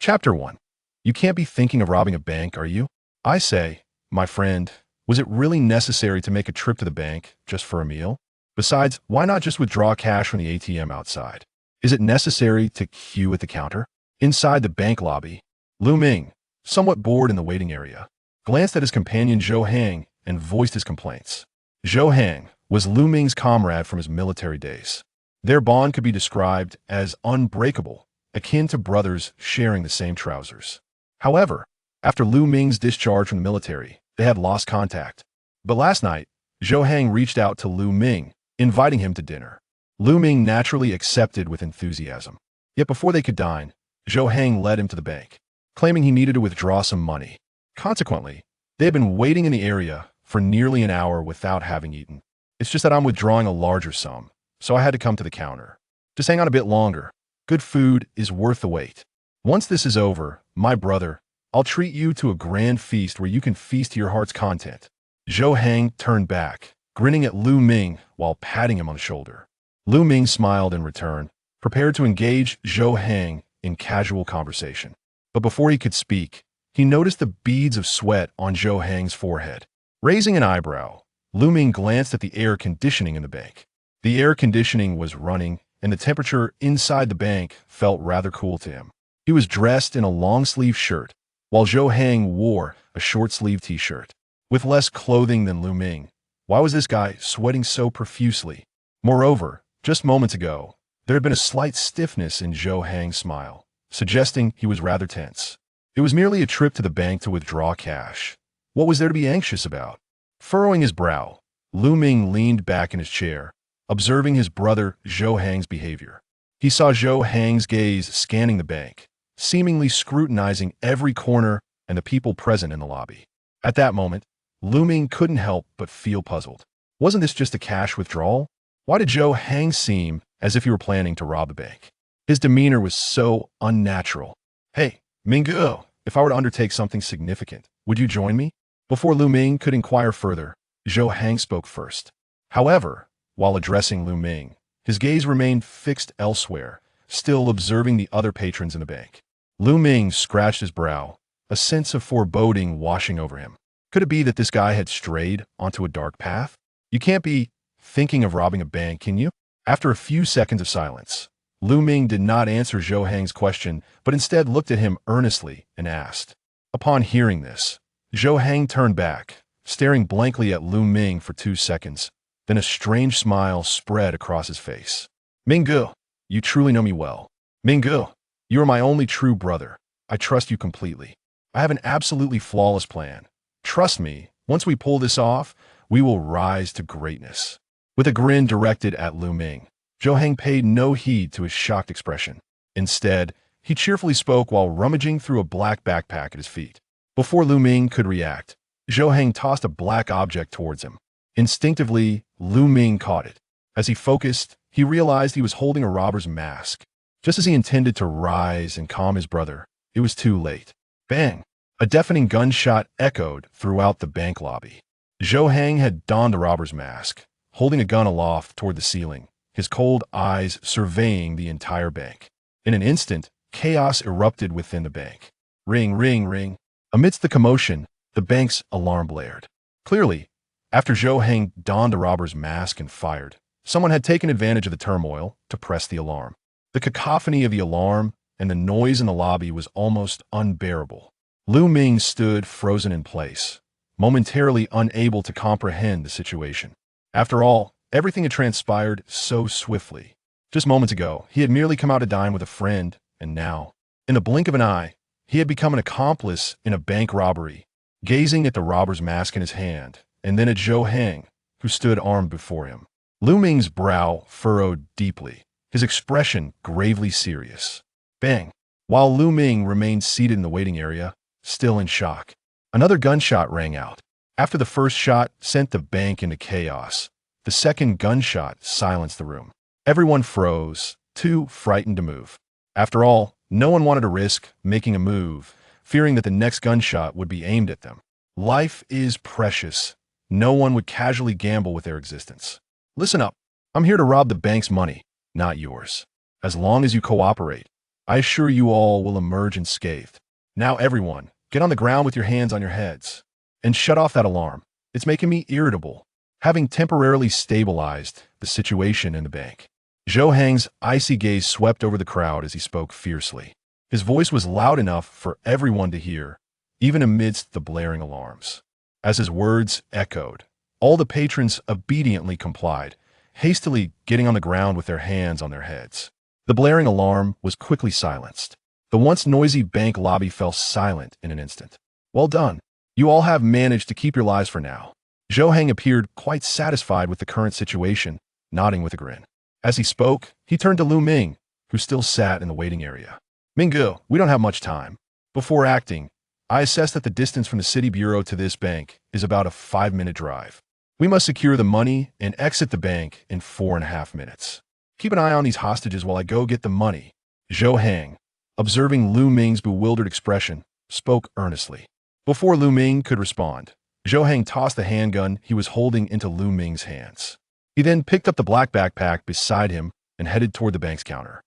Chapter 1. You can't be thinking of robbing a bank, are you? I say, my friend, was it really necessary to make a trip to the bank just for a meal? Besides, why not just withdraw cash from the ATM outside? Is it necessary to queue at the counter? Inside the bank lobby, Lu Ming, somewhat bored in the waiting area, glanced at his companion Zhou Hang and voiced his complaints. Zhou Hang was Lu Ming's comrade from his military days. Their bond could be described as unbreakable, akin to brothers sharing the same trousers. However, after Lu Ming's discharge from the military, they had lost contact. But last night, Zhou Hang reached out to Lu Ming, inviting him to dinner. Lu Ming naturally accepted with enthusiasm. Yet before they could dine, Zhou Hang led him to the bank, claiming he needed to withdraw some money. Consequently, they had been waiting in the area for nearly an hour without having eaten. It's just that I'm withdrawing a larger sum, so I had to come to the counter. Just hang on a bit longer. Good food is worth the wait. Once this is over, my brother, I'll treat you to a grand feast where you can feast to your heart's content. Zhou Hang turned back, grinning at Lu Ming while patting him on the shoulder. Lu Ming smiled in return, prepared to engage Zhou Hang in casual conversation. But before he could speak, he noticed the beads of sweat on Zhou Hang's forehead. Raising an eyebrow, Lu Ming glanced at the air conditioning in the bank. The air conditioning was running, and the temperature inside the bank felt rather cool to him. He was dressed in a long-sleeve shirt, while Zhou Hang wore a short-sleeve t-shirt. With less clothing than Lu Ming, why was this guy sweating so profusely? Moreover, just moments ago, there had been a slight stiffness in Zhou Hang's smile, suggesting he was rather tense. It was merely a trip to the bank to withdraw cash. What was there to be anxious about? Furrowing his brow, Lu Ming leaned back in his chair, observing his brother Zhou Hang's behavior. He saw Zhou Hang's gaze scanning the bank, seemingly scrutinizing every corner and the people present in the lobby. At that moment, Lu Ming couldn't help but feel puzzled. Wasn't this just a cash withdrawal? Why did Zhou Hang seem as if he were planning to rob the bank? His demeanor was so unnatural. Hey, Mingguo, if I were to undertake something significant, would you join me? Before Lu Ming could inquire further, Zhou Hang spoke first. However, while addressing Lu Ming, his gaze remained fixed elsewhere, still observing the other patrons in the bank. Lu Ming scratched his brow, a sense of foreboding washing over him. Could it be that this guy had strayed onto a dark path? You can't be thinking of robbing a bank, can you? After a few seconds of silence, Lu Ming did not answer Zhou Hang's question, but instead looked at him earnestly and asked. Upon hearing this, Zhou Hang turned back, staring blankly at Lu Ming for 2 seconds. Then a strange smile spread across his face. Mingguo, you truly know me well. Mingguo, you are my only true brother. I trust you completely. I have an absolutely flawless plan. Trust me, once we pull this off, we will rise to greatness. With a grin directed at Lu Ming, Zhou Hang paid no heed to his shocked expression. Instead, he cheerfully spoke while rummaging through a black backpack at his feet. Before Lu Ming could react, Zhou Hang tossed a black object towards him. Instinctively, Lu Ming caught it. As he focused, he realized he was holding a robber's mask. Just as he intended to rise and calm his brother, it was too late. Bang! A deafening gunshot echoed throughout the bank lobby. Zhou Hang had donned the robber's mask, holding a gun aloft toward the ceiling, his cold eyes surveying the entire bank. In an instant, chaos erupted within the bank. Ring, ring, ring. Amidst the commotion, the bank's alarm blared. Clearly, after Zhou Hang donned the robber's mask and fired, someone had taken advantage of the turmoil to press the alarm. The cacophony of the alarm and the noise in the lobby was almost unbearable. Lu Ming stood frozen in place, momentarily unable to comprehend the situation. After all, everything had transpired so swiftly. Just moments ago, he had merely come out to dine with a friend, and now, in the blink of an eye, he had become an accomplice in a bank robbery, gazing at the robber's mask in his hand, and then at Zhou Hang, who stood armed before him. Lu Ming's brow furrowed deeply, his expression gravely serious. Bang! While Lu Ming remained seated in the waiting area, still in shock, another gunshot rang out. After the first shot sent the bank into chaos, the second gunshot silenced the room. Everyone froze, too frightened to move. After all, no one wanted to risk making a move, fearing that the next gunshot would be aimed at them. Life is precious. No one would casually gamble with their existence. Listen up. I'm here to rob the bank's money, not yours. As long as you cooperate, I assure you all will emerge unscathed. Now everyone, get on the ground with your hands on your heads. And shut off that alarm. It's making me irritable. Having temporarily stabilized the situation in the bank, Zhou Hang's icy gaze swept over the crowd as he spoke fiercely. His voice was loud enough for everyone to hear, even amidst the blaring alarms. As his words echoed, all the patrons obediently complied, hastily getting on the ground with their hands on their heads. The blaring alarm was quickly silenced. The once noisy bank lobby fell silent in an instant. Well done. You all have managed to keep your lives for now. Zhou Hang appeared quite satisfied with the current situation, nodding with a grin. As he spoke, he turned to Lu Ming, who still sat in the waiting area. Minggu, we don't have much time. Before acting, I assess that the distance from the city bureau to this bank is about a 5-minute drive. We must secure the money and exit the bank in 4.5 minutes. Keep an eye on these hostages while I go get the money. Zhou Hang, observing Lu Ming's bewildered expression, spoke earnestly. Before Lu Ming could respond, Zhou Hang tossed the handgun he was holding into Lu Ming's hands. He then picked up the black backpack beside him and headed toward the bank's counter.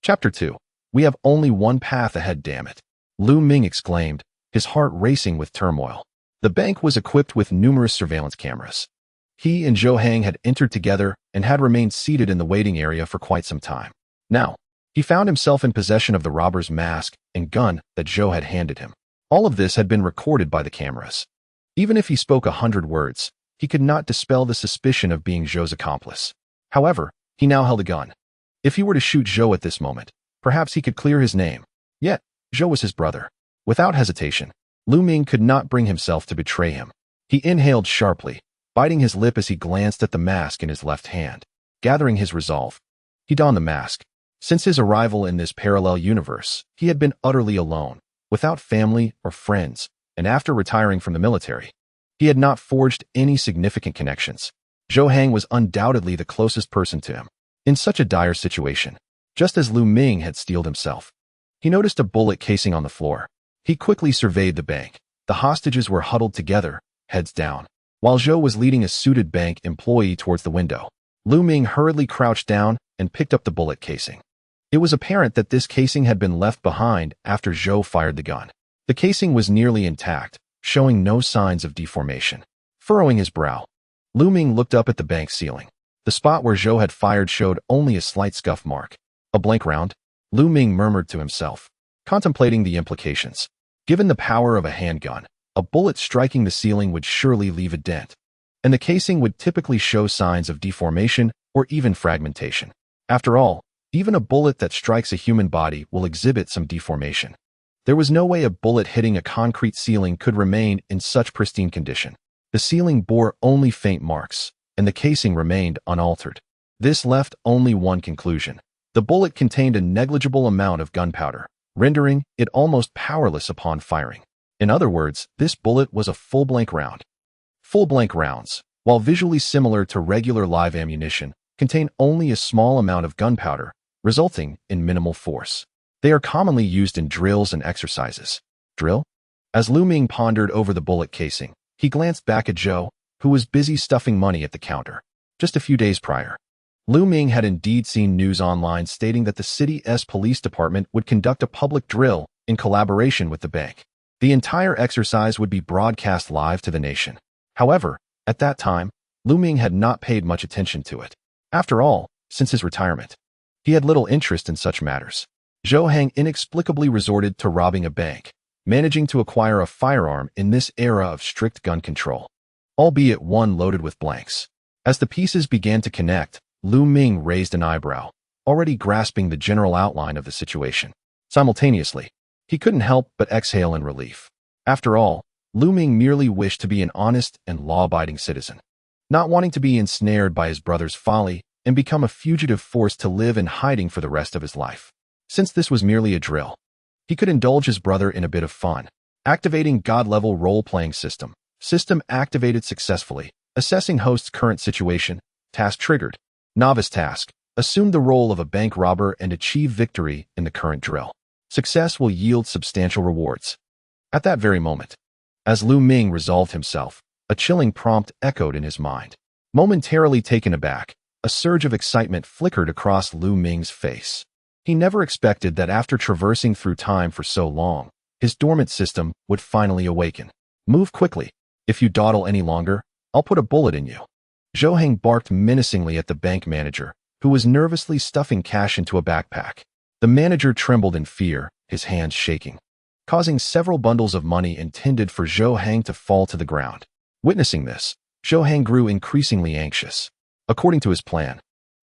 Chapter 2. We have only one path ahead, damn it, Lu Ming exclaimed, his heart racing with turmoil. The bank was equipped with numerous surveillance cameras. He and Zhou Hang had entered together and had remained seated in the waiting area for quite some time. Now, he found himself in possession of the robber's mask and gun that Zhou had handed him. All of this had been recorded by the cameras. Even if he spoke 100 words, he could not dispel the suspicion of being Zhou's accomplice. However, he now held a gun. If he were to shoot Zhou at this moment, perhaps he could clear his name. Yet, Zhou was his brother. Without hesitation, Lu Ming could not bring himself to betray him. He inhaled sharply, biting his lip as he glanced at the mask in his left hand. Gathering his resolve, he donned the mask. Since his arrival in this parallel universe, he had been utterly alone, without family or friends, and after retiring from the military, he had not forged any significant connections. Zhou Hang was undoubtedly the closest person to him. In such a dire situation, just as Lu Ming had steeled himself, he noticed a bullet casing on the floor. He quickly surveyed the bank. The hostages were huddled together, heads down. While Zhou was leading a suited bank employee towards the window, Lu Ming hurriedly crouched down and picked up the bullet casing. It was apparent that this casing had been left behind after Zhou fired the gun. The casing was nearly intact, showing no signs of deformation. Furrowing his brow, Lu Ming looked up at the bank ceiling. The spot where Zhou had fired showed only a slight scuff mark. A blank round, Lu Ming murmured to himself, contemplating the implications. Given the power of a handgun, a bullet striking the ceiling would surely leave a dent, and the casing would typically show signs of deformation or even fragmentation. After all, even a bullet that strikes a human body will exhibit some deformation. There was no way a bullet hitting a concrete ceiling could remain in such pristine condition. The ceiling bore only faint marks, and the casing remained unaltered. This left only one conclusion. The bullet contained a negligible amount of gunpowder, rendering it almost powerless upon firing. In other words, this bullet was a full blank round. Full blank rounds, while visually similar to regular live ammunition, contain only a small amount of gunpowder, resulting in minimal force. They are commonly used in drills and exercises. Drill? As Lu Ming pondered over the bullet casing, he glanced back at Zhou, who was busy stuffing money at the counter. Just a few days prior, Lu Ming had indeed seen news online stating that the city's police department would conduct a public drill in collaboration with the bank. The entire exercise would be broadcast live to the nation. However, at that time, Lu Ming had not paid much attention to it. After all, since his retirement, he had little interest in such matters. Zhou Hang inexplicably resorted to robbing a bank, managing to acquire a firearm in this era of strict gun control, albeit one loaded with blanks. As the pieces began to connect, Lu Ming raised an eyebrow, already grasping the general outline of the situation. Simultaneously, he couldn't help but exhale in relief. After all, Lu Ming merely wished to be an honest and law-abiding citizen, not wanting to be ensnared by his brother's folly and become a fugitive forced to live in hiding for the rest of his life. Since this was merely a drill, he could indulge his brother in a bit of fun. Activating God-level role-playing system. System activated successfully. Assessing host's current situation. Task triggered. Novice task. Assume the role of a bank robber and achieve victory in the current drill. Success will yield substantial rewards. At that very moment, as Lu Ming resolved himself, a chilling prompt echoed in his mind. Momentarily taken aback, a surge of excitement flickered across Lu Ming's face. He never expected that after traversing through time for so long, his dormant system would finally awaken. Move quickly. If you dawdle any longer, I'll put a bullet in you. Zhou Hang barked menacingly at the bank manager, who was nervously stuffing cash into a backpack. The manager trembled in fear, his hands shaking, causing several bundles of money intended for Zhou Hang to fall to the ground. Witnessing this, Zhou Hang grew increasingly anxious. According to his plan,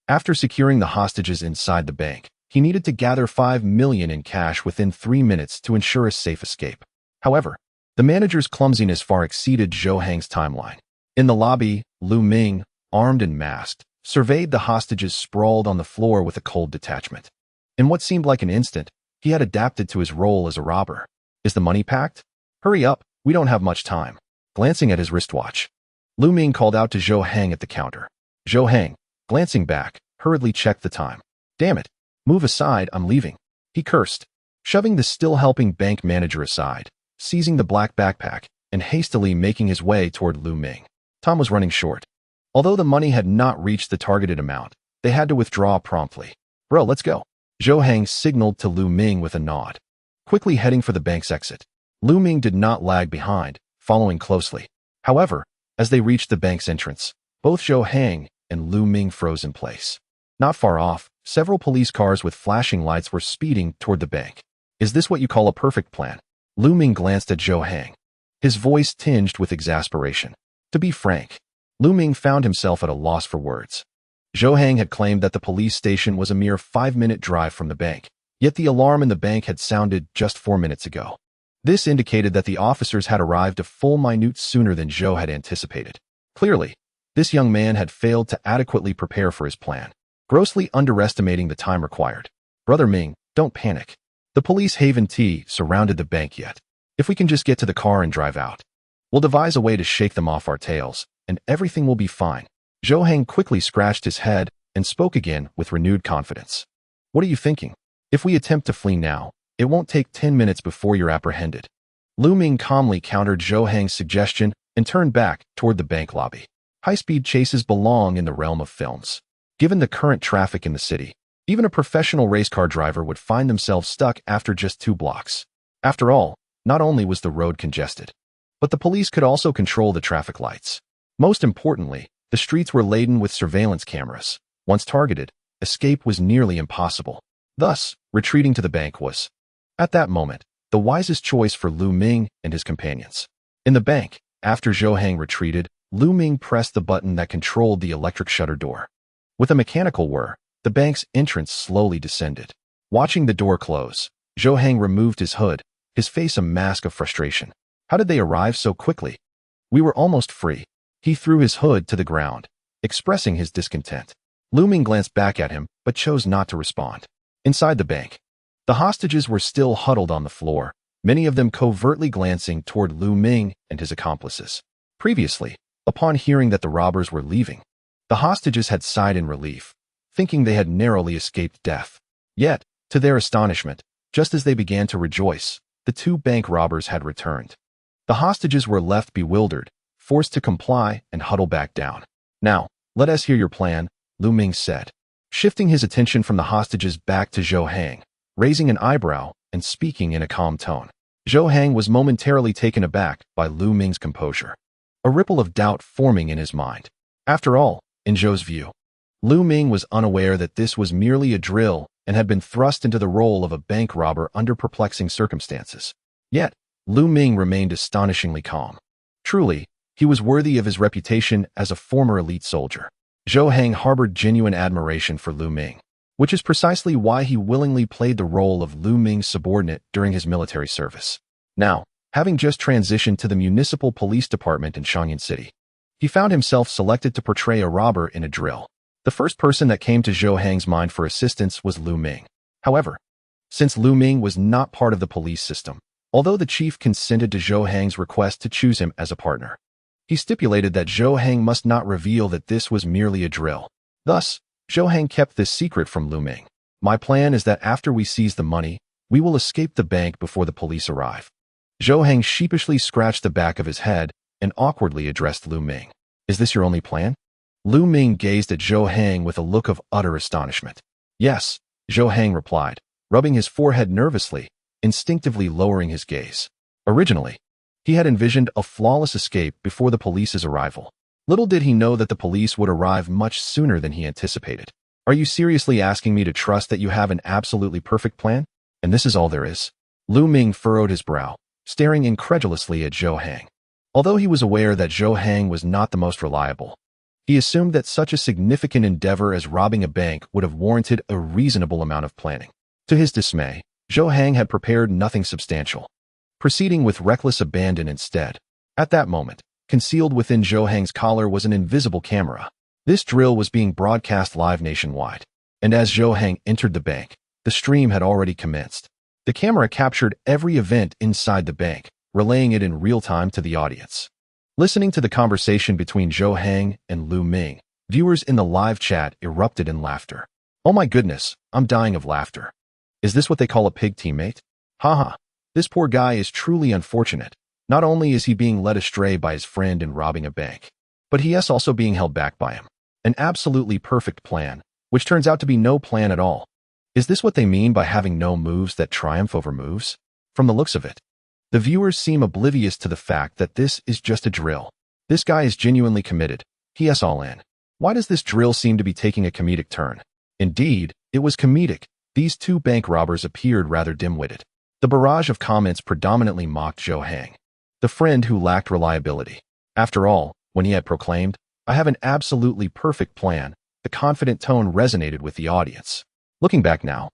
after securing the hostages inside the bank, he needed to gather 5 million in cash within 3 minutes to ensure a safe escape. However, the manager's clumsiness far exceeded Zhou Hang's timeline. In the lobby, Lu Ming, armed and masked, surveyed the hostages sprawled on the floor with a cold detachment. In what seemed like an instant, he had adapted to his role as a robber. Is the money packed? Hurry up, we don't have much time. Glancing at his wristwatch, Lu Ming called out to Zhou Hang at the counter. Zhou Hang, glancing back, hurriedly checked the time. Damn it. Move aside, I'm leaving. He cursed, shoving the still-helping bank manager aside, seizing the black backpack, and hastily making his way toward Lu Ming. Time was running short. Although the money had not reached the targeted amount, they had to withdraw promptly. Bro, let's go. Zhou Hang signaled to Lu Ming with a nod, quickly heading for the bank's exit. Lu Ming did not lag behind, following closely. However, as they reached the bank's entrance, both Zhou Hang and Lu Ming froze in place. Not far off, several police cars with flashing lights were speeding toward the bank. Is this what you call a perfect plan? Lu Ming glanced at Zhou Hang, his voice tinged with exasperation. To be frank, Lu Ming found himself at a loss for words. Zhou Hang had claimed that the police station was a mere 5-minute drive from the bank, yet the alarm in the bank had sounded just 4 minutes ago. This indicated that the officers had arrived a full minute sooner than Zhou had anticipated. Clearly, this young man had failed to adequately prepare for his plan, grossly underestimating the time required. Brother Ming, don't panic. The police haven't surrounded the bank yet. If we can just get to the car and drive out, we'll devise a way to shake them off our tails, and everything will be fine. Zhou Hang quickly scratched his head and spoke again with renewed confidence. What are you thinking? If we attempt to flee now, it won't take 10 minutes before you're apprehended. Lu Ming calmly countered Zhou Hang's suggestion and turned back toward the bank lobby. High-speed chases belong in the realm of films. Given the current traffic in the city, even a professional race car driver would find themselves stuck after just 2 blocks. After all, not only was the road congested, but the police could also control the traffic lights. Most importantly, the streets were laden with surveillance cameras. Once targeted, escape was nearly impossible. Thus, retreating to the bank was, at that moment, the wisest choice for Lu Ming and his companions. In the bank, after Zhou Hang retreated, Lu Ming pressed the button that controlled the electric shutter door. With a mechanical whir, the bank's entrance slowly descended. Watching the door close, Zhou Hang removed his hood, his face a mask of frustration. How did they arrive so quickly? We were almost free. He threw his hood to the ground, expressing his discontent. Lu Ming glanced back at him, but chose not to respond. Inside the bank, the hostages were still huddled on the floor, many of them covertly glancing toward Lu Ming and his accomplices. Previously, upon hearing that the robbers were leaving, the hostages had sighed in relief, thinking they had narrowly escaped death. Yet, to their astonishment, just as they began to rejoice, the 2 bank robbers had returned. The hostages were left bewildered, forced to comply and huddle back down. Now, let us hear your plan, Lu Ming said, shifting his attention from the hostages back to Zhou Hang, raising an eyebrow and speaking in a calm tone. Zhou Hang was momentarily taken aback by Lu Ming's composure, a ripple of doubt forming in his mind. After all, in Zhou's view, Lu Ming was unaware that this was merely a drill and had been thrust into the role of a bank robber under perplexing circumstances. Yet, Lu Ming remained astonishingly calm. Truly, he was worthy of his reputation as a former elite soldier. Zhou Hang harbored genuine admiration for Lu Ming, which is precisely why he willingly played the role of Lu Ming's subordinate during his military service. Now, having just transitioned to the municipal police department in Shangyan City, he found himself selected to portray a robber in a drill. The first person that came to Zhou Hang's mind for assistance was Lu Ming. However, since Lu Ming was not part of the police system, although the chief consented to Zhou Hang's request to choose him as a partner, he stipulated that Zhou Hang must not reveal that this was merely a drill. Thus, Zhou Hang kept this secret from Lu Ming. My plan is that after we seize the money, we will escape the bank before the police arrive. Zhou Hang sheepishly scratched the back of his head and awkwardly addressed Lu Ming. Is this your only plan? Lu Ming gazed at Zhou Hang with a look of utter astonishment. Yes, Zhou Hang replied, rubbing his forehead nervously, instinctively lowering his gaze. Originally, he had envisioned a flawless escape before the police's arrival. Little did he know that the police would arrive much sooner than he anticipated. Are you seriously asking me to trust that you have an absolutely perfect plan? And this is all there is? Lu Ming furrowed his brow, staring incredulously at Zhou Hang. Although he was aware that Zhou Hang was not the most reliable, he assumed that such a significant endeavor as robbing a bank would have warranted a reasonable amount of planning. To his dismay, Zhou Hang had prepared nothing substantial, proceeding with reckless abandon instead. At that moment, concealed within Zhou Hang's collar was an invisible camera. This drill was being broadcast live nationwide, and as Zhou Hang entered the bank, the stream had already commenced. The camera captured every event inside the bank, relaying it in real time to the audience. Listening to the conversation between Zhou Hang and Lu Ming, viewers in the live chat erupted in laughter. Oh my goodness, I'm dying of laughter. Is this what they call a pig teammate? Haha, this poor guy is truly unfortunate. Not only is he being led astray by his friend in robbing a bank, but he is also being held back by him. An absolutely perfect plan, which turns out to be no plan at all. Is this what they mean by having no moves that triumph over moves? From the looks of it, the viewers seem oblivious to the fact that this is just a drill. This guy is genuinely committed. He is all in. Why does this drill seem to be taking a comedic turn? Indeed, it was comedic. These two bank robbers appeared rather dim-witted. The barrage of comments predominantly mocked Zhou Hang, the friend who lacked reliability. After all, when he had proclaimed, "I have an absolutely perfect plan," the confident tone resonated with the audience. Looking back now,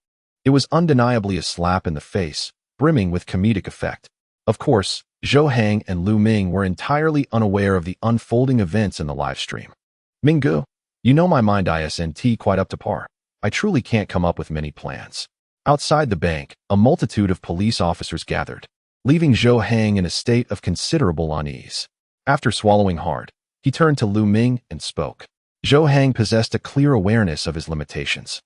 it was undeniably a slap in the face, brimming with comedic effect. Of course, Zhou Hang and Lu Ming were entirely unaware of the unfolding events in the live stream. Minggu, you know my mind isn't quite up to par. I truly can't come up with many plans. Outside the bank, a multitude of police officers gathered, leaving Zhou Hang in a state of considerable unease. After swallowing hard, he turned to Lu Ming and spoke. Zhou Hang possessed a clear awareness of his limitations.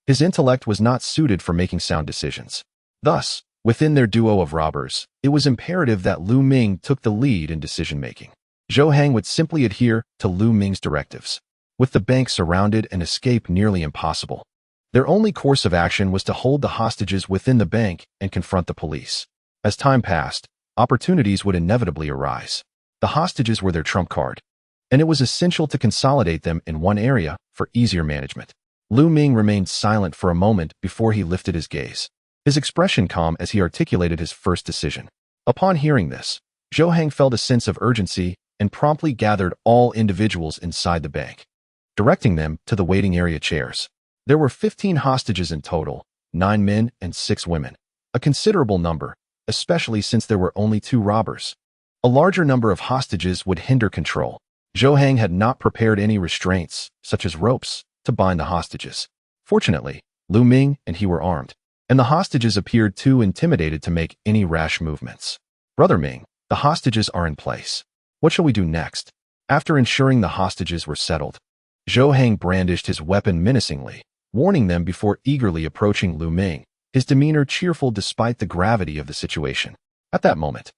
His intellect was not suited for making sound decisions. Thus, within their duo of robbers, it was imperative that Lu Ming took the lead in decision-making. Zhou Hang would simply adhere to Lu Ming's directives. With the bank surrounded and escape nearly impossible, their only course of action was to hold the hostages within the bank and confront the police. As time passed, opportunities would inevitably arise. The hostages were their trump card, and it was essential to consolidate them in one area for easier management. Lu Ming remained silent for a moment before he lifted his gaze, his expression calm as he articulated his first decision. Upon hearing this, Zhou Hang felt a sense of urgency and promptly gathered all individuals inside the bank, directing them to the waiting area chairs. There were 15 hostages in total, 9 men and 6 women, a considerable number, especially since there were only 2 robbers. A larger number of hostages would hinder control. Zhou Hang had not prepared any restraints, such as ropes, to bind the hostages. Fortunately, Lu Ming and he were armed, and the hostages appeared too intimidated to make any rash movements. Brother Ming, the hostages are in place. What shall we do next? After ensuring the hostages were settled, Zhou Hang brandished his weapon menacingly, warning them before eagerly approaching Lu Ming, his demeanor cheerful despite the gravity of the situation. At that moment,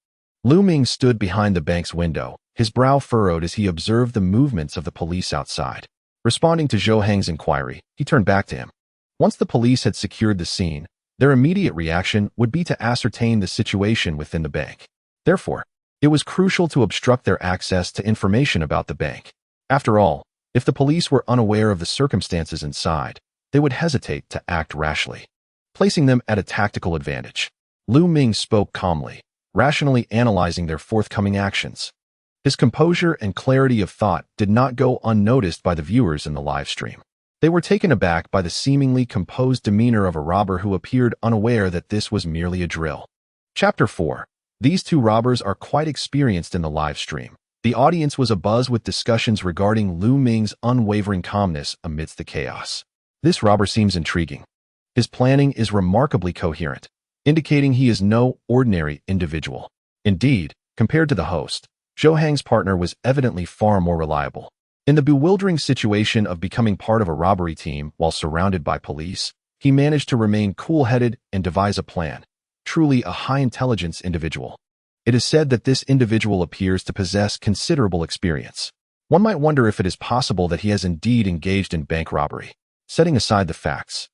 Lu Ming stood behind the bank's window, his brow furrowed as he observed the movements of the police outside. Responding to Zhou Hang's inquiry, he turned back to him. Once the police had secured the scene, their immediate reaction would be to ascertain the situation within the bank. Therefore, it was crucial to obstruct their access to information about the bank. After all, if the police were unaware of the circumstances inside, they would hesitate to act rashly, placing them at a tactical advantage. Lu Ming spoke calmly, rationally analyzing their forthcoming actions. His composure and clarity of thought did not go unnoticed by the viewers in the live stream. They were taken aback by the seemingly composed demeanor of a robber who appeared unaware that this was merely a drill. Chapter 4. These 2 robbers are quite experienced in the live stream. The audience was abuzz with discussions regarding Lu Ming's unwavering calmness amidst the chaos. This robber seems intriguing. His planning is remarkably coherent, indicating he is no ordinary individual. Indeed, compared to the host, Zhou Hang's partner was evidently far more reliable. In the bewildering situation of becoming part of a robbery team while surrounded by police, he managed to remain cool-headed and devise a plan. Truly a high-intelligence individual. It is said that this individual appears to possess considerable experience. One might wonder if it is possible that he has indeed engaged in bank robbery. Setting aside the facts,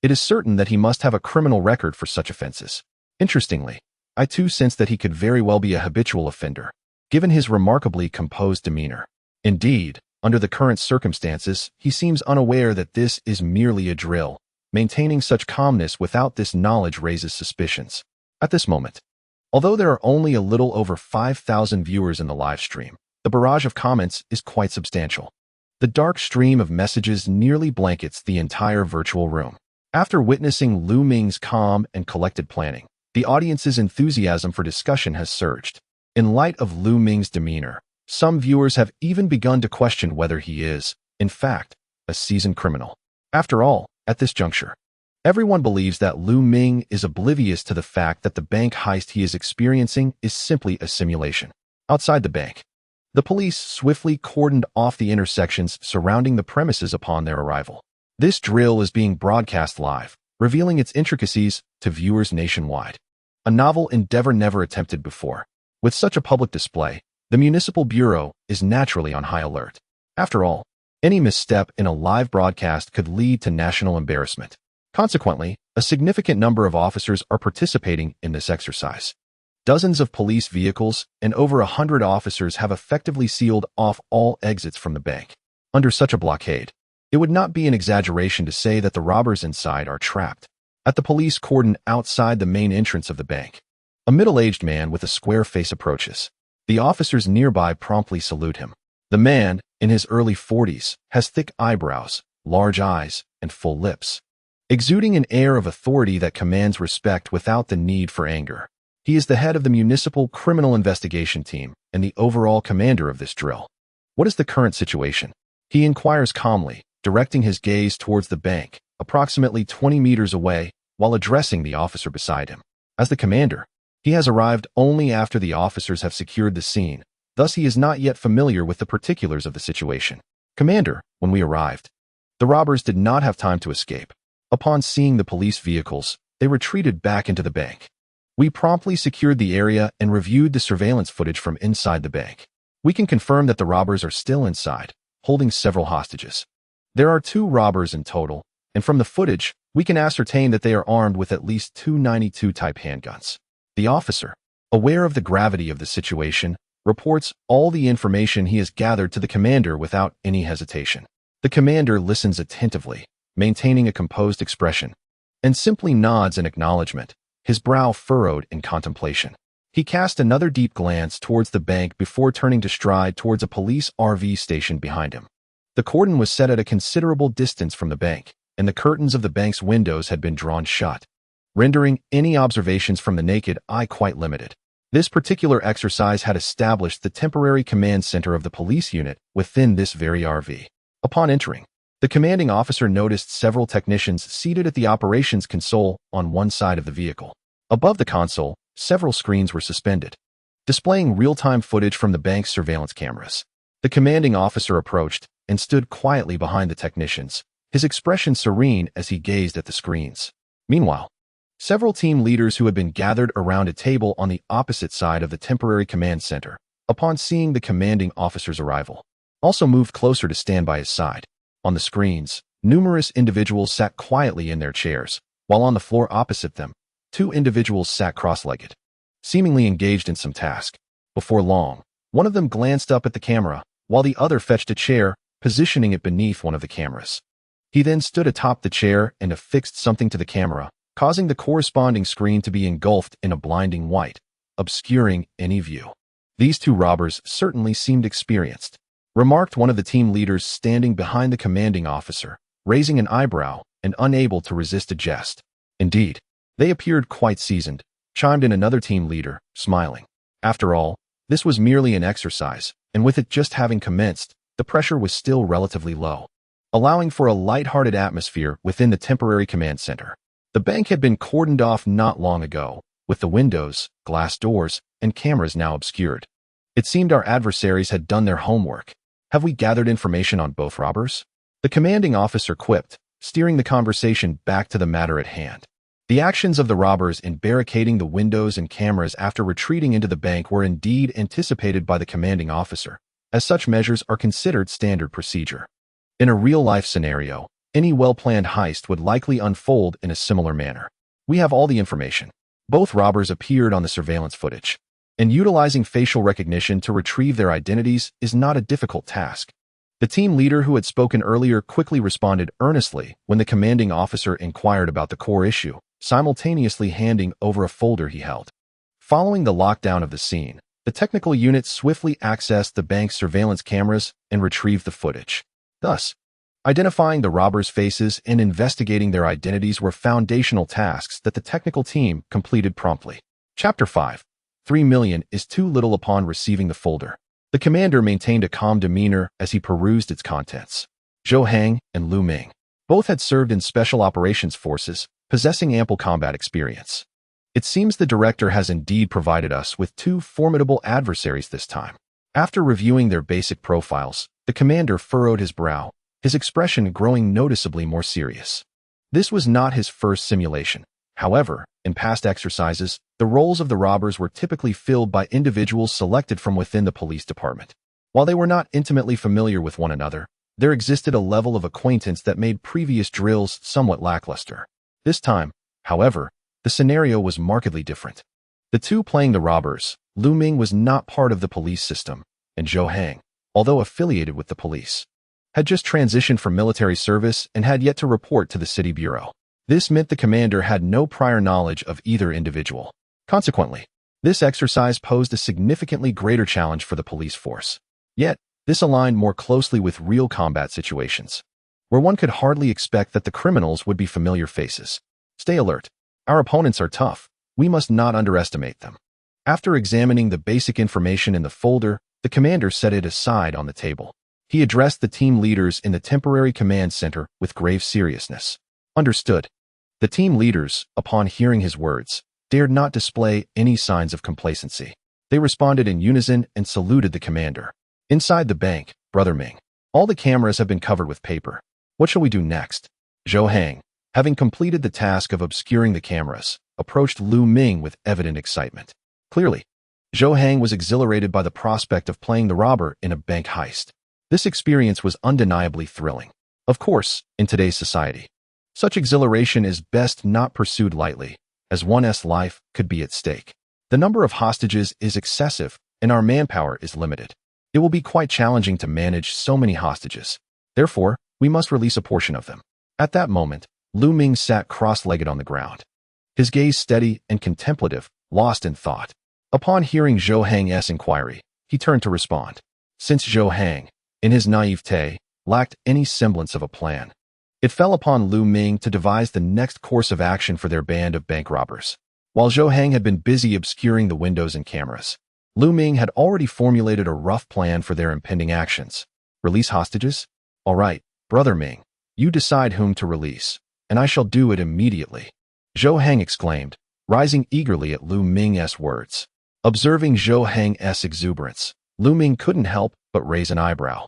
It is certain that he must have a criminal record for such offenses. Interestingly, I too sense that he could very well be a habitual offender, given his remarkably composed demeanor. Indeed, under the current circumstances, he seems unaware that this is merely a drill. Maintaining such calmness without this knowledge raises suspicions. At this moment, although there are only a little over 5,000 viewers in the live stream, the barrage of comments is quite substantial. The dark stream of messages nearly blankets the entire virtual room. After witnessing Lu Ming's calm and collected planning, the audience's enthusiasm for discussion has surged. In light of Lu Ming's demeanor, some viewers have even begun to question whether he is, in fact, a seasoned criminal. After all, at this juncture, everyone believes that Lu Ming is oblivious to the fact that the bank heist he is experiencing is simply a simulation. Outside the bank, the police swiftly cordoned off the intersections surrounding the premises upon their arrival. This drill is being broadcast live, revealing its intricacies to viewers nationwide. A novel endeavor never attempted before. With such a public display, the Municipal Bureau is naturally on high alert. After all, any misstep in a live broadcast could lead to national embarrassment. Consequently, a significant number of officers are participating in this exercise. Dozens of police vehicles and over 100 officers have effectively sealed off all exits from the bank. Under such a blockade, it would not be an exaggeration to say that the robbers inside are trapped. At the police cordon outside the main entrance of the bank, a middle-aged man with a square face approaches. The officers nearby promptly salute him. The man, in his early 40s, has thick eyebrows, large eyes, and full lips, exuding an air of authority that commands respect without the need for anger. He is the head of the Municipal Criminal Investigation Team and the overall commander of this drill. What is the current situation? He inquires calmly, directing his gaze towards the bank, approximately 20 meters away, while addressing the officer beside him. As the commander, he has arrived only after the officers have secured the scene, thus he is not yet familiar with the particulars of the situation. Commander, when we arrived, the robbers did not have time to escape. Upon seeing the police vehicles, they retreated back into the bank. We promptly secured the area and reviewed the surveillance footage from inside the bank. We can confirm that the robbers are still inside, holding several hostages. There are 2 robbers in total, and from the footage, we can ascertain that they are armed with at least 2 .92-type handguns. The officer, aware of the gravity of the situation, reports all the information he has gathered to the commander without any hesitation. The commander listens attentively, maintaining a composed expression, and simply nods in acknowledgement, his brow furrowed in contemplation. He cast another deep glance towards the bank before turning to stride towards a police RV station behind him. The cordon was set at a considerable distance from the bank, and the curtains of the bank's windows had been drawn shut, rendering any observations from the naked eye quite limited. This particular exercise had established the temporary command center of the police unit within this very RV. Upon entering, the commanding officer noticed several technicians seated at the operations console on one side of the vehicle. Above the console, several screens were suspended, displaying real-time footage from the bank's surveillance cameras. The commanding officer approached and stood quietly behind the technicians, his expression serene as he gazed at the screens. Meanwhile, several team leaders who had been gathered around a table on the opposite side of the temporary command center, upon seeing the commanding officer's arrival, also moved closer to stand by his side. On the screens, numerous individuals sat quietly in their chairs, while on the floor opposite them, 2 individuals sat cross-legged, seemingly engaged in some task. Before long, one of them glanced up at the camera, while the other fetched a chair, positioning it beneath one of the cameras. He then stood atop the chair and affixed something to the camera, causing the corresponding screen to be engulfed in a blinding white, obscuring any view. These 2 robbers certainly seemed experienced, remarked one of the team leaders standing behind the commanding officer, raising an eyebrow and unable to resist a jest. Indeed, they appeared quite seasoned, chimed in another team leader, smiling. After all, this was merely an exercise, and with it just having commenced, the pressure was still relatively low, allowing for a light-hearted atmosphere within the temporary command center. The bank had been cordoned off not long ago, with the windows, glass doors, and cameras now obscured. It seemed our adversaries had done their homework. Have we gathered information on both robbers? The commanding officer quipped, steering the conversation back to the matter at hand. The actions of the robbers in barricading the windows and cameras after retreating into the bank were indeed anticipated by the commanding officer, as such measures are considered standard procedure. In a real-life scenario, Any well-planned heist would likely unfold in a similar manner. We have all the information. Both robbers appeared on the surveillance footage, and utilizing facial recognition to retrieve their identities is not a difficult task. The team leader who had spoken earlier quickly responded earnestly when the commanding officer inquired about the core issue, simultaneously handing over a folder he held. Following the lockdown of the scene, the technical unit swiftly accessed the bank's surveillance cameras and retrieved the footage. Thus, identifying the robbers' faces and investigating their identities were foundational tasks that the technical team completed promptly. Chapter 5. 3 million is too little. Upon receiving the folder, the commander maintained a calm demeanor as he perused its contents. Zhou Hang and Lu Ming both had served in special operations forces, possessing ample combat experience. It seems the director has indeed provided us with two formidable adversaries this time. After reviewing their basic profiles, the commander furrowed his brow, his expression growing noticeably more serious. This was not his first simulation. However, in past exercises, the roles of the robbers were typically filled by individuals selected from within the police department. While they were not intimately familiar with one another, there existed a level of acquaintance that made previous drills somewhat lackluster. This time, however, the scenario was markedly different. The two playing the robbers, Lu Ming was not part of the police system, and Zhou Hang, although affiliated with the police, had just transitioned from military service and had yet to report to the city bureau. This meant the commander had no prior knowledge of either individual. Consequently, this exercise posed a significantly greater challenge for the police force. Yet, this aligned more closely with real combat situations, where one could hardly expect that the criminals would be familiar faces. Stay alert. Our opponents are tough. We must not underestimate them. After examining the basic information in the folder, the commander set it aside on the table. He addressed the team leaders in the temporary command center with grave seriousness. Understood. The team leaders, upon hearing his words, dared not display any signs of complacency. They responded in unison and saluted the commander. Inside the bank, Brother Ming, all the cameras have been covered with paper. What shall we do next? Zhou Hang, having completed the task of obscuring the cameras, approached Lu Ming with evident excitement. Clearly, Zhou Hang was exhilarated by the prospect of playing the robber in a bank heist. This experience was undeniably thrilling. Of course, in today's society, such exhilaration is best not pursued lightly, as one's life could be at stake. The number of hostages is excessive, and our manpower is limited. It will be quite challenging to manage so many hostages. Therefore, we must release a portion of them. At that moment, Lu Ming sat cross-legged on the ground, his gaze steady and contemplative, lost in thought. Upon hearing Zhou Hang's inquiry, he turned to respond. Since Zhou Hang, in his naivete, lacked any semblance of a plan, it fell upon Lu Ming to devise the next course of action for their band of bank robbers. While Zhou Hang had been busy obscuring the windows and cameras, Lu Ming had already formulated a rough plan for their impending actions. Release hostages? All right, Brother Ming, you decide whom to release, and I shall do it immediately. Zhou Hang exclaimed, rising eagerly at Lu Ming's words. Observing Zhou Hang's exuberance, Lu Ming couldn't help but raise an eyebrow,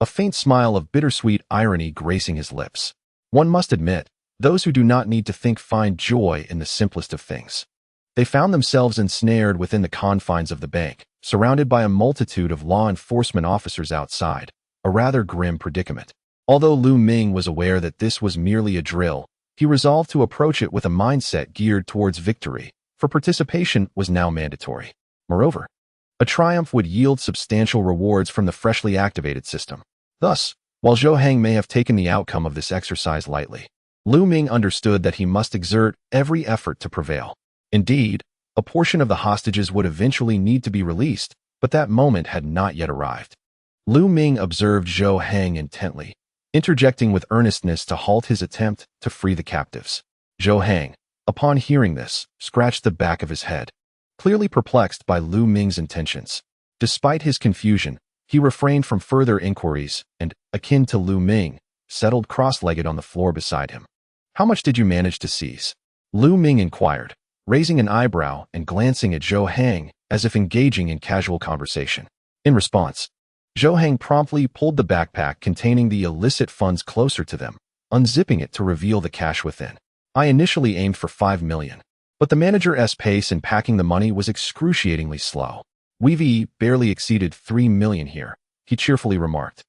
a faint smile of bittersweet irony gracing his lips. One must admit, those who do not need to think find joy in the simplest of things. They found themselves ensnared within the confines of the bank, surrounded by a multitude of law enforcement officers outside, a rather grim predicament. Although Lu Ming was aware that this was merely a drill, he resolved to approach it with a mindset geared towards victory, for participation was now mandatory. Moreover, a triumph would yield substantial rewards from the freshly activated system. Thus, while Zhou Hang may have taken the outcome of this exercise lightly, Lu Ming understood that he must exert every effort to prevail. Indeed, a portion of the hostages would eventually need to be released, but that moment had not yet arrived. Lu Ming observed Zhou Hang intently, interjecting with earnestness to halt his attempt to free the captives. Zhou Hang, upon hearing this, scratched the back of his head, clearly perplexed by Lu Ming's intentions. Despite his confusion, he refrained from further inquiries and, akin to Lu Ming, settled cross-legged on the floor beside him. How much did you manage to seize? Lu Ming inquired, raising an eyebrow and glancing at Zhou Hang as if engaging in casual conversation. In response, Zhou Hang promptly pulled the backpack containing the illicit funds closer to them, unzipping it to reveal the cash within. I initially aimed for 5 million, but the manager's pace in packing the money was excruciatingly slow. We've barely exceeded 3 million here, he cheerfully remarked.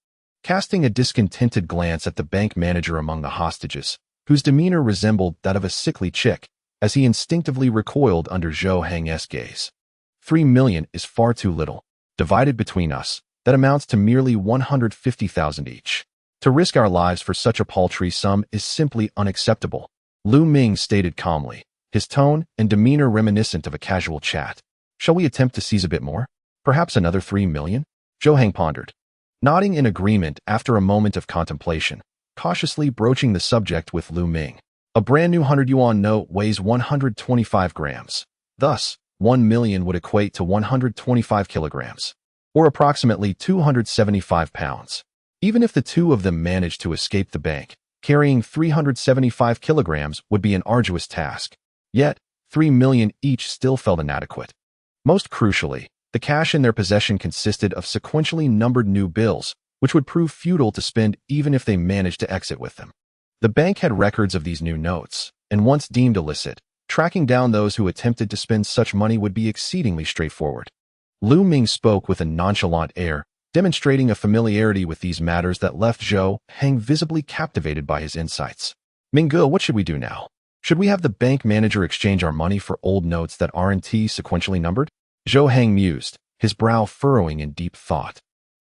casting a discontented glance at the bank manager among the hostages, whose demeanor resembled that of a sickly chick, as he instinctively recoiled under Zhou Hang's gaze. 3 million is far too little. Divided between us, that amounts to merely 150,000 each. To risk our lives for such a paltry sum is simply unacceptable, Lu Ming stated calmly, his tone and demeanor reminiscent of a casual chat. Shall we attempt to seize a bit more? Perhaps another 3 million? Zhou Hang pondered, nodding in agreement after a moment of contemplation, cautiously broaching the subject with Lu Ming. A brand new 100 yuan note weighs 125 grams. Thus, 1 million would equate to 125 kilograms, or approximately 275 pounds. Even if the two of them managed to escape the bank, carrying 375 kilograms would be an arduous task. Yet, 3 million each still felt inadequate. Most crucially, the cash in their possession consisted of sequentially numbered new bills, which would prove futile to spend even if they managed to exit with them. The bank had records of these new notes, and once deemed illicit, tracking down those who attempted to spend such money would be exceedingly straightforward. Lu Ming spoke with a nonchalant air, demonstrating a familiarity with these matters that left Zhou Hang visibly captivated by his insights. Mingge, what should we do now? Should we have the bank manager exchange our money for old notes that aren't sequentially numbered? Zhou Hang mused, his brow furrowing in deep thought,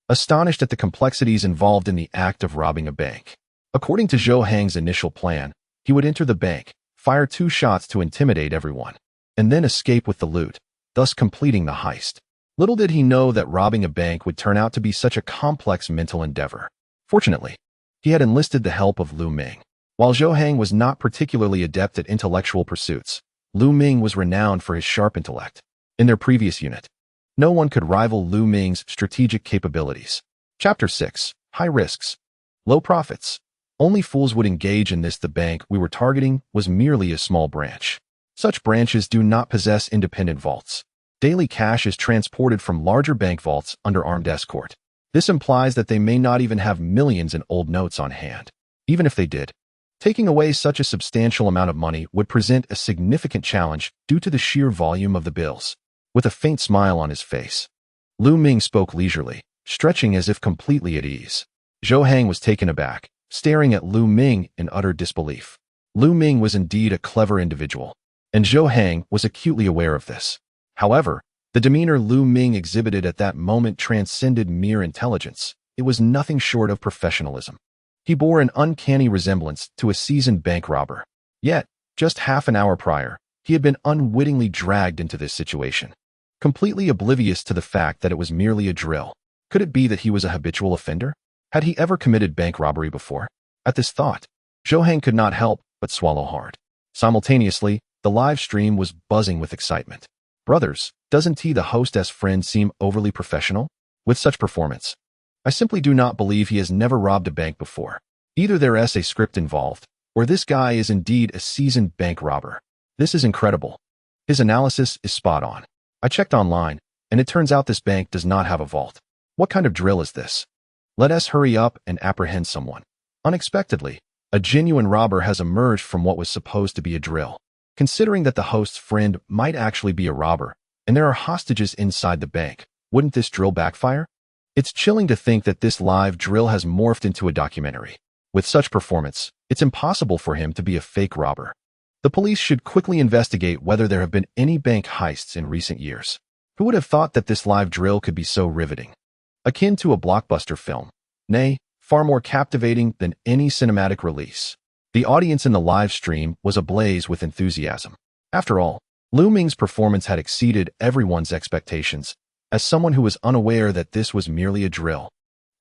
astonished at the complexities involved in the act of robbing a bank. According to Zhou Hang's initial plan, he would enter the bank, fire 2 shots to intimidate everyone, and then escape with the loot, thus completing the heist. Little did he know that robbing a bank would turn out to be such a complex mental endeavor. Fortunately, he had enlisted the help of Lu Ming. While Zhou Hang was not particularly adept at intellectual pursuits, Lu Ming was renowned for his sharp intellect. In their previous unit, no one could rival Lu Ming's strategic capabilities. Chapter 6. High Risks. Low Profits. Only fools would engage in this. The bank we were targeting was merely a small branch. Such branches do not possess independent vaults. Daily cash is transported from larger bank vaults under armed escort. This implies that they may not even have millions in old notes on hand. Even if they did, taking away such a substantial amount of money would present a significant challenge due to the sheer volume of the bills. With a faint smile on his face, Lu Ming spoke leisurely, stretching as if completely at ease. Zhou Hang was taken aback, staring at Lu Ming in utter disbelief. Lu Ming was indeed a clever individual, and Zhou Hang was acutely aware of this. However, the demeanor Lu Ming exhibited at that moment transcended mere intelligence. It was nothing short of professionalism. He bore an uncanny resemblance to a seasoned bank robber. Yet, just half an hour prior, he had been unwittingly dragged into this situation, completely oblivious to the fact that it was merely a drill. Could it be that he was a habitual offender? Had he ever committed bank robbery before? At this thought, Zhou Hang could not help but swallow hard. Simultaneously, the live stream was buzzing with excitement. Brothers, doesn't the hostess friend seem overly professional? With such performance, I simply do not believe he has never robbed a bank before. Either there is a script involved, or this guy is indeed a seasoned bank robber. This is incredible. His analysis is spot on. I checked online, and it turns out this bank does not have a vault. What kind of drill is this? Let us hurry up and apprehend someone. Unexpectedly, a genuine robber has emerged from what was supposed to be a drill. Considering that the host's friend might actually be a robber, and there are hostages inside the bank, wouldn't this drill backfire? It's chilling to think that this live drill has morphed into a documentary. With such performance, it's impossible for him to be a fake robber. The police should quickly investigate whether there have been any bank heists in recent years. Who would have thought that this live drill could be so riveting? Akin to a blockbuster film. Nay, far more captivating than any cinematic release. The audience in the live stream was ablaze with enthusiasm. After all, Lu Ming's performance had exceeded everyone's expectations, as someone who was unaware that this was merely a drill.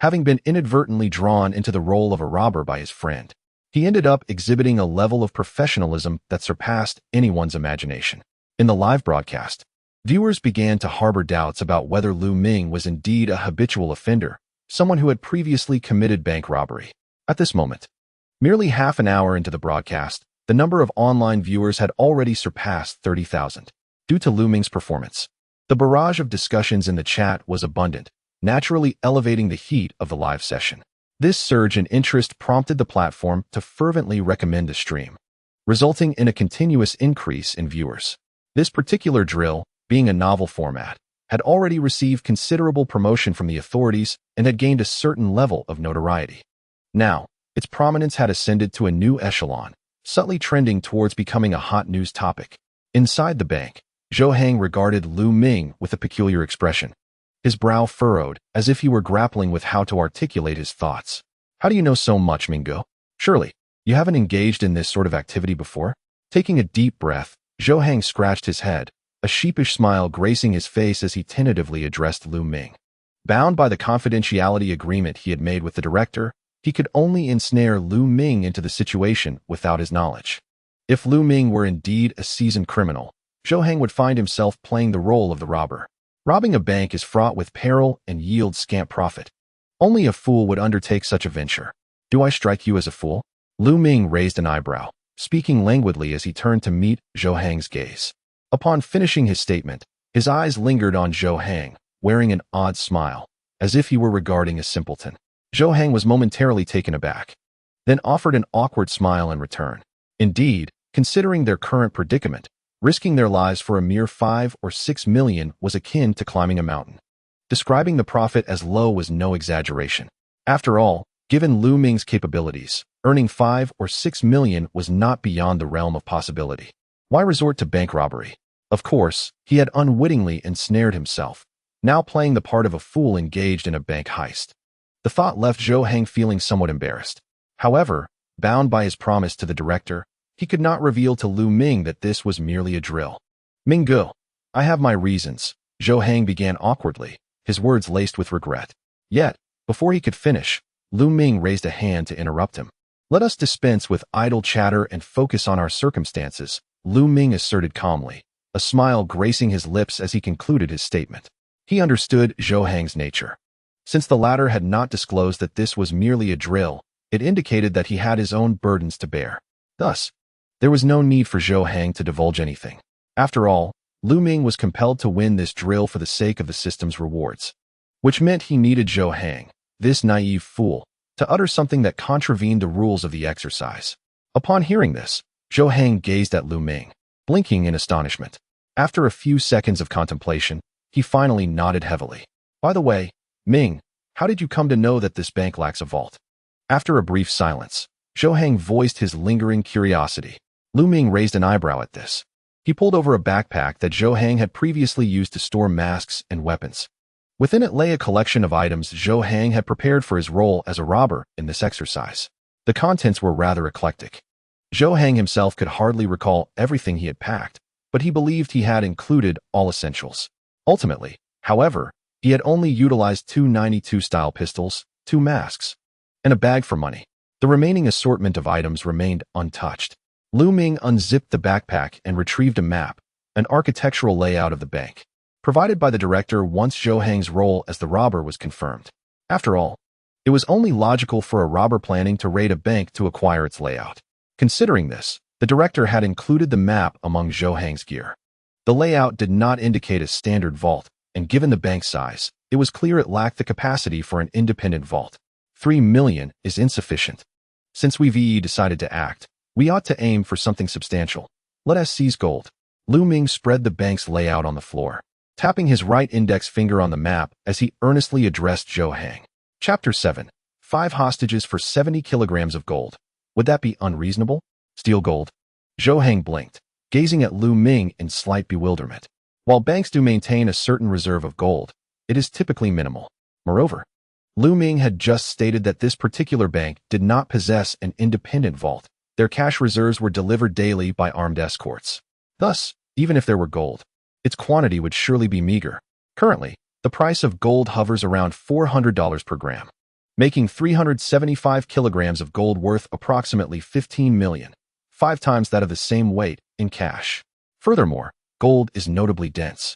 Having been inadvertently drawn into the role of a robber by his friend, he ended up exhibiting a level of professionalism that surpassed anyone's imagination. In the live broadcast, viewers began to harbor doubts about whether Lu Ming was indeed a habitual offender, someone who had previously committed bank robbery. At this moment, merely half an hour into the broadcast, the number of online viewers had already surpassed 30,000. Due to Lu Ming's performance, the barrage of discussions in the chat was abundant, naturally elevating the heat of the live session. This surge in interest prompted the platform to fervently recommend the stream, resulting in a continuous increase in viewers. This particular drill, being a novel format, had already received considerable promotion from the authorities and had gained a certain level of notoriety. Now, its prominence had ascended to a new echelon, subtly trending towards becoming a hot news topic. Inside the bank, Zhou Hang regarded Lu Ming with a peculiar expression. His brow furrowed, as if he were grappling with how to articulate his thoughts. How do you know so much, Mingo? Surely, you haven't engaged in this sort of activity before? Taking a deep breath, Zhou Hang scratched his head, a sheepish smile gracing his face as he tentatively addressed Lu Ming. Bound by the confidentiality agreement he had made with the director, he could only ensnare Lu Ming into the situation without his knowledge. If Lu Ming were indeed a seasoned criminal, Zhou Hang would find himself playing the role of the robber. Robbing a bank is fraught with peril and yields scant profit. Only a fool would undertake such a venture. Do I strike you as a fool? Lu Ming raised an eyebrow, speaking languidly as he turned to meet Zhou Hang's gaze. Upon finishing his statement, his eyes lingered on Zhou Hang, wearing an odd smile, as if he were regarding a simpleton. Zhou Hang was momentarily taken aback, then offered an awkward smile in return. Indeed, considering their current predicament, risking their lives for a mere 5 or 6 million was akin to climbing a mountain. Describing the profit as low was no exaggeration. After all, given Lu Ming's capabilities, earning 5 or 6 million was not beyond the realm of possibility. Why resort to bank robbery? Of course, he had unwittingly ensnared himself, now playing the part of a fool engaged in a bank heist. The thought left Zhou Hang feeling somewhat embarrassed. However, bound by his promise to the director, he could not reveal to Lu Ming that this was merely a drill. Mingo, I have my reasons, Zhou Hang began awkwardly, his words laced with regret. Yet, before he could finish, Lu Ming raised a hand to interrupt him. Let us dispense with idle chatter and focus on our circumstances, Lu Ming asserted calmly, a smile gracing his lips as he concluded his statement. He understood Zhou Hang's nature. Since the latter had not disclosed that this was merely a drill, it indicated that he had his own burdens to bear. Thus, there was no need for Zhou Hang to divulge anything. After all, Lu Ming was compelled to win this drill for the sake of the system's rewards, which meant he needed Zhou Hang, this naive fool, to utter something that contravened the rules of the exercise. Upon hearing this, Zhou Hang gazed at Lu Ming, blinking in astonishment. After a few seconds of contemplation, he finally nodded heavily. By the way, Ming, how did you come to know that this bank lacks a vault? After a brief silence, Zhou Hang voiced his lingering curiosity. Lu Ming raised an eyebrow at this. He pulled over a backpack that Zhou Hang had previously used to store masks and weapons. Within it lay a collection of items Zhou Hang had prepared for his role as a robber in this exercise. The contents were rather eclectic. Zhou Hang himself could hardly recall everything he had packed, but he believed he had included all essentials. Ultimately, however, he had only utilized 2 92-style pistols, 2 masks, and a bag for money. The remaining assortment of items remained untouched. Lu Ming unzipped the backpack and retrieved a map, an architectural layout of the bank, provided by the director once Zhou Hang's role as the robber was confirmed. After all, it was only logical for a robber planning to raid a bank to acquire its layout. Considering this, the director had included the map among Zhou Hang's gear. The layout did not indicate a standard vault, and given the bank's size, it was clear it lacked the capacity for an independent vault. 3 million is insufficient. Since we decided to act, we ought to aim for something substantial. Let us seize gold. Lu Ming spread the bank's layout on the floor, tapping his right index finger on the map as he earnestly addressed Zhou Hang. Chapter 7. 5 hostages for 70 kilograms of gold. Would that be unreasonable? Steal gold? Zhou Hang blinked, gazing at Lu Ming in slight bewilderment. While banks do maintain a certain reserve of gold, it is typically minimal. Moreover, Lu Ming had just stated that this particular bank did not possess an independent vault. Their cash reserves were delivered daily by armed escorts. Thus, even if there were gold, its quantity would surely be meager. Currently, the price of gold hovers around $400 per gram, making 375 kilograms of gold worth approximately 15 million, 5 times that of the same weight in cash. Furthermore, gold is notably dense,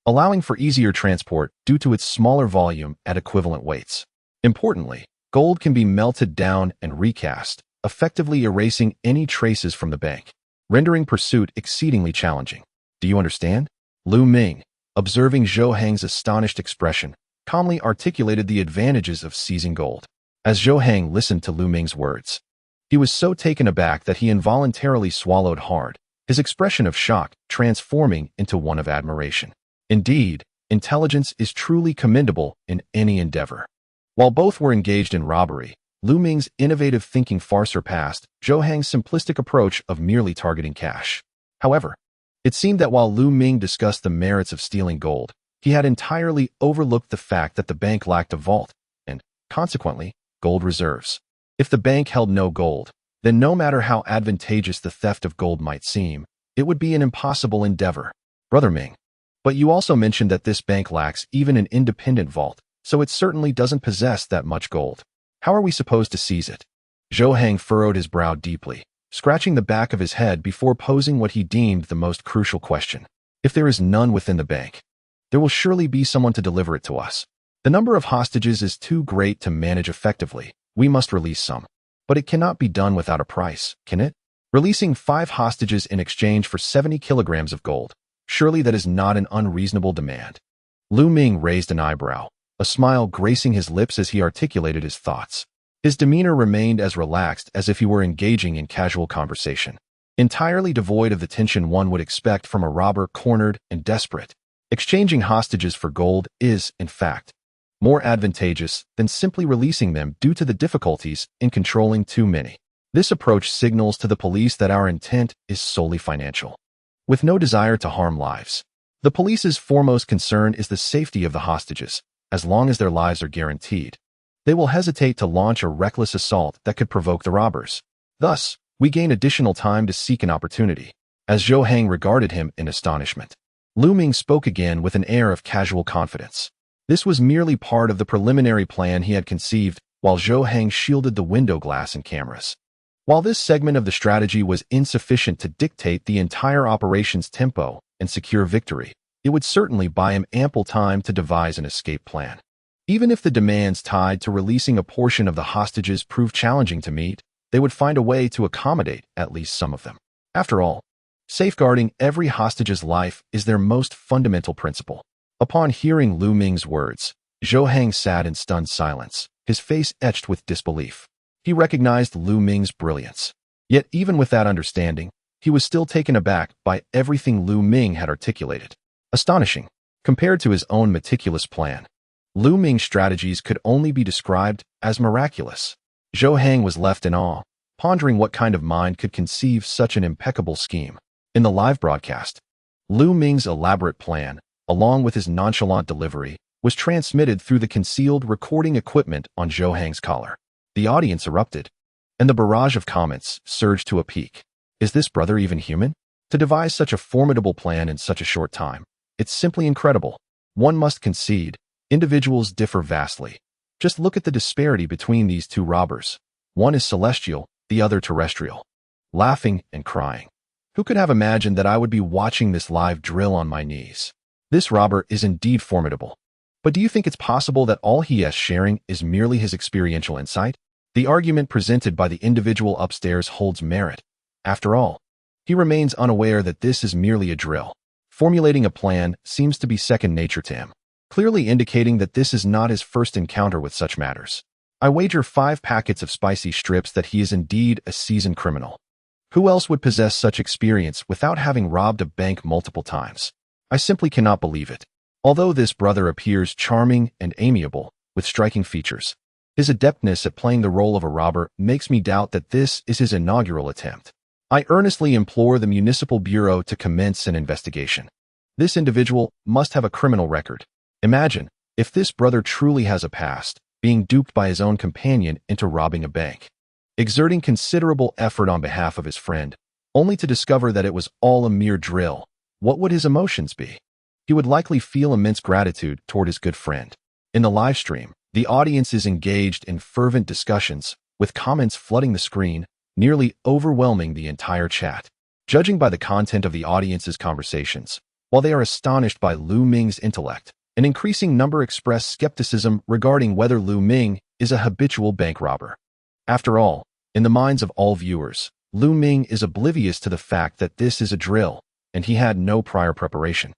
allowing for easier transport due to its smaller volume at equivalent weights. Importantly, gold can be melted down and recast, effectively erasing any traces from the bank, rendering pursuit exceedingly challenging. Do you understand? Lu Ming, observing Zhou Hang's astonished expression, calmly articulated the advantages of seizing gold. As Zhou Hang listened to Lu Ming's words, he was so taken aback that he involuntarily swallowed hard, his expression of shock transforming into one of admiration. Indeed, Intelligence is truly commendable in any endeavor. While both were engaged in robbery, Lu Ming's innovative thinking far surpassed Zhou Hang's simplistic approach of merely targeting cash. However, it seemed that while Lu Ming discussed the merits of stealing gold, he had entirely overlooked the fact that the bank lacked a vault and, consequently, gold reserves. If the bank held no gold, then no matter how advantageous the theft of gold might seem, it would be an impossible endeavor. Brother Ming, but you also mentioned that this bank lacks even an independent vault, so it certainly doesn't possess that much gold. How are we supposed to seize it? Zhou Hang furrowed his brow deeply, scratching the back of his head before posing what he deemed the most crucial question. If there is none within the bank, there will surely be someone to deliver it to us. The number of hostages is too great to manage effectively. We must release some. But it cannot be done without a price, can it? Releasing 5 hostages in exchange for 70 kilograms of gold. Surely that is not an unreasonable demand. Lu Ming raised an eyebrow, a smile gracing his lips as he articulated his thoughts. His demeanor remained as relaxed as if he were engaging in casual conversation, entirely devoid of the tension one would expect from a robber cornered and desperate. Exchanging hostages for gold is, in fact, more advantageous than simply releasing them due to the difficulties in controlling too many. This approach signals to the police that our intent is solely financial, with no desire to harm lives. The police's foremost concern is the safety of the hostages. As long as their lives are guaranteed, they will hesitate to launch a reckless assault that could provoke the robbers. Thus, we gain additional time to seek an opportunity. As Zhou Hang regarded him in astonishment, Lu Ming spoke again with an air of casual confidence. This was merely part of the preliminary plan he had conceived while Zhou Hang shielded the window glass and cameras. While this segment of the strategy was insufficient to dictate the entire operation's tempo and secure victory, it would certainly buy him ample time to devise an escape plan. Even if the demands tied to releasing a portion of the hostages proved challenging to meet, they would find a way to accommodate at least some of them. After all, safeguarding every hostage's life is their most fundamental principle. Upon hearing Lu Ming's words, Zhou Hang sat in stunned silence, his face etched with disbelief. He recognized Lu Ming's brilliance. Yet even with that understanding, he was still taken aback by everything Lu Ming had articulated. Astonishing, compared to his own meticulous plan. Lu Ming's strategies could only be described as miraculous. Zhou Hang was left in awe, pondering what kind of mind could conceive such an impeccable scheme. In the live broadcast, Lu Ming's elaborate plan, along with his nonchalant delivery, was transmitted through the concealed recording equipment on Zhou Hang's collar. The audience erupted, and the barrage of comments surged to a peak. Is this brother even human? To devise such a formidable plan in such a short time. It's simply incredible. One must concede, individuals differ vastly. Just look at the disparity between these two robbers. One is celestial, the other terrestrial. Laughing and crying. Who could have imagined that I would be watching this live drill on my knees? This robber is indeed formidable. But do you think it's possible that all he is sharing is merely his experiential insight? The argument presented by the individual upstairs holds merit. After all, he remains unaware that this is merely a drill. Formulating a plan seems to be second nature to him, clearly indicating that this is not his first encounter with such matters. I wager 5 packets of spicy strips that he is indeed a seasoned criminal. Who else would possess such experience without having robbed a bank multiple times? I simply cannot believe it. Although this brother appears charming and amiable, with striking features, his adeptness at playing the role of a robber makes me doubt that this is his inaugural attempt. I earnestly implore the Municipal Bureau to commence an investigation. This individual must have a criminal record. Imagine, if this brother truly has a past, being duped by his own companion into robbing a bank, exerting considerable effort on behalf of his friend, only to discover that it was all a mere drill. What would his emotions be? He would likely feel immense gratitude toward his good friend. In the live stream, the audience is engaged in fervent discussions, with comments flooding the screen, nearly overwhelming the entire chat. Judging by the content of the audience's conversations, while they are astonished by Lu Ming's intellect, an increasing number express skepticism regarding whether Lu Ming is a habitual bank robber. After all, in the minds of all viewers, Lu Ming is oblivious to the fact that this is a drill, and he had no prior preparation,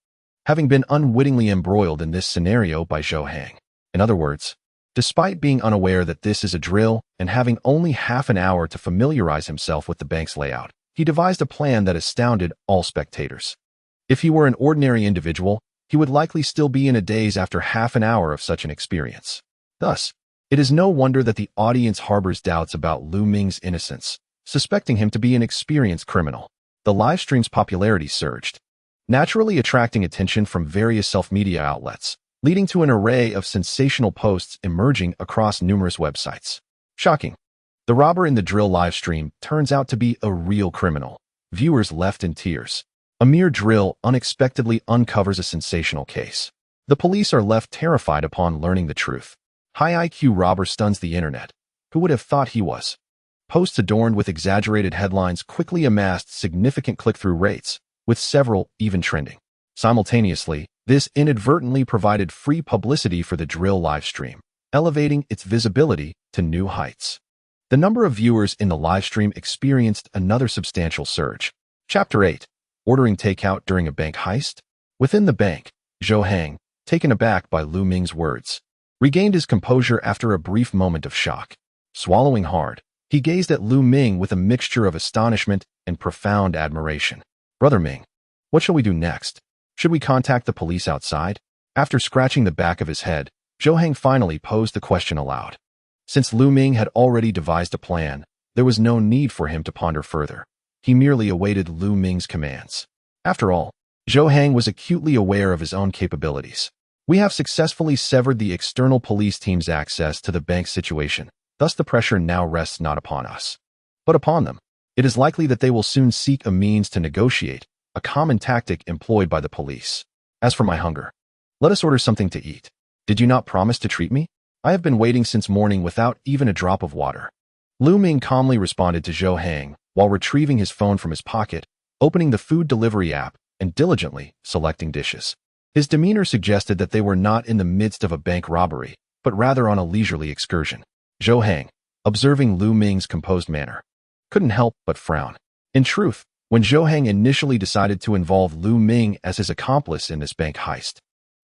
having been unwittingly embroiled in this scenario by Zhou Hang. In other words, despite being unaware that this is a drill and having only half an hour to familiarize himself with the bank's layout, he devised a plan that astounded all spectators. If he were an ordinary individual, he would likely still be in a daze after half an hour of such an experience. Thus, it is no wonder that the audience harbors doubts about Lu Ming's innocence, suspecting him to be an experienced criminal. The live stream's popularity surged, naturally attracting attention from various self-media outlets, leading to an array of sensational posts emerging across numerous websites. Shocking. The robber in the drill live stream turns out to be a real criminal. Viewers left in tears. A mere drill unexpectedly uncovers a sensational case. The police are left terrified upon learning the truth. High IQ robber stuns the internet. Who would have thought he was? Posts adorned with exaggerated headlines quickly amassed significant click-through rates, with several even trending. Simultaneously, this inadvertently provided free publicity for the drill live stream, elevating its visibility to new heights. The number of viewers in the live stream experienced another substantial surge. Chapter 8. Ordering takeout during a bank heist? Within the bank, Zhou Hang, taken aback by Lu Ming's words, regained his composure after a brief moment of shock. Swallowing hard, he gazed at Lu Ming with a mixture of astonishment and profound admiration. "Brother Ming, what shall we do next? Should we contact the police outside?" After scratching the back of his head, Zhou Hang finally posed the question aloud. Since Lu Ming had already devised a plan, there was no need for him to ponder further. He merely awaited Lu Ming's commands. After all, Zhou Hang was acutely aware of his own capabilities. "We have successfully severed the external police team's access to the bank's situation. Thus the pressure now rests not upon us, but upon them. It is likely that they will soon seek a means to negotiate, a common tactic employed by the police. As for my hunger, let us order something to eat. Did you not promise to treat me? I have been waiting since morning without even a drop of water." Lu Ming calmly responded to Zhou Hang while retrieving his phone from his pocket, opening the food delivery app, and diligently selecting dishes. His demeanor suggested that they were not in the midst of a bank robbery, but rather on a leisurely excursion. Zhou Hang, observing Lu Ming's composed manner, couldn't help but frown. In truth, when Zhou Hang initially decided to involve Lu Ming as his accomplice in this bank heist,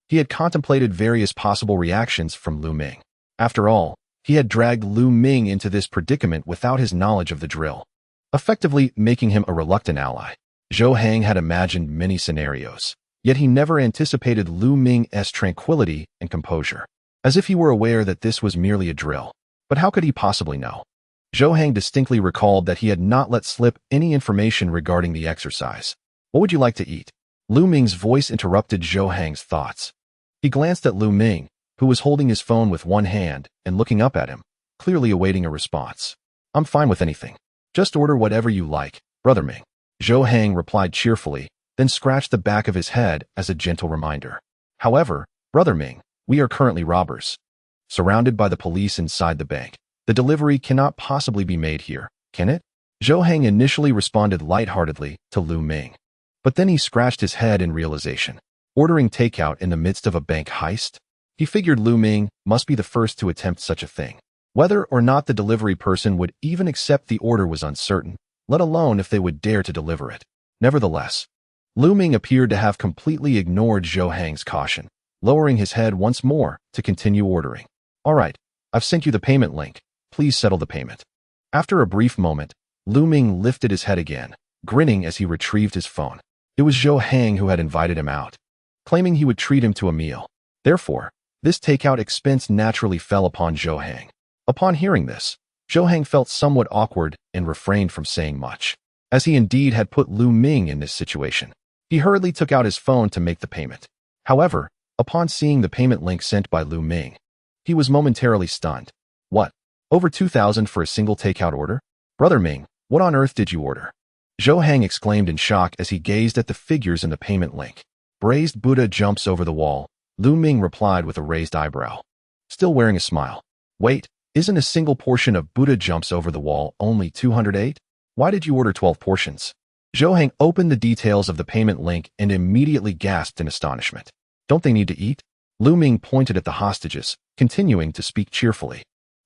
he had contemplated various possible reactions from Lu Ming. After all, he had dragged Lu Ming into this predicament without his knowledge of the drill, effectively making him a reluctant ally. Zhou Hang had imagined many scenarios, yet he never anticipated Lu Ming's tranquility and composure, as if he were aware that this was merely a drill. But how could he possibly know? Zhou Hang distinctly recalled that he had not let slip any information regarding the exercise. "What would you like to eat?" Lu Ming's voice interrupted Zhou Hang's thoughts. He glanced at Lu Ming, who was holding his phone with one hand and looking up at him, clearly awaiting a response. "I'm fine with anything. Just order whatever you like, Brother Ming." Zhou Hang replied cheerfully, then scratched the back of his head as a gentle reminder. "However, Brother Ming, we are currently robbers, surrounded by the police inside the bank. The delivery cannot possibly be made here, can it?" Zhou Hang initially responded lightheartedly to Lu Ming, but then he scratched his head in realization. Ordering takeout in the midst of a bank heist? He figured Lu Ming must be the first to attempt such a thing. Whether or not the delivery person would even accept the order was uncertain, let alone if they would dare to deliver it. Nevertheless, Lu Ming appeared to have completely ignored Zhou Hang's caution, lowering his head once more to continue ordering. "All right, I've sent you the payment link. Please settle the payment." After a brief moment, Lu Ming lifted his head again, grinning as he retrieved his phone. It was Zhou Hang who had invited him out, claiming he would treat him to a meal. Therefore, this takeout expense naturally fell upon Zhou Hang. Upon hearing this, Zhou Hang felt somewhat awkward and refrained from saying much, as he indeed had put Lu Ming in this situation. He hurriedly took out his phone to make the payment. However, upon seeing the payment link sent by Lu Ming, he was momentarily stunned. "What? Over 2,000 for a single takeout order? Brother Ming, what on earth did you order?" Zhou Hang exclaimed in shock as he gazed at the figures in the payment link. "Braised Buddha jumps over the wall," Lu Ming replied with a raised eyebrow, still wearing a smile. "Wait, isn't a single portion of Buddha jumps over the wall only 208? Why did you order 12 portions?" Zhou Hang opened the details of the payment link and immediately gasped in astonishment. "Don't they need to eat?" Lu Ming pointed at the hostages, continuing to speak cheerfully.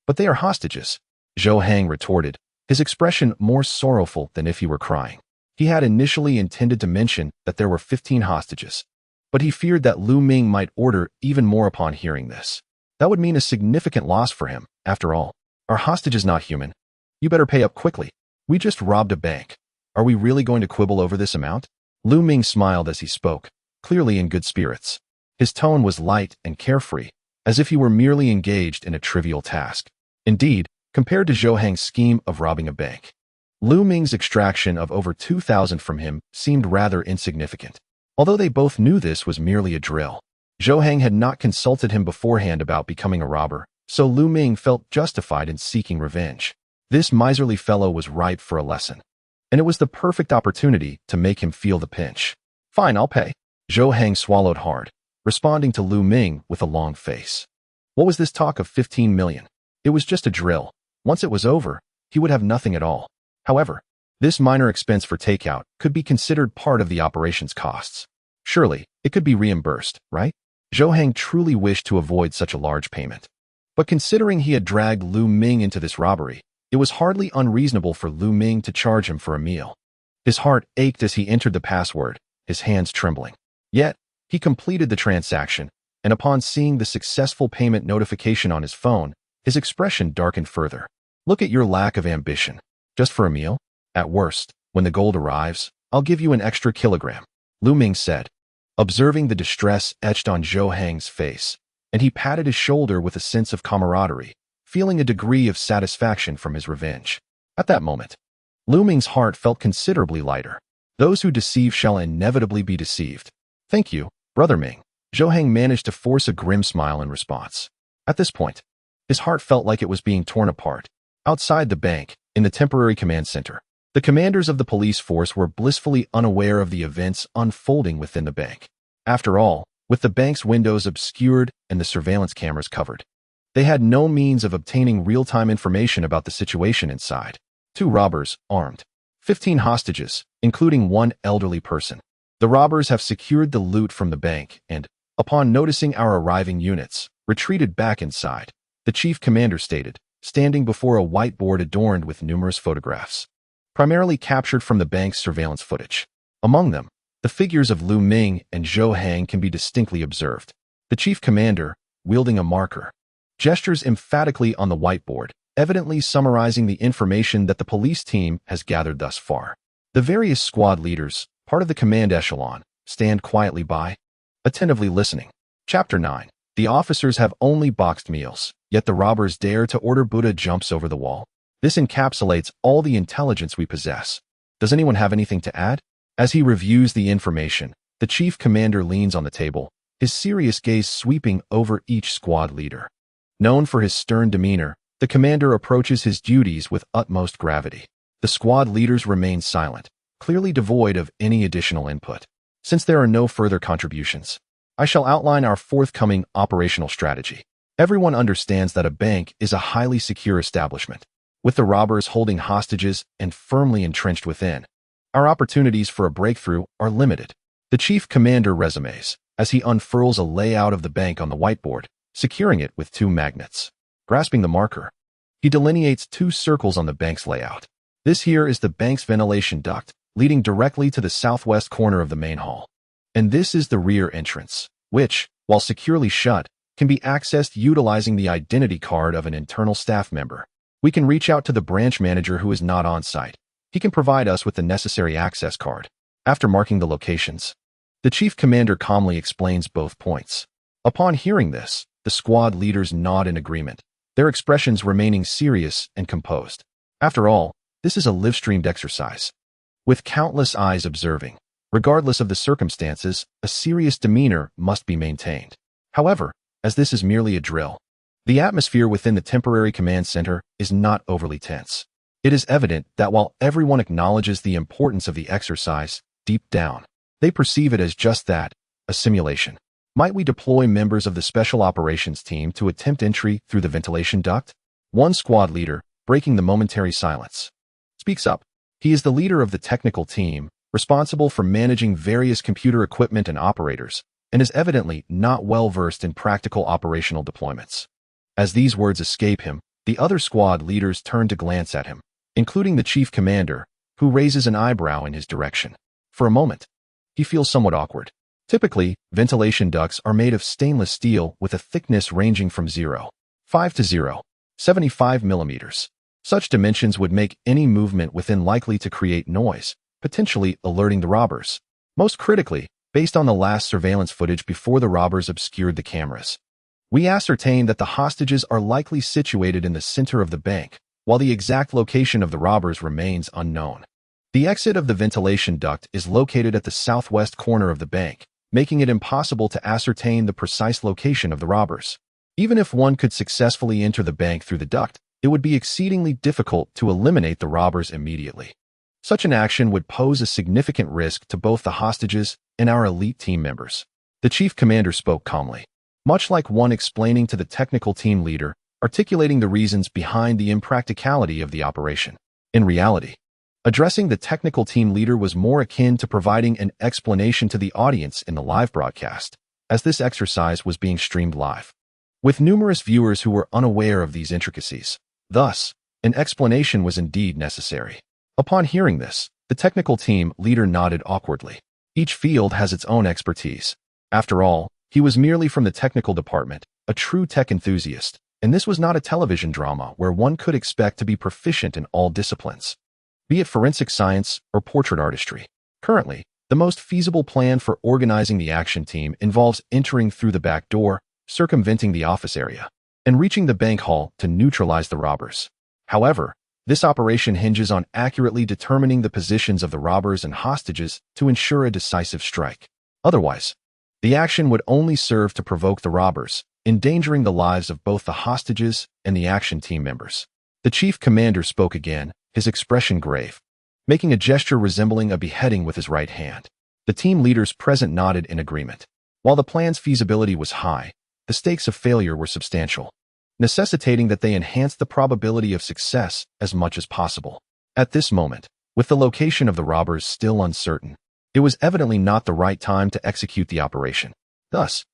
"But they are hostages," Zhou Hang retorted, his expression more sorrowful than if he were crying. He had initially intended to mention that there were 15 hostages, but he feared that Lu Ming might order even more upon hearing this. That would mean a significant loss for him. After all, are hostages not human? "You better pay up quickly. We just robbed a bank. Are we really going to quibble over this amount?" Lu Ming smiled as he spoke, clearly in good spirits. His tone was light and carefree, as if he were merely engaged in a trivial task. Indeed, compared to Zhou Hang's scheme of robbing a bank, Lu Ming's extraction of over 2,000 from him seemed rather insignificant. Although they both knew this was merely a drill, Zhou Hang had not consulted him beforehand about becoming a robber, so Lu Ming felt justified in seeking revenge. This miserly fellow was ripe for a lesson, and it was the perfect opportunity to make him feel the pinch. Fine, I'll pay. Zhou Hang swallowed hard, responding to Lu Ming with a long face. What was this talk of 15 million? It was just a drill. Once it was over, he would have nothing at all. However, this minor expense for takeout could be considered part of the operation's costs. Surely, it could be reimbursed, right? Zhou Hang truly wished to avoid such a large payment. But considering he had dragged Lu Ming into this robbery, it was hardly unreasonable for Lu Ming to charge him for a meal. His heart ached as he entered the password, his hands trembling. Yet, he completed the transaction, and upon seeing the successful payment notification on his phone, his expression darkened further. Look at your lack of ambition. Just for a meal? At worst, when the gold arrives, I'll give you an extra kilogram, Lu Ming said, observing the distress etched on Zhou Hang's face, and he patted his shoulder with a sense of camaraderie, feeling a degree of satisfaction from his revenge. At that moment, Lu Ming's heart felt considerably lighter. Those who deceive shall inevitably be deceived. Thank you, Brother Ming. Zhou Hang managed to force a grim smile in response. At this point, his heart felt like it was being torn apart. Outside the bank, in the temporary command center, the commanders of the police force were blissfully unaware of the events unfolding within the bank. After all, with the bank's windows obscured and the surveillance cameras covered, they had no means of obtaining real-time information about the situation inside. 2 robbers, armed. 15 hostages, including 1 elderly person. The robbers have secured the loot from the bank and, upon noticing our arriving units, retreated back inside, the chief commander stated, standing before a whiteboard adorned with numerous photographs, primarily captured from the bank's surveillance footage. Among them, the figures of Lu Ming and Zhou Hang can be distinctly observed. The chief commander, wielding a marker, gestures emphatically on the whiteboard, evidently summarizing the information that the police team has gathered thus far. The various squad leaders, part of the command echelon, stand quietly by, attentively listening. Chapter 9. The officers have only boxed meals, yet the robbers dare to order Buddha jumps over the wall. This encapsulates all the intelligence we possess. Does anyone have anything to add? As he reviews the information, the chief commander leans on the table, his serious gaze sweeping over each squad leader. Known for his stern demeanor, the commander approaches his duties with utmost gravity. The squad leaders remain silent, clearly devoid of any additional input. Since there are no further contributions, I shall outline our forthcoming operational strategy. Everyone understands that a bank is a highly secure establishment, with the robbers holding hostages and firmly entrenched within. Our opportunities for a breakthrough are limited. The chief commander resumes, as he unfurls a layout of the bank on the whiteboard, securing it with 2 magnets. Grasping the marker, he delineates 2 circles on the bank's layout. This here is the bank's ventilation duct, leading directly to the southwest corner of the main hall. And this is the rear entrance, which, while securely shut, can be accessed utilizing the identity card of an internal staff member. We can reach out to the branch manager who is not on site. He can provide us with the necessary access card. After marking the locations, the chief commander calmly explains both points. Upon hearing this, the squad leaders nod in agreement, their expressions remaining serious and composed. After all, this is a live-streamed exercise, with countless eyes observing. Regardless of the circumstances, a serious demeanor must be maintained. However, as this is merely a drill, the atmosphere within the temporary command center is not overly tense. It is evident that while everyone acknowledges the importance of the exercise, deep down, they perceive it as just that, a simulation. Might we deploy members of the Special Operations Team to attempt entry through the ventilation duct? One squad leader, breaking the momentary silence, speaks up. He is the leader of the technical team, responsible for managing various computer equipment and operators, and is evidently not well versed in practical operational deployments. As these words escape him, the other squad leaders turn to glance at him, including the chief commander, who raises an eyebrow in his direction. For a moment, he feels somewhat awkward. Typically, ventilation ducts are made of stainless steel with a thickness ranging from 0.5 to 0.75 millimeters. Such dimensions would make any movement within likely to create noise, potentially alerting the robbers. Most critically, Based on the last surveillance footage before the robbers obscured the cameras, we ascertained that the hostages are likely situated in the center of the bank, while the exact location of the robbers remains unknown. The exit of the ventilation duct is located at the southwest corner of the bank, making it impossible to ascertain the precise location of the robbers. Even if one could successfully enter the bank through the duct, it would be exceedingly difficult to eliminate the robbers immediately. Such an action would pose a significant risk to both the hostages and our elite team members. The chief commander spoke calmly, much like one explaining to the technical team leader, articulating the reasons behind the impracticality of the operation. In reality, addressing the technical team leader was more akin to providing an explanation to the audience in the live broadcast, as this exercise was being streamed live, with numerous viewers who were unaware of these intricacies. Thus, an explanation was indeed necessary. Upon hearing this, the technical team leader nodded awkwardly. Each field has its own expertise. After all, he was merely from the technical department, a true tech enthusiast, and this was not a television drama where one could expect to be proficient in all disciplines, be it forensic science or portrait artistry. Currently, the most feasible plan for organizing the action team involves entering through the back door, circumventing the office area, and reaching the bank hall to neutralize the robbers. However, this operation hinges on accurately determining the positions of the robbers and hostages to ensure a decisive strike. Otherwise, the action would only serve to provoke the robbers, endangering the lives of both the hostages and the action team members. The chief commander spoke again, his expression grave, making a gesture resembling a beheading with his right hand. The team leaders present nodded in agreement. While the plan's feasibility was high, the stakes of failure were substantial, necessitating that they enhance the probability of success as much as possible. At this moment, with the location of the robbers still uncertain, it was evidently not the right time to execute the operation. Thus,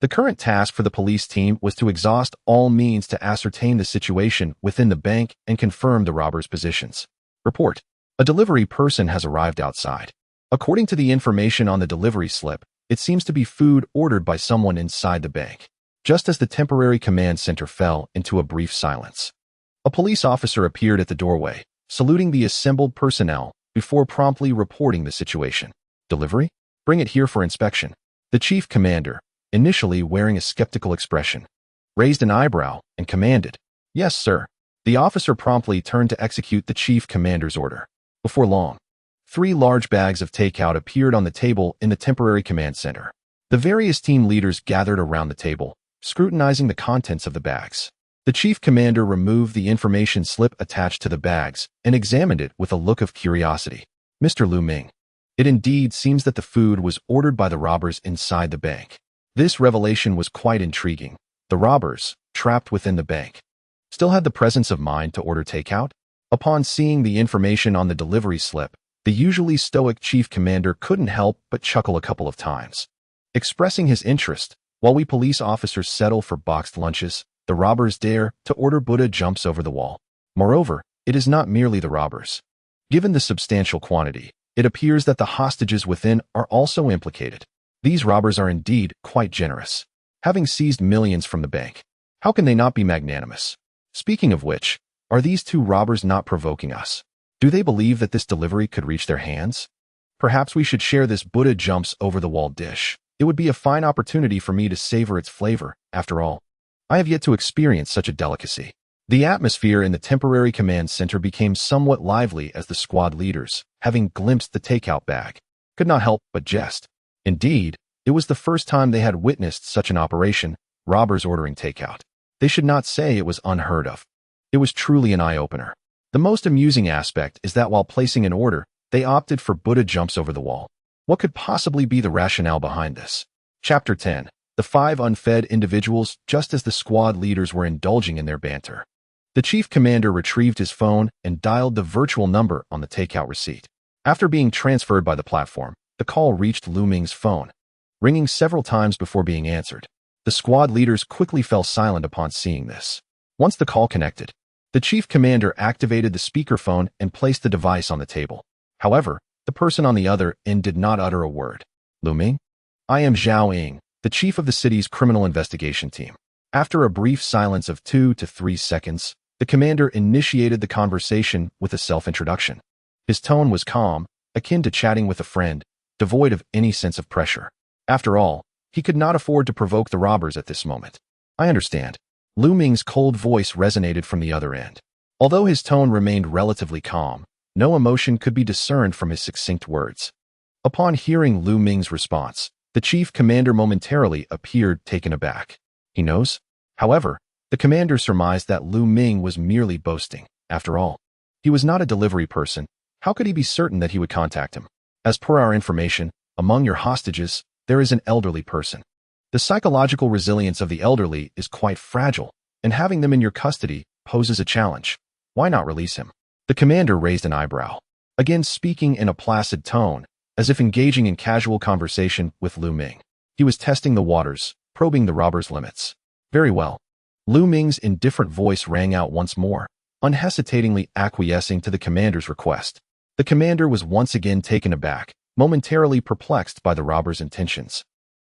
the current task for the police team was to exhaust all means to ascertain the situation within the bank and confirm the robbers' positions. Report: a delivery person has arrived outside. According to the information on the delivery slip, it seems to be food ordered by someone inside the bank. Just as the temporary command center fell into a brief silence, a police officer appeared at the doorway, saluting the assembled personnel before promptly reporting the situation. Delivery? Bring it here for inspection. The chief commander, initially wearing a skeptical expression, raised an eyebrow and commanded, "Yes, sir." The officer promptly turned to execute the chief commander's order. Before long, 3 large bags of takeout appeared on the table in the temporary command center. The various team leaders gathered around the table, scrutinizing the contents of the bags. The chief commander removed the information slip attached to the bags and examined it with a look of curiosity. "Mr. Lu Ming, it indeed seems that the food was ordered by the robbers inside the bank." This revelation was quite intriguing. The robbers, trapped within the bank, still had the presence of mind to order takeout? Upon seeing the information on the delivery slip, the usually stoic chief commander couldn't help but chuckle a couple of times, expressing his interest. While we police officers settle for boxed lunches, the robbers dare to order Buddha jumps over the wall. Moreover, it is not merely the robbers. Given the substantial quantity, it appears that the hostages within are also implicated. These robbers are indeed quite generous, having seized millions from the bank. How can they not be magnanimous? Speaking of which, are these 2 robbers not provoking us? Do they believe that this delivery could reach their hands? Perhaps we should share this Buddha jumps over the wall dish. It would be a fine opportunity for me to savor its flavor. After all, I have yet to experience such a delicacy. The atmosphere in the temporary command center became somewhat lively as the squad leaders, having glimpsed the takeout bag, could not help but jest. Indeed, it was the first time they had witnessed such an operation, robbers ordering takeout. They should not say it was unheard of. It was truly an eye-opener. The most amusing aspect is that while placing an order, they opted for Buddha jumps over the wall. What could possibly be the rationale behind this? Chapter 10. The 5 unfed individuals. Just as the squad leaders were indulging in their banter, the chief commander retrieved his phone and dialed the virtual number on the takeout receipt. After being transferred by the platform, the call reached Lu Ming's phone, ringing several times before being answered. The squad leaders quickly fell silent upon seeing this. Once the call connected, the chief commander activated the speakerphone and placed the device on the table. However, the person on the other end did not utter a word. "Lu Ming? I am Zhou Hang, the chief of the city's criminal investigation team." After a brief silence of 2 to 3 seconds, the commander initiated the conversation with a self-introduction. His tone was calm, akin to chatting with a friend, devoid of any sense of pressure. After all, he could not afford to provoke the robbers at this moment. I understand. Lu Ming's cold voice resonated from the other end. Although his tone remained relatively calm, no emotion could be discerned from his succinct words. Upon hearing Lu Ming's response, the chief commander momentarily appeared taken aback. He knows? However, the commander surmised that Lu Ming was merely boasting. After all, he was not a delivery person. How could he be certain that he would contact him? As per our information, among your hostages, there is an elderly person. The psychological resilience of the elderly is quite fragile, and having them in your custody poses a challenge. Why not release him? The commander raised an eyebrow, again speaking in a placid tone, as if engaging in casual conversation with Lu Ming. He was testing the waters, probing the robber's limits. Very well. Lu Ming's indifferent voice rang out once more, unhesitatingly acquiescing to the commander's request. The commander was once again taken aback, momentarily perplexed by the robber's intentions.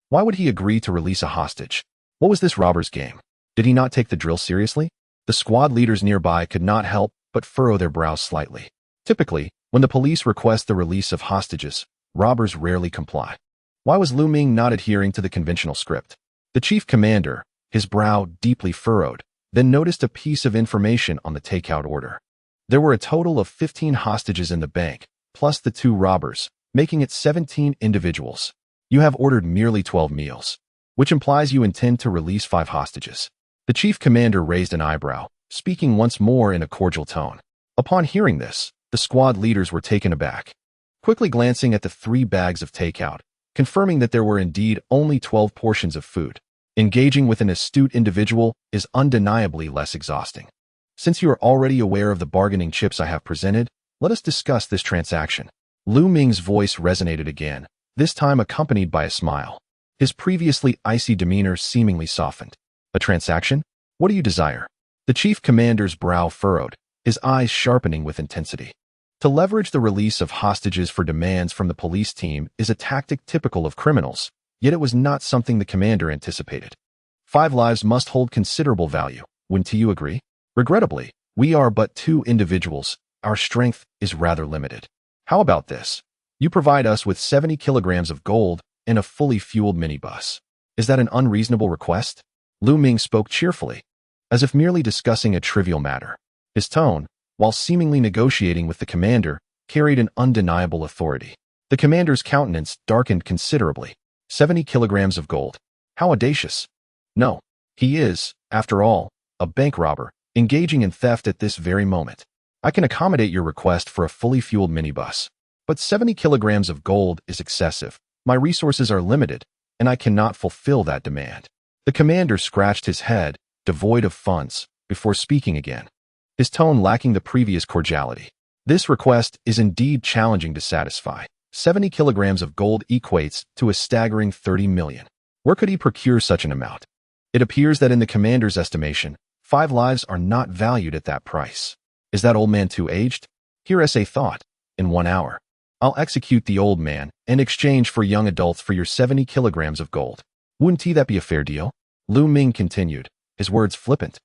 Why would he agree to release a hostage? What was this robber's game? Did he not take the drill seriously? The squad leaders nearby could not help but furrow their brows slightly. Typically, when the police request the release of hostages, robbers rarely comply. Why was Lu Ming not adhering to the conventional script? The chief commander, his brow deeply furrowed, then noticed a piece of information on the takeout order. There were a total of 15 hostages in the bank, plus the 2 robbers, making it 17 individuals. You have ordered merely 12 meals, which implies you intend to release 5 hostages. The chief commander raised an eyebrow, speaking once more in a cordial tone. Upon hearing this, the squad leaders were taken aback, quickly glancing at the 3 bags of takeout, confirming that there were indeed only 12 portions of food. Engaging with an astute individual is undeniably less exhausting. Since you are already aware of the bargaining chips I have presented, let us discuss this transaction. Lu Ming's voice resonated again, this time accompanied by a smile. His previously icy demeanor seemingly softened. A transaction? What do you desire? The chief commander's brow furrowed, his eyes sharpening with intensity. To leverage the release of hostages for demands from the police team is a tactic typical of criminals, yet it was not something the commander anticipated. 5 lives must hold considerable value, wouldn't you agree? Regrettably, we are but 2 individuals. Our strength is rather limited. How about this? You provide us with 70 kilograms of gold and a fully fueled minibus. Is that an unreasonable request? Lu Ming spoke cheerfully, as if merely discussing a trivial matter. His tone, while seemingly negotiating with the commander, carried an undeniable authority. The commander's countenance darkened considerably. 70 kilograms of gold. How audacious. No, he is, after all, a bank robber, engaging in theft at this very moment. I can accommodate your request for a fully fueled minibus, but 70 kilograms of gold is excessive. My resources are limited, and I cannot fulfill that demand. The commander scratched his head, devoid of funds, before speaking again, his tone lacking the previous cordiality. This request is indeed challenging to satisfy. 70 kilograms of gold equates to a staggering 30 million. Where could he procure such an amount? It appears that in the commander's estimation, 5 lives are not valued at that price. Is that old man too aged? Here is a thought. In 1 hour, I'll execute the old man in exchange for young adults for your 70 kilograms of gold. Wouldn't that be a fair deal? Lu Ming continued, his words flippant,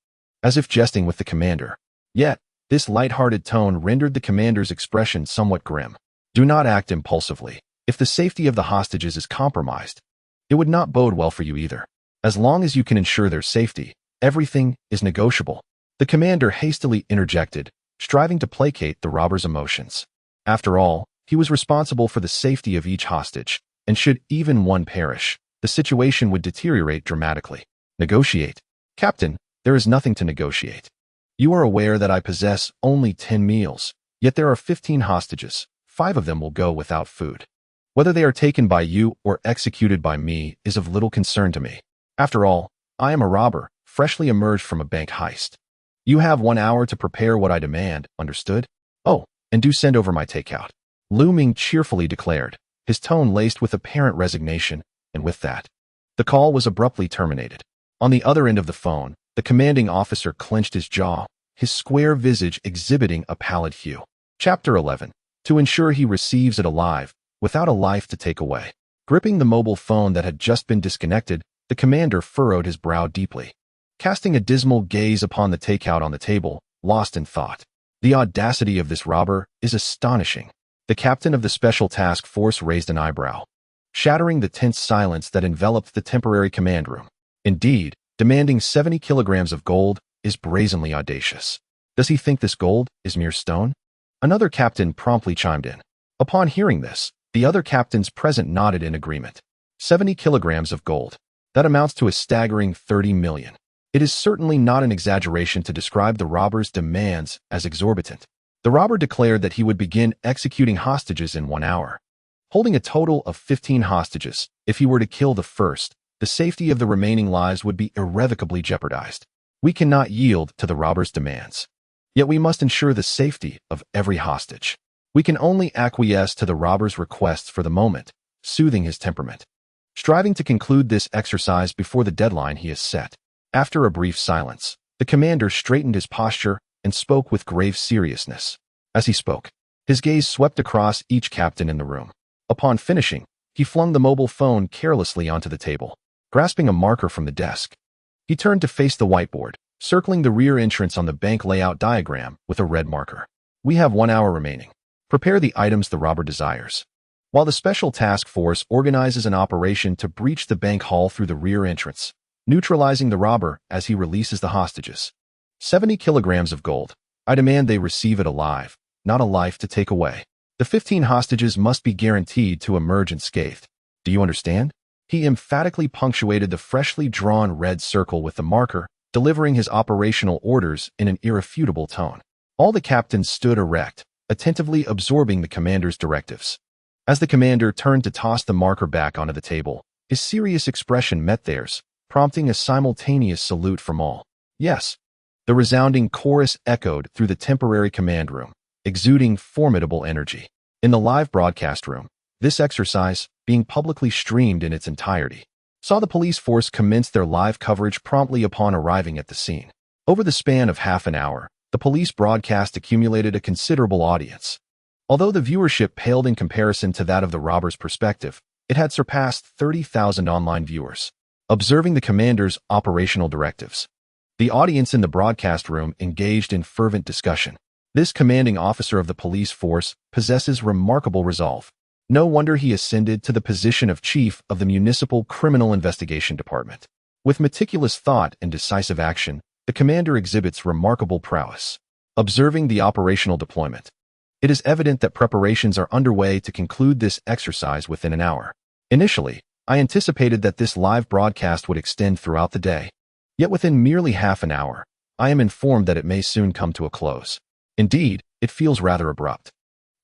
as if jesting with the commander. Yet, this light-hearted tone rendered the commander's expression somewhat grim. Do not act impulsively. If the safety of the hostages is compromised, it would not bode well for you either. As long as you can ensure their safety, everything is negotiable. The commander hastily interjected, striving to placate the robber's emotions. After all, he was responsible for the safety of each hostage, and should even one perish, the situation would deteriorate dramatically. Negotiate. Captain, there is nothing to negotiate. You are aware that I possess only 10 meals, yet there are 15 hostages. 5 of them will go without food. Whether they are taken by you or executed by me is of little concern to me. After all, I am a robber, freshly emerged from a bank heist. You have 1 hour to prepare what I demand, understood? Oh, and do send over my takeout. Lu Ming cheerfully declared, his tone laced with apparent resignation, and with that, the call was abruptly terminated. On the other end of the phone, the commanding officer clenched his jaw, his square visage exhibiting a pallid hue. Chapter 11. To ensure he receives it alive, without a life to take away. Gripping the mobile phone that had just been disconnected, the commander furrowed his brow deeply, casting a dismal gaze upon the takeout on the table, lost in thought. The audacity of this robber is astonishing. The captain of the special task force raised an eyebrow, shattering the tense silence that enveloped the temporary command room. Indeed, demanding 70 kilograms of gold is brazenly audacious. Does he think this gold is mere stone? Another captain promptly chimed in. Upon hearing this, the other captains present nodded in agreement. 70 kilograms of gold. That amounts to a staggering 30 million. It is certainly not an exaggeration to describe the robber's demands as exorbitant. The robber declared that he would begin executing hostages in 1 hour, holding a total of 15 hostages. If he were to kill the first, the safety of the remaining lives would be irrevocably jeopardized. We cannot yield to the robber's demands. Yet we must ensure the safety of every hostage. We can only acquiesce to the robber's requests for the moment, soothing his temperament, striving to conclude this exercise before the deadline he has set. After a brief silence, the commander straightened his posture and spoke with grave seriousness. As he spoke, his gaze swept across each captain in the room. Upon finishing, he flung the mobile phone carelessly onto the table, grasping a marker from the desk. He turned to face the whiteboard, circling the rear entrance on the bank layout diagram with a red marker. We have 1 hour remaining. Prepare the items the robber desires. While the special task force organizes an operation to breach the bank hall through the rear entrance, neutralizing the robber as he releases the hostages. 70 kilograms of gold. I demand they receive it alive, not a life to take away. The 15 hostages must be guaranteed to emerge unscathed. Do you understand? He emphatically punctuated the freshly drawn red circle with the marker, delivering his operational orders in an irrefutable tone. All the captains stood erect, attentively absorbing the commander's directives. As the commander turned to toss the marker back onto the table, his serious expression met theirs, prompting a simultaneous salute from all. Yes. The resounding chorus echoed through the temporary command room, exuding formidable energy. In the live broadcast room, this exercise, being publicly streamed in its entirety, saw the police force commence their live coverage promptly upon arriving at the scene. Over the span of half an hour, the police broadcast accumulated a considerable audience. Although the viewership paled in comparison to that of the robber's perspective, it had surpassed 30,000 online viewers, observing the commander's operational directives. The audience in the broadcast room engaged in fervent discussion. This commanding officer of the police force possesses remarkable resolve. No wonder he ascended to the position of chief of the Municipal Criminal Investigation Department. With meticulous thought and decisive action, the commander exhibits remarkable prowess. Observing the operational deployment, it is evident that preparations are underway to conclude this exercise within an hour. Initially, I anticipated that this live broadcast would extend throughout the day. Yet within merely half an hour, I am informed that it may soon come to a close. Indeed, it feels rather abrupt.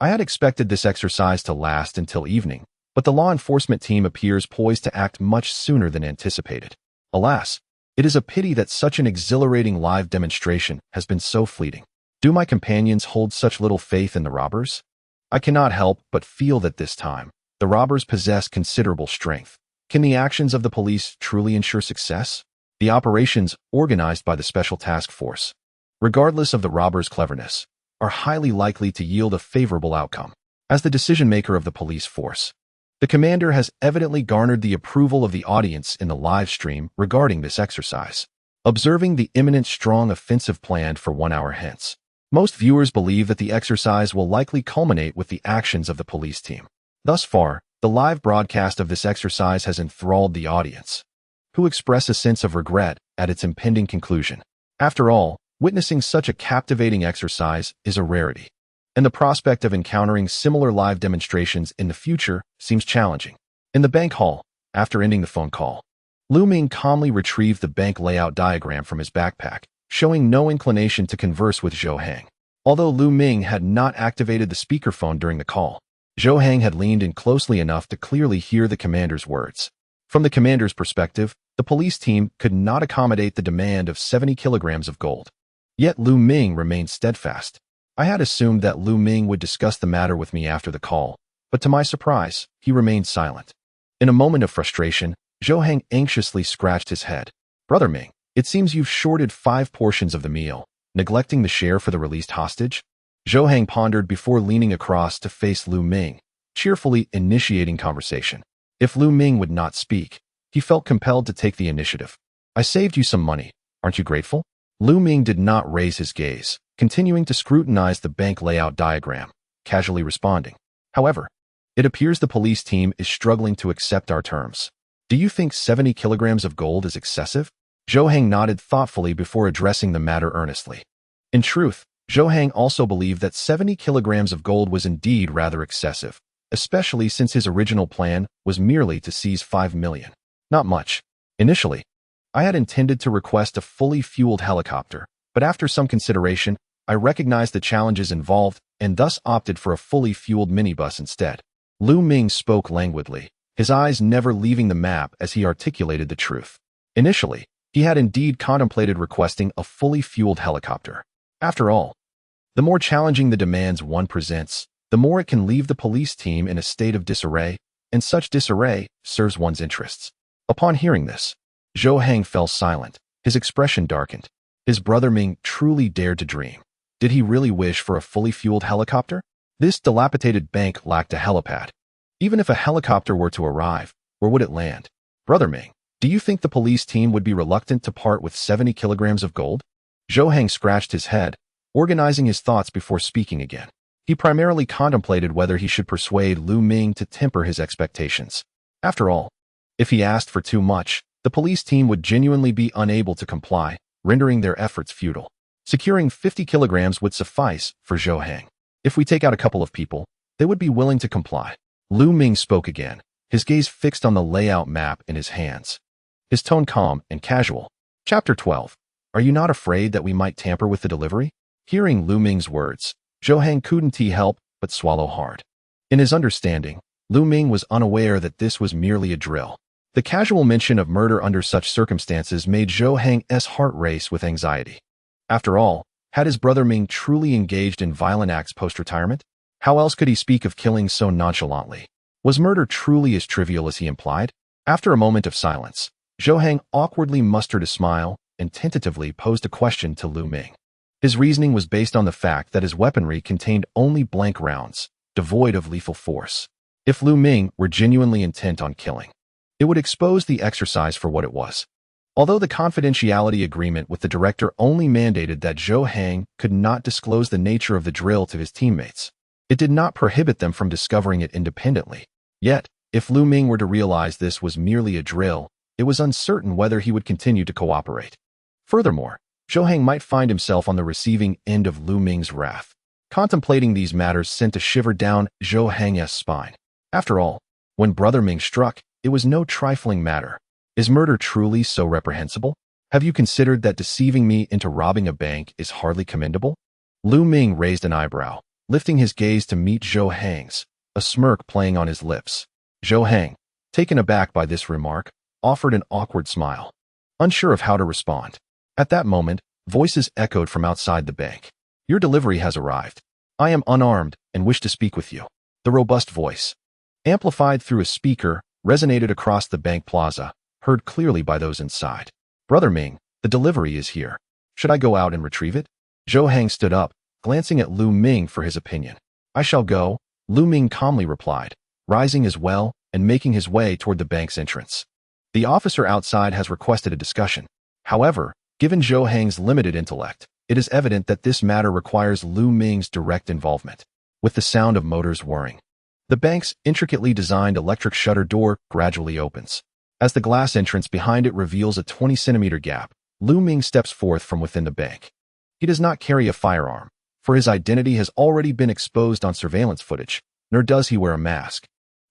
I had expected this exercise to last until evening, but the law enforcement team appears poised to act much sooner than anticipated. Alas, it is a pity that such an exhilarating live demonstration has been so fleeting. Do my companions hold such little faith in the robbers? I cannot help but feel that this time, the robbers possess considerable strength. Can the actions of the police truly ensure success? The operations organized by the Special Task Force, regardless of the robber's cleverness, are highly likely to yield a favorable outcome. As the decision-maker of the police force, the commander has evidently garnered the approval of the audience in the live stream regarding this exercise. Observing the imminent strong offensive planned for 1 hour hence, most viewers believe that the exercise will likely culminate with the actions of the police team. Thus far, the live broadcast of this exercise has enthralled the audience, who express a sense of regret at its impending conclusion. After all, witnessing such a captivating exercise is a rarity, and the prospect of encountering similar live demonstrations in the future seems challenging. In the bank hall, after ending the phone call, Lu Ming calmly retrieved the bank layout diagram from his backpack, showing no inclination to converse with Zhou Hang. Although Lu Ming had not activated the speakerphone during the call, Zhou Hang had leaned in closely enough to clearly hear the commander's words. From the commander's perspective, the police team could not accommodate the demand of 70 kilograms of gold. Yet Lu Ming remained steadfast. I had assumed that Lu Ming would discuss the matter with me after the call, but to my surprise, he remained silent. In a moment of frustration, Zhou Hang anxiously scratched his head. Brother Ming, it seems you've shorted 5 portions of the meal, neglecting the share for the released hostage? Zhou Hang pondered before leaning across to face Lu Ming, cheerfully initiating conversation. If Lu Ming would not speak, he felt compelled to take the initiative. I saved you some money. Aren't you grateful? Lu Ming did not raise his gaze, continuing to scrutinize the bank layout diagram, casually responding. However, it appears the police team is struggling to accept our terms. Do you think 70 kilograms of gold is excessive? Zhou Hang nodded thoughtfully before addressing the matter earnestly. In truth, Zhou Hang also believed that 70 kilograms of gold was indeed rather excessive, especially since his original plan was merely to seize 5 million. Not much. Initially, I had intended to request a fully fueled helicopter, but after some consideration, I recognized the challenges involved and thus opted for a fully fueled minibus instead. Lu Ming spoke languidly, his eyes never leaving the map as he articulated the truth. Initially, he had indeed contemplated requesting a fully fueled helicopter. After all, the more challenging the demands one presents, the more it can leave the police team in a state of disarray, and such disarray serves one's interests. Upon hearing this, Zhou Hang fell silent, his expression darkened. His brother Ming truly dared to dream. Did he really wish for a fully fueled helicopter? This dilapidated bank lacked a helipad. Even if a helicopter were to arrive, where would it land? Brother Ming, do you think the police team would be reluctant to part with 70 kilograms of gold? Zhou Hang scratched his head, organizing his thoughts before speaking again. He primarily contemplated whether he should persuade Lu Ming to temper his expectations. After all, if he asked for too much, the police team would genuinely be unable to comply, rendering their efforts futile. Securing 50 kilograms would suffice for Zhou Hang. If we take out a couple of people, they would be willing to comply. Lu Ming spoke again, his gaze fixed on the layout map in his hands. His tone calm and casual. Chapter 12. Are you not afraid that we might tamper with the delivery? Hearing Lu Ming's words, Zhou Hang couldn't help but swallow hard. In his understanding, Lu Ming was unaware that this was merely a drill. The casual mention of murder under such circumstances made Zhou Hang's heart race with anxiety. After all, had his brother Ming truly engaged in violent acts post-retirement? How else could he speak of killing so nonchalantly? Was murder truly as trivial as he implied? After a moment of silence, Zhou Hang awkwardly mustered a smile and tentatively posed a question to Lu Ming. His reasoning was based on the fact that his weaponry contained only blank rounds, devoid of lethal force. If Lu Ming were genuinely intent on killing, it would expose the exercise for what it was. Although the confidentiality agreement with the director only mandated that Zhou Hang could not disclose the nature of the drill to his teammates, it did not prohibit them from discovering it independently. Yet, if Lu Ming were to realize this was merely a drill, it was uncertain whether he would continue to cooperate. Furthermore, Zhou Hang might find himself on the receiving end of Lu Ming's wrath. Contemplating these matters sent a shiver down Zhou Hang's spine. After all, when Brother Ming struck, it was no trifling matter. Is murder truly so reprehensible? Have you considered that deceiving me into robbing a bank is hardly commendable? Lu Ming raised an eyebrow, lifting his gaze to meet Zhou Hang's, a smirk playing on his lips. Zhou Hang, taken aback by this remark, offered an awkward smile, unsure of how to respond. At that moment, voices echoed from outside the bank. Your delivery has arrived. I am unarmed and wish to speak with you. The robust voice, amplified through a speaker, resonated across the bank plaza, heard clearly by those inside. Brother Ming, the delivery is here. Should I go out and retrieve it? Zhou Hang stood up, glancing at Lu Ming for his opinion. I shall go, Lu Ming calmly replied, rising as well and making his way toward the bank's entrance. The officer outside has requested a discussion. However, given Zhou Hang's limited intellect, it is evident that this matter requires Lu Ming's direct involvement. With the sound of motors whirring, the bank's intricately designed electric shutter door gradually opens. As the glass entrance behind it reveals a 20-centimeter gap, Lu Ming steps forth from within the bank. He does not carry a firearm, for his identity has already been exposed on surveillance footage, nor does he wear a mask.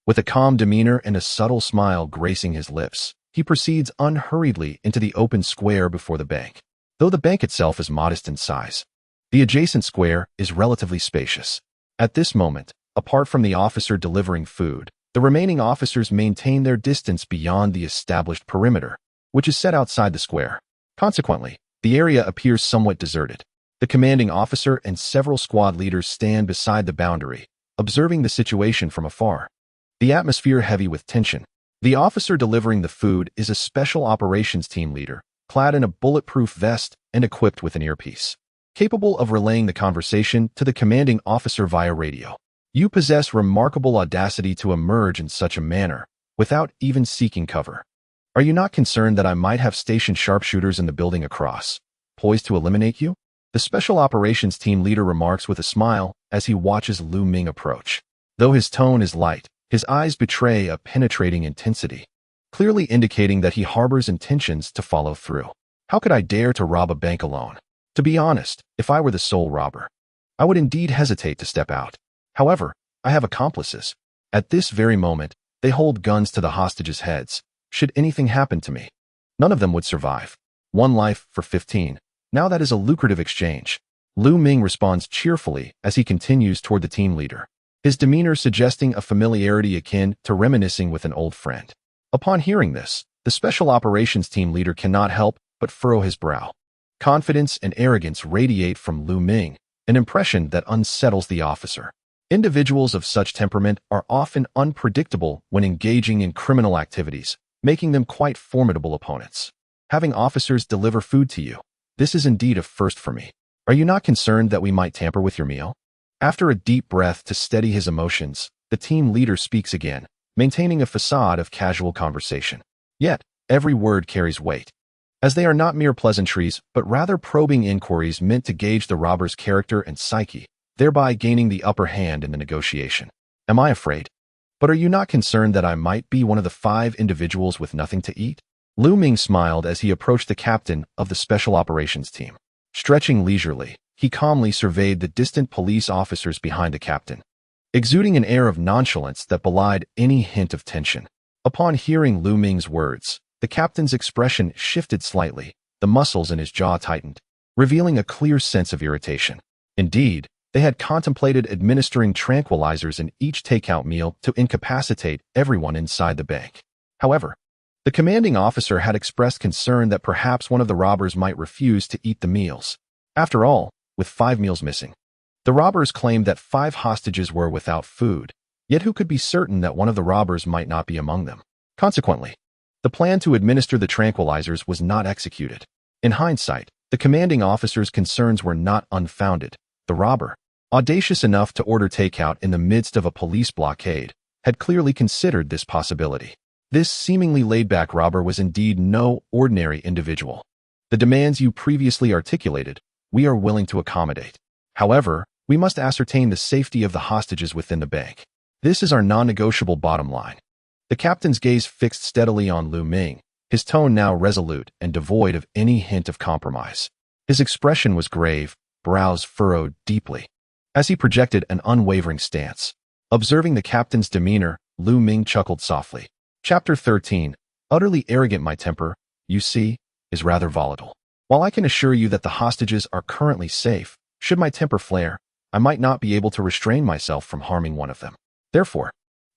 With a calm demeanor and a subtle smile gracing his lips, he proceeds unhurriedly into the open square before the bank. Though the bank itself is modest in size, the adjacent square is relatively spacious. At this moment, apart from the officer delivering food, the remaining officers maintain their distance beyond the established perimeter, which is set outside the square. Consequently, the area appears somewhat deserted. The commanding officer and several squad leaders stand beside the boundary, observing the situation from afar. The atmosphere heavy with tension. The officer delivering the food is a special operations team leader, clad in a bulletproof vest and equipped with an earpiece, capable of relaying the conversation to the commanding officer via radio. You possess remarkable audacity to emerge in such a manner, without even seeking cover. Are you not concerned that I might have stationed sharpshooters in the building across, poised to eliminate you? The special operations team leader remarks with a smile as he watches Lu Ming approach. Though his tone is light, his eyes betray a penetrating intensity, clearly indicating that he harbors intentions to follow through. How could I dare to rob a bank alone? To be honest, if I were the sole robber, I would indeed hesitate to step out. However, I have accomplices. At this very moment, they hold guns to the hostages' heads. Should anything happen to me, none of them would survive. 1 life for 15. Now that is a lucrative exchange. Lu Ming responds cheerfully as he continues toward the team leader, his demeanor suggesting a familiarity akin to reminiscing with an old friend. Upon hearing this, the special operations team leader cannot help but furrow his brow. Confidence and arrogance radiate from Lu Ming, an impression that unsettles the officer. Individuals of such temperament are often unpredictable when engaging in criminal activities, making them quite formidable opponents. Having officers deliver food to you, this is indeed a first for me. Are you not concerned that we might tamper with your meal? After a deep breath to steady his emotions, the team leader speaks again, maintaining a facade of casual conversation. Yet, every word carries weight, as they are not mere pleasantries, but rather probing inquiries meant to gauge the robber's character and psyche, thereby gaining the upper hand in the negotiation. Am I afraid? But are you not concerned that I might be one of the 5 individuals with nothing to eat? Lu Ming smiled as he approached the captain of the special operations team. Stretching leisurely, he calmly surveyed the distant police officers behind the captain, exuding an air of nonchalance that belied any hint of tension. Upon hearing Lu Ming's words, the captain's expression shifted slightly, the muscles in his jaw tightened, revealing a clear sense of irritation. Indeed, they had contemplated administering tranquilizers in each takeout meal to incapacitate everyone inside the bank. However, the commanding officer had expressed concern that perhaps one of the robbers might refuse to eat the meals. After all, with 5 meals missing, the robbers claimed that 5 hostages were without food, yet who could be certain that one of the robbers might not be among them? Consequently, the plan to administer the tranquilizers was not executed. In hindsight, the commanding officer's concerns were not unfounded. The robber, audacious enough to order takeout in the midst of a police blockade, had clearly considered this possibility. This seemingly laid-back robber was indeed no ordinary individual. The demands you previously articulated, we are willing to accommodate. However, we must ascertain the safety of the hostages within the bank. This is our non-negotiable bottom line. The captain's gaze fixed steadily on Lu Ming, his tone now resolute and devoid of any hint of compromise. His expression was grave, brows furrowed deeply, as he projected an unwavering stance. Observing the captain's demeanor, Lu Ming chuckled softly. Chapter 13. Utterly arrogant. My temper, you see, is rather volatile. While I can assure you that the hostages are currently safe, should my temper flare, I might not be able to restrain myself from harming one of them. Therefore,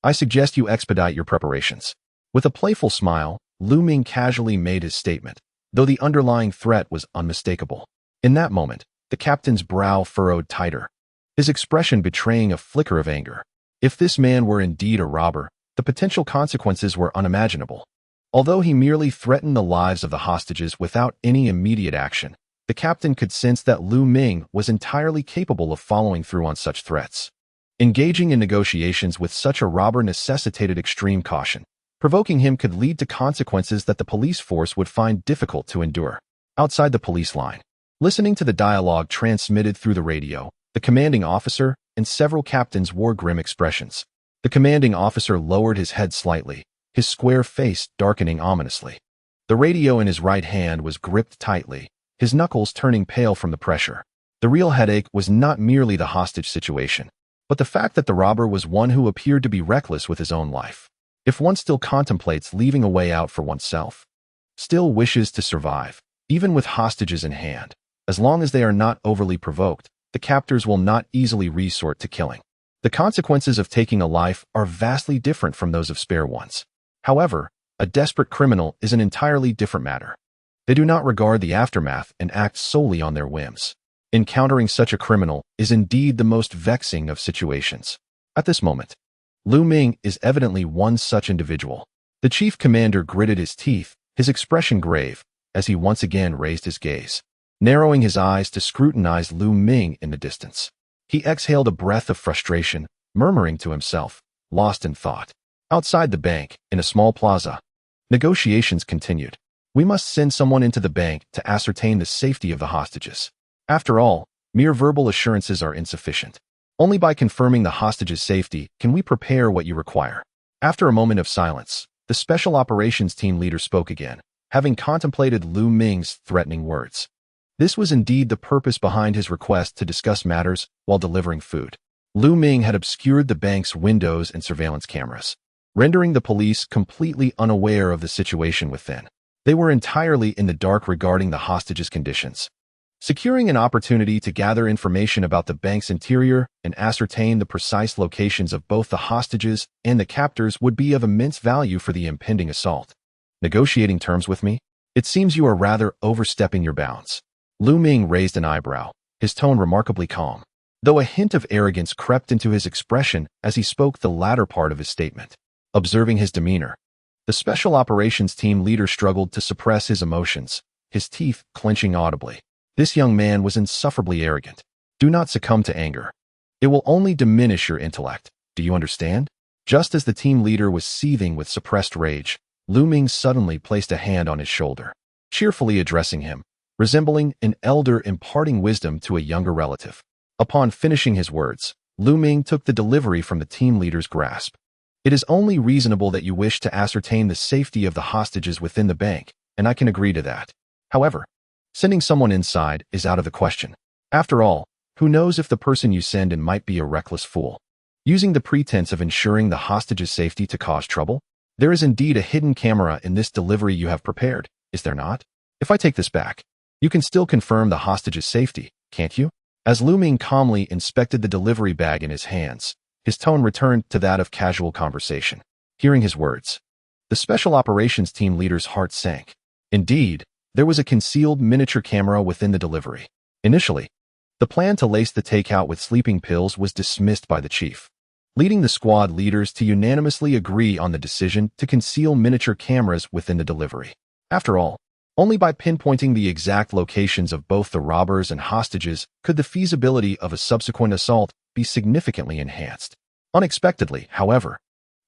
I suggest you expedite your preparations. With a playful smile, Lu Ming casually made his statement, though the underlying threat was unmistakable. In that moment, the captain's brow furrowed tighter, his expression betraying a flicker of anger. If this man were indeed a robber, the potential consequences were unimaginable. Although he merely threatened the lives of the hostages without any immediate action, the captain could sense that Lu Ming was entirely capable of following through on such threats. Engaging in negotiations with such a robber necessitated extreme caution. Provoking him could lead to consequences that the police force would find difficult to endure. Outside the police line, listening to the dialogue transmitted through the radio, the commanding officer and several captains wore grim expressions. The commanding officer lowered his head slightly, his square face darkening ominously. The radio in his right hand was gripped tightly, his knuckles turning pale from the pressure. The real headache was not merely the hostage situation, but the fact that the robber was one who appeared to be reckless with his own life. If one still contemplates leaving a way out for oneself, still wishes to survive, even with hostages in hand, as long as they are not overly provoked, the captors will not easily resort to killing. The consequences of taking a life are vastly different from those of spare ones. However, a desperate criminal is an entirely different matter. They do not regard the aftermath and act solely on their whims. Encountering such a criminal is indeed the most vexing of situations. At this moment, Lu Ming is evidently one such individual. The chief commander gritted his teeth, his expression grave, as he once again raised his gaze, narrowing his eyes to scrutinize Lu Ming in the distance. He exhaled a breath of frustration, murmuring to himself, lost in thought. Outside the bank, in a small plaza, negotiations continued. We must send someone into the bank to ascertain the safety of the hostages. After all, mere verbal assurances are insufficient. Only by confirming the hostage's safety can we prepare what you require. After a moment of silence, the Special Operations Team leader spoke again, having contemplated Lu Ming's threatening words. This was indeed the purpose behind his request to discuss matters while delivering food. Lu Ming had obscured the bank's windows and surveillance cameras, rendering the police completely unaware of the situation within. They were entirely in the dark regarding the hostage's conditions. Securing an opportunity to gather information about the bank's interior and ascertain the precise locations of both the hostages and the captors would be of immense value for the impending assault. Negotiating terms with me? It seems you are rather overstepping your bounds. Lu Ming raised an eyebrow, his tone remarkably calm, though a hint of arrogance crept into his expression as he spoke the latter part of his statement. Observing his demeanor, the Special Operations Team leader struggled to suppress his emotions, his teeth clenching audibly. This young man was insufferably arrogant. Do not succumb to anger. It will only diminish your intellect. Do you understand? Just as the team leader was seething with suppressed rage, Lu Ming suddenly placed a hand on his shoulder, cheerfully addressing him, resembling an elder imparting wisdom to a younger relative. Upon finishing his words, Lu Ming took the delivery from the team leader's grasp. It is only reasonable that you wish to ascertain the safety of the hostages within the bank, and I can agree to that. However, sending someone inside is out of the question. After all, who knows if the person you send in might be a reckless fool, using the pretense of ensuring the hostage's safety to cause trouble? There is indeed a hidden camera in this delivery you have prepared, is there not? If I take this back, you can still confirm the hostage's safety, can't you? As Lu Ming calmly inspected the delivery bag in his hands, his tone returned to that of casual conversation. Hearing his words, the Special Operations Team leader's heart sank. Indeed, there was a concealed miniature camera within the delivery. Initially, the plan to lace the takeout with sleeping pills was dismissed by the chief, leading the squad leaders to unanimously agree on the decision to conceal miniature cameras within the delivery. After all, only by pinpointing the exact locations of both the robbers and hostages could the feasibility of a subsequent assault be significantly enhanced. Unexpectedly, however,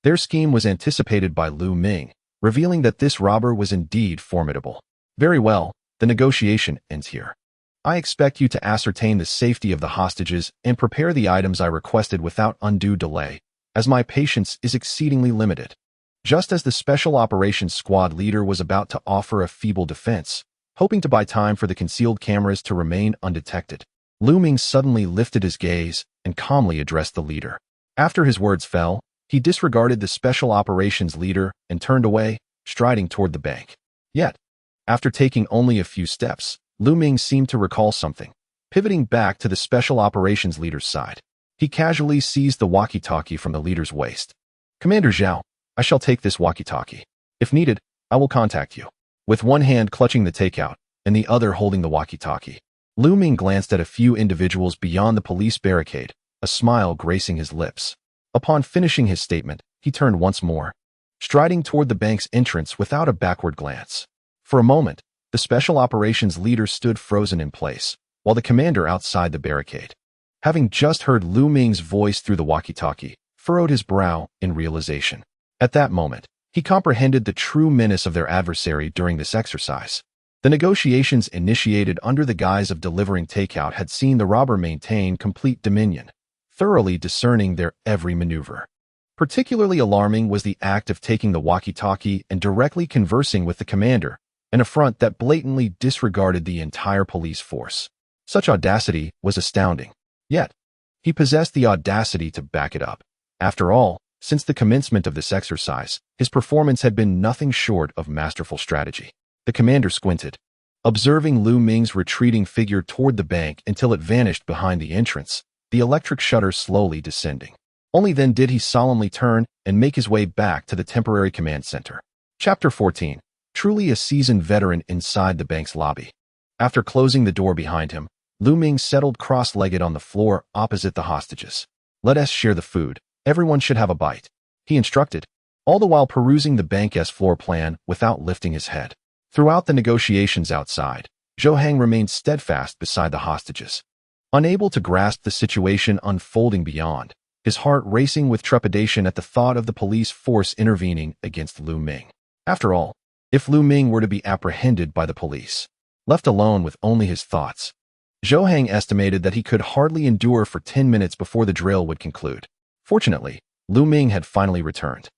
their scheme was anticipated by Lu Ming, revealing that this robber was indeed formidable. Very well, the negotiation ends here. I expect you to ascertain the safety of the hostages and prepare the items I requested without undue delay, as my patience is exceedingly limited. Just as the Special Operations Squad leader was about to offer a feeble defense, hoping to buy time for the concealed cameras to remain undetected, Lu Ming suddenly lifted his gaze and calmly addressed the leader. After his words fell, he disregarded the Special Operations leader and turned away, striding toward the bank. Yet, after taking only a few steps, Lu Ming seemed to recall something. Pivoting back to the Special Operations leader's side, he casually seized the walkie-talkie from the leader's waist. Commander Zhao, I shall take this walkie-talkie. If needed, I will contact you. With one hand clutching the takeout and the other holding the walkie-talkie, Lu Ming glanced at a few individuals beyond the police barricade, a smile gracing his lips. Upon finishing his statement, he turned once more, striding toward the bank's entrance without a backward glance. For a moment, the Special Operations leader stood frozen in place, while the commander outside the barricade, having just heard Lu Ming's voice through the walkie-talkie, furrowed his brow in realization. At that moment, he comprehended the true menace of their adversary during this exercise. The negotiations initiated under the guise of delivering takeout had seen the robber maintain complete dominion, thoroughly discerning their every maneuver. Particularly alarming was the act of taking the walkie-talkie and directly conversing with the commander, an affront that blatantly disregarded the entire police force. Such audacity was astounding. Yet, he possessed the audacity to back it up. After all, since the commencement of this exercise, his performance had been nothing short of masterful strategy. The commander squinted, observing Lu Ming's retreating figure toward the bank until it vanished behind the entrance, the electric shutter slowly descending. Only then did he solemnly turn and make his way back to the temporary command center. Chapter 14. Truly a seasoned veteran inside the bank's lobby. After closing the door behind him, Lu Ming settled cross-legged on the floor opposite the hostages. Let us share the food. Everyone should have a bite, he instructed, all the while perusing the bank's floor plan without lifting his head. Throughout the negotiations outside, Zhou Hang remained steadfast beside the hostages, unable to grasp the situation unfolding beyond, his heart racing with trepidation at the thought of the police force intervening against Lu Ming. After all, if Lu Ming were to be apprehended by the police, left alone with only his thoughts, Zhou Hang estimated that he could hardly endure for 10 minutes before the drill would conclude. Fortunately, Lu Ming had finally returned.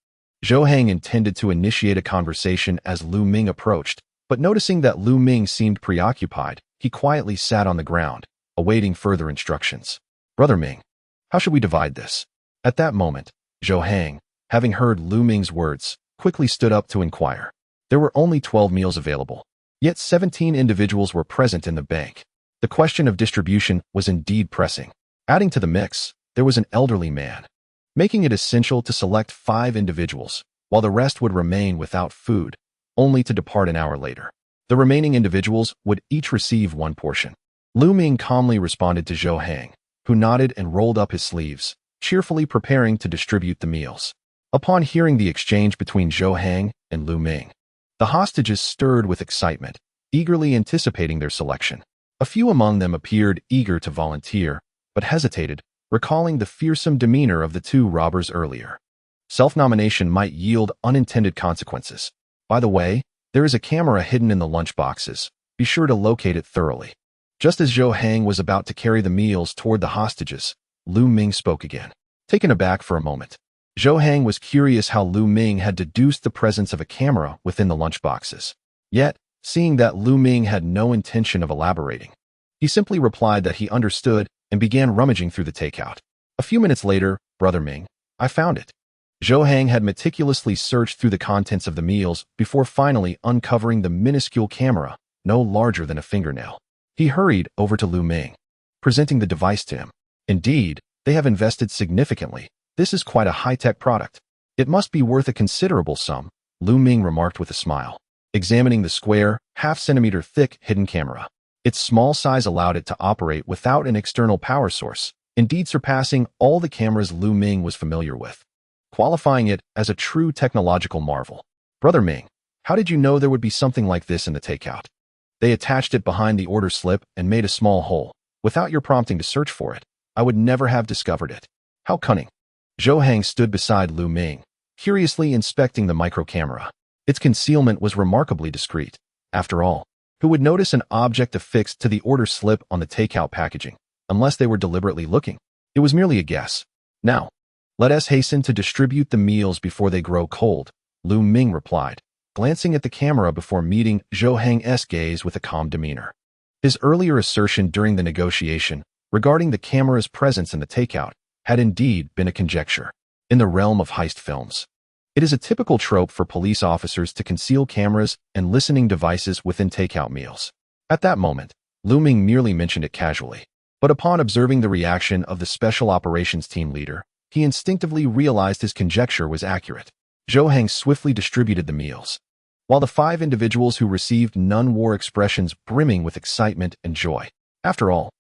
Zhou Hang intended to initiate a conversation as Lu Ming approached, but noticing that Lu Ming seemed preoccupied, he quietly sat on the ground, awaiting further instructions. "Brother Ming, how should we divide this?" At that moment, Zhou Hang, having heard Lu Ming's words, quickly stood up to inquire. There were only 12 meals available, yet 17 individuals were present in the bank. The question of distribution was indeed pressing. Adding to the mix, there was an elderly man, making it essential to select 5 individuals, while the rest would remain without food, only to depart an hour later. The remaining individuals would each receive 1 portion. Lu Ming calmly responded to Zhou Hang, who nodded and rolled up his sleeves, cheerfully preparing to distribute the meals. Upon hearing the exchange between Zhou Hang and Lu Ming, the hostages stirred with excitement, eagerly anticipating their selection. A few among them appeared eager to volunteer, but hesitated, recalling the fearsome demeanor of the 2 robbers earlier. Self-nomination might yield unintended consequences. By the way, there is a camera hidden in the lunchboxes. Be sure to locate it thoroughly. Just as Zhou Hang was about to carry the meals toward the hostages, Lu Ming spoke again. Taken aback for a moment, Zhou Hang was curious how Lu Ming had deduced the presence of a camera within the lunchboxes. Yet, seeing that Lu Ming had no intention of elaborating, he simply replied that he understood and began rummaging through the takeout. A few minutes later, "Brother Ming, I found it." Zhou Hang had meticulously searched through the contents of the meals before finally uncovering the minuscule camera, no larger than a fingernail. He hurried over to Lu Ming, presenting the device to him. "Indeed, they have invested significantly. This is quite a high-tech product. It must be worth a considerable sum," Lu Ming remarked with a smile, examining the square, half-centimeter thick hidden camera. Its small size allowed it to operate without an external power source, indeed surpassing all the cameras Lu Ming was familiar with, qualifying it as a true technological marvel. "Brother Ming, how did you know there would be something like this in the takeout?" "They attached it behind the order slip and made a small hole. Without your prompting to search for it, I would never have discovered it." "How cunning." Zhou Hang stood beside Lu Ming, curiously inspecting the micro camera. Its concealment was remarkably discreet. After all, who would notice an object affixed to the order slip on the takeout packaging, unless they were deliberately looking? It was merely a guess. "Now, let us hasten to distribute the meals before they grow cold," Lu Ming replied, glancing at the camera before meeting Zhou Hang's gaze with a calm demeanor. His earlier assertion during the negotiation regarding the camera's presence in the takeout had indeed been a conjecture. In the realm of heist films, it is a typical trope for police officers to conceal cameras and listening devices within takeout meals. At that moment, Lu Ming merely mentioned it casually, but upon observing the reaction of the Special Operations Team leader, he instinctively realized his conjecture was accurate. Zhou Hang swiftly distributed the meals, while the 5 individuals who received none wore expressions brimming with excitement and joy. After all,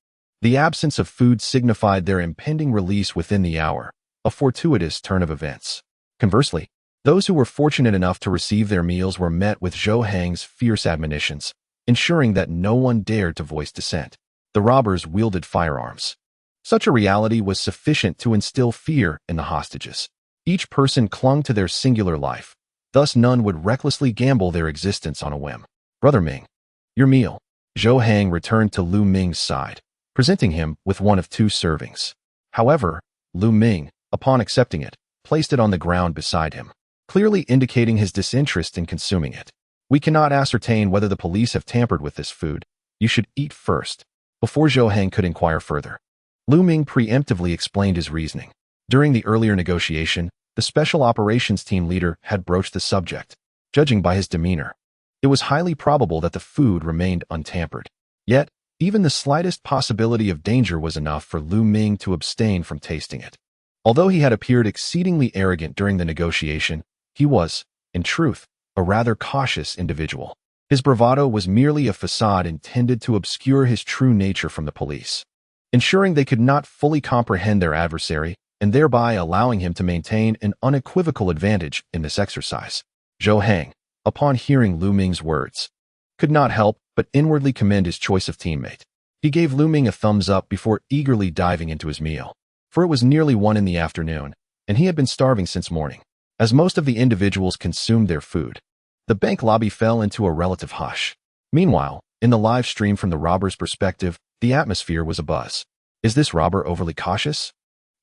the absence of food signified their impending release within the hour, a fortuitous turn of events. Conversely, those who were fortunate enough to receive their meals were met with Zhou Hang's fierce admonitions, ensuring that no one dared to voice dissent. The robbers wielded firearms. Such a reality was sufficient to instill fear in the hostages. Each person clung to their singular life, thus none would recklessly gamble their existence on a whim. "Brother Ming, your meal." Zhou Hang returned to Lu Ming's side, presenting him with one of 2 servings. However, Lu Ming, upon accepting it, placed it on the ground beside him, clearly indicating his disinterest in consuming it. "We cannot ascertain whether the police have tampered with this food. You should eat first." Before Zhou Hang could inquire further, Lu Ming preemptively explained his reasoning. During the earlier negotiation, the Special Operations Team leader had broached the subject. Judging by his demeanor, it was highly probable that the food remained untampered. Yet, even the slightest possibility of danger was enough for Lu Ming to abstain from tasting it. Although he had appeared exceedingly arrogant during the negotiation, he was, in truth, a rather cautious individual. His bravado was merely a facade intended to obscure his true nature from the police, ensuring they could not fully comprehend their adversary and thereby allowing him to maintain an unequivocal advantage in this exercise. Zhou Hang, upon hearing Lu Ming's words, could not help but inwardly commend his choice of teammate. He gave Lu Ming a thumbs up before eagerly diving into his meal, for it was nearly 1 in the afternoon, and he had been starving since morning. As most of the individuals consumed their food, the bank lobby fell into a relative hush. Meanwhile, in the live stream from the robbers' perspective, The atmosphere was abuzz. Is this robber overly cautious?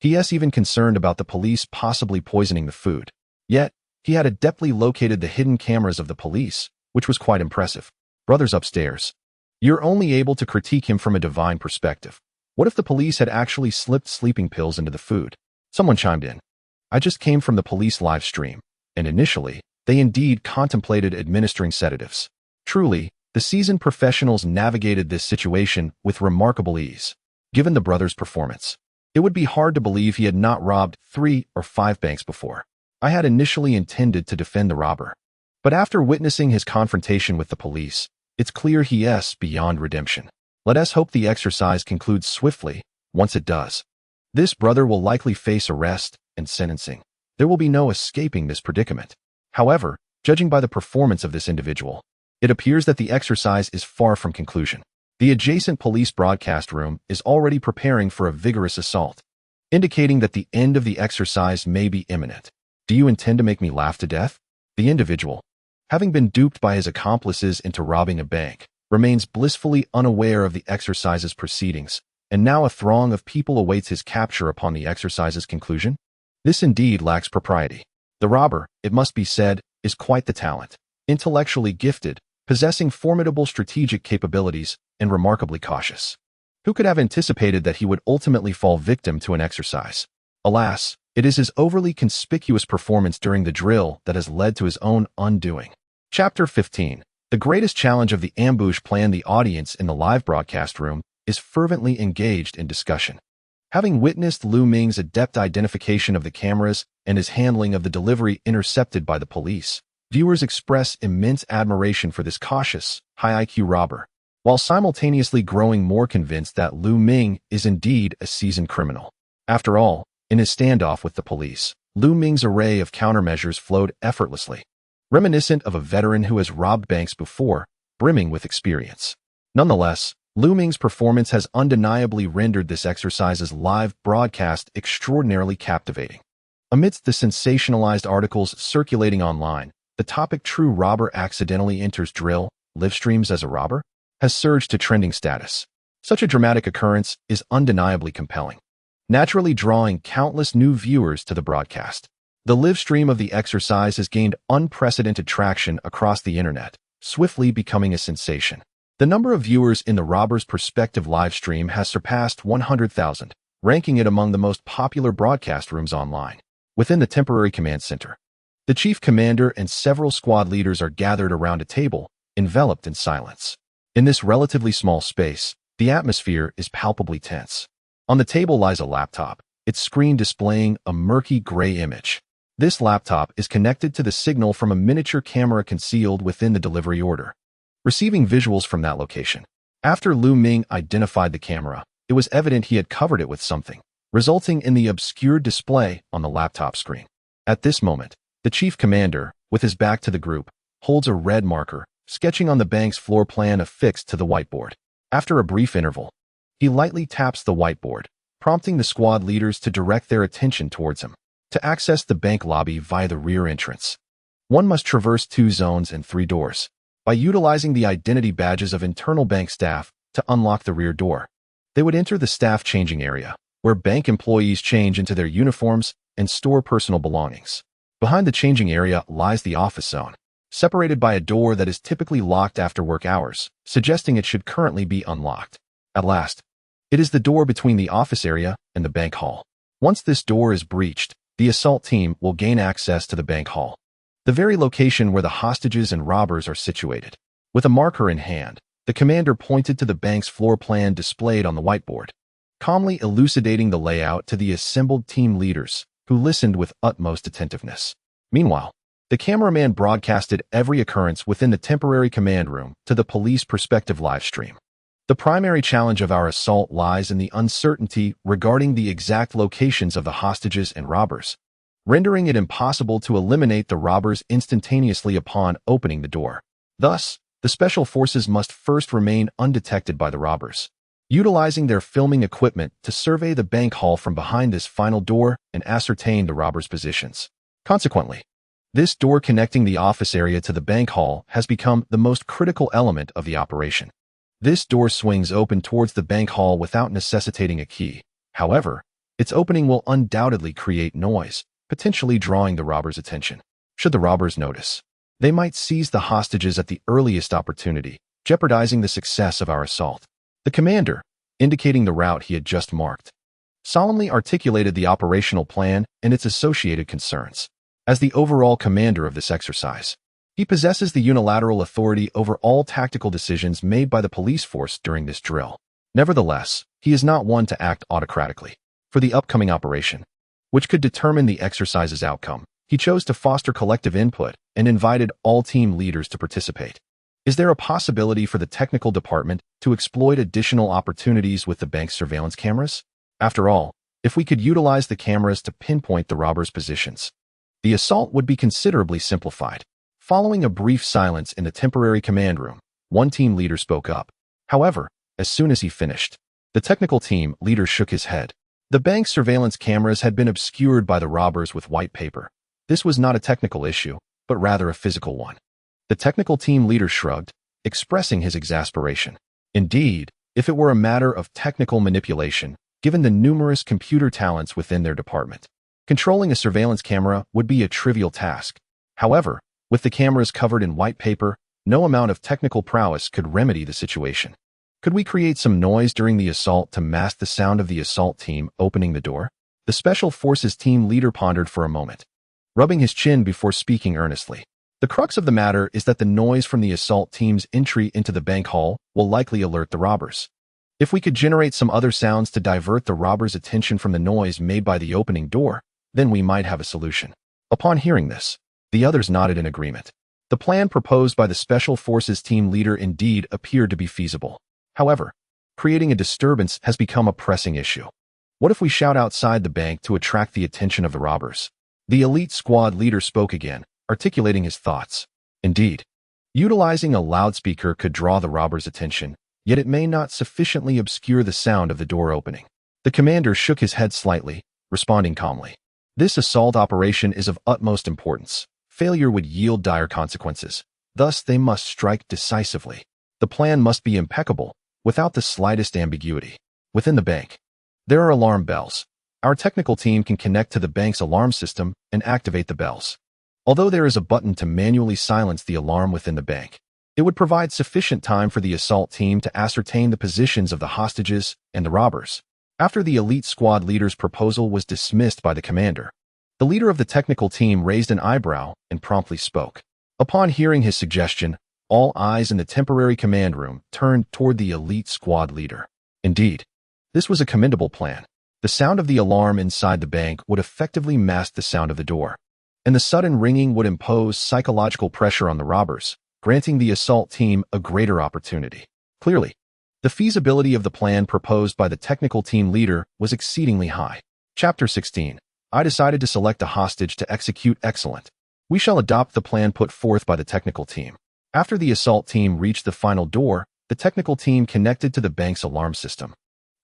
He is even concerned about the police possibly poisoning the food. Yet, he had adeptly located the hidden cameras of the police, which was quite impressive. Brothers upstairs. You're only able to critique him from a divine perspective. What if the police had actually slipped sleeping pills into the food? Someone chimed in. I just came from the police live stream, and initially, they indeed contemplated administering sedatives. Truly, the seasoned professionals navigated this situation with remarkable ease. Given the brother's performance, it would be hard to believe he had not robbed 3 or 5 banks before. I had initially intended to defend the robber, but after witnessing his confrontation with the police, it's clear he is beyond redemption. Let us hope the exercise concludes swiftly. Once it does, this brother will likely face arrest and sentencing. There will be no escaping this predicament. However, judging by the performance of this individual, it appears that the exercise is far from conclusion. The adjacent police broadcast room is already preparing for a vigorous assault, indicating that the end of the exercise may be imminent. Do you intend to make me laugh to death? The individual, having been duped by his accomplices into robbing a bank, remains blissfully unaware of the exercise's proceedings, and now a throng of people awaits his capture upon the exercise's conclusion. This indeed lacks propriety. The robber, it must be said, is quite the talent, intellectually gifted, possessing formidable strategic capabilities, and remarkably cautious. Who could have anticipated that he would ultimately fall victim to an exercise? Alas, it is his overly conspicuous performance during the drill that has led to his own undoing. Chapter 15. The greatest challenge of the ambush plan. The audience in the live broadcast room is fervently engaged in discussion. Having witnessed Lu Ming's adept identification of the cameras and his handling of the delivery intercepted by the police, viewers express immense admiration for this cautious, high-IQ robber, while simultaneously growing more convinced that Lu Ming is indeed a seasoned criminal. After all, in his standoff with the police, Lu Ming's array of countermeasures flowed effortlessly, reminiscent of a veteran who has robbed banks before, brimming with experience. Nonetheless, Lu Ming's performance has undeniably rendered this exercise's live broadcast extraordinarily captivating. Amidst the sensationalized articles circulating online, the topic "True Robber Accidentally Enters Drill, Live Streams as a Robber" has surged to trending status. Such a dramatic occurrence is undeniably compelling, naturally drawing countless new viewers to the broadcast. The live stream of the exercise has gained unprecedented traction across the internet, swiftly becoming a sensation. The number of viewers in the robber's prospective live stream has surpassed 100,000, ranking it among the most popular broadcast rooms online. Within the temporary command center, the chief commander and several squad leaders are gathered around a table, enveloped in silence. In this relatively small space, the atmosphere is palpably tense. On the table lies a laptop, its screen displaying a murky gray image. This laptop is connected to the signal from a miniature camera concealed within the delivery order, receiving visuals from that location. After Lu Ming identified the camera, it was evident he had covered it with something, resulting in the obscured display on the laptop screen. At this moment, the chief commander, with his back to the group, holds a red marker, sketching on the bank's floor plan affixed to the whiteboard. After a brief interval, he lightly taps the whiteboard, prompting the squad leaders to direct their attention towards him. To access the bank lobby via the rear entrance, one must traverse 2 zones and 3 doors. By utilizing the identity badges of internal bank staff to unlock the rear door, they would enter the staff changing area, where bank employees change into their uniforms and store personal belongings. Behind the changing area lies the office zone, separated by a door that is typically locked after work hours, suggesting it should currently be unlocked. At last, it is the door between the office area and the bank hall. Once this door is breached, the assault team will gain access to the bank hall, the very location where the hostages and robbers are situated. With a marker in hand, the commander pointed to the bank's floor plan displayed on the whiteboard, calmly elucidating the layout to the assembled team leaders, who listened with utmost attentiveness. Meanwhile, the cameraman broadcasted every occurrence within the temporary command room to the police perspective live stream. The primary challenge of our assault lies in the uncertainty regarding the exact locations of the hostages and robbers, rendering it impossible to eliminate the robbers instantaneously upon opening the door. Thus, the special forces must first remain undetected by the robbers, utilizing their filming equipment to survey the bank hall from behind this final door and ascertain the robbers' positions. Consequently, this door connecting the office area to the bank hall has become the most critical element of the operation. This door swings open towards the bank hall without necessitating a key. However, its opening will undoubtedly create noise, potentially drawing the robbers' attention. Should the robbers notice, they might seize the hostages at the earliest opportunity, jeopardizing the success of our assault. The commander, indicating the route he had just marked, solemnly articulated the operational plan and its associated concerns. As the overall commander of this exercise, he possesses the unilateral authority over all tactical decisions made by the police force during this drill. Nevertheless, he is not one to act autocratically. For the upcoming operation, which could determine the exercise's outcome, he chose to foster collective input and invited all team leaders to participate. Is there a possibility for the technical department to exploit additional opportunities with the bank's surveillance cameras? After all, if we could utilize the cameras to pinpoint the robbers' positions, the assault would be considerably simplified. Following a brief silence in the temporary command room, one team leader spoke up. However, as soon as he finished, the technical team leader shook his head. The bank's surveillance cameras had been obscured by the robbers with white paper. This was not a technical issue, but rather a physical one. The technical team leader shrugged, expressing his exasperation. Indeed, if it were a matter of technical manipulation, given the numerous computer talents within their department, controlling a surveillance camera would be a trivial task. However, with the cameras covered in white paper, no amount of technical prowess could remedy the situation. Could we create some noise during the assault to mask the sound of the assault team opening the door? The Special Forces team leader pondered for a moment, rubbing his chin before speaking earnestly. The crux of the matter is that the noise from the assault team's entry into the bank hall will likely alert the robbers. If we could generate some other sounds to divert the robbers' attention from the noise made by the opening door, then we might have a solution. Upon hearing this, the others nodded in agreement. The plan proposed by the Special Forces team leader indeed appeared to be feasible. However, creating a disturbance has become a pressing issue. What if we shout outside the bank to attract the attention of the robbers? The elite squad leader spoke again, articulating his thoughts. Indeed, utilizing a loudspeaker could draw the robbers' attention, yet it may not sufficiently obscure the sound of the door opening. The commander shook his head slightly, responding calmly. This assault operation is of utmost importance. Failure would yield dire consequences. Thus, they must strike decisively. The plan must be impeccable, without the slightest ambiguity. Within the bank, there are alarm bells. Our technical team can connect to the bank's alarm system and activate the bells. Although there is a button to manually silence the alarm within the bank, it would provide sufficient time for the assault team to ascertain the positions of the hostages and the robbers. After the elite squad leader's proposal was dismissed by the commander, the leader of the technical team raised an eyebrow and promptly spoke. Upon hearing his suggestion, all eyes in the temporary command room turned toward the elite squad leader. Indeed, this was a commendable plan. The sound of the alarm inside the bank would effectively mask the sound of the door, and the sudden ringing would impose psychological pressure on the robbers, granting the assault team a greater opportunity. Clearly, the feasibility of the plan proposed by the technical team leader was exceedingly high. Chapter 16. I decided to select a hostage to execute. Excellent. We shall adopt the plan put forth by the technical team. After the assault team reached the final door, the technical team connected to the bank's alarm system,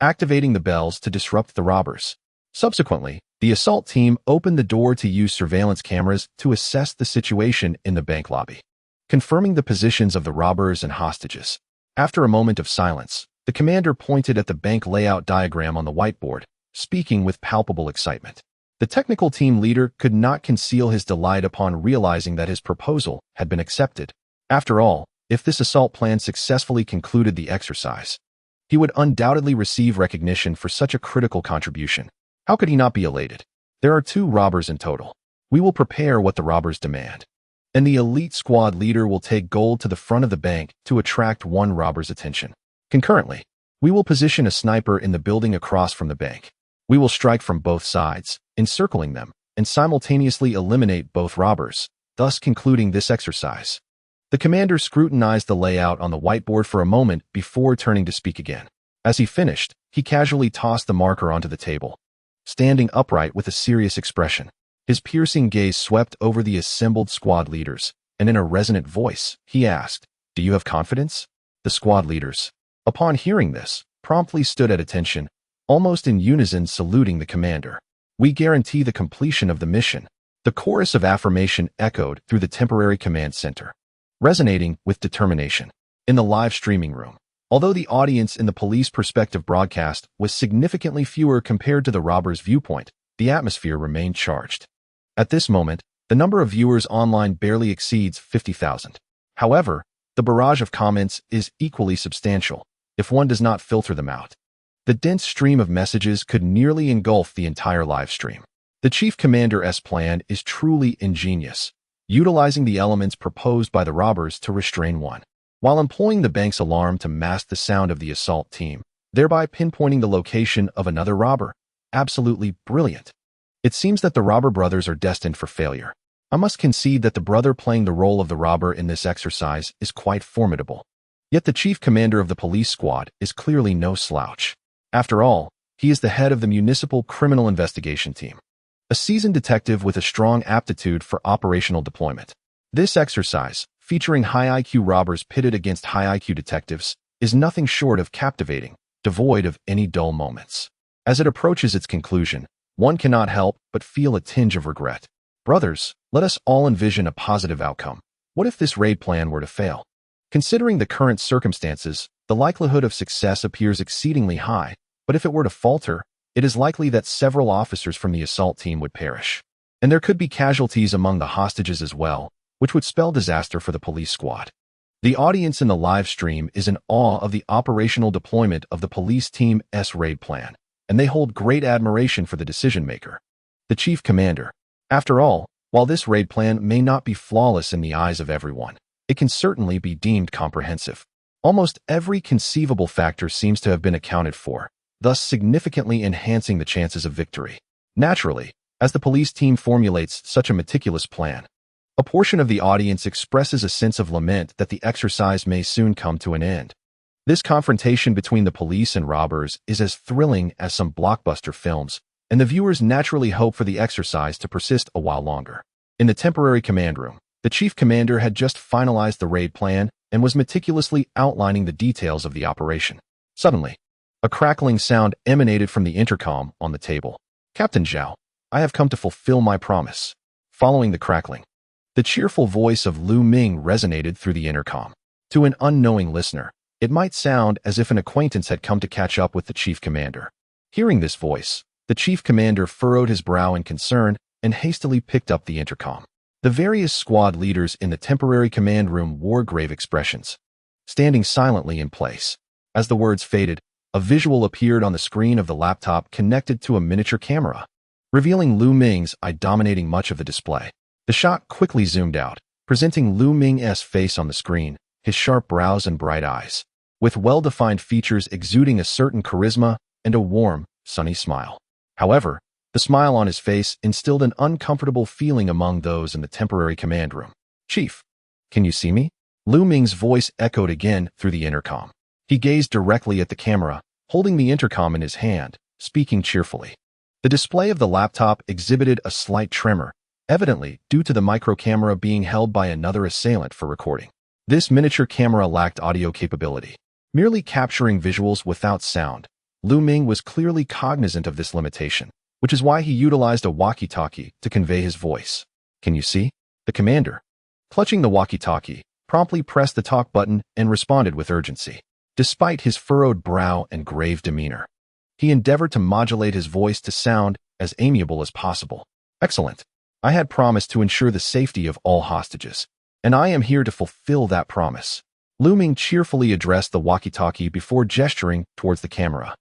activating the bells to disrupt the robbers. Subsequently, the assault team opened the door to use surveillance cameras to assess the situation in the bank lobby, confirming the positions of the robbers and hostages. After a moment of silence, the commander pointed at the bank layout diagram on the whiteboard, speaking with palpable excitement. The technical team leader could not conceal his delight upon realizing that his proposal had been accepted. After all, if this assault plan successfully concluded the exercise, he would undoubtedly receive recognition for such a critical contribution. How could he not be elated? There are 2 robbers in total. We will prepare what the robbers demand, and the elite squad leader will take gold to the front of the bank to attract one robber's attention. Concurrently, we will position a sniper in the building across from the bank. We will strike from both sides, encircling them, and simultaneously eliminate both robbers, thus concluding this exercise. The commander scrutinized the layout on the whiteboard for a moment before turning to speak again. As he finished, he casually tossed the marker onto the table, standing upright with a serious expression. His piercing gaze swept over the assembled squad leaders, and in a resonant voice, he asked, "Do you have confidence?" The squad leaders, upon hearing this, promptly stood at attention, almost in unison saluting the commander. "We guarantee the completion of the mission." The chorus of affirmation echoed through the temporary command center, resonating with determination. In the live streaming room, Although the audience in the police perspective broadcast was significantly fewer compared to the robber's viewpoint, the atmosphere remained charged. At this moment, the number of viewers online barely exceeds 50,000. However, the barrage of comments is equally substantial, if one does not filter them out. The dense stream of messages could nearly engulf the entire live stream. The Chief Commander's plan is truly ingenious, utilizing the elements proposed by the robbers to restrain one, while employing the bank's alarm to mask the sound of the assault team, thereby pinpointing the location of another robber. Absolutely brilliant. It seems that the robber brothers are destined for failure. I must concede that the brother playing the role of the robber in this exercise is quite formidable. Yet the chief commander of the police squad is clearly no slouch. After all, he is the head of the Municipal Criminal Investigation Team, a seasoned detective with a strong aptitude for operational deployment. This exercise, featuring high IQ robbers pitted against high IQ detectives, is nothing short of captivating, devoid of any dull moments. As it approaches its conclusion, one cannot help but feel a tinge of regret. Brothers, let us all envision a positive outcome. What if this raid plan were to fail? Considering the current circumstances, the likelihood of success appears exceedingly high, but if it were to falter, it is likely that several officers from the assault team would perish. And there could be casualties among the hostages as well, which would spell disaster for the police squad. The audience in the live stream is in awe of the operational deployment of the police team's raid plan, and they hold great admiration for the decision-maker, the chief commander. After all, while this raid plan may not be flawless in the eyes of everyone, it can certainly be deemed comprehensive. Almost every conceivable factor seems to have been accounted for, thus significantly enhancing the chances of victory. Naturally, as the police team formulates such a meticulous plan, a portion of the audience expresses a sense of lament that the exercise may soon come to an end. This confrontation between the police and robbers is as thrilling as some blockbuster films, and the viewers naturally hope for the exercise to persist a while longer. In the temporary command room, the chief commander had just finalized the raid plan and was meticulously outlining the details of the operation. Suddenly, a crackling sound emanated from the intercom on the table. "Captain Zhou, I have come to fulfill my promise." Following the crackling, the cheerful voice of Lu Ming resonated through the intercom. To an unknowing listener, it might sound as if an acquaintance had come to catch up with the chief commander. Hearing this voice, the chief commander furrowed his brow in concern and hastily picked up the intercom. The various squad leaders in the temporary command room wore grave expressions, standing silently in place. As the words faded, a visual appeared on the screen of the laptop connected to a miniature camera, revealing Lu Ming's eye dominating much of the display. The shot quickly zoomed out, presenting Lu Ming's face on the screen, his sharp brows and bright eyes, with well-defined features exuding a certain charisma and a warm, sunny smile. However, the smile on his face instilled an uncomfortable feeling among those in the temporary command room. "Chief, can you see me?" Lu Ming's voice echoed again through the intercom. He gazed directly at the camera, holding the intercom in his hand, speaking cheerfully. The display of the laptop exhibited a slight tremor, evidently due to the micro camera being held by another assailant for recording. This miniature camera lacked audio capability, merely capturing visuals without sound. Lu Ming was clearly cognizant of this limitation, which is why he utilized a walkie-talkie to convey his voice. "Can you see?" The commander, clutching the walkie-talkie, promptly pressed the talk button and responded with urgency. Despite his furrowed brow and grave demeanor, he endeavored to modulate his voice to sound as amiable as possible. "Excellent. I had promised to ensure the safety of all hostages, and I am here to fulfill that promise." Lu Ming cheerfully addressed the walkie-talkie before gesturing towards the camera.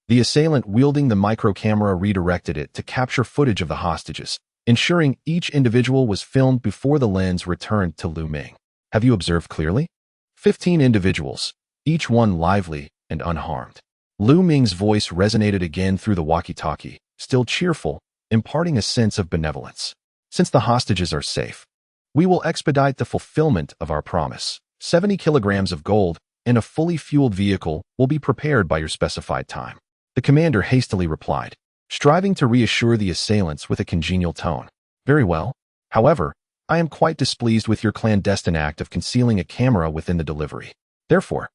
The assailant wielding the micro camera redirected it to capture footage of the hostages, ensuring each individual was filmed before the lens returned to Lu Ming. "Have you observed clearly?" 15 individuals, each one lively and unharmed. Lu Ming's voice resonated again through the walkie-talkie, still cheerful, imparting a sense of benevolence. "Since the hostages are safe, we will expedite the fulfillment of our promise. 70 kilograms of gold and a fully fueled vehicle will be prepared by your specified time." The commander hastily replied, striving to reassure the assailants with a congenial tone. "Very well. However, I am quite displeased with your clandestine act of concealing a camera within the delivery. Therefore,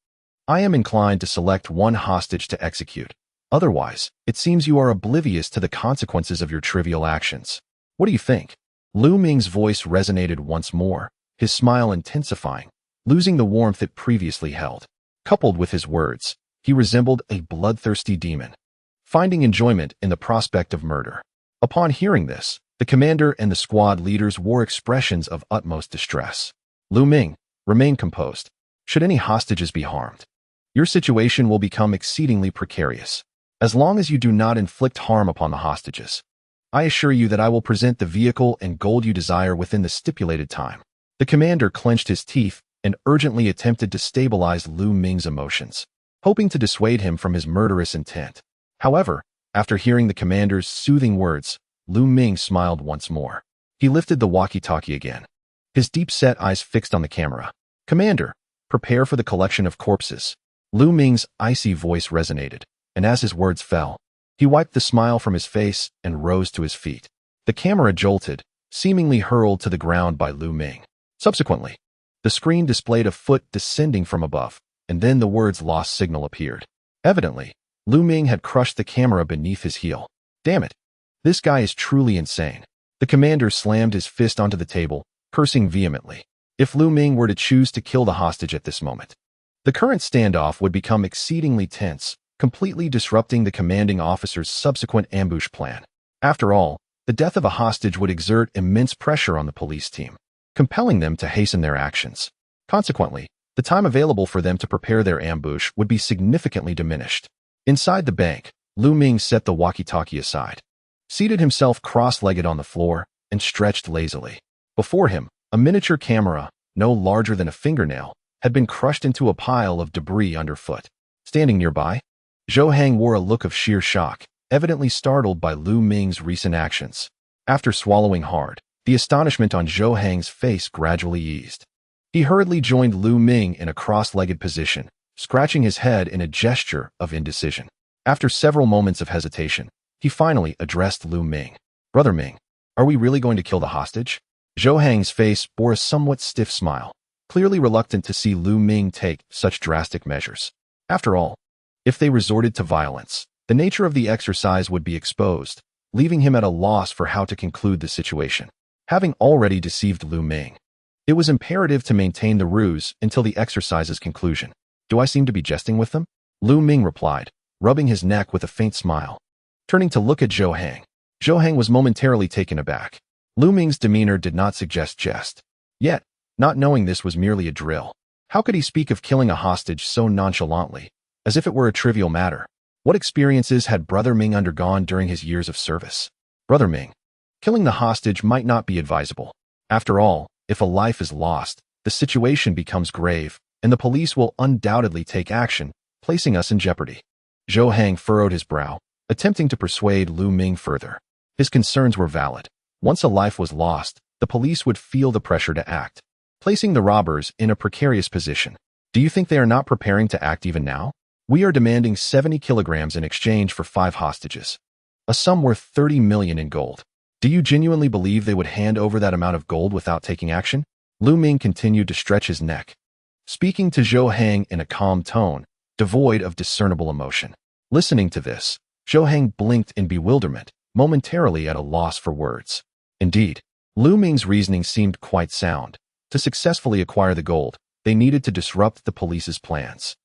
I am inclined to select one hostage to execute. Otherwise, it seems you are oblivious to the consequences of your trivial actions. What do you think?" Lu Ming's voice resonated once more, his smile intensifying, losing the warmth it previously held. Coupled with his words, he resembled a bloodthirsty demon, finding enjoyment in the prospect of murder. Upon hearing this, the commander and the squad leaders wore expressions of utmost distress. Lu Ming, remain composed. Should any hostages be harmed, your situation will become exceedingly precarious. As long as you do not inflict harm upon the hostages, I assure you that I will present the vehicle and gold you desire within the stipulated time. The commander clenched his teeth and urgently attempted to stabilize Lu Ming's emotions, hoping to dissuade him from his murderous intent. However, after hearing the commander's soothing words, Lu Ming smiled once more. He lifted the walkie-talkie again, his deep-set eyes fixed on the camera. "Commander, prepare for the collection of corpses." Lu Ming's icy voice resonated, and as his words fell, he wiped the smile from his face and rose to his feet. The camera jolted, seemingly hurled to the ground by Lu Ming. Subsequently, the screen displayed a foot descending from above, and then the words "lost signal" appeared. Evidently, Lu Ming had crushed the camera beneath his heel. Damn it! This guy is truly insane. The commander slammed his fist onto the table, cursing vehemently. If Lu Ming were to choose to kill the hostage at this moment, the current standoff would become exceedingly tense, completely disrupting the commanding officer's subsequent ambush plan. After all, the death of a hostage would exert immense pressure on the police team, compelling them to hasten their actions. Consequently, the time available for them to prepare their ambush would be significantly diminished. Inside the bank, Lu Ming set the walkie-talkie aside, seated himself cross-legged on the floor, and stretched lazily. Before him, a miniature camera, no larger than a fingernail, had been crushed into a pile of debris underfoot. Standing nearby, Zhou Hang wore a look of sheer shock, evidently startled by Lu Ming's recent actions. After swallowing hard, the astonishment on Zhou Hang's face gradually eased. He hurriedly joined Lu Ming in a cross-legged position, scratching his head in a gesture of indecision. After several moments of hesitation, he finally addressed Lu Ming. "Brother Ming, are we really going to kill the hostage?" Zhou Hang's face bore a somewhat stiff smile, clearly reluctant to see Lu Ming take such drastic measures. After all, if they resorted to violence, the nature of the exercise would be exposed, leaving him at a loss for how to conclude the situation. Having already deceived Lu Ming, it was imperative to maintain the ruse until the exercise's conclusion. "Do I seem to be jesting with them?" Lu Ming replied, rubbing his neck with a faint smile. Turning to look at Zhou Hang was momentarily taken aback. Lu Ming's demeanor did not suggest jest. Yet, not knowing this was merely a drill, how could he speak of killing a hostage so nonchalantly, as if it were a trivial matter? What experiences had Brother Ming undergone during his years of service? "Brother Ming, killing the hostage might not be advisable. After all, if a life is lost, the situation becomes grave, and the police will undoubtedly take action, placing us in jeopardy." Zhou Hang furrowed his brow, attempting to persuade Lu Ming further. His concerns were valid. Once a life was lost, the police would feel the pressure to act, placing the robbers in a precarious position. "Do you think they are not preparing to act even now? We are demanding 70 kilograms in exchange for 5 hostages, a sum worth 30 million in gold. Do you genuinely believe they would hand over that amount of gold without taking action?" Lu Ming continued to stretch his neck, speaking to Zhou Hang in a calm tone, devoid of discernible emotion. Listening to this, Zhou Hang blinked in bewilderment, momentarily at a loss for words. Indeed, Lu Ming's reasoning seemed quite sound. To successfully acquire the gold, they needed to disrupt the police's plans.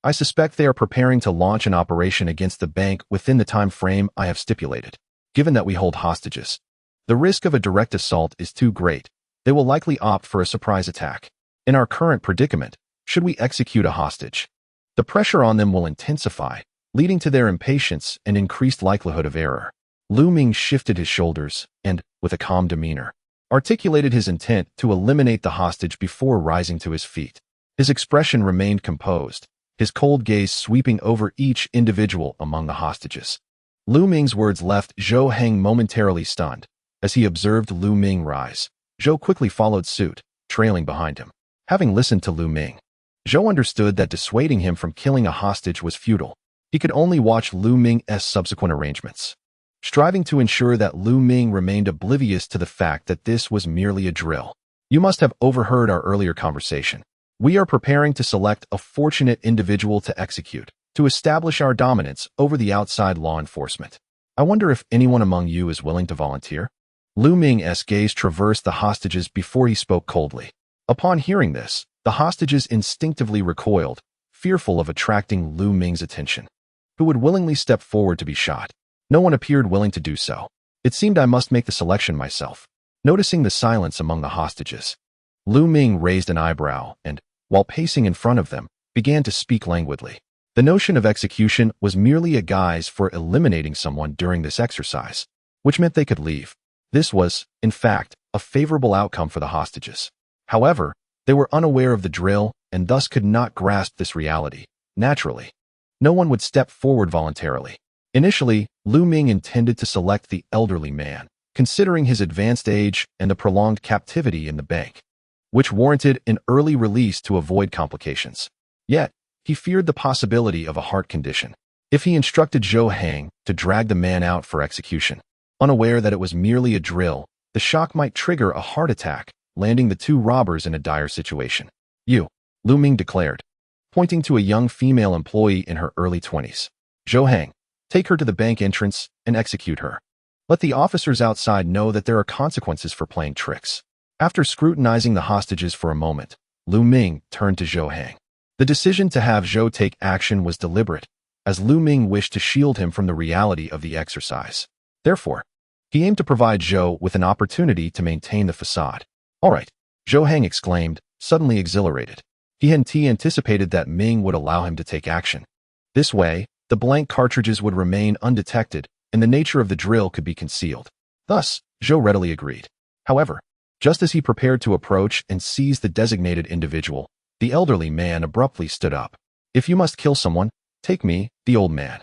"I suspect they are preparing to launch an operation against the bank within the time frame I have stipulated. Given that we hold hostages, the risk of a direct assault is too great. They will likely opt for a surprise attack. In our current predicament, should we execute a hostage, the pressure on them will intensify, leading to their impatience and increased likelihood of error." Lu Ming shifted his shoulders and, with a calm demeanor, articulated his intent to eliminate the hostage before rising to his feet. His expression remained composed, his cold gaze sweeping over each individual among the hostages. Lu Ming's words left Zhou Hang momentarily stunned. As he observed Lu Ming rise, Zhou quickly followed suit, trailing behind him. Having listened to Lu Ming, Zhou understood that dissuading him from killing a hostage was futile. He could only watch Lu Ming's subsequent arrangements, striving to ensure that Lu Ming remained oblivious to the fact that this was merely a drill. "You must have overheard our earlier conversation. We are preparing to select a fortunate individual to execute, to establish our dominance over the outside law enforcement. I wonder if anyone among you is willing to volunteer?" Lu Ming's gaze traversed the hostages before he spoke coldly. Upon hearing this, the hostages instinctively recoiled, fearful of attracting Lu Ming's attention, who would willingly step forward to be shot. No one appeared willing to do so. It seemed I must make the selection myself. Noticing the silence among the hostages, Lu Ming raised an eyebrow and, while pacing in front of them, began to speak languidly. The notion of execution was merely a guise for eliminating someone during this exercise, which meant they could leave. This was, in fact, a favorable outcome for the hostages. However, they were unaware of the drill and thus could not grasp this reality. Naturally, no one would step forward voluntarily. Initially, Lu Ming intended to select the elderly man, considering his advanced age and the prolonged captivity in the bank, which warranted an early release to avoid complications. Yet, he feared the possibility of a heart condition if he instructed Zhou Hang to drag the man out for execution. Unaware that it was merely a drill, the shock might trigger a heart attack, landing the two robbers in a dire situation. "You," Lu Ming declared, pointing to a young female employee in her early 20s. "Zhou Hang, take her to the bank entrance and execute her. Let the officers outside know that there are consequences for playing tricks." After scrutinizing the hostages for a moment, Lu Ming turned to Zhou Hang. The decision to have Zhou take action was deliberate, as Lu Ming wished to shield him from the reality of the exercise. Therefore, he aimed to provide Zhou with an opportunity to maintain the facade. "All right," Zhou Hang exclaimed, suddenly exhilarated. He hadn't anticipated that Ming would allow him to take action. This way, the blank cartridges would remain undetected, and the nature of the drill could be concealed. Thus, Zhou readily agreed. However, just as he prepared to approach and seize the designated individual, the elderly man abruptly stood up. "If you must kill someone, take me, the old man.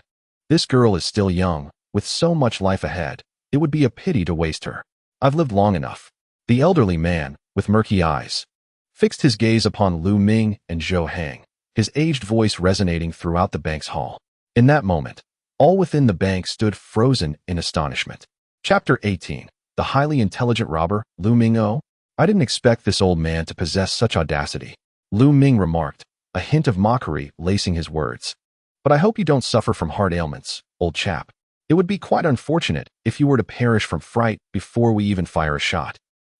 This girl is still young, with so much life ahead. It would be a pity to waste her. I've lived long enough." The elderly man, with murky eyes, fixed his gaze upon Lu Ming and Zhou Hang, his aged voice resonating throughout the bank's hall. In that moment, all within the bank stood frozen in astonishment. Chapter 18. The highly intelligent robber, Lu Ming. "Oh, I didn't expect this old man to possess such audacity," Lu Ming remarked, a hint of mockery lacing his words. "But I hope you don't suffer from heart ailments, old chap. It would be quite unfortunate if you were to perish from fright before we even fire a shot."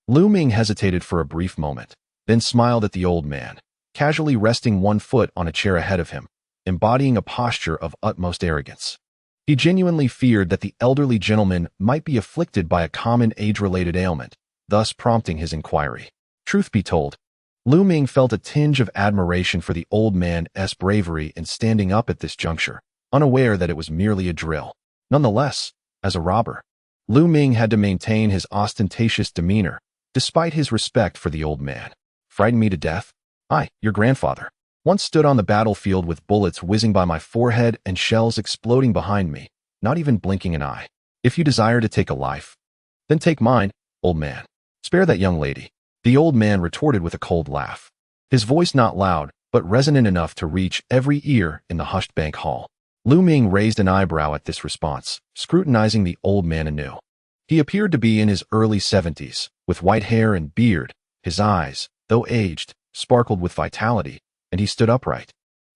Lu Ming hesitated for a brief moment, then smiled at the old man, casually resting one foot on a chair ahead of him, embodying a posture of utmost arrogance. He genuinely feared that the elderly gentleman might be afflicted by a common age-related ailment, thus prompting his inquiry. Truth be told, Lu Ming felt a tinge of admiration for the old man's bravery in standing up at this juncture, unaware that it was merely a drill. Nonetheless, as a robber, Lu Ming had to maintain his ostentatious demeanor, despite his respect for the old man. "Frighten me to death? I, your grandfather, once stood on the battlefield with bullets whizzing by my forehead and shells exploding behind me, not even blinking an eye. If you desire to take a life, then take mine, old man. Spare that young lady," the old man retorted with a cold laugh, his voice not loud, but resonant enough to reach every ear in the hushed bank hall. Lu Ming raised an eyebrow at this response, scrutinizing the old man anew. He appeared to be in his early 70s, with white hair and beard. His eyes, though aged, sparkled with vitality, and he stood upright,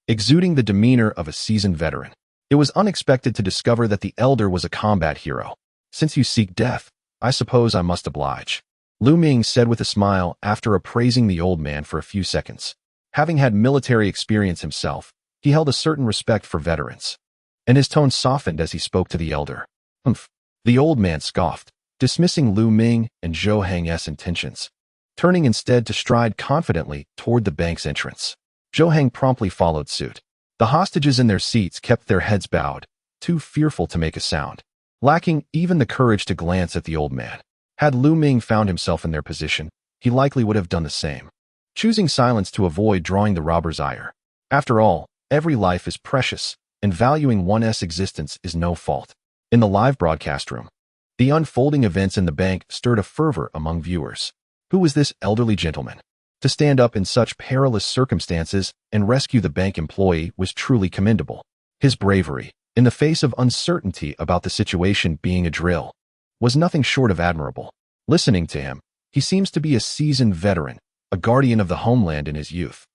exuding the demeanor of a seasoned veteran. It was unexpected to discover that the elder was a combat hero. "Since you seek death, I suppose I must oblige," Lu Ming said with a smile after appraising the old man for a few seconds. Having had military experience himself, he held a certain respect for veterans, and his tone softened as he spoke to the elder. "Humph," the old man scoffed, dismissing Lu Ming and Zhou Hang's intentions, turning instead to stride confidently toward the bank's entrance. Zhou Hang promptly followed suit. The hostages in their seats kept their heads bowed, too fearful to make a sound, lacking even the courage to glance at the old man. Had Lu Ming found himself in their position, he likely would have done the same, choosing silence to avoid drawing the robber's ire. After all, every life is precious, and valuing one's existence is no fault. In the live broadcast room, the unfolding events in the bank stirred a fervor among viewers. Who was this elderly gentleman? To stand up in such perilous circumstances and rescue the bank employee was truly commendable. His bravery, in the face of uncertainty about the situation being a drill, was nothing short of admirable. Listening to him, he seems to be a seasoned veteran, a guardian of the homeland in his youth,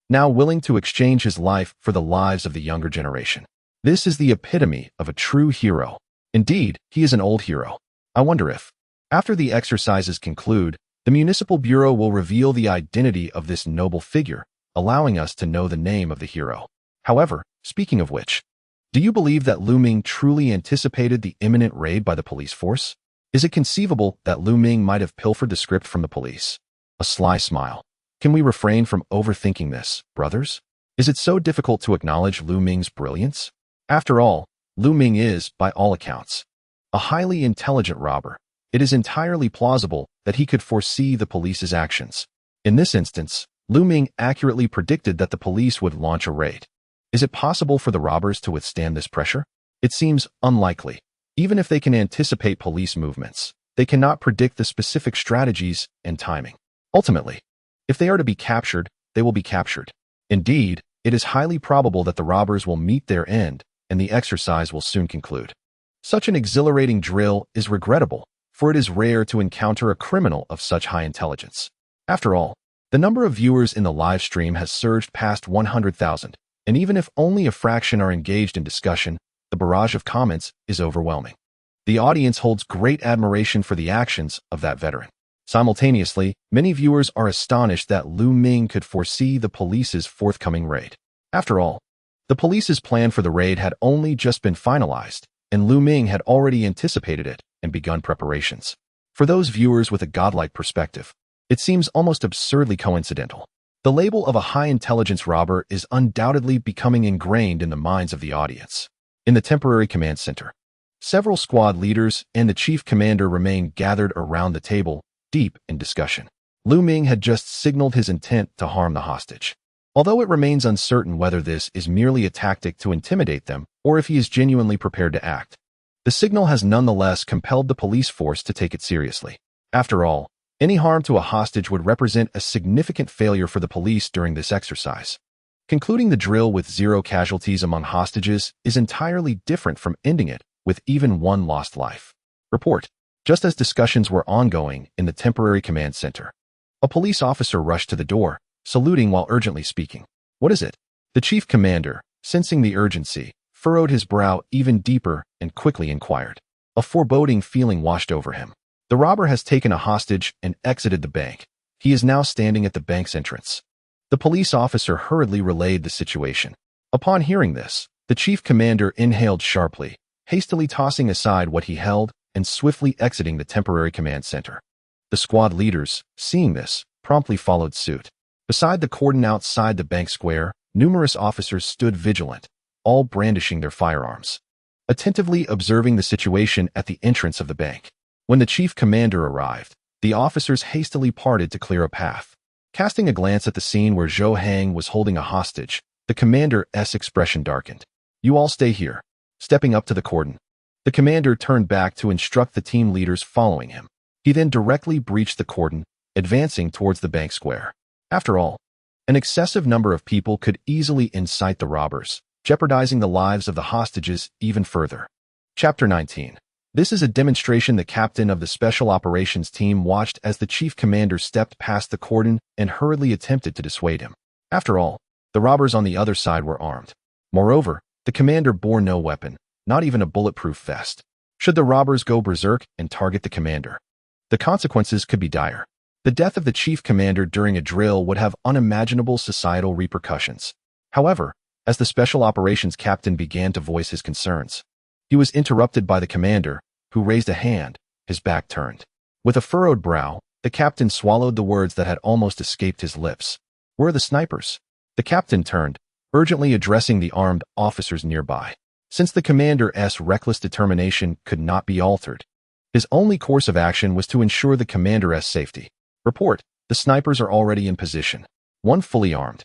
now willing to exchange his life for the lives of the younger generation. This is the epitome of a true hero. Indeed, he is an old hero. I wonder if, after the exercises conclude, the Municipal Bureau will reveal the identity of this noble figure, allowing us to know the name of the hero. However, speaking of which, do you believe that Lu Ming truly anticipated the imminent raid by the police force? Is it conceivable that Lu Ming might have pilfered the script from the police? A sly smile. Can we refrain from overthinking this, brothers? Is it so difficult to acknowledge Lu Ming's brilliance? After all, Lu Ming is, by all accounts, a highly intelligent robber. It is entirely plausible that he could foresee the police's actions. In this instance, Lu Ming accurately predicted that the police would launch a raid. Is it possible for the robbers to withstand this pressure? It seems unlikely. Even if they can anticipate police movements, they cannot predict the specific strategies and timing. Ultimately, if they are to be captured, they will be captured. Indeed, it is highly probable that the robbers will meet their end and the exercise will soon conclude. Such an exhilarating drill is regrettable, for it is rare to encounter a criminal of such high intelligence. After all, the number of viewers in the live stream has surged past 100,000, and even if only a fraction are engaged in discussion, the barrage of comments is overwhelming. The audience holds great admiration for the actions of that veteran. Simultaneously, many viewers are astonished that Lu Ming could foresee the police's forthcoming raid. After all, the police's plan for the raid had only just been finalized, and Lu Ming had already anticipated it and begun preparations. For those viewers with a godlike perspective, it seems almost absurdly coincidental. The label of a high-intelligence robber is undoubtedly becoming ingrained in the minds of the audience. In the temporary command center, several squad leaders and the chief commander remain gathered around the table, deep in discussion. Lu Ming had just signaled his intent to harm the hostage. Although it remains uncertain whether this is merely a tactic to intimidate them or if he is genuinely prepared to act, the signal has nonetheless compelled the police force to take it seriously. After all, any harm to a hostage would represent a significant failure for the police during this exercise. Concluding the drill with 0 casualties among hostages is entirely different from ending it with even one lost life. Report. Just as discussions were ongoing in the temporary command center, a police officer rushed to the door, saluting while urgently speaking. What is it? The chief commander, sensing the urgency, furrowed his brow even deeper and quickly inquired. A foreboding feeling washed over him. The robber has taken a hostage and exited the bank. He is now standing at the bank's entrance. The police officer hurriedly relayed the situation. Upon hearing this, the chief commander inhaled sharply, hastily tossing aside what he held and swiftly exiting the temporary command center. The squad leaders, seeing this, promptly followed suit. Beside the cordon outside the bank square, numerous officers stood vigilant, all brandishing their firearms, attentively observing the situation at the entrance of the bank. When the chief commander arrived, the officers hastily parted to clear a path. Casting a glance at the scene where Zhou Hang was holding a hostage, the commander's expression darkened. You all stay here. Stepping up to the cordon, the commander turned back to instruct the team leaders following him. He then directly breached the cordon, advancing towards the bank square. After all, an excessive number of people could easily incite the robbers, jeopardizing the lives of the hostages even further. Chapter 19. This is a demonstration the captain of the Special Operations team watched as the chief commander stepped past the cordon and hurriedly attempted to dissuade him. After all, the robbers on the other side were armed. Moreover, the commander bore no weapon, not even a bulletproof vest. Should the robbers go berserk and target the commander, the consequences could be dire. The death of the chief commander during a drill would have unimaginable societal repercussions. However, as the Special Operations captain began to voice his concerns, he was interrupted by the commander, who raised a hand, his back turned. With a furrowed brow, the captain swallowed the words that had almost escaped his lips. Where are the snipers? The captain turned, urgently addressing the armed officers nearby. Since the commander's reckless determination could not be altered, his only course of action was to ensure the commander's safety. Report. The snipers are already in position. One fully armed,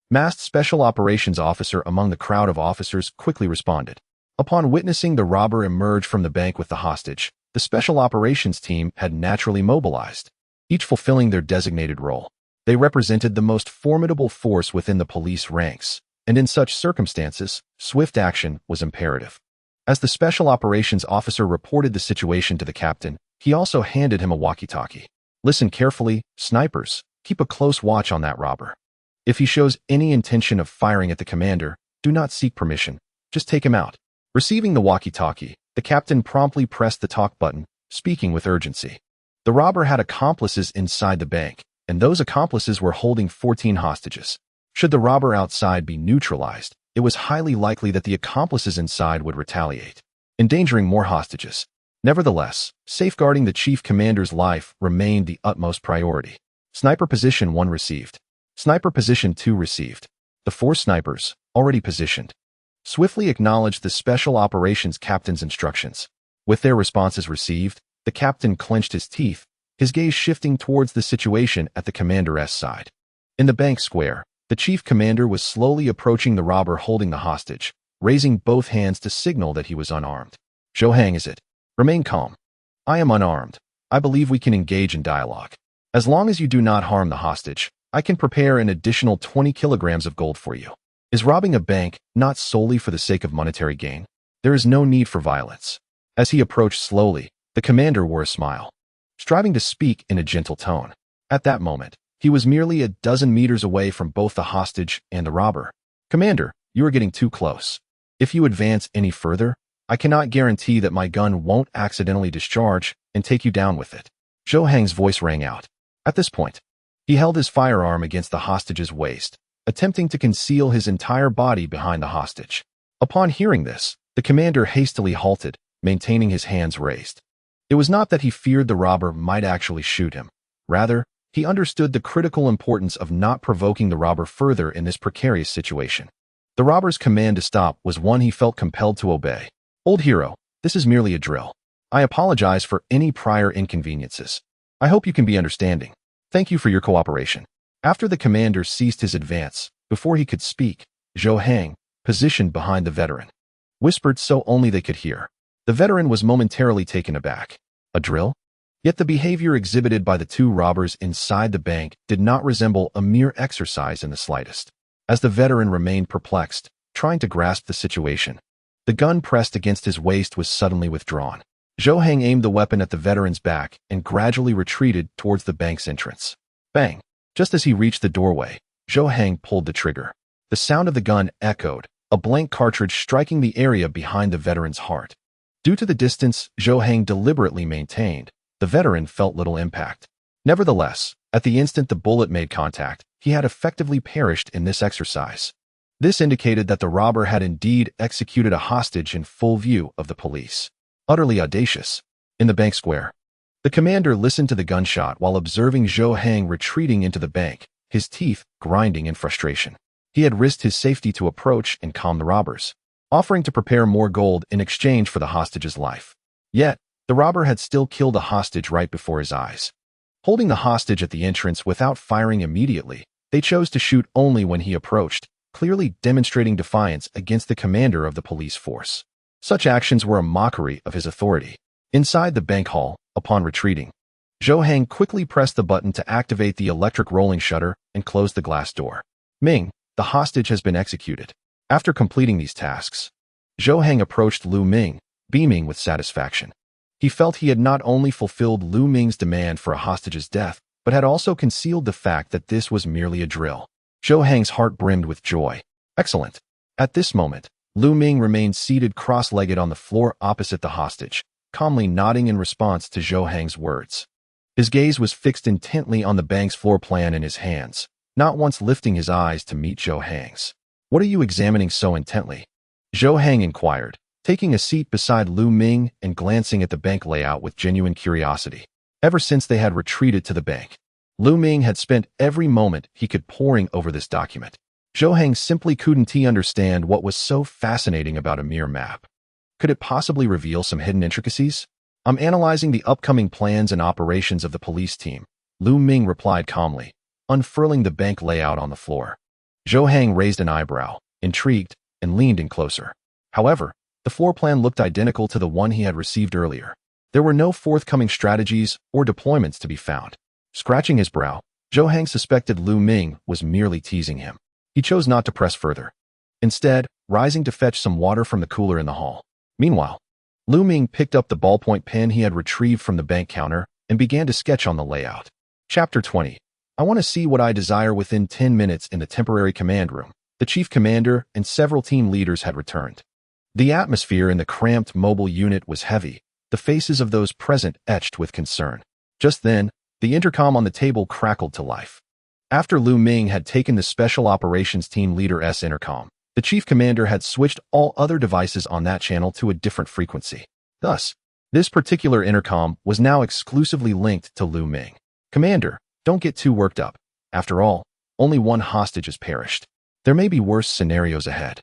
masked special operations officer among the crowd of officers quickly responded. Upon witnessing the robber emerge from the bank with the hostage, the special operations team had naturally mobilized, each fulfilling their designated role. They represented the most formidable force within the police ranks, and in such circumstances, swift action was imperative. As the special operations officer reported the situation to the captain, he also handed him a walkie-talkie. Listen carefully, snipers, keep a close watch on that robber. If he shows any intention of firing at the commander, do not seek permission, just take him out. Receiving the walkie-talkie, the captain promptly pressed the talk button, speaking with urgency. The robber had accomplices inside the bank, and those accomplices were holding 14 hostages. Should the robber outside be neutralized, it was highly likely that the accomplices inside would retaliate, endangering more hostages. Nevertheless, safeguarding the chief commander's life remained the utmost priority. Sniper Position 1 received. Sniper Position 2 received. The 4 snipers, already positioned, swiftly acknowledged the Special Operations Captain's instructions. With their responses received, the captain clenched his teeth, his gaze shifting towards the situation at the commander's side. In the bank square, the chief commander was slowly approaching the robber holding the hostage, raising both hands to signal that he was unarmed. Zhou Hang, is it? Remain calm. I am unarmed. I believe we can engage in dialogue. As long as you do not harm the hostage, I can prepare an additional 20 kilograms of gold for you. Is robbing a bank not solely for the sake of monetary gain? There is no need for violence. As he approached slowly, the commander wore a smile, striving to speak in a gentle tone. At that moment, he was merely a dozen meters away from both the hostage and the robber. Commander, you are getting too close. If you advance any further, I cannot guarantee that my gun won't accidentally discharge and take you down with it. Zhou Hang's voice rang out. At this point, he held his firearm against the hostage's waist, attempting to conceal his entire body behind the hostage. Upon hearing this, the commander hastily halted, maintaining his hands raised. It was not that he feared the robber might actually shoot him. Rather, he understood the critical importance of not provoking the robber further in this precarious situation. The robber's command to stop was one he felt compelled to obey. Old hero, this is merely a drill. I apologize for any prior inconveniences. I hope you can be understanding. Thank you for your cooperation. After the commander ceased his advance, before he could speak, Zhou Hang, positioned behind the veteran, whispered so only they could hear. The veteran was momentarily taken aback. A drill? Yet the behavior exhibited by the 2 robbers inside the bank did not resemble a mere exercise in the slightest. As the veteran remained perplexed, trying to grasp the situation, the gun pressed against his waist was suddenly withdrawn. Zhou Hang aimed the weapon at the veteran's back and gradually retreated towards the bank's entrance. Bang! Just as he reached the doorway, Zhou Hang pulled the trigger. The sound of the gun echoed, a blank cartridge striking the area behind the veteran's heart. Due to the distance Zhou Hang deliberately maintained, the veteran felt little impact. Nevertheless, at the instant the bullet made contact, he had effectively perished in this exercise. This indicated that the robber had indeed executed a hostage in full view of the police. Utterly audacious. In the bank square, the commander listened to the gunshot while observing Zhou Hang retreating into the bank, his teeth grinding in frustration. He had risked his safety to approach and calm the robbers, offering to prepare more gold in exchange for the hostage's life. Yet, the robber had still killed a hostage right before his eyes. Holding the hostage at the entrance without firing immediately, they chose to shoot only when he approached, clearly demonstrating defiance against the commander of the police force. Such actions were a mockery of his authority. Inside the bank hall, upon retreating, Zhou Hang quickly pressed the button to activate the electric rolling shutter and close the glass door. Ming, the hostage has been executed. After completing these tasks, Zhou Hang approached Lu Ming, beaming with satisfaction. He felt he had not only fulfilled Lu Ming's demand for a hostage's death, but had also concealed the fact that this was merely a drill. Zhou Hang's heart brimmed with joy. Excellent. At this moment, Lu Ming remained seated cross-legged on the floor opposite the hostage, calmly nodding in response to Zhou Hang's words. His gaze was fixed intently on the bank's floor plan in his hands, not once lifting his eyes to meet Zhou Hang's. What are you examining so intently? Zhou Hang inquired, taking a seat beside Lu Ming and glancing at the bank layout with genuine curiosity. Ever since they had retreated to the bank, Lu Ming had spent every moment he could poring over this document. Zhou Hang simply couldn't understand what was so fascinating about a mere map. Could it possibly reveal some hidden intricacies? I'm analyzing the upcoming plans and operations of the police team, Lu Ming replied calmly, unfurling the bank layout on the floor. Zhou Hang raised an eyebrow, intrigued, and leaned in closer. However, the floor plan looked identical to the one he had received earlier. There were no forthcoming strategies or deployments to be found. Scratching his brow, Zhou Hang suspected Lu Ming was merely teasing him. He chose not to press further, instead rising to fetch some water from the cooler in the hall. Meanwhile, Lu Ming picked up the ballpoint pen he had retrieved from the bank counter and began to sketch on the layout. Chapter 20. I want to see what I desire. Within 10 minutes in the temporary command room, the chief commander and several team leaders had returned. The atmosphere in the cramped mobile unit was heavy, the faces of those present etched with concern. Just then, the intercom on the table crackled to life. After Lu Ming had taken the Special Operations Team Leader's intercom, The chief commander had switched all other devices on that channel to a different frequency. Thus, this particular intercom was now exclusively linked to Lu Ming. Commander, don't get too worked up. After all, only one hostage has perished. There may be worse scenarios ahead.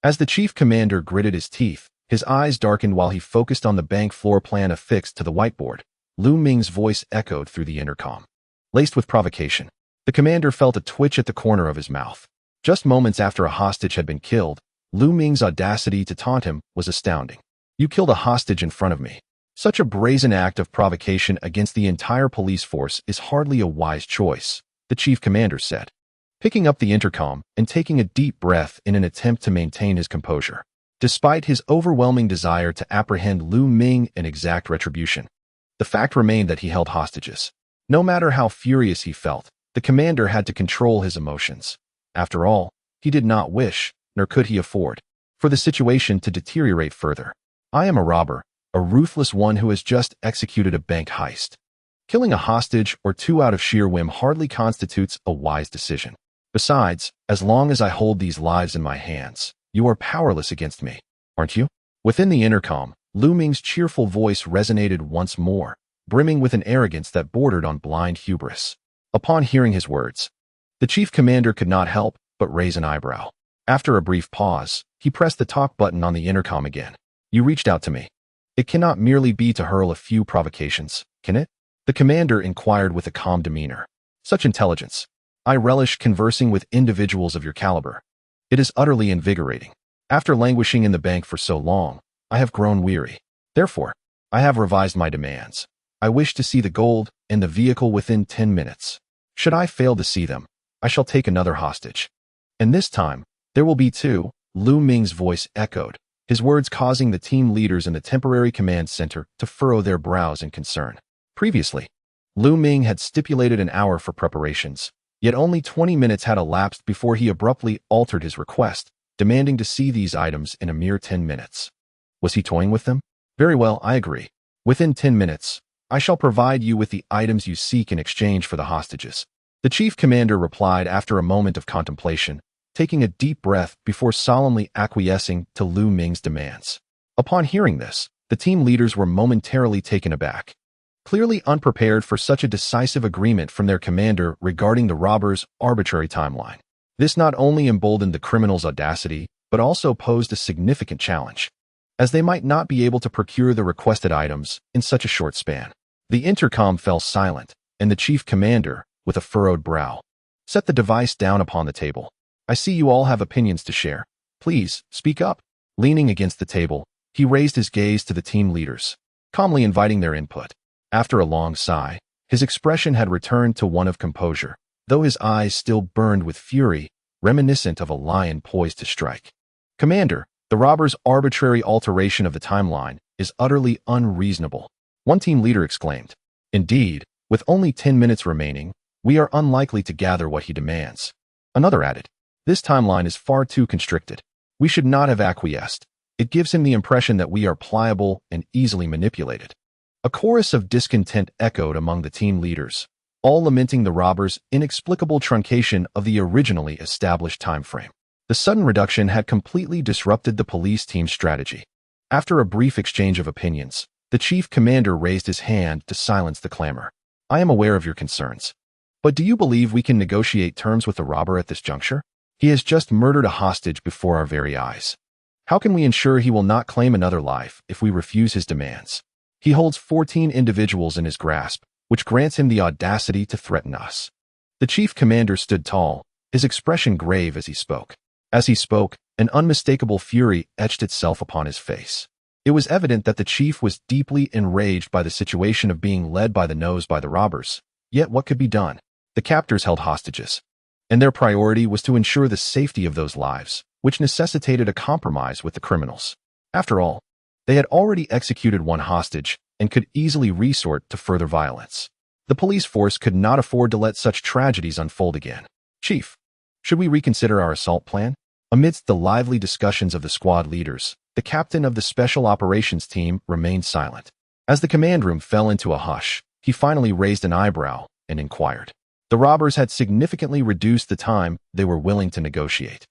As the chief commander gritted his teeth, his eyes darkened while he focused on the bank floor plan affixed to the whiteboard. Lu Ming's voice echoed through the intercom. Laced with provocation, the commander felt a twitch at the corner of his mouth. Just moments after a hostage had been killed, Lu Ming's audacity to taunt him was astounding. You killed a hostage in front of me. Such a brazen act of provocation against the entire police force is hardly a wise choice, the chief commander said, picking up the intercom and taking a deep breath in an attempt to maintain his composure. Despite his overwhelming desire to apprehend Lu Ming and exact retribution, the fact remained that he held hostages. No matter how furious he felt, the commander had to control his emotions. After all, he did not wish, nor could he afford, for the situation to deteriorate further. I am a robber, a ruthless one who has just executed a bank heist. Killing a hostage or two out of sheer whim hardly constitutes a wise decision. Besides, as long as I hold these lives in my hands, you are powerless against me, aren't you? Within the intercom, Lu Ming's cheerful voice resonated once more, brimming with an arrogance that bordered on blind hubris. Upon hearing his words, the chief commander could not help but raise an eyebrow. After a brief pause, he pressed the talk button on the intercom again. You reached out to me. It cannot merely be to hurl a few provocations, can it? The commander inquired with a calm demeanor. Such intelligence. I relish conversing with individuals of your caliber. It is utterly invigorating. After languishing in the bank for so long, I have grown weary. Therefore, I have revised my demands. I wish to see the gold and the vehicle within 10 minutes. Should I fail to see them, I shall take another hostage. And this time, there will be two, Lu Ming's voice echoed, his words causing the team leaders in the temporary command center to furrow their brows in concern. Previously, Lu Ming had stipulated an hour for preparations, yet only 20 minutes had elapsed before he abruptly altered his request, demanding to see these items in a mere 10 minutes. Was he toying with them? Very well, I agree. Within 10 minutes, I shall provide you with the items you seek in exchange for the hostages. The chief commander replied after a moment of contemplation, taking a deep breath before solemnly acquiescing to Lu Ming's demands. Upon hearing this, the team leaders were momentarily taken aback, clearly unprepared for such a decisive agreement from their commander regarding the robbers' arbitrary timeline. This not only emboldened the criminals' audacity, but also posed a significant challenge, as they might not be able to procure the requested items in such a short span. The intercom fell silent, and the chief commander, with a furrowed brow, set the device down upon the table. I see you all have opinions to share. Please, speak up. Leaning against the table, he raised his gaze to the team leaders, calmly inviting their input. After a long sigh, his expression had returned to one of composure, though his eyes still burned with fury, reminiscent of a lion poised to strike. Commander, the robbers' arbitrary alteration of the timeline is utterly unreasonable, one team leader exclaimed. Indeed, with only 10 minutes remaining, we are unlikely to gather what he demands. Another added, this timeline is far too constricted. We should not have acquiesced. It gives him the impression that we are pliable and easily manipulated. A chorus of discontent echoed among the team leaders, all lamenting the robbers' inexplicable truncation of the originally established time frame. The sudden reduction had completely disrupted the police team's strategy. After a brief exchange of opinions, the chief commander raised his hand to silence the clamor. I am aware of your concerns. But do you believe we can negotiate terms with the robber at this juncture? He has just murdered a hostage before our very eyes. How can we ensure he will not claim another life if we refuse his demands? He holds 14 individuals in his grasp, which grants him the audacity to threaten us. The chief commander stood tall, his expression grave as he spoke. As he spoke, an unmistakable fury etched itself upon his face. It was evident that the chief was deeply enraged by the situation of being led by the nose by the robbers. Yet what could be done? The captors held hostages, and their priority was to ensure the safety of those lives, which necessitated a compromise with the criminals. After all, they had already executed one hostage and could easily resort to further violence. The police force could not afford to let such tragedies unfold again. Chief, should we reconsider our assault plan? Amidst the lively discussions of the squad leaders, the captain of the special operations team remained silent. As the command room fell into a hush, he finally raised an eyebrow and inquired. The robbers had significantly reduced the time they were willing to negotiate.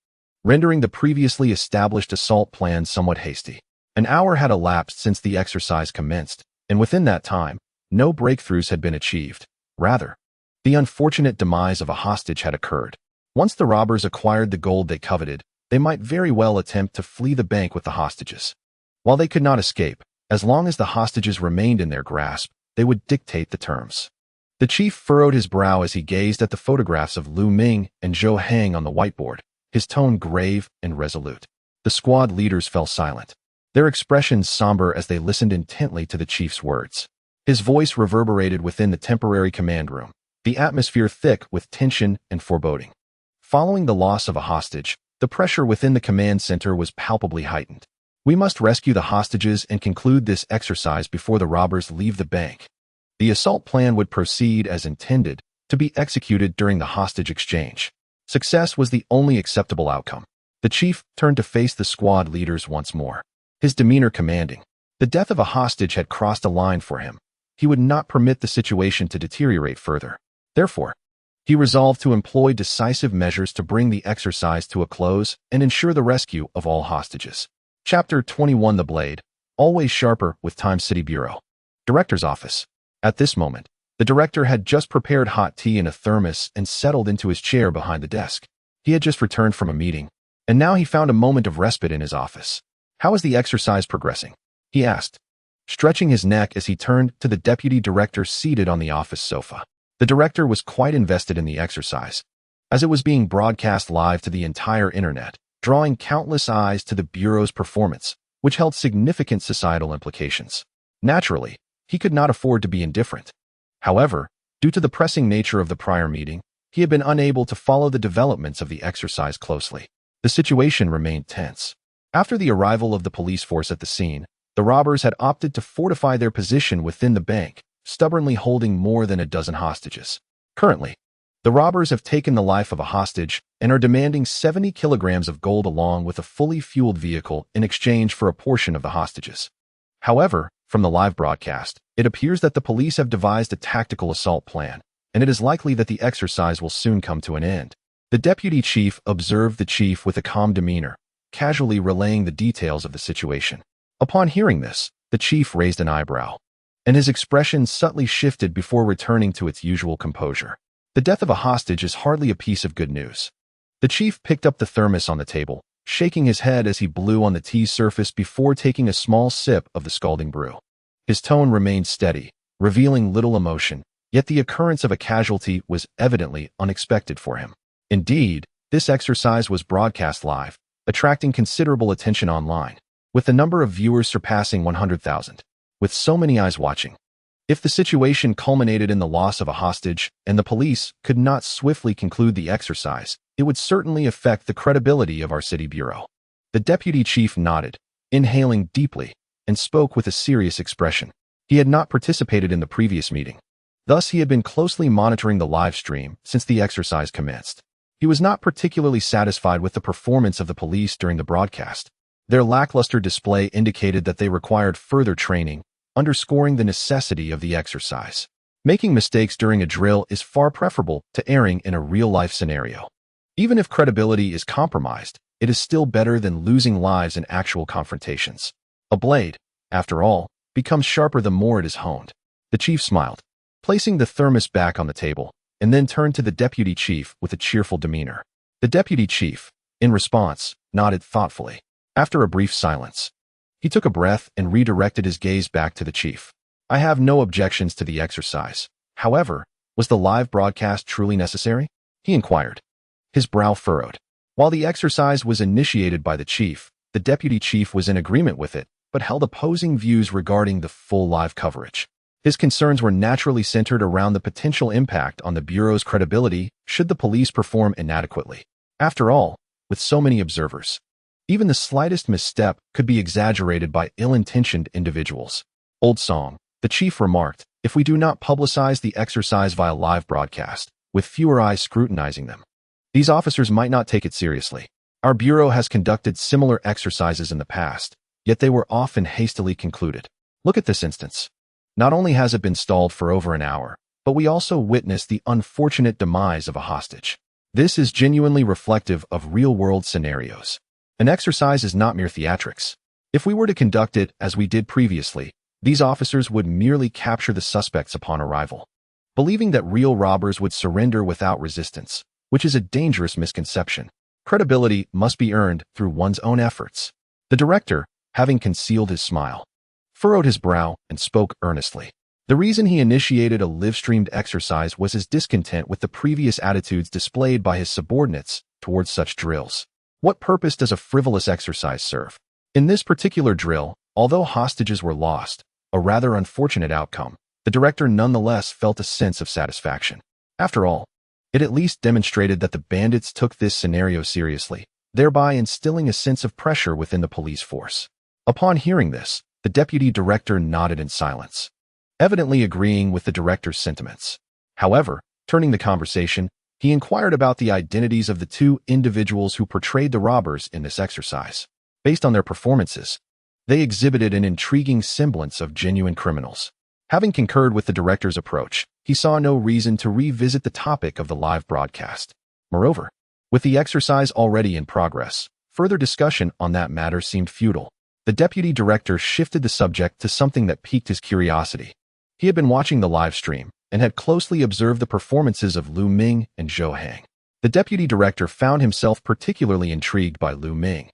rendering the previously established assault plan somewhat hasty. An hour had elapsed since the exercise commenced, and within that time, no breakthroughs had been achieved. Rather, the unfortunate demise of a hostage had occurred. Once the robbers acquired the gold they coveted, they might very well attempt to flee the bank with the hostages. While they could not escape, as long as the hostages remained in their grasp, they would dictate the terms. The chief furrowed his brow as he gazed at the photographs of Lu Ming and Zhou Hang on the whiteboard, his tone grave and resolute. The squad leaders fell silent, their expressions somber as they listened intently to the chief's words. His voice reverberated within the temporary command room, the atmosphere thick with tension and foreboding. Following the loss of a hostage, the pressure within the command center was palpably heightened. We must rescue the hostages and conclude this exercise before the robbers leave the bank. The assault plan would proceed as intended, to be executed during the hostage exchange. Success was the only acceptable outcome. The chief turned to face the squad leaders once more, his demeanor commanding. The death of a hostage had crossed a line for him. He would not permit the situation to deteriorate further. Therefore, he resolved to employ decisive measures to bring the exercise to a close and ensure the rescue of all hostages. Chapter 21. The Blade, always sharper with Time City Bureau. Director's Office. At this moment, the director had just prepared hot tea in a thermos and settled into his chair behind the desk. He had just returned from a meeting, and now he found a moment of respite in his office. "How is the exercise progressing?" he asked, stretching his neck as he turned to the deputy director seated on the office sofa. The director was quite invested in the exercise, as it was being broadcast live to the entire internet, drawing countless eyes to the Bureau's performance, which held significant societal implications. Naturally, he could not afford to be indifferent. However, due to the pressing nature of the prior meeting, he had been unable to follow the developments of the exercise closely. The situation remained tense. After the arrival of the police force at the scene, the robbers had opted to fortify their position within the bank, stubbornly holding more than a dozen hostages. Currently, the robbers have taken the life of a hostage and are demanding 70 kilograms of gold along with a fully fueled vehicle in exchange for a portion of the hostages. However, from the live broadcast, it appears that the police have devised a tactical assault plan, and it is likely that the exercise will soon come to an end. The deputy chief observed the chief with a calm demeanor, casually relaying the details of the situation. Upon hearing this, the chief raised an eyebrow, and his expression subtly shifted before returning to its usual composure. The death of a hostage is hardly a piece of good news. The chief picked up the thermos on the table, shaking his head as he blew on the tea's surface before taking a small sip of the scalding brew. His tone remained steady, revealing little emotion, yet the occurrence of a casualty was evidently unexpected for him. Indeed, this exercise was broadcast live, attracting considerable attention online, with the number of viewers surpassing 100,000. With so many eyes watching, if the situation culminated in the loss of a hostage and the police could not swiftly conclude the exercise, it would certainly affect the credibility of our city bureau. The deputy chief nodded, inhaling deeply, and spoke with a serious expression. He had not participated in the previous meeting. Thus, he had been closely monitoring the live stream since the exercise commenced. He was not particularly satisfied with the performance of the police during the broadcast. Their lackluster display indicated that they required further training, underscoring the necessity of the exercise. Making mistakes during a drill is far preferable to erring in a real-life scenario. Even if credibility is compromised, it is still better than losing lives in actual confrontations. A blade, after all, becomes sharper the more it is honed. The chief smiled, placing the thermos back on the table, and then turned to the deputy chief with a cheerful demeanor. The deputy chief, in response, nodded thoughtfully. After a brief silence, he took a breath and redirected his gaze back to the chief. "I have no objections to the exercise. However, was the live broadcast truly necessary?" he inquired, his brow furrowed. While the exercise was initiated by the chief, the deputy chief was in agreement with it, but held opposing views regarding the full live coverage. His concerns were naturally centered around the potential impact on the Bureau's credibility should the police perform inadequately. After all, with so many observers, even the slightest misstep could be exaggerated by ill-intentioned individuals. "Old song," the chief remarked, "if we do not publicize the exercise via live broadcast, with fewer eyes scrutinizing them, these officers might not take it seriously. Our bureau has conducted similar exercises in the past, yet they were often hastily concluded. Look at this instance. Not only has it been stalled for over an hour, but we also witnessed the unfortunate demise of a hostage." This is genuinely reflective of real-world scenarios. An exercise is not mere theatrics. If we were to conduct it as we did previously, these officers would merely capture the suspects upon arrival, believing that real robbers would surrender without resistance, which is a dangerous misconception. Credibility must be earned through one's own efforts. The director, having concealed his smile, furrowed his brow and spoke earnestly. The reason he initiated a live-streamed exercise was his discontent with the previous attitudes displayed by his subordinates towards such drills. What purpose does a frivolous exercise serve? In this particular drill, although hostages were lost, a rather unfortunate outcome, the director nonetheless felt a sense of satisfaction. After all, it at least demonstrated that the bandits took this scenario seriously, thereby instilling a sense of pressure within the police force. Upon hearing this, the deputy director nodded in silence, evidently agreeing with the director's sentiments. However, turning the conversation, he inquired about the identities of the two individuals who portrayed the robbers in this exercise. Based on their performances, they exhibited an intriguing semblance of genuine criminals. Having concurred with the director's approach, he saw no reason to revisit the topic of the live broadcast. Moreover, with the exercise already in progress, further discussion on that matter seemed futile. The deputy director shifted the subject to something that piqued his curiosity. He had been watching the live stream and had closely observed the performances of Lu Ming and Zhou Hang. The deputy director found himself particularly intrigued by Lu Ming,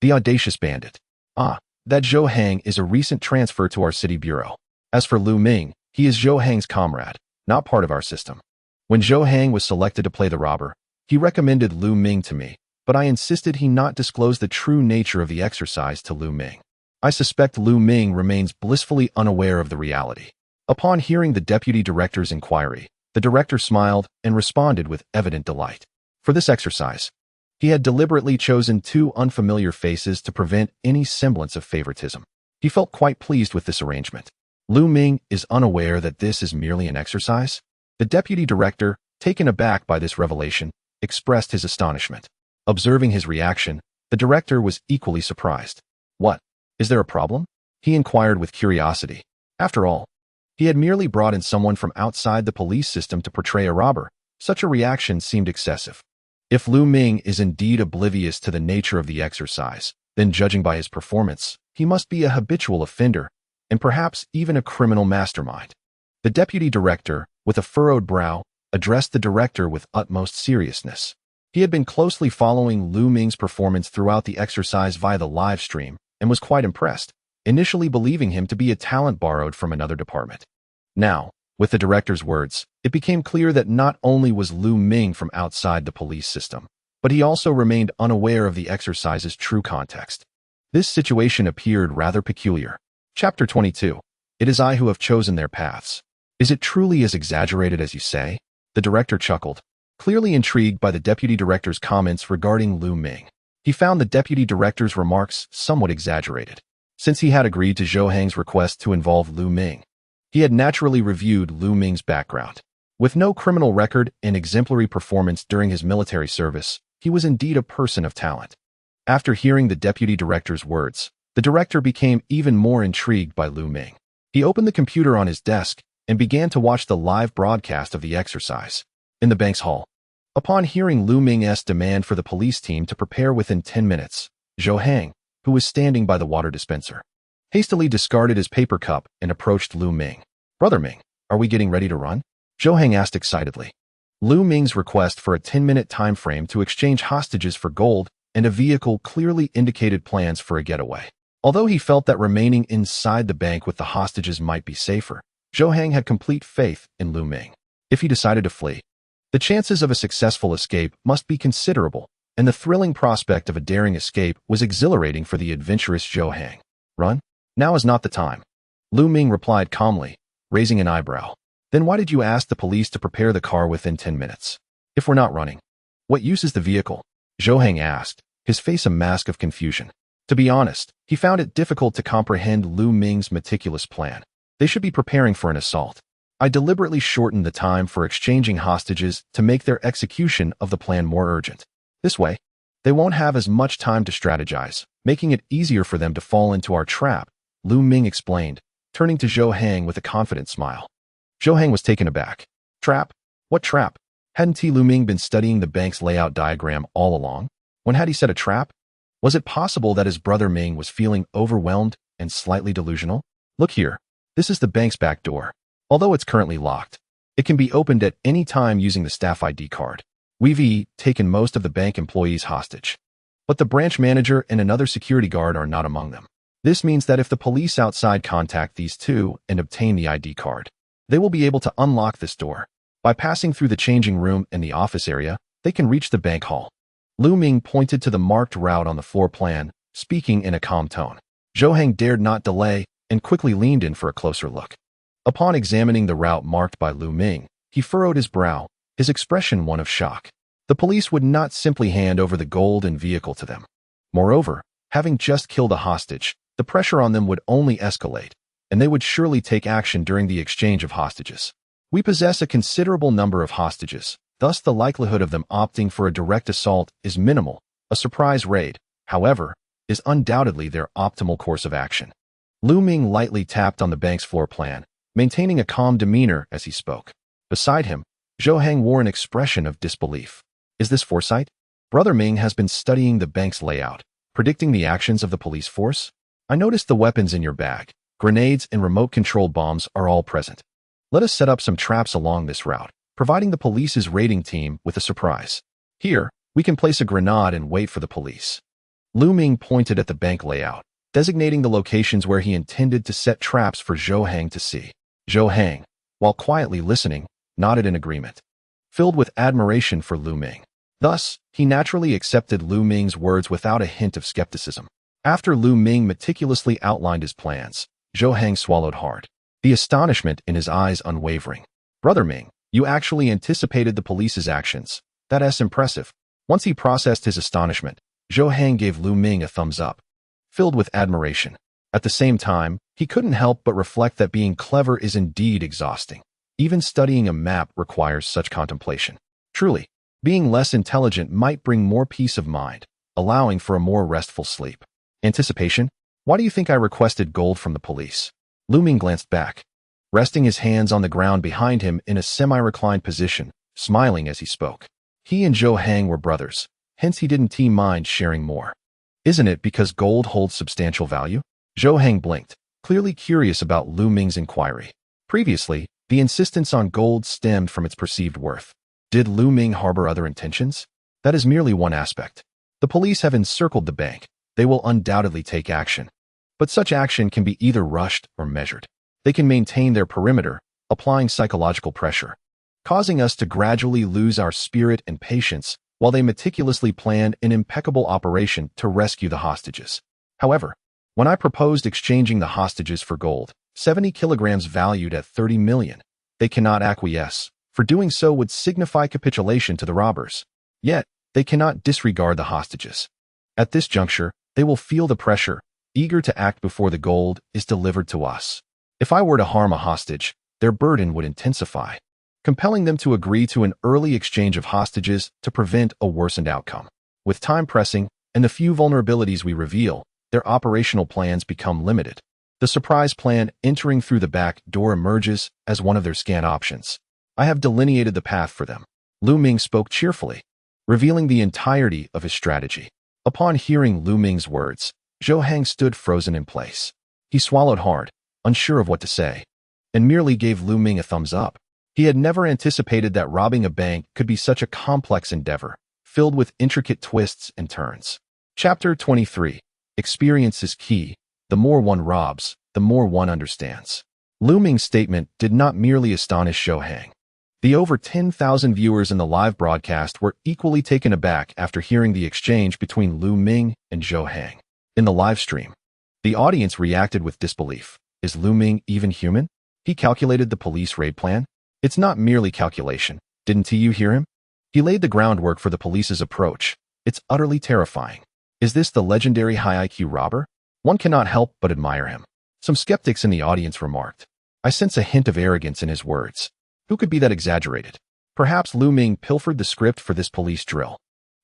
the audacious bandit. That Zhou Hang is a recent transfer to our city bureau. As for Lu Ming, he is Zhou Hang's comrade, not part of our system. When Zhou Hang was selected to play the robber, he recommended Lu Ming to me, but I insisted he not disclose the true nature of the exercise to Lu Ming. I suspect Lu Ming remains blissfully unaware of the reality. Upon hearing the deputy director's inquiry, the director smiled and responded with evident delight. For this exercise, he had deliberately chosen two unfamiliar faces to prevent any semblance of favoritism. He felt quite pleased with this arrangement. Lu Ming is unaware that this is merely an exercise? The deputy director, taken aback by this revelation, expressed his astonishment. Observing his reaction, the director was equally surprised. What? Is there a problem? He inquired with curiosity. After all, he had merely brought in someone from outside the police system to portray a robber. Such a reaction seemed excessive. If Lu Ming is indeed oblivious to the nature of the exercise, then judging by his performance, he must be a habitual offender, and perhaps even a criminal mastermind. The deputy director, with a furrowed brow, addressed the director with utmost seriousness. He had been closely following Lu Ming's performance throughout the exercise via the live stream and was quite impressed, initially believing him to be a talent borrowed from another department. Now, with the director's words, it became clear that not only was Lu Ming from outside the police system, but he also remained unaware of the exercise's true context. This situation appeared rather peculiar. Chapter 22. It is I who have chosen their paths. Is it truly as exaggerated as you say? The director chuckled, clearly intrigued by the deputy director's comments regarding Lu Ming. He found the deputy director's remarks somewhat exaggerated. Since he had agreed to Zhou Hang's request to involve Lu Ming, he had naturally reviewed Lu Ming's background. With no criminal record and exemplary performance during his military service, he was indeed a person of talent. After hearing the deputy director's words, the director became even more intrigued by Lu Ming. He opened the computer on his desk and began to watch the live broadcast of the exercise. In the bank's hall, upon hearing Lu Ming's demand for the police team to prepare within 10 minutes, Zhou Hang, who was standing by the water dispenser, hastily discarded his paper cup and approached Lu Ming. Brother Ming, are we getting ready to run? Zhou Hang asked excitedly. Lu Ming's request for a 10-minute time frame to exchange hostages for gold and a vehicle clearly indicated plans for a getaway. Although he felt that remaining inside the bank with the hostages might be safer, Zhou Hang had complete faith in Lu Ming. If he decided to flee, the chances of a successful escape must be considerable, and the thrilling prospect of a daring escape was exhilarating for the adventurous Zhou Hang. Run? Now is not the time. Lu Ming replied calmly, raising an eyebrow. Then why did you ask the police to prepare the car within 10 minutes? If we're not running, what use is the vehicle? Zhou Hang asked, his face a mask of confusion. To be honest, he found it difficult to comprehend Lu Ming's meticulous plan. They should be preparing for an assault. I deliberately shortened the time for exchanging hostages to make their execution of the plan more urgent. This way, they won't have as much time to strategize, making it easier for them to fall into our trap, Lu Ming explained, turning to Zhou Hang with a confident smile. Zhou Hang was taken aback. Trap? What trap? Hadn't Lu Ming been studying the bank's layout diagram all along? When had he set a trap? Was it possible that his brother Ming was feeling overwhelmed and slightly delusional? Look here. This is the bank's back door. Although it's currently locked, it can be opened at any time using the staff ID card. We've taken most of the bank employees hostage, but the branch manager and another security guard are not among them. This means that if the police outside contact these two and obtain the ID card, they will be able to unlock this door. By passing through the changing room and the office area, they can reach the bank hall. Lu Ming pointed to the marked route on the floor plan, speaking in a calm tone. Zhou Hang dared not delay and quickly leaned in for a closer look. Upon examining the route marked by Lu Ming, he furrowed his brow, his expression one of shock. The police would not simply hand over the gold and vehicle to them. Moreover, having just killed a hostage, the pressure on them would only escalate, and they would surely take action during the exchange of hostages. We possess a considerable number of hostages, thus the likelihood of them opting for a direct assault is minimal. A surprise raid, however, is undoubtedly their optimal course of action. Lu Ming lightly tapped on the bank's floor plan, maintaining a calm demeanor as he spoke. Beside him, Zhou Hang wore an expression of disbelief. Is this foresight? Brother Ming has been studying the bank's layout, predicting the actions of the police force. I noticed the weapons in your bag. Grenades and remote-controlled bombs are all present. Let us set up some traps along this route, providing the police's raiding team with a surprise. Here, we can place a grenade and wait for the police. Lu Ming pointed at the bank layout, designating the locations where he intended to set traps for Zhou Hang to see. Zhou Hang, while quietly listening, nodded in agreement, filled with admiration for Lu Ming. Thus, he naturally accepted Lu Ming's words without a hint of skepticism. After Lu Ming meticulously outlined his plans, Zhou Hang swallowed hard, the astonishment in his eyes unwavering. Brother Ming, you actually anticipated the police's actions. That's impressive. Once he processed his astonishment, Zhou Hang gave Lu Ming a thumbs up, filled with admiration. At the same time, he couldn't help but reflect that being clever is indeed exhausting. Even studying a map requires such contemplation. Truly, being less intelligent might bring more peace of mind, allowing for a more restful sleep. Anticipation? Why do you think I requested gold from the police? Lu Ming glanced back, resting his hands on the ground behind him in a semi-reclined position, smiling as he spoke. He and Zhou Hang were brothers, hence he didn't mind sharing more. Isn't it because gold holds substantial value? Zhou Hang blinked, clearly curious about Lu Ming's inquiry. Previously, the insistence on gold stemmed from its perceived worth. Did Lu Ming harbor other intentions? That is merely one aspect. The police have encircled the bank. They will undoubtedly take action. But such action can be either rushed or measured. They can maintain their perimeter, applying psychological pressure, causing us to gradually lose our spirit and patience while they meticulously plan an impeccable operation to rescue the hostages. However, when I proposed exchanging the hostages for gold, 70 kilograms valued at 30 million, they cannot acquiesce, for doing so would signify capitulation to the robbers. Yet, they cannot disregard the hostages. At this juncture, they will feel the pressure, eager to act before the gold is delivered to us. If I were to harm a hostage, their burden would intensify, compelling them to agree to an early exchange of hostages to prevent a worsened outcome. With time pressing and the few vulnerabilities we reveal, their operational plans become limited. The surprise plan entering through the back door emerges as one of their scan options. I have delineated the path for them. Lu Ming spoke cheerfully, revealing the entirety of his strategy. Upon hearing Lu Ming's words, Zhou Hang stood frozen in place. He swallowed hard, unsure of what to say, and merely gave Lu Ming a thumbs up. He had never anticipated that robbing a bank could be such a complex endeavor, filled with intricate twists and turns. Chapter 23. Experience is key. The more one robs, the more one understands. Lu Ming's statement did not merely astonish Zhou Hang. The over 10,000 viewers in the live broadcast were equally taken aback after hearing the exchange between Lu Ming and Zhou Hang. In the live stream, the audience reacted with disbelief. Is Lu Ming even human? He calculated the police raid plan? It's not merely calculation. Didn't you hear him? He laid the groundwork for the police's approach. It's utterly terrifying. Is this the legendary high IQ robber? One cannot help but admire him. Some skeptics in the audience remarked. I sense a hint of arrogance in his words. Who could be that exaggerated? Perhaps Lu Ming pilfered the script for this police drill.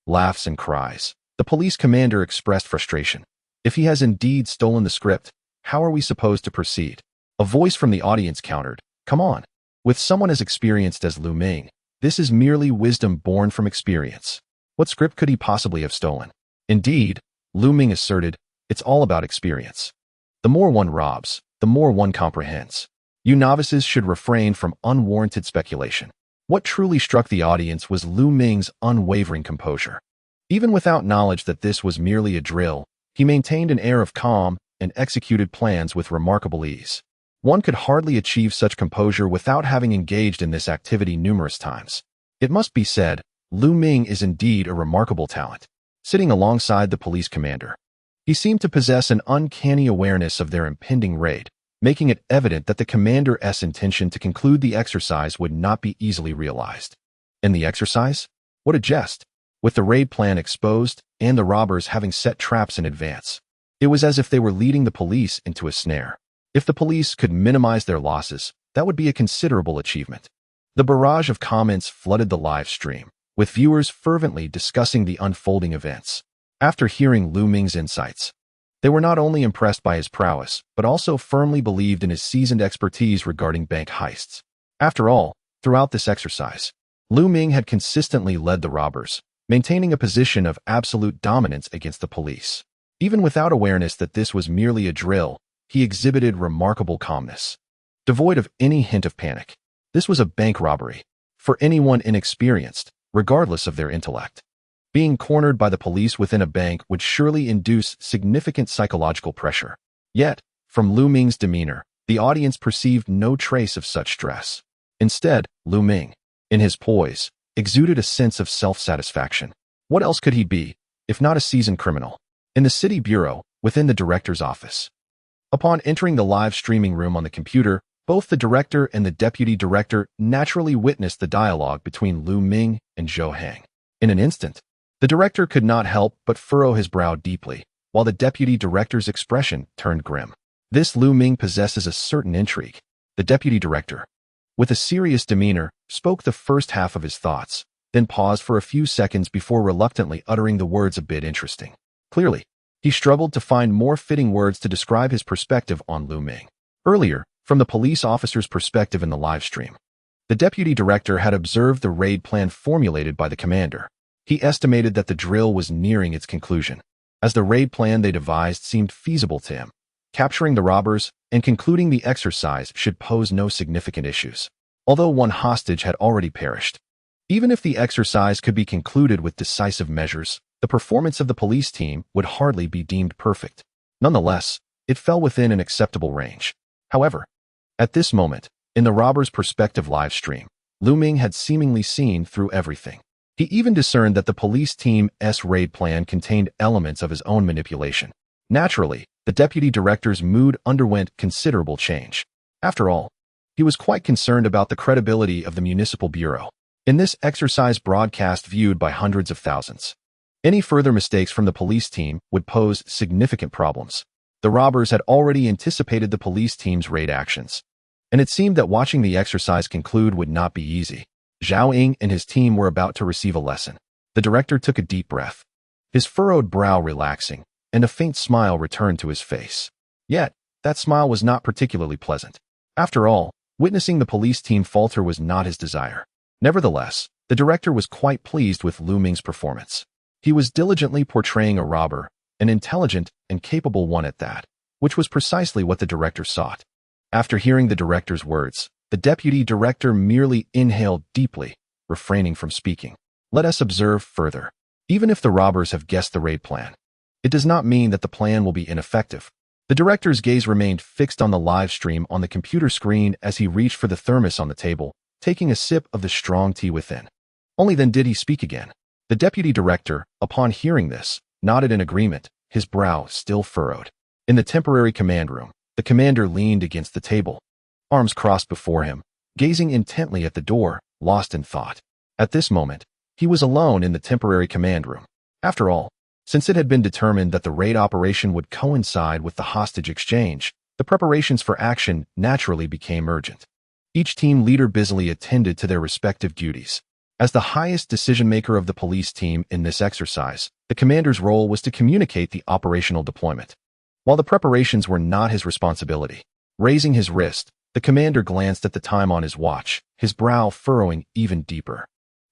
Laughs and cries. The police commander expressed frustration. If he has indeed stolen the script, how are we supposed to proceed? A voice from the audience countered. Come on. With someone as experienced as Lu Ming, This is merely wisdom born from experience. What script could he possibly have stolen? Indeed, Lu Ming asserted, it's all about experience. The more one robs, the more one comprehends. You novices should refrain from unwarranted speculation. What truly struck the audience was Lu Ming's unwavering composure. Even without knowledge that this was merely a drill, he maintained an air of calm and executed plans with remarkable ease. One could hardly achieve such composure without having engaged in this activity numerous times. It must be said, Lu Ming is indeed a remarkable talent. Sitting alongside the police commander, he seemed to possess an uncanny awareness of their impending raid, making it evident that the commander's intention to conclude the exercise would not be easily realized. And the exercise? What a jest! With the raid plan exposed and the robbers having set traps in advance, it was as if they were leading the police into a snare. If the police could minimize their losses, that would be a considerable achievement. The barrage of comments flooded the live stream, with viewers fervently discussing the unfolding events. After hearing Lu Ming's insights, they were not only impressed by his prowess, but also firmly believed in his seasoned expertise regarding bank heists. After all, throughout this exercise, Lu Ming had consistently led the robbers, maintaining a position of absolute dominance against the police. Even without awareness that this was merely a drill, he exhibited remarkable calmness, devoid of any hint of panic. This was a bank robbery. For anyone inexperienced, regardless of their intellect, being cornered by the police within a bank would surely induce significant psychological pressure. Yet, from Lu Ming's demeanor, the audience perceived no trace of such stress. Instead, Lu Ming, in his poise, exuded a sense of self-satisfaction. What else could he be, if not a seasoned criminal? In the city bureau, within the director's office, upon entering the live streaming room on the computer, both the director and the deputy director naturally witnessed the dialogue between Lu Ming and Zhou Hang. In an instant, the director could not help but furrow his brow deeply, while the deputy director's expression turned grim. This Lu Ming possesses a certain intrigue. The deputy director, with a serious demeanor, spoke the first half of his thoughts, then paused for a few seconds before reluctantly uttering the words a bit interesting. Clearly, he struggled to find more fitting words to describe his perspective on Lu Ming. Earlier, from the police officer's perspective in the live stream, the deputy director had observed the raid plan formulated by the commander. He estimated that the drill was nearing its conclusion, as the raid plan they devised seemed feasible to him. Capturing the robbers and concluding the exercise should pose no significant issues, although one hostage had already perished. Even if the exercise could be concluded with decisive measures, the performance of the police team would hardly be deemed perfect. Nonetheless, it fell within an acceptable range. However, at this moment, in the robber's perspective live stream, Lu Ming had seemingly seen through everything. He even discerned that the police team's raid plan contained elements of his own manipulation. Naturally, the deputy director's mood underwent considerable change. After all, he was quite concerned about the credibility of the municipal bureau. In this exercise broadcast viewed by hundreds of thousands, any further mistakes from the police team would pose significant problems. The robbers had already anticipated the police team's raid actions, and it seemed that watching the exercise conclude would not be easy. Zhou Hang and his team were about to receive a lesson. The director took a deep breath, his furrowed brow relaxing, and a faint smile returned to his face. Yet, that smile was not particularly pleasant. After all, witnessing the police team falter was not his desire. Nevertheless, the director was quite pleased with Lu Ming's performance. He was diligently portraying a robber, an intelligent and capable one at that, which was precisely what the director sought. After hearing the director's words, the deputy director merely inhaled deeply, refraining from speaking. Let us observe further. Even if the robbers have guessed the raid plan, it does not mean that the plan will be ineffective. The director's gaze remained fixed on the live stream on the computer screen as he reached for the thermos on the table, taking a sip of the strong tea within. Only then did he speak again. The deputy director, upon hearing this, nodded in agreement, his brow still furrowed. In the temporary command room, the commander leaned against the table, arms crossed before him, gazing intently at the door, lost in thought. At this moment, he was alone in the temporary command room. After all, since it had been determined that the raid operation would coincide with the hostage exchange, the preparations for action naturally became urgent. Each team leader busily attended to their respective duties. As the highest decision-maker of the police team in this exercise, the commander's role was to communicate the operational deployment. While the preparations were not his responsibility, raising his wrist, the commander glanced at the time on his watch, his brow furrowing even deeper.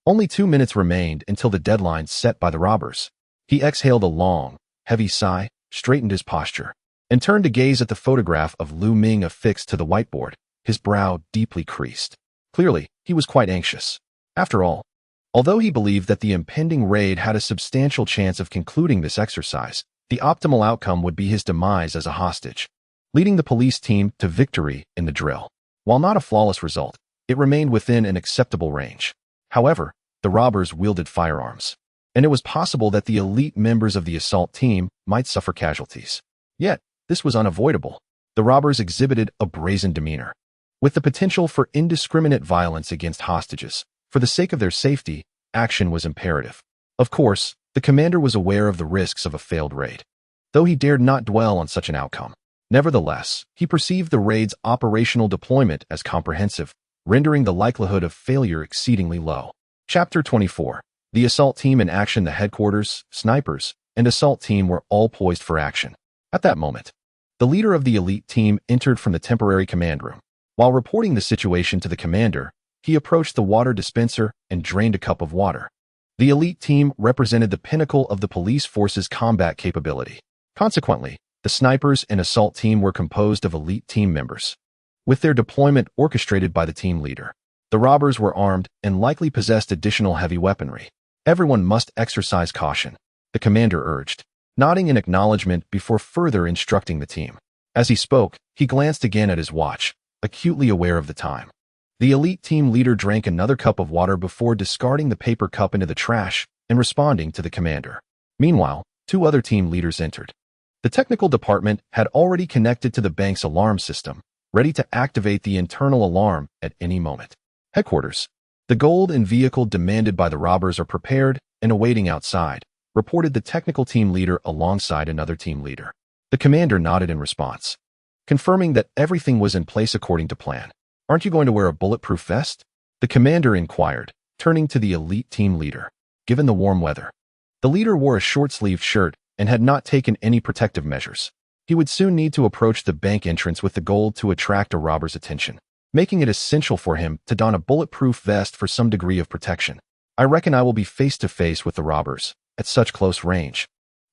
Only 2 minutes remained until the deadline set by the robbers. He exhaled a long, heavy sigh, straightened his posture, and turned to gaze at the photograph of Lu Ming affixed to the whiteboard, his brow deeply creased. Clearly, he was quite anxious. After all, although he believed that the impending raid had a substantial chance of concluding this exercise, the optimal outcome would be his demise as a hostage, leading the police team to victory in the drill. While not a flawless result, it remained within an acceptable range. However, the robbers wielded firearms, and it was possible that the elite members of the assault team might suffer casualties. Yet, this was unavoidable. The robbers exhibited a brazen demeanor, with the potential for indiscriminate violence against hostages. For the sake of their safety, action was imperative. Of course, the commander was aware of the risks of a failed raid, though he dared not dwell on such an outcome. Nevertheless, he perceived the raid's operational deployment as comprehensive, rendering the likelihood of failure exceedingly low. Chapter 24. The assault team in action. The headquarters, snipers, and assault team were all poised for action. At that moment, the leader of the elite team entered from the temporary command room. While reporting the situation to the commander, he approached the water dispenser and drained a cup of water. The elite team represented the pinnacle of the police force's combat capability. Consequently, the snipers and assault team were composed of elite team members, with their deployment orchestrated by the team leader. The robbers were armed and likely possessed additional heavy weaponry. Everyone must exercise caution, the commander urged, nodding in acknowledgement before further instructing the team. As he spoke, he glanced again at his watch, acutely aware of the time. The elite team leader drank another cup of water before discarding the paper cup into the trash and responding to the commander. Meanwhile, 2 other team leaders entered. The technical department had already connected to the bank's alarm system, ready to activate the internal alarm at any moment. Headquarters. The gold and vehicle demanded by the robbers are prepared and awaiting outside, reported the technical team leader alongside another team leader. The commander nodded in response, confirming that everything was in place according to plan. Aren't you going to wear a bulletproof vest? The commander inquired, turning to the elite team leader. Given the warm weather, the leader wore a short-sleeved shirt and had not taken any protective measures. He would soon need to approach the bank entrance with the goal to attract a robber's attention, making it essential for him to don a bulletproof vest for some degree of protection. I reckon I will be face to face with the robbers at such close range.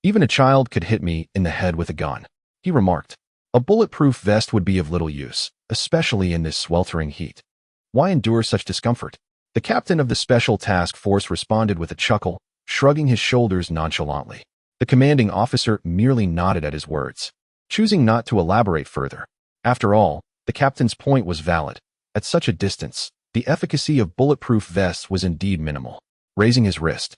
Even a child could hit me in the head with a gun, he remarked. A bulletproof vest would be of little use, especially in this sweltering heat. Why endure such discomfort? The captain of the special task force responded with a chuckle, shrugging his shoulders nonchalantly. The commanding officer merely nodded at his words, choosing not to elaborate further. After all, the captain's point was valid. At such a distance, the efficacy of bulletproof vests was indeed minimal. Raising his wrist,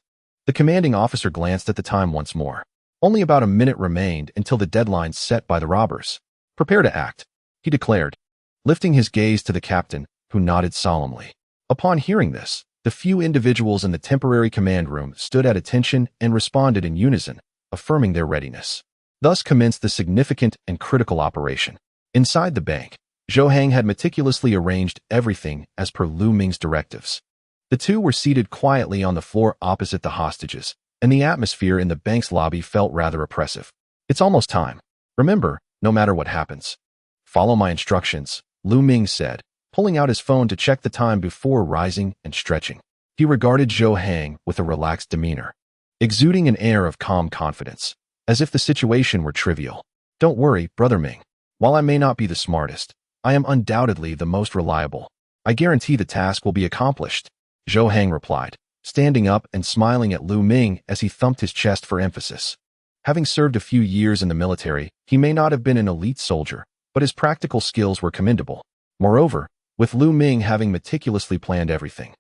the commanding officer glanced at the time once more. Only about a minute remained until the deadline set by the robbers. Prepare to act, he declared, lifting his gaze to the captain, who nodded solemnly. Upon hearing this, the few individuals in the temporary command room stood at attention and responded in unison, affirming their readiness. Thus commenced the significant and critical operation. Inside the bank, Zhou Hang had meticulously arranged everything as per Lu Ming's directives. The two were seated quietly on the floor opposite the hostages, and the atmosphere in the bank's lobby felt rather oppressive. It's almost time. Remember, no matter what happens, follow my instructions, Lu Ming said, pulling out his phone to check the time before rising and stretching. He regarded Zhou Hang with a relaxed demeanor, exuding an air of calm confidence, as if the situation were trivial. Don't worry, Brother Ming. While I may not be the smartest, I am undoubtedly the most reliable. I guarantee the task will be accomplished, Zhou Hang replied, standing up and smiling at Lu Ming as he thumped his chest for emphasis. Having served a few years in the military, he may not have been an elite soldier, but his practical skills were commendable. Moreover, with Lu Ming having meticulously planned everything,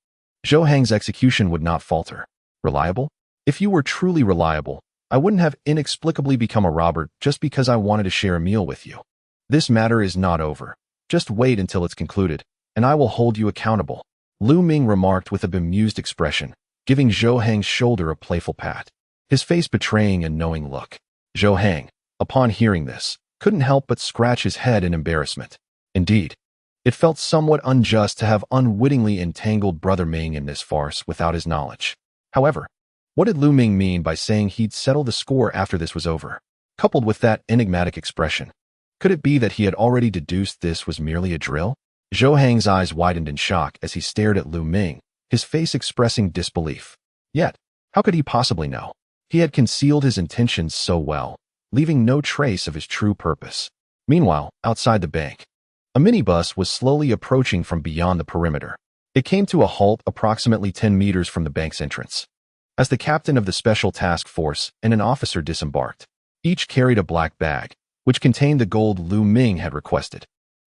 Zhou Hang's execution would not falter. Reliable? If you were truly reliable, I wouldn't have inexplicably become a robber just because I wanted to share a meal with you. This matter is not over. Just wait until it's concluded, and I will hold you accountable, Lu Ming remarked with a bemused expression, giving Zhou Hang's shoulder a playful pat, his face betraying a knowing look. Zhou Hang, upon hearing this, couldn't help but scratch his head in embarrassment. Indeed, it felt somewhat unjust to have unwittingly entangled Brother Ming in this farce without his knowledge. However, what did Lu Ming mean by saying he'd settle the score after this was over? Coupled with that enigmatic expression, could it be that he had already deduced this was merely a drill? Zhou Hang's eyes widened in shock as he stared at Lu Ming, his face expressing disbelief. Yet, how could he possibly know? He had concealed his intentions so well, leaving no trace of his true purpose. Meanwhile, outside the bank, a minibus was slowly approaching from beyond the perimeter. It came to a halt approximately 10 meters from the bank's entrance. As the captain of the special task force and an officer disembarked, each carried a black bag, which contained the gold Lu Ming had requested.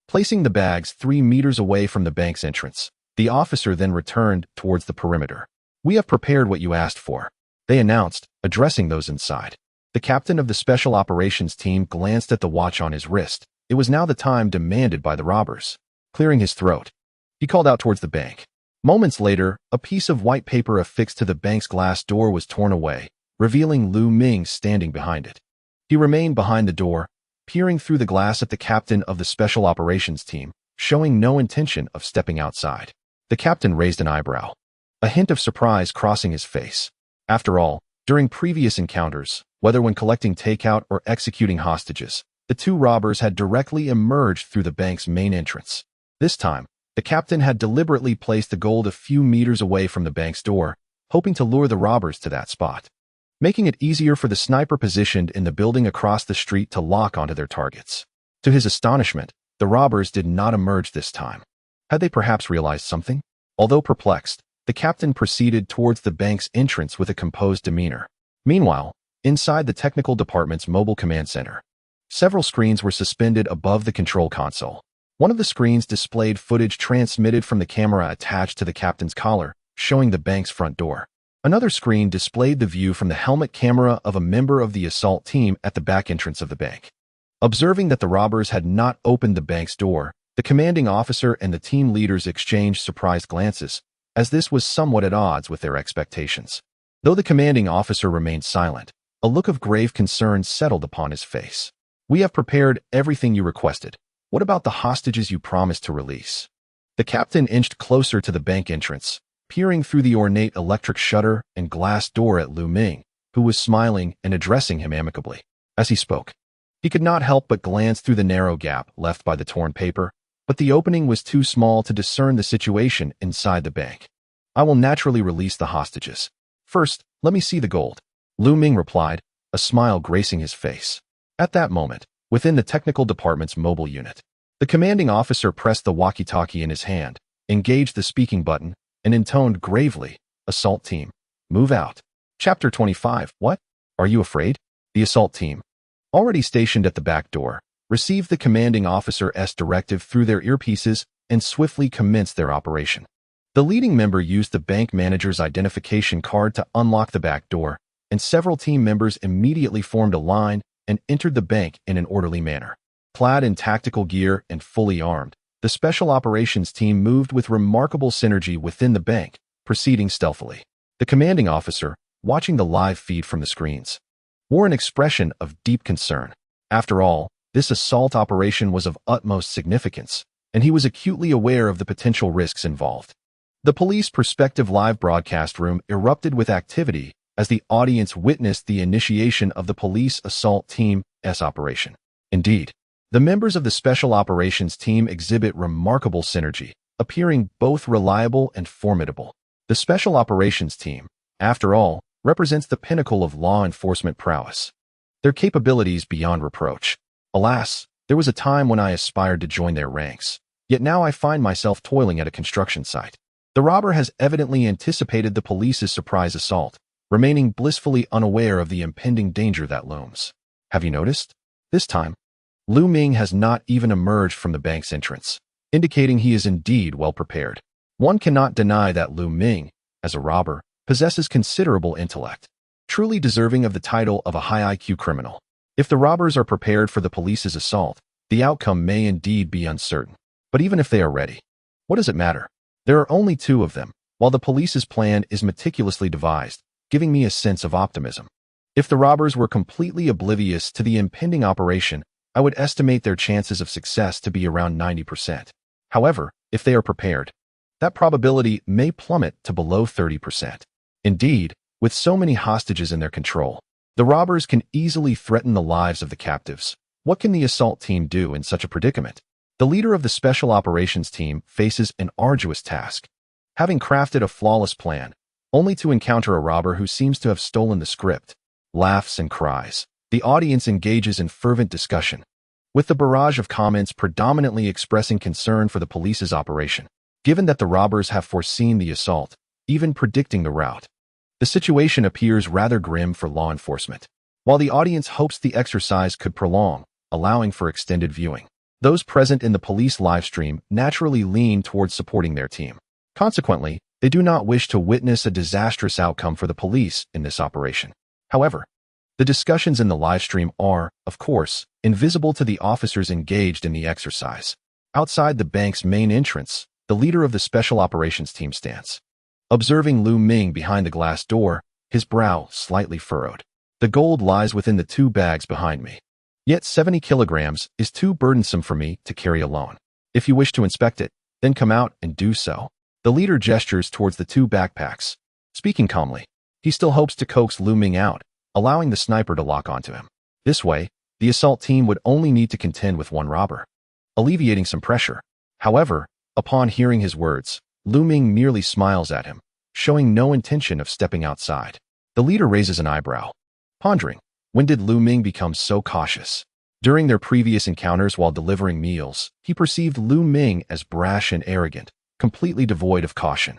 Placing the bags 3 meters away from the bank's entrance, the officer then returned towards the perimeter. "We have prepared what you asked for," they announced, addressing those inside. The captain of the special operations team glanced at the watch on his wrist. It was now the time demanded by the robbers. Clearing his throat, he called out towards the bank. Moments later, a piece of white paper affixed to the bank's glass door was torn away, revealing Lu Ming standing behind it. He remained behind the door, peering through the glass at the captain of the special operations team, showing no intention of stepping outside. The captain raised an eyebrow, a hint of surprise crossing his face. After all, during previous encounters, whether when collecting takeout or executing hostages, the two robbers had directly emerged through the bank's main entrance. This time, the captain had deliberately placed the gold a few meters away from the bank's door, hoping to lure the robbers to that spot, making it easier for the sniper positioned in the building across the street to lock onto their targets. To his astonishment, the robbers did not emerge this time. Had they perhaps realized something? Although perplexed, the captain proceeded towards the bank's entrance with a composed demeanor. Meanwhile, inside the technical department's mobile command center, several screens were suspended above the control console. One of the screens displayed footage transmitted from the camera attached to the captain's collar, showing the bank's front door. Another screen displayed the view from the helmet camera of a member of the assault team at the back entrance of the bank. Observing that the robbers had not opened the bank's door, the commanding officer and the team leaders exchanged surprised glances, as this was somewhat at odds with their expectations. Though the commanding officer remained silent, a look of grave concern settled upon his face. "We have prepared everything you requested. What about the hostages you promised to release?" The captain inched closer to the bank entrance, peering through the ornate electric shutter and glass door at Lu Ming, who was smiling and addressing him amicably. As he spoke, he could not help but glance through the narrow gap left by the torn paper, but the opening was too small to discern the situation inside the bank. "I will naturally release the hostages. First, let me see the gold," Lu Ming replied, a smile gracing his face. At that moment, within the technical department's mobile unit, the commanding officer pressed the walkie-talkie in his hand, engaged the speaking button, and intoned gravely, "Assault team, move out." Chapter 25. What? Are you afraid? The assault team, already stationed at the back door, received the commanding officer's directive through their earpieces and swiftly commenced their operation. The leading member used the bank manager's identification card to unlock the back door, and several team members immediately formed a line and entered the bank in an orderly manner. Clad in tactical gear and fully armed, the special operations team moved with remarkable synergy within the bank, proceeding stealthily. The commanding officer, watching the live feed from the screens, wore an expression of deep concern. After all, this assault operation was of utmost significance, and he was acutely aware of the potential risks involved. The police perspective live broadcast room erupted with activity as the audience witnessed the initiation of the police assault team's operation. Indeed, the members of the special operations team exhibit remarkable synergy, appearing both reliable and formidable. The special operations team, after all, represents the pinnacle of law enforcement prowess, their capabilities beyond reproach. Alas, there was a time when I aspired to join their ranks, yet now I find myself toiling at a construction site. The robber has evidently anticipated the police's surprise assault, remaining blissfully unaware of the impending danger that looms. Have you noticed? This time, Lu Ming has not even emerged from the bank's entrance, indicating he is indeed well prepared. One cannot deny that Lu Ming, as a robber, possesses considerable intellect, truly deserving of the title of a high IQ criminal. If the robbers are prepared for the police's assault, the outcome may indeed be uncertain. But even if they are ready, what does it matter? There are only two of them, while the police's plan is meticulously devised, giving me a sense of optimism. If the robbers were completely oblivious to the impending operation, I would estimate their chances of success to be around 90%. However, if they are prepared, that probability may plummet to below 30%. Indeed, with so many hostages in their control, the robbers can easily threaten the lives of the captives. What can the assault team do in such a predicament? The leader of the special operations team faces an arduous task. having crafted a flawless plan, only to encounter a robber who seems to have stolen the script. Laughs and cries. The audience engages in fervent discussion, with the barrage of comments predominantly expressing concern for the police's operation, given that the robbers have foreseen the assault, even predicting the route. The situation appears rather grim for law enforcement, while the audience hopes the exercise could prolong, allowing for extended viewing. Those present in the police livestream naturally lean towards supporting their team. Consequently, they do not wish to witness a disastrous outcome for the police in this operation. However, the discussions in the livestream are, of course, invisible to the officers engaged in the exercise. Outside the bank's main entrance, the leader of the special operations team stands. Observing Lu Ming behind the glass door, his brow slightly furrowed. The gold lies within the 2 bags behind me. Yet 70 kilograms is too burdensome for me to carry alone. If you wish to inspect it, then come out and do so. The leader gestures towards the 2 backpacks. Speaking calmly, he still hopes to coax Lu Ming out, allowing the sniper to lock onto him. This way, the assault team would only need to contend with 1 robber, alleviating some pressure. However, upon hearing his words, Lu Ming merely smiles at him, showing no intention of stepping outside. The leader raises an eyebrow, pondering, when did Lu Ming become so cautious? During their previous encounters while delivering meals, he perceived Lu Ming as brash and arrogant, completely devoid of caution.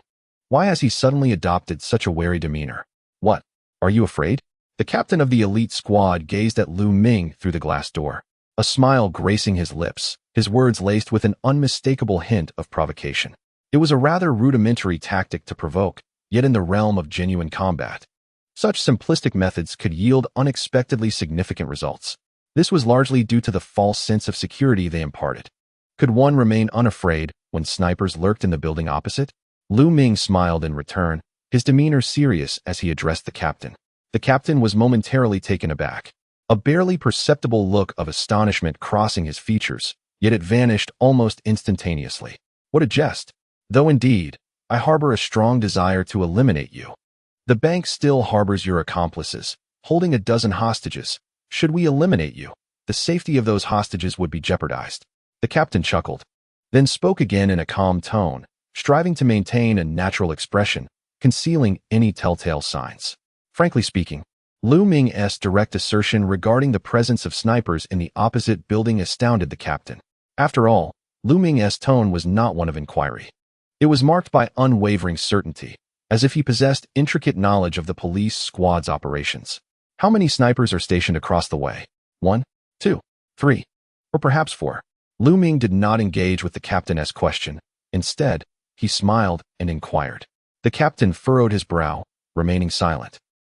Why has he suddenly adopted such a wary demeanor? What? Are you afraid? The captain of the elite squad gazed at Lu Ming through the glass door, a smile gracing his lips, his words laced with an unmistakable hint of provocation. It was a rather rudimentary tactic to provoke, yet in the realm of genuine combat, such simplistic methods could yield unexpectedly significant results. This was largely due to the false sense of security they imparted. Could one remain unafraid when snipers lurked in the building opposite? Lu Ming smiled in return, his demeanor serious as he addressed the captain. The captain was momentarily taken aback, a barely perceptible look of astonishment crossing his features, yet it vanished almost instantaneously. What a jest! Though indeed, I harbor a strong desire to eliminate you. The bank still harbors your accomplices, holding a dozen hostages. Should we eliminate you, the safety of those hostages would be jeopardized. The captain chuckled, then spoke again in a calm tone, striving to maintain a natural expression, concealing any telltale signs. Frankly speaking, Lu Ming's direct assertion regarding the presence of snipers in the opposite building astounded the captain. After all, Lu Ming's tone was not one of inquiry. It was marked by unwavering certainty, as if he possessed intricate knowledge of the police squad's operations. How many snipers are stationed across the way? 1, 2, 3, or perhaps 4? Lu Ming did not engage with the captain's question. Instead, he smiled and inquired. The captain furrowed his brow, remaining silent,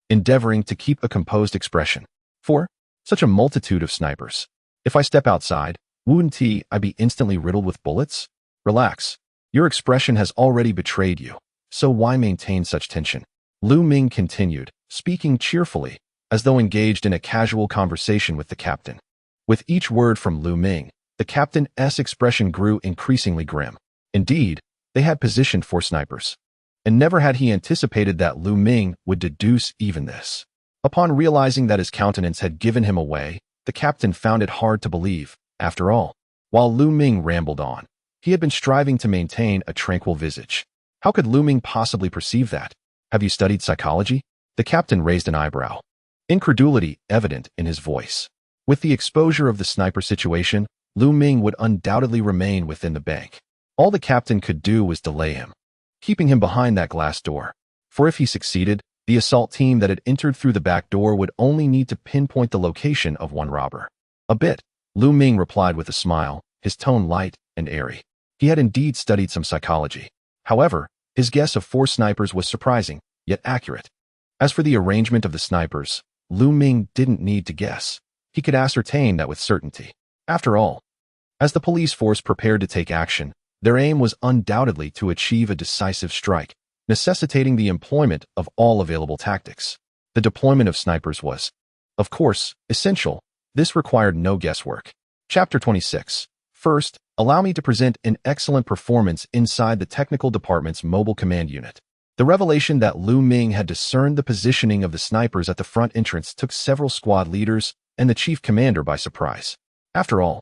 endeavoring to keep a composed expression. 4. Such a multitude of snipers. If I step outside, wouldn't I be instantly riddled with bullets? Relax. Your expression has already betrayed you. So why maintain such tension? Lu Ming continued, speaking cheerfully, as though engaged in a casual conversation with the captain. With each word from Lu Ming, the captain's expression grew increasingly grim. Indeed, they had positioned 4 snipers. And never had he anticipated that Lu Ming would deduce even this. Upon realizing that his countenance had given him away, the captain found it hard to believe. After all, while Lu Ming rambled on, he had been striving to maintain a tranquil visage. How could Lu Ming possibly perceive that? Have you studied psychology? The captain raised an eyebrow, incredulity evident in his voice. With the exposure of the sniper situation, Lu Ming would undoubtedly remain within the bank. All the captain could do was delay him, keeping him behind that glass door. For if he succeeded, the assault team that had entered through the back door would only need to pinpoint the location of 1 robber. A bit, Lu Ming replied with a smile, his tone light and airy. He had indeed studied some psychology. However, his guess of 4 snipers was surprising, yet accurate. As for the arrangement of the snipers, Lu Ming didn't need to guess. He could ascertain that with certainty. After all, as the police force prepared to take action, their aim was undoubtedly to achieve a decisive strike, necessitating the employment of all available tactics. The deployment of snipers was, of course, essential. This required no guesswork. Chapter 26. First, allow me to present an excellent performance inside the technical department's mobile command unit. The revelation that Lu Ming had discerned the positioning of the snipers at the front entrance took several squad leaders and the chief commander by surprise. After all,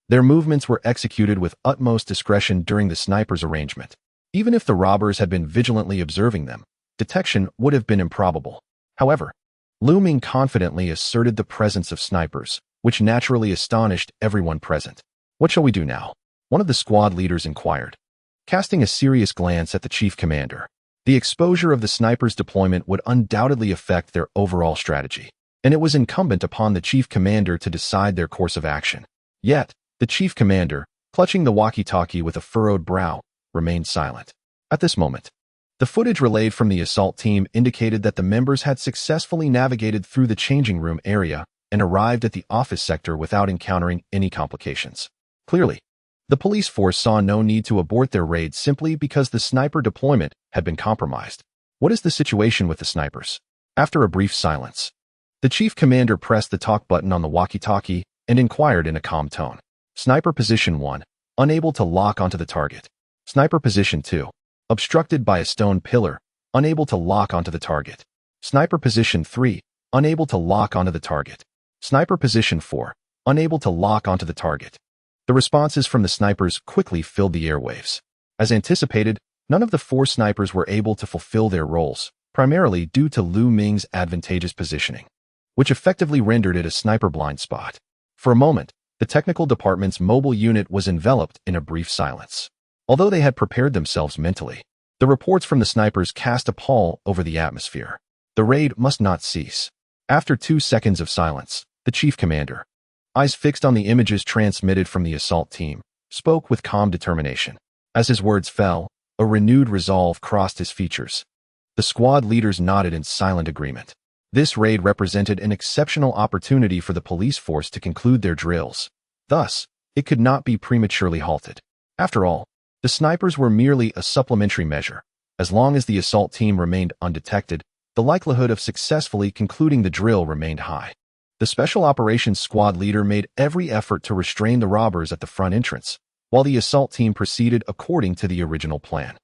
their movements were executed with utmost discretion during the snipers' arrangement. Even if the robbers had been vigilantly observing them, detection would have been improbable. However, Lu Ming confidently asserted the presence of snipers, which naturally astonished everyone present. "What shall we do now?" one of the squad leaders inquired, casting a serious glance at the chief commander. The exposure of the snipers' deployment would undoubtedly affect their overall strategy, and it was incumbent upon the chief commander to decide their course of action. Yet, the chief commander, clutching the walkie-talkie with a furrowed brow, remained silent. At this moment, the footage relayed from the assault team indicated that the members had successfully navigated through the changing room area and arrived at the office sector without encountering any complications. Clearly, the police force saw no need to abort their raid simply because the sniper deployment had been compromised. "What is the situation with the snipers?" After a brief silence, the chief commander pressed the talk button on the walkie-talkie and inquired in a calm tone. "Sniper position 1, unable to lock onto the target. Sniper position 2, obstructed by a stone pillar, unable to lock onto the target. Sniper position 3, unable to lock onto the target. Sniper position 4, unable to lock onto the target." The responses from the snipers quickly filled the airwaves. As anticipated, none of the 4 snipers were able to fulfill their roles, primarily due to Lu Ming's advantageous positioning, which effectively rendered it a sniper blind spot. For a moment, the technical department's mobile unit was enveloped in a brief silence. Although they had prepared themselves mentally, the reports from the snipers cast a pall over the atmosphere. The raid must not cease. After 2 seconds of silence, the chief commander, eyes fixed on the images transmitted from the assault team, spoke with calm determination. As his words fell, a renewed resolve crossed his features. The squad leaders nodded in silent agreement. This raid represented an exceptional opportunity for the police force to conclude their drills. Thus, it could not be prematurely halted. After all, the snipers were merely a supplementary measure. As long as the assault team remained undetected, the likelihood of successfully concluding the drill remained high. The Special Operations Squad leader made every effort to restrain the robbers at the front entrance, while the assault team proceeded according to the original plan.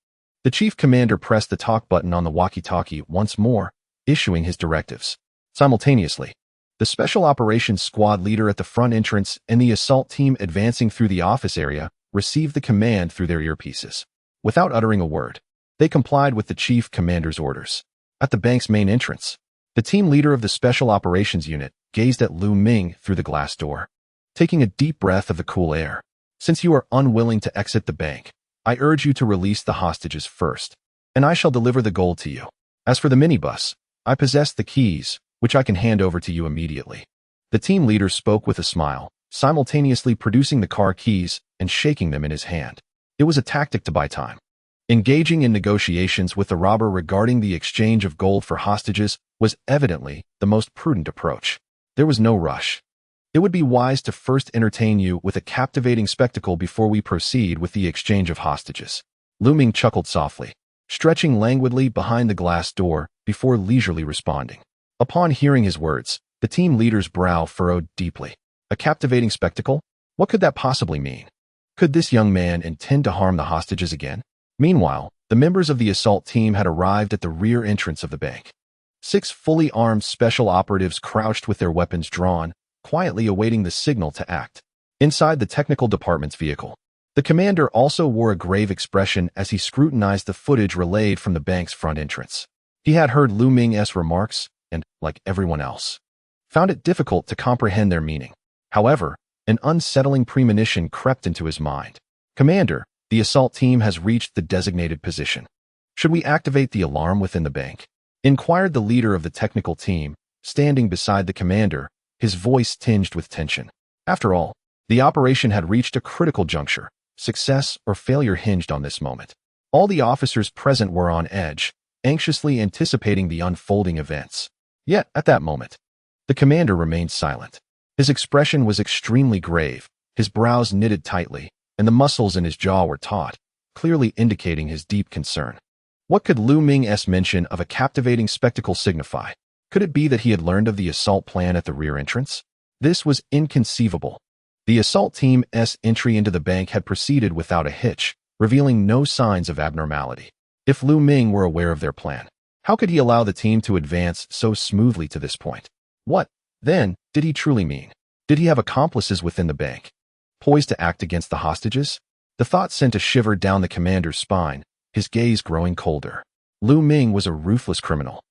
The chief commander pressed the talk button on the walkie-talkie once more, issuing his directives. Simultaneously, the Special Operations Squad leader at the front entrance and the assault team advancing through the office area received the command through their earpieces. Without uttering a word, they complied with the chief commander's orders. At the bank's main entrance, the team leader of the Special Operations Unit gazed at Lu Ming through the glass door, taking a deep breath of the cool air. "Since you are unwilling to exit the bank, I urge you to release the hostages first, and I shall deliver the gold to you. As for the minibus, I possess the keys, which I can hand over to you immediately." The team leader spoke with a smile, simultaneously producing the car keys and shaking them in his hand. It was a tactic to buy time. Engaging in negotiations with the robber regarding the exchange of gold for hostages was evidently the most prudent approach. There was no rush. "It would be wise to first entertain you with a captivating spectacle before we proceed with the exchange of hostages." Lu Ming chuckled softly, stretching languidly behind the glass door before leisurely responding. Upon hearing his words, the team leader's brow furrowed deeply. A captivating spectacle? What could that possibly mean? Could this young man intend to harm the hostages again? Meanwhile, the members of the assault team had arrived at the rear entrance of the bank. 6 fully armed special operatives crouched with their weapons drawn, quietly awaiting the signal to act. Inside the technical department's vehicle, the commander also wore a grave expression as he scrutinized the footage relayed from the bank's front entrance. He had heard Lu Ming's remarks and, like everyone else, found it difficult to comprehend their meaning. However, an unsettling premonition crept into his mind. "Commander, the assault team has reached the designated position. Should we activate the alarm within the bank?" inquired the leader of the technical team, standing beside the commander, his voice tinged with tension. After all, the operation had reached a critical juncture. Success or failure hinged on this moment. All the officers present were on edge, anxiously anticipating the unfolding events. Yet, at that moment, the commander remained silent. His expression was extremely grave, his brows knitted tightly, and the muscles in his jaw were taut, clearly indicating his deep concern. What could Lu Ming's mention of a captivating spectacle signify? Could it be that he had learned of the assault plan at the rear entrance? This was inconceivable. The assault team's entry into the bank had proceeded without a hitch, revealing no signs of abnormality. If Lu Ming were aware of their plan, how could he allow the team to advance so smoothly to this point? What, then, did he truly mean? Did he have accomplices within the bank, poised to act against the hostages? The thought sent a shiver down the commander's spine, his gaze growing colder. Lu Ming was a ruthless criminal,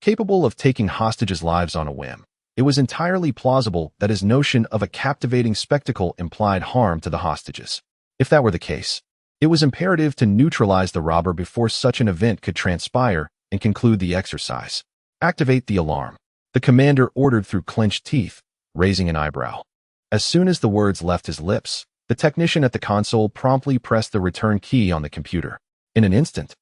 capable of taking hostages' lives on a whim. It was entirely plausible that his notion of a captivating spectacle implied harm to the hostages. If that were the case, it was imperative to neutralize the robber before such an event could transpire and conclude the exercise. Activate the alarm, the commander ordered through clenched teeth, raising an eyebrow. As soon as the words left his lips, the technician at the console promptly pressed the return key on the computer. In an instant,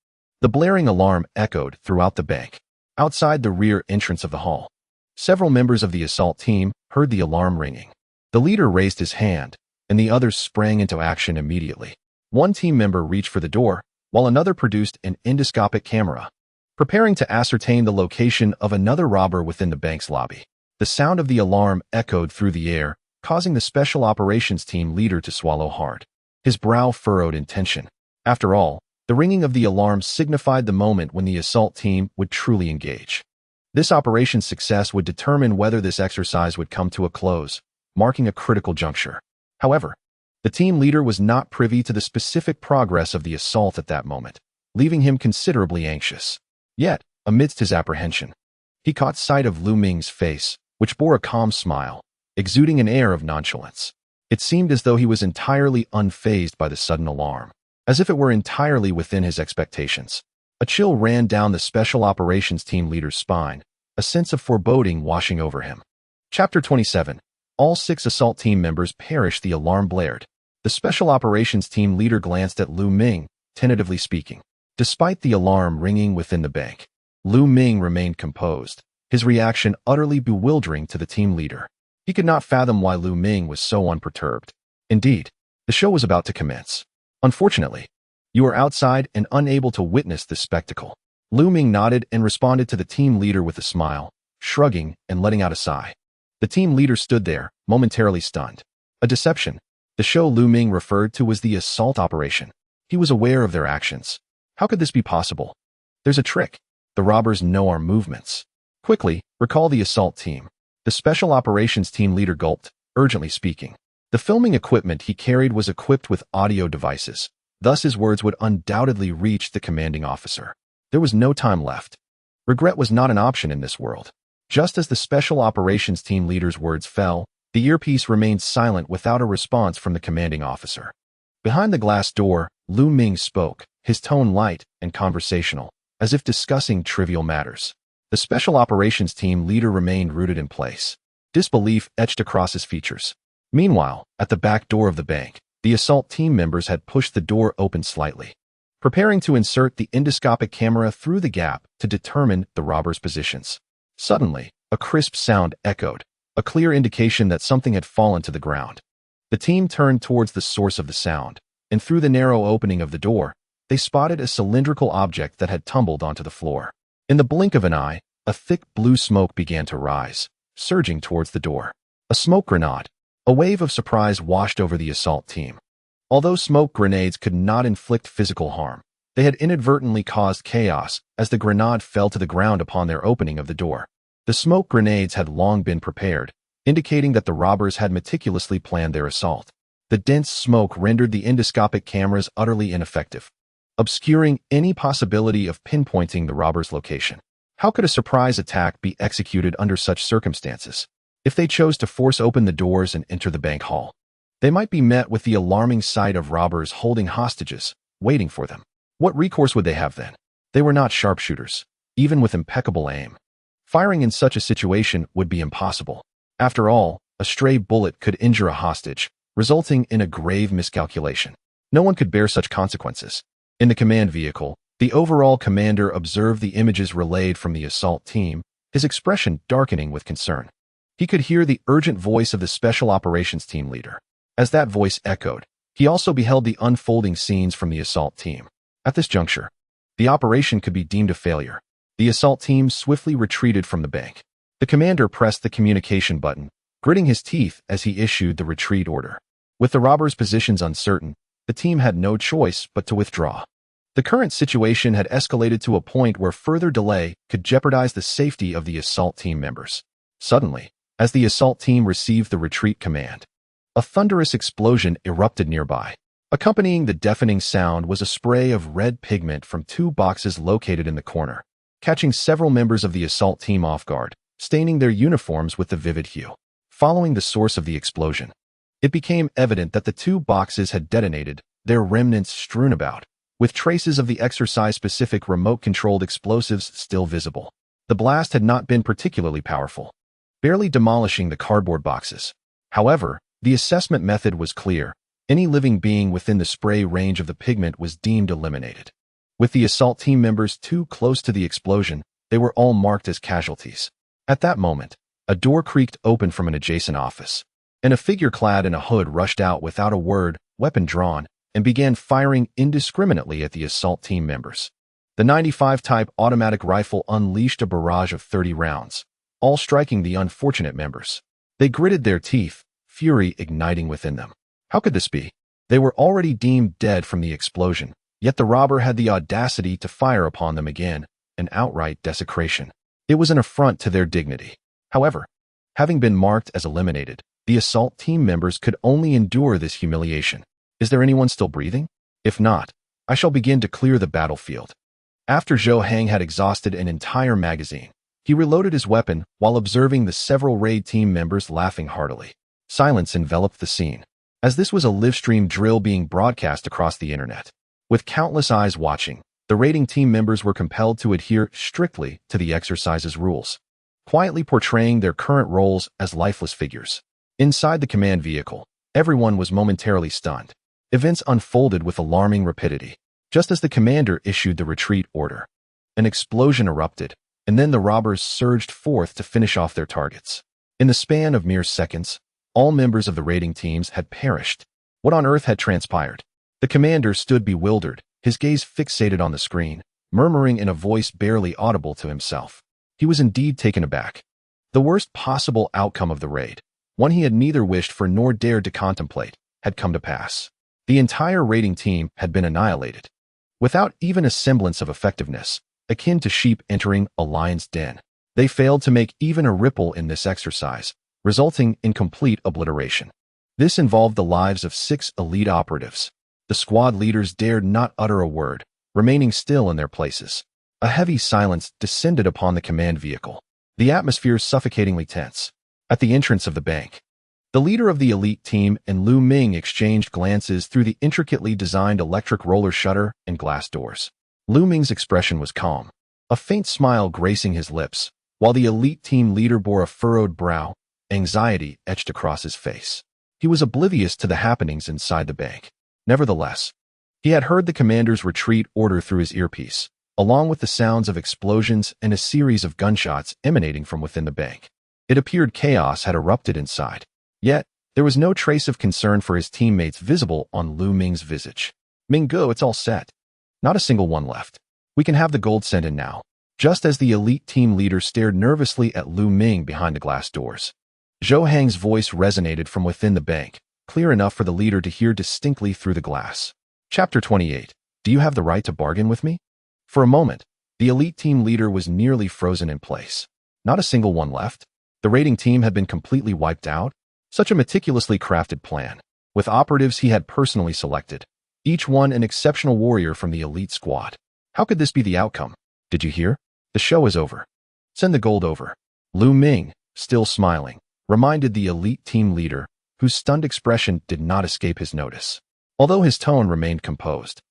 the blaring alarm echoed throughout the bank. Outside the rear entrance of the hall, several members of the assault team heard the alarm ringing. The leader raised his hand, and the others sprang into action immediately. One team member reached for the door, while another produced an endoscopic camera, preparing to ascertain the location of another robber within the bank's lobby. The sound of the alarm echoed through the air, causing the special operations team leader to swallow hard. His brow furrowed in tension. After all, the ringing of the alarm signified the moment when the assault team would truly engage. This operation's success would determine whether this exercise would come to a close, marking a critical juncture. However, the team leader was not privy to the specific progress of the assault at that moment, leaving him considerably anxious. Yet, amidst his apprehension, he caught sight of Lu Ming's face, which bore a calm smile, exuding an air of nonchalance. It seemed as though he was entirely unfazed by the sudden alarm, as if it were entirely within his expectations. A chill ran down the special operations team leader's spine, a sense of foreboding washing over him. Chapter 27. All 6 assault team members perished. The alarm blared. The special operations team leader glanced at Lu Ming, tentatively speaking. Despite the alarm ringing within the bank, Lu Ming remained composed, his reaction utterly bewildering to the team leader. He could not fathom why Lu Ming was so unperturbed. Indeed, the show was about to commence. Unfortunately, you are outside and unable to witness this spectacle. Lu Ming nodded and responded to the team leader with a smile, shrugging and letting out a sigh. The team leader stood there, momentarily stunned. A deception. The show Lu Ming referred to was the assault operation. He was aware of their actions. How could this be possible? There's a trick. The robbers know our movements. Quickly, recall the assault team. The special operations team leader gulped, urgently speaking. The filming equipment he carried was equipped with audio devices. Thus his words would undoubtedly reach the commanding officer. There was no time left. Regret was not an option in this world. Just as the special operations team leader's words fell, the earpiece remained silent without a response from the commanding officer. Behind the glass door, Lu Ming spoke, his tone light and conversational, as if discussing trivial matters. The special operations team leader remained rooted in place, disbelief etched across his features. Meanwhile, at the back door of the bank, the assault team members had pushed the door open slightly, preparing to insert the endoscopic camera through the gap to determine the robbers' positions. Suddenly, a crisp sound echoed, a clear indication that something had fallen to the ground. The team turned towards the source of the sound, and through the narrow opening of the door, they spotted a cylindrical object that had tumbled onto the floor. In the blink of an eye, a thick blue smoke began to rise, surging towards the door. A smoke grenade. A wave of surprise washed over the assault team. Although smoke grenades could not inflict physical harm, they had inadvertently caused chaos as the grenade fell to the ground upon their opening of the door. The smoke grenades had long been prepared, indicating that the robbers had meticulously planned their assault. The dense smoke rendered the endoscopic cameras utterly ineffective, obscuring any possibility of pinpointing the robbers' location. How could a surprise attack be executed under such circumstances? If they chose to force open the doors and enter the bank hall, they might be met with the alarming sight of robbers holding hostages, waiting for them. What recourse would they have then? They were not sharpshooters, even with impeccable aim. Firing in such a situation would be impossible. After all, a stray bullet could injure a hostage, resulting in a grave miscalculation. No one could bear such consequences. In the command vehicle, the overall commander observed the images relayed from the assault team, his expression darkening with concern. He could hear the urgent voice of the special operations team leader. As that voice echoed, he also beheld the unfolding scenes from the assault team. At this juncture, the operation could be deemed a failure. The assault team swiftly retreated from the bank. The commander pressed the communication button, gritting his teeth as he issued the retreat order. With the robbers' positions uncertain, the team had no choice but to withdraw. The current situation had escalated to a point where further delay could jeopardize the safety of the assault team members. Suddenly, as the assault team received the retreat command, a thunderous explosion erupted nearby. Accompanying the deafening sound was a spray of red pigment from two boxes located in the corner, catching several members of the assault team off guard, staining their uniforms with the vivid hue. Following the source of the explosion, it became evident that the two boxes had detonated, their remnants strewn about, with traces of the exercise-specific remote-controlled explosives still visible. The blast had not been particularly powerful, barely demolishing the cardboard boxes. However, the assessment method was clear. Any living being within the spray range of the pigment was deemed eliminated. With the assault team members too close to the explosion, they were all marked as casualties. At that moment, a door creaked open from an adjacent office, and a figure clad in a hood rushed out without a word, weapon drawn, and began firing indiscriminately at the assault team members. The 95 type automatic rifle unleashed a barrage of 30 rounds, all striking the unfortunate members. They gritted their teeth, fury igniting within them. How could this be? They were already deemed dead from the explosion, yet the robber had the audacity to fire upon them again, an outright desecration. It was an affront to their dignity. However, having been marked as eliminated, the assault team members could only endure this humiliation. Is there anyone still breathing? If not, I shall begin to clear the battlefield. After Zhou Hang had exhausted an entire magazine, he reloaded his weapon while observing the several raid team members laughing heartily. Silence enveloped the scene, as this was a live-stream drill being broadcast across the internet. With countless eyes watching, the raiding team members were compelled to adhere strictly to the exercise's rules, quietly portraying their current roles as lifeless figures. Inside the command vehicle, everyone was momentarily stunned. Events unfolded with alarming rapidity. Just as the commander issued the retreat order, an explosion erupted, and then the robbers surged forth to finish off their targets. In the span of mere seconds, all members of the raiding teams had perished. What on earth had transpired? The commander stood bewildered, his gaze fixated on the screen, murmuring in a voice barely audible to himself. He was indeed taken aback. The worst possible outcome of the raid, one he had neither wished for nor dared to contemplate, had come to pass. The entire raiding team had been annihilated, without even a semblance of effectiveness, akin to sheep entering a lion's den. They failed to make even a ripple in this exercise, resulting in complete obliteration. This involved the lives of 6 elite operatives. The squad leaders dared not utter a word, remaining still in their places. A heavy silence descended upon the command vehicle, the atmosphere suffocatingly tense. At the entrance of the bank, the leader of the elite team and Lu Ming exchanged glances through the intricately designed electric roller shutter and glass doors. Lu Ming's expression was calm, a faint smile gracing his lips, while the elite team leader bore a furrowed brow, anxiety etched across his face. He was oblivious to the happenings inside the bank. Nevertheless, he had heard the commander's retreat order through his earpiece, along with the sounds of explosions and a series of gunshots emanating from within the bank. It appeared chaos had erupted inside. Yet, there was no trace of concern for his teammates visible on Lu Ming's visage. "Ming go, it's all set. Not a single one left. We can have the gold sent in now." Just as the elite team leader stared nervously at Lu Ming behind the glass doors, Zhou Hang's voice resonated from within the bank, clear enough for the leader to hear distinctly through the glass. Chapter 28. Do you have the right to bargain with me? For a moment, the elite team leader was nearly frozen in place. Not a single one left. The raiding team had been completely wiped out. Such a meticulously crafted plan, with operatives he had personally selected, each one an exceptional warrior from the elite squad. How could this be the outcome? Did you hear? The show is over. Send the gold over. Lu Ming, still smiling, reminded the elite team leader, whose stunned expression did not escape his notice, although his tone remained composed.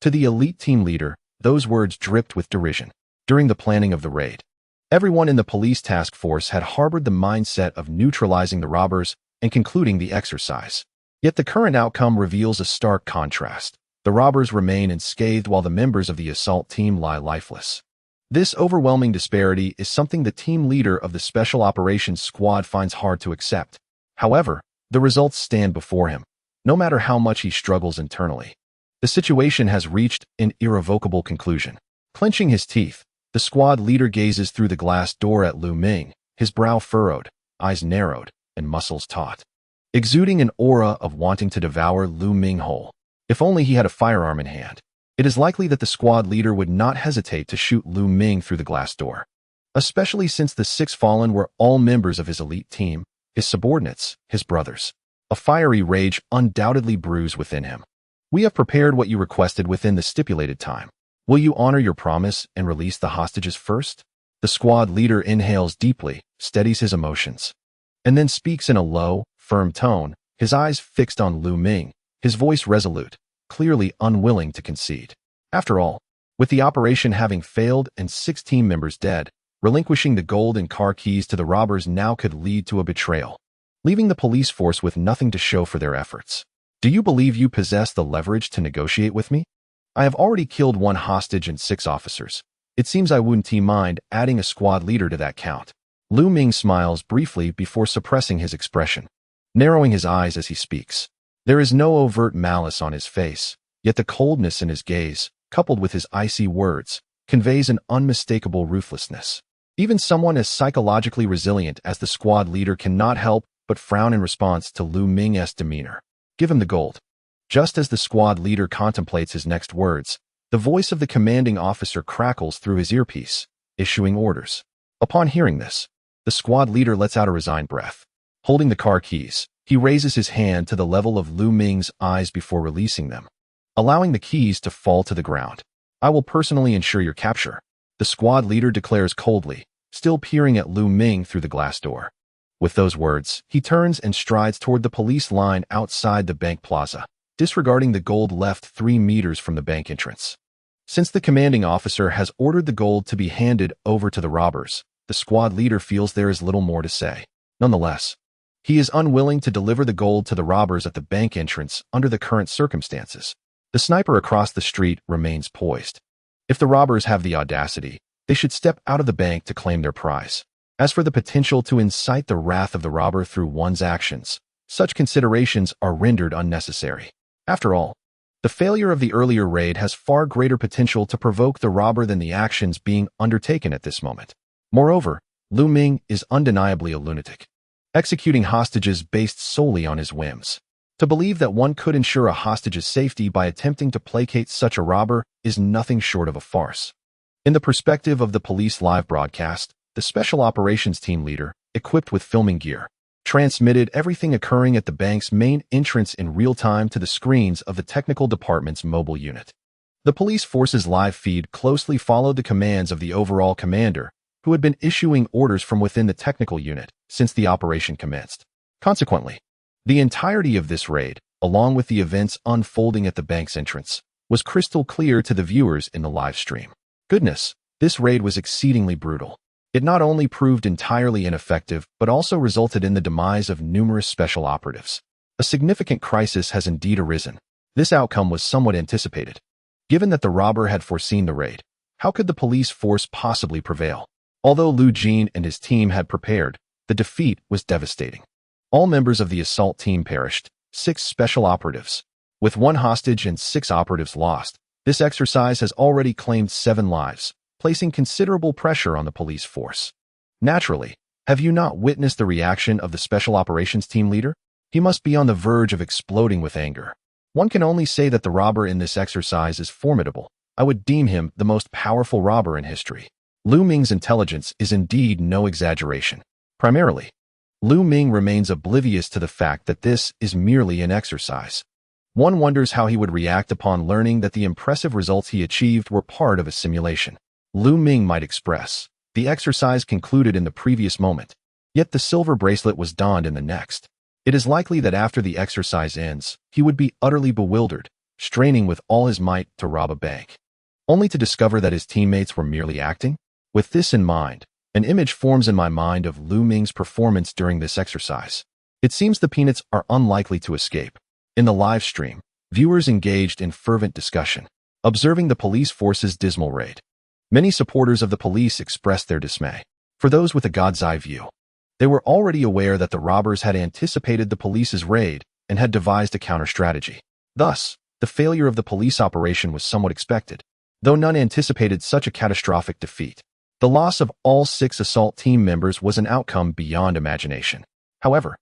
To the elite team leader, those words dripped with derision. During the planning of the raid, everyone in the police task force had harbored the mindset of neutralizing the robbers and concluding the exercise. Yet the current outcome reveals a stark contrast. The robbers remain unscathed while the members of the assault team lie lifeless. This overwhelming disparity is something the team leader of the Special Operations Squad finds hard to accept. However, the results stand before him, no matter how much he struggles internally. The situation has reached an irrevocable conclusion. Clenching his teeth, the squad leader gazes through the glass door at Lu Ming, his brow furrowed, eyes narrowed, and muscles taut, exuding an aura of wanting to devour Lu Ming whole. If only he had a firearm in hand. It is likely that the squad leader would not hesitate to shoot Lu Ming through the glass door, especially since the 6 fallen were all members of his elite team, his subordinates, his brothers. A fiery rage undoubtedly brews within him. We have prepared what you requested within the stipulated time. Will you honor your promise and release the hostages first? The squad leader inhales deeply, steadies his emotions, and then speaks in a low, firm tone, his eyes fixed on Lu Ming, his voice resolute, clearly unwilling to concede. After all, with the operation having failed and 6 team members dead, relinquishing the gold and car keys to the robbers now could lead to a betrayal, leaving the police force with nothing to show for their efforts. Do you believe you possess the leverage to negotiate with me? I have already killed 1 hostage and 6 officers. It seems I wouldn't mind adding a squad leader to that count. Lu Ming smiles briefly before suppressing his expression, narrowing his eyes as he speaks. There is no overt malice on his face, yet the coldness in his gaze, coupled with his icy words, conveys an unmistakable ruthlessness. Even someone as psychologically resilient as the squad leader cannot help but frown in response to Lu Ming's demeanor. Give him the gold. Just as the squad leader contemplates his next words, the voice of the commanding officer crackles through his earpiece, issuing orders. Upon hearing this, the squad leader lets out a resigned breath. Holding the car keys, he raises his hand to the level of Lu Ming's eyes before releasing them, allowing the keys to fall to the ground. I will personally ensure your capture, the squad leader declares coldly, still peering at Lu Ming through the glass door. With those words, he turns and strides toward the police line outside the bank plaza, disregarding the gold left 3 meters from the bank entrance. Since the commanding officer has ordered the gold to be handed over to the robbers, the squad leader feels there is little more to say. Nonetheless, he is unwilling to deliver the gold to the robbers at the bank entrance under the current circumstances. The sniper across the street remains poised. If the robbers have the audacity, they should step out of the bank to claim their prize. As for the potential to incite the wrath of the robber through one's actions, such considerations are rendered unnecessary. After all, the failure of the earlier raid has far greater potential to provoke the robber than the actions being undertaken at this moment. Moreover, Lu Ming is undeniably a lunatic, executing hostages based solely on his whims. To believe that one could ensure a hostage's safety by attempting to placate such a robber is nothing short of a farce. In the perspective of the police live broadcast, the Special Operations Team leader, equipped with filming gear, transmitted everything occurring at the bank's main entrance in real time to the screens of the technical department's mobile unit. The police force's live feed closely followed the commands of the overall commander, who had been issuing orders from within the technical unit since the operation commenced. Consequently, the entirety of this raid, along with the events unfolding at the bank's entrance, was crystal clear to the viewers in the live stream. Goodness, this raid was exceedingly brutal. It not only proved entirely ineffective, but also resulted in the demise of numerous special operatives. A significant crisis has indeed arisen. This outcome was somewhat anticipated. Given that the robber had foreseen the raid, how could the police force possibly prevail? Although Lu Jin and his team had prepared, the defeat was devastating. All members of the assault team perished, 6 special operatives. With 1 hostage and 6 operatives lost, this exercise has already claimed 7 lives, placing considerable pressure on the police force. Naturally, have you not witnessed the reaction of the Special Operations Team leader? He must be on the verge of exploding with anger. One can only say that the robber in this exercise is formidable. I would deem him the most powerful robber in history. Lu Ming's intelligence is indeed no exaggeration. Primarily, Lu Ming remains oblivious to the fact that this is merely an exercise. One wonders how he would react upon learning that the impressive results he achieved were part of a simulation. Lu Ming might express, the exercise concluded in the previous moment, yet the silver bracelet was donned in the next. It is likely that after the exercise ends, he would be utterly bewildered, straining with all his might to rob a bank, only to discover that his teammates were merely acting. With this in mind, an image forms in my mind of Lu Ming's performance during this exercise. It seems the peanuts are unlikely to escape. In the live stream, viewers engaged in fervent discussion, observing the police force's dismal raid. Many supporters of the police expressed their dismay. For those with a god's eye view, they were already aware that the robbers had anticipated the police's raid and had devised a counter-strategy. Thus, the failure of the police operation was somewhat expected, though none anticipated such a catastrophic defeat. The loss of all 6 assault team members was an outcome beyond imagination. However,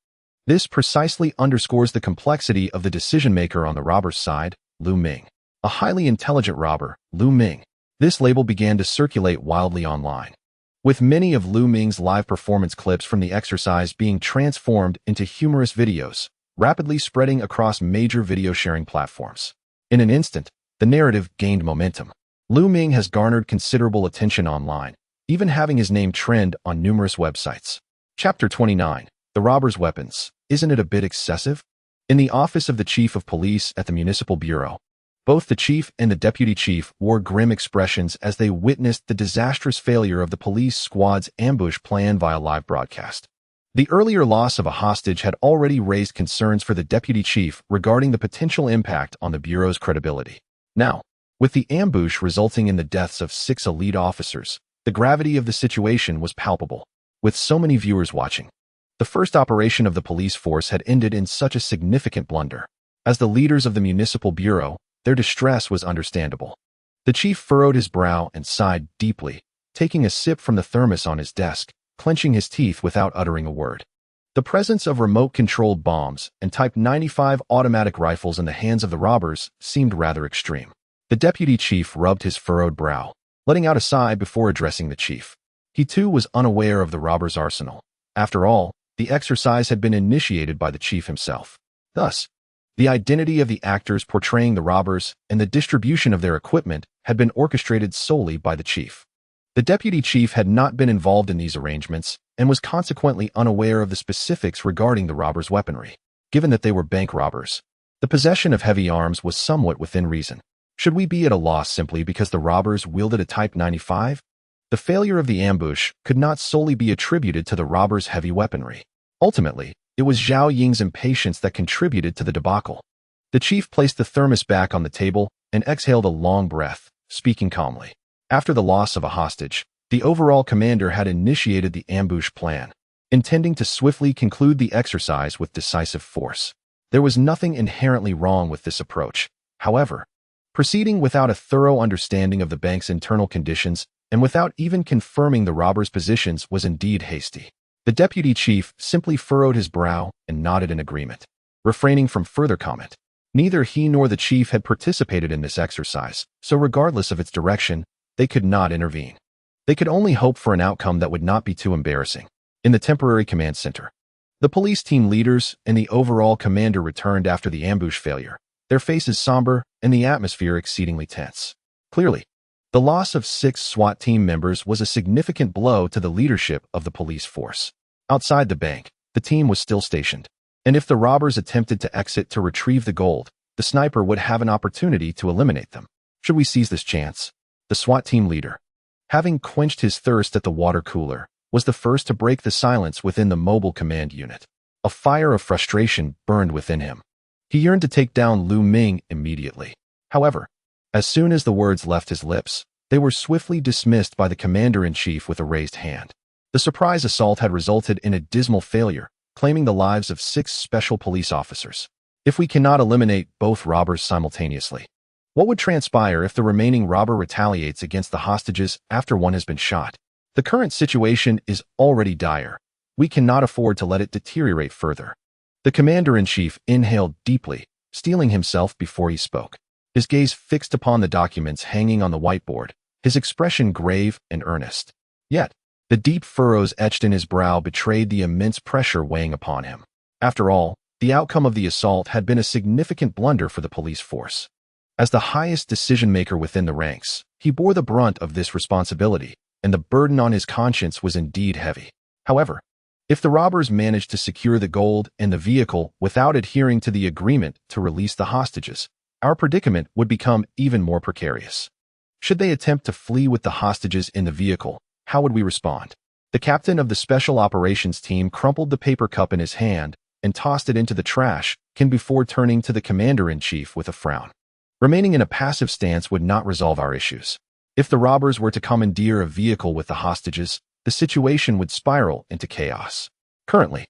this precisely underscores the complexity of the decision-maker on the robber's side, Lu Ming. A highly intelligent robber, Lu Ming. This label began to circulate wildly online, with many of Lu Ming's live performance clips from the exercise being transformed into humorous videos, rapidly spreading across major video sharing platforms. In an instant, the narrative gained momentum. Lu Ming has garnered considerable attention online, even having his name trend on numerous websites. Chapter 29. The Robber's Weapons. Isn't it a bit excessive? In the office of the Chief of Police at the Municipal Bureau, both the chief and the deputy chief wore grim expressions as they witnessed the disastrous failure of the police squad's ambush plan via live broadcast. The earlier loss of a hostage had already raised concerns for the deputy chief regarding the potential impact on the Bureau's credibility. Now, with the ambush resulting in the deaths of 6 elite officers, the gravity of the situation was palpable. With so many viewers watching, the first operation of the police force had ended in such a significant blunder. As the leaders of the Municipal Bureau, their distress was understandable. The chief furrowed his brow and sighed deeply, taking a sip from the thermos on his desk, clenching his teeth without uttering a word. The presence of remote-controlled bombs and Type 95 automatic rifles in the hands of the robbers seemed rather extreme. The deputy chief rubbed his furrowed brow, letting out a sigh before addressing the chief. He too was unaware of the robbers' arsenal. After all, the exercise had been initiated by the chief himself. Thus, the identity of the actors portraying the robbers and the distribution of their equipment had been orchestrated solely by the chief. The deputy chief had not been involved in these arrangements and was consequently unaware of the specifics regarding the robbers' weaponry. Given that they were bank robbers, the possession of heavy arms was somewhat within reason. Should we be at a loss simply because the robbers wielded a Type 95? The failure of the ambush could not solely be attributed to the robbers' heavy weaponry. Ultimately, it was Zhao Ying's impatience that contributed to the debacle. The chief placed the thermos back on the table and exhaled a long breath, speaking calmly. After the loss of a hostage, the overall commander had initiated the ambush plan, intending to swiftly conclude the exercise with decisive force. There was nothing inherently wrong with this approach. However, proceeding without a thorough understanding of the bank's internal conditions and without even confirming the robbers' positions was indeed hasty. The deputy chief simply furrowed his brow and nodded in agreement, refraining from further comment. Neither he nor the chief had participated in this exercise, so regardless of its direction, they could not intervene. They could only hope for an outcome that would not be too embarrassing. In the temporary command center, the police team leaders and the overall commander returned after the ambush failure, their faces somber and the atmosphere exceedingly tense. Clearly, the loss of 6 SWAT team members was a significant blow to the leadership of the police force. Outside the bank, the team was still stationed, and if the robbers attempted to exit to retrieve the gold, the sniper would have an opportunity to eliminate them. Should we seize this chance? The SWAT team leader, having quenched his thirst at the water cooler, was the first to break the silence within the mobile command unit. A fire of frustration burned within him. He yearned to take down Lu Ming immediately. However, as soon as the words left his lips, they were swiftly dismissed by the commander-in-chief with a raised hand. The surprise assault had resulted in a dismal failure, claiming the lives of 6 special police officers. If we cannot eliminate both robbers simultaneously, what would transpire if the remaining robber retaliates against the hostages after one has been shot? The current situation is already dire. We cannot afford to let it deteriorate further. The commander-in-chief inhaled deeply, steeling himself before he spoke. His gaze fixed upon the documents hanging on the whiteboard, his expression grave and earnest. Yet, the deep furrows etched in his brow betrayed the immense pressure weighing upon him. After all, the outcome of the assault had been a significant blunder for the police force. As the highest decision-maker within the ranks, he bore the brunt of this responsibility, and the burden on his conscience was indeed heavy. However, if the robbers managed to secure the gold and the vehicle without adhering to the agreement to release the hostages, our predicament would become even more precarious. Should they attempt to flee with the hostages in the vehicle, how would we respond? The captain of the Special Operations Team crumpled the paper cup in his hand and tossed it into the trash can before turning to the commander-in-chief with a frown. Remaining in a passive stance would not resolve our issues. If the robbers were to commandeer a vehicle with the hostages, the situation would spiral into chaos. Currently,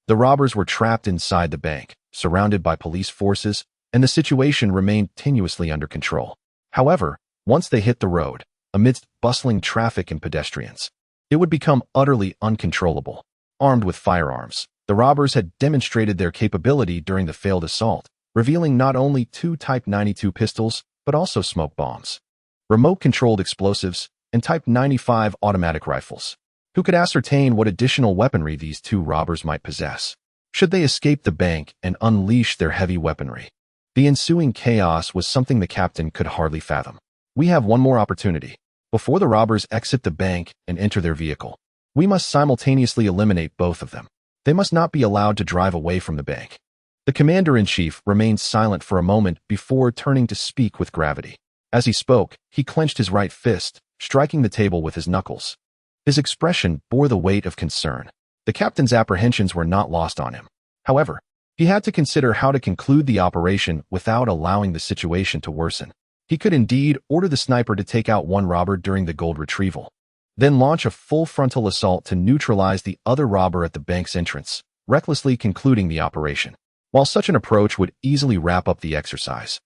the robbers were trapped inside the bank, surrounded by police forces, and the situation remained tenuously under control. However, once they hit the road, amidst bustling traffic and pedestrians, it would become utterly uncontrollable. Armed with firearms, the robbers had demonstrated their capability during the failed assault, revealing not only 2 Type 92 pistols, but also smoke bombs, remote-controlled explosives, and Type 95 automatic rifles. Who could ascertain what additional weaponry these 2 robbers might possess? Should they escape the bank and unleash their heavy weaponry, The ensuing chaos was something the captain could hardly fathom. We have one more opportunity. Before the robbers exit the bank and enter their vehicle, we must simultaneously eliminate both of them. They must not be allowed to drive away from the bank. The commander-in-chief remained silent for a moment before turning to speak with gravity. As he spoke, he clenched his right fist, striking the table with his knuckles. His expression bore the weight of concern. The captain's apprehensions were not lost on him. However, he had to consider how to conclude the operation without allowing the situation to worsen. He could indeed order the sniper to take out one robber during the gold retrieval, then launch a full frontal assault to neutralize the other robber at the bank's entrance, recklessly concluding the operation. While such an approach would easily wrap up the exercise,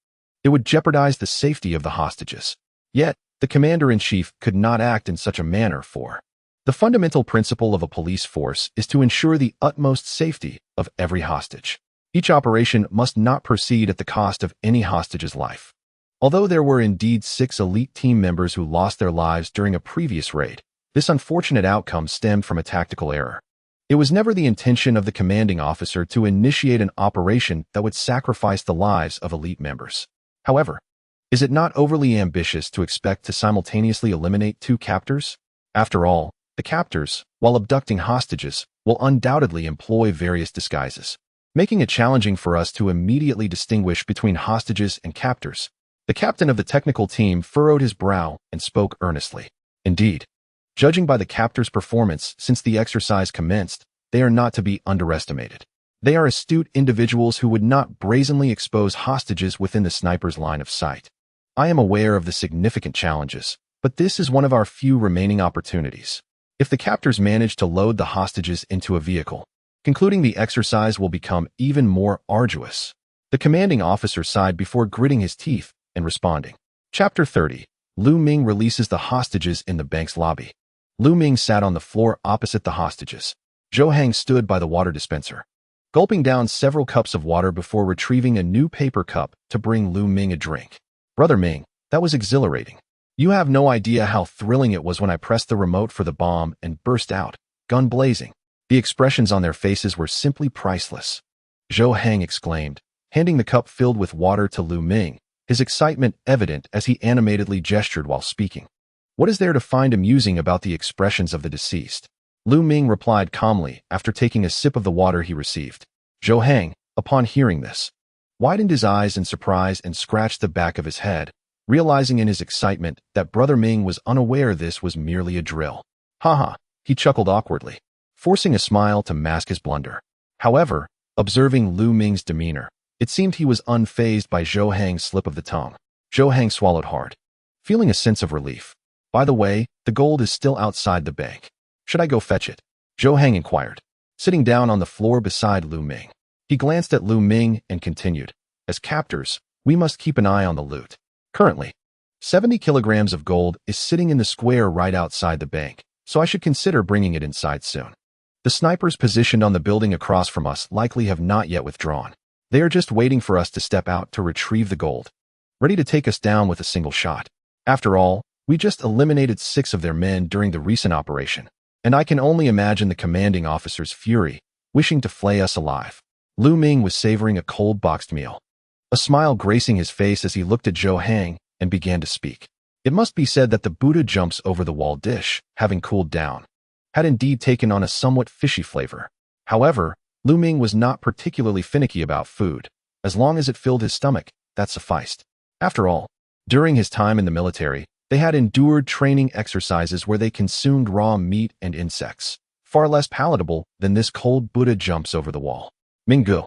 it would jeopardize the safety of the hostages. Yet, the commander-in-chief could not act in such a manner, for the fundamental principle of a police force is to ensure the utmost safety of every hostage. Each operation must not proceed at the cost of any hostage's life. Although there were indeed 6 elite team members who lost their lives during a previous raid, this unfortunate outcome stemmed from a tactical error. It was never the intention of the commanding officer to initiate an operation that would sacrifice the lives of elite members. However, is it not overly ambitious to expect to simultaneously eliminate 2 captors? After all, the captors, while abducting hostages, will undoubtedly employ various disguises, making it challenging for us to immediately distinguish between hostages and captors. The captain of the technical team furrowed his brow and spoke earnestly. Indeed, judging by the captors' performance since the exercise commenced, they are not to be underestimated. They are astute individuals who would not brazenly expose hostages within the sniper's line of sight. I am aware of the significant challenges, but this is one of our few remaining opportunities. If the captors manage to load the hostages into a vehicle, concluding the exercise will become even more arduous. The commanding officer sighed before gritting his teeth and responding. Chapter 30. Lu Ming releases the hostages in the bank's lobby. Lu Ming sat on the floor opposite the hostages. Zhou Hang stood by the water dispenser, gulping down several cups of water before retrieving a new paper cup to bring Lu Ming a drink. Brother Ming, that was exhilarating. You have no idea how thrilling it was when I pressed the remote for the bomb and burst out, gun blazing. The expressions on their faces were simply priceless. Zhou Hang exclaimed, handing the cup filled with water to Lu Ming, his excitement evident as he animatedly gestured while speaking. What is there to find amusing about the expressions of the deceased? Lu Ming replied calmly after taking a sip of the water he received. Zhou Hang, upon hearing this, widened his eyes in surprise and scratched the back of his head, realizing in his excitement that Brother Ming was unaware this was merely a drill. Haha, he chuckled awkwardly, forcing a smile to mask his blunder. However, observing Lu Ming's demeanor, it seemed he was unfazed by Zhou Hang's slip of the tongue. Zhou Hang swallowed hard, feeling a sense of relief. By the way, the gold is still outside the bank. Should I go fetch it? Zhou Hang inquired, sitting down on the floor beside Lu Ming. He glanced at Lu Ming and continued, as captors, we must keep an eye on the loot. Currently, 70 kilograms of gold is sitting in the square right outside the bank, so I should consider bringing it inside soon. The snipers positioned on the building across from us likely have not yet withdrawn. They are just waiting for us to step out to retrieve the gold, ready to take us down with a single shot. After all, we just eliminated 6 of their men during the recent operation, and I can only imagine the commanding officer's fury, wishing to flay us alive. Lu Ming was savoring a cold boxed meal, a smile gracing his face as he looked at Zhou Hang and began to speak. It must be said that the Buddha jumps over the wall dish, having cooled down, had indeed taken on a somewhat fishy flavor. However, Lu Ming was not particularly finicky about food. As long as it filled his stomach, that sufficed. After all, during his time in the military, they had endured training exercises where they consumed raw meat and insects, far less palatable than this cold Buddha jumps over the wall. Minggu,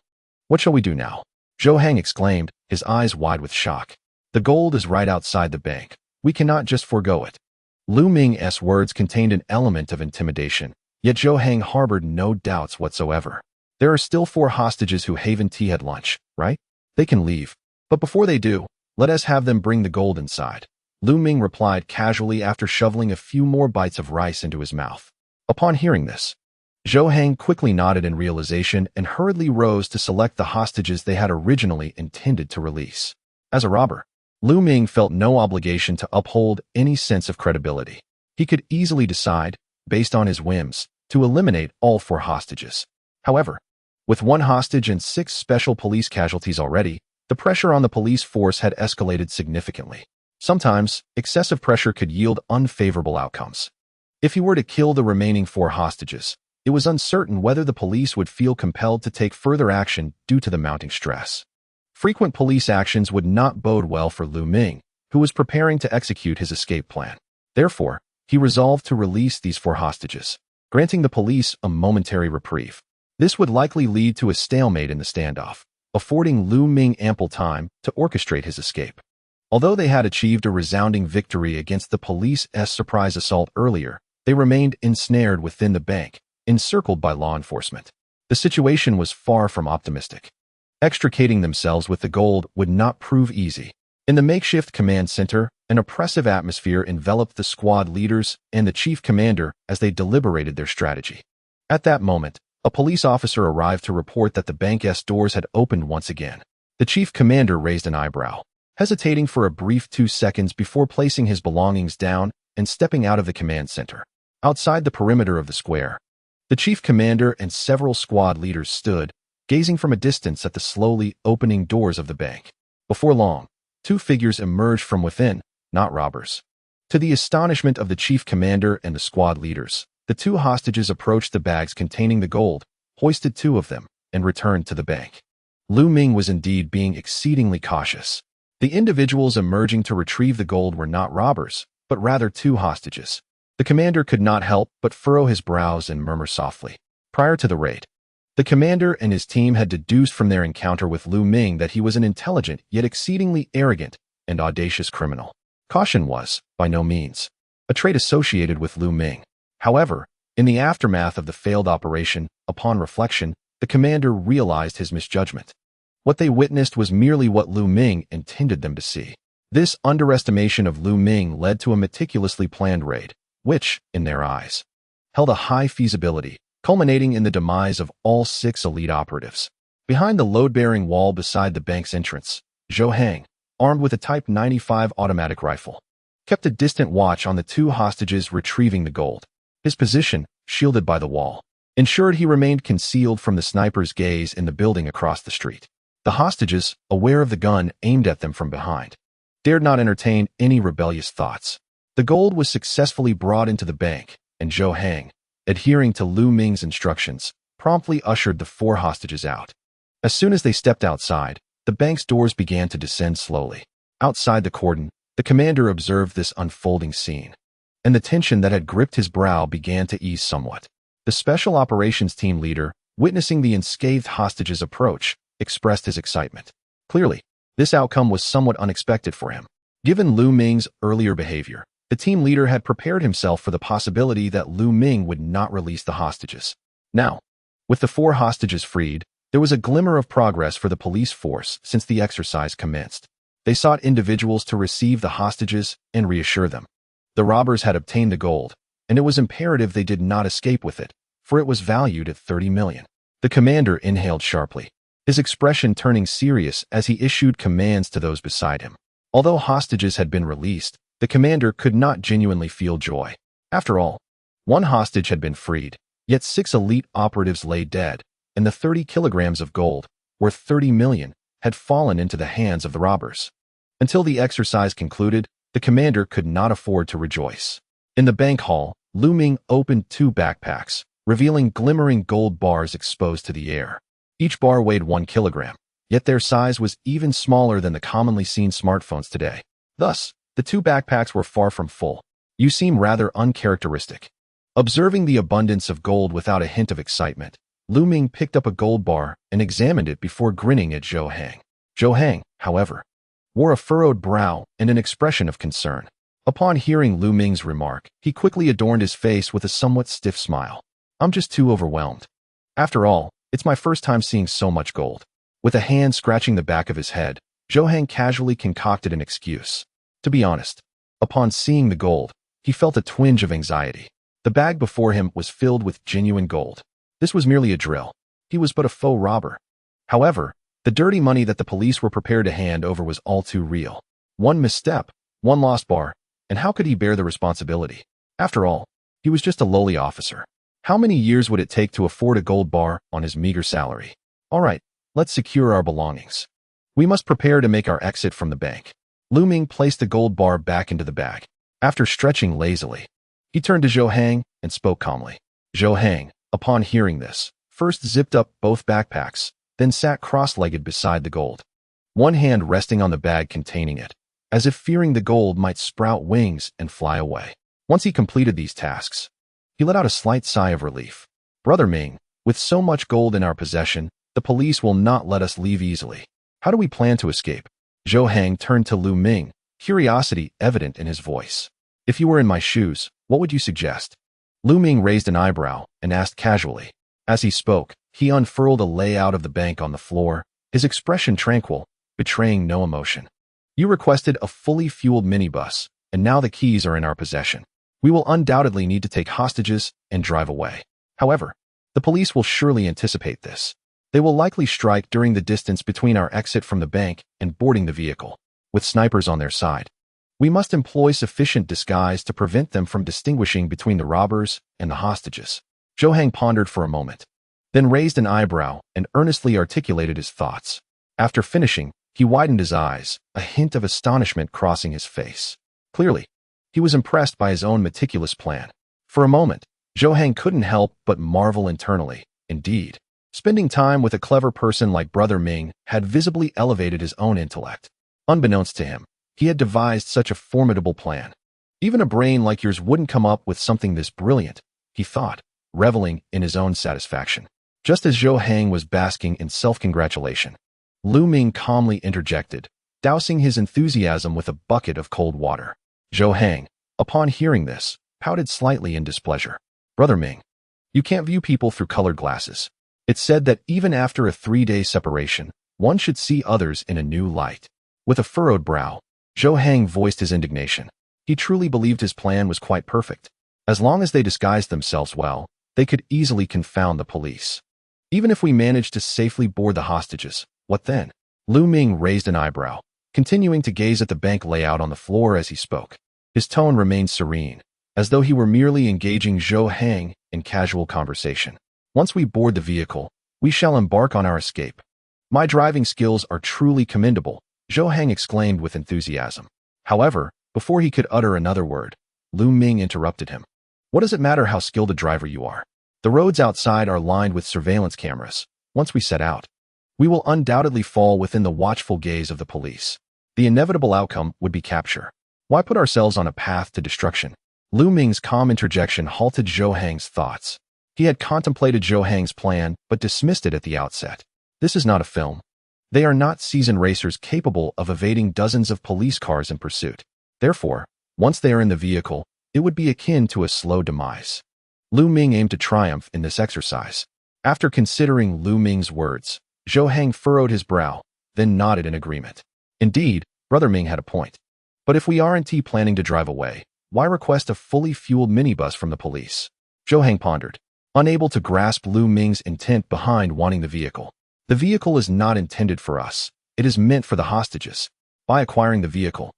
what shall we do now? Zhou Hang exclaimed, his eyes wide with shock. The gold is right outside the bank. We cannot just forego it. Lu Ming's words contained an element of intimidation, yet Zhou Hang harbored no doubts whatsoever. There are still 4 hostages who haven't tea at lunch, right? They can leave. But before they do, let us have them bring the gold inside. Lu Ming replied casually after shoveling a few more bites of rice into his mouth. Upon hearing this, Zhou Hang quickly nodded in realization and hurriedly rose to select the hostages they had originally intended to release. As a robber, Lu Ming felt no obligation to uphold any sense of credibility. He could easily decide, based on his whims, to eliminate all 4 hostages. However, with 1 hostage and 6 special police casualties already, The pressure on the police force had escalated significantly. Sometimes, excessive pressure could yield unfavorable outcomes. If he were to kill the remaining 4 hostages, it was uncertain whether the police would feel compelled to take further action due to the mounting stress. Frequent police actions would not bode well for Lu Ming, who was preparing to execute his escape plan. Therefore, he resolved to release these 4 hostages, granting the police a momentary reprieve. This would likely lead to a stalemate in the standoff, affording Lu Ming ample time to orchestrate his escape. Although they had achieved a resounding victory against the police's surprise assault earlier, they remained ensnared within the bank, encircled by law enforcement. The situation was far from optimistic. Extricating themselves with the gold would not prove easy. In the makeshift command center, an oppressive atmosphere enveloped the squad leaders and the chief commander as they deliberated their strategy. At that moment, a police officer arrived to report that the bank's doors had opened once again. The chief commander raised an eyebrow, hesitating for a brief 2 seconds before placing his belongings down and stepping out of the command center. Outside the perimeter of the square, the chief commander and several squad leaders stood, gazing from a distance at the slowly opening doors of the bank. Before long, 2 figures emerged from within, not robbers. To the astonishment of the chief commander and the squad leaders, the 2 hostages approached the bags containing the gold, hoisted 2 of them, and returned to the bank. Lu Ming was indeed being exceedingly cautious. The individuals emerging to retrieve the gold were not robbers, but rather 2 hostages. The commander could not help but furrow his brows and murmur softly. Prior to the raid, the commander and his team had deduced from their encounter with Lu Ming that he was an intelligent yet exceedingly arrogant and audacious criminal. Caution was, by no means, a trait associated with Lu Ming. However, in the aftermath of the failed operation, upon reflection, the commander realized his misjudgment. What they witnessed was merely what Lu Ming intended them to see. This underestimation of Lu Ming led to a meticulously planned raid, which, in their eyes, held a high feasibility, culminating in the demise of all 6 elite operatives. Behind the load-bearing wall beside the bank's entrance, Zhou Hang, armed with a Type 95 automatic rifle, kept a distant watch on the 2 hostages retrieving the gold. His position, shielded by the wall, ensured he remained concealed from the sniper's gaze in the building across the street. The hostages, aware of the gun aimed at them from behind, dared not entertain any rebellious thoughts. The gold was successfully brought into the bank, and Zhou Hang, adhering to Lu Ming's instructions, promptly ushered the 4 hostages out. As soon as they stepped outside, the bank's doors began to descend slowly. Outside the cordon, the commander observed this unfolding scene, and the tension that had gripped his brow began to ease somewhat. The special operations team leader, witnessing the unscathed hostages approach, expressed his excitement. Clearly, this outcome was somewhat unexpected for him. Given Lu Ming's earlier behavior, the team leader had prepared himself for the possibility that Lu Ming would not release the hostages. Now, with the 4 hostages freed, there was a glimmer of progress for the police force since the exercise commenced. They sought individuals to receive the hostages and reassure them. The robbers had obtained the gold, and it was imperative they did not escape with it, for it was valued at 30 million. The commander inhaled sharply, his expression turning serious as he issued commands to those beside him. Although hostages had been released, the commander could not genuinely feel joy. After all, 1 hostage had been freed, yet 6 elite operatives lay dead, and the 30 kilograms of gold, worth 30 million, had fallen into the hands of the robbers. Until the exercise concluded, the commander could not afford to rejoice. In the bank hall, Lu Ming opened 2 backpacks, revealing glimmering gold bars exposed to the air. Each bar weighed 1 kilogram, yet their size was even smaller than the commonly seen smartphones today. Thus, the 2 backpacks were far from full. You seem rather uncharacteristic. Observing the abundance of gold without a hint of excitement, Lu Ming picked up a gold bar and examined it before grinning at Zhou Hang. Zhou Hang, however, wore a furrowed brow and an expression of concern. Upon hearing Lu Ming's remark, he quickly adorned his face with a somewhat stiff smile. "I'm just too overwhelmed. After all, it's my first time seeing so much gold." With a hand scratching the back of his head, Zhou Hang casually concocted an excuse. To be honest, upon seeing the gold, he felt a twinge of anxiety. The bag before him was filled with genuine gold. This was merely a drill. He was but a faux robber. However, the dirty money that the police were prepared to hand over was all too real. 1 misstep, 1 lost bar, and how could he bear the responsibility? After all, he was just a lowly officer. How many years would it take to afford a gold bar on his meager salary? All right, let's secure our belongings. We must prepare to make our exit from the bank. Lu Ming placed the gold bar back into the bag. After stretching lazily, he turned to Zhou Hang and spoke calmly. Zhou Hang, upon hearing this, first zipped up both backpacks, then sat cross-legged beside the gold, one hand resting on the bag containing it, as if fearing the gold might sprout wings and fly away. Once he completed these tasks, he let out a slight sigh of relief. Brother Ming, with so much gold in our possession, the police will not let us leave easily. How do we plan to escape? Zhou Hang turned to Lu Ming, curiosity evident in his voice. If you were in my shoes, what would you suggest? Lu Ming raised an eyebrow and asked casually. As he spoke, he unfurled a layout of the bank on the floor, his expression tranquil, betraying no emotion. You requested a fully fueled minibus, and now the keys are in our possession. We will undoubtedly need to take hostages and drive away. However, the police will surely anticipate this. They will likely strike during the distance between our exit from the bank and boarding the vehicle, with snipers on their side. We must employ sufficient disguise to prevent them from distinguishing between the robbers and the hostages. Zhou Hang pondered for a moment, then raised an eyebrow and earnestly articulated his thoughts. After finishing, he widened his eyes, a hint of astonishment crossing his face. Clearly, he was impressed by his own meticulous plan. For a moment, Zhou Hang couldn't help but marvel internally. Indeed, spending time with a clever person like Brother Ming had visibly elevated his own intellect. Unbeknownst to him, he had devised such a formidable plan. Even a brain like yours wouldn't come up with something this brilliant, he thought, reveling in his own satisfaction. Just as Zhou Hang was basking in self-congratulation, Lu Ming calmly interjected, dousing his enthusiasm with a bucket of cold water. Zhou Hang, upon hearing this, pouted slightly in displeasure. Brother Ming, you can't view people through colored glasses. It's said that even after a 3-day separation, one should see others in a new light. With a furrowed brow, Zhou Hang voiced his indignation. He truly believed his plan was quite perfect. As long as they disguised themselves well, they could easily confound the police. Even if we managed to safely board the hostages, what then? Lu Ming raised an eyebrow, continuing to gaze at the bank layout on the floor as he spoke. His tone remained serene, as though he were merely engaging Zhou Hang in casual conversation. Once we board the vehicle, we shall embark on our escape. My driving skills are truly commendable, Zhou Hang exclaimed with enthusiasm. However, before he could utter another word, Lu Ming interrupted him. What does it matter how skilled a driver you are? The roads outside are lined with surveillance cameras. Once we set out, we will undoubtedly fall within the watchful gaze of the police. The inevitable outcome would be capture. Why put ourselves on a path to destruction? Lu Ming's calm interjection halted Zhou Hang's thoughts. He had contemplated Zhou Hang's plan but dismissed it at the outset. This is not a film. They are not seasoned racers capable of evading dozens of police cars in pursuit. Therefore, once they are in the vehicle, it would be akin to a slow demise. Lu Ming aimed to triumph in this exercise. After considering Lu Ming's words, Zhou Hang furrowed his brow, then nodded in agreement. Indeed, Brother Ming had a point. But if we aren't planning to drive away, why request a fully fueled minibus from the police? Zhou Hang pondered, unable to grasp Lu Ming's intent behind wanting the vehicle. The vehicle is not intended for us. It is meant for the hostages. By acquiring the vehicle,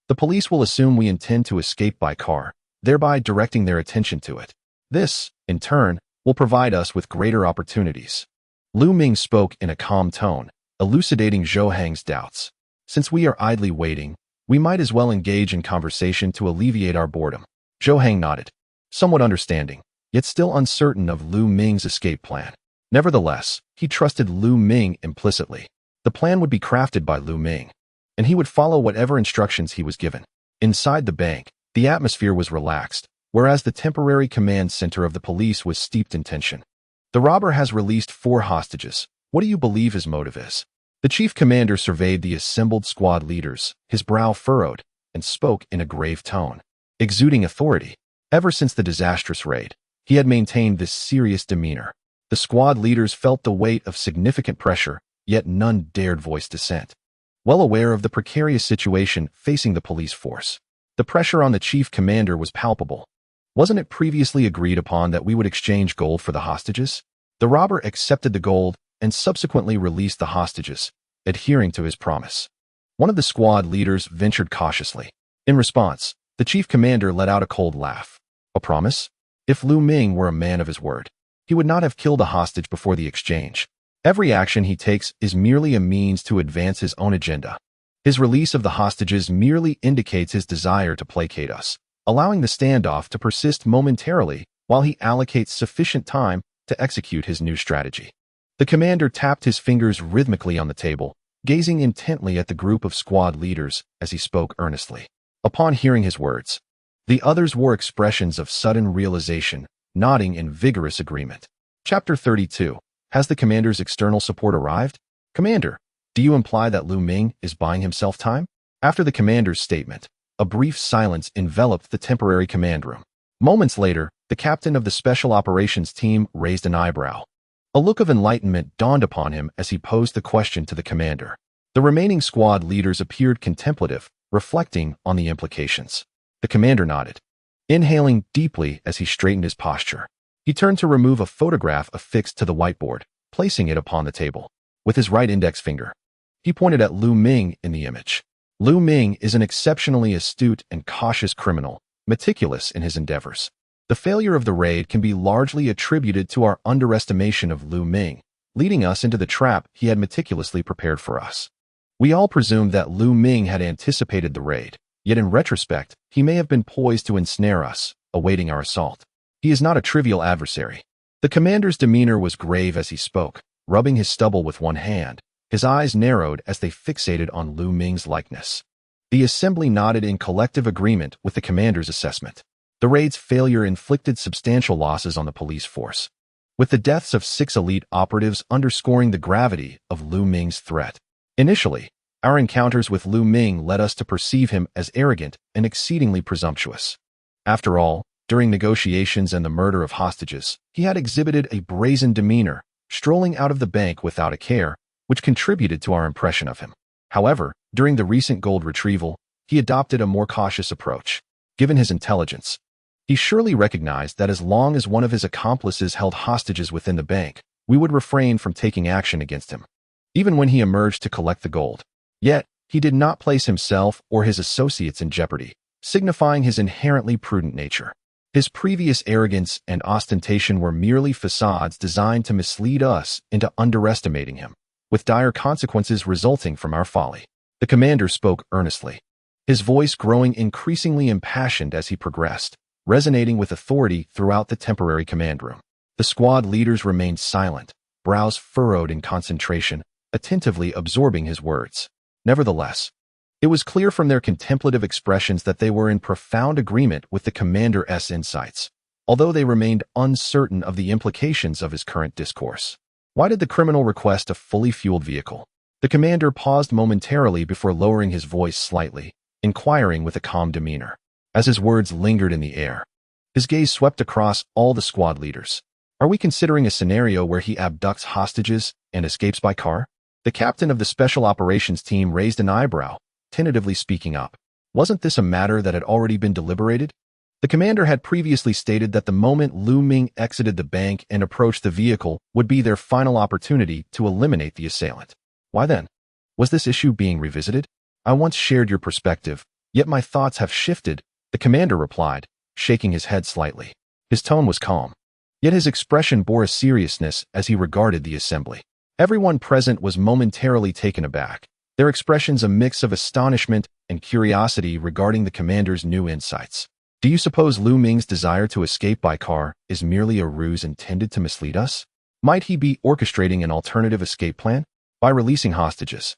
the police will assume we intend to escape by car, thereby directing their attention to it. This, in turn, will provide us with greater opportunities. Lu Ming spoke in a calm tone, elucidating Zhou Hang's doubts. Since we are idly waiting, we might as well engage in conversation to alleviate our boredom. Zhou Hang nodded, somewhat understanding, yet still uncertain of Lu Ming's escape plan. Nevertheless, he trusted Lu Ming implicitly. The plan would be crafted by Lu Ming, and he would follow whatever instructions he was given. Inside the bank, the atmosphere was relaxed, whereas the temporary command center of the police was steeped in tension. The robber has released 4 hostages. What do you believe his motive is? The chief commander surveyed the assembled squad leaders, his brow furrowed, and spoke in a grave tone, exuding authority. Ever since the disastrous raid, he had maintained this serious demeanor. The squad leaders felt the weight of significant pressure, yet none dared voice dissent. Well aware of the precarious situation facing the police force, the pressure on the chief commander was palpable. Wasn't it previously agreed upon that we would exchange gold for the hostages? The robber accepted the gold and subsequently released the hostages, adhering to his promise. One of the squad leaders ventured cautiously. In response, the chief commander let out a cold laugh. A promise? If Lu Ming were a man of his word, he would not have killed a hostage before the exchange. Every action he takes is merely a means to advance his own agenda. His release of the hostages merely indicates his desire to placate us, allowing the standoff to persist momentarily while he allocates sufficient time to execute his new strategy. The commander tapped his fingers rhythmically on the table, gazing intently at the group of squad leaders as he spoke earnestly. Upon hearing his words, the others wore expressions of sudden realization, nodding in vigorous agreement. Chapter 32. Has the commander's external support arrived? Commander, do you imply that Lu Ming is buying himself time? After the commander's statement, a brief silence enveloped the temporary command room. Moments later, the captain of the Special Operations Team raised an eyebrow. A look of enlightenment dawned upon him as he posed the question to the commander. The remaining squad leaders appeared contemplative, reflecting on the implications. The commander nodded, inhaling deeply as he straightened his posture. He turned to remove a photograph affixed to the whiteboard, placing it upon the table. With his right index finger, he pointed at Lu Ming in the image. Lu Ming is an exceptionally astute and cautious criminal, meticulous in his endeavors. The failure of the raid can be largely attributed to our underestimation of Lu Ming, leading us into the trap he had meticulously prepared for us. We all presumed that Lu Ming had anticipated the raid, yet in retrospect, he may have been poised to ensnare us, awaiting our assault. He is not a trivial adversary. The commander's demeanor was grave as he spoke, rubbing his stubble with one hand. His eyes narrowed as they fixated on Lu Ming's likeness. The assembly nodded in collective agreement with the commander's assessment. The raid's failure inflicted substantial losses on the police force, with the deaths of 6 elite operatives underscoring the gravity of Lu Ming's threat. Initially, our encounters with Lu Ming led us to perceive him as arrogant and exceedingly presumptuous. After all, during negotiations and the murder of hostages, he had exhibited a brazen demeanor, strolling out of the bank without a care, which contributed to our impression of him. However, during the recent gold retrieval, he adopted a more cautious approach. Given his intelligence, he surely recognized that as long as one of his accomplices held hostages within the bank, we would refrain from taking action against him, even when he emerged to collect the gold. Yet, he did not place himself or his associates in jeopardy, signifying his inherently prudent nature. His previous arrogance and ostentation were merely facades designed to mislead us into underestimating him, with dire consequences resulting from our folly. The commander spoke earnestly, his voice growing increasingly impassioned as he progressed, resonating with authority throughout the temporary command room. The squad leaders remained silent, brows furrowed in concentration, attentively absorbing his words. Nevertheless, it was clear from their contemplative expressions that they were in profound agreement with the commander's insights, although they remained uncertain of the implications of his current discourse. Why did the criminal request a fully fueled vehicle? The commander paused momentarily before lowering his voice slightly, inquiring with a calm demeanor. As his words lingered in the air, his gaze swept across all the squad leaders. Are we considering a scenario where he abducts hostages and escapes by car? The captain of the Special Operations Team raised an eyebrow, tentatively speaking up. Wasn't this a matter that had already been deliberated? The commander had previously stated that the moment Lu Ming exited the bank and approached the vehicle would be their final opportunity to eliminate the assailant. Why then? Was this issue being revisited? I once shared your perspective, yet my thoughts have shifted, the commander replied, shaking his head slightly. His tone was calm, yet his expression bore a seriousness as he regarded the assembly. Everyone present was momentarily taken aback, their expressions a mix of astonishment and curiosity regarding the commander's new insights. Do you suppose Lu Ming's desire to escape by car is merely a ruse intended to mislead us? Might he be orchestrating an alternative escape plan? By releasing hostages,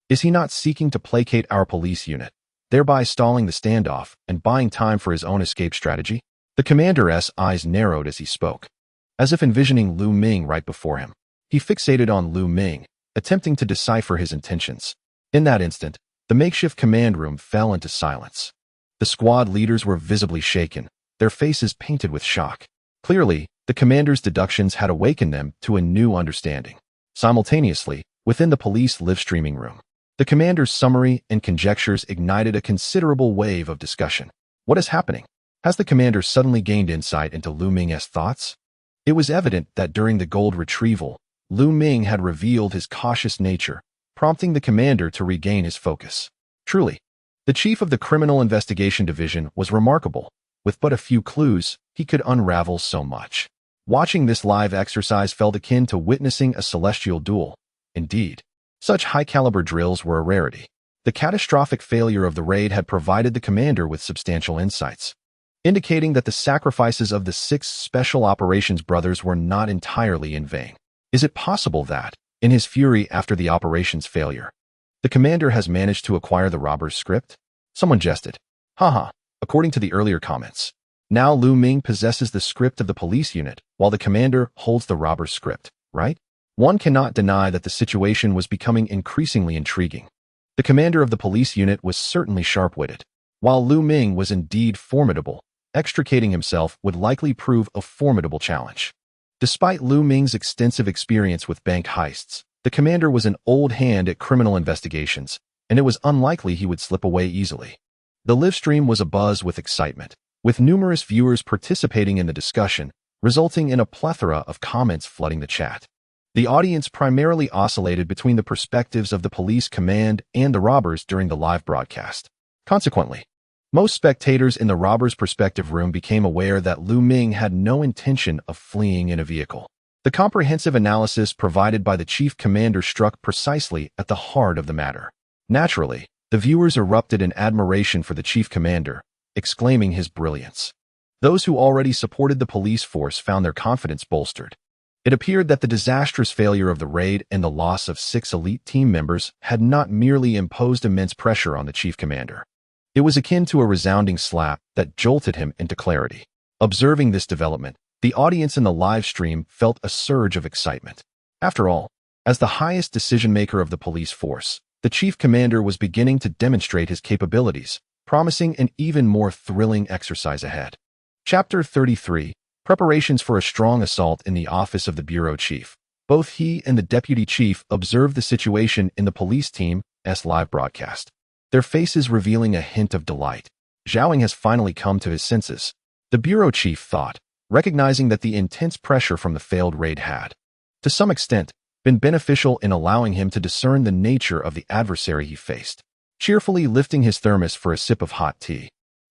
is he not seeking to placate our police unit, thereby stalling the standoff and buying time for his own escape strategy? The commander's eyes narrowed as he spoke, as if envisioning Lu Ming right before him. He fixated on Lu Ming, attempting to decipher his intentions. In that instant, the makeshift command room fell into silence. The squad leaders were visibly shaken, their faces painted with shock. Clearly, the commander's deductions had awakened them to a new understanding. Simultaneously, within the police live-streaming room, the commander's summary and conjectures ignited a considerable wave of discussion. What is happening? Has the commander suddenly gained insight into Lu Ming's thoughts? It was evident that during the gold retrieval, Lu Ming had revealed his cautious nature, prompting the commander to regain his focus. Truly, the chief of the Criminal Investigation Division was remarkable. With but a few clues, he could unravel so much. Watching this live exercise felt akin to witnessing a celestial duel. Indeed, such high-caliber drills were a rarity. The catastrophic failure of the raid had provided the commander with substantial insights, indicating that the sacrifices of the 6 Special Operations brothers were not entirely in vain. Is it possible that, in his fury after the operation's failure, the commander has managed to acquire the robber's script? Someone jested. Haha, according to the earlier comments. Now Lu Ming possesses the script of the police unit, while the commander holds the robber's script, right? One cannot deny that the situation was becoming increasingly intriguing. The commander of the police unit was certainly sharp-witted. While Lu Ming was indeed formidable, extricating himself would likely prove a formidable challenge. Despite Lu Ming's extensive experience with bank heists, the commander was an old hand at criminal investigations, and it was unlikely he would slip away easily. The livestream was abuzz with excitement, with numerous viewers participating in the discussion, resulting in a plethora of comments flooding the chat. The audience primarily oscillated between the perspectives of the police command and the robbers during the live broadcast. Consequently, most spectators in the robbers' perspective room became aware that Lu Ming had no intention of fleeing in a vehicle. The comprehensive analysis provided by the chief commander struck precisely at the heart of the matter. Naturally, the viewers erupted in admiration for the chief commander, exclaiming his brilliance. Those who already supported the police force found their confidence bolstered. It appeared that the disastrous failure of the raid and the loss of 6 elite team members had not merely imposed immense pressure on the chief commander. It was akin to a resounding slap that jolted him into clarity. Observing this development, the audience in the live stream felt a surge of excitement. After all, as the highest decision-maker of the police force, the chief commander was beginning to demonstrate his capabilities, promising an even more thrilling exercise ahead. Chapter 33, Preparations for a Strong Assault in the Office of the Bureau Chief. Both he and the deputy chief observed the situation in the police team's live broadcast, their faces revealing a hint of delight. Zhou Hang has finally come to his senses, the bureau chief thought, recognizing that the intense pressure from the failed raid had, to some extent, been beneficial in allowing him to discern the nature of the adversary he faced. Cheerfully lifting his thermos for a sip of hot tea,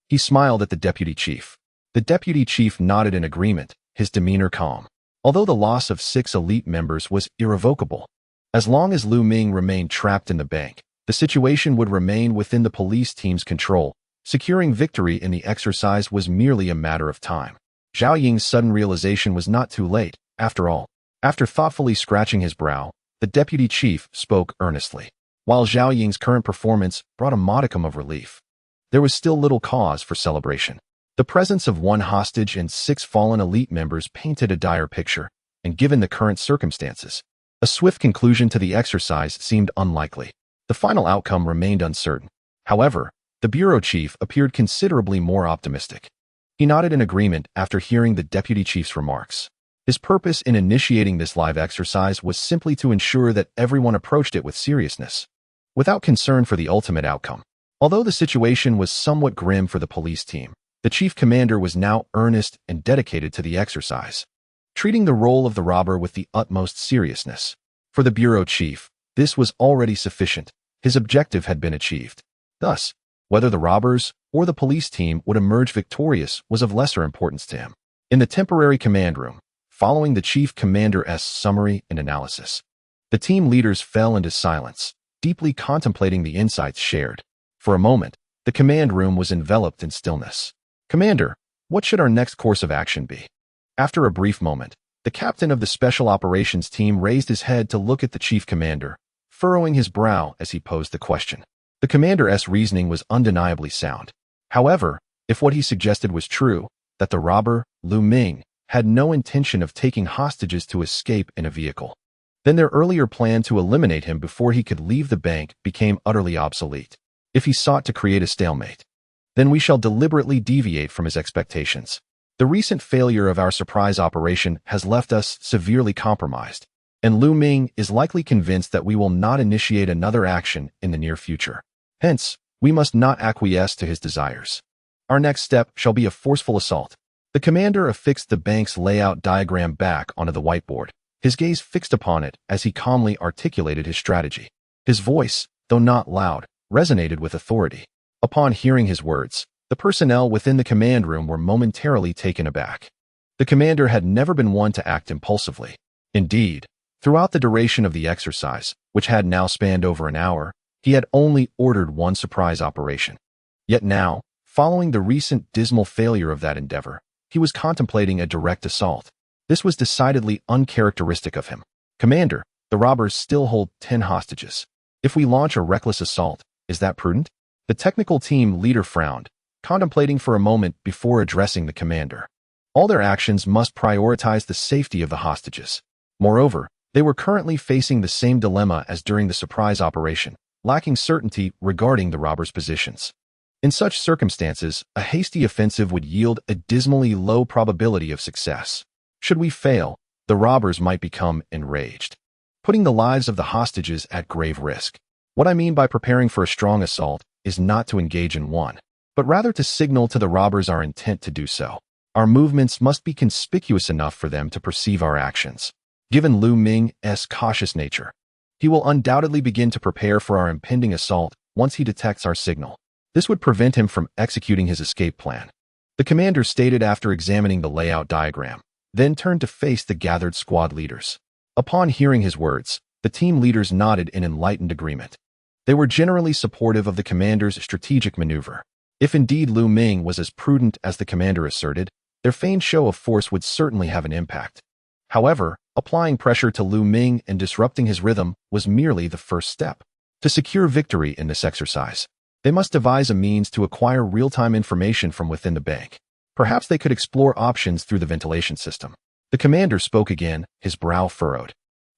he smiled at the deputy chief. The deputy chief nodded in agreement, his demeanor calm. Although the loss of 6 elite members was irrevocable, as long as Lu Ming remained trapped in the bank, the situation would remain within the police team's control. Securing victory in the exercise was merely a matter of time. Zhao Ying's sudden realization was not too late, after all. After thoughtfully scratching his brow, the deputy chief spoke earnestly. While Zhao Ying's current performance brought a modicum of relief, there was still little cause for celebration. The presence of 1 hostage and 6 fallen elite members painted a dire picture, and given the current circumstances, a swift conclusion to the exercise seemed unlikely. The final outcome remained uncertain. However, the bureau chief appeared considerably more optimistic. He nodded in agreement after hearing the deputy chief's remarks. His purpose in initiating this live exercise was simply to ensure that everyone approached it with seriousness, without concern for the ultimate outcome. Although the situation was somewhat grim for the police team, the chief commander was now earnest and dedicated to the exercise, treating the role of the robber with the utmost seriousness. For the bureau chief, this was already sufficient. His objective had been achieved. Thus, whether the robbers or the police team would emerge victorious was of lesser importance to him. In the temporary command room, following the chief commander's summary and analysis, the team leaders fell into silence, deeply contemplating the insights shared. For a moment, the command room was enveloped in stillness. Commander, what should our next course of action be? After a brief moment, the captain of the Special Operations team raised his head to look at the chief commander, furrowing his brow as he posed the question. The commander's reasoning was undeniably sound. However, if what he suggested was true, that the robber, Lu Ming, had no intention of taking hostages to escape in a vehicle, then their earlier plan to eliminate him before he could leave the bank became utterly obsolete. If he sought to create a stalemate, then we shall deliberately deviate from his expectations. The recent failure of our surprise operation has left us severely compromised, and Lu Ming is likely convinced that we will not initiate another action in the near future. Hence, we must not acquiesce to his desires. Our next step shall be a forceful assault. The commander affixed the bank's layout diagram back onto the whiteboard, his gaze fixed upon it as he calmly articulated his strategy. His voice, though not loud, resonated with authority. Upon hearing his words, the personnel within the command room were momentarily taken aback. The The commander had never been one to act impulsively. Indeed, throughout the duration of the exercise, which had now spanned over an hour, he had only ordered one surprise operation. Yet now, following the recent dismal failure of that endeavor, he was contemplating a direct assault. This was decidedly uncharacteristic of him. Commander, the robbers still hold 10 hostages. If we launch a reckless assault, is that prudent? The technical team leader frowned, contemplating for a moment before addressing the commander. All their actions must prioritize the safety of the hostages. Moreover, they were currently facing the same dilemma as during the surprise operation, lacking certainty regarding the robbers' positions. In such circumstances, a hasty offensive would yield a dismally low probability of success. Should we fail, the robbers might become enraged, putting the lives of the hostages at grave risk. What I mean by preparing for a strong assault is not to engage in one, but rather to signal to the robbers our intent to do so. Our movements must be conspicuous enough for them to perceive our actions. Given Lu Ming's cautious nature, he will undoubtedly begin to prepare for our impending assault once he detects our signal. This would prevent him from executing his escape plan. The commander stated after examining the layout diagram, then turned to face the gathered squad leaders. Upon hearing his words, the team leaders nodded in enlightened agreement. They were generally supportive of the commander's strategic maneuver. If indeed Lu Ming was as prudent as the commander asserted, their feigned show of force would certainly have an impact. However, applying pressure to Lu Ming and disrupting his rhythm was merely the first step. To secure victory in this exercise, they must devise a means to acquire real-time information from within the bank. Perhaps they could explore options through the ventilation system. The commander spoke again, his brow furrowed,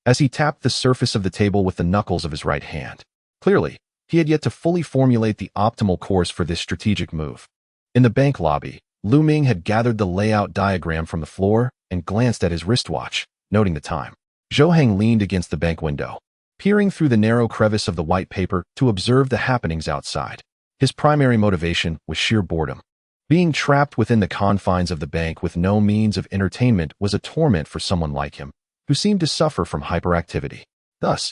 as he tapped the surface of the table with the knuckles of his right hand. Clearly, he had yet to fully formulate the optimal course for this strategic move. In the bank lobby, Lu Ming had gathered the layout diagram from the floor and glanced at his wristwatch, noting the time. Zhou Hang leaned against the bank window, peering through the narrow crevice of the white paper to observe the happenings outside. His primary motivation was sheer boredom. Being trapped within the confines of the bank with no means of entertainment was a torment for someone like him, who seemed to suffer from hyperactivity. Thus,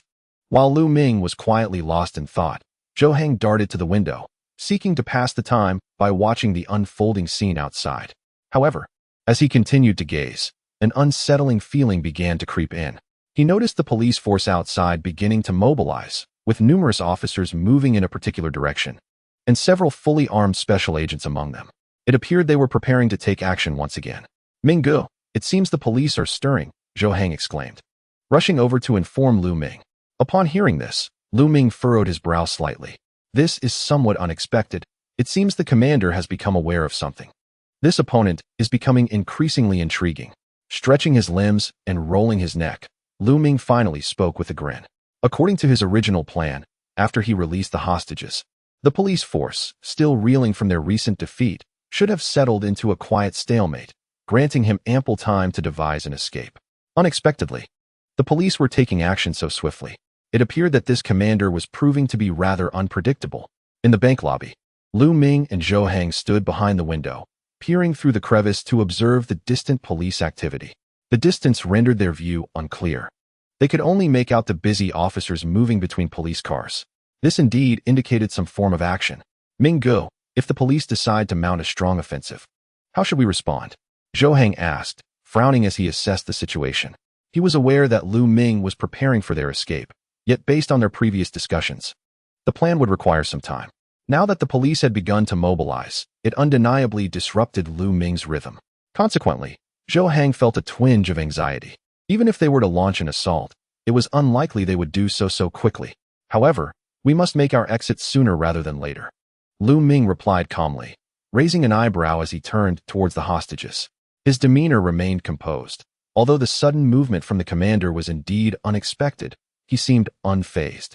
while Lu Ming was quietly lost in thought, Zhou Hang darted to the window, seeking to pass the time by watching the unfolding scene outside. However, as he continued to gaze, an unsettling feeling began to creep in. He noticed the police force outside beginning to mobilize, with numerous officers moving in a particular direction, and several fully armed special agents among them. It appeared they were preparing to take action once again. "Minggu, it seems the police are stirring," Zhou Hang exclaimed, rushing over to inform Lu Ming. Upon hearing this, Lu Ming furrowed his brow slightly. This is somewhat unexpected. It seems the commander has become aware of something. This opponent is becoming increasingly intriguing. Stretching his limbs and rolling his neck, Lu Ming finally spoke with a grin. According to his original plan, after he released the hostages, the police force, still reeling from their recent defeat, should have settled into a quiet stalemate, granting him ample time to devise an escape. Unexpectedly, the police were taking action so swiftly. It appeared that this commander was proving to be rather unpredictable. In the bank lobby, Lu Ming and Zhou Hang stood behind the window, peering through the crevice to observe the distant police activity. The distance rendered their view unclear. They could only make out the busy officers moving between police cars. This indeed indicated some form of action. "Minggu, if the police decide to mount a strong offensive, how should we respond?" Zhou Hang asked, frowning as he assessed the situation. He was aware that Lu Ming was preparing for their escape, yet based on their previous discussions, the plan would require some time. Now that the police had begun to mobilize, it undeniably disrupted Lu Ming's rhythm. Consequently, Zhou Hang felt a twinge of anxiety. Even if they were to launch an assault, it was unlikely they would do so quickly. However, we must make our exit sooner rather than later. Lu Ming replied calmly, raising an eyebrow as he turned towards the hostages. His demeanor remained composed. Although the sudden movement from the commander was indeed unexpected, he seemed unfazed.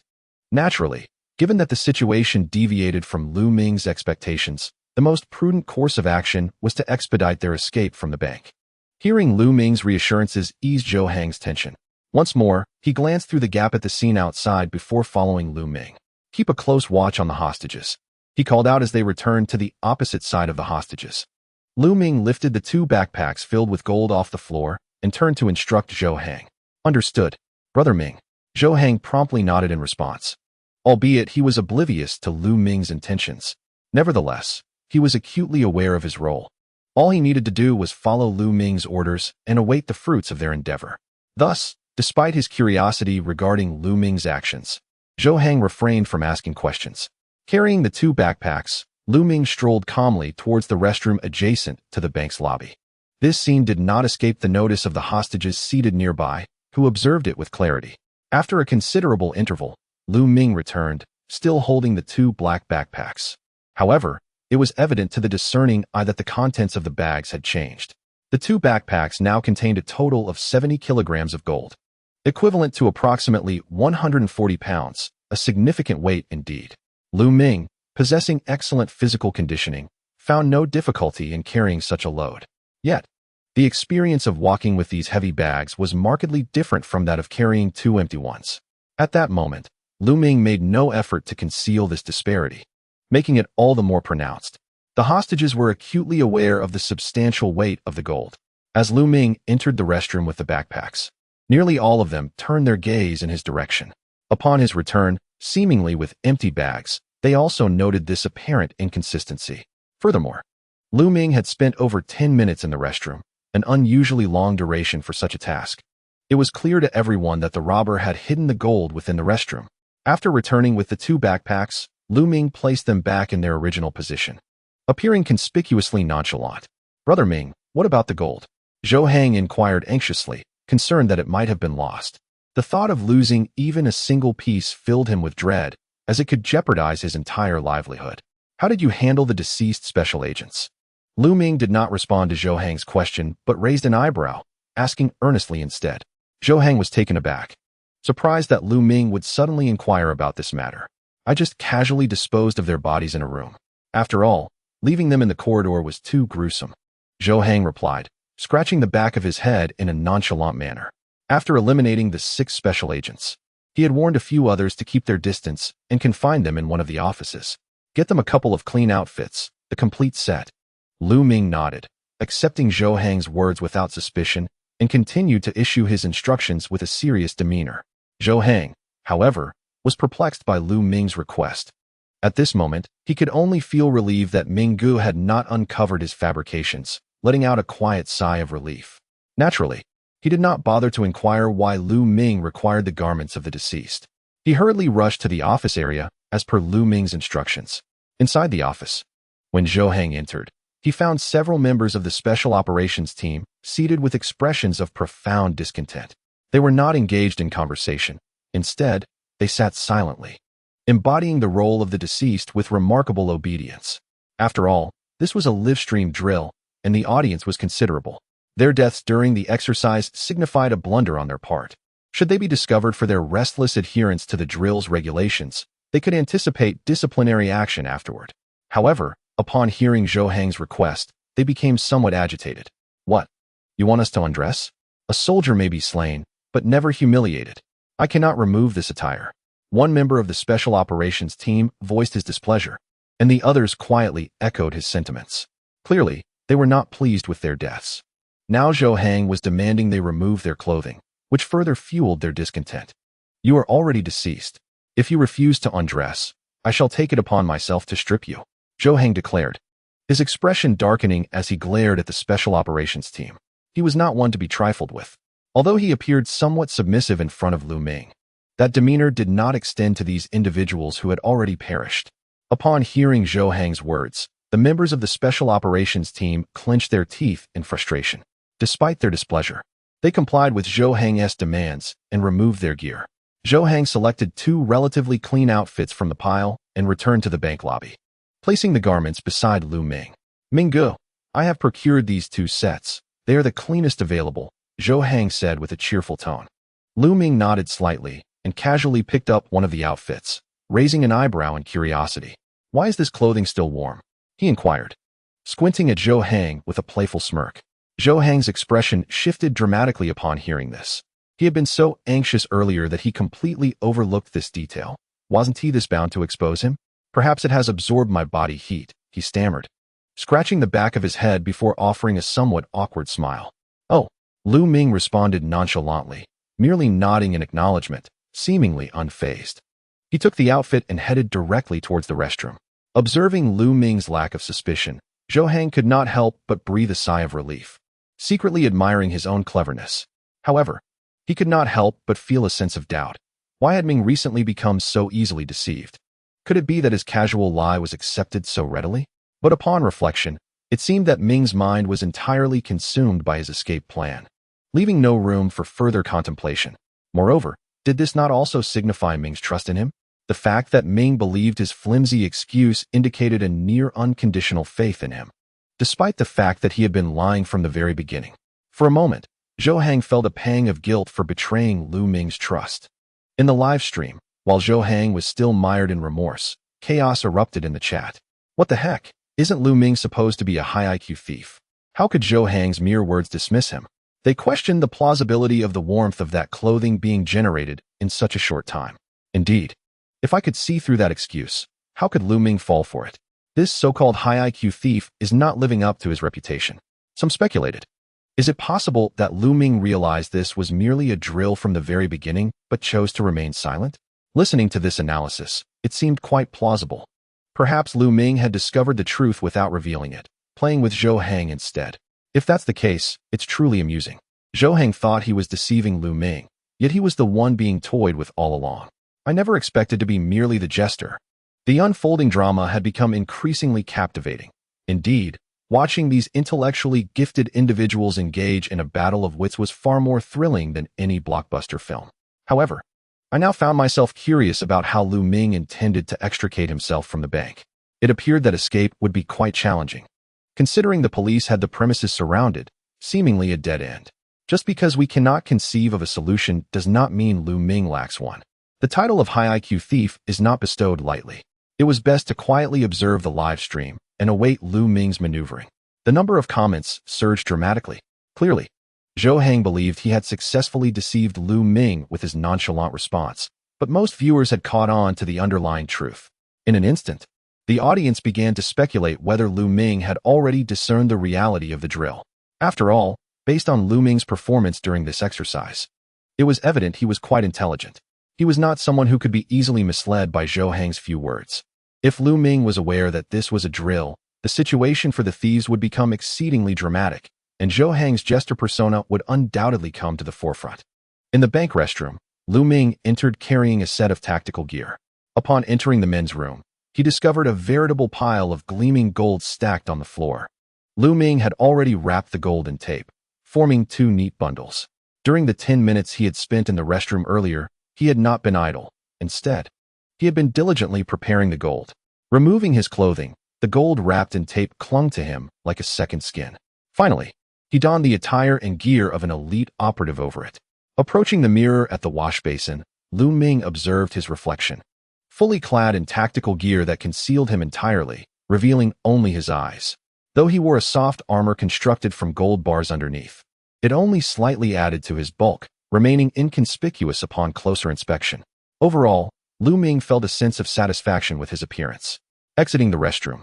Naturally, given that the situation deviated from Lu Ming's expectations, the most prudent course of action was to expedite their escape from the bank. Hearing Lu Ming's reassurances eased Zhou Hang's tension. Once more, he glanced through the gap at the scene outside before following Lu Ming. "Keep a close watch on the hostages," he called out as they returned to the opposite side of the hostages. Lu Ming lifted the 2 backpacks filled with gold off the floor and turned to instruct Zhou Hang. "Understood, Brother Ming." Zhou Hang promptly nodded in response. Albeit he was oblivious to Lu Ming's intentions, nevertheless, he was acutely aware of his role. All he needed to do was follow Lu Ming's orders and await the fruits of their endeavor. Thus, despite his curiosity regarding Lu Ming's actions, Zhou Hang refrained from asking questions. Carrying the 2 backpacks, Lu Ming strolled calmly towards the restroom adjacent to the bank's lobby. This scene did not escape the notice of the hostages seated nearby, who observed it with clarity. After a considerable interval, Lu Ming returned, still holding the 2 black backpacks. However, it was evident to the discerning eye that the contents of the bags had changed. The 2 backpacks now contained a total of 70 kilograms of gold, equivalent to approximately 140 pounds, a significant weight indeed. Lu Ming, possessing excellent physical conditioning, found no difficulty in carrying such a load. Yet, the experience of walking with these heavy bags was markedly different from that of carrying 2 empty ones. At that moment, Lu Ming made no effort to conceal this disparity, making it all the more pronounced. The hostages were acutely aware of the substantial weight of the gold. As Lu Ming entered the restroom with the backpacks, nearly all of them turned their gaze in his direction. Upon his return, seemingly with empty bags, they also noted this apparent inconsistency. Furthermore, Lu Ming had spent over 10 minutes in the restroom, an unusually long duration for such a task. It was clear to everyone that the robber had hidden the gold within the restroom. After returning with the 2 backpacks, Lu Ming placed them back in their original position, appearing conspicuously nonchalant. "Brother Ming, what about the gold?" Zhou Hang inquired anxiously, concerned that it might have been lost. The thought of losing even a single piece filled him with dread, as it could jeopardize his entire livelihood. "How did you handle the deceased special agents?" Lu Ming did not respond to Zhou Hang's question, but raised an eyebrow, asking earnestly instead. Zhou Hang was taken aback, surprised that Lu Ming would suddenly inquire about this matter. "I just casually disposed of their bodies in a room. After all, leaving them in the corridor was too gruesome," Zhou Hang replied, scratching the back of his head in a nonchalant manner. After eliminating the 6 special agents, he had warned a few others to keep their distance and confined them in one of the offices. "Get them a couple of clean outfits, the complete set." Lu Ming nodded, accepting Zhou Hang's words without suspicion, and continued to issue his instructions with a serious demeanor. Zhou Hang, however, was perplexed by Lu Ming's request. At this moment, he could only feel relieved that Minggu had not uncovered his fabrications, letting out a quiet sigh of relief. Naturally, he did not bother to inquire why Lu Ming required the garments of the deceased. He hurriedly rushed to the office area, as per Lu Ming's instructions. Inside the office, when Zhou Hang entered, he found several members of the Special Operations team seated with expressions of profound discontent. They were not engaged in conversation. Instead, they sat silently, embodying the role of the deceased with remarkable obedience. After all, this was a live-stream drill, and the audience was considerable. Their deaths during the exercise signified a blunder on their part. Should they be discovered for their restless adherence to the drill's regulations, they could anticipate disciplinary action afterward. However, upon hearing Zhou Hang's request, they became somewhat agitated. "What? You want us to undress? A soldier may be slain, but never humiliated. I cannot remove this attire." One member of the Special Operations team voiced his displeasure, and the others quietly echoed his sentiments. Clearly, they were not pleased with their deaths. Now Zhou Hang was demanding they remove their clothing, which further fueled their discontent. "You are already deceased. If you refuse to undress, I shall take it upon myself to strip you," Zhou Hang declared, his expression darkening as he glared at the Special Operations team. He was not one to be trifled with. Although he appeared somewhat submissive in front of Lu Ming, that demeanor did not extend to these individuals who had already perished. Upon hearing Zhou Hang's words, the members of the Special Operations team clenched their teeth in frustration. Despite their displeasure, they complied with Zhou Hang's demands and removed their gear. Zhou Hang selected 2 relatively clean outfits from the pile and returned to the bank lobby, placing the garments beside Lu Ming. "Minggu, I have procured these 2 sets. They are the cleanest available," Zhou Hang said with a cheerful tone. Lu Ming nodded slightly and casually picked up one of the outfits, raising an eyebrow in curiosity. "Why is this clothing still warm?" he inquired, squinting at Zhou Hang with a playful smirk. Zhou Hang's expression shifted dramatically upon hearing this. He had been so anxious earlier that he completely overlooked this detail. Wasn't he this bound to expose him? "Perhaps it has absorbed my body heat," he stammered, scratching the back of his head before offering a somewhat awkward smile. "Oh," Lu Ming responded nonchalantly, merely nodding in acknowledgement, seemingly unfazed. He took the outfit and headed directly towards the restroom. Observing Lu Ming's lack of suspicion, Zhou Hang could not help but breathe a sigh of relief, secretly admiring his own cleverness. However, he could not help but feel a sense of doubt. Why had Ming recently become so easily deceived? Could it be that his casual lie was accepted so readily? But upon reflection, it seemed that Ming's mind was entirely consumed by his escape plan, leaving no room for further contemplation. Moreover, did this not also signify Ming's trust in him? The fact that Ming believed his flimsy excuse indicated a near unconditional faith in him, despite the fact that he had been lying from the very beginning. For a moment, Zhou Hang felt a pang of guilt for betraying Lu Ming's trust. In the live stream, while Zhou Hang was still mired in remorse, chaos erupted in the chat. What the heck? Isn't Lu Ming supposed to be a high IQ thief? How could Zhou Hang's mere words dismiss him? They questioned the plausibility of the warmth of that clothing being generated in such a short time. Indeed, if I could see through that excuse, how could Lu Ming fall for it? This so-called high IQ thief is not living up to his reputation. Some speculated. Is it possible that Lu Ming realized this was merely a drill from the very beginning, but chose to remain silent? Listening to this analysis, it seemed quite plausible. Perhaps Lu Ming had discovered the truth without revealing it, playing with Zhou Hang instead. If that's the case, it's truly amusing. Zhou Hang thought he was deceiving Lu Ming, yet he was the one being toyed with all along. I never expected to be merely the jester. The unfolding drama had become increasingly captivating. Indeed, watching these intellectually gifted individuals engage in a battle of wits was far more thrilling than any blockbuster film. However, I now found myself curious about how Lu Ming intended to extricate himself from the bank. It appeared that escape would be quite challenging, considering the police had the premises surrounded, seemingly a dead end. Just because we cannot conceive of a solution does not mean Lu Ming lacks one. The title of high IQ thief is not bestowed lightly. It was best to quietly observe the live stream and await Lu Ming's maneuvering. The number of comments surged dramatically. Clearly, Zhou Hang believed he had successfully deceived Lu Ming with his nonchalant response, but most viewers had caught on to the underlying truth. In an instant, the audience began to speculate whether Lu Ming had already discerned the reality of the drill. After all, based on Lu Ming's performance during this exercise, it was evident he was quite intelligent. He was not someone who could be easily misled by Zhou Hang's few words. If Lu Ming was aware that this was a drill, the situation for the thieves would become exceedingly dramatic, and Zhou Hang's jester persona would undoubtedly come to the forefront. In the bank restroom, Lu Ming entered carrying a set of tactical gear. Upon entering the men's room, he discovered a veritable pile of gleaming gold stacked on the floor. Lu Ming had already wrapped the gold in tape, forming two neat bundles. During the 10 minutes he had spent in the restroom earlier, he had not been idle. Instead, he had been diligently preparing the gold. Removing his clothing, the gold wrapped in tape clung to him like a second skin. Finally, he donned the attire and gear of an elite operative over it. Approaching the mirror at the wash basin, Lu Ming observed his reflection. Fully clad in tactical gear that concealed him entirely, revealing only his eyes. Though he wore a soft armor constructed from gold bars underneath, it only slightly added to his bulk, remaining inconspicuous upon closer inspection. Overall, Lu Ming felt a sense of satisfaction with his appearance. Exiting the restroom,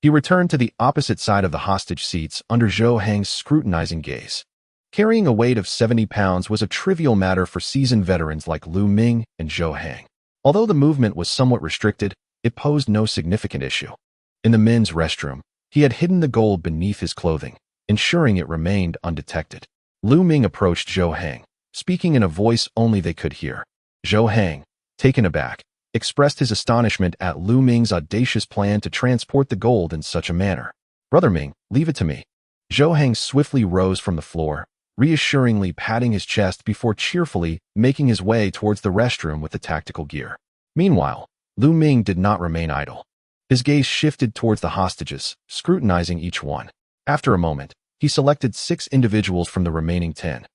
he returned to the opposite side of the hostage seats under Zhou Hang's scrutinizing gaze. Carrying a weight of 70 pounds was a trivial matter for seasoned veterans like Lu Ming and Zhou Hang. Although the movement was somewhat restricted, it posed no significant issue. In the men's restroom, he had hidden the gold beneath his clothing, ensuring it remained undetected. Lu Ming approached Zhou Hang, speaking in a voice only they could hear. Zhou Hang, taken aback, expressed his astonishment at Lu Ming's audacious plan to transport the gold in such a manner. "Brother Ming, leave it to me." Zhou Hang swiftly rose from the floor, reassuringly patting his chest before cheerfully making his way towards the restroom with the tactical gear. Meanwhile, Lu Ming did not remain idle. His gaze shifted towards the hostages, scrutinizing each one. After a moment, he selected 6 individuals from the remaining 10.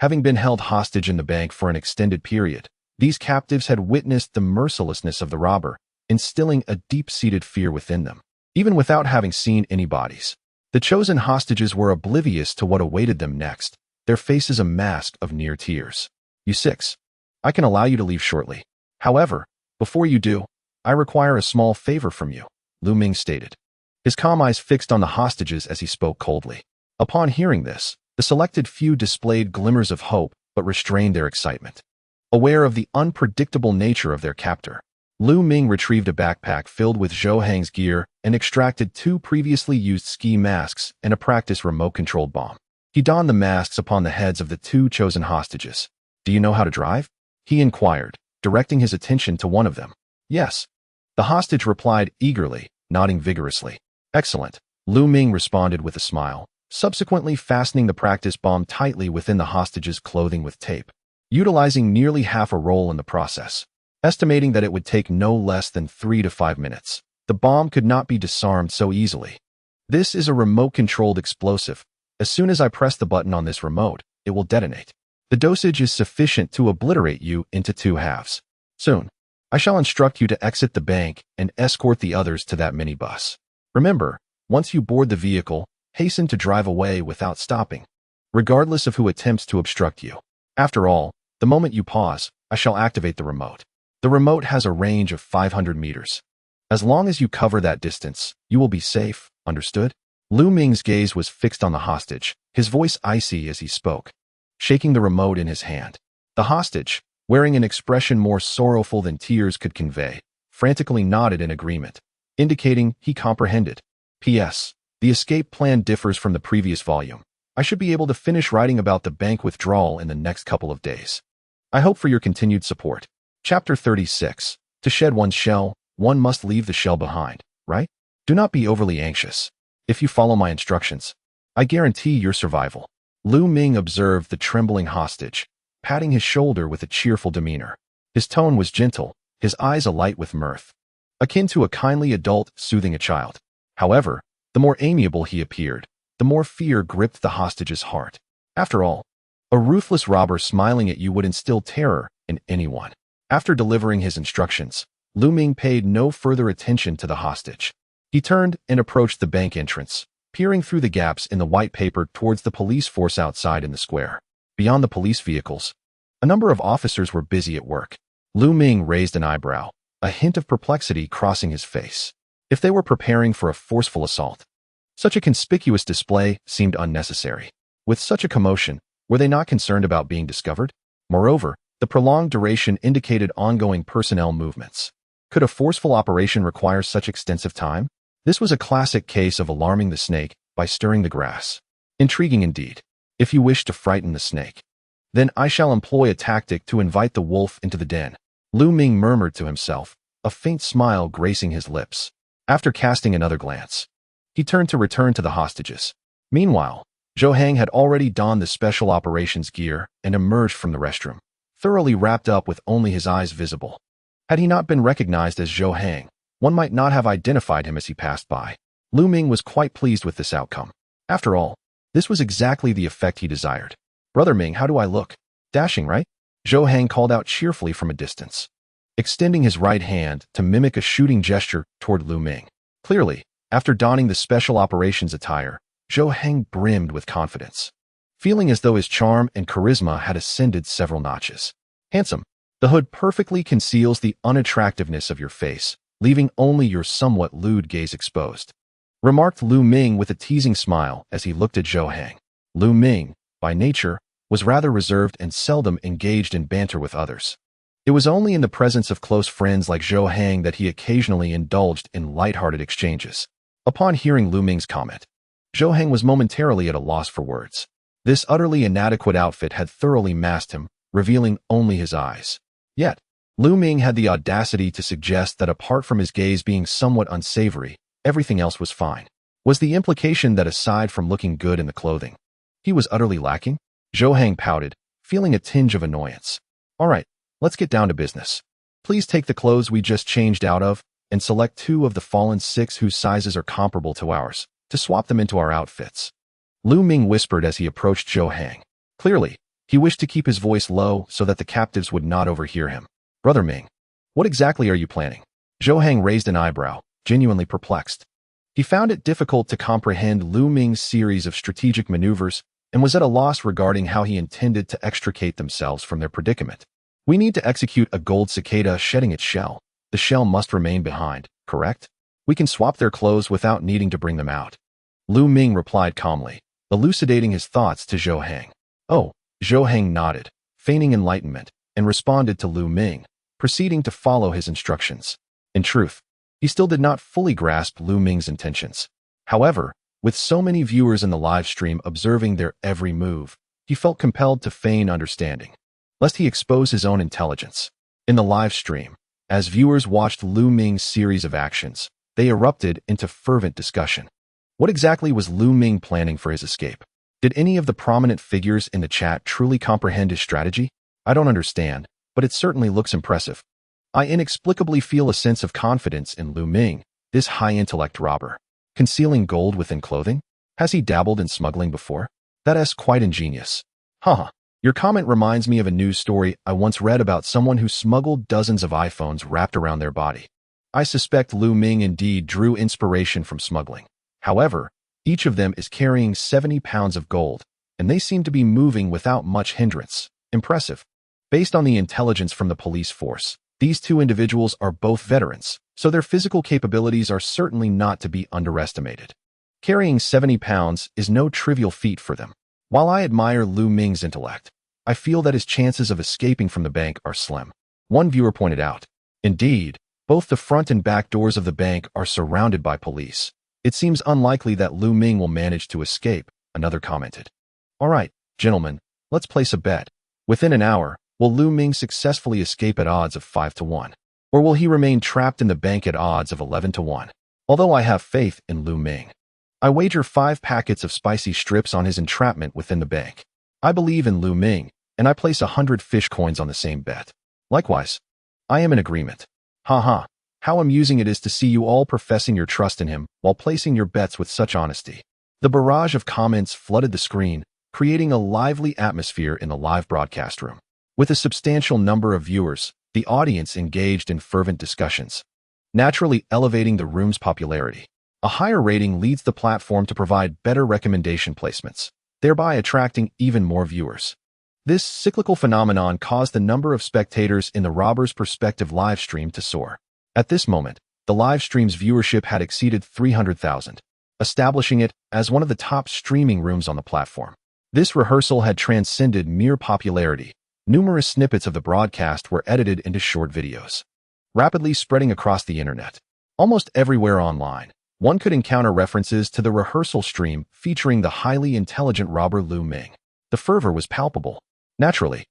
Having been held hostage in the bank for an extended period, these captives had witnessed the mercilessness of the robber, instilling a deep-seated fear within them. Even without having seen any bodies, the chosen hostages were oblivious to what awaited them next, their faces a mask of near tears. "You 6. I can allow you to leave shortly. However, before you do, I require a small favor from you," Lu Ming stated. His calm eyes fixed on the hostages as he spoke coldly. Upon hearing this, the selected few displayed glimmers of hope but restrained their excitement. Aware of the unpredictable nature of their captor, Lu Ming retrieved a backpack filled with Zhou Hang's gear and extracted 2 previously used ski masks and a practice remote-controlled bomb. He donned the masks upon the heads of the 2 chosen hostages. "Do you know how to drive?" he inquired, directing his attention to one of them. "Yes." The hostage replied eagerly, nodding vigorously. "Excellent," Lu Ming responded with a smile, subsequently fastening the practice bomb tightly within the hostage's clothing with tape, utilizing nearly half a roll in the process. Estimating that it would take no less than 3 to 5 minutes, the bomb could not be disarmed so easily. "This is a remote-controlled explosive. As soon as I press the button on this remote, it will detonate. The dosage is sufficient to obliterate you into 2 halves. Soon, I shall instruct you to exit the bank and escort the others to that minibus. Remember, once you board the vehicle, hasten to drive away without stopping, regardless of who attempts to obstruct you. After all, the moment you pause, I shall activate the remote. The remote has a range of 500 meters. As long as you cover that distance, you will be safe, understood?" Lu Ming's gaze was fixed on the hostage, his voice icy as he spoke, shaking the remote in his hand. The hostage, wearing an expression more sorrowful than tears could convey, frantically nodded in agreement, indicating he comprehended. "P.S. The escape plan differs from the previous volume. I should be able to finish writing about the bank withdrawal in the next couple of days. I hope for your continued support." Chapter 36. To shed one's shell, one must leave the shell behind, right? Do not be overly anxious. If you follow my instructions, I guarantee your survival. Lu Ming observed the trembling hostage, patting his shoulder with a cheerful demeanor. His tone was gentle, his eyes alight with mirth, akin to a kindly adult soothing a child. However, the more amiable he appeared, the more fear gripped the hostage's heart. After all, a ruthless robber smiling at you would instill terror in anyone. After delivering his instructions, Lu Ming paid no further attention to the hostage. He turned and approached the bank entrance, peering through the gaps in the white paper towards the police force outside in the square. Beyond the police vehicles, a number of officers were busy at work. Lu Ming raised an eyebrow, a hint of perplexity crossing his face. If they were preparing for a forceful assault, such a conspicuous display seemed unnecessary. With such a commotion, were they not concerned about being discovered? Moreover, the prolonged duration indicated ongoing personnel movements. Could a forceful operation require such extensive time? This was a classic case of alarming the snake by stirring the grass. Intriguing indeed. If you wish to frighten the snake, then I shall employ a tactic to invite the wolf into the den. Lu Ming murmured to himself, a faint smile gracing his lips. After casting another glance, he turned to return to the hostages. Meanwhile, Zhou Hang had already donned the special operations gear and emerged from the restroom, thoroughly wrapped up with only his eyes visible. Had he not been recognized as Zhou Hang, one might not have identified him as he passed by. Lu Ming was quite pleased with this outcome. After all, this was exactly the effect he desired. "Brother Ming, how do I look? Dashing, right?" Zhou Hang called out cheerfully from a distance, extending his right hand to mimic a shooting gesture toward Lu Ming. Clearly, after donning the special operations attire, Zhou Hang brimmed with confidence, feeling as though his charm and charisma had ascended several notches. "Handsome. The hood perfectly conceals the unattractiveness of your face, leaving only your somewhat lewd gaze exposed," remarked Lu Ming with a teasing smile as he looked at Zhou Hang. Lu Ming, by nature, was rather reserved and seldom engaged in banter with others. It was only in the presence of close friends like Zhou Hang that he occasionally indulged in light-hearted exchanges. Upon hearing Lu Ming's comment, Zhou Hang was momentarily at a loss for words. This utterly inadequate outfit had thoroughly masked him, revealing only his eyes. Yet, Lu Ming had the audacity to suggest that apart from his gaze being somewhat unsavory, everything else was fine. Was the implication that aside from looking good in the clothing, he was utterly lacking? Zhou Hang pouted, feeling a tinge of annoyance. "All right, let's get down to business. Please take the clothes we just changed out of and select 2 of the fallen 6 whose sizes are comparable to ours, to swap them into our outfits," Lu Ming whispered as he approached Zhou Hang. Clearly, he wished to keep his voice low so that the captives would not overhear him. "Brother Ming, what exactly are you planning?" Zhou Hang raised an eyebrow, genuinely perplexed. He found it difficult to comprehend Lu Ming's series of strategic maneuvers and was at a loss regarding how he intended to extricate themselves from their predicament. "We need to execute a gold cicada shedding its shell. The shell must remain behind, correct? We can swap their clothes without needing to bring them out," Lu Ming replied calmly, elucidating his thoughts to Zhou Hang. "Oh," Zhou Hang nodded, feigning enlightenment, and responded to Lu Ming, proceeding to follow his instructions. In truth, He still did not fully grasp Lu Ming's intentions. However, with so many viewers in the live stream observing their every move, he felt compelled to feign understanding, lest he expose his own intelligence. In the live stream, as viewers watched Lu Ming's series of actions, they erupted into fervent discussion. What exactly was Lu Ming planning for his escape? Did any of the prominent figures in the chat truly comprehend his strategy? I don't understand, but it certainly looks impressive. I inexplicably feel a sense of confidence in Lu Ming, this high-intellect robber. Concealing gold within clothing? Has he dabbled in smuggling before? That's quite ingenious. Haha. Your comment reminds me of a news story I once read about someone who smuggled dozens of iPhones wrapped around their body. I suspect Lu Ming indeed drew inspiration from smuggling. However, each of them is carrying 70 pounds of gold, and they seem to be moving without much hindrance. Impressive. Based on the intelligence from the police force, these two individuals are both veterans, so their physical capabilities are certainly not to be underestimated. Carrying 70 pounds is no trivial feat for them. While I admire Lu Ming's intellect, I feel that his chances of escaping from the bank are slim. One viewer pointed out. Indeed, both the front and back doors of the bank are surrounded by police. It seems unlikely that Lu Ming will manage to escape, another commented. All right, gentlemen, let's place a bet. Within an hour, will Lu Ming successfully escape at odds of 5-1? Or will he remain trapped in the bank at odds of 11-1? Although I have faith in Lu Ming, I wager 5 packets of spicy strips on his entrapment within the bank. I believe in Lu Ming, and I place 100 fish coins on the same bet. Likewise, I am in agreement. Haha, how amusing it is to see you all professing your trust in him while placing your bets with such honesty. The barrage of comments flooded the screen, creating a lively atmosphere in the live broadcast room. With a substantial number of viewers, the audience engaged in fervent discussions, naturally elevating the room's popularity. A higher rating leads the platform to provide better recommendation placements, thereby attracting even more viewers. This cyclical phenomenon caused the number of spectators in the Robber's Perspective live stream to soar. At this moment, the live stream's viewership had exceeded 300,000, establishing it as one of the top streaming rooms on the platform. This rehearsal had transcended mere popularity. Numerous snippets of the broadcast were edited into short videos, rapidly spreading across the internet. Almost everywhere online, one could encounter references to the rehearsal stream featuring the highly intelligent robber Lu Ming. The fervor was palpable. Naturally,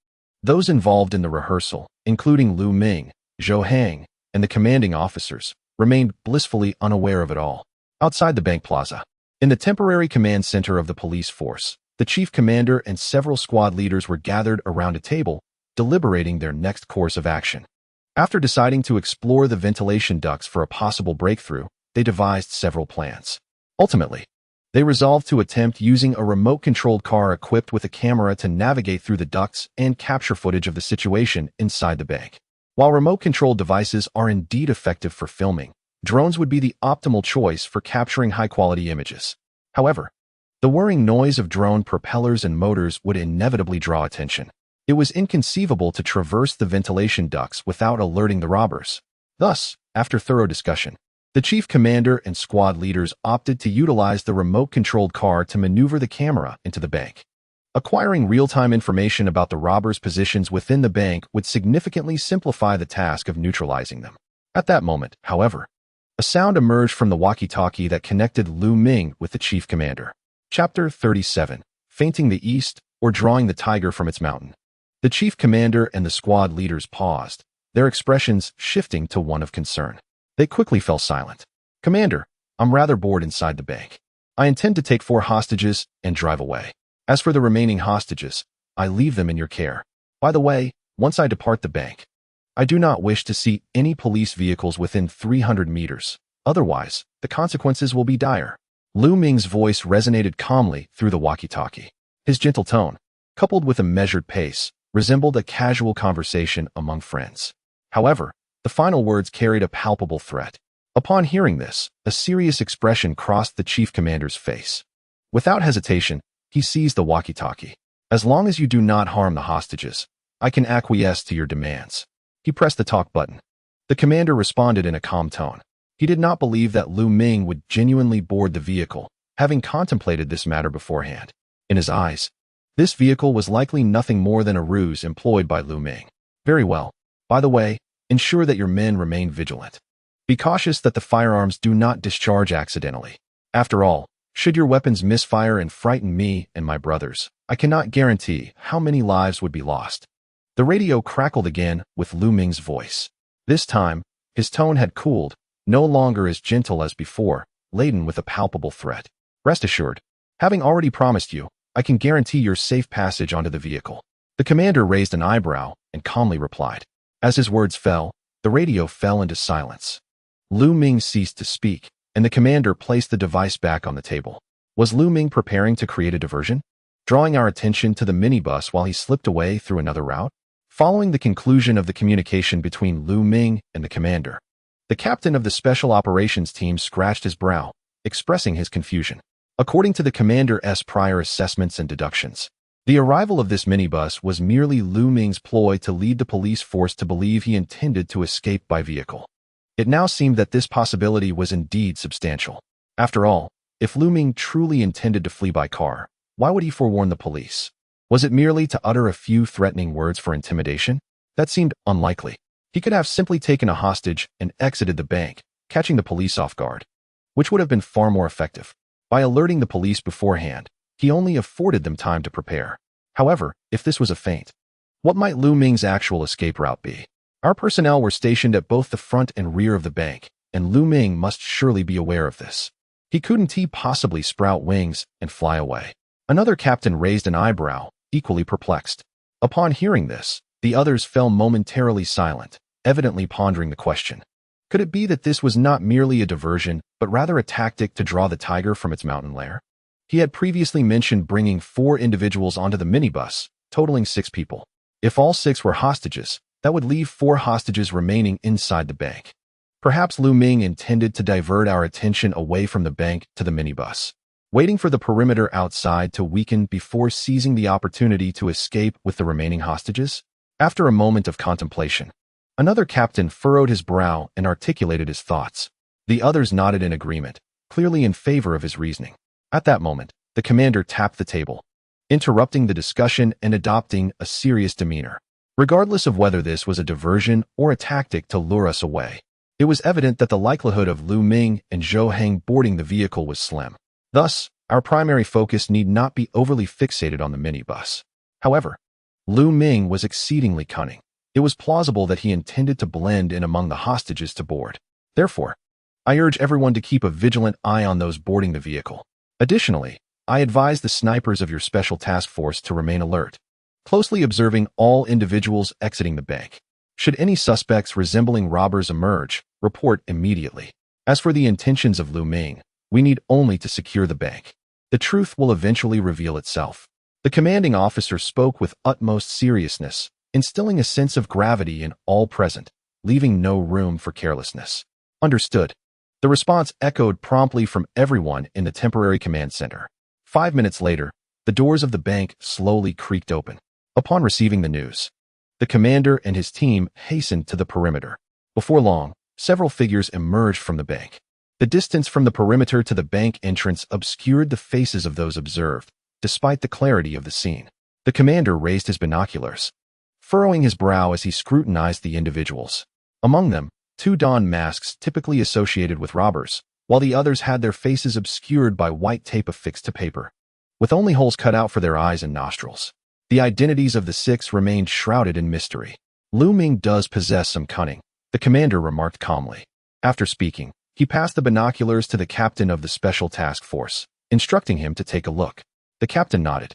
those involved in the rehearsal, including Lu Ming, Zhou Hang, and the commanding officers, remained blissfully unaware of it all. Outside the bank plaza, in the temporary command center of the police force, the chief commander and several squad leaders were gathered around a table, deliberating their next course of action. After deciding to explore the ventilation ducts for a possible breakthrough, they devised several plans. Ultimately, they resolved to attempt using a remote-controlled car equipped with a camera to navigate through the ducts and capture footage of the situation inside the bank. While remote-controlled devices are indeed effective for filming, drones would be the optimal choice for capturing high-quality images. However, the whirring noise of drone propellers and motors would inevitably draw attention. It was inconceivable to traverse the ventilation ducts without alerting the robbers. Thus, after thorough discussion, the chief commander and squad leaders opted to utilize the remote-controlled car to maneuver the camera into the bank. Acquiring real-time information about the robbers' positions within the bank would significantly simplify the task of neutralizing them. At that moment, however, a sound emerged from the walkie-talkie that connected Lu Ming with the chief commander. Chapter 37. Fainting the East, or Drawing the Tiger from its Mountain. The chief commander and the squad leaders paused, their expressions shifting to one of concern. They quickly fell silent. Commander, I'm rather bored inside the bank. I intend to take 4 hostages and drive away. As for the remaining hostages, I leave them in your care. By the way, once I depart the bank, I do not wish to see any police vehicles within 300 meters. Otherwise, the consequences will be dire. Lu Ming's voice resonated calmly through the walkie-talkie. His gentle tone, coupled with a measured pace, resembled a casual conversation among friends. However, the final words carried a palpable threat. Upon hearing this, a serious expression crossed the chief commander's face. Without hesitation, he seized the walkie-talkie. As long as you do not harm the hostages, I can acquiesce to your demands. He pressed the talk button. The commander responded in a calm tone. He did not believe that Lu Ming would genuinely board the vehicle, having contemplated this matter beforehand. In his eyes, this vehicle was likely nothing more than a ruse employed by Lu Ming. Very well. By the way, ensure that your men remain vigilant. Be cautious that the firearms do not discharge accidentally. After all, should your weapons misfire and frighten me and my brothers, I cannot guarantee how many lives would be lost. The radio crackled again with Lu Ming's voice. This time, his tone had cooled, no longer as gentle as before, laden with a palpable threat. Rest assured, having already promised you, I can guarantee your safe passage onto the vehicle. The commander raised an eyebrow and calmly replied. As his words fell, the radio fell into silence. Lu Ming ceased to speak, and the commander placed the device back on the table. Was Lu Ming preparing to create a diversion? Drawing our attention to the minibus while he slipped away through another route? Following the conclusion of the communication between Lu Ming and the commander, the captain of the Special Operations Team scratched his brow, expressing his confusion. According to the commander's prior assessments and deductions, the arrival of this minibus was merely Lu Ming's ploy to lead the police force to believe he intended to escape by vehicle. It now seemed that this possibility was indeed substantial. After all, if Lu Ming truly intended to flee by car, why would he forewarn the police? Was it merely to utter a few threatening words for intimidation? That seemed unlikely. He could have simply taken a hostage and exited the bank, catching the police off guard, which would have been far more effective. By alerting the police beforehand, he only afforded them time to prepare. However, if this was a feint, what might Lu Ming's actual escape route be? Our personnel were stationed at both the front and rear of the bank, and Lu Ming must surely be aware of this. He couldn't possibly sprout wings and fly away. Another captain raised an eyebrow, equally perplexed. Upon hearing this, the others fell momentarily silent, evidently pondering the question. Could it be that this was not merely a diversion, but rather a tactic to draw the tiger from its mountain lair? He had previously mentioned bringing 4 individuals onto the minibus, totaling 6 people. If all 6 were hostages, that would leave 4 hostages remaining inside the bank. Perhaps Lu Ming intended to divert our attention away from the bank to the minibus, waiting for the perimeter outside to weaken before seizing the opportunity to escape with the remaining hostages? After a moment of contemplation, another captain furrowed his brow and articulated his thoughts. The others nodded in agreement, clearly in favor of his reasoning. At that moment, the commander tapped the table, interrupting the discussion and adopting a serious demeanor. Regardless of whether this was a diversion or a tactic to lure us away, it was evident that the likelihood of Lu Ming and Zhou Hang boarding the vehicle was slim. Thus, our primary focus need not be overly fixated on the minibus. However, Lu Ming was exceedingly cunning. It was plausible that he intended to blend in among the hostages to board. Therefore, I urge everyone to keep a vigilant eye on those boarding the vehicle. Additionally, I advise the snipers of your special task force to remain alert, closely observing all individuals exiting the bank. Should any suspects resembling robbers emerge, report immediately. As for the intentions of Lu Ming, we need only to secure the bank. The truth will eventually reveal itself. The commanding officer spoke with utmost seriousness, instilling a sense of gravity in all present, leaving no room for carelessness. Understood. The response echoed promptly from everyone in the temporary command center. 5 minutes later, the doors of the bank slowly creaked open. Upon receiving the news, the commander and his team hastened to the perimeter. Before long, several figures emerged from the bank. The distance from the perimeter to the bank entrance obscured the faces of those observed, despite the clarity of the scene. The commander raised his binoculars, furrowing his brow as he scrutinized the individuals. Among them, 2 donned masks typically associated with robbers, while the others had their faces obscured by white tape affixed to paper, with only holes cut out for their eyes and nostrils. The identities of the 6 remained shrouded in mystery. Lu Ming does possess some cunning, the commander remarked calmly. After speaking, he passed the binoculars to the captain of the special task force, instructing him to take a look. The captain nodded,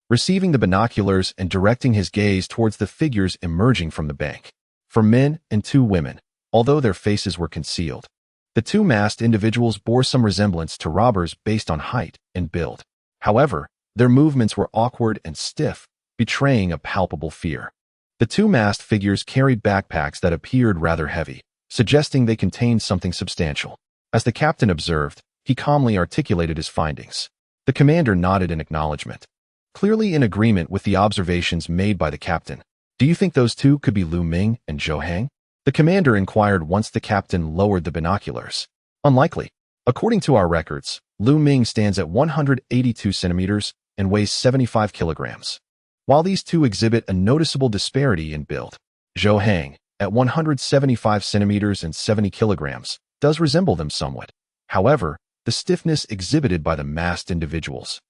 receiving the binoculars and directing his gaze towards the figures emerging from the bank. 4 men and 2 women, although their faces were concealed. The 2 masked individuals bore some resemblance to robbers based on height and build. However, their movements were awkward and stiff, betraying a palpable fear. The 2 masked figures carried backpacks that appeared rather heavy, suggesting they contained something substantial. As the captain observed, he calmly articulated his findings. The commander nodded in acknowledgement, clearly in agreement with the observations made by the captain. Do you think those 2 could be Lu Ming and Zhou Hang? The commander inquired once the captain lowered the binoculars. Unlikely. According to our records, Lu Ming stands at 182 centimeters and weighs 75 kilograms. While these 2 exhibit a noticeable disparity in build, Zhou Hang, at 175 centimeters and 70 kilograms, does resemble them somewhat. However, the stiffness exhibited by the masked individuals,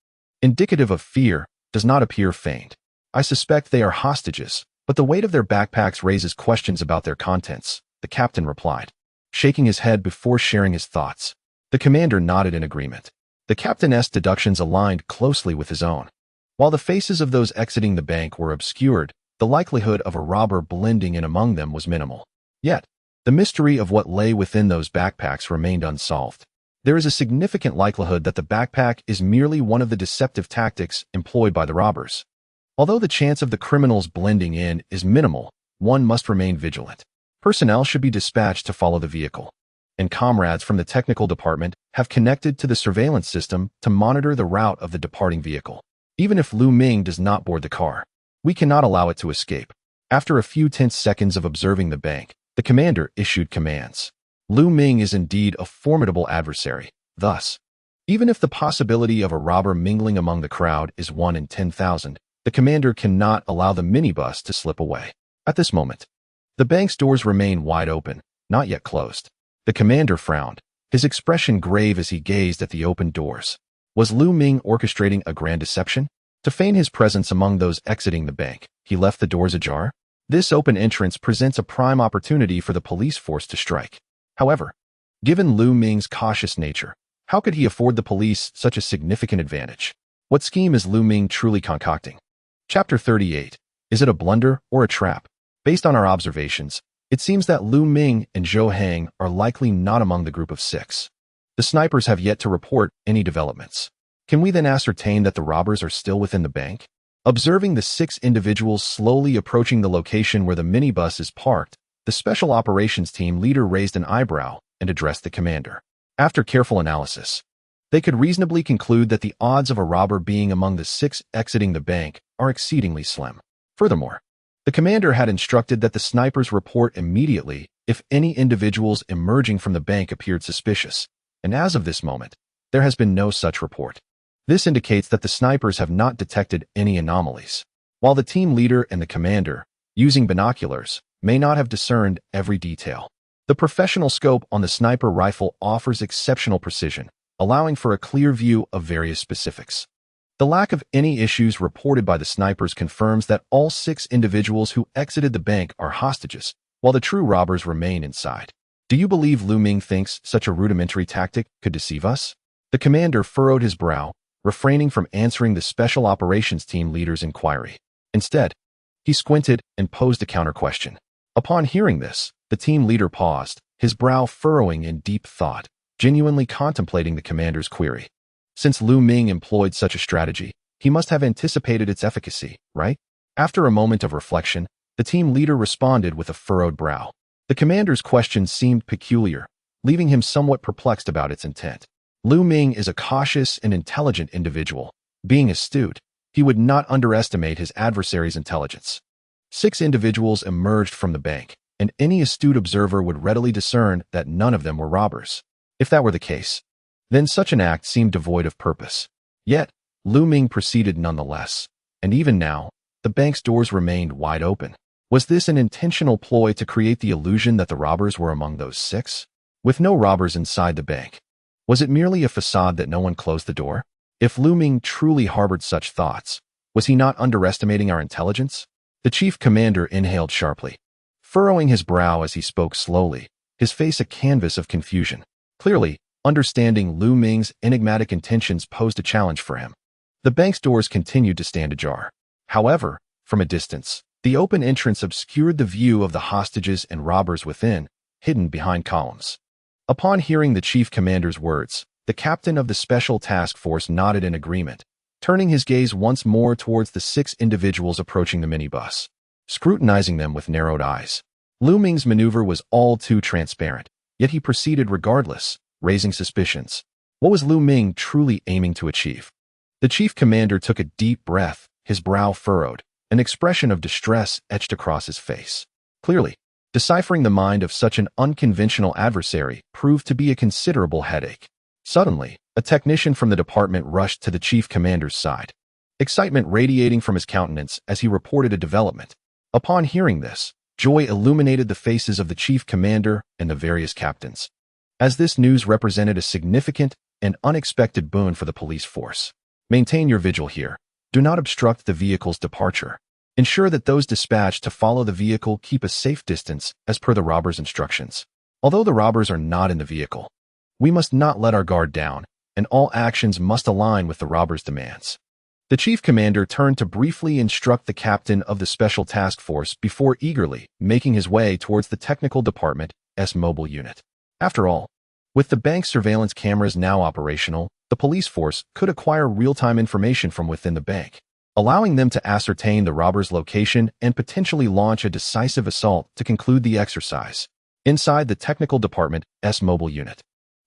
indicative of fear, does not appear feigned. I suspect they are hostages, but the weight of their backpacks raises questions about their contents, the captain replied, shaking his head before sharing his thoughts. The commander nodded in agreement. The captain's deductions aligned closely with his own. While the faces of those exiting the bank were obscured, the likelihood of a robber blending in among them was minimal. Yet, the mystery of what lay within those backpacks remained unsolved. There is a significant likelihood that the backpack is merely one of the deceptive tactics employed by the robbers. Although the chance of the criminals blending in is minimal, one must remain vigilant. Personnel should be dispatched to follow the vehicle, and comrades from the technical department have connected to the surveillance system to monitor the route of the departing vehicle. Even if Lu Ming does not board the car, we cannot allow it to escape. After a few tense seconds of observing the bank, the commander issued commands. Lu Ming is indeed a formidable adversary. Thus, even if the possibility of a robber mingling among the crowd is 1 in 10,000, the commander cannot allow the minibus to slip away. At this moment, the bank's doors remain wide open, not yet closed. The commander frowned, his expression grave as he gazed at the open doors. Was Lu Ming orchestrating a grand deception? To feign his presence among those exiting the bank, he left the doors ajar? This open entrance presents a prime opportunity for the police force to strike. However, given Lu Ming's cautious nature, how could he afford the police such a significant advantage? What scheme is Lu Ming truly concocting? Chapter 38. Is it a blunder or a trap? Based on our observations, it seems that Lu Ming and Zhou Hang are likely not among the group of 6. The snipers have yet to report any developments. Can we then ascertain that the robbers are still within the bank? Observing the 6 individuals slowly approaching the location where the minibus is parked, the special operations team leader raised an eyebrow and addressed the commander. After careful analysis, they could reasonably conclude that the odds of a robber being among the 6 exiting the bank are exceedingly slim. Furthermore, the commander had instructed that the snipers report immediately if any individuals emerging from the bank appeared suspicious, and as of this moment, there has been no such report. This indicates that the snipers have not detected any anomalies, while the team leader and the commander, using binoculars, may not have discerned every detail. The professional scope on the sniper rifle offers exceptional precision, allowing for a clear view of various specifics. The lack of any issues reported by the snipers confirms that all 6 individuals who exited the bank are hostages, while the true robbers remain inside. Do you believe Lu Ming thinks such a rudimentary tactic could deceive us? The commander furrowed his brow, refraining from answering the special operations team leader's inquiry. Instead, he squinted and posed a counter-question. Upon hearing this, the team leader paused, his brow furrowing in deep thought, genuinely contemplating the commander's query. Since Lu Ming employed such a strategy, he must have anticipated its efficacy, right? After a moment of reflection, the team leader responded with a furrowed brow. The commander's question seemed peculiar, leaving him somewhat perplexed about its intent. Lu Ming is a cautious and intelligent individual. Being astute, he would not underestimate his adversary's intelligence. 6 individuals emerged from the bank, and any astute observer would readily discern that none of them were robbers. If that were the case, then such an act seemed devoid of purpose. Yet, Lu Ming proceeded nonetheless, and even now, the bank's doors remained wide open. Was this an intentional ploy to create the illusion that the robbers were among those 6? With no robbers inside the bank, was it merely a facade that no one closed the door? If Lu Ming truly harbored such thoughts, was he not underestimating our intelligence? The chief commander inhaled sharply, furrowing his brow as he spoke slowly, his face a canvas of confusion. Clearly, understanding Lu Ming's enigmatic intentions posed a challenge for him. The bank's doors continued to stand ajar. However, from a distance, the open entrance obscured the view of the hostages and robbers within, hidden behind columns. Upon hearing the chief commander's words, the captain of the special task force nodded in agreement, turning his gaze once more towards the 6 individuals approaching the minibus, scrutinizing them with narrowed eyes. Lu Ming's maneuver was all too transparent, yet he proceeded regardless, raising suspicions. What was Lu Ming truly aiming to achieve? The chief commander took a deep breath, his brow furrowed, an expression of distress etched across his face. Clearly, deciphering the mind of such an unconventional adversary proved to be a considerable headache. Suddenly, a technician from the department rushed to the chief commander's side, excitement radiating from his countenance as he reported a development. Upon hearing this, joy illuminated the faces of the chief commander and the various captains. as this news represented a significant and unexpected boon for the police force. Maintain your vigil here. Do not obstruct the vehicle's departure. Ensure that those dispatched to follow the vehicle keep a safe distance as per the robbers' instructions. Although the robbers are not in the vehicle, we must not let our guard down, and all actions must align with the robbers' demands. The chief commander turned to briefly instruct the captain of the special task force before eagerly making his way towards the technical department's mobile unit. After all, with the bank's surveillance cameras now operational, the police force could acquire real-time information from within the bank, allowing them to ascertain the robbers' location and potentially launch a decisive assault to conclude the exercise. Inside the technical department's mobile unit,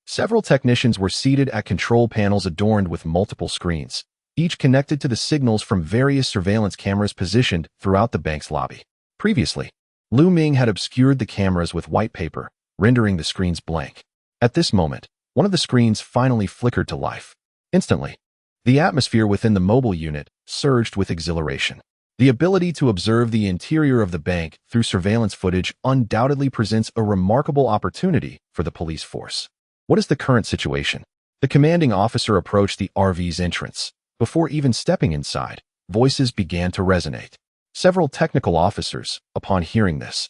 several technicians were seated at control panels adorned with multiple screens, each connected to the signals from various surveillance cameras positioned throughout the bank's lobby. Previously, Lu Ming had obscured the cameras with white paper, rendering the screens blank. At this moment, one of the screens finally flickered to life. Instantly, the atmosphere within the mobile unit surged with exhilaration. The ability to observe the interior of the bank through surveillance footage undoubtedly presents a remarkable opportunity for the police force. What is the current situation? The commanding officer approached the RV's entrance. Before even stepping inside, voices began to resonate. Several technical officers, upon hearing this,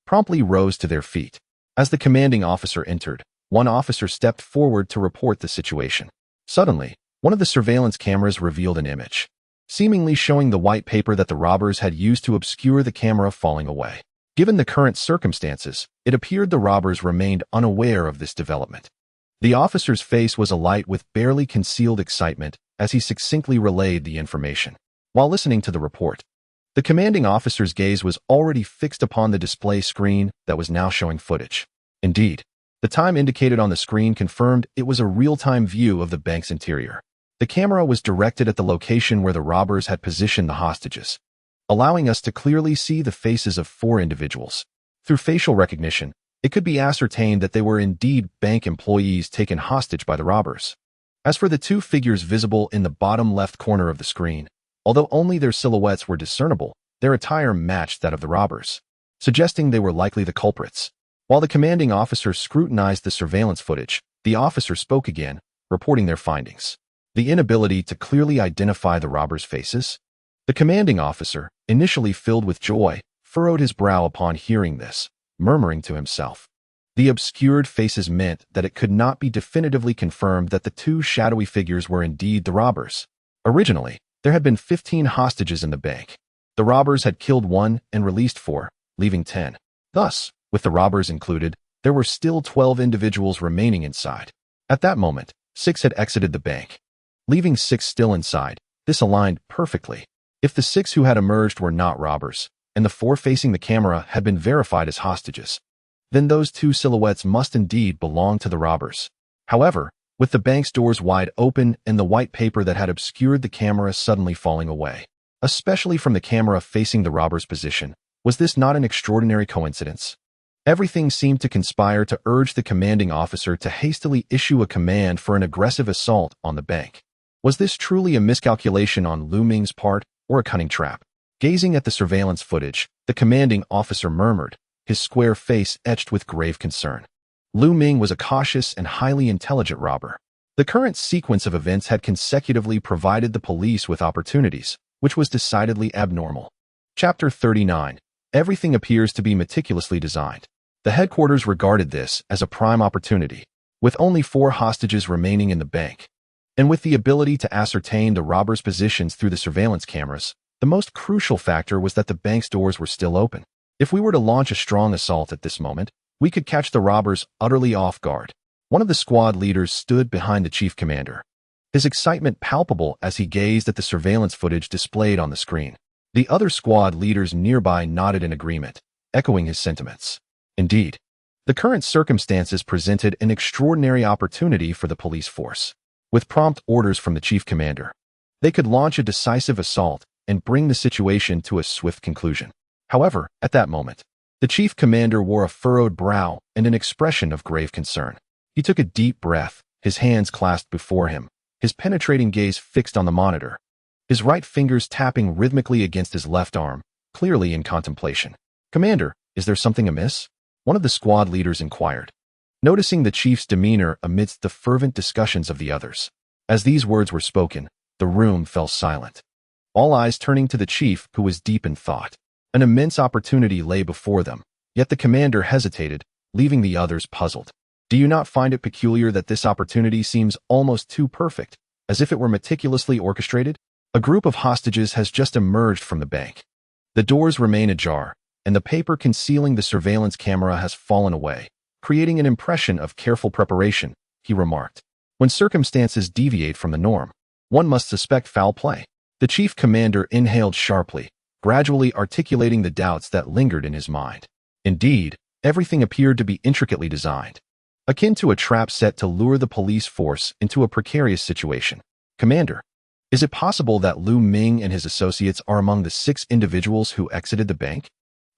promptly rose to their feet. As the commanding officer entered, one officer stepped forward to report the situation. Suddenly, one of the surveillance cameras revealed an image, seemingly showing the white paper that the robbers had used to obscure the camera falling away. Given the current circumstances, it appeared the robbers remained unaware of this development. The officer's face was alight with barely concealed excitement as he succinctly relayed the information. While listening to the report, the commanding officer's gaze was already fixed upon the display screen that was now showing footage. Indeed, the time indicated on the screen confirmed it was a real-time view of the bank's interior. The camera was directed at the location where the robbers had positioned the hostages, allowing us to clearly see the faces of 4 individuals. Through facial recognition, it could be ascertained that they were indeed bank employees taken hostage by the robbers. As for the 2 figures visible in the bottom left corner of the screen, although only their silhouettes were discernible, their attire matched that of the robbers, suggesting they were likely the culprits. While the commanding officer scrutinized the surveillance footage, the officer spoke again, reporting their findings. The inability to clearly identify the robbers' faces? The commanding officer, initially filled with joy, furrowed his brow upon hearing this, murmuring to himself. The obscured faces meant that it could not be definitively confirmed that the 2 shadowy figures were indeed the robbers. Originally, there had been 15 hostages in the bank. The robbers had killed 1 and released 4, leaving 10. Thus, with the robbers included, there were still 12 individuals remaining inside. At that moment, 6 had exited the bank, leaving 6 still inside. This aligned perfectly. If the 6 who had emerged were not robbers, and the 4 facing the camera had been verified as hostages, then those 2 silhouettes must indeed belong to the robbers. However, with the bank's doors wide open and the white paper that had obscured the camera suddenly falling away, especially from the camera facing the robber's position, was this not an extraordinary coincidence? Everything seemed to conspire to urge the commanding officer to hastily issue a command for an aggressive assault on the bank. Was this truly a miscalculation on Lu Ming's part, or a cunning trap? Gazing at the surveillance footage, the commanding officer murmured, his square face etched with grave concern. Lu Ming was a cautious and highly intelligent robber. The current sequence of events had consecutively provided the police with opportunities, which was decidedly abnormal. Chapter 39. Everything appears to be meticulously designed. The headquarters regarded this as a prime opportunity, with only 4 hostages remaining in the bank, and with the ability to ascertain the robbers' positions through the surveillance cameras. The most crucial factor was that the bank's doors were still open. If we were to launch a strong assault at this moment, we could catch the robbers utterly off guard. One of the squad leaders stood behind the chief commander, his excitement palpable as he gazed at the surveillance footage displayed on the screen. The other squad leaders nearby nodded in agreement, echoing his sentiments. Indeed, the current circumstances presented an extraordinary opportunity for the police force. With prompt orders from the chief commander, they could launch a decisive assault and bring the situation to a swift conclusion. However, at that moment, the chief commander wore a furrowed brow and an expression of grave concern. He took a deep breath, his hands clasped before him, his penetrating gaze fixed on the monitor, his right fingers tapping rhythmically against his left arm, clearly in contemplation. "Commander, is there something amiss?" one of the squad leaders inquired. noticing the chief's demeanor amidst the fervent discussions of the others. As these words were spoken, the room fell silent, all eyes turning to the chief, who was deep in thought. An immense opportunity lay before them, yet the commander hesitated, leaving the others puzzled. Do you not find it peculiar that this opportunity seems almost too perfect, as if it were meticulously orchestrated? A group of hostages has just emerged from the bank. The doors remain ajar, and the paper concealing the surveillance camera has fallen away, creating an impression of careful preparation, he remarked. When circumstances deviate from the norm, one must suspect foul play. The chief commander inhaled sharply, gradually articulating the doubts that lingered in his mind. Indeed, everything appeared to be intricately designed, akin to a trap set to lure the police force into a precarious situation. Commander, is it possible that Lu Ming and his associates are among the 6 individuals who exited the bank?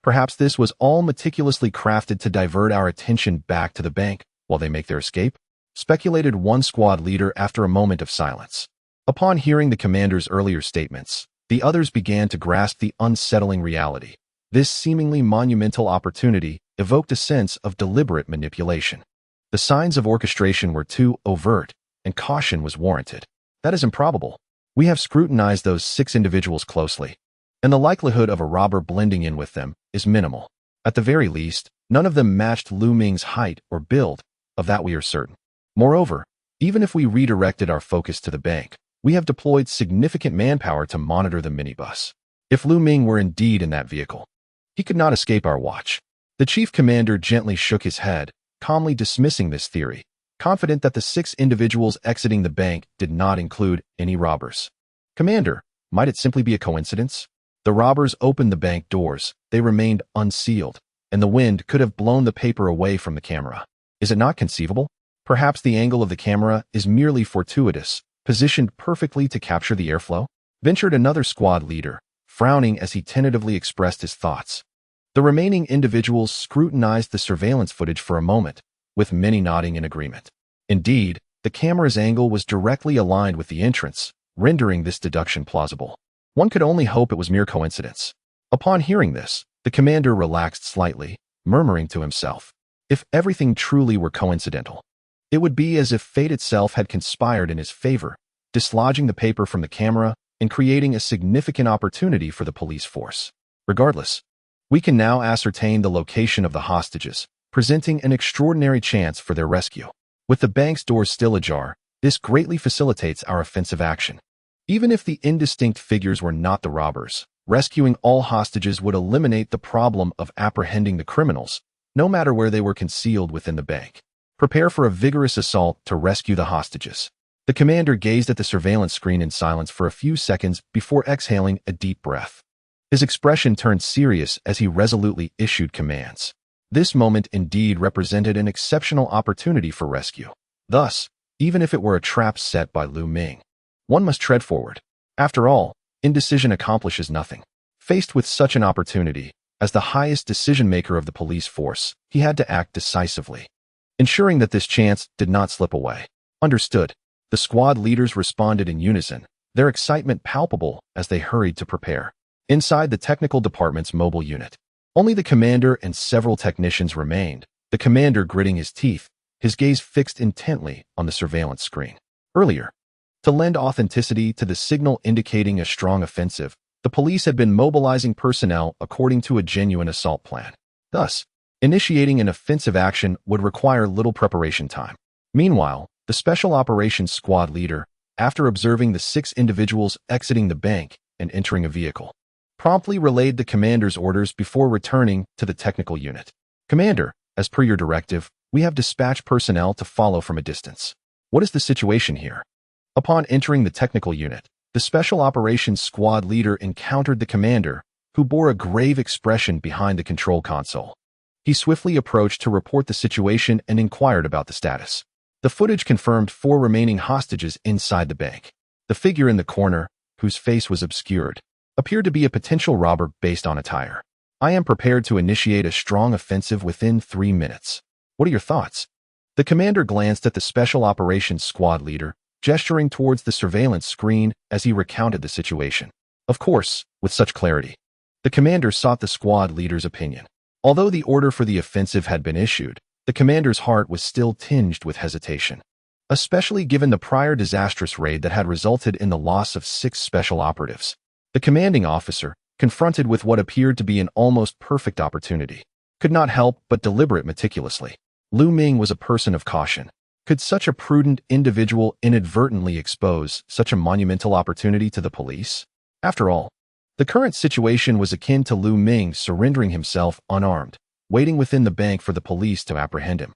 Perhaps this was all meticulously crafted to divert our attention back to the bank while they make their escape? Speculated one squad leader after a moment of silence. Upon hearing the commander's earlier statements, the others began to grasp the unsettling reality. This seemingly monumental opportunity evoked a sense of deliberate manipulation. The signs of orchestration were too overt, and caution was warranted. That is improbable. We have scrutinized those 6 individuals closely, and the likelihood of a robber blending in with them is minimal. At the very least, none of them matched Lu Ming's height or build, of that we are certain. Moreover, even if we redirected our focus to the bank, we have deployed significant manpower to monitor the minibus. If Lu Ming were indeed in that vehicle, he could not escape our watch. The chief commander gently shook his head, calmly dismissing this theory, confident that the 6 individuals exiting the bank did not include any robbers. Commander, might it simply be a coincidence? The robbers opened the bank doors, they remained unsealed, and the wind could have blown the paper away from the camera. Is it not conceivable? Perhaps the angle of the camera is merely fortuitous, positioned perfectly to capture the airflow? Ventured another squad leader, frowning as he tentatively expressed his thoughts. The remaining individuals scrutinized the surveillance footage for a moment, with many nodding in agreement. Indeed, the camera's angle was directly aligned with the entrance, rendering this deduction plausible. One could only hope it was mere coincidence. Upon hearing this, the commander relaxed slightly, murmuring to himself, if everything truly were coincidental, it would be as if fate itself had conspired in his favor, dislodging the paper from the camera and creating a significant opportunity for the police force. Regardless, we can now ascertain the location of the hostages, presenting an extraordinary chance for their rescue. With the bank's doors still ajar, this greatly facilitates our offensive action. Even if the indistinct figures were not the robbers, rescuing all hostages would eliminate the problem of apprehending the criminals, no matter where they were concealed within the bank. Prepare for a vigorous assault to rescue the hostages. The commander gazed at the surveillance screen in silence for a few seconds before exhaling a deep breath. His expression turned serious as he resolutely issued commands. This moment indeed represented an exceptional opportunity for rescue. Thus, even if it were a trap set by Lu Ming, one must tread forward. After all, indecision accomplishes nothing. Faced with such an opportunity, as the highest decision-maker of the police force, he had to act decisively, ensuring that this chance did not slip away. Understood. The squad leaders responded in unison, their excitement palpable as they hurried to prepare. Inside the technical department's mobile unit, only the commander and several technicians remained, the commander gritting his teeth, his gaze fixed intently on the surveillance screen. Earlier, to lend authenticity to the signal indicating a strong offensive, the police had been mobilizing personnel according to a genuine assault plan. Thus, initiating an offensive action would require little preparation time. Meanwhile, the Special Operations Squad leader, after observing the 6 individuals exiting the bank and entering a vehicle, promptly relayed the commander's orders before returning to the technical unit. Commander, as per your directive, we have dispatched personnel to follow from a distance. What is the situation here? Upon entering the technical unit, the Special Operations Squad leader encountered the commander, who bore a grave expression behind the control console. He swiftly approached to report the situation and inquired about the status. The footage confirmed 4 remaining hostages inside the bank. The figure in the corner, whose face was obscured, appeared to be a potential robber based on attire. I am prepared to initiate a strong offensive within 3 minutes. What are your thoughts? The commander glanced at the Special Operations Squad leader, gesturing towards the surveillance screen as he recounted the situation. Of course, with such clarity. The commander sought the squad leader's opinion. Although the order for the offensive had been issued, The commander's heart was still tinged with hesitation, especially given the prior disastrous raid that had resulted in the loss of 6 special operatives. The commanding officer, confronted with what appeared to be an almost perfect opportunity, could not help but deliberate meticulously. Lu Ming was a person of caution. Could such a prudent individual inadvertently expose such a monumental opportunity to the police? After all, the current situation was akin to Lu Ming surrendering himself unarmed, waiting within the bank for the police to apprehend him.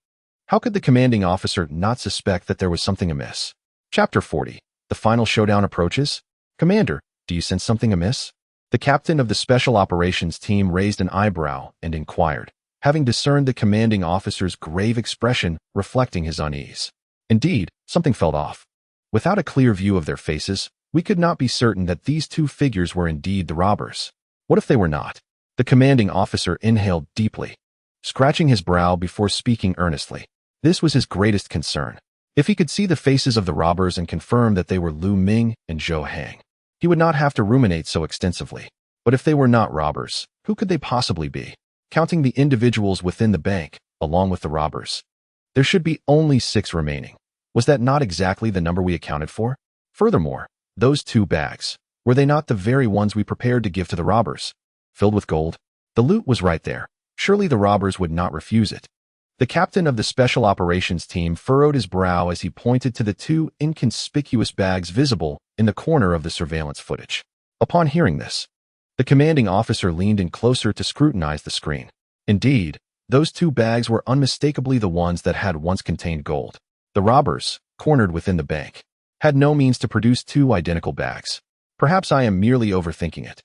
How could the commanding officer not suspect that there was something amiss? Chapter 40. The final showdown approaches. Commander, do you sense something amiss? The captain of the Special Operations Team raised an eyebrow and inquired, having discerned the commanding officer's grave expression reflecting his unease. Indeed, something felt off. Without a clear view of their faces, we could not be certain that these 2 figures were indeed the robbers. What if they were not? The commanding officer inhaled deeply, scratching his brow before speaking earnestly. This was his greatest concern. If he could see the faces of the robbers and confirm that they were Lu Ming and Zhou Hang, he would not have to ruminate so extensively. But if they were not robbers, who could they possibly be? Counting the individuals within the bank, along with the robbers, there should be only 6 remaining. Was that not exactly the number we accounted for? Furthermore, those 2 bags, were they not the very ones we prepared to give to the robbers? Filled with gold? The loot was right there. Surely the robbers would not refuse it. The captain of the Special Operations Team furrowed his brow as he pointed to the 2 inconspicuous bags visible in the corner of the surveillance footage. Upon hearing this, the commanding officer leaned in closer to scrutinize the screen. Indeed, those 2 bags were unmistakably the ones that had once contained gold. The robbers, cornered within the bank, had no means to produce 2 identical bags. Perhaps I am merely overthinking it.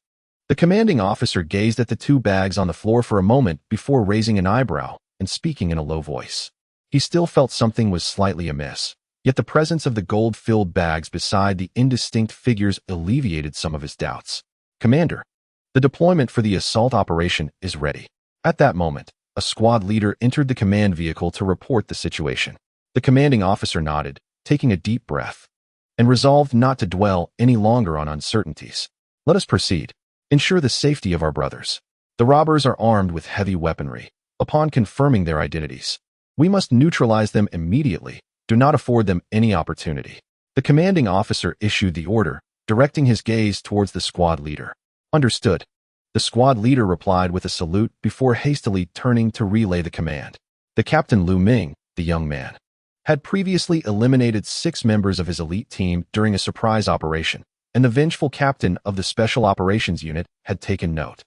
The commanding officer gazed at the 2 bags on the floor for a moment before raising an eyebrow and speaking in a low voice. He still felt something was slightly amiss, yet the presence of the gold-filled bags beside the indistinct figures alleviated some of his doubts. Commander, the deployment for the assault operation is ready. At that moment, a squad leader entered the command vehicle to report the situation. The commanding officer nodded, taking a deep breath, and resolved not to dwell any longer on uncertainties. Let us proceed. Ensure the safety of our brothers. The robbers are armed with heavy weaponry. Upon confirming their identities, we must neutralize them immediately. Do not afford them any opportunity. The commanding officer issued the order, directing his gaze towards the squad leader. Understood. The squad leader replied with a salute before hastily turning to relay the command. The captain Lu Ming, the young man, had previously eliminated 6 members of his elite team during a surprise operation, and the vengeful captain of the Special Operations Unit had taken note.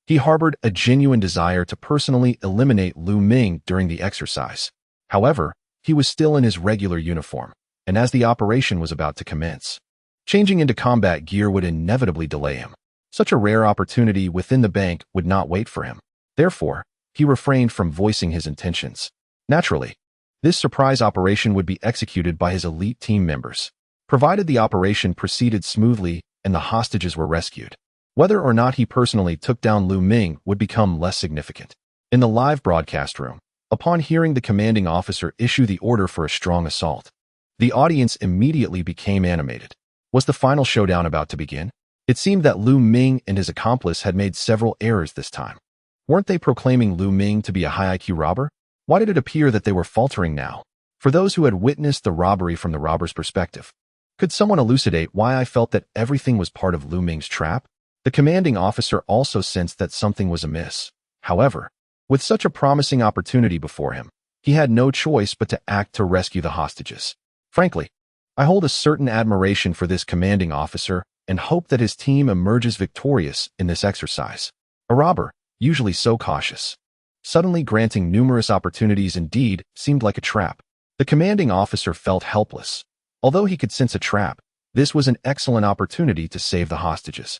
He harbored a genuine desire to personally eliminate Lu Ming during the exercise. However, he was still in his regular uniform, and as the operation was about to commence, changing into combat gear would inevitably delay him. Such a rare opportunity within the bank would not wait for him. Therefore, he refrained from voicing his intentions. Naturally, this surprise operation would be executed by his elite team members, provided the operation proceeded smoothly and the hostages were rescued. Whether or not he personally took down Lu Ming would become less significant. In the live broadcast room, upon hearing the commanding officer issue the order for a strong assault, the audience immediately became animated. Was the final showdown about to begin? It seemed that Lu Ming and his accomplice had made several errors this time. Weren't they proclaiming Lu Ming to be a high IQ robber? Why did it appear that they were faltering now? For those who had witnessed the robbery from the robber's perspective, could someone elucidate why I felt that everything was part of Lu Ming's trap? The commanding officer also sensed that something was amiss. However, with such a promising opportunity before him, he had no choice but to act to rescue the hostages. Frankly, I hold a certain admiration for this commanding officer and hope that his team emerges victorious in this exercise. A robber, usually so cautious, suddenly granting numerous opportunities indeed seemed like a trap. The commanding officer felt helpless. Although he could sense a trap, this was an excellent opportunity to save the hostages,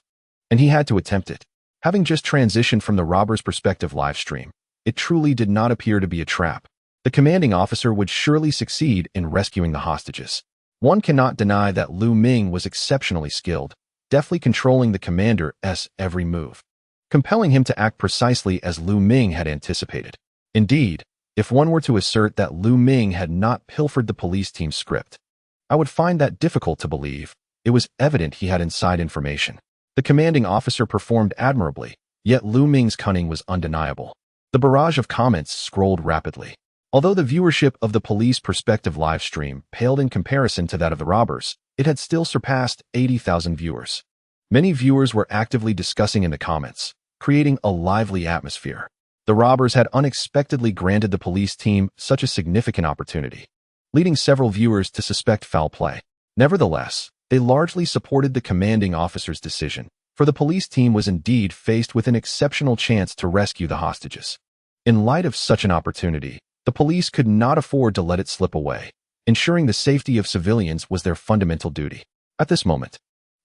and he had to attempt it. Having just transitioned from the robber's perspective live stream, it truly did not appear to be a trap. The commanding officer would surely succeed in rescuing the hostages. One cannot deny that Lu Ming was exceptionally skilled, deftly controlling the commander's every move, compelling him to act precisely as Lu Ming had anticipated. Indeed, if one were to assert that Lu Ming had not pilfered the police team's script, I would find that difficult to believe. It was evident he had inside information. The commanding officer performed admirably, yet Lu Ming's cunning was undeniable. The barrage of comments scrolled rapidly. Although the viewership of the police perspective live stream paled in comparison to that of the robbers, it had still surpassed 80,000 viewers. Many viewers were actively discussing in the comments, creating a lively atmosphere. The robbers had unexpectedly granted the police team such a significant opportunity, leading several viewers to suspect foul play. Nevertheless, they largely supported the commanding officer's decision, for the police team was indeed faced with an exceptional chance to rescue the hostages. In light of such an opportunity, the police could not afford to let it slip away. Ensuring the safety of civilians was their fundamental duty. At this moment,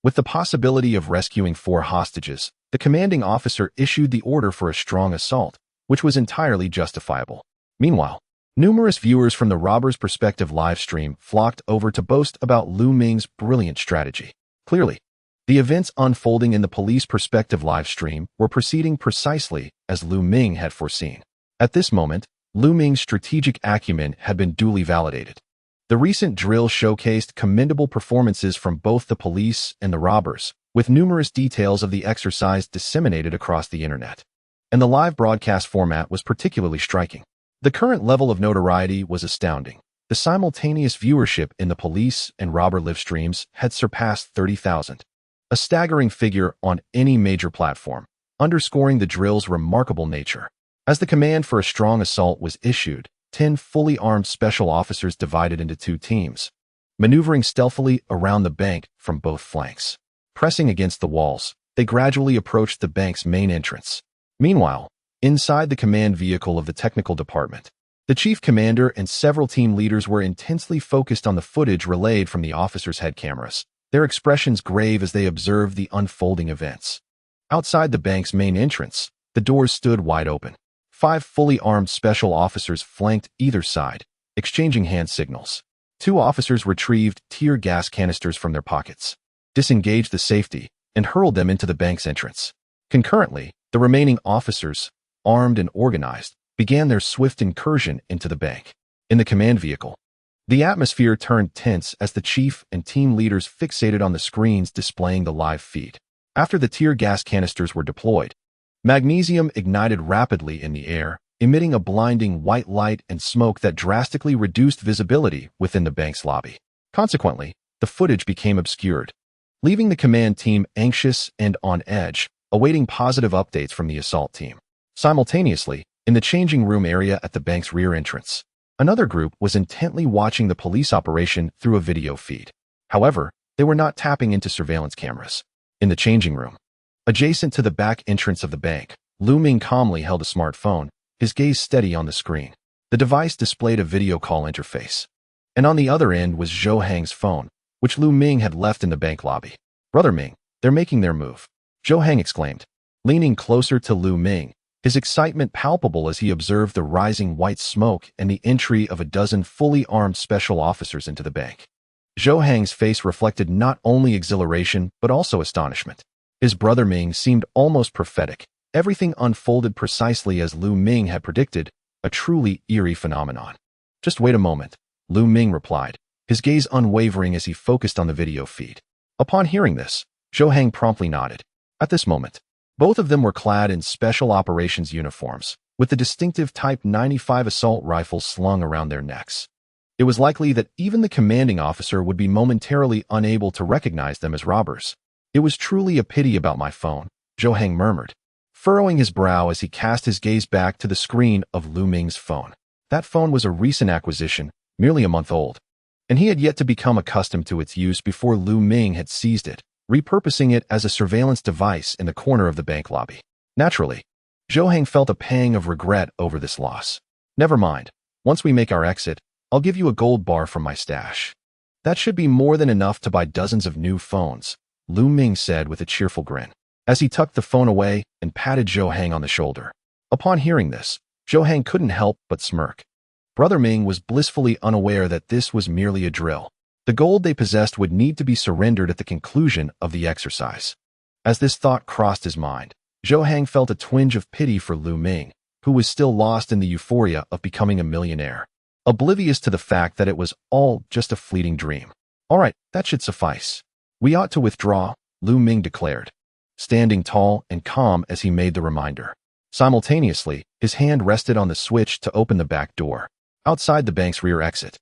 with the possibility of rescuing 4 hostages, the commanding officer issued the order for a strong assault, which was entirely justifiable. Meanwhile, numerous viewers from the robbers' perspective live stream flocked over to boast about Lu Ming's brilliant strategy. Clearly, the events unfolding in the police perspective live stream were proceeding precisely as Lu Ming had foreseen. At this moment, Lu Ming's strategic acumen had been duly validated. The recent drill showcased commendable performances from both the police and the robbers, with numerous details of the exercise disseminated across the internet. And the live broadcast format was particularly striking. The current level of notoriety was astounding. The simultaneous viewership in the police and robber live streams had surpassed 30,000, a staggering figure on any major platform, underscoring the drill's remarkable nature. As the command for a strong assault was issued, 10 fully armed special officers divided into 2 teams, maneuvering stealthily around the bank from both flanks. Pressing against the walls, they gradually approached the bank's main entrance. Meanwhile, inside the command vehicle of the technical department, the chief commander and several team leaders were intensely focused on the footage relayed from the officers' head cameras, their expressions grave as they observed the unfolding events. Outside the bank's main entrance, the doors stood wide open. 5 fully armed special officers flanked either side, exchanging hand signals. 2 officers retrieved tear gas canisters from their pockets, disengaged the safety, and hurled them into the bank's entrance. Concurrently, the remaining officers, armed and organized, began their swift incursion into the bank. In the command vehicle, the atmosphere turned tense as the chief and team leaders fixated on the screens displaying the live feed. After the tear gas canisters were deployed, magnesium ignited rapidly in the air, emitting a blinding white light and smoke that drastically reduced visibility within the bank's lobby. Consequently, the footage became obscured, leaving the command team anxious and on edge, awaiting positive updates from the assault team. Simultaneously, in the changing room area at the bank's rear entrance, another group was intently watching the police operation through a video feed. However, they were not tapping into surveillance cameras. In the changing room, adjacent to the back entrance of the bank, Lu Ming calmly held a smartphone, his gaze steady on the screen. The device displayed a video call interface. And on the other end was Zhou Hang's phone, which Lu Ming had left in the bank lobby. "Brother Ming, they're making their move," Zhou Hang exclaimed, leaning closer to Lu Ming, his excitement palpable as he observed the rising white smoke and the entry of a dozen fully armed special officers into the bank. Zhou Hang's face reflected not only exhilaration but also astonishment. His brother Ming seemed almost prophetic. Everything unfolded precisely as Lu Ming had predicted, a truly eerie phenomenon. "Just wait a moment," Lu Ming replied, his gaze unwavering as he focused on the video feed. Upon hearing this, Zhou Hang promptly nodded. At this moment, both of them were clad in special operations uniforms, with the distinctive Type 95 assault rifles slung around their necks. It was likely that even the commanding officer would be momentarily unable to recognize them as robbers. "It was truly a pity about my phone," Zhou Hang murmured, furrowing his brow as he cast his gaze back to the screen of Lu Ming's phone. That phone was a recent acquisition, merely a month old, and he had yet to become accustomed to its use before Lu Ming had seized it, repurposing it as a surveillance device in the corner of the bank lobby. Naturally, Zhou Hang felt a pang of regret over this loss. "Never mind. Once we make our exit, I'll give you a gold bar from my stash. That should be more than enough to buy dozens of new phones," Lu Ming said with a cheerful grin, as he tucked the phone away and patted Zhou Hang on the shoulder. Upon hearing this, Zhou Hang couldn't help but smirk. Brother Ming was blissfully unaware that this was merely a drill. The gold they possessed would need to be surrendered at the conclusion of the exercise. As this thought crossed his mind, Zhou Hang felt a twinge of pity for Lu Ming, who was still lost in the euphoria of becoming a millionaire, oblivious to the fact that it was all just a fleeting dream. "All right, that should suffice. We ought to withdraw," Lu Ming declared, standing tall and calm as he made the reminder. Simultaneously, his hand rested on the switch to open the back door. outside the bank's rear exit.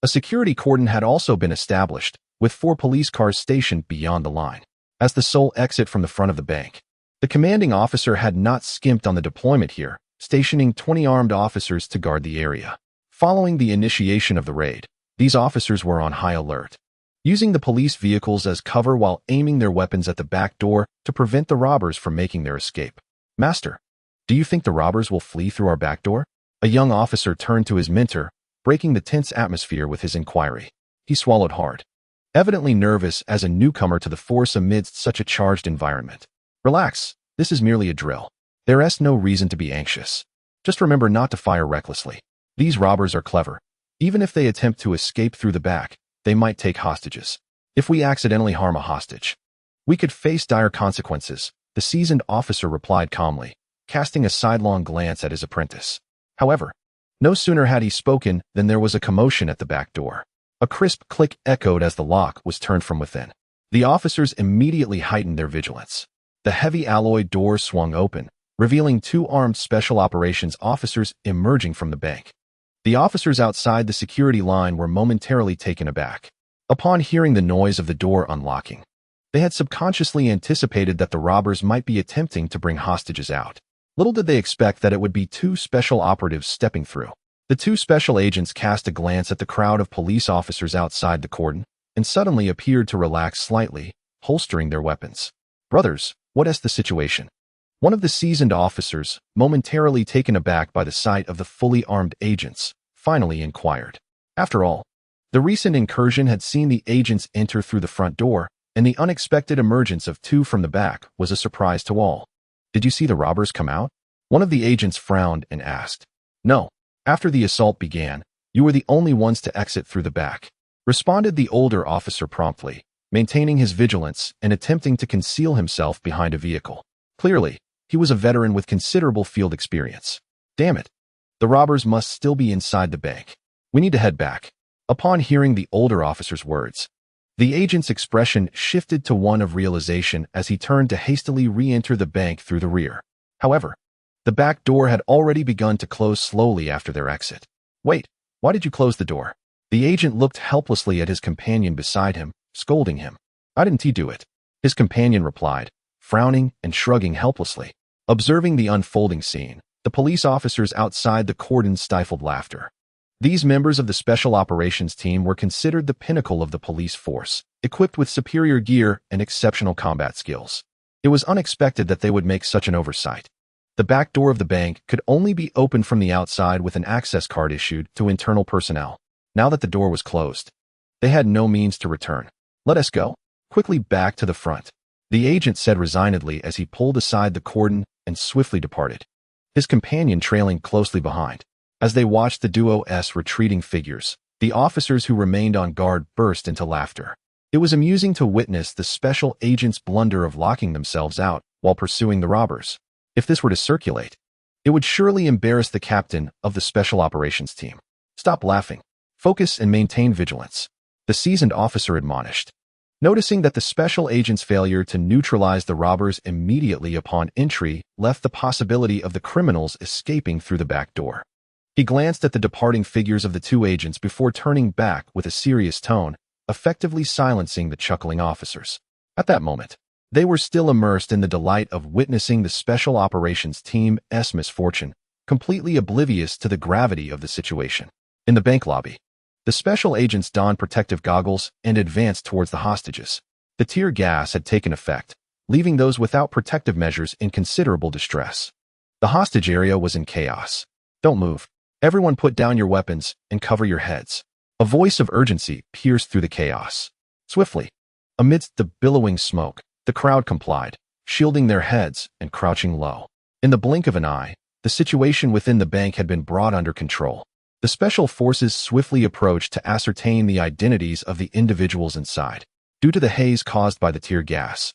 A security cordon had also been established, with 4 police cars stationed beyond the line. As the sole exit from the front of the bank, the commanding officer had not skimped on the deployment here, stationing 20 armed officers to guard the area. Following the initiation of the raid, these officers were on high alert, using the police vehicles as cover while aiming their weapons at the back door to prevent the robbers from making their escape. "Master, do you think the robbers will flee through our back door?" A young officer turned to his mentor, breaking the tense atmosphere with his inquiry. He swallowed hard, evidently nervous as a newcomer to the force amidst such a charged environment. "Relax, this is merely a drill. There is no reason to be anxious. Just remember not to fire recklessly. These robbers are clever. Even if they attempt to escape through the back, they might take hostages. If we accidentally harm a hostage, we could face dire consequences," the seasoned officer replied calmly, casting a sidelong glance at his apprentice. However, no sooner had he spoken than there was a commotion at the back door. A crisp click echoed as the lock was turned from within. The officers immediately heightened their vigilance. The heavy alloy door swung open, revealing 2 armed special operations officers emerging from the bank. The officers outside the security line were momentarily taken aback. Upon hearing the noise of the door unlocking, they had subconsciously anticipated that the robbers might be attempting to bring hostages out. Little did they expect that it would be 2 special operatives stepping through. The 2 special agents cast a glance at the crowd of police officers outside the cordon and suddenly appeared to relax slightly, holstering their weapons. "Brothers, what is the situation?" One of the seasoned officers, momentarily taken aback by the sight of the fully armed agents, finally inquired. After all, the recent incursion had seen the agents enter through the front door, and the unexpected emergence of 2 from the back was a surprise to all. "Did you see the robbers come out?" One of the agents frowned and asked. "No. After the assault began, you were the only ones to exit through the back," responded the older officer promptly, maintaining his vigilance and attempting to conceal himself behind a vehicle. Clearly, he was a veteran with considerable field experience. "Damn it. The robbers must still be inside the bank. We need to head back." Upon hearing the older officer's words, the agent's expression shifted to one of realization as he turned to hastily re-enter the bank through the rear. However, the back door had already begun to close slowly after their exit. "Wait, why did you close the door?" The agent looked helplessly at his companion beside him, scolding him. "Why didn't he do it?" His companion replied, frowning and shrugging helplessly. Observing the unfolding scene, the police officers outside the cordon stifled laughter. These members of the Special Operations Team were considered the pinnacle of the police force, equipped with superior gear and exceptional combat skills. It was unexpected that they would make such an oversight. The back door of the bank could only be opened from the outside with an access card issued to internal personnel. Now that the door was closed, they had no means to return. "Let us go quickly back to the front," the agent said resignedly as he pulled aside the cordon and swiftly departed, his companion trailing closely behind. As they watched the duo's retreating figures, the officers who remained on guard burst into laughter. It was amusing to witness the special agents' blunder of locking themselves out while pursuing the robbers. If this were to circulate, it would surely embarrass the captain of the Special Operations Team. "Stop laughing. Focus and maintain vigilance," the seasoned officer admonished. Noticing that the special agent's failure to neutralize the robbers immediately upon entry left the possibility of the criminals escaping through the back door. He glanced at the departing figures of the 2 agents before turning back with a serious tone, effectively silencing the chuckling officers. At that moment, they were still immersed in the delight of witnessing the Special Operations Team's misfortune, completely oblivious to the gravity of the situation. In the bank lobby, the special agents donned protective goggles and advanced towards the hostages. The tear gas had taken effect, leaving those without protective measures in considerable distress. The hostage area was in chaos. "Don't move. Everyone put down your weapons and cover your heads." A voice of urgency pierced through the chaos. Swiftly, amidst the billowing smoke, the crowd complied, shielding their heads and crouching low. In the blink of an eye, the situation within the bank had been brought under control. The special forces swiftly approached to ascertain the identities of the individuals inside. Due to the haze caused by the tear gas,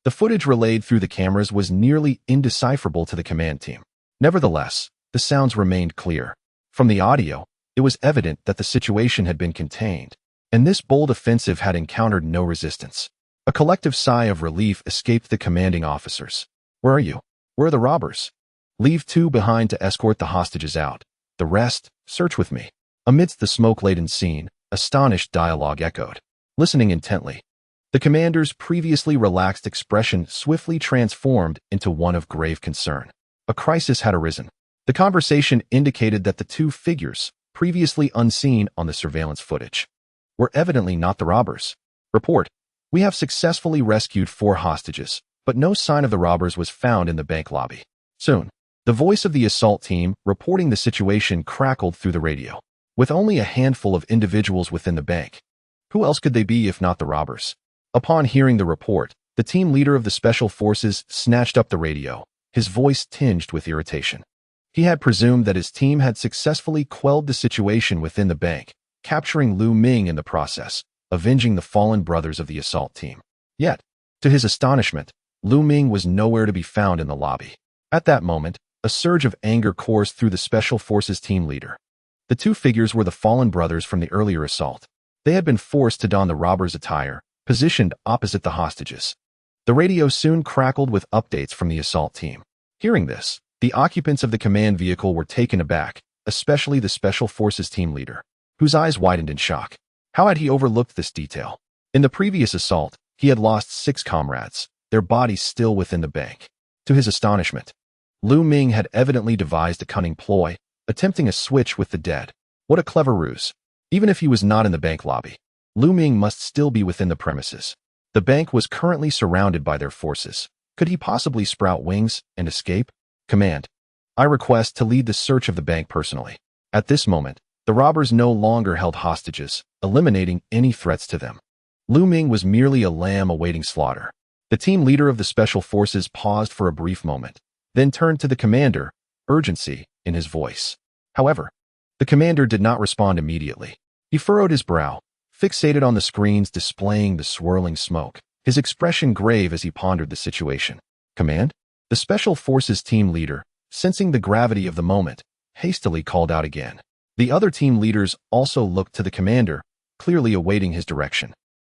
the footage relayed through the cameras was nearly indecipherable to the command team. Nevertheless, the sounds remained clear. From the audio, it was evident that the situation had been contained, and this bold offensive had encountered no resistance. A collective sigh of relief escaped the commanding officers. "Where are you? Where are the robbers?" "Leave 2 behind to escort the hostages out. The rest, search with me." Amidst the smoke-laden scene, astonished dialogue echoed. Listening intently, the commander's previously relaxed expression swiftly transformed into one of grave concern. A crisis had arisen. The conversation indicated that the two figures, previously unseen on the surveillance footage, were evidently not the robbers. Report: we have successfully rescued 4 hostages, but no sign of the robbers was found in the bank lobby. Soon, the voice of the assault team reporting the situation crackled through the radio. With only a handful of individuals within the bank, who else could they be if not the robbers? Upon hearing the report, the team leader of the special forces snatched up the radio, his voice tinged with irritation. He had presumed that his team had successfully quelled the situation within the bank, capturing Lu Ming in the process, avenging the fallen brothers of the assault team. Yet, to his astonishment, Lu Ming was nowhere to be found in the lobby. At that moment, a surge of anger coursed through the special forces team leader. The two figures were the fallen brothers from the earlier assault. They had been forced to don the robbers' attire, positioned opposite the hostages. The radio soon crackled with updates from the assault team. Hearing this, the occupants of the command vehicle were taken aback, especially the special forces team leader, whose eyes widened in shock. How had he overlooked this detail? In the previous assault, he had lost 6 comrades, their bodies still within the bank. To his astonishment, Lu Ming had evidently devised a cunning ploy, attempting a switch with the dead. What a clever ruse. Even if he was not in the bank lobby, Lu Ming must still be within the premises. The bank was currently surrounded by their forces. Could he possibly sprout wings and escape? Command: I request to lead the search of the bank personally. At this moment, the robbers no longer held hostages, eliminating any threats to them. Lu Ming was merely a lamb awaiting slaughter. The team leader of the special forces paused for a brief moment, then turned to the commander, urgency in his voice. However, the commander did not respond immediately. He furrowed his brow, fixated on the screens displaying the swirling smoke, his expression grave as he pondered the situation. Command? The special forces team leader, sensing the gravity of the moment, hastily called out again. The other team leaders also looked to the commander, clearly awaiting his direction.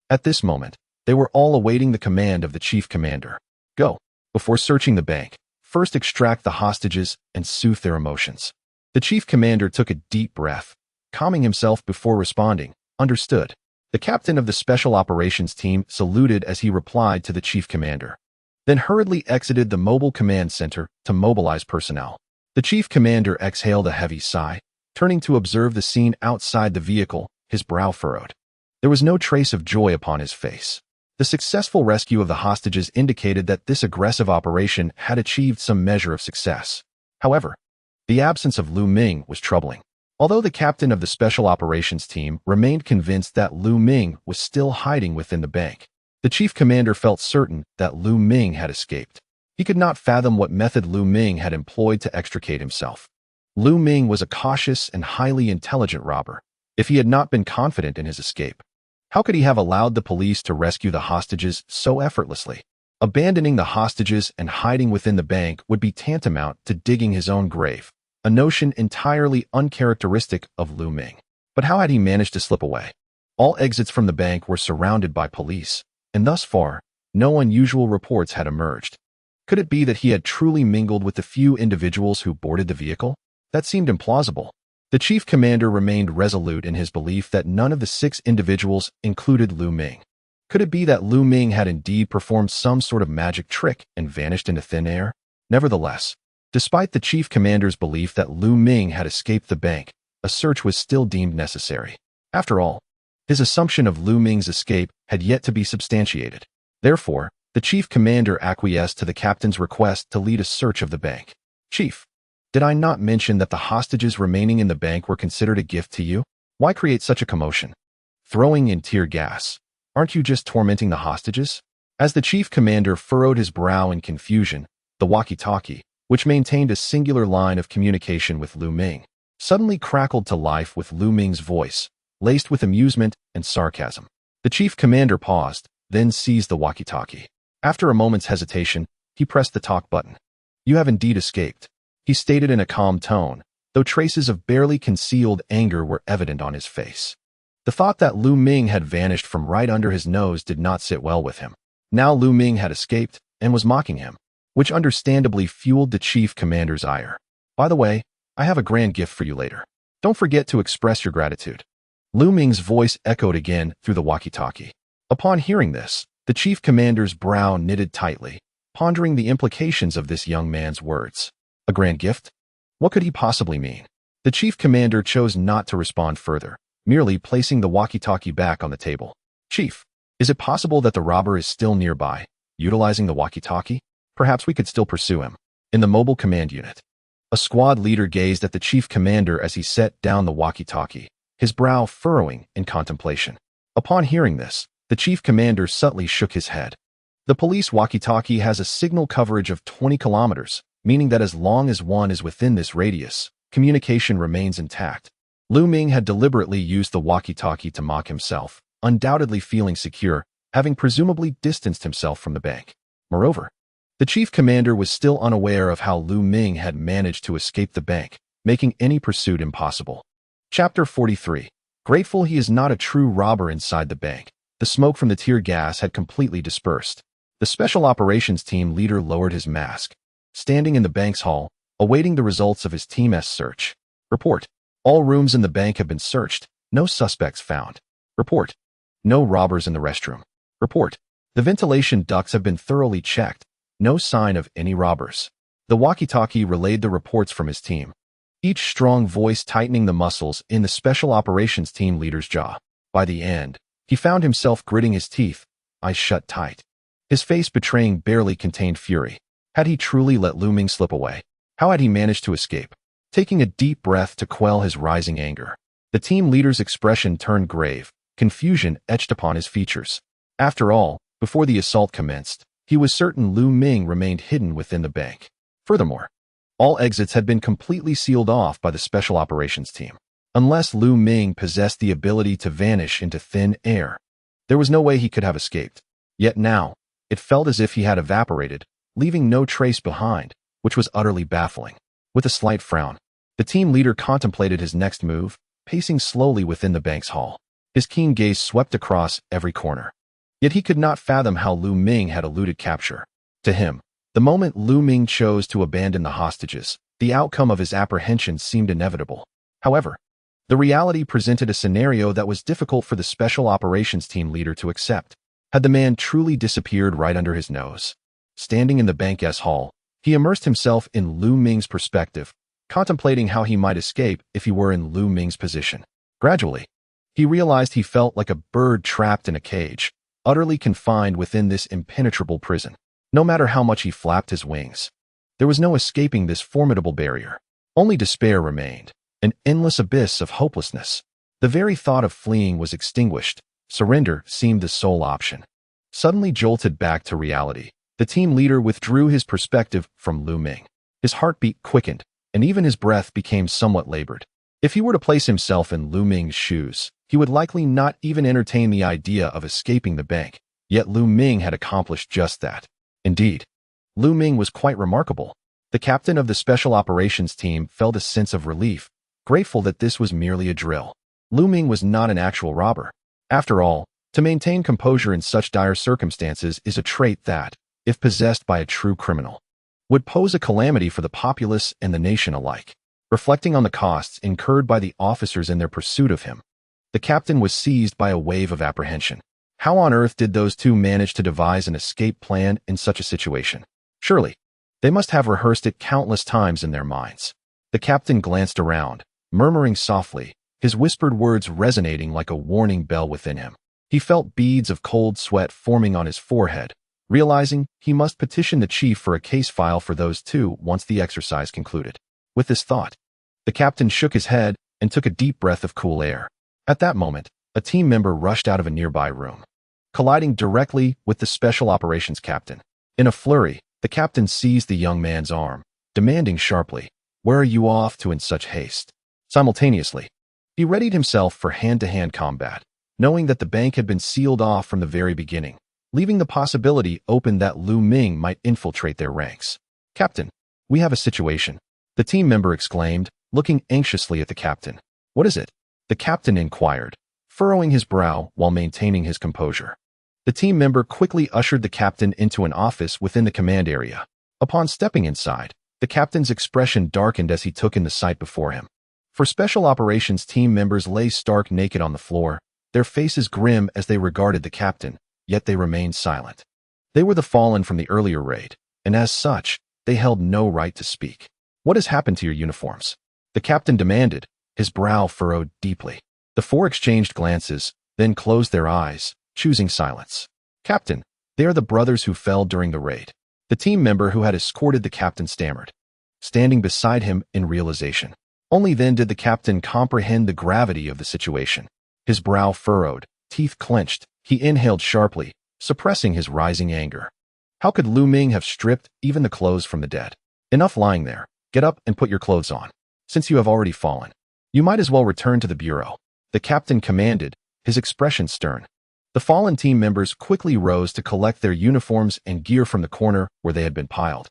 At this moment, they were all awaiting the command of the chief commander. Go. Before searching the bank, first extract the hostages and soothe their emotions. The chief commander took a deep breath, calming himself before responding. Understood. The captain of the special operations team saluted as he replied to the chief commander, then hurriedly exited the mobile command center to mobilize personnel. The chief commander exhaled a heavy sigh, turning to observe the scene outside the vehicle, his brow furrowed. There was no trace of joy upon his face. The successful rescue of the hostages indicated that this aggressive operation had achieved some measure of success. However, the absence of Lu Ming was troubling. Although the captain of the special operations team remained convinced that Lu Ming was still hiding within the bank, the chief commander felt certain that Lu Ming had escaped. He could not fathom what method Lu Ming had employed to extricate himself. Lu Ming was a cautious and highly intelligent robber. If he had not been confident in his escape, how could he have allowed the police to rescue the hostages so effortlessly? Abandoning the hostages and hiding within the bank would be tantamount to digging his own grave, a notion entirely uncharacteristic of Lu Ming. But how had he managed to slip away? All exits from the bank were surrounded by police, and thus far, no unusual reports had emerged. Could it be that he had truly mingled with the few individuals who boarded the vehicle? That seemed implausible. The chief commander remained resolute in his belief that none of the 6 individuals included Lu Ming. Could it be that Lu Ming had indeed performed some sort of magic trick and vanished into thin air? Nevertheless, despite the chief commander's belief that Lu Ming had escaped the bank, a search was still deemed necessary. After all, his assumption of Lu Ming's escape had yet to be substantiated. Therefore, the chief commander acquiesced to the captain's request to lead a search of the bank. Chief, did I not mention that the hostages remaining in the bank were considered a gift to you? Why create such a commotion? Throwing in tear gas. Aren't you just tormenting the hostages? As the chief commander furrowed his brow in confusion, the walkie-talkie, which maintained a singular line of communication with Lu Ming, suddenly crackled to life with Lu Ming's voice, laced with amusement and sarcasm. The chief commander paused, then seized the walkie-talkie. After a moment's hesitation, he pressed the talk button. You have indeed escaped, he stated in a calm tone, though traces of barely concealed anger were evident on his face. The thought that Lu Ming had vanished from right under his nose did not sit well with him. Now Lu Ming had escaped and was mocking him, which understandably fueled the chief commander's ire. By the way, I have a grand gift for you later. Don't forget to express your gratitude." Lu Ming's voice echoed again through the walkie-talkie. Upon hearing this, the chief commander's brow knitted tightly, pondering the implications of this young man's words. A grand gift? What could he possibly mean? The chief commander chose not to respond further, merely placing the walkie-talkie back on the table. "Chief, is it possible that the robber is still nearby, utilizing the walkie-talkie? Perhaps we could still pursue him." In the mobile command unit, a squad leader gazed at the chief commander as he set down the walkie-talkie, his brow furrowing in contemplation. Upon hearing this, the chief commander subtly shook his head. The police walkie-talkie has a signal coverage of 20 kilometers, meaning that as long as one is within this radius, communication remains intact. Lu Ming had deliberately used the walkie-talkie to mock himself, undoubtedly feeling secure, having presumably distanced himself from the bank. Moreover, the chief commander was still unaware of how Lu Ming had managed to escape the bank, making any pursuit impossible. Chapter 43. Grateful he is not a true robber. Inside the bank, the smoke from the tear gas had completely dispersed. The special operations team leader lowered his mask, standing in the bank's hall, awaiting the results of his team's search. Report. All rooms in the bank have been searched. No suspects found. Report. No robbers in the restroom. Report. The ventilation ducts have been thoroughly checked. No sign of any robbers. The walkie-talkie relayed the reports from his team, each strong voice tightening the muscles in the special operations team leader's jaw. By the end, he found himself gritting his teeth, eyes shut tight, his face betraying barely contained fury. Had he truly let Lu Ming slip away? How had he managed to escape? Taking a deep breath to quell his rising anger, the team leader's expression turned grave, confusion etched upon his features. After all, before the assault commenced, he was certain Lu Ming remained hidden within the bank. Furthermore, all exits had been completely sealed off by the special operations team. Unless Lu Ming possessed the ability to vanish into thin air, there was no way he could have escaped. Yet now, it felt as if he had evaporated, leaving no trace behind, which was utterly baffling. With a slight frown, the team leader contemplated his next move, pacing slowly within the bank's hall. His keen gaze swept across every corner. Yet he could not fathom how Lu Ming had eluded capture. To him, the moment Lu Ming chose to abandon the hostages, the outcome of his apprehension seemed inevitable. However, the reality presented a scenario that was difficult for the special operations team leader to accept. Had the man truly disappeared right under his nose? Standing in the bank's hall, he immersed himself in Lu Ming's perspective, contemplating how he might escape if he were in Lu Ming's position. Gradually, he realized he felt like a bird trapped in a cage, utterly confined within this impenetrable prison. No matter how much he flapped his wings, there was no escaping this formidable barrier. Only despair remained, an endless abyss of hopelessness. The very thought of fleeing was extinguished. Surrender seemed the sole option. Suddenly jolted back to reality, the team leader withdrew his perspective from Lu Ming. His heartbeat quickened, and even his breath became somewhat labored. If he were to place himself in Lu Ming's shoes, he would likely not even entertain the idea of escaping the bank. Yet Lu Ming had accomplished just that. Indeed, Lu Ming was quite remarkable. The captain of the special operations team felt a sense of relief, grateful that this was merely a drill. Lu Ming was not an actual robber. After all, to maintain composure in such dire circumstances is a trait that, if possessed by a true criminal, would pose a calamity for the populace and the nation alike. Reflecting on the costs incurred by the officers in their pursuit of him, the captain was seized by a wave of apprehension. How on earth did those two manage to devise an escape plan in such a situation? Surely, they must have rehearsed it countless times in their minds. The captain glanced around, murmuring softly, his whispered words resonating like a warning bell within him. He felt beads of cold sweat forming on his forehead, realizing he must petition the chief for a case file for those two once the exercise concluded. With this thought, the captain shook his head and took a deep breath of cool air. At that moment, a team member rushed out of a nearby room, colliding directly with the special operations captain. In a flurry, the captain seized the young man's arm, demanding sharply, "Where are you off to in such haste?" Simultaneously, he readied himself for hand-to-hand combat, knowing that the bank had been sealed off from the very beginning, leaving the possibility open that Lu Ming might infiltrate their ranks. "Captain, we have a situation," the team member exclaimed, looking anxiously at the captain. "What is it?" the captain inquired, furrowing his brow while maintaining his composure. The team member quickly ushered the captain into an office within the command area. Upon stepping inside, the captain's expression darkened as he took in the sight before him. For Special Operations team members lay stark naked on the floor, their faces grim as they regarded the captain, yet they remained silent. They were the fallen from the earlier raid, and as such, they held no right to speak. "What has happened to your uniforms?" the captain demanded, his brow furrowed deeply. The four exchanged glances, then closed their eyes, choosing silence. "Captain, they are the brothers who fell during the raid." The team member who had escorted the captain stammered, standing beside him in realization. Only then did the captain comprehend the gravity of the situation. His brow furrowed, teeth clenched, he inhaled sharply, suppressing his rising anger. How could Lu Ming have stripped even the clothes from the dead? "Enough lying there. Get up and put your clothes on. Since you have already fallen, you might as well return to the bureau," the captain commanded, his expression stern. The fallen team members quickly rose to collect their uniforms and gear from the corner where they had been piled,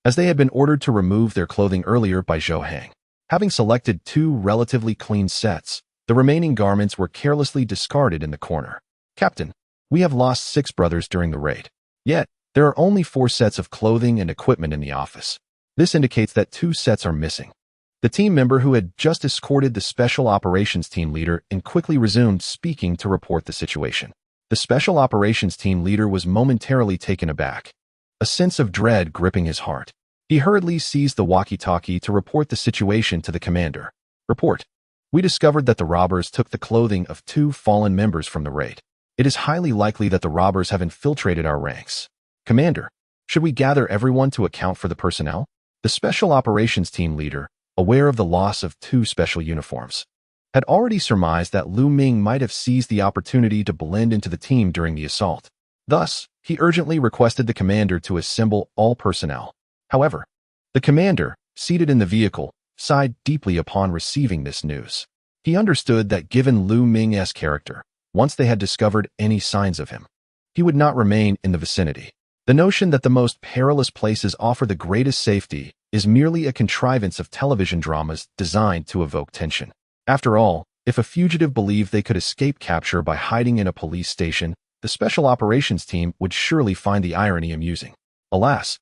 as they had been ordered to remove their clothing earlier by Zhou Hang. Having selected 2 relatively clean sets, the remaining garments were carelessly discarded in the corner. "Captain, we have lost 6 brothers during the raid. Yet, there are only 4 sets of clothing and equipment in the office. This indicates that 2 sets are missing." The team member who had just escorted the Special Operations team leader and quickly resumed speaking to report the situation. The Special Operations team leader was momentarily taken aback, a sense of dread gripping his heart. He hurriedly seized the walkie-talkie to report the situation to the commander. "Report. We discovered that the robbers took the clothing of 2 fallen members from the raid. It is highly likely that the robbers have infiltrated our ranks. Commander, should we gather everyone to account for the personnel?" The Special Operations team leader, aware of the loss of 2 special uniforms, had already surmised that Lu Ming might have seized the opportunity to blend into the team during the assault. Thus, he urgently requested the commander to assemble all personnel. However, the commander, seated in the vehicle, sighed deeply upon receiving this news. He understood that given Lu Ming's character, once they had discovered any signs of him, he would not remain in the vicinity. The notion that the most perilous places offer the greatest safety is merely a contrivance of television dramas designed to evoke tension. After all, if a fugitive believed they could escape capture by hiding in a police station, the Special Operations team would surely find the irony amusing. Alas,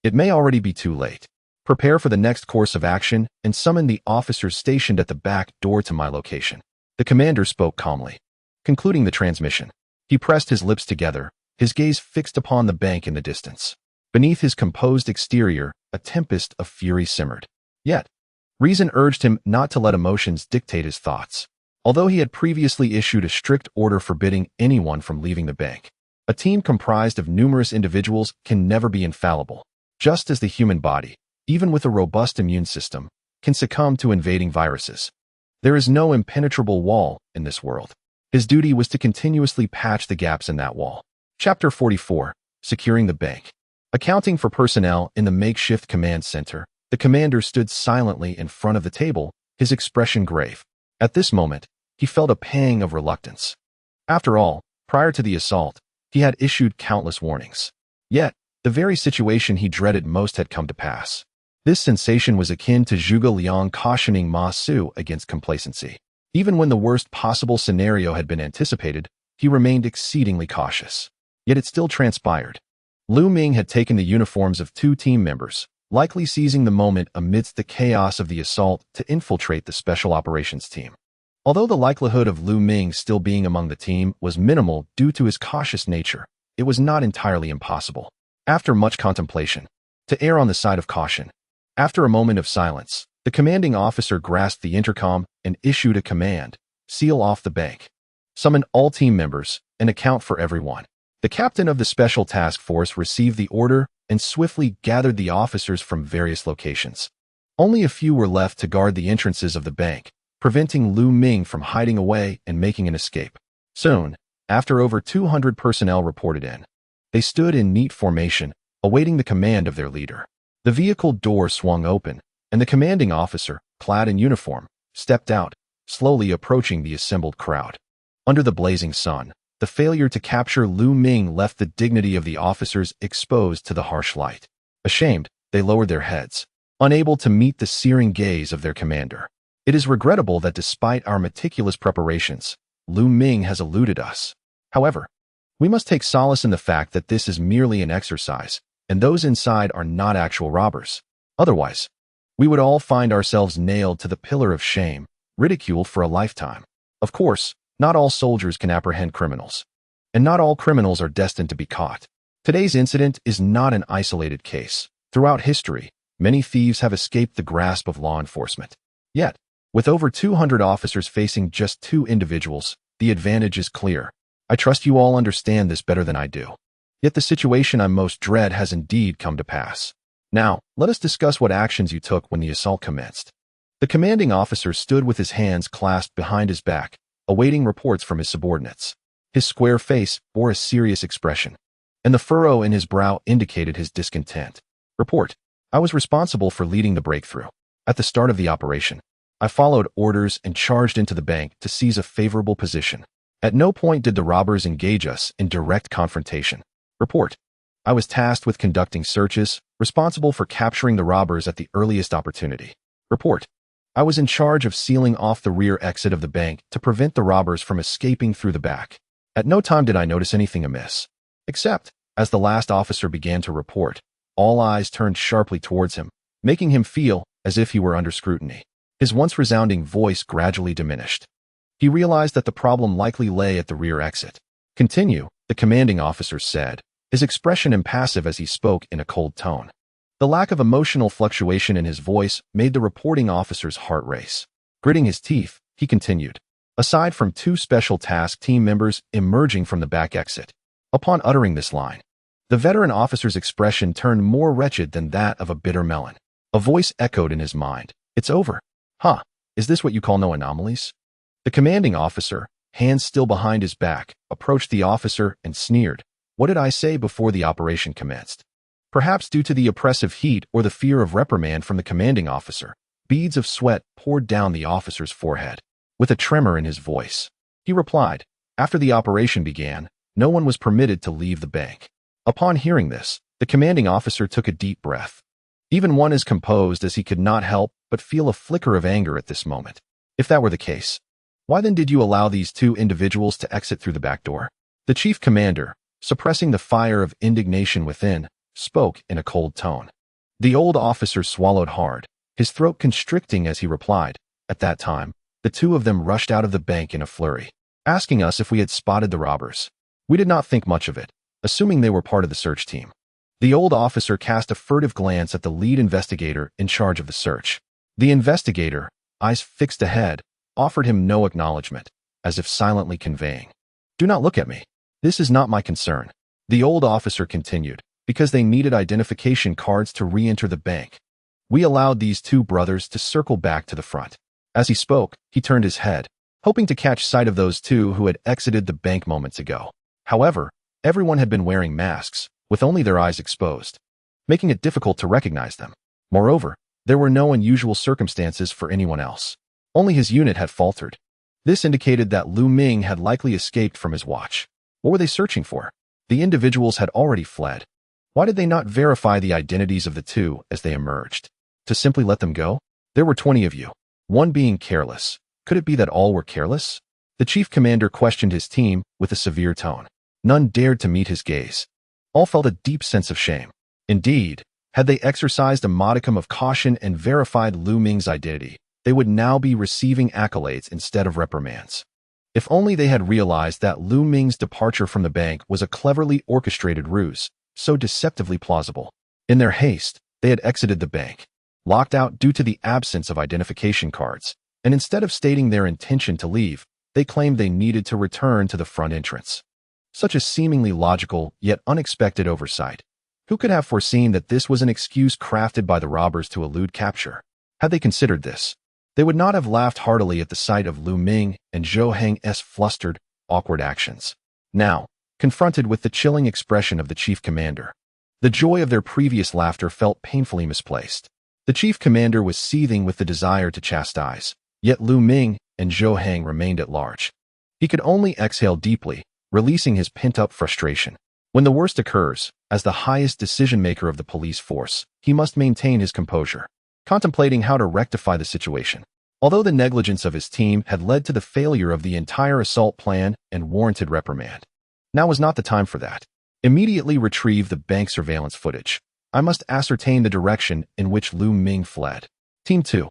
it may already be too late. Prepare for the next course of action and summon the officers stationed at the back door to my location. The commander spoke calmly. Concluding the transmission, he pressed his lips together, his gaze fixed upon the bank in the distance. Beneath his composed exterior, a tempest of fury simmered. Yet, reason urged him not to let emotions dictate his thoughts. Although he had previously issued a strict order forbidding anyone from leaving the bank, a team comprised of numerous individuals can never be infallible. Just as the human body, even with a robust immune system, can succumb to invading viruses, there is no impenetrable wall in this world. His duty was to continuously patch the gaps in that wall. Chapter 44. Securing the bank. Accounting for personnel in the makeshift command center, the commander stood silently in front of the table, his expression grave. At this moment, he felt a pang of reluctance. After all, prior to the assault, he had issued countless warnings. Yet, the very situation he dreaded most had come to pass. This sensation was akin to Zhuge Liang cautioning Ma Su against complacency. Even when the worst possible scenario had been anticipated, he remained exceedingly cautious. Yet it still transpired. Lu Ming had taken the uniforms of 2 team members, likely seizing the moment amidst the chaos of the assault to infiltrate the Special Operations team. Although the likelihood of Lu Ming still being among the team was minimal due to his cautious nature, it was not entirely impossible. After much contemplation, to err on the side of caution, after a moment of silence, the commanding officer grasped the intercom and issued a command: seal off the bank. Summon all team members and account for everyone. The captain of the Special Task Force received the order and swiftly gathered the officers from various locations. Only a few were left to guard the entrances of the bank, preventing Lu Ming from hiding away and making an escape. Soon, after over 200 personnel reported in, they stood in neat formation, awaiting the command of their leader. The vehicle door swung open, and the commanding officer, clad in uniform, stepped out, slowly approaching the assembled crowd. Under the blazing sun, the failure to capture Lu Ming left the dignity of the officers exposed to the harsh light. Ashamed, they lowered their heads, unable to meet the searing gaze of their commander. It is regrettable that despite our meticulous preparations, Lu Ming has eluded us. However, we must take solace in the fact that this is merely an exercise, and those inside are not actual robbers. Otherwise, we would all find ourselves nailed to the pillar of shame, ridiculed for a lifetime. Of course, not all soldiers can apprehend criminals, and not all criminals are destined to be caught. Today's incident is not an isolated case. Throughout history, many thieves have escaped the grasp of law enforcement. Yet, with over 200 officers facing just 2 individuals, the advantage is clear. I trust you all understand this better than I do. Yet the situation I most dread has indeed come to pass. Now, let us discuss what actions you took when the assault commenced. The commanding officer stood with his hands clasped behind his back, awaiting reports from his subordinates. His square face bore a serious expression, and the furrow in his brow indicated his discontent. Report. I was responsible for leading the breakthrough. At the start of the operation, I followed orders and charged into the bank to seize a favorable position. At no point did the robbers engage us in direct confrontation. Report. I was tasked with conducting searches, responsible for capturing the robbers at the earliest opportunity. Report. I was in charge of sealing off the rear exit of the bank to prevent the robbers from escaping through the back. At no time did I notice anything amiss. Except, as the last officer began to report, all eyes turned sharply towards him, making him feel as if he were under scrutiny. His once resounding voice gradually diminished. He realized that the problem likely lay at the rear exit. Continue, the commanding officer said, his expression impassive as he spoke in a cold tone. The lack of emotional fluctuation in his voice made the reporting officer's heart race. Gritting his teeth, he continued. Aside from 2 special task team members emerging from the back exit. Upon uttering this line, the veteran officer's expression turned more wretched than that of a bitter melon. A voice echoed in his mind. It's over. Huh, is this what you call no anomalies? The commanding officer, hands still behind his back, approached the officer and sneered. What did I say before the operation commenced? Perhaps due to the oppressive heat or the fear of reprimand from the commanding officer, beads of sweat poured down the officer's forehead. With a tremor in his voice, he replied, after the operation began, no one was permitted to leave the bank. Upon hearing this, the commanding officer took a deep breath. Even one as composed as he could not help but feel a flicker of anger at this moment. If that were the case, why then did you allow these 2 individuals to exit through the back door? The chief commander, suppressing the fire of indignation within, spoke in a cold tone. The old officer swallowed hard, his throat constricting as he replied. At that time, the 2 of them rushed out of the bank in a flurry, asking us if we had spotted the robbers. We did not think much of it, assuming they were part of the search team. The old officer cast a furtive glance at the lead investigator in charge of the search. The investigator, eyes fixed ahead, offered him no acknowledgement, as if silently conveying, "Do not look at me. This is not my concern." The old officer continued, because they needed identification cards to re-enter the bank. We allowed these 2 brothers to circle back to the front. As he spoke, he turned his head, hoping to catch sight of those 2 who had exited the bank moments ago. However, everyone had been wearing masks, with only their eyes exposed, making it difficult to recognize them. Moreover, there were no unusual circumstances for anyone else. Only his unit had faltered. This indicated that Lu Ming had likely escaped from his watch. What were they searching for? The individuals had already fled. Why did they not verify the identities of the 2 as they emerged? To simply let them go? There were 20 of you, one being careless. Could it be that all were careless? The chief commander questioned his team with a severe tone. None dared to meet his gaze. All felt a deep sense of shame. Indeed, had they exercised a modicum of caution and verified Lu Ming's identity, they would now be receiving accolades instead of reprimands. If only they had realized that Lu Ming's departure from the bank was a cleverly orchestrated ruse, so deceptively plausible. In their haste, they had exited the bank, locked out due to the absence of identification cards, and instead of stating their intention to leave, they claimed they needed to return to the front entrance. Such a seemingly logical, yet unexpected oversight. Who could have foreseen that this was an excuse crafted by the robbers to elude capture? Had they considered this, they would not have laughed heartily at the sight of Lu Ming and Zhou Hang's flustered, awkward actions. Now, confronted with the chilling expression of the chief commander, the joy of their previous laughter felt painfully misplaced. The chief commander was seething with the desire to chastise, yet Lu Ming and Zhou Hang remained at large. He could only exhale deeply, releasing his pent-up frustration. When the worst occurs, as the highest decision-maker of the police force, he must maintain his composure, contemplating how to rectify the situation. Although the negligence of his team had led to the failure of the entire assault plan and warranted reprimand, now was not the time for that. Immediately retrieve the bank surveillance footage. I must ascertain the direction in which Lu Ming fled. Team 2.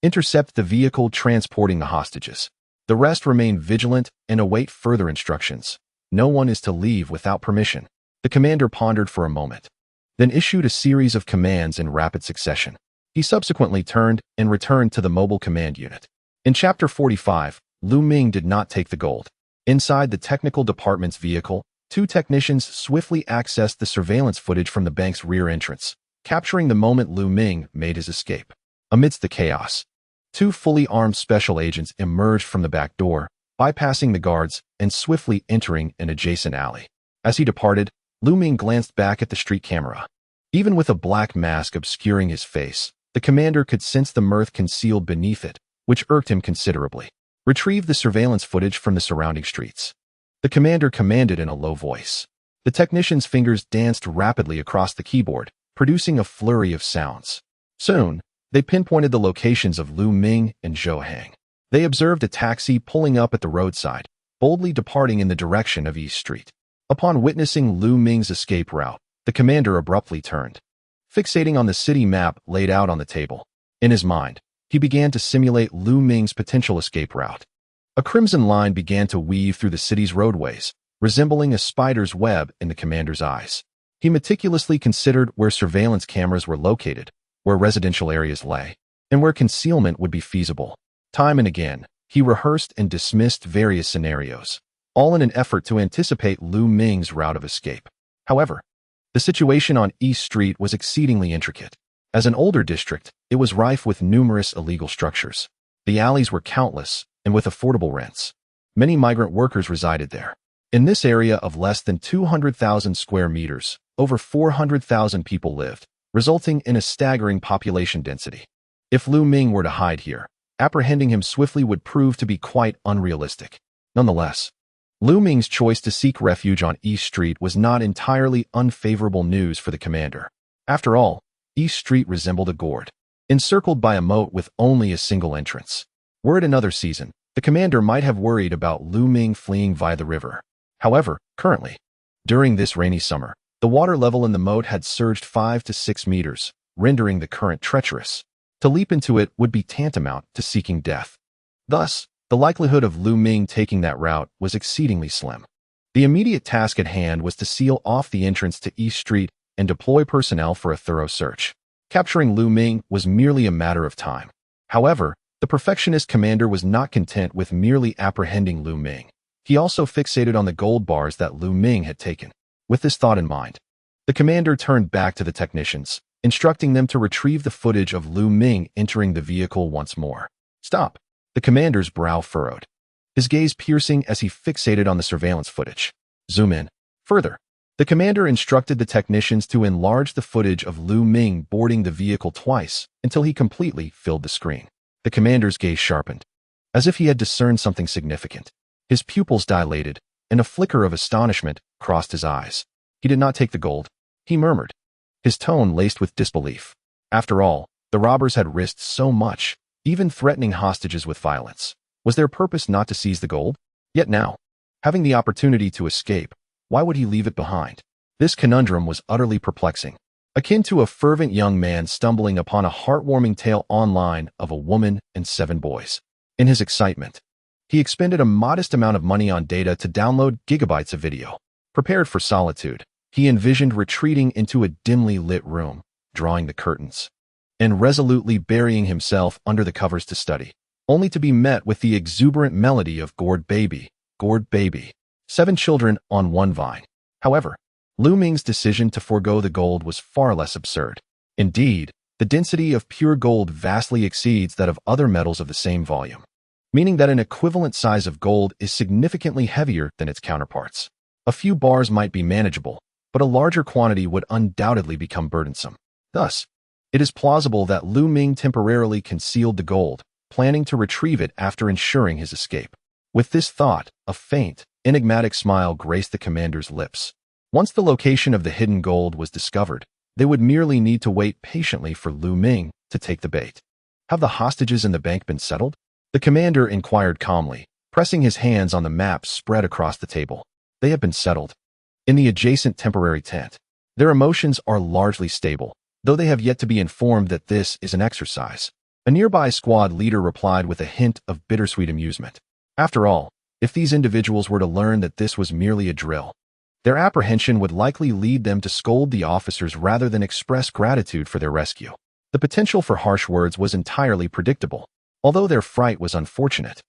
Intercept the vehicle transporting the hostages. The rest remain vigilant and await further instructions. No one is to leave without permission. The commander pondered for a moment, then issued a series of commands in rapid succession. He subsequently turned and returned to the mobile command unit. In Chapter 45, Lu Ming did not take the gold. Inside the technical department's vehicle, 2 technicians swiftly accessed the surveillance footage from the bank's rear entrance, capturing the moment Lu Ming made his escape. Amidst the chaos, 2 fully armed special agents emerged from the back door, bypassing the guards and swiftly entering an adjacent alley. As he departed, Lu Ming glanced back at the street camera. Even with a black mask obscuring his face, the commander could sense the mirth concealed beneath it, which irked him considerably. Retrieve the surveillance footage from the surrounding streets. The commander commanded in a low voice. The technician's fingers danced rapidly across the keyboard, producing a flurry of sounds. Soon, they pinpointed the locations of Lu Ming and Zhou Hang. They observed a taxi pulling up at the roadside, boldly departing in the direction of East Street. Upon witnessing Lu Ming's escape route, the commander abruptly turned, fixating on the city map laid out on the table. In his mind, he began to simulate Lu Ming's potential escape route. A crimson line began to weave through the city's roadways, resembling a spider's web in the commander's eyes. He meticulously considered where surveillance cameras were located, where residential areas lay, and where concealment would be feasible. Time and again, he rehearsed and dismissed various scenarios, all in an effort to anticipate Lu Ming's route of escape. However, the situation on East Street was exceedingly intricate. As an older district, it was rife with numerous illegal structures. The alleys were countless, and with affordable rents. Many migrant workers resided there. In this area of less than 200,000 square meters, over 400,000 people lived, resulting in a staggering population density. If Lu Ming were to hide here, apprehending him swiftly would prove to be quite unrealistic. Nonetheless, Lu Ming's choice to seek refuge on East Street was not entirely unfavorable news for the commander. After all, East Street resembled a gourd, encircled by a moat with only a single entrance. Were it another season, the commander might have worried about Lu Ming fleeing via the river. However, currently, during this rainy summer, the water level in the moat had surged 5 to 6 meters, rendering the current treacherous. To leap into it would be tantamount to seeking death. Thus, the likelihood of Lu Ming taking that route was exceedingly slim. The immediate task at hand was to seal off the entrance to East Street and deploy personnel for a thorough search. Capturing Lu Ming was merely a matter of time. However, the perfectionist commander was not content with merely apprehending Lu Ming. He also fixated on the gold bars that Lu Ming had taken. With this thought in mind, the commander turned back to the technicians, instructing them to retrieve the footage of Lu Ming entering the vehicle once more. Stop! The commander's brow furrowed, his gaze piercing as he fixated on the surveillance footage. Zoom in. Further, the commander instructed the technicians to enlarge the footage of Lu Ming boarding the vehicle twice until he completely filled the screen. The commander's gaze sharpened, as if he had discerned something significant. His pupils dilated, and a flicker of astonishment crossed his eyes. He did not take the gold, he murmured, his tone laced with disbelief. After all, the robbers had risked so much, even threatening hostages with violence. Was their purpose not to seize the gold? Yet now, having the opportunity to escape, why would he leave it behind? This conundrum was utterly perplexing, akin to a fervent young man stumbling upon a heartwarming tale online of a woman and 7 boys. In his excitement, he expended a modest amount of money on data to download gigabytes of video. Prepared for solitude, he envisioned retreating into a dimly lit room, drawing the curtains, and resolutely burying himself under the covers to study, only to be met with the exuberant melody of Gourd Baby, 7 children on one vine. However, Lu Ming's decision to forego the gold was far less absurd. Indeed, the density of pure gold vastly exceeds that of other metals of the same volume, meaning that an equivalent size of gold is significantly heavier than its counterparts. A few bars might be manageable, but a larger quantity would undoubtedly become burdensome. Thus, it is plausible that Lu Ming temporarily concealed the gold, planning to retrieve it after ensuring his escape. With this thought, a faint, enigmatic smile graced the commander's lips. Once the location of the hidden gold was discovered, they would merely need to wait patiently for Lu Ming to take the bait. Have the hostages in the bank been settled? The commander inquired calmly, pressing his hands on the map spread across the table. They have been settled. In the adjacent temporary tent. Their emotions are largely stable, though they have yet to be informed that this is an exercise. A nearby squad leader replied with a hint of bittersweet amusement. After all, if these individuals were to learn that this was merely a drill, their apprehension would likely lead them to scold the officers rather than express gratitude for their rescue. The potential for harsh words was entirely predictable, although their fright was unfortunate.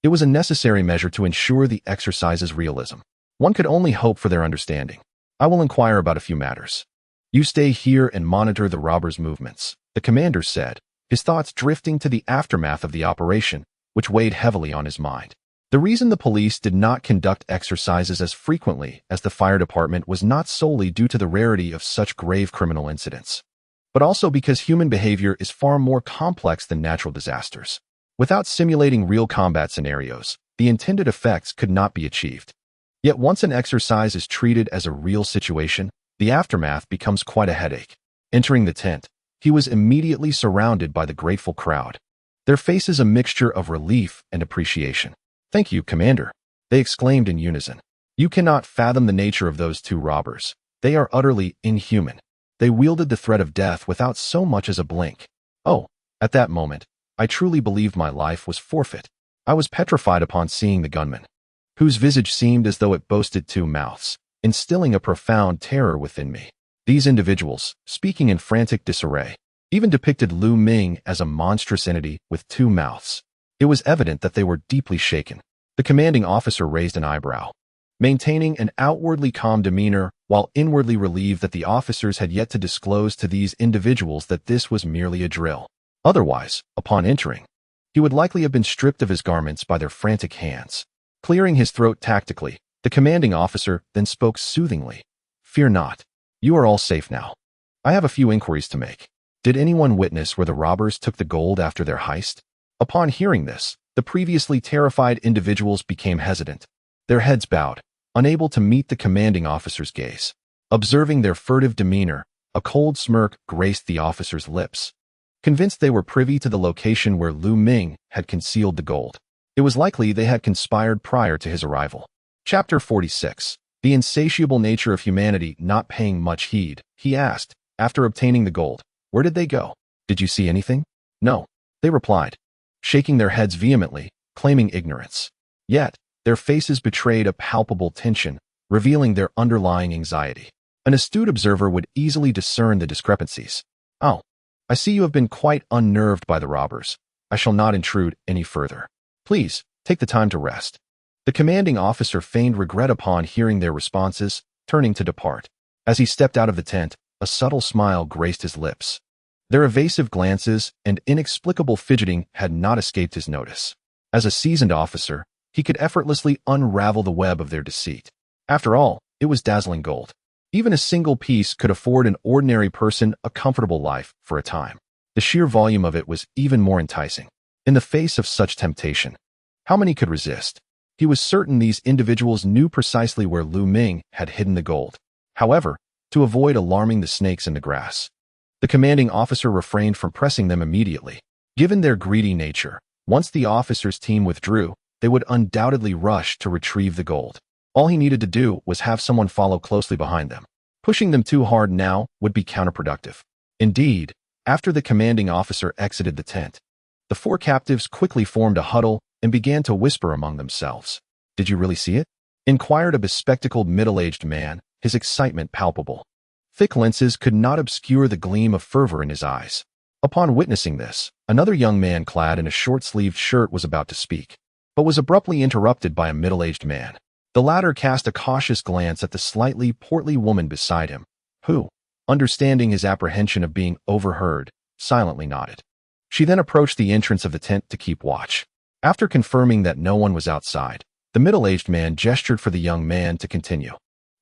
It was a necessary measure to ensure the exercise's realism. One could only hope for their understanding. I will inquire about a few matters. You stay here and monitor the robbers' movements, the commander said, his thoughts drifting to the aftermath of the operation, which weighed heavily on his mind. The reason the police did not conduct exercises as frequently as the fire department was not solely due to the rarity of such grave criminal incidents, but also because human behavior is far more complex than natural disasters. Without simulating real combat scenarios, the intended effects could not be achieved. Yet once an exercise is treated as a real situation, the aftermath becomes quite a headache. Entering the tent, he was immediately surrounded by the grateful crowd, their faces a mixture of relief and appreciation. "Thank you, Commander," they exclaimed in unison. "You cannot fathom the nature of those two robbers. They are utterly inhuman. They wielded the threat of death without so much as a blink. Oh, at that moment, I truly believed my life was forfeit. I was petrified upon seeing the gunman, whose visage seemed as though it boasted two mouths, instilling a profound terror within me. These individuals, speaking in frantic disarray, even depicted Lu Ming as a monstrous entity with two mouths. It was evident that they were deeply shaken. The commanding officer raised an eyebrow, maintaining an outwardly calm demeanor while inwardly relieved that the officers had yet to disclose to these individuals that this was merely a drill. Otherwise, upon entering, he would likely have been stripped of his garments by their frantic hands. Clearing his throat tactically, the commanding officer then spoke soothingly. "Fear not. You are all safe now. I have a few inquiries to make. Did anyone witness where the robbers took the gold after their heist?" Upon hearing this, the previously terrified individuals became hesitant, their heads bowed, unable to meet the commanding officer's gaze. Observing their furtive demeanor, a cold smirk graced the officer's lips. Convinced they were privy to the location where Lu Ming had concealed the gold, it was likely they had conspired prior to his arrival. Chapter 46. The insatiable nature of humanity not paying much heed, he asked, after obtaining the gold. "Where did they go? Did you see anything?" "No," they replied, shaking their heads vehemently, claiming ignorance. Yet, their faces betrayed a palpable tension, revealing their underlying anxiety. An astute observer would easily discern the discrepancies. "Oh, I see you have been quite unnerved by the robbers. I shall not intrude any further. Please, take the time to rest." The commanding officer feigned regret upon hearing their responses, turning to depart. As he stepped out of the tent, a subtle smile graced his lips. Their evasive glances and inexplicable fidgeting had not escaped his notice. As a seasoned officer, he could effortlessly unravel the web of their deceit. After all, it was dazzling gold. Even a single piece could afford an ordinary person a comfortable life for a time. The sheer volume of it was even more enticing. In the face of such temptation, how many could resist? He was certain these individuals knew precisely where Lu Ming had hidden the gold. However, to avoid alarming the snakes in the grass, the commanding officer refrained from pressing them immediately. Given their greedy nature, once the officer's team withdrew, they would undoubtedly rush to retrieve the gold. All he needed to do was have someone follow closely behind them. Pushing them too hard now would be counterproductive. Indeed, after the commanding officer exited the tent, the four captives quickly formed a huddle and began to whisper among themselves. "Did you really see it?" inquired a bespectacled middle-aged man, his excitement palpable. Thick lenses could not obscure the gleam of fervor in his eyes. Upon witnessing this, another young man clad in a short-sleeved shirt was about to speak, but was abruptly interrupted by a middle-aged man. The latter cast a cautious glance at the slightly portly woman beside him, who, understanding his apprehension of being overheard, silently nodded. She then approached the entrance of the tent to keep watch. After confirming that no one was outside, the middle-aged man gestured for the young man to continue.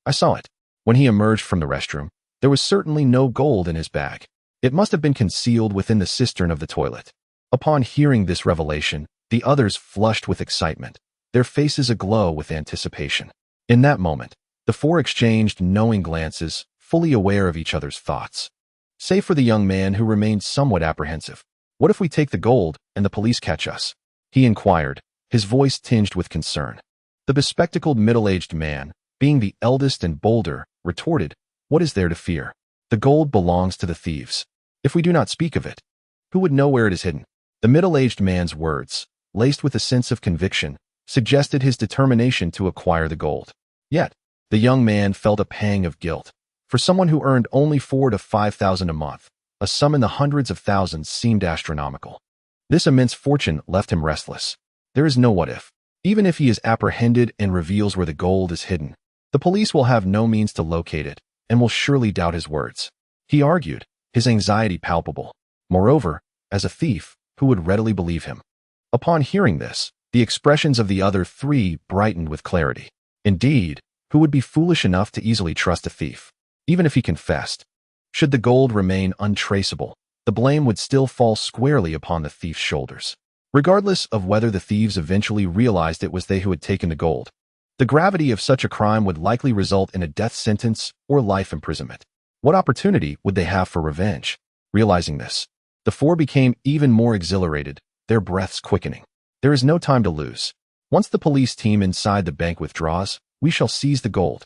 "I saw it. When he emerged from the restroom, there was certainly no gold in his bag. It must have been concealed within the cistern of the toilet." Upon hearing this revelation, the others flushed with excitement, their faces aglow with anticipation. In that moment, the four exchanged knowing glances, fully aware of each other's thoughts. Save for the young man who remained somewhat apprehensive. "What if we take the gold and the police catch us?" he inquired, his voice tinged with concern. The bespectacled middle-aged man, being the eldest and bolder, retorted, "What is there to fear? The gold belongs to the thieves. If we do not speak of it, who would know where it is hidden?" The middle-aged man's words, laced with a sense of conviction, suggested his determination to acquire the gold. Yet, the young man felt a pang of guilt. For someone who earned only 4,000 to 5,000 a month, a sum in the hundreds of thousands seemed astronomical. This immense fortune left him restless. There is no what if. Even if he is apprehended and reveals where the gold is hidden, the police will have no means to locate it and will surely doubt his words. He argued, his anxiety palpable. Moreover, as a thief, who would readily believe him? Upon hearing this, the expressions of the other three brightened with clarity. Indeed, who would be foolish enough to easily trust a thief? Even if he confessed, should the gold remain untraceable, the blame would still fall squarely upon the thief's shoulders. Regardless of whether the thieves eventually realized it was they who had taken the gold, the gravity of such a crime would likely result in a death sentence or life imprisonment. What opportunity would they have for revenge? Realizing this, the four became even more exhilarated, their breaths quickening. There is no time to lose. Once the police team inside the bank withdraws, we shall seize the gold.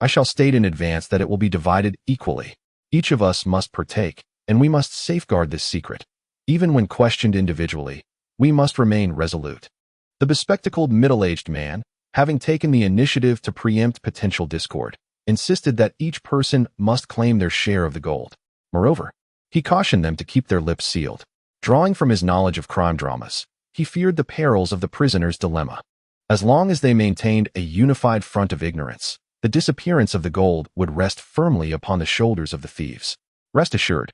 I shall state in advance that it will be divided equally. Each of us must partake, and we must safeguard this secret. Even when questioned individually, we must remain resolute. The bespectacled middle-aged man, having taken the initiative to preempt potential discord, insisted that each person must claim their share of the gold. Moreover, he cautioned them to keep their lips sealed. Drawing from his knowledge of crime dramas, he feared the perils of the prisoner's dilemma. As long as they maintained a unified front of ignorance, the disappearance of the gold would rest firmly upon the shoulders of the thieves. Rest assured,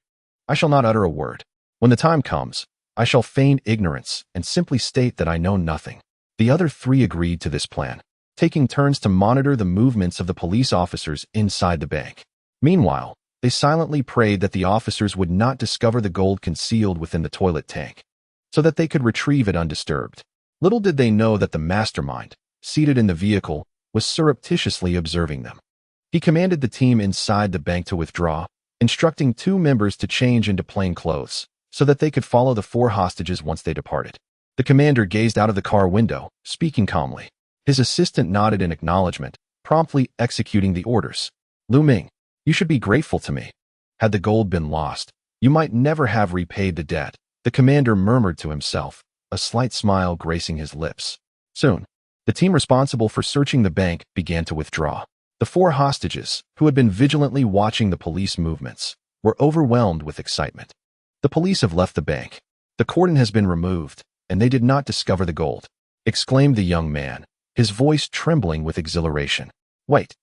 I shall not utter a word. When the time comes, I shall feign ignorance and simply state that I know nothing. The other three agreed to this plan, taking turns to monitor the movements of the police officers inside the bank. Meanwhile, they silently prayed that the officers would not discover the gold concealed within the toilet tank, so that they could retrieve it undisturbed. Little did they know that the mastermind, seated in the vehicle, was surreptitiously observing them. He commanded the team inside the bank to withdraw, instructing 2 members to change into plain clothes, so that they could follow the 4 hostages once they departed. The commander gazed out of the car window, speaking calmly. His assistant nodded in acknowledgement, promptly executing the orders. Lu Ming, you should be grateful to me. Had the gold been lost, you might never have repaid the debt, the commander murmured to himself, a slight smile gracing his lips. Soon, the team responsible for searching the bank began to withdraw. The 4 hostages, who had been vigilantly watching the police movements, were overwhelmed with excitement. The police have left the bank. The cordon has been removed, and they did not discover the gold, exclaimed the young man, his voice trembling with exhilaration. Wait.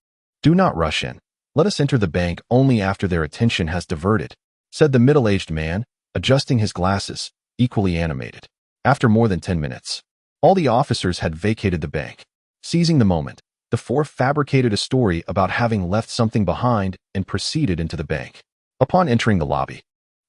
Do not rush in. Let us enter the bank only after their attention has diverted, said the middle-aged man, adjusting his glasses, equally animated. After more than 10 minutes, all the officers had vacated the bank. Seizing the moment, the 4 fabricated a story about having left something behind and proceeded into the bank. Upon entering the lobby,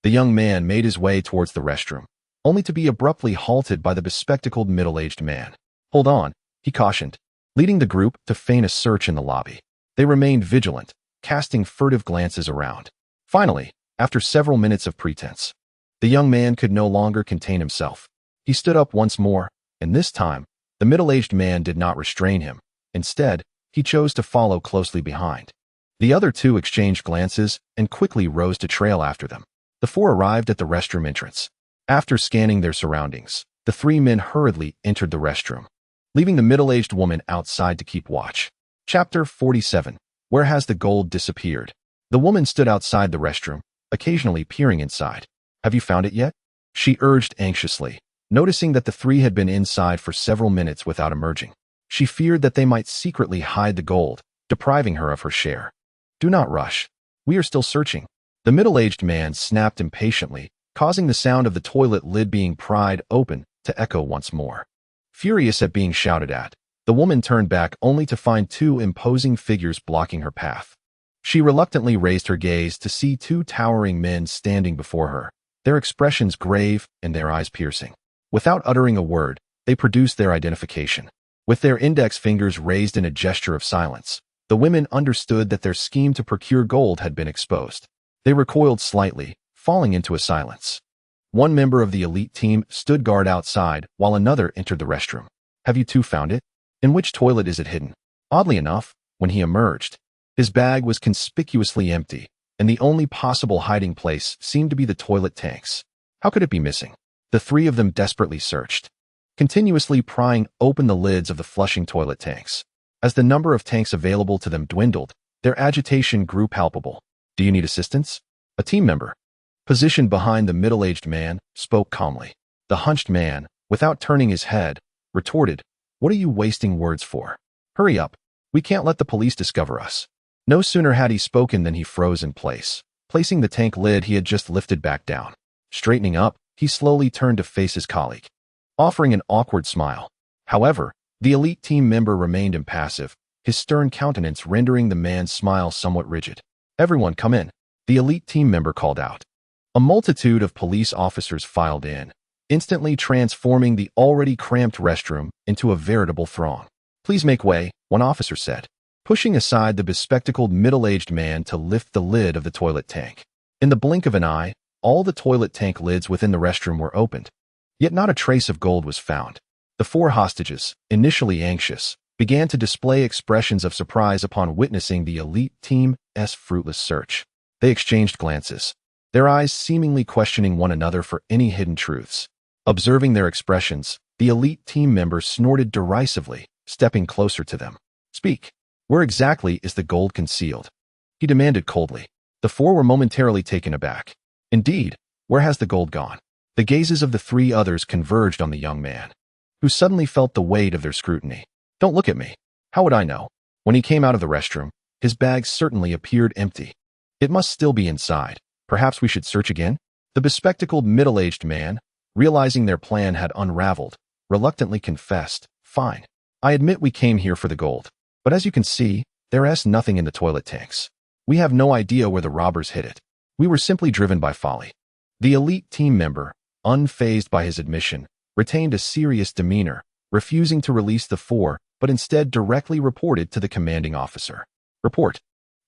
the young man made his way towards the restroom, only to be abruptly halted by the bespectacled middle-aged man. Hold on, he cautioned, leading the group to feign a search in the lobby. They remained vigilant, casting furtive glances around. Finally, after several minutes of pretense, the young man could no longer contain himself. He stood up once more, and this time, the middle-aged man did not restrain him. Instead, he chose to follow closely behind. The other 2 exchanged glances and quickly rose to trail after them. The 4 arrived at the restroom entrance. After scanning their surroundings, the 3 men hurriedly entered the restroom, leaving the middle-aged woman outside to keep watch. Chapter 47. Where has the gold disappeared? The woman stood outside the restroom, occasionally peering inside. Have you found it yet? She urged anxiously, noticing that the 3 had been inside for several minutes without emerging. She feared that they might secretly hide the gold, depriving her of her share. Do not rush. We are still searching. The middle-aged man snapped impatiently, causing the sound of the toilet lid being pried open to echo once more. Furious at being shouted at, the woman turned back only to find 2 imposing figures blocking her path. She reluctantly raised her gaze to see 2 towering men standing before her, their expressions grave and their eyes piercing. Without uttering a word, they produced their identification. With their index fingers raised in a gesture of silence, the women understood that their scheme to procure gold had been exposed. They recoiled slightly, falling into a silence. One member of the elite team stood guard outside while another entered the restroom. Have you 2 found it? In which toilet is it hidden? Oddly enough, when he emerged, his bag was conspicuously empty, and the only possible hiding place seemed to be the toilet tanks. How could it be missing? The three of them desperately searched, continuously prying open the lids of the flushing toilet tanks. As the number of tanks available to them dwindled, their agitation grew palpable. "Do you need assistance?" A team member, positioned behind the middle-aged man, spoke calmly. The hunched man, without turning his head, retorted, "What are you wasting words for? Hurry up. We can't let the police discover us." No sooner had he spoken than he froze in place, placing the tank lid he had just lifted back down. Straightening up, he slowly turned to face his colleague, offering an awkward smile. However, the elite team member remained impassive, his stern countenance rendering the man's smile somewhat rigid. "Everyone come in," the elite team member called out. A multitude of police officers filed in, instantly transforming the already cramped restroom into a veritable throng. "Please make way," one officer said, pushing aside the bespectacled middle-aged man to lift the lid of the toilet tank. In the blink of an eye, all the toilet tank lids within the restroom were opened, yet not a trace of gold was found. The four hostages, initially anxious, began to display expressions of surprise upon witnessing the elite team's fruitless search. They exchanged glances, their eyes seemingly questioning one another for any hidden truths. Observing their expressions, the elite team member snorted derisively, stepping closer to them. "Speak. Where exactly is the gold concealed?" he demanded coldly. The four were momentarily taken aback. "Indeed, where has the gold gone?" The gazes of the three others converged on the young man, who suddenly felt the weight of their scrutiny. "Don't look at me. How would I know?" When he came out of the restroom, his bag certainly appeared empty. "It must still be inside. Perhaps we should search again?" The bespectacled middle-aged man, realizing their plan had unraveled, reluctantly confessed, "Fine. I admit we came here for the gold. But as you can see, there's nothing in the toilet tanks. We have no idea where the robbers hid it. We were simply driven by folly." The elite team member, unfazed by his admission, retained a serious demeanor, refusing to release the four, but instead directly reported to the commanding officer. Report.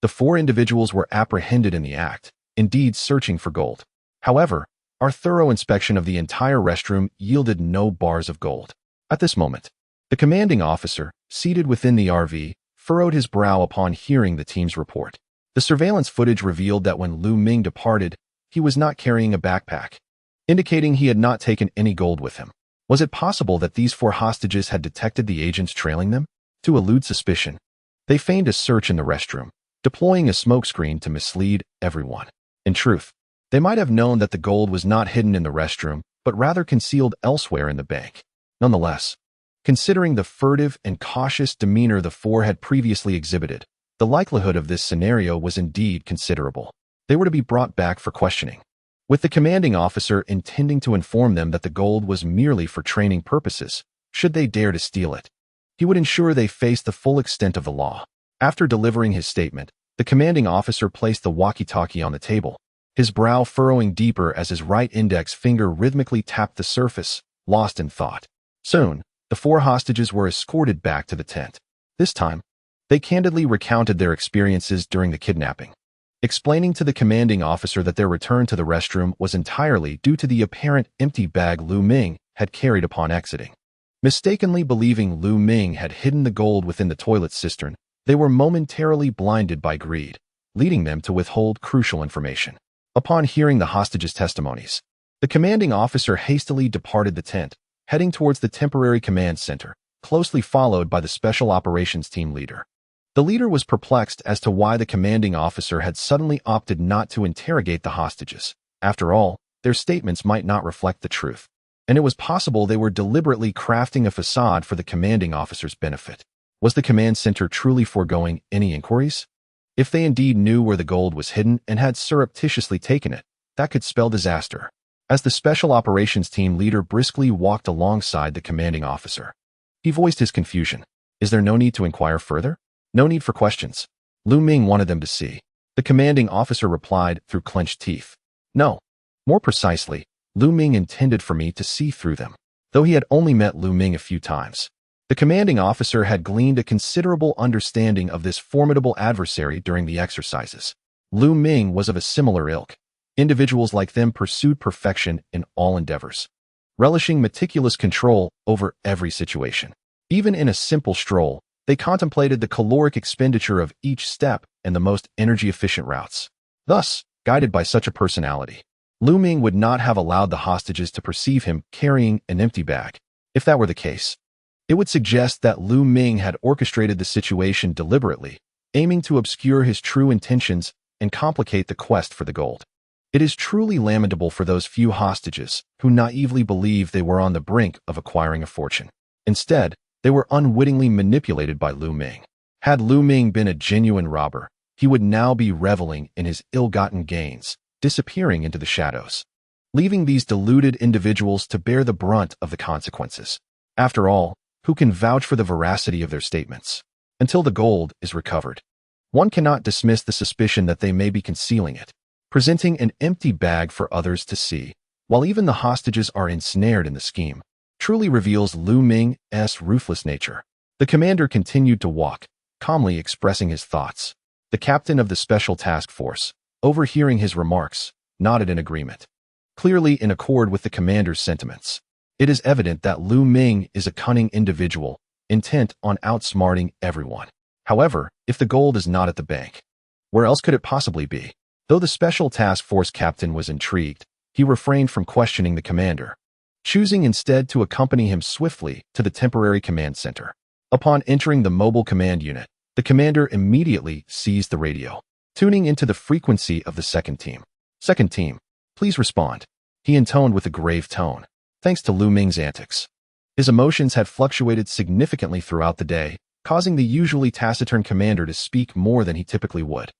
The four individuals were apprehended in the act, indeed searching for gold. However, our thorough inspection of the entire restroom yielded no bars of gold. At this moment, the commanding officer, seated within the RV, furrowed his brow upon hearing the team's report. The surveillance footage revealed that when Lu Ming departed, he was not carrying a backpack, indicating he had not taken any gold with him. Was it possible that these four hostages had detected the agents trailing them? To elude suspicion, they feigned a search in the restroom, deploying a smokescreen to mislead everyone. In truth, they might have known that the gold was not hidden in the restroom, but rather concealed elsewhere in the bank. Nonetheless, considering the furtive and cautious demeanor the four had previously exhibited, the likelihood of this scenario was indeed considerable. They were to be brought back for questioning, with the commanding officer intending to inform them that the gold was merely for training purposes, should they dare to steal it. He would ensure they faced the full extent of the law. After delivering his statement, the commanding officer placed the walkie-talkie on the table, his brow furrowing deeper as his right index finger rhythmically tapped the surface, lost in thought. Soon, the four hostages were escorted back to the tent. This time, they candidly recounted their experiences during the kidnapping, explaining to the commanding officer that their return to the restroom was entirely due to the apparent empty bag Lu Ming had carried upon exiting. Mistakenly believing Lu Ming had hidden the gold within the toilet cistern, they were momentarily blinded by greed, leading them to withhold crucial information. Upon hearing the hostages' testimonies, the commanding officer hastily departed the tent, heading towards the temporary command center, closely followed by the special operations team leader. The leader was perplexed as to why the commanding officer had suddenly opted not to interrogate the hostages. After all, their statements might not reflect the truth, and it was possible they were deliberately crafting a facade for the commanding officer's benefit. Was the command center truly foregoing any inquiries? If they indeed knew where the gold was hidden and had surreptitiously taken it, that could spell disaster. As the special operations team leader briskly walked alongside the commanding officer, he voiced his confusion. Is there no need to inquire further? No need for questions. Lu Ming wanted them to see. The commanding officer replied through clenched teeth. No. More precisely, Lu Ming intended for me to see through them. Though he had only met Lu Ming a few times, the commanding officer had gleaned a considerable understanding of this formidable adversary during the exercises. Lu Ming was of a similar ilk. Individuals like them pursued perfection in all endeavors, relishing meticulous control over every situation. Even in a simple stroll, they contemplated the caloric expenditure of each step and the most energy-efficient routes. Thus, guided by such a personality, Lu Ming would not have allowed the hostages to perceive him carrying an empty bag. If that were the case, it would suggest that Lu Ming had orchestrated the situation deliberately, aiming to obscure his true intentions and complicate the quest for the gold. It is truly lamentable for those few hostages who naively believed they were on the brink of acquiring a fortune. Instead, they were unwittingly manipulated by Lu Ming. Had Lu Ming been a genuine robber, he would now be reveling in his ill-gotten gains, disappearing into the shadows, leaving these deluded individuals to bear the brunt of the consequences. After all, who can vouch for the veracity of their statements? Until the gold is recovered, one cannot dismiss the suspicion that they may be concealing it, presenting an empty bag for others to see, while even the hostages are ensnared in the scheme, truly reveals Lu Ming's ruthless nature. The commander continued to walk, calmly expressing his thoughts. The captain of the special task force, overhearing his remarks, nodded in agreement, clearly in accord with the commander's sentiments. It is evident that Lu Ming is a cunning individual, intent on outsmarting everyone. However, if the gold is not at the bank, where else could it possibly be? Though the special task force captain was intrigued, he refrained from questioning the commander, choosing instead to accompany him swiftly to the temporary command center. Upon entering the mobile command unit, the commander immediately seized the radio, tuning into the frequency of the second team. "Second team, please respond," he intoned with a grave tone. Thanks to Lu Ming's antics, his emotions had fluctuated significantly throughout the day, causing the usually taciturn commander to speak more than he typically would.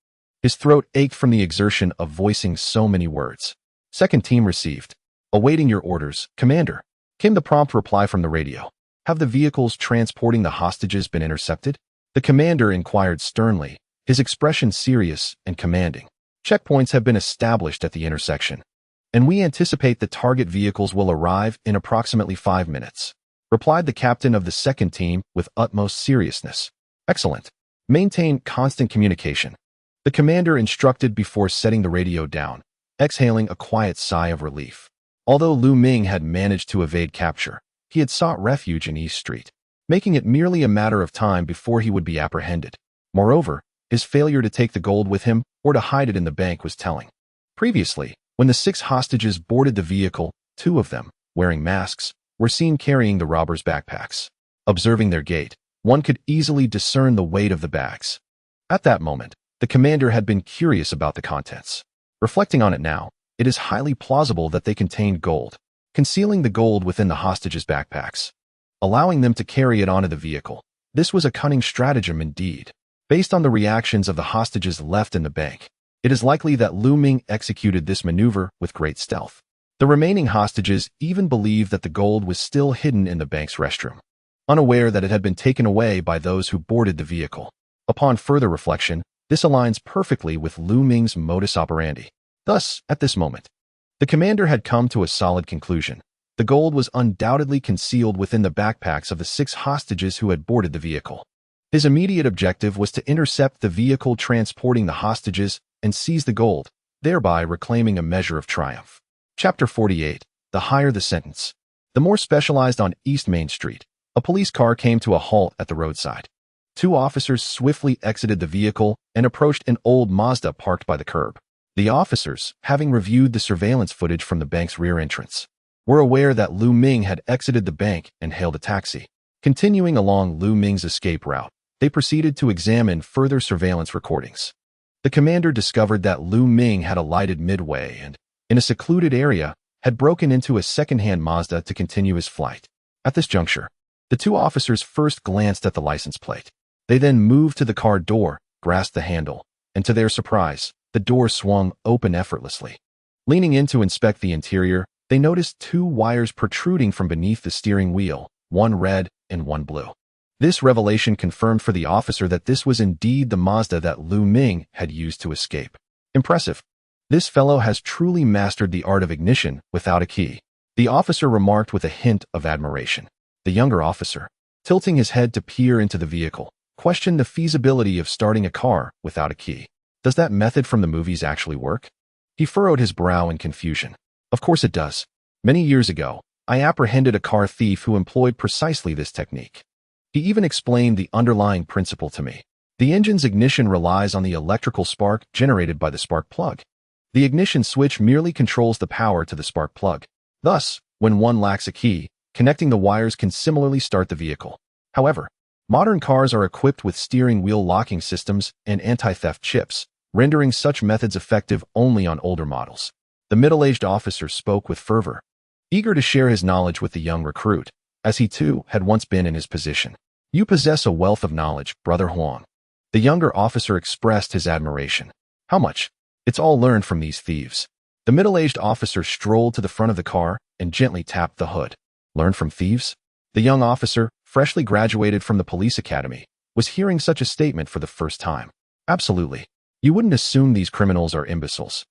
His throat ached from the exertion of voicing so many words. "Second team received. Awaiting your orders, Commander," came the prompt reply from the radio. "Have the vehicles transporting the hostages been intercepted?" The commander inquired sternly, his expression serious and commanding. "Checkpoints have been established at the intersection, and we anticipate the target vehicles will arrive in approximately 5 minutes," replied the captain of the second team with utmost seriousness. "Excellent. Maintain constant communication," the commander instructed before setting the radio down, exhaling a quiet sigh of relief. Although Lu Ming had managed to evade capture, he had sought refuge in East Street, making it merely a matter of time before he would be apprehended. Moreover, his failure to take the gold with him or to hide it in the bank was telling. Previously, when the 6 hostages boarded the vehicle, 2 of them, wearing masks, were seen carrying the robbers' backpacks. Observing their gait, one could easily discern the weight of the bags. At that moment, the commander had been curious about the contents. Reflecting on it now, it is highly plausible that they contained gold, concealing the gold within the hostages' backpacks, allowing them to carry it onto the vehicle. This was a cunning stratagem indeed. Based on the reactions of the hostages left in the bank, it is likely that Lu Ming executed this maneuver with great stealth. The remaining hostages even believed that the gold was still hidden in the bank's restroom, unaware that it had been taken away by those who boarded the vehicle. Upon further reflection, this aligns perfectly with Lu Ming's modus operandi. Thus, at this moment, the commander had come to a solid conclusion. The gold was undoubtedly concealed within the backpacks of the 6 hostages who had boarded the vehicle. His immediate objective was to intercept the vehicle transporting the hostages and seize the gold, thereby reclaiming a measure of triumph. Chapter 48. The higher the sentence. The more specialized on East Main Street, a police car came to a halt at the roadside. 2 officers swiftly exited the vehicle and approached an old Mazda parked by the curb. The officers, having reviewed the surveillance footage from the bank's rear entrance, were aware that Lu Ming had exited the bank and hailed a taxi. Continuing along Lu Ming's escape route, they proceeded to examine further surveillance recordings. The commander discovered that Lu Ming had alighted midway and, in a secluded area, had broken into a second-hand Mazda to continue his flight. At this juncture, the 2 officers first glanced at the license plate. They then moved to the car door, grasped the handle, and to their surprise, the door swung open effortlessly. Leaning in to inspect the interior, they noticed 2 wires protruding from beneath the steering wheel, one red and one blue. This revelation confirmed for the officer that this was indeed the Mazda that Lu Ming had used to escape. Impressive. This fellow has truly mastered the art of ignition without a key, the officer remarked with a hint of admiration. The younger officer, tilting his head to peer into the vehicle, questioned the feasibility of starting a car without a key. Does that method from the movies actually work? He furrowed his brow in confusion. Of course it does. Many years ago, I apprehended a car thief who employed precisely this technique. He even explained the underlying principle to me. The engine's ignition relies on the electrical spark generated by the spark plug. The ignition switch merely controls the power to the spark plug. Thus, when one lacks a key, connecting the wires can similarly start the vehicle. However, modern cars are equipped with steering wheel locking systems and anti-theft chips, rendering such methods effective only on older models. The middle-aged officer spoke with fervor, eager to share his knowledge with the young recruit, as he too had once been in his position. "You possess a wealth of knowledge, Brother Huang." The younger officer expressed his admiration. "How much?" "It's all learned from these thieves." The middle-aged officer strolled to the front of the car and gently tapped the hood. "Learned from thieves?" The young officer, freshly graduated from the police academy, was hearing such a statement for the first time. "Absolutely. You wouldn't assume these criminals are imbeciles,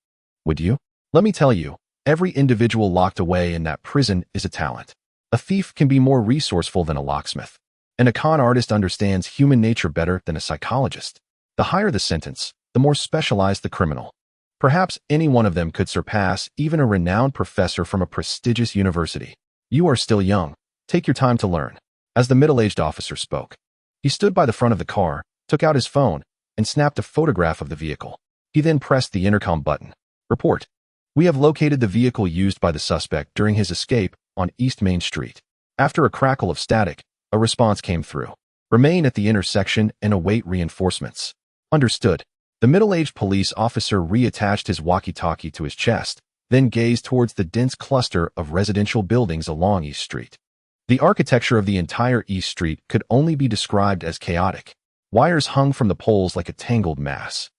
would you? Let me tell you, every individual locked away in that prison is a talent. A thief can be more resourceful than a locksmith, and a con artist understands human nature better than a psychologist. The higher the sentence, the more specialized the criminal. Perhaps any one of them could surpass even a renowned professor from a prestigious university. You are still young. Take your time to learn." As the middle-aged officer spoke, he stood by the front of the car, took out his phone, and snapped a photograph of the vehicle. He then pressed the intercom button. "Report. We have located the vehicle used by the suspect during his escape on East Main Street." After a crackle of static, a response came through. "Remain at the intersection and await reinforcements." "Understood." The middle-aged police officer reattached his walkie-talkie to his chest, then gazed towards the dense cluster of residential buildings along East Street. The architecture of the entire East Street could only be described as chaotic. Wires hung from the poles like a tangled mass.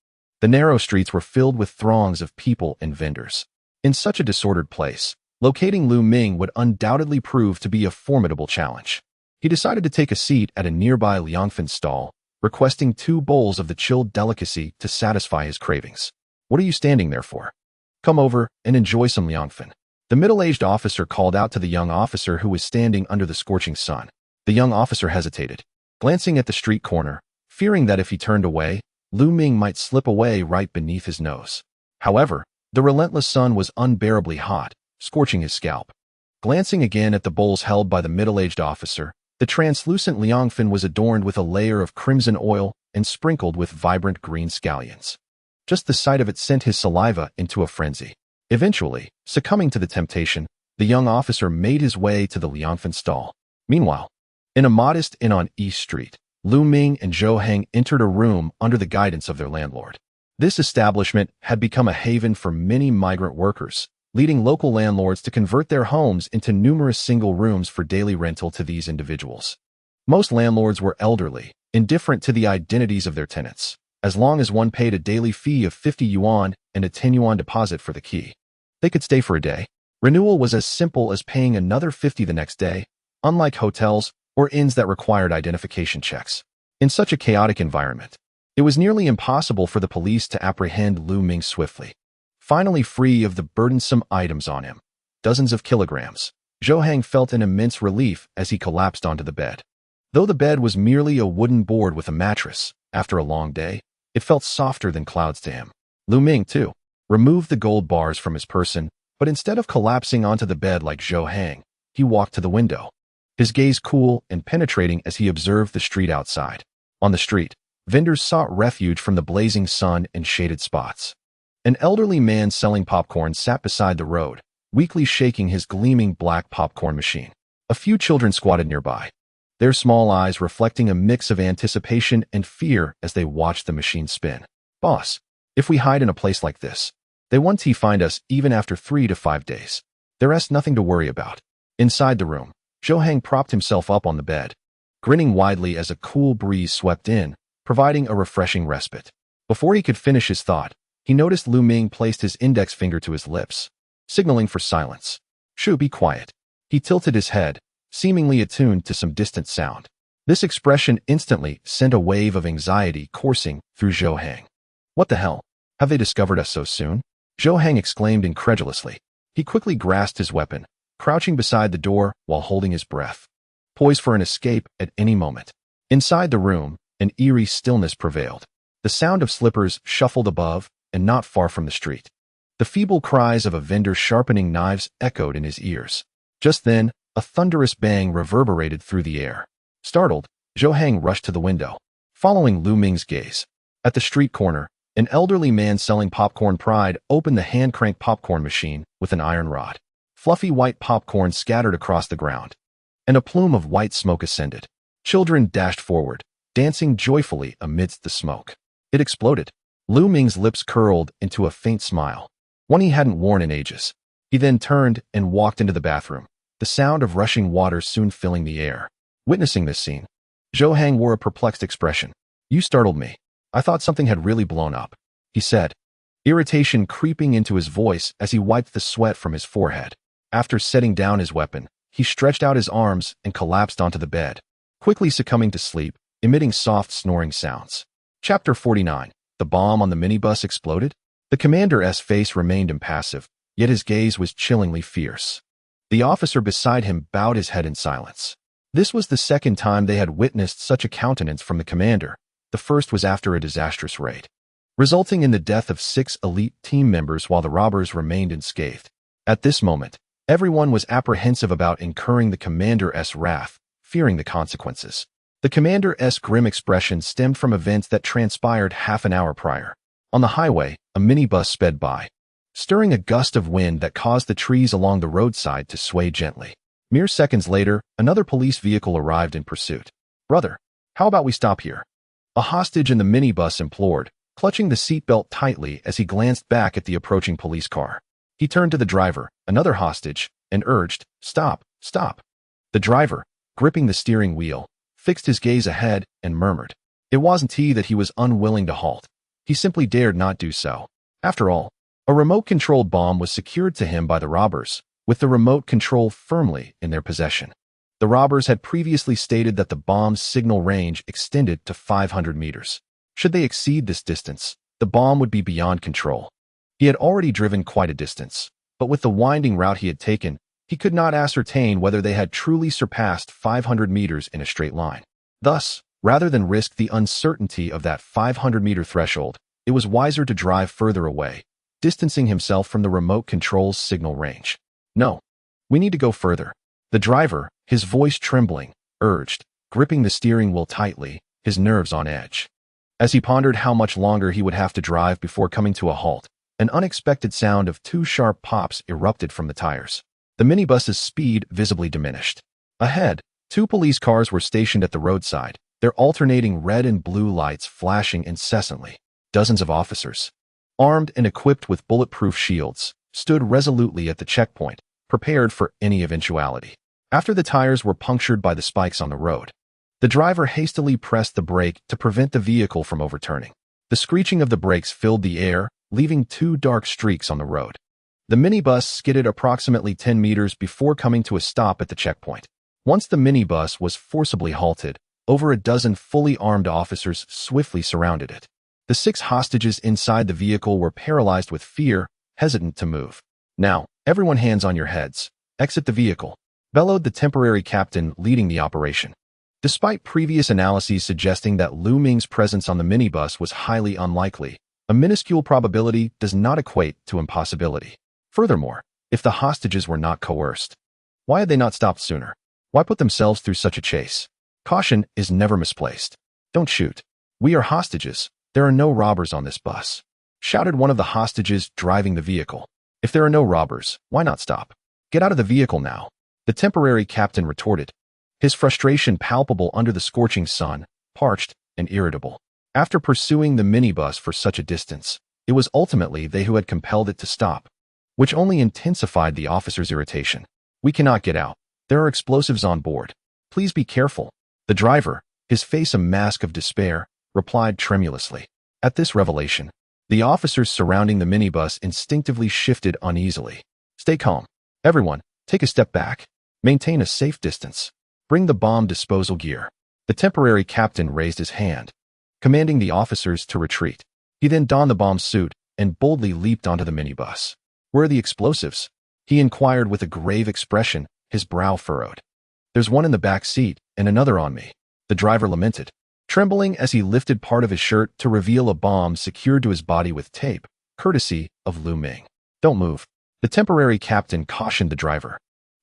The narrow streets were filled with throngs of people and vendors. In such a disordered place, locating Lu Ming would undoubtedly prove to be a formidable challenge. He decided to take a seat at a nearby liangfen stall, requesting 2 bowls of the chilled delicacy to satisfy his cravings. "What are you standing there for? Come over and enjoy some liangfen." The middle-aged officer called out to the young officer who was standing under the scorching sun. The young officer hesitated, glancing at the street corner, fearing that if he turned away, Lu Ming might slip away right beneath his nose. However, the relentless sun was unbearably hot, scorching his scalp. Glancing again at the bowls held by the middle-aged officer, the translucent liangfen was adorned with a layer of crimson oil and sprinkled with vibrant green scallions. Just the sight of it sent his saliva into a frenzy. Eventually, succumbing to the temptation, the young officer made his way to the liangfen stall. Meanwhile, in a modest inn on East Street, Lu Ming and Zhou Hang entered a room under the guidance of their landlord. This establishment had become a haven for many migrant workers, leading local landlords to convert their homes into numerous single rooms for daily rental to these individuals. Most landlords were elderly, indifferent to the identities of their tenants, as long as one paid a daily fee of 50 yuan and a 10 yuan deposit for the key. They could stay for a day. Renewal was as simple as paying another 50 the next day, unlike hotels or inns that required identification checks. In such a chaotic environment, it was nearly impossible for the police to apprehend Lu Ming swiftly. Finally free of the burdensome items on him, dozens of kilograms, Zhou Hang felt an immense relief as he collapsed onto the bed. Though the bed was merely a wooden board with a mattress, after a long day, it felt softer than clouds to him. Lu Ming, too, removed the gold bars from his person, but instead of collapsing onto the bed like Zhou Hang, he walked to the window, his gaze cool and penetrating as he observed the street outside. On the street, vendors sought refuge from the blazing sun in shaded spots. An elderly man selling popcorn sat beside the road, weakly shaking his gleaming black popcorn machine. A few children squatted nearby, their small eyes reflecting a mix of anticipation and fear as they watched the machine spin. "Boss, if we hide in a place like this, they won't find us even after 3 to 5 days. There's nothing to worry about." Inside the room, Zhou Hang propped himself up on the bed, grinning widely as a cool breeze swept in, providing a refreshing respite. Before he could finish his thought, he noticed Lu Ming placed his index finger to his lips, signaling for silence. "Shoo, be quiet." He tilted his head, seemingly attuned to some distant sound. This expression instantly sent a wave of anxiety coursing through Zhou Hang. "What the hell? Have they discovered us so soon?" Zhou Hang exclaimed incredulously. He quickly grasped his weapon, crouching beside the door while holding his breath, poised for an escape at any moment. Inside the room, an eerie stillness prevailed. The sound of slippers shuffled above and not far from the street. The feeble cries of a vendor sharpening knives echoed in his ears. Just then, a thunderous bang reverberated through the air. Startled, Zhou Hang rushed to the window, following Lu Ming's gaze. At the street corner, An elderly man selling popcorn pride opened the hand-crank popcorn machine with an iron rod. Fluffy white popcorn scattered across the ground, and a plume of white smoke ascended. Children dashed forward, dancing joyfully amidst the smoke. It exploded. Lu Ming's lips curled into a faint smile, one he hadn't worn in ages. He then turned and walked into the bathroom, the sound of rushing water soon filling the air. Witnessing this scene, Zhou Hang wore a perplexed expression. "You startled me. I thought something had really blown up," he said, irritation creeping into his voice as he wiped the sweat from his forehead. After setting down his weapon, he stretched out his arms and collapsed onto the bed, quickly succumbing to sleep, emitting soft snoring sounds. Chapter 49. The bomb on the minibus exploded? The commander's face remained impassive, yet his gaze was chillingly fierce. The officer beside him bowed his head in silence. This was the second time they had witnessed such a countenance from the commander. The first was after a disastrous raid, resulting in the death of 6 elite team members while the robbers remained unscathed. At this moment, everyone was apprehensive about incurring the commander's wrath, fearing the consequences. The commander's grim expression stemmed from events that transpired half an hour prior. On the highway, a minibus sped by, stirring a gust of wind that caused the trees along the roadside to sway gently. Mere seconds later, another police vehicle arrived in pursuit. "Brother, how about we stop here?" A hostage in the minibus implored, clutching the seatbelt tightly as he glanced back at the approaching police car. He turned to the driver, another hostage, and urged, "Stop, stop." The driver, gripping the steering wheel, fixed his gaze ahead and murmured. It wasn't that he was unwilling to halt. He simply dared not do so. After all, a remote-controlled bomb was secured to him by the robbers, with the remote control firmly in their possession. The robbers had previously stated that the bomb's signal range extended to 500 meters. Should they exceed this distance, the bomb would be beyond control. He had already driven quite a distance, but with the winding route he had taken, he could not ascertain whether they had truly surpassed 500 meters in a straight line. Thus, rather than risk the uncertainty of that 500-meter threshold, it was wiser to drive further away, distancing himself from the remote control's signal range. "No, we need to go further," the driver, his voice trembling, urged, gripping the steering wheel tightly, his nerves on edge. As he pondered how much longer he would have to drive before coming to a halt, an unexpected sound of 2 sharp pops erupted from the tires. The minibus's speed visibly diminished. Ahead, 2 police cars were stationed at the roadside, their alternating red and blue lights flashing incessantly. Dozens of officers, armed and equipped with bulletproof shields, stood resolutely at the checkpoint, prepared for any eventuality. After the tires were punctured by the spikes on the road, the driver hastily pressed the brake to prevent the vehicle from overturning. The screeching of the brakes filled the air, leaving 2 dark streaks on the road. The minibus skidded approximately 10 meters before coming to a stop at the checkpoint. Once the minibus was forcibly halted, over a dozen fully armed officers swiftly surrounded it. The 6 hostages inside the vehicle were paralyzed with fear, hesitant to move. "Now, everyone hands on your heads. Exit the vehicle," bellowed the temporary captain leading the operation. Despite previous analyses suggesting that Lu Ming's presence on the minibus was highly unlikely, a minuscule probability does not equate to impossibility. Furthermore, if the hostages were not coerced, why had they not stopped sooner? Why put themselves through such a chase? Caution is never misplaced. "Don't shoot. We are hostages. There are no robbers on this bus," shouted one of the hostages driving the vehicle. "If there are no robbers, why not stop? Get out of the vehicle now," the temporary captain retorted, his frustration palpable under the scorching sun, parched and irritable. After pursuing the minibus for such a distance, it was ultimately they who had compelled it to stop, which only intensified the officer's irritation. "We cannot get out. There are explosives on board. Please be careful," the driver, his face a mask of despair, replied tremulously. At this revelation, the officers surrounding the minibus instinctively shifted uneasily. "Stay calm. Everyone, take a step back. Maintain a safe distance. Bring the bomb disposal gear." The temporary captain raised his hand, commanding the officers to retreat. He then donned the bomb suit and boldly leaped onto the minibus. "Where are the explosives?" he inquired with a grave expression, his brow furrowed. "There's one in the back seat and another on me," the driver lamented, trembling as he lifted part of his shirt to reveal a bomb secured to his body with tape, courtesy of Lu Ming. "Don't move," the temporary captain cautioned the driver,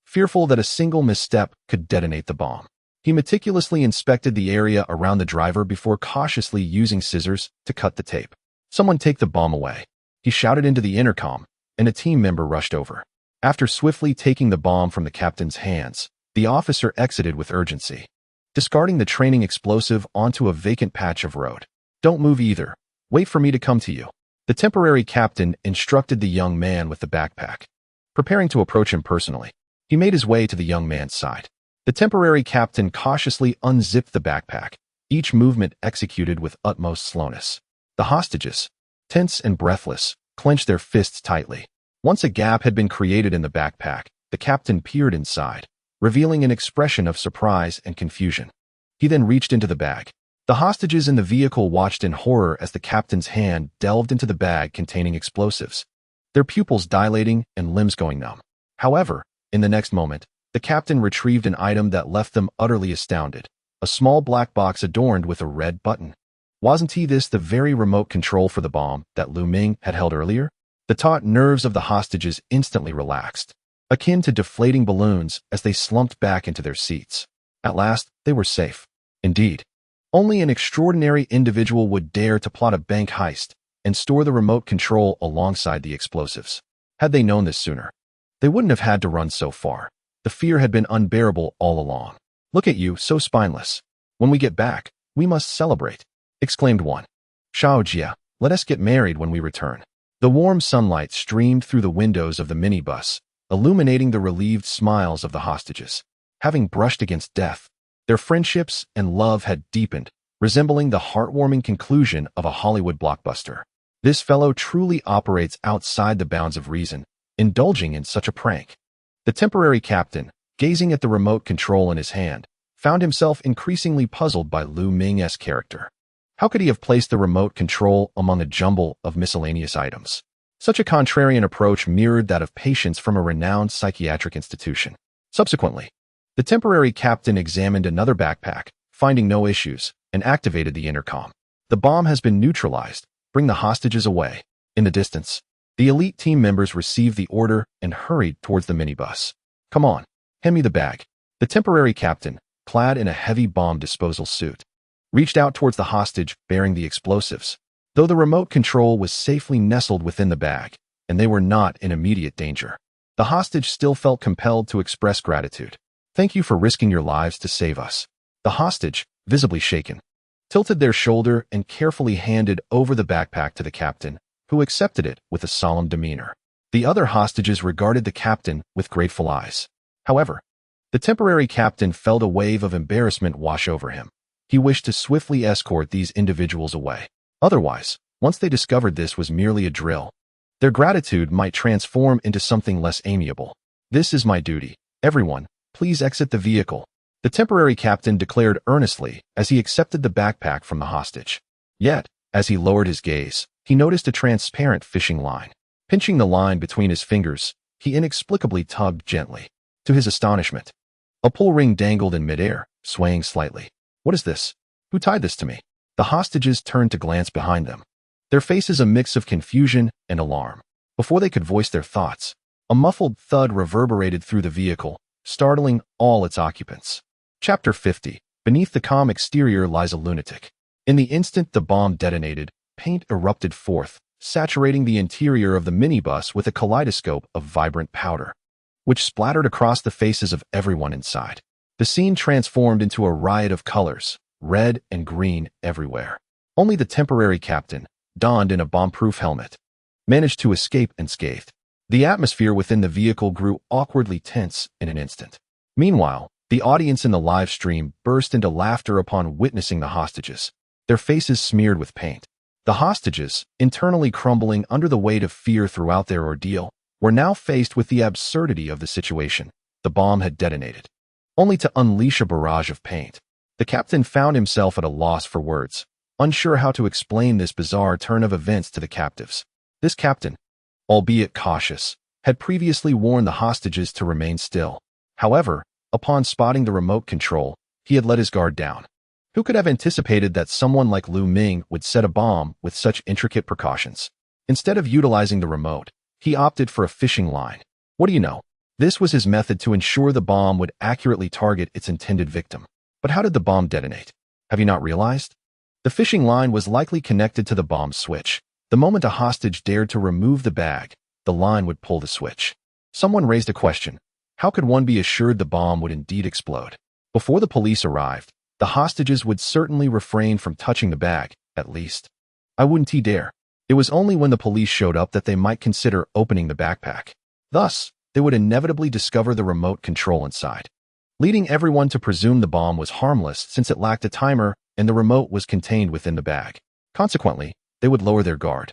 fearful that a single misstep could detonate the bomb. He meticulously inspected the area around the driver before cautiously using scissors to cut the tape. "Someone take the bomb away," he shouted into the intercom, and a team member rushed over. After swiftly taking the bomb from the captain's hands, the officer exited with urgency, discarding the training explosive onto a vacant patch of road. "Don't move either. Wait for me to come to you," the temporary captain instructed the young man with the backpack. Preparing to approach him personally, he made his way to the young man's side. The temporary captain cautiously unzipped the backpack, each movement executed with utmost slowness. The hostages, tense and breathless, clenched their fists tightly. Once a gap had been created in the backpack, the captain peered inside, revealing an expression of surprise and confusion. He then reached into the bag. The hostages in the vehicle watched in horror as the captain's hand delved into the bag containing explosives, their pupils dilating and limbs going numb. However, in the next moment, the captain retrieved an item that left them utterly astounded, a small black box adorned with a red button. Wasn't this the very remote control for the bomb that Lu Ming had held earlier? The taut nerves of the hostages instantly relaxed, akin to deflating balloons as they slumped back into their seats. At last, they were safe. Indeed, only an extraordinary individual would dare to plot a bank heist and store the remote control alongside the explosives. Had they known this sooner, they wouldn't have had to run so far. The fear had been unbearable all along. "Look at you, so spineless. When we get back, we must celebrate," exclaimed one. "Xiaojia, let us get married when we return." The warm sunlight streamed through the windows of the minibus, illuminating the relieved smiles of the hostages. Having brushed against death, their friendships and love had deepened, resembling the heartwarming conclusion of a Hollywood blockbuster. This fellow truly operates outside the bounds of reason, indulging in such a prank. The temporary captain, gazing at the remote control in his hand, found himself increasingly puzzled by Lu Ming's character. How could he have placed the remote control among a jumble of miscellaneous items? Such a contrarian approach mirrored that of patients from a renowned psychiatric institution. Subsequently, the temporary captain examined another backpack, finding no issues, and activated the intercom. "The bomb has been neutralized. Bring the hostages away." In the distance, the elite team members received the order and hurried towards the minibus. "Come on, hand me the bag." The temporary captain, clad in a heavy bomb disposal suit, reached out towards the hostage bearing the explosives. Though the remote control was safely nestled within the bag, and they were not in immediate danger, the hostage still felt compelled to express gratitude. "Thank you for risking your lives to save us." The hostage, visibly shaken, tilted their shoulder and carefully handed over the backpack to the captain, who accepted it with a solemn demeanor. The other hostages regarded the captain with grateful eyes. However, the temporary captain felt a wave of embarrassment wash over him. He wished to swiftly escort these individuals away. Otherwise, once they discovered this was merely a drill, their gratitude might transform into something less amiable. "This is my duty. Everyone, please exit the vehicle," the temporary captain declared earnestly as he accepted the backpack from the hostage. Yet, as he lowered his gaze, he noticed a transparent fishing line. Pinching the line between his fingers, he inexplicably tugged gently. To his astonishment, a pull ring dangled in midair, swaying slightly. "What is this? Who tied this to me?" The hostages turned to glance behind them, their faces a mix of confusion and alarm. Before they could voice their thoughts, a muffled thud reverberated through the vehicle, startling all its occupants. Chapter 50. Beneath the calm exterior lies a lunatic. In the instant the bomb detonated, paint erupted forth, saturating the interior of the minibus with a kaleidoscope of vibrant powder, which splattered across the faces of everyone inside. The scene transformed into a riot of colors, red and green everywhere. Only the temporary captain, donned in a bomb-proof helmet, managed to escape unscathed. The atmosphere within the vehicle grew awkwardly tense in an instant. Meanwhile, the audience in the live stream burst into laughter upon witnessing the hostages, their faces smeared with paint. The hostages, internally crumbling under the weight of fear throughout their ordeal, were now faced with the absurdity of the situation. The bomb had detonated, only to unleash a barrage of paint. The captain found himself at a loss for words, unsure how to explain this bizarre turn of events to the captives. This captain, albeit cautious, had previously warned the hostages to remain still. However, upon spotting the remote control, he had let his guard down. Who could have anticipated that someone like Lu Ming would set a bomb with such intricate precautions? Instead of utilizing the remote, he opted for a fishing line. What do you know? This was his method to ensure the bomb would accurately target its intended victim. But how did the bomb detonate? Have you not realized? The fishing line was likely connected to the bomb switch, The moment a hostage dared to remove the bag, the line would pull the switch. Someone raised a question. How could one be assured the bomb would indeed explode? Before the police arrived, the hostages would certainly refrain from touching the bag, at least. I wouldn't dare. It was only when the police showed up that they might consider opening the backpack. Thus, they would inevitably discover the remote control inside, leading everyone to presume the bomb was harmless since it lacked a timer and the remote was contained within the bag. Consequently, they would lower their guard,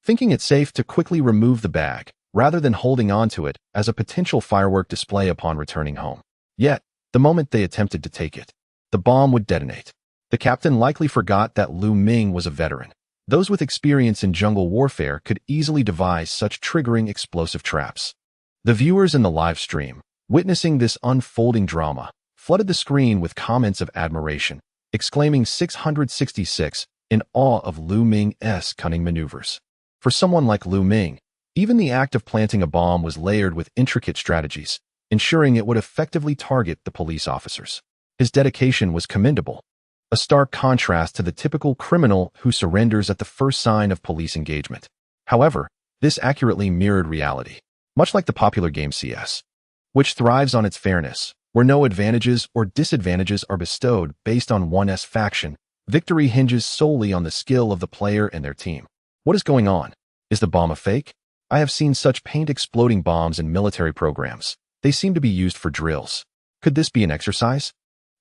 thinking it safe to quickly remove the bag, rather than holding onto it as a potential firework display upon returning home. Yet, the moment they attempted to take it, the bomb would detonate. The captain likely forgot that Lu Ming was a veteran. Those with experience in jungle warfare could easily devise such triggering explosive traps. The viewers in the live stream, witnessing this unfolding drama, flooded the screen with comments of admiration, exclaiming 666 in awe of Lu Ming's cunning maneuvers. For someone like Lu Ming, even the act of planting a bomb was layered with intricate strategies, ensuring it would effectively target the police officers. His dedication was commendable, a stark contrast to the typical criminal who surrenders at the first sign of police engagement. However, this accurately mirrored reality, much like the popular game CS, which thrives on its fairness, where no advantages or disadvantages are bestowed based on one's faction. Victory hinges solely on the skill of the player and their team. What is going on? Is the bomb a fake? I have seen such paint-exploding bombs in military programs. They seem to be used for drills. Could this be an exercise?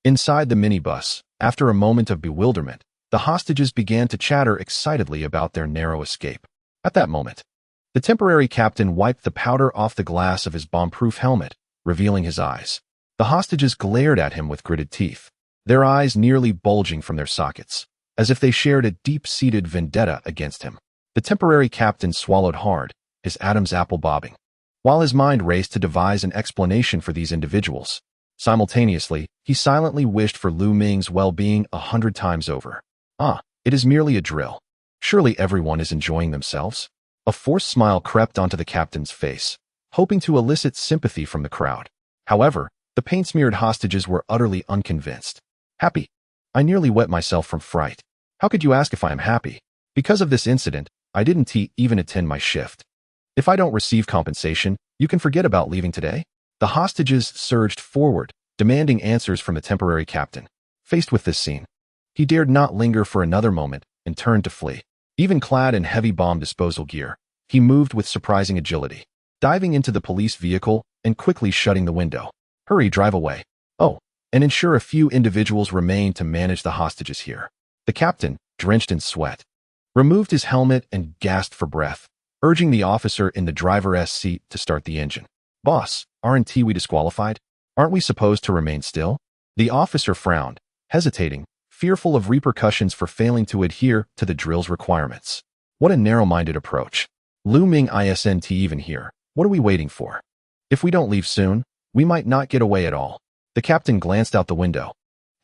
Inside the minibus, after a moment of bewilderment, the hostages began to chatter excitedly about their narrow escape. At that moment, the temporary captain wiped the powder off the glass of his bomb-proof helmet, revealing his eyes. The hostages glared at him with gritted teeth, their eyes nearly bulging from their sockets, as if they shared a deep-seated vendetta against him. The temporary captain swallowed hard, his Adam's apple bobbing, while his mind raced to devise an explanation for these individuals. Simultaneously, he silently wished for Lu Ming's well-being 100 times over. It is merely a drill. Surely everyone is enjoying themselves. A forced smile crept onto the captain's face, hoping to elicit sympathy from the crowd. However, the paint-smeared hostages were utterly unconvinced. Happy? I nearly wet myself from fright. How could you ask if I am happy? Because of this incident, I didn't even attend my shift. If I don't receive compensation, you can forget about leaving today. The hostages surged forward, demanding answers from the temporary captain. Faced with this scene, he dared not linger for another moment and turned to flee. Even clad in heavy bomb disposal gear, he moved with surprising agility, diving into the police vehicle and quickly shutting the window. Hurry, drive away. Oh, and ensure a few individuals remain to manage the hostages here. The captain, drenched in sweat, removed his helmet and gasped for breath, urging the officer in the driver's seat to start the engine. Boss, aren't we disqualified? Aren't we supposed to remain still? The officer frowned, hesitating, fearful of repercussions for failing to adhere to the drill's requirements. What a narrow-minded approach. Lu Ming isn't even here. What are we waiting for? If we don't leave soon, we might not get away at all. The captain glanced out the window,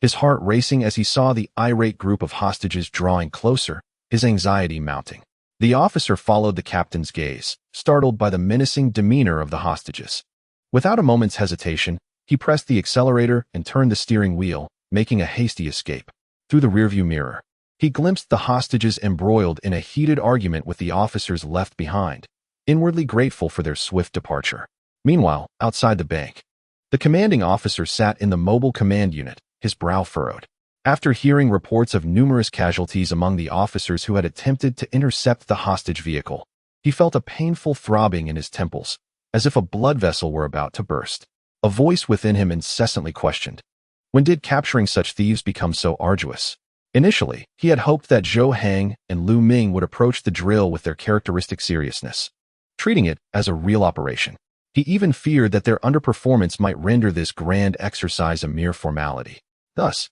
his heart racing as he saw the irate group of hostages drawing closer, his anxiety mounting. The officer followed the captain's gaze, startled by the menacing demeanor of the hostages. Without a moment's hesitation, he pressed the accelerator and turned the steering wheel, making a hasty escape. Through the rearview mirror, he glimpsed the hostages embroiled in a heated argument with the officers left behind, inwardly grateful for their swift departure. Meanwhile, outside the bank, the commanding officer sat in the mobile command unit, his brow furrowed. After hearing reports of numerous casualties among the officers who had attempted to intercept the hostage vehicle, he felt a painful throbbing in his temples, as if a blood vessel were about to burst. A voice within him incessantly questioned, when did capturing such thieves become so arduous? Initially, he had hoped that Zhou Hang and Lu Ming would approach the drill with their characteristic seriousness, treating it as a real operation. He even feared that their underperformance might render this grand exercise a mere formality. Thus,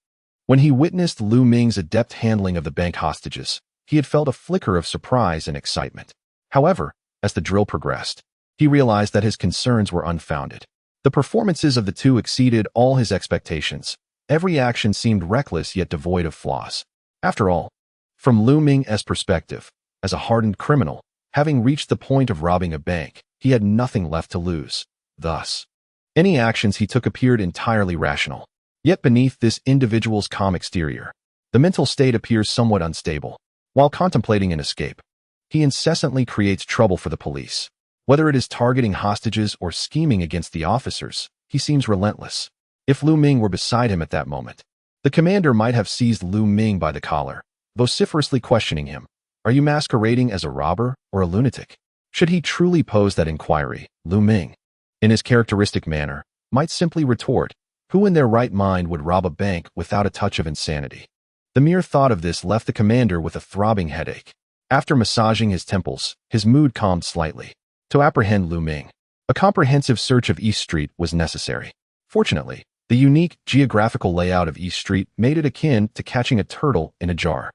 when he witnessed Lu Ming's adept handling of the bank hostages, he had felt a flicker of surprise and excitement. However, as the drill progressed, he realized that his concerns were unfounded. The performances of the two exceeded all his expectations. Every action seemed reckless yet devoid of flaws. After all, from Lu Ming's perspective, as a hardened criminal, having reached the point of robbing a bank, he had nothing left to lose. Thus, any actions he took appeared entirely rational. Yet beneath this individual's calm exterior, the mental state appears somewhat unstable. While contemplating an escape, He incessantly creates trouble for the police. Whether it is targeting hostages or scheming against the officers, he seems relentless. If Lu Ming were beside him at that moment, the commander might have seized Lu Ming by the collar, vociferously questioning him. Are you masquerading as a robber or a lunatic? Should he truly pose that inquiry, Lu Ming, in his characteristic manner, might simply retort, who in their right mind would rob a bank without a touch of insanity? The mere thought of this left the commander with a throbbing headache. After massaging his temples, his mood calmed slightly. To apprehend Lu Ming, a comprehensive search of East Street was necessary. Fortunately, the unique geographical layout of East Street made it akin to catching a turtle in a jar.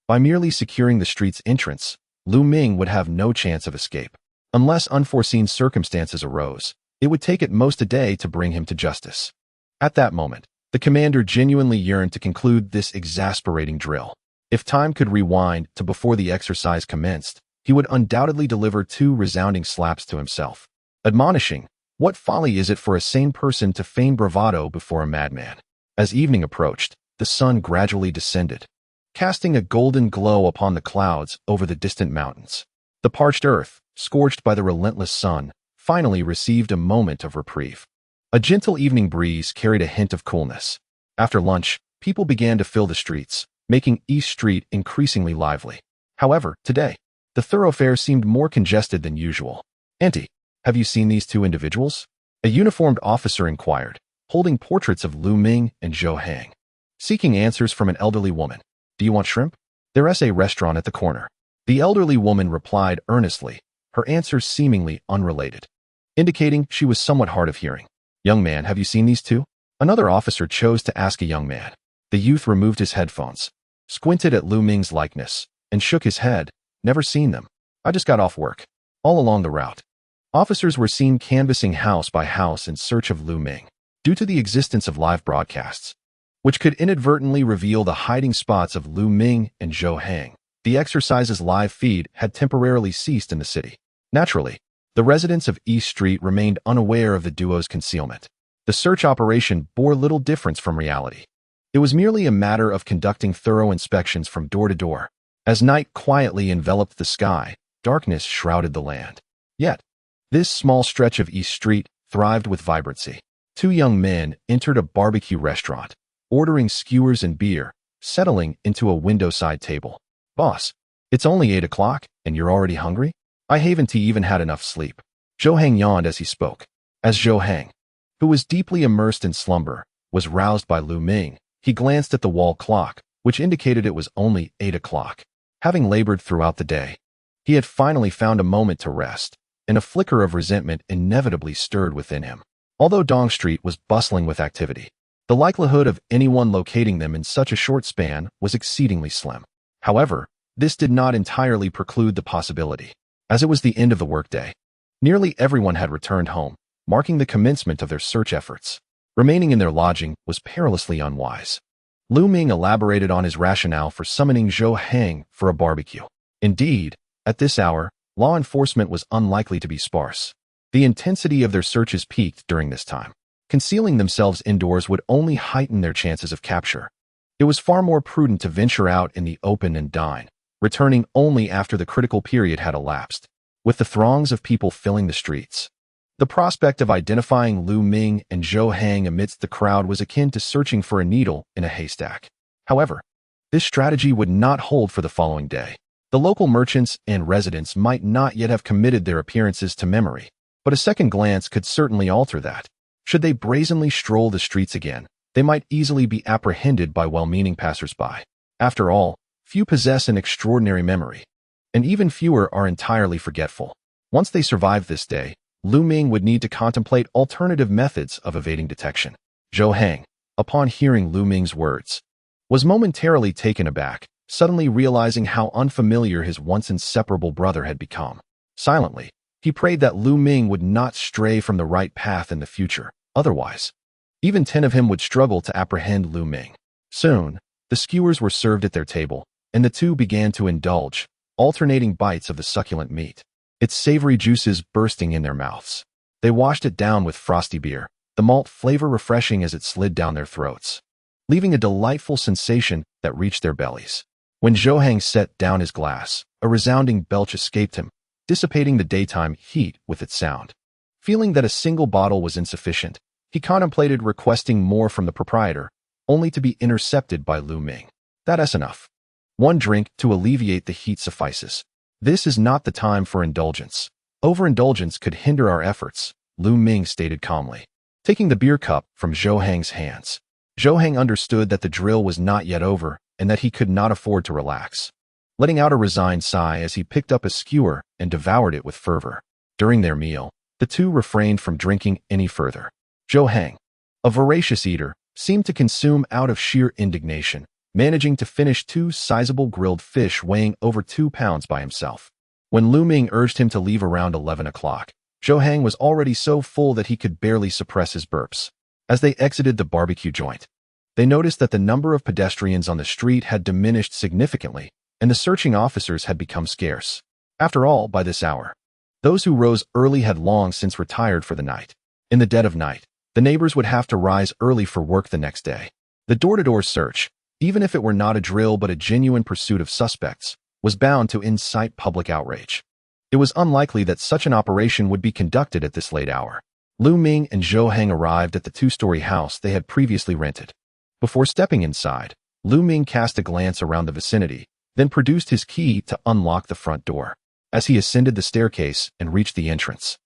By merely securing the street's entrance, Lu Ming would have no chance of escape. Unless unforeseen circumstances arose, it would take at most a day to bring him to justice. At that moment, the commander genuinely yearned to conclude this exasperating drill. If time could rewind to before the exercise commenced, he would undoubtedly deliver 2 resounding slaps to himself, admonishing, "What folly is it for a sane person to feign bravado before a madman?" As evening approached, the sun gradually descended, casting a golden glow upon the clouds over the distant mountains. The parched earth, scorched by the relentless sun, finally received a moment of reprieve. A gentle evening breeze carried a hint of coolness. After lunch, people began to fill the streets, making East Street increasingly lively. However, today, the thoroughfare seemed more congested than usual. "Auntie, have you seen these 2 individuals?" A uniformed officer inquired, holding portraits of Lu Ming and Zhou Hang. Seeking answers from an elderly woman. "Do you want shrimp? There's a restaurant at the corner." The elderly woman replied earnestly, her answer seemingly unrelated, indicating she was somewhat hard of hearing. "Young man, have you seen these 2? Another officer chose to ask a young man. The youth removed his headphones, squinted at Lu Ming's likeness, and shook his head. "Never seen them. I just got off work." All along the route, officers were seen canvassing house by house in search of Lu Ming. Due to the existence of live broadcasts, which could inadvertently reveal the hiding spots of Lu Ming and Zhou Hang, the exercise's live feed had temporarily ceased in the city. Naturally, the residents of East Street remained unaware of the duo's concealment. The search operation bore little difference from reality. It was merely a matter of conducting thorough inspections from door to door. As night quietly enveloped the sky, darkness shrouded the land. Yet, this small stretch of East Street thrived with vibrancy. 2 young men entered a barbecue restaurant, ordering skewers and beer, settling into a window-side table. "Boss, it's only 8 o'clock, and you're already hungry? I haven't even had enough sleep." Zhou Hang yawned as he spoke. As Zhou Hang, who was deeply immersed in slumber, was roused by Lu Ming, he glanced at the wall clock, which indicated it was only 8 o'clock. Having labored throughout the day, he had finally found a moment to rest, and a flicker of resentment inevitably stirred within him. Although Dong Street was bustling with activity, the likelihood of anyone locating them in such a short span was exceedingly slim. However, this did not entirely preclude the possibility. As it was the end of the workday, nearly everyone had returned home, marking the commencement of their search efforts. Remaining in their lodging was perilously unwise. Lu Ming elaborated on his rationale for summoning Zhou Hang for a barbecue. Indeed, at this hour, law enforcement was unlikely to be sparse. The intensity of their searches peaked during this time. Concealing themselves indoors would only heighten their chances of capture. It was far more prudent to venture out in the open and dine, returning only after the critical period had elapsed. With the throngs of people filling the streets, the prospect of identifying Lu Ming and Zhou Hang amidst the crowd was akin to searching for a needle in a haystack. However, this strategy would not hold for the following day. The local merchants and residents might not yet have committed their appearances to memory, but a second glance could certainly alter that. Should they brazenly stroll the streets again, they might easily be apprehended by well-meaning passers-by. After all, few possess an extraordinary memory, and even fewer are entirely forgetful. Once they survived this day, Lu Ming would need to contemplate alternative methods of evading detection. Zhou Hang, upon hearing Lu Ming's words, was momentarily taken aback, suddenly realizing how unfamiliar his once inseparable brother had become. Silently, he prayed that Lu Ming would not stray from the right path in the future. Otherwise, even 10 of him would struggle to apprehend Lu Ming. Soon, the skewers were served at their table, and the 2 began to indulge, alternating bites of the succulent meat, its savory juices bursting in their mouths. They washed it down with frosty beer, the malt flavor refreshing as it slid down their throats, leaving a delightful sensation that reached their bellies. When Zhou Hang set down his glass, a resounding belch escaped him, dissipating the daytime heat with its sound. Feeling that a single bottle was insufficient, he contemplated requesting more from the proprietor, only to be intercepted by Lu Ming. That's enough. One drink to alleviate the heat suffices. This is not the time for indulgence. Overindulgence could hinder our efforts, Lu Ming stated calmly, taking the beer cup from Zhou Hang's hands. Zhou Hang understood that the drill was not yet over and that he could not afford to relax, letting out a resigned sigh as he picked up a skewer and devoured it with fervor. During their meal, the two refrained from drinking any further. Zhou Hang, a voracious eater, seemed to consume out of sheer indignation, managing to finish 2 sizable grilled fish weighing over 2 pounds by himself. When Lu Ming urged him to leave around 11 o'clock, Zhou Hang was already so full that he could barely suppress his burps. As they exited the barbecue joint, they noticed that the number of pedestrians on the street had diminished significantly, and the searching officers had become scarce. After all, by this hour, those who rose early had long since retired for the night. In the dead of night, the neighbors would have to rise early for work the next day. The door-to-door search, even if it were not a drill but a genuine pursuit of suspects, was bound to incite public outrage. It was unlikely that such an operation would be conducted at this late hour. Lu Ming and Zhou Hang arrived at the 2-story house they had previously rented. Before stepping inside, Lu Ming cast a glance around the vicinity, then produced his key to unlock the front door. As he ascended the staircase and reached the entrance,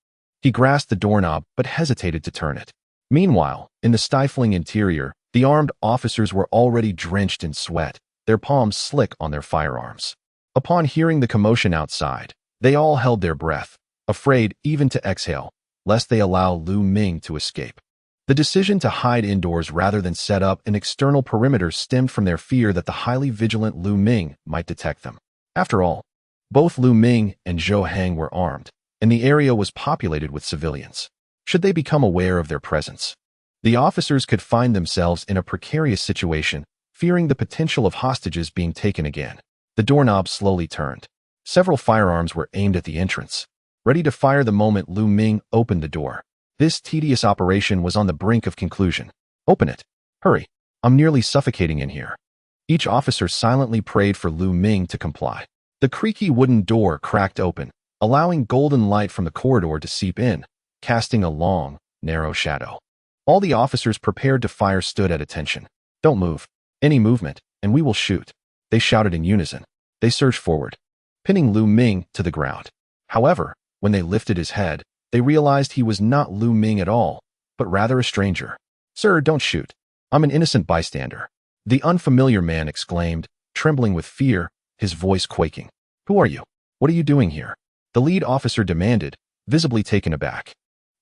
he grasped the doorknob but hesitated to turn it. Meanwhile, in the stifling interior, the armed officers were already drenched in sweat, their palms slick on their firearms. Upon hearing the commotion outside, they all held their breath, afraid even to exhale, lest they allow Lu Ming to escape. The decision to hide indoors rather than set up an external perimeter stemmed from their fear that the highly vigilant Lu Ming might detect them. After all, both Lu Ming and Zhou Hang were armed, and the area was populated with civilians. Should they become aware of their presence, the officers could find themselves in a precarious situation, fearing the potential of hostages being taken again. The doorknob slowly turned. Several firearms were aimed at the entrance, ready to fire the moment Lu Ming opened the door. This tedious operation was on the brink of conclusion. Open it. Hurry. I'm nearly suffocating in here. Each officer silently prayed for Lu Ming to comply. The creaky wooden door cracked open, allowing golden light from the corridor to seep in, casting a long, narrow shadow. All the officers prepared to fire stood at attention. Don't move. Any movement, and we will shoot, they shouted in unison. They surged forward, pinning Lu Ming to the ground. However, when they lifted his head, they realized he was not Lu Ming at all, but rather a stranger. Sir, don't shoot. I'm an innocent bystander, the unfamiliar man exclaimed, trembling with fear, his voice quaking. Who are you? What are you doing here? The lead officer demanded, visibly taken aback.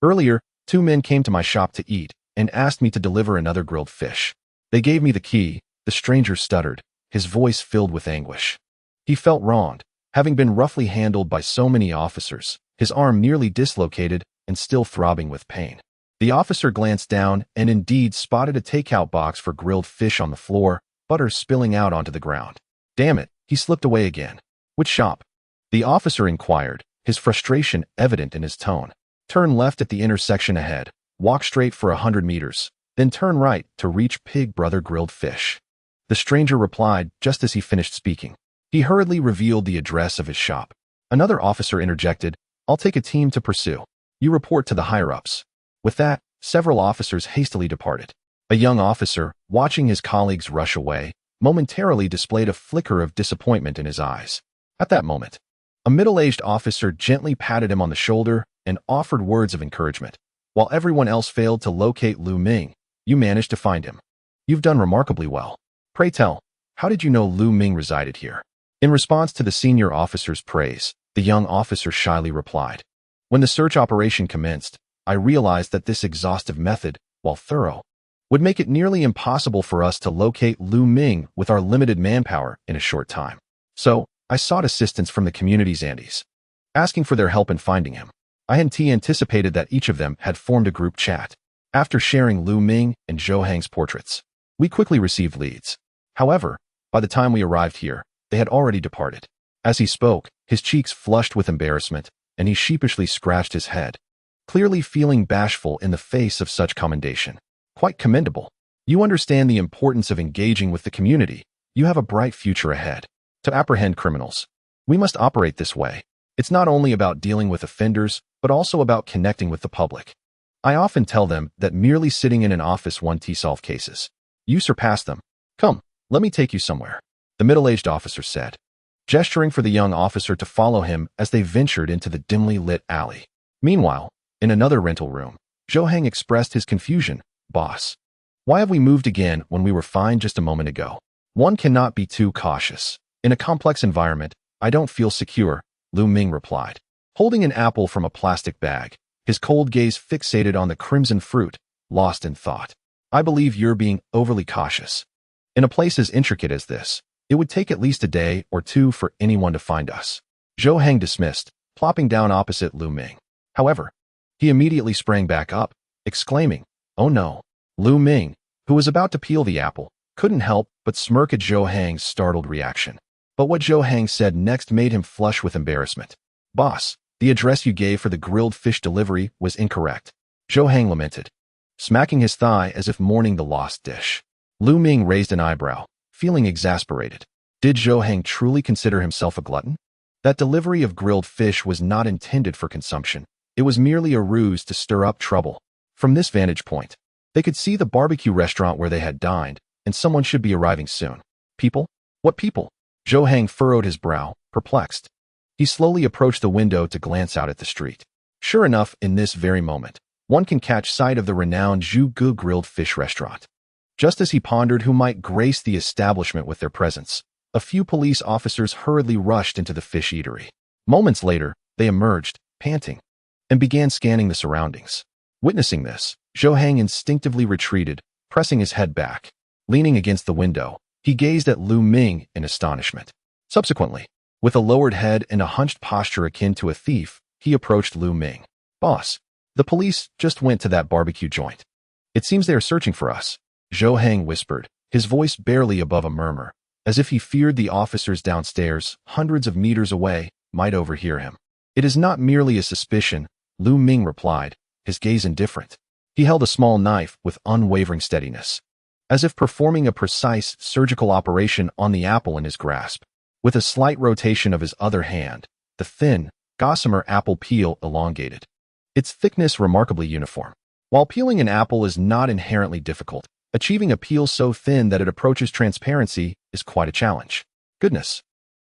Earlier, 2 men came to my shop to eat and asked me to deliver another grilled fish. They gave me the key, the stranger stuttered, his voice filled with anguish. He felt wronged, having been roughly handled by so many officers, his arm nearly dislocated and still throbbing with pain. The officer glanced down and indeed spotted a takeout box for grilled fish on the floor, butter spilling out onto the ground. Damn it, he slipped away again. Which shop? The officer inquired, his frustration evident in his tone. Turn left at the intersection ahead, walk straight for 100 meters, then turn right to reach Pig Brother Grilled Fish. The stranger replied just as he finished speaking. He hurriedly revealed the address of his shop. Another officer interjected, I'll take a team to pursue. You report to the higher-ups. With that, several officers hastily departed. A young officer, watching his colleagues rush away, momentarily displayed a flicker of disappointment in his eyes. At that moment, a middle-aged officer gently patted him on the shoulder and offered words of encouragement. While everyone else failed to locate Lu Ming, you managed to find him. You've done remarkably well. Pray tell, how did you know Lu Ming resided here? In response to the senior officer's praise, the young officer shyly replied. When the search operation commenced, I realized that this exhaustive method, while thorough, would make it nearly impossible for us to locate Lu Ming with our limited manpower in a short time. So, I sought assistance from the community's Andes, asking for their help in finding him. I anticipated that each of them had formed a group chat. After sharing Lu Ming and Zhou Hang's portraits, we quickly received leads. However, by the time we arrived here, they had already departed. As he spoke, his cheeks flushed with embarrassment, and he sheepishly scratched his head, clearly feeling bashful in the face of such commendation. Quite commendable. You understand the importance of engaging with the community. You have a bright future ahead. to apprehend criminals. We must operate this way. It's not only about dealing with offenders, but also about connecting with the public. I often tell them that merely sitting in an office won't solve cases. You surpass them. Come, let me take you somewhere, the middle-aged officer said, gesturing for the young officer to follow him as they ventured into the dimly lit alley. Meanwhile, in another rental room, Zhou Hang expressed his confusion. Boss, why have we moved again when we were fine just a moment ago? One cannot be too cautious. In a complex environment, I don't feel secure, Lu Ming replied, holding an apple from a plastic bag, his cold gaze fixated on the crimson fruit, lost in thought. I believe you're being overly cautious. In a place as intricate as this, it would take at least a day or two for anyone to find us. Zhou Hang dismissed, plopping down opposite Lu Ming. However, he immediately sprang back up, exclaiming, "Oh no." Lu Ming, who was about to peel the apple, couldn't help but smirk at Zhou Hang's startled reaction. But what Zhou Hang said next made him flush with embarrassment. Boss, the address you gave for the grilled fish delivery was incorrect, Zhou Hang lamented, smacking his thigh as if mourning the lost dish. Lu Ming raised an eyebrow, feeling exasperated. Did Zhou Hang truly consider himself a glutton? That delivery of grilled fish was not intended for consumption. It was merely a ruse to stir up trouble. From this vantage point, they could see the barbecue restaurant where they had dined, and someone should be arriving soon. People? What people? Zhou Hang furrowed his brow, perplexed. He slowly approached the window to glance out at the street. Sure enough, in this very moment, one can catch sight of the renowned Zhu Gu grilled fish restaurant. Just as he pondered who might grace the establishment with their presence, a few police officers hurriedly rushed into the fish eatery. Moments later, they emerged, panting, and began scanning the surroundings. Witnessing this, Zhou Hang instinctively retreated, pressing his head back. Leaning against the window, he gazed at Lu Ming in astonishment. Subsequently, with a lowered head and a hunched posture akin to a thief, he approached Lu Ming. Boss, the police just went to that barbecue joint. It seems they are searching for us, Zhou Hang whispered, his voice barely above a murmur, as if he feared the officers downstairs, hundreds of meters away, might overhear him. It is not merely a suspicion, Lu Ming replied, his gaze indifferent. He held a small knife with unwavering steadiness, as if performing a precise surgical operation on the apple in his grasp. With a slight rotation of his other hand, the thin, gossamer apple peel elongated, its thickness remarkably uniform. While peeling an apple is not inherently difficult, achieving a peel so thin that it approaches transparency is quite a challenge. Goodness,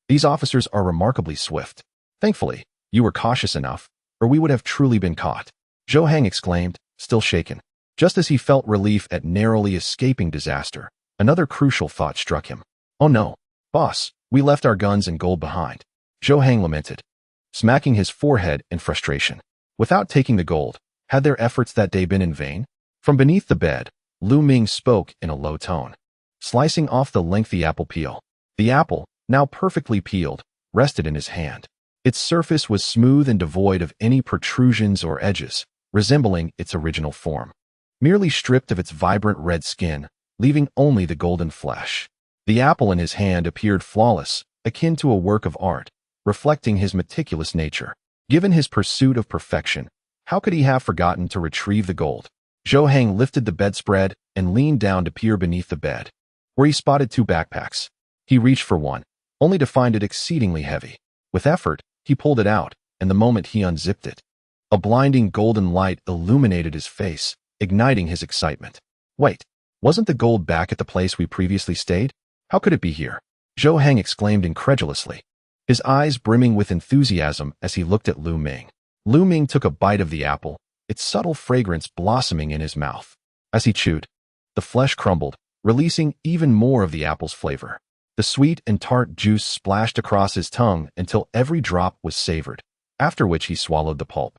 these officers are remarkably swift. Thankfully, you were cautious enough, or we would have truly been caught, Zhou Hang exclaimed, still shaken. Just as he felt relief at narrowly escaping disaster, another crucial thought struck him. Oh no, boss, we left our guns and gold behind, Zhou Hang lamented, smacking his forehead in frustration. Without taking the gold, had their efforts that day been in vain? From beneath the bed, Lu Ming spoke in a low tone, slicing off the lengthy apple peel. The apple, now perfectly peeled, rested in his hand. Its surface was smooth and devoid of any protrusions or edges, resembling its original form, merely stripped of its vibrant red skin, leaving only the golden flesh. The apple in his hand appeared flawless, akin to a work of art, reflecting his meticulous nature. Given his pursuit of perfection, how could he have forgotten to retrieve the gold? Zhou Hang lifted the bedspread and leaned down to peer beneath the bed, where he spotted two backpacks. He reached for one, only to find it exceedingly heavy. With effort, he pulled it out, and the moment he unzipped it, a blinding golden light illuminated his face, igniting his excitement. Wait, wasn't the gold back at the place we previously stayed? How could it be here? Zhou Hang exclaimed incredulously, his eyes brimming with enthusiasm as he looked at Lu Ming. Lu Ming took a bite of the apple, its subtle fragrance blossoming in his mouth. As he chewed, the flesh crumbled, releasing even more of the apple's flavor. The sweet and tart juice splashed across his tongue until every drop was savored, after which he swallowed the pulp.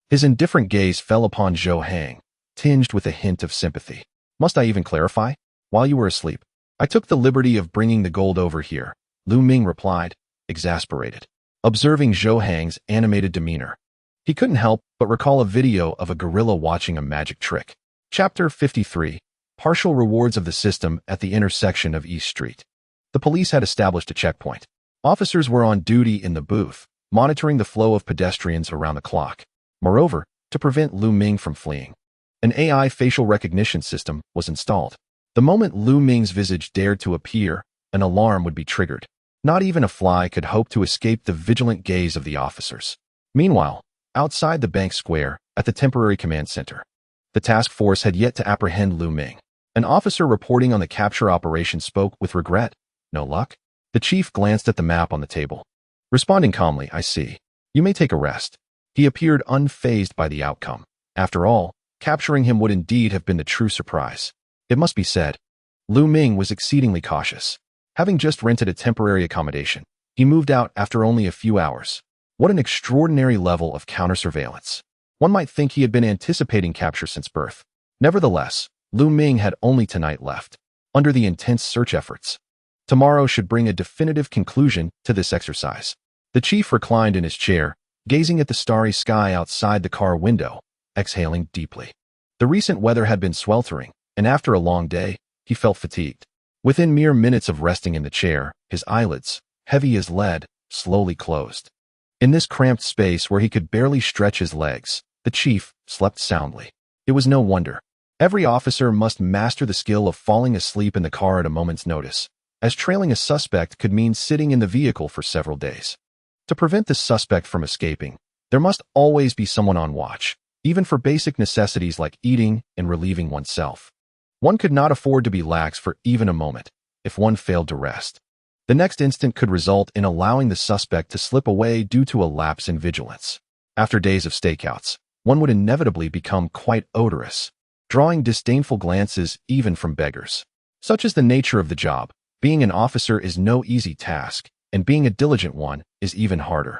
His indifferent gaze fell upon Zhou Hang, tinged with a hint of sympathy. Must I even clarify? While you were asleep, I took the liberty of bringing the gold over here, Lu Ming replied, exasperated. Observing Zhou Hang's animated demeanor, he couldn't help but recall a video of a gorilla watching a magic trick. Chapter 53. Partial Rewards of the System at the intersection of East Street. The police had established a checkpoint. Officers were on duty in the booth, monitoring the flow of pedestrians around the clock. Moreover, to prevent Lu Ming from fleeing, an AI facial recognition system was installed. The moment Lu Ming's visage dared to appear, an alarm would be triggered. Not even a fly could hope to escape the vigilant gaze of the officers. Meanwhile, outside the bank square, at the temporary command center, the task force had yet to apprehend Lu Ming. An officer reporting on the capture operation spoke with regret. No luck? The chief glanced at the map on the table. Responding calmly, I see. You may take a rest. He appeared unfazed by the outcome. After all, capturing him would indeed have been the true surprise. It must be said, Lu Ming was exceedingly cautious. Having just rented a temporary accommodation, he moved out after only a few hours. What an extraordinary level of counter-surveillance. One might think he had been anticipating capture since birth. Nevertheless, Lu Ming had only tonight left, under the intense search efforts. Tomorrow should bring a definitive conclusion to this exercise. The chief reclined in his chair, gazing at the starry sky outside the car window, exhaling deeply. The recent weather had been sweltering, and after a long day, he felt fatigued. Within mere minutes of resting in the chair, his eyelids, heavy as lead, slowly closed. In this cramped space where he could barely stretch his legs, the chief slept soundly. It was no wonder. Every officer must master the skill of falling asleep in the car at a moment's notice, as trailing a suspect could mean sitting in the vehicle for several days. To prevent the suspect from escaping, there must always be someone on watch, even for basic necessities like eating and relieving oneself. One could not afford to be lax for even a moment. If one failed to rest, the next instant could result in allowing the suspect to slip away due to a lapse in vigilance. After days of stakeouts, one would inevitably become quite odorous, drawing disdainful glances even from beggars. Such is the nature of the job. Being an officer is no easy task, and being a diligent one is even harder.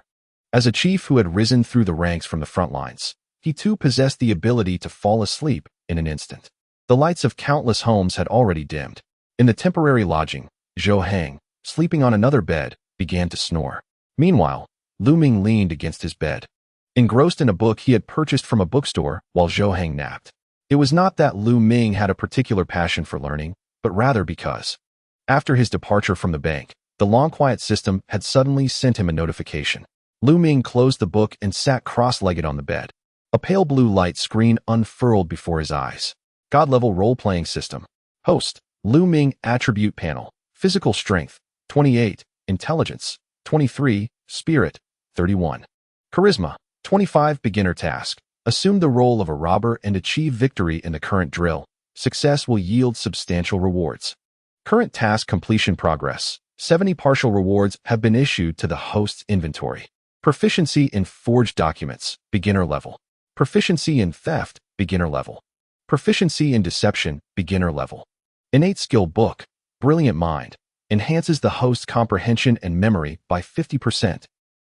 As a chief who had risen through the ranks from the front lines, he too possessed the ability to fall asleep in an instant. The lights of countless homes had already dimmed. In the temporary lodging, Zhou Hang, sleeping on another bed, began to snore. Meanwhile, Lu Ming leaned against his bed, engrossed in a book he had purchased from a bookstore while Zhou Hang napped. It was not that Lu Ming had a particular passion for learning, but rather because, after his departure from the bank, the long quiet system had suddenly sent him a notification. Lu Ming closed the book and sat cross-legged on the bed. A pale blue light screen unfurled before his eyes. God-level role-playing system. Host, Lu Ming attribute panel. Physical strength, 28. Intelligence, 23. Spirit, 31. Charisma, 25. Beginner task. Assume the role of a robber and achieve victory in the current drill. Success will yield substantial rewards. Current task completion progress. 70 partial rewards have been issued to the host's inventory. Proficiency in forged documents, beginner level. Proficiency in theft, beginner level. Proficiency in deception, beginner level. Innate skill book, brilliant mind, enhances the host's comprehension and memory by 50%.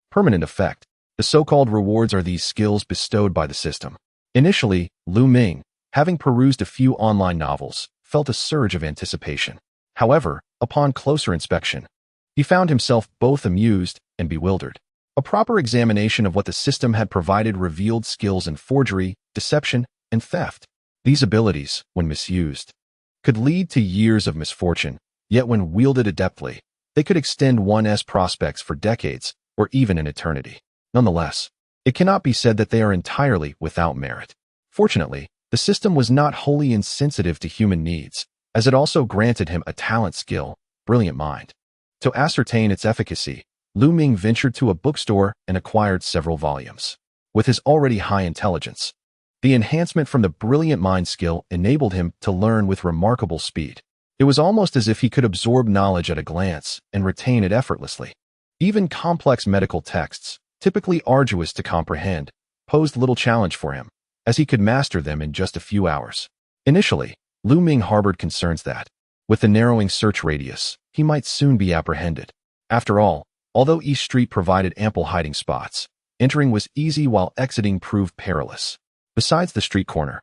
Permanent effect. The so-called rewards are these skills bestowed by the system. Initially, Lu Ming, having perused a few online novels, felt a surge of anticipation. However, upon closer inspection, he found himself both amused and bewildered. A proper examination of what the system had provided revealed skills in forgery, deception, and theft. These abilities, when misused, could lead to years of misfortune, yet when wielded adeptly, they could extend one's prospects for decades or even an eternity. Nonetheless, it cannot be said that they are entirely without merit. Fortunately, the system was not wholly insensitive to human needs, as it also granted him a talent skill, brilliant mind. To ascertain its efficacy, Lu Ming ventured to a bookstore and acquired several volumes. With his already high intelligence, the enhancement from the brilliant mind skill enabled him to learn with remarkable speed. It was almost as if he could absorb knowledge at a glance and retain it effortlessly. Even complex medical texts, typically arduous to comprehend, posed little challenge for him, as he could master them in just a few hours. Initially, Lu Ming harbored concerns that, with the narrowing search radius, he might soon be apprehended. After all, although each street provided ample hiding spots, entering was easy while exiting proved perilous. Besides the street corner,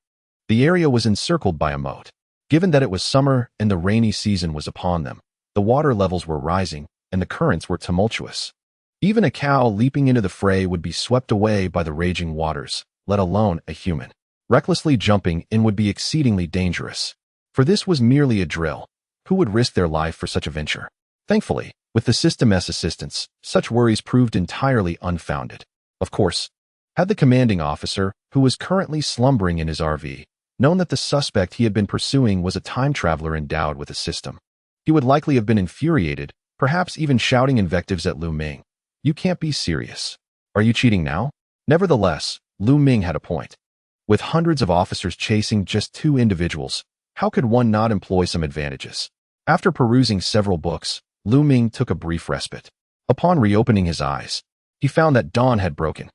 the area was encircled by a moat. Given that it was summer and the rainy season was upon them, the water levels were rising and the currents were tumultuous. Even a cow leaping into the fray would be swept away by the raging waters, let alone a human. Recklessly jumping in would be exceedingly dangerous. For this was merely a drill. Who would risk their life for such a venture? Thankfully, with the system's assistance, such worries proved entirely unfounded. Of course, had the commanding officer, who was currently slumbering in his RV, known that the suspect he had been pursuing was a time traveler endowed with a system, he would likely have been infuriated perhaps even shouting invectives at Lu Ming. You can't be serious. Are you cheating now? Nevertheless, Lu Ming had a point. With hundreds of officers chasing just two individuals, how could one not employ some advantages? After perusing several books, Lu Ming took a brief respite. Upon reopening his eyes, he found that dawn had broken.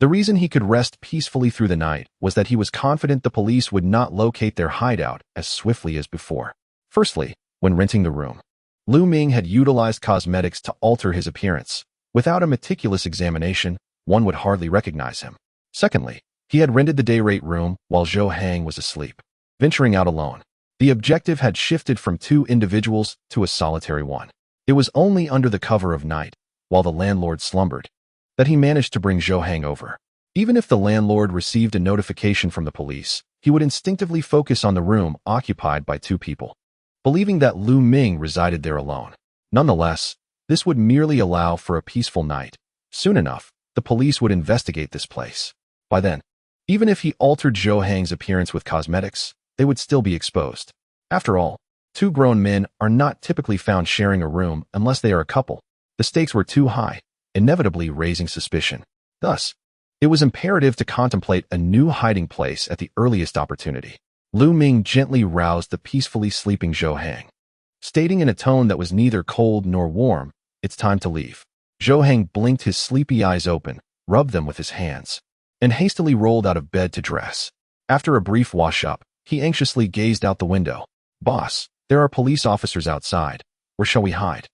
The reason he could rest peacefully through the night was that he was confident the police would not locate their hideout as swiftly as before. Firstly, when renting the room, Lu Ming had utilized cosmetics to alter his appearance. Without a meticulous examination, one would hardly recognize him. Secondly, he had rented the day-rate room while Zhou Hang was asleep. Venturing out alone, the objective had shifted from two individuals to a solitary one. It was only under the cover of night, while the landlord slumbered, that he managed to bring Zhou Hang over. Even if the landlord received a notification from the police, he would instinctively focus on the room occupied by two people, believing that Lu Ming resided there alone. Nonetheless, this would merely allow for a peaceful night. Soon enough, the police would investigate this place. By then, even if he altered Zhou Hang's appearance with cosmetics, they would still be exposed. After all, two grown men are not typically found sharing a room unless they are a couple. The stakes were too high, inevitably raising suspicion. Thus, it was imperative to contemplate a new hiding place at the earliest opportunity. Lu Ming gently roused the peacefully sleeping Zhou Hang, stating in a tone that was neither cold nor warm, "It's time to leave." Zhou Hang blinked his sleepy eyes open, rubbed them with his hands, and hastily rolled out of bed to dress. After a brief wash-up, he anxiously gazed out the window. "Boss, there are police officers outside. Where shall we hide?"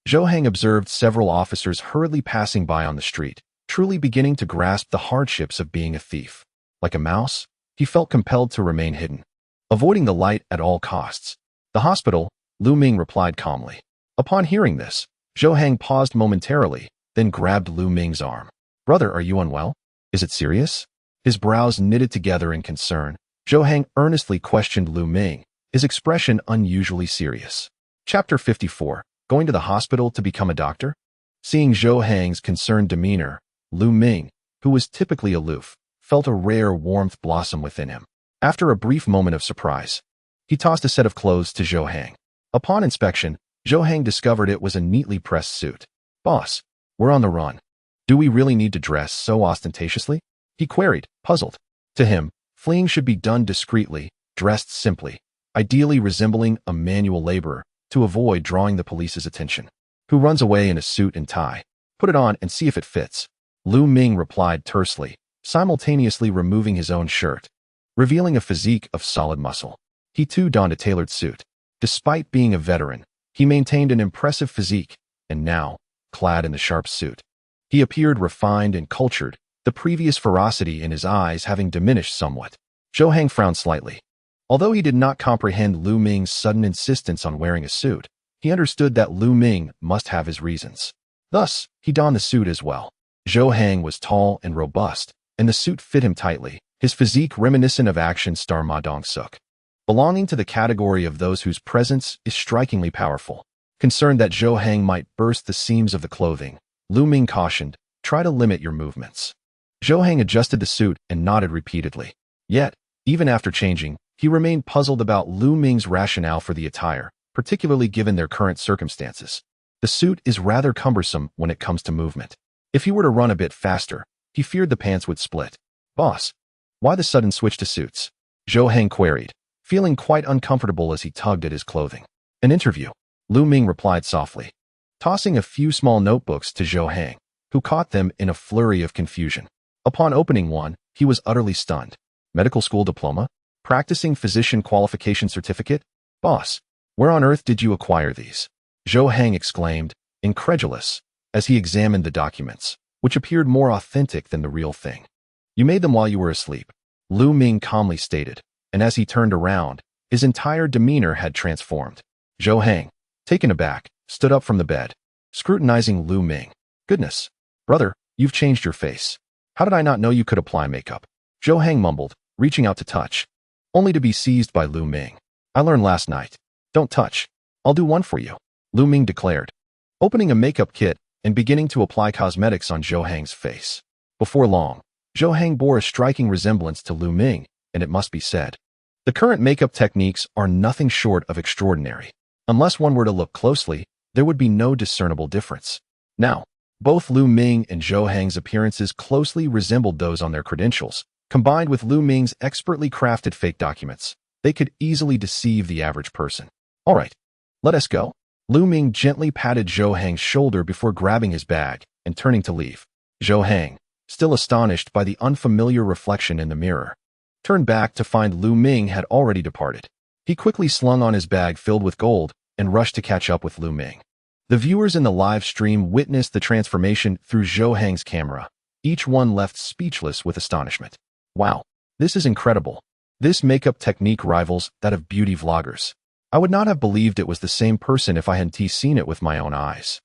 Zhou Hang observed several officers hurriedly passing by on the street, truly beginning to grasp the hardships of being a thief. Like a mouse, he felt compelled to remain hidden, avoiding the light at all costs. "The hospital," Lu Ming replied calmly. Upon hearing this, Zhou Hang paused momentarily, then grabbed Lu Ming's arm. "Brother, are you unwell? Is it serious?" His brows knitted together in concern. Zhou Hang earnestly questioned Lu Ming, his expression unusually serious. Chapter 54. Going to the hospital to become a doctor? Seeing Zhou Hang's concerned demeanor, Lu Ming, who was typically aloof, felt a rare warmth blossom within him. After a brief moment of surprise, he tossed a set of clothes to Zhou Hang. Upon inspection, Zhou Hang discovered it was a neatly pressed suit. "Boss, we're on the run. Do we really need to dress so ostentatiously?" he queried, puzzled. To him, fleeing should be done discreetly, dressed simply, ideally resembling a manual laborer, to avoid drawing the police's attention. "Who runs away in a suit and tie? Put it on and see if it fits," Lu Ming replied tersely, simultaneously removing his own shirt, revealing a physique of solid muscle. He too donned a tailored suit. Despite being a veteran, he maintained an impressive physique, and now, clad in the sharp suit, he appeared refined and cultured, the previous ferocity in his eyes having diminished somewhat. Zhou Hang frowned slightly. Although he did not comprehend Lu Ming's sudden insistence on wearing a suit, he understood that Lu Ming must have his reasons. Thus, he donned the suit as well. Zhou Hang was tall and robust, and the suit fit him tightly, his physique reminiscent of action star Ma Dong-suk, belonging to the category of those whose presence is strikingly powerful. Concerned that Zhou Hang might burst the seams of the clothing, Lu Ming cautioned, "Try to limit your movements." Zhou Hang adjusted the suit and nodded repeatedly. Yet, even after changing, he remained puzzled about Lu Ming's rationale for the attire, particularly given their current circumstances. The suit is rather cumbersome when it comes to movement. If he were to run a bit faster, he feared the pants would split. "Boss, why the sudden switch to suits?" Zhou Hang queried, feeling quite uncomfortable as he tugged at his clothing. "An interview," Lu Ming replied softly, tossing a few small notebooks to Zhou Hang, who caught them in a flurry of confusion. Upon opening one, he was utterly stunned. "Medical school diploma? Practicing physician qualification certificate? Boss, where on earth did you acquire these?" Zhou Hang exclaimed, incredulous, as he examined the documents, which appeared more authentic than the real thing. "You made them while you were asleep," Lu Ming calmly stated, and as he turned around, his entire demeanor had transformed. Zhou Hang, taken aback, stood up from the bed, scrutinizing Lu Ming. "Goodness, brother, you've changed your face. How did I not know you could apply makeup?" Zhou Hang mumbled, reaching out to touch, only to be seized by Lu Ming. "I learned last night. Don't touch. I'll do one for you," Lu Ming declared, opening a makeup kit and beginning to apply cosmetics on Zhou Hang's face. Before long, Zhou Hang bore a striking resemblance to Lu Ming, and it must be said, the current makeup techniques are nothing short of extraordinary. Unless one were to look closely, there would be no discernible difference. Now, both Lu Ming and Zhou Hang's appearances closely resembled those on their credentials. Combined with Lu Ming's expertly crafted fake documents, they could easily deceive the average person. All right, let us go. Lu Ming gently patted Zhou Hang's shoulder before grabbing his bag and turning to leave. Zhou Hang, still astonished by the unfamiliar reflection in the mirror, turned back to find Lu Ming had already departed. He quickly slung on his bag filled with gold and rushed to catch up with Lu Ming. The viewers in the live stream witnessed the transformation through Zhou Hang's camera, each one left speechless with astonishment. Wow, this is incredible. This makeup technique rivals that of beauty vloggers. I would not have believed it was the same person if I hadn't seen it with my own eyes.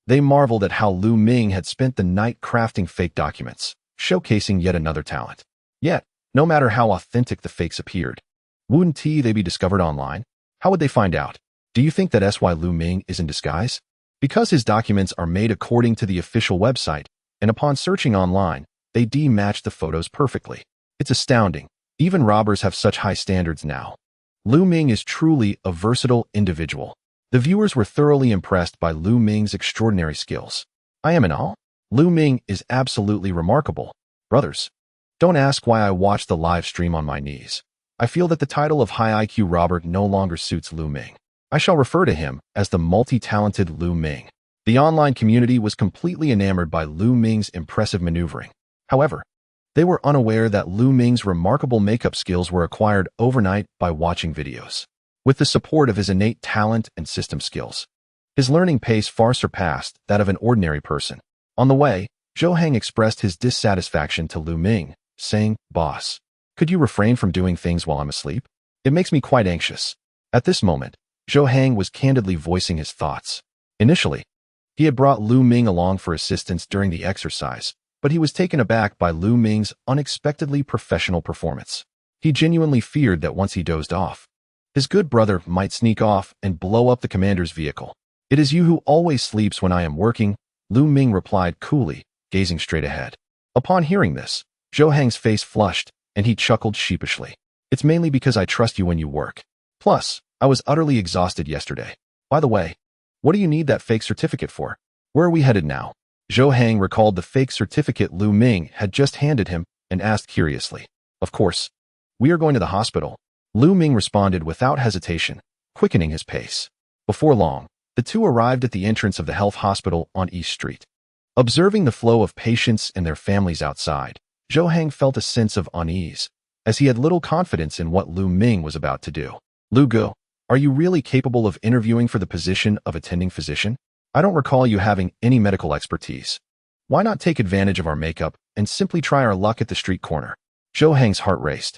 They marveled at how Lu Ming had spent the night crafting fake documents, showcasing yet another talent. Yet, no matter how authentic the fakes appeared, wouldn't they be discovered online? How would they find out? Do you think that Lu Ming is in disguise? Because his documents are made according to the official website, and upon searching online, they match the photos perfectly. It's astounding. Even robbers have such high standards now. Lu Ming is truly a versatile individual. The viewers were thoroughly impressed by Lu Ming's extraordinary skills. I am in awe. Lu Ming is absolutely remarkable. Brothers, don't ask why I watched the live stream on my knees. I feel that the title of high IQ robber no longer suits Lu Ming. I shall refer to him as the multi-talented Lu Ming. The online community was completely enamored by Lu Ming's impressive maneuvering. However, they were unaware that Lu Ming's remarkable makeup skills were acquired overnight by watching videos. With the support of his innate talent and system skills, his learning pace far surpassed that of an ordinary person. On the way, Zhou Hang expressed his dissatisfaction to Lu Ming, saying, "Boss, could you refrain from doing things while I'm asleep? It makes me quite anxious." At this moment, Zhou Hang was candidly voicing his thoughts. Initially, he had brought Lu Ming along for assistance during the exercise, but he was taken aback by Lu Ming's unexpectedly professional performance. He genuinely feared that once he dozed off, his good brother might sneak off and blow up the commander's vehicle. "It is you who always sleeps when I am working," Lu Ming replied coolly, gazing straight ahead. Upon hearing this, Zhou Hang's face flushed, and he chuckled sheepishly. "It's mainly because I trust you when you work. Plus, I was utterly exhausted yesterday. By the way, what do you need that fake certificate for? Where are we headed now?" Zhou Hang recalled the fake certificate Lu Ming had just handed him and asked curiously. "Of course, we are going to the hospital," Lu Ming responded without hesitation, quickening his pace. Before long, the two arrived at the entrance of the health hospital on East Street. Observing the flow of patients and their families outside, Zhou Hang felt a sense of unease, as he had little confidence in what Lu Ming was about to do. "Lu Go, are you really capable of interviewing for the position of attending physician? I don't recall you having any medical expertise. Why not take advantage of our makeup and simply try our luck at the street corner?" Zhou Hang's heart raced,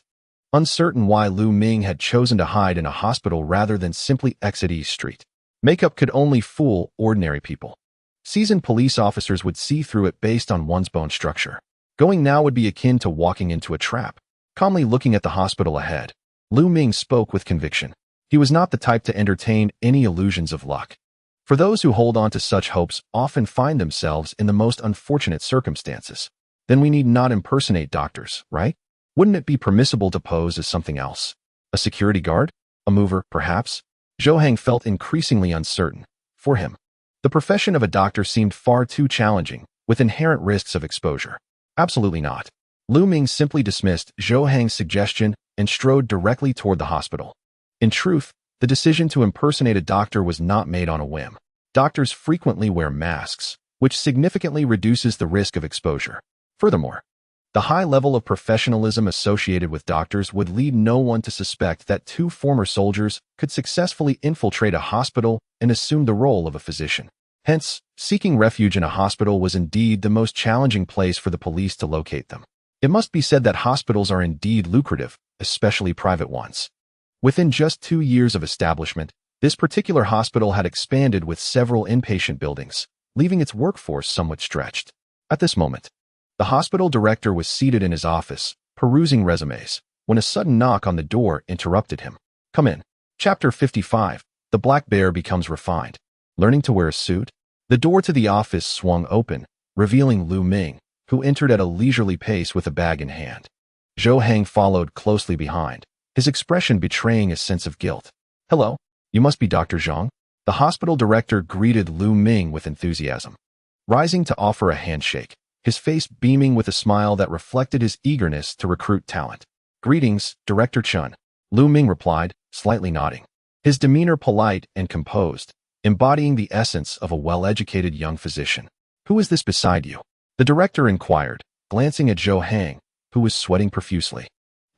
uncertain why Lu Ming had chosen to hide in a hospital rather than simply exit East Street. Makeup could only fool ordinary people. Seasoned police officers would see through it based on one's bone structure. Going now would be akin to walking into a trap. Calmly looking at the hospital ahead, Lu Ming spoke with conviction. He was not the type to entertain any illusions of luck. For those who hold on to such hopes often find themselves in the most unfortunate circumstances. Then we need not impersonate doctors, right? Wouldn't it be permissible to pose as something else? A security guard? A mover, perhaps? Zhou Hang felt increasingly uncertain. For him, the profession of a doctor seemed far too challenging, with inherent risks of exposure. Absolutely not. Lu Ming simply dismissed Zhou Hang's suggestion and strode directly toward the hospital. In truth, the decision to impersonate a doctor was not made on a whim. Doctors frequently wear masks, which significantly reduces the risk of exposure. Furthermore, the high level of professionalism associated with doctors would lead no one to suspect that two former soldiers could successfully infiltrate a hospital and assume the role of a physician. Hence, seeking refuge in a hospital was indeed the most challenging place for the police to locate them. It must be said that hospitals are indeed lucrative, especially private ones. Within just 2 years of establishment, this particular hospital had expanded with several inpatient buildings, leaving its workforce somewhat stretched. At this moment, the hospital director was seated in his office, perusing resumes, when a sudden knock on the door interrupted him. "Come in." Chapter 55. The Black Bear Becomes Refined. Learning to wear a suit? The door to the office swung open, revealing Lu Ming, who entered at a leisurely pace with a bag in hand. Zhou Hang followed closely behind, his expression betraying a sense of guilt. "Hello, you must be Dr. Zhang?" The hospital director greeted Lu Ming with enthusiasm, rising to offer a handshake, his face beaming with a smile that reflected his eagerness to recruit talent. "Greetings, Director Chun," Lu Ming replied, slightly nodding. His demeanor polite and composed, embodying the essence of a well-educated young physician. "Who is this beside you?" the director inquired, glancing at Zhou Hang, who was sweating profusely.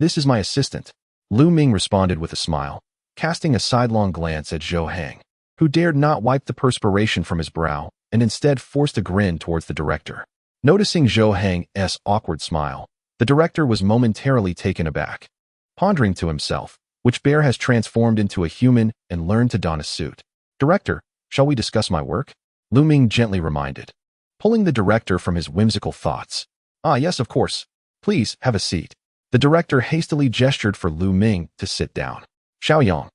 "This is my assistant," Lu Ming responded with a smile, casting a sidelong glance at Zhou Hang, who dared not wipe the perspiration from his brow and instead forced a grin towards the director. Noticing Zhou Hang's awkward smile, the director was momentarily taken aback, pondering to himself, which bear has transformed into a human and learned to don a suit. "Director, shall we discuss my work?" Lu Ming gently reminded, pulling the director from his whimsical thoughts. "Ah, yes, of course. Please, have a seat." The director hastily gestured for Lu Ming to sit down. "Xiaoyang,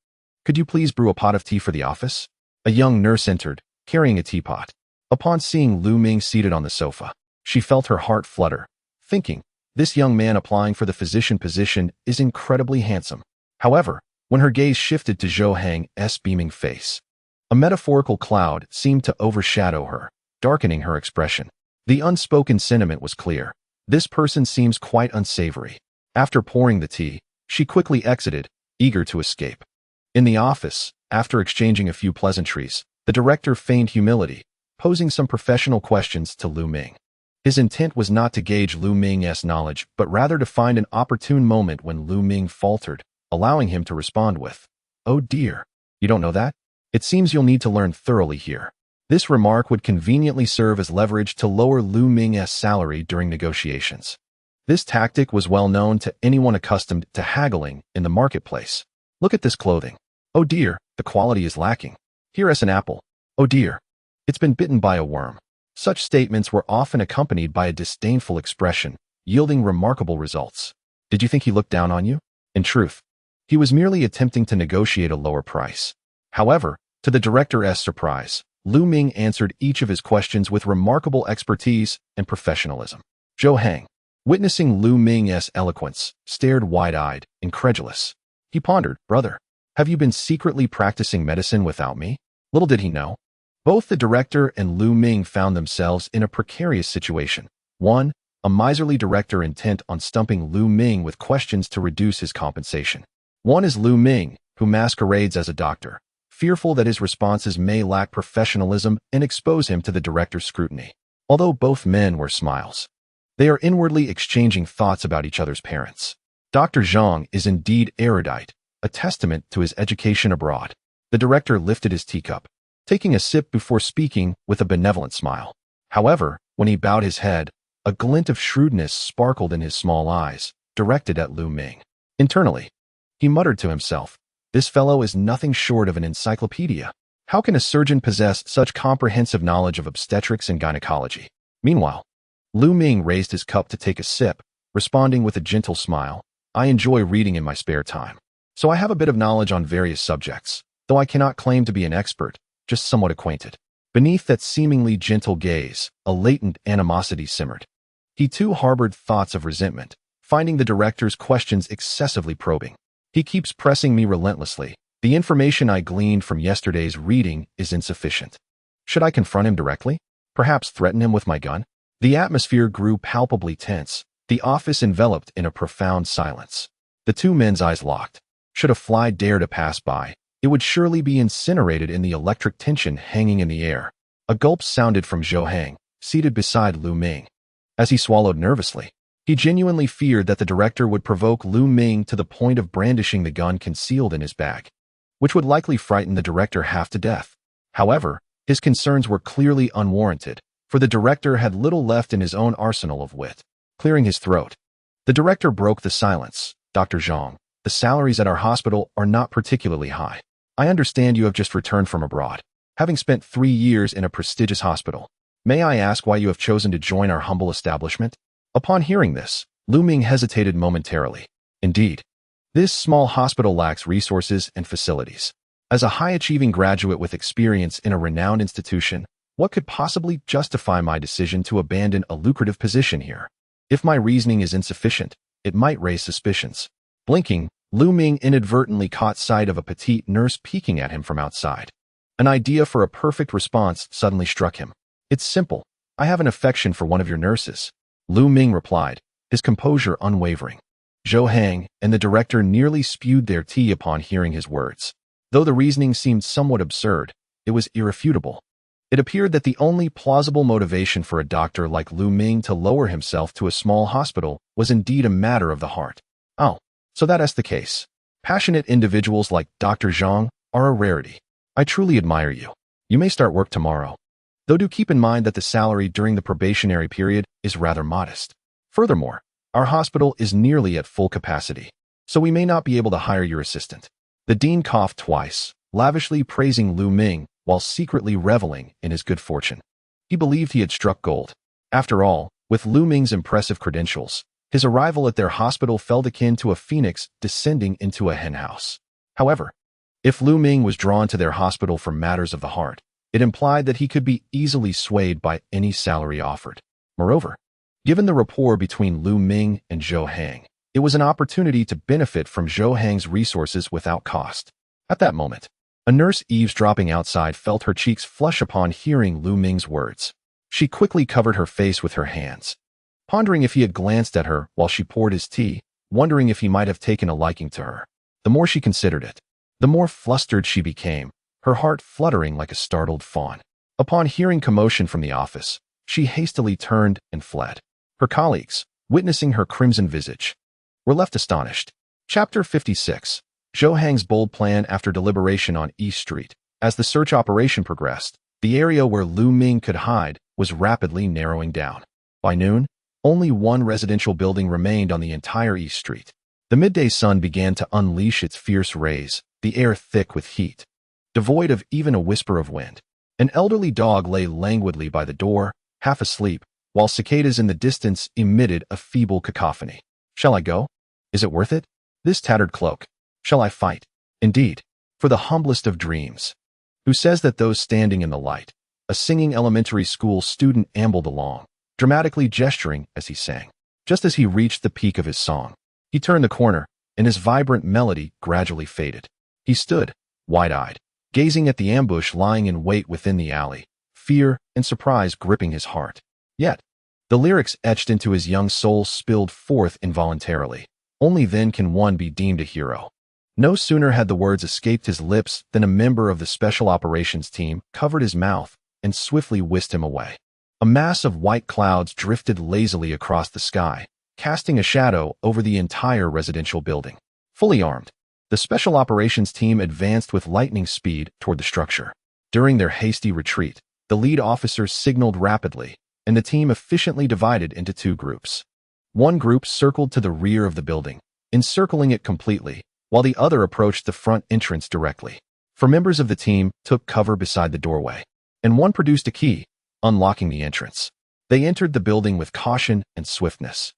could you please brew a pot of tea for the office?" A young nurse entered, carrying a teapot. Upon seeing Lu Ming seated on the sofa, she felt her heart flutter, thinking, this young man applying for the physician position is incredibly handsome. However, when her gaze shifted to Zhou Hang's beaming face, a metaphorical cloud seemed to overshadow her, darkening her expression. The unspoken sentiment was clear. This person seems quite unsavory. After pouring the tea, she quickly exited, eager to escape. In the office, after exchanging a few pleasantries, the director feigned humility, posing some professional questions to Lu Ming. His intent was not to gauge Lu Ming's knowledge, but rather to find an opportune moment when Lu Ming faltered, allowing him to respond with, "Oh dear, you don't know that? It seems you'll need to learn thoroughly here." This remark would conveniently serve as leverage to lower Lu Ming's salary during negotiations. This tactic was well known to anyone accustomed to haggling in the marketplace. "Look at this clothing. Oh dear, the quality is lacking. Here is an apple. Oh dear, it's been bitten by a worm." Such statements were often accompanied by a disdainful expression, yielding remarkable results. Did you think he looked down on you? In truth, he was merely attempting to negotiate a lower price. However, to the director's surprise, Lu Ming answered each of his questions with remarkable expertise and professionalism. Zhou Hang, witnessing Lu Ming's eloquence, stared wide-eyed, incredulous. He pondered, "Brother, have you been secretly practicing medicine without me?" Little did he know. Both the director and Lu Ming found themselves in a precarious situation. One, a miserly director intent on stumping Lu Ming with questions to reduce his compensation. One is Lu Ming, who masquerades as a doctor, fearful that his responses may lack professionalism and expose him to the director's scrutiny. Although both men wear smiles, they are inwardly exchanging thoughts about each other's parents. Dr. Zhang is indeed erudite, a testament to his education abroad. The director lifted his teacup, taking a sip before speaking with a benevolent smile. However, when he bowed his head, a glint of shrewdness sparkled in his small eyes, directed at Lu Ming. Internally, he muttered to himself, "This fellow is nothing short of an encyclopedia. How can a surgeon possess such comprehensive knowledge of obstetrics and gynecology?" Meanwhile, Lu Ming raised his cup to take a sip, responding with a gentle smile, "I enjoy reading in my spare time, so I have a bit of knowledge on various subjects, though I cannot claim to be an expert, just somewhat acquainted." Beneath that seemingly gentle gaze, a latent animosity simmered. He too harbored thoughts of resentment, finding the director's questions excessively probing. "He keeps pressing me relentlessly. The information I gleaned from yesterday's reading is insufficient. Should I confront him directly? Perhaps threaten him with my gun?" The atmosphere grew palpably tense, the office enveloped in a profound silence. The two men's eyes locked. Should a fly dare to pass by, it would surely be incinerated in the electric tension hanging in the air. A gulp sounded from Zhou Hang, seated beside Lu Ming. As he swallowed nervously, he genuinely feared that the director would provoke Lu Ming to the point of brandishing the gun concealed in his bag, which would likely frighten the director half to death. However, his concerns were clearly unwarranted, for the director had little left in his own arsenal of wit. Clearing his throat, the director broke the silence. "Dr. Zhang, the salaries at our hospital are not particularly high. I understand you have just returned from abroad, having spent 3 years in a prestigious hospital. May I ask why you have chosen to join our humble establishment?" Upon hearing this, Lu Ming hesitated momentarily. Indeed, this small hospital lacks resources and facilities. As a high-achieving graduate with experience in a renowned institution, what could possibly justify my decision to abandon a lucrative position here? If my reasoning is insufficient, it might raise suspicions. Blinking, Lu Ming inadvertently caught sight of a petite nurse peeking at him from outside. An idea for a perfect response suddenly struck him. It's simple. I have an affection for one of your nurses. Lu Ming replied, his composure unwavering. Zhou Hang and the director nearly spewed their tea upon hearing his words. Though the reasoning seemed somewhat absurd, it was irrefutable. It appeared that the only plausible motivation for a doctor like Lu Ming to lower himself to a small hospital was indeed a matter of the heart. Oh, so that's the case. Passionate individuals like Dr. Zhang are a rarity. I truly admire you. You may start work tomorrow. Though do keep in mind that the salary during the probationary period is rather modest. Furthermore, our hospital is nearly at full capacity, so we may not be able to hire your assistant. The dean coughed twice, lavishly praising Lu Ming while secretly reveling in his good fortune. He believed he had struck gold. After all, with Lu Ming's impressive credentials, his arrival at their hospital felt akin to a phoenix descending into a henhouse. However, if Lu Ming was drawn to their hospital for matters of the heart, it implied that he could be easily swayed by any salary offered. Moreover, given the rapport between Lu Ming and Zhou Hang, it was an opportunity to benefit from Zhou Hang's resources without cost. At that moment, a nurse eavesdropping outside felt her cheeks flush upon hearing Lu Ming's words. She quickly covered her face with her hands, pondering if he had glanced at her while she poured his tea, wondering if he might have taken a liking to her. The more she considered it, the more flustered she became, her heart fluttering like a startled fawn. Upon hearing commotion from the office, she hastily turned and fled. Her colleagues, witnessing her crimson visage, were left astonished. Chapter 56. Zhou Hang's bold plan after deliberation on East Street. As the search operation progressed, the area where Lu Ming could hide was rapidly narrowing down. By noon, only one residential building remained on the entire East Street. The midday sun began to unleash its fierce rays, the air thick with heat, devoid of even a whisper of wind. An elderly dog lay languidly by the door, half asleep, while cicadas in the distance emitted a feeble cacophony. Shall I go? Is it worth it? This tattered cloak. Shall I fight? Indeed, for the humblest of dreams. Who says that those standing in the light? A singing elementary school student ambled along, dramatically gesturing as he sang. Just as he reached the peak of his song, he turned the corner, and his vibrant melody gradually faded. He stood, wide-eyed, gazing at the ambush lying in wait within the alley, fear and surprise gripping his heart. Yet, the lyrics etched into his young soul spilled forth involuntarily. Only then can one be deemed a hero. No sooner had the words escaped his lips than a member of the Special Operations team covered his mouth and swiftly whisked him away. A mass of white clouds drifted lazily across the sky, casting a shadow over the entire residential building. Fully armed, the Special Operations team advanced with lightning speed toward the structure. During their hasty retreat, the lead officer signaled rapidly, and the team efficiently divided into two groups. One group circled to the rear of the building, encircling it completely, while the other approached the front entrance directly. Four members of the team took cover beside the doorway, and one produced a key, unlocking the entrance. They entered the building with caution and swiftness.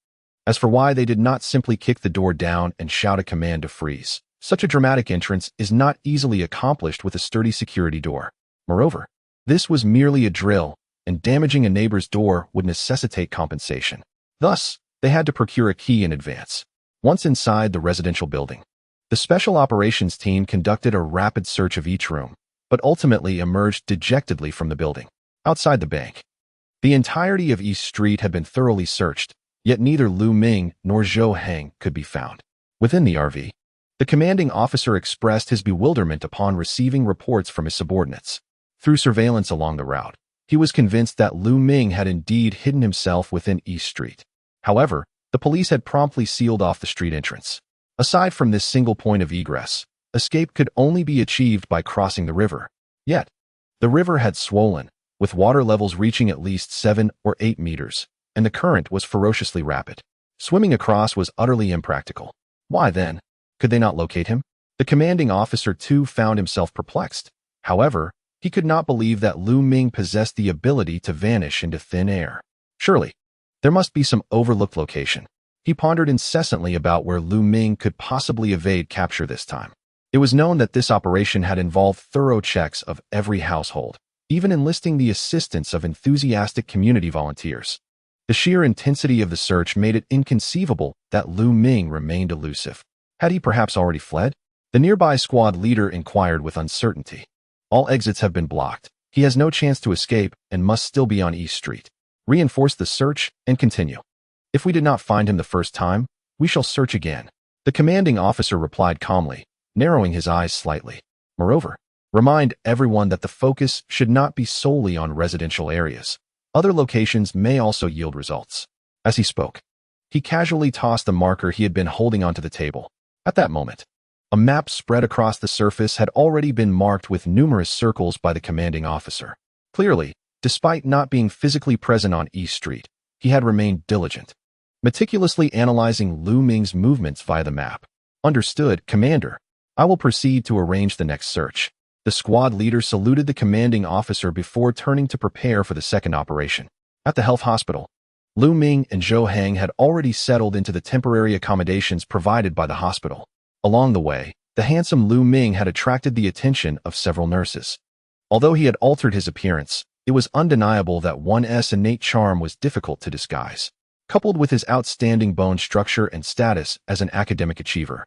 As for why they did not simply kick the door down and shout a command to freeze, such a dramatic entrance is not easily accomplished with a sturdy security door. Moreover, this was merely a drill, and damaging a neighbor's door would necessitate compensation. Thus, they had to procure a key in advance. Once inside the residential building, the Special Operations team conducted a rapid search of each room, but ultimately emerged dejectedly from the building. Outside the bank, the entirety of East Street had been thoroughly searched, yet neither Lu Ming nor Zhou Hang could be found. Within the RV, the commanding officer expressed his bewilderment upon receiving reports from his subordinates. Through surveillance along the route, he was convinced that Lu Ming had indeed hidden himself within East Street. However, the police had promptly sealed off the street entrance. Aside from this single point of egress, escape could only be achieved by crossing the river. Yet, the river had swollen, with water levels reaching at least 7 or 8 meters, and the current was ferociously rapid. Swimming across was utterly impractical. Why then could they not locate him? The commanding officer too found himself perplexed. However, he could not believe that Lu Ming possessed the ability to vanish into thin air. Surely, there must be some overlooked location. He pondered incessantly about where Lu Ming could possibly evade capture this time. It was known that this operation had involved thorough checks of every household, even enlisting the assistance of enthusiastic community volunteers. The sheer intensity of the search made it inconceivable that Lu Ming remained elusive. Had he perhaps already fled? The nearby squad leader inquired with uncertainty. All exits have been blocked. He has no chance to escape and must still be on East Street. Reinforce the search and continue. If we did not find him the first time, we shall search again. The commanding officer replied calmly, narrowing his eyes slightly. Moreover, remind everyone that the focus should not be solely on residential areas. Other locations may also yield results. As he spoke, he casually tossed the marker he had been holding onto the table. At that moment, a map spread across the surface had already been marked with numerous circles by the commanding officer. Clearly, despite not being physically present on East Street, he had remained diligent, meticulously analyzing Lu Ming's movements via the map. Understood, Commander. I will proceed to arrange the next search. The squad leader saluted the commanding officer before turning to prepare for the second operation. At the health hospital, Lu Ming and Zhou Hang had already settled into the temporary accommodations provided by the hospital. Along the way, the handsome Lu Ming had attracted the attention of several nurses. Although he had altered his appearance, it was undeniable that one's innate charm was difficult to disguise. Coupled with his outstanding bone structure and status as an academic achiever,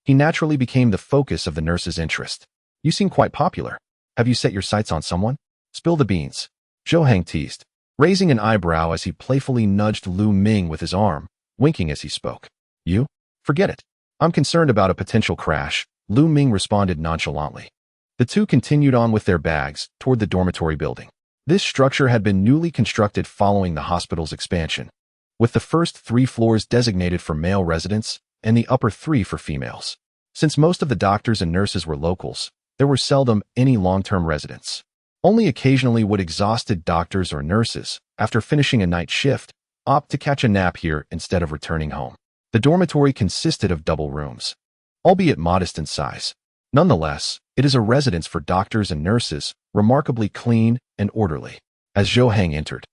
he naturally became the focus of the nurses' interest. You seem quite popular. Have you set your sights on someone? Spill the beans. Zhou Hang teased, raising an eyebrow as he playfully nudged Lu Ming with his arm, winking as he spoke. You? Forget it. I'm concerned about a potential crash, Lu Ming responded nonchalantly. The two continued on with their bags toward the dormitory building. This structure had been newly constructed following the hospital's expansion, with the first 3 floors designated for male residents and the upper 3 for females. Since most of the doctors and nurses were locals, there were seldom any long-term residents. Only occasionally would exhausted doctors or nurses, after finishing a night shift, opt to catch a nap here instead of returning home. The dormitory consisted of double rooms, albeit modest in size. Nonetheless, it is a residence for doctors and nurses, remarkably clean and orderly. As Zhou Hang entered,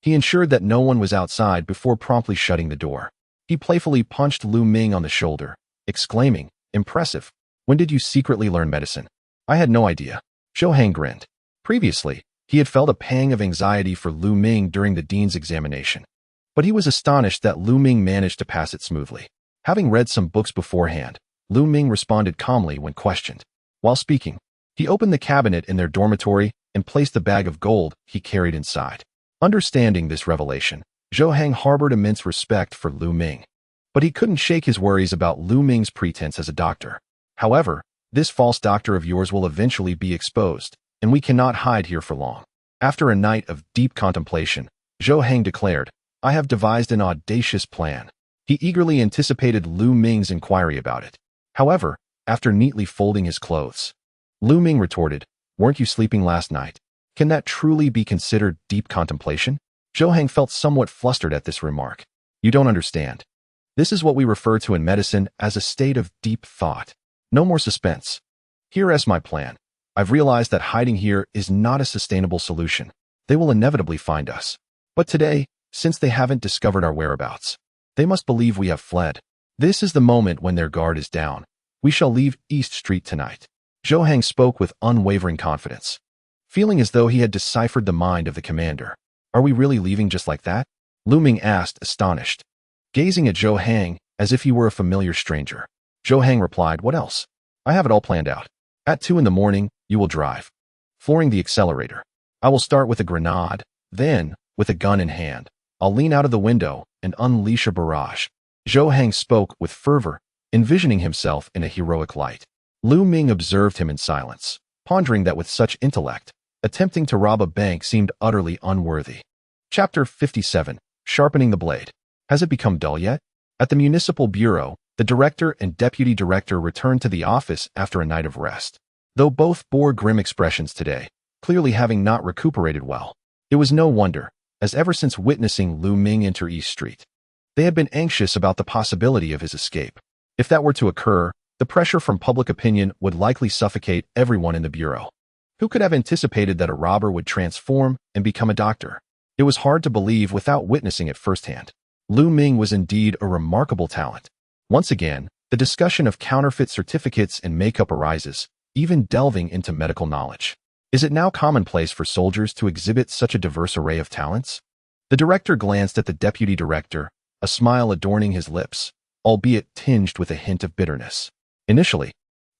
he ensured that no one was outside before promptly shutting the door. He playfully punched Lu Ming on the shoulder, exclaiming, "Impressive. When did you secretly learn medicine?" I had no idea. Zhou Hang grinned. Previously, he had felt a pang of anxiety for Lu Ming during the dean's examination, but he was astonished that Lu Ming managed to pass it smoothly. Having read some books beforehand, Lu Ming responded calmly when questioned. While speaking, he opened the cabinet in their dormitory and placed the bag of gold he carried inside. Understanding this revelation, Zhou Hang harbored immense respect for Lu Ming, but he couldn't shake his worries about Lu Ming's pretense as a doctor. However, this false doctor of yours will eventually be exposed, and we cannot hide here for long. After a night of deep contemplation, Zhou Hang declared, I have devised an audacious plan. He eagerly anticipated Lu Ming's inquiry about it. However, after neatly folding his clothes, Lu Ming retorted, weren't you sleeping last night? Can that truly be considered deep contemplation? Zhou Hang felt somewhat flustered at this remark. You don't understand. This is what we refer to in medicine as a state of deep thought. No more suspense. Here is my plan. I've realized that hiding here is not a sustainable solution. They will inevitably find us. But today, since they haven't discovered our whereabouts, they must believe we have fled. This is the moment when their guard is down. We shall leave East Street tonight. Zhou Hang spoke with unwavering confidence, feeling as though he had deciphered the mind of the commander. Are we really leaving just like that? Lu Ming asked, astonished, gazing at Zhou Hang as if he were a familiar stranger. Zhou Hang replied, what else? I have it all planned out. At 2 in the morning, you will drive, flooring the accelerator. I will start with a grenade, then, with a gun in hand, I'll lean out of the window and unleash a barrage. Zhou Hang spoke with fervor, envisioning himself in a heroic light. Lu Ming observed him in silence, pondering that with such intellect, attempting to rob a bank seemed utterly unworthy. Chapter 57. Sharpening the Blade. Has it become dull yet? At the municipal bureau, the director and deputy director returned to the office after a night of rest. Though both bore grim expressions today, clearly having not recuperated well, it was no wonder, as ever since witnessing Lu Ming enter East Street, they had been anxious about the possibility of his escape. If that were to occur, the pressure from public opinion would likely suffocate everyone in the bureau. Who could have anticipated that a robber would transform and become a doctor? It was hard to believe without witnessing it firsthand. Lu Ming was indeed a remarkable talent. Once again, the discussion of counterfeit certificates and makeup arises, even delving into medical knowledge. Is it now commonplace for soldiers to exhibit such a diverse array of talents? The director glanced at the deputy director, a smile adorning his lips, albeit tinged with a hint of bitterness. Initially,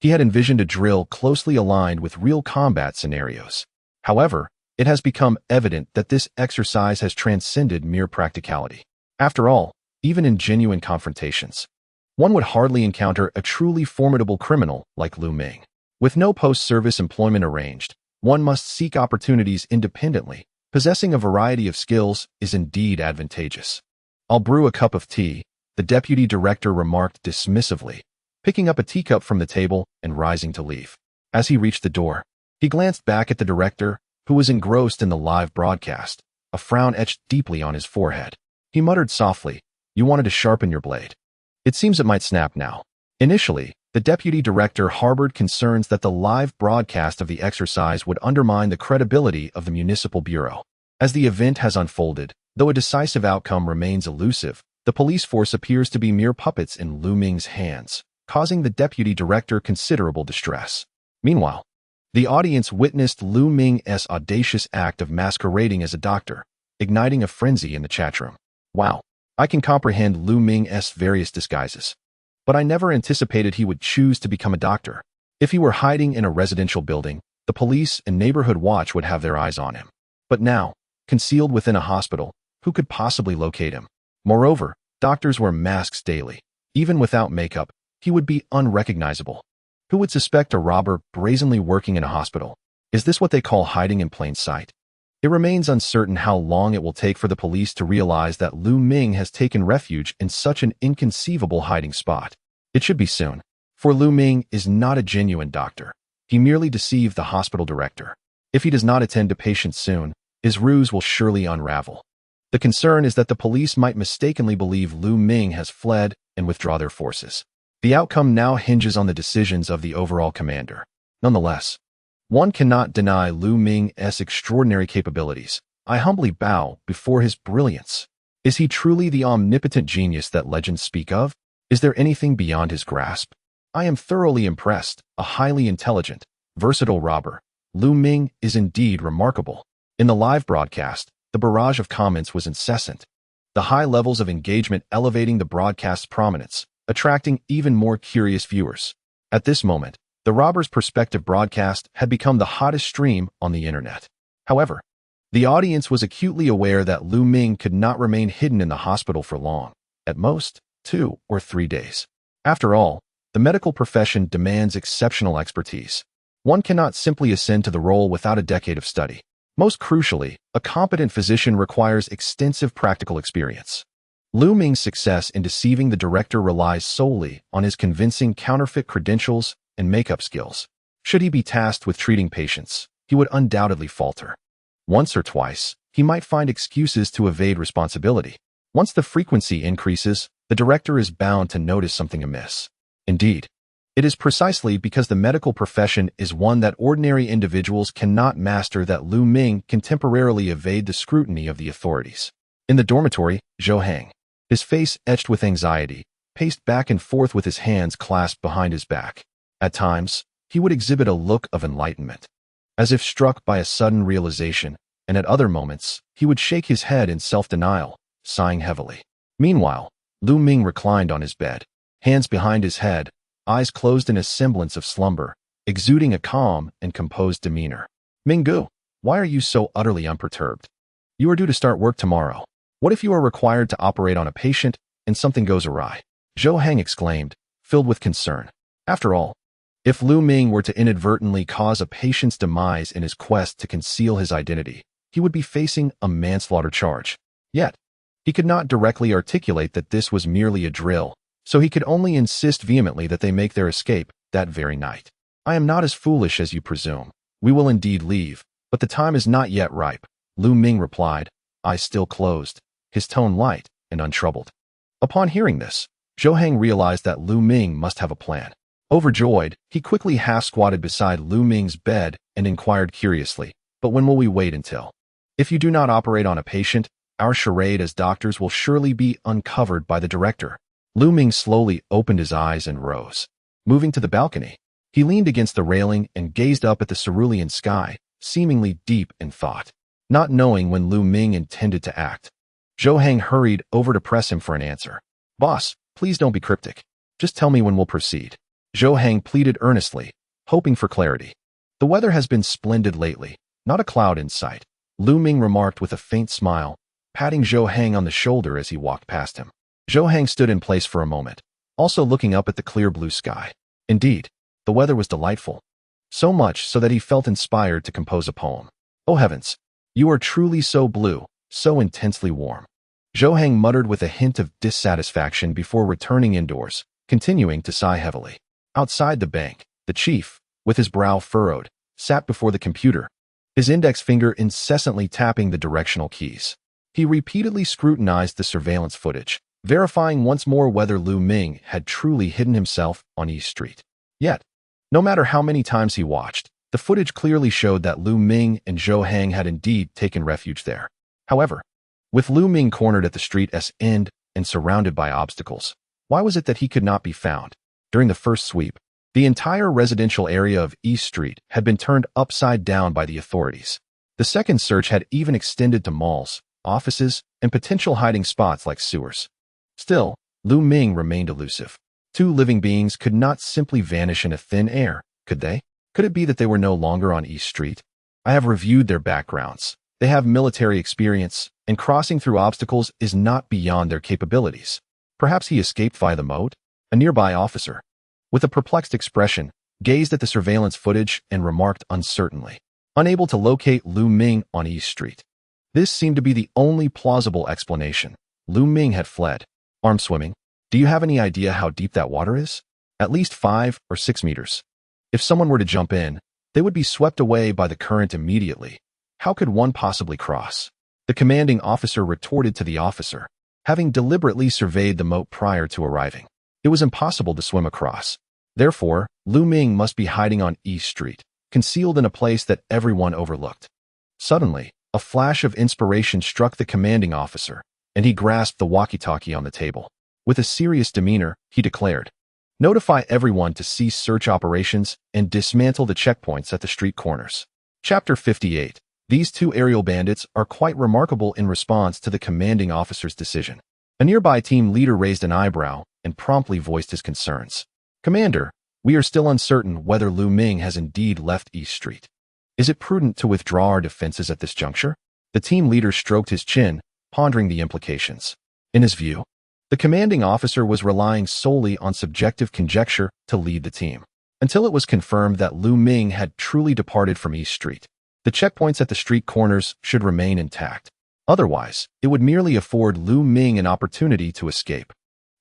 He had envisioned a drill closely aligned with real combat scenarios. However, it has become evident that this exercise has transcended mere practicality. After all, even in genuine confrontations, one would hardly encounter a truly formidable criminal like Lu Ming. With no post-service employment arranged, one must seek opportunities independently. Possessing a variety of skills is indeed advantageous. "I'll brew a cup of tea," the deputy director remarked dismissively, picking up a teacup from the table and rising to leave. As he reached the door, he glanced back at the director, who was engrossed in the live broadcast, a frown etched deeply on his forehead. He muttered softly, "You wanted to sharpen your blade. It seems it might snap now." Initially, the deputy director harbored concerns that the live broadcast of the exercise would undermine the credibility of the municipal bureau. As the event has unfolded, though a decisive outcome remains elusive, the police force appears to be mere puppets in Lu Ming's hands, causing the deputy director considerable distress. Meanwhile, the audience witnessed Lu Ming's audacious act of masquerading as a doctor, igniting a frenzy in the chatroom. "Wow, I can comprehend Lu Ming's various disguises. But I never anticipated he would choose to become a doctor. If he were hiding in a residential building, the police and neighborhood watch would have their eyes on him. But now, concealed within a hospital, who could possibly locate him? Moreover, doctors wear masks daily. Even without makeup, he would be unrecognizable. Who would suspect a robber brazenly working in a hospital? Is this what they call hiding in plain sight?" It remains uncertain how long it will take for the police to realize that Lu Ming has taken refuge in such an inconceivable hiding spot. It should be soon, for Lu Ming is not a genuine doctor. He merely deceived the hospital director. If he does not attend to patients soon, his ruse will surely unravel. The concern is that the police might mistakenly believe Lu Ming has fled and withdraw their forces. The outcome now hinges on the decisions of the overall commander. Nonetheless, one cannot deny Lu Ming's extraordinary capabilities. I humbly bow before his brilliance. Is he truly the omnipotent genius that legends speak of? Is there anything beyond his grasp? I am thoroughly impressed. A highly intelligent, versatile robber, Lu Ming is indeed remarkable. In the live broadcast, the barrage of comments was incessant, the high levels of engagement elevating the broadcast's prominence, attracting even more curious viewers. At this moment, the robber's perspective broadcast had become the hottest stream on the internet. However, the audience was acutely aware that Lu Ming could not remain hidden in the hospital for long, at most 2 or 3 days. After all, the medical profession demands exceptional expertise. One cannot simply ascend to the role without a decade of study. Most crucially, a competent physician requires extensive practical experience. Lu Ming's success in deceiving the director relies solely on his convincing counterfeit credentials and makeup skills. Should he be tasked with treating patients, he would undoubtedly falter. Once or twice, he might find excuses to evade responsibility. Once the frequency increases, the director is bound to notice something amiss. Indeed, it is precisely because the medical profession is one that ordinary individuals cannot master that Lu Ming can temporarily evade the scrutiny of the authorities. In the dormitory, Zhou Hang, his face etched with anxiety, paced back and forth with his hands clasped behind his back. At times, he would exhibit a look of enlightenment, as if struck by a sudden realization, and at other moments, he would shake his head in self-denial, sighing heavily. Meanwhile, Lu Ming reclined on his bed, hands behind his head, eyes closed in a semblance of slumber, exuding a calm and composed demeanor. "Minggu, why are you so utterly unperturbed? You are due to start work tomorrow. What if you are required to operate on a patient and something goes awry?" Zhou Hang exclaimed, filled with concern. After all, if Lu Ming were to inadvertently cause a patient's demise in his quest to conceal his identity, he would be facing a manslaughter charge. Yet, he could not directly articulate that this was merely a drill, so he could only insist vehemently that they make their escape that very night. "I am not as foolish as you presume. We will indeed leave, but the time is not yet ripe," Lu Ming replied, eyes still closed, his tone light and untroubled. Upon hearing this, Zhou Hang realized that Lu Ming must have a plan. Overjoyed, he quickly half-squatted beside Lu Ming's bed and inquired curiously, "But when will we wait until? If you do not operate on a patient, our charade as doctors will surely be uncovered by the director." Lu Ming slowly opened his eyes and rose. Moving to the balcony, he leaned against the railing and gazed up at the cerulean sky, seemingly deep in thought. Not knowing when Lu Ming intended to act, Zhou Hang hurried over to press him for an answer. "Boss, please don't be cryptic. Just tell me when we'll proceed." Zhou Hang pleaded earnestly, hoping for clarity. The weather has been splendid lately, not a cloud in sight, Lu Ming remarked with a faint smile, patting Zhou Hang on the shoulder as he walked past him. Zhou Hang stood in place for a moment, also looking up at the clear blue sky. Indeed, the weather was delightful. So much so that he felt inspired to compose a poem. Oh heavens, you are truly so blue, so intensely warm. Zhou Hang muttered with a hint of dissatisfaction before returning indoors, continuing to sigh heavily. Outside the bank, the chief, with his brow furrowed, sat before the computer, his index finger incessantly tapping the directional keys. He repeatedly scrutinized the surveillance footage, verifying once more whether Lu Ming had truly hidden himself on East Street. Yet, no matter how many times he watched, the footage clearly showed that Lu Ming and Zhou Hang had indeed taken refuge there. However, with Lu Ming cornered at the street's end and surrounded by obstacles, why was it that he could not be found? During the first sweep, the entire residential area of East Street had been turned upside down by the authorities. The second search had even extended to malls, offices, and potential hiding spots like sewers. Still, Lu Ming remained elusive. Two living beings could not simply vanish in a thin air, could they? Could it be that they were no longer on East Street? I have reviewed their backgrounds. They have military experience, and crossing through obstacles is not beyond their capabilities. Perhaps he escaped via the moat? A nearby officer, with a perplexed expression, gazed at the surveillance footage and remarked uncertainly, unable to locate Lu Ming on East Street. This seemed to be the only plausible explanation. Lu Ming had fled. Arm swimming? Do you have any idea how deep that water is? At least 5 or 6 meters. If someone were to jump in, they would be swept away by the current immediately. How could one possibly cross? The commanding officer retorted to the officer, having deliberately surveyed the moat prior to arriving. It was impossible to swim across. Therefore, Lu Ming must be hiding on East Street, concealed in a place that everyone overlooked. Suddenly, a flash of inspiration struck the commanding officer, and he grasped the walkie-talkie on the table. With a serious demeanor, he declared, "Notify everyone to cease search operations and dismantle the checkpoints at the street corners." Chapter 58. These two aerial bandits are quite remarkable in response to the commanding officer's decision. A nearby team leader raised an eyebrow and promptly voiced his concerns. "Commander, we are still uncertain whether Lu Ming has indeed left East Street. Is it prudent to withdraw our defenses at this juncture?" The team leader stroked his chin, pondering the implications. In his view, the commanding officer was relying solely on subjective conjecture to lead the team. Until it was confirmed that Lu Ming had truly departed from East Street, the checkpoints at the street corners should remain intact. Otherwise, it would merely afford Lu Ming an opportunity to escape.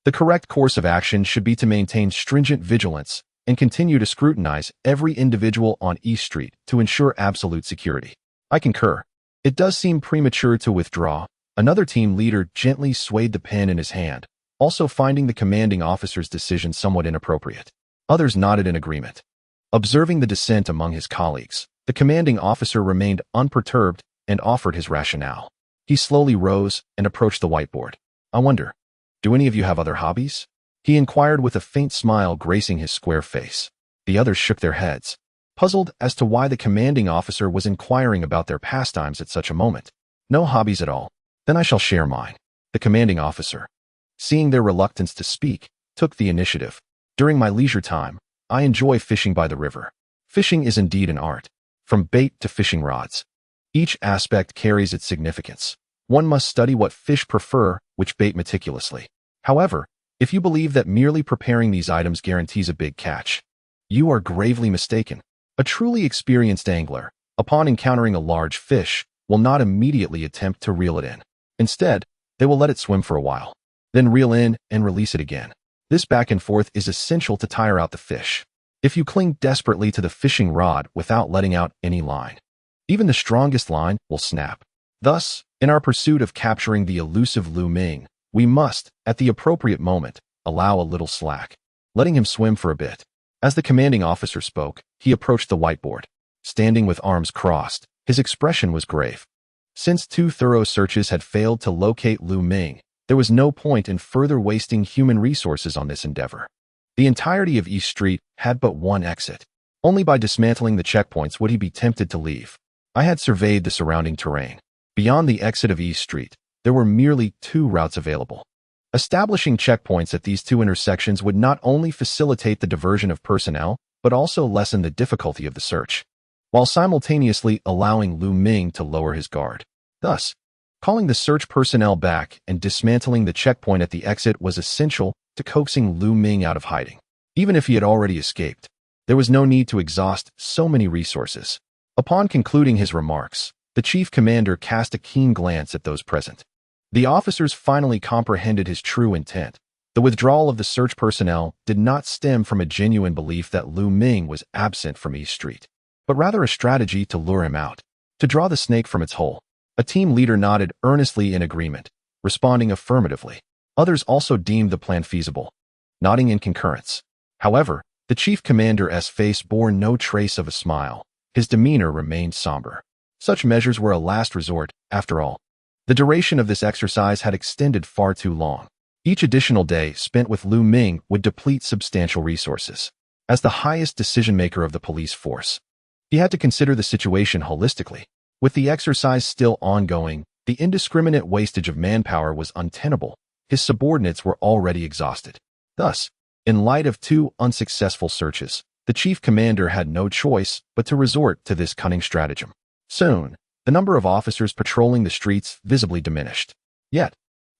The correct course of action should be to maintain stringent vigilance and continue to scrutinize every individual on East Street to ensure absolute security. I concur. It does seem premature to withdraw. Another team leader gently swayed the pen in his hand, also finding the commanding officer's decision somewhat inappropriate. Others nodded in agreement. Observing the dissent among his colleagues, the commanding officer remained unperturbed and offered his rationale. He slowly rose and approached the whiteboard. "I wonder, do any of you have other hobbies?" he inquired with a faint smile gracing his square face. The others shook their heads, puzzled as to why the commanding officer was inquiring about their pastimes at such a moment. "No hobbies at all. Then I shall share mine." The commanding officer, seeing their reluctance to speak, took the initiative. "During my leisure time, I enjoy fishing by the river. Fishing is indeed an art, from bait to fishing rods. Each aspect carries its significance. One must study what fish prefer, which bait meticulously. However, if you believe that merely preparing these items guarantees a big catch, you are gravely mistaken. A truly experienced angler, upon encountering a large fish, will not immediately attempt to reel it in. Instead, they will let it swim for a while, then reel in and release it again. This back and forth is essential to tire out the fish. If you cling desperately to the fishing rod without letting out any line, even the strongest line will snap. Thus, in our pursuit of capturing the elusive Lu Ming, we must, at the appropriate moment, allow a little slack, letting him swim for a bit. As the commanding officer spoke, he approached the whiteboard. Standing with arms crossed, his expression was grave. Since 2 thorough searches had failed to locate Lu Ming, there was no point in further wasting human resources on this endeavor. The entirety of East Street had but one exit. Only by dismantling the checkpoints would he be tempted to leave. I had surveyed the surrounding terrain. Beyond the exit of East Street, there were merely 2 routes available. Establishing checkpoints at these two intersections would not only facilitate the diversion of personnel, but also lessen the difficulty of the search, while simultaneously allowing Lu Ming to lower his guard. Thus, calling the search personnel back and dismantling the checkpoint at the exit was essential to coaxing Lu Ming out of hiding. Even if he had already escaped, there was no need to exhaust so many resources. Upon concluding his remarks, the chief commander cast a keen glance at those present. The officers finally comprehended his true intent. The withdrawal of the search personnel did not stem from a genuine belief that Lu Ming was absent from East Street, but rather a strategy to lure him out, to draw the snake from its hole. A team leader nodded earnestly in agreement, responding affirmatively. Others also deemed the plan feasible, nodding in concurrence. However, the chief commander's face bore no trace of a smile. His demeanor remained somber. Such measures were a last resort, after all. The duration of this exercise had extended far too long. Each additional day spent with Lu Ming would deplete substantial resources. As the highest decision-maker of the police force, he had to consider the situation holistically. With the exercise still ongoing, the indiscriminate wastage of manpower was untenable. His subordinates were already exhausted. Thus, in light of two unsuccessful searches, the chief commander had no choice but to resort to this cunning stratagem. Soon, the number of officers patrolling the streets visibly diminished. Yet,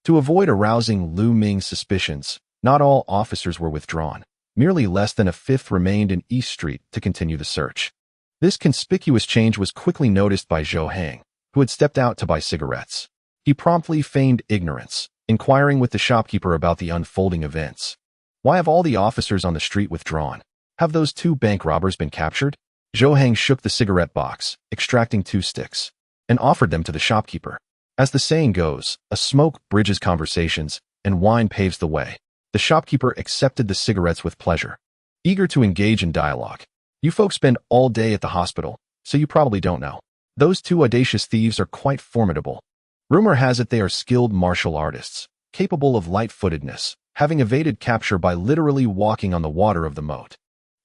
to avoid arousing Lu Ming's suspicions, not all officers were withdrawn. Merely less than a fifth remained in East Street to continue the search. This conspicuous change was quickly noticed by Zhou Hang, who had stepped out to buy cigarettes. He promptly feigned ignorance, inquiring with the shopkeeper about the unfolding events. Why have all the officers on the street withdrawn? Have those two bank robbers been captured? Zhou Hang shook the cigarette box, extracting 2 sticks, and offered them to the shopkeeper. As the saying goes, a smoke bridges conversations, and wine paves the way. The shopkeeper accepted the cigarettes with pleasure, eager to engage in dialogue. You folks spend all day at the hospital, so you probably don't know. Those two audacious thieves are quite formidable. Rumor has it they are skilled martial artists, capable of light-footedness, having evaded capture by literally walking on the water of the moat.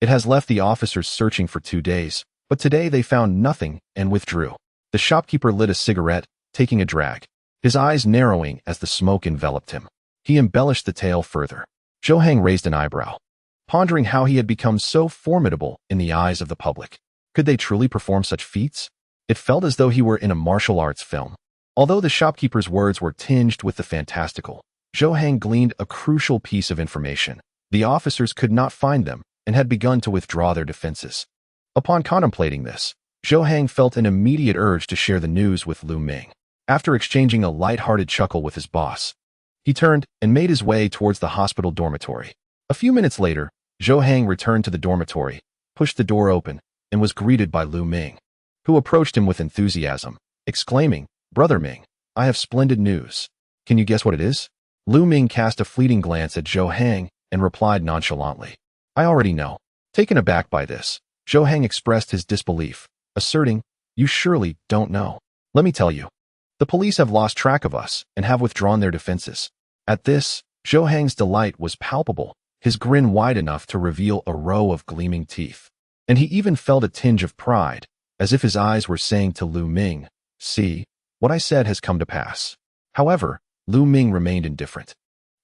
It has left the officers searching for 2 days, but today they found nothing and withdrew. The shopkeeper lit a cigarette, taking a drag, his eyes narrowing as the smoke enveloped him. He embellished the tale further. Zhou Hang raised an eyebrow, pondering how he had become so formidable in the eyes of the public. Could they truly perform such feats? It felt as though he were in a martial arts film. Although the shopkeeper's words were tinged with the fantastical, Zhou Hang gleaned a crucial piece of information. The officers could not find them and had begun to withdraw their defenses. Upon contemplating this, Zhou Hang felt an immediate urge to share the news with Lu Ming. After exchanging a light-hearted chuckle with his boss, he turned and made his way towards the hospital dormitory. A few minutes later, Zhou Hang returned to the dormitory, pushed the door open, and was greeted by Lu Ming, who approached him with enthusiasm, exclaiming, "Brother Ming, I have splendid news. Can you guess what it is?" Lu Ming cast a fleeting glance at Zhou Hang and replied nonchalantly, "I already know." Taken aback by this, Zhou Hang expressed his disbelief, asserting, "You surely don't know. Let me tell you. The police have lost track of us and have withdrawn their defenses." At this, Zhou Hang's delight was palpable, his grin wide enough to reveal a row of gleaming teeth. And he even felt a tinge of pride, as if his eyes were saying to Lu Ming, "See, what I said has come to pass." However, Lu Ming remained indifferent,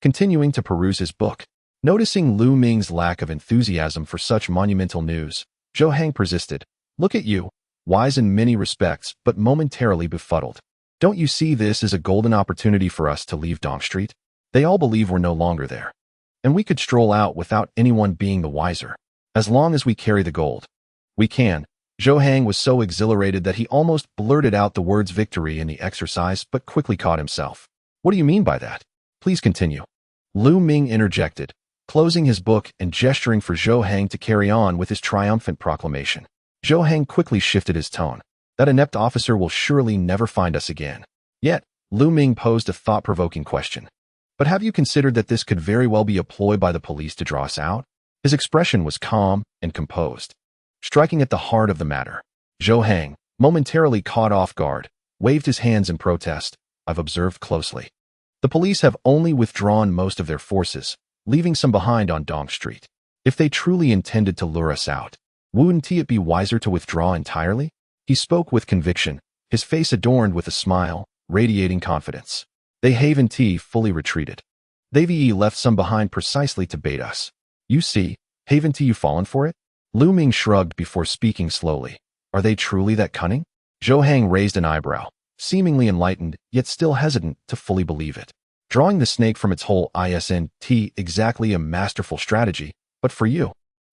continuing to peruse his book. Noticing Lu Ming's lack of enthusiasm for such monumental news, Zhou Hang persisted, "Look at you, wise in many respects but momentarily befuddled. Don't you see this as a golden opportunity for us to leave Dong Street? They all believe we're no longer there, and we could stroll out without anyone being the wiser. As long as we carry the gold, we can." Zhou Hang was so exhilarated that he almost blurted out the words victory in the exercise but quickly caught himself. "What do you mean by that? Please continue." Lu Ming interjected, closing his book and gesturing for Zhou Hang to carry on with his triumphant proclamation. Zhou Hang quickly shifted his tone. "That inept officer will surely never find us again." Yet, Lu Ming posed a thought-provoking question. "But have you considered that this could very well be a ploy by the police to draw us out?" His expression was calm and composed, striking at the heart of the matter. Zhou Hang, momentarily caught off guard, waved his hands in protest. "I've observed closely. The police have only withdrawn most of their forces, leaving some behind on Dong Street. If they truly intended to lure us out, wouldn't it be wiser to withdraw entirely?" He spoke with conviction, his face adorned with a smile, radiating confidence. They haven't fully retreated. They've left some behind precisely to bait us. You see, haven't you fallen for it? Lu Ming shrugged before speaking slowly. Are they truly that cunning? Zhou Hang raised an eyebrow, seemingly enlightened, yet still hesitant to fully believe it. Drawing the snake from its hole isn't exactly a masterful strategy, but for you,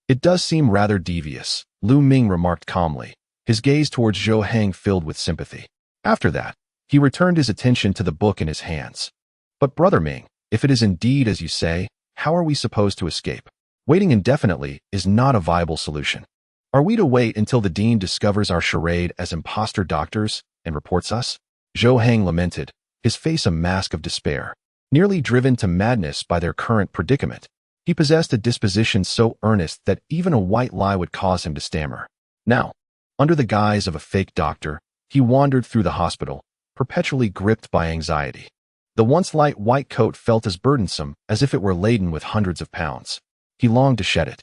it does seem rather devious, Lu Ming remarked calmly, his gaze towards Zhou Hang filled with sympathy. After that, he returned his attention to the book in his hands. But Brother Ming, if it is indeed as you say, how are we supposed to escape? Waiting indefinitely is not a viable solution. Are we to wait until the dean discovers our charade as imposter doctors and reports us? Zhou Hang lamented, his face a mask of despair. Nearly driven to madness by their current predicament, he possessed a disposition so earnest that even a white lie would cause him to stammer. Now, under the guise of a fake doctor, he wandered through the hospital, perpetually gripped by anxiety. The once light white coat felt as burdensome as if it were laden with hundreds of pounds. He longed to shed it,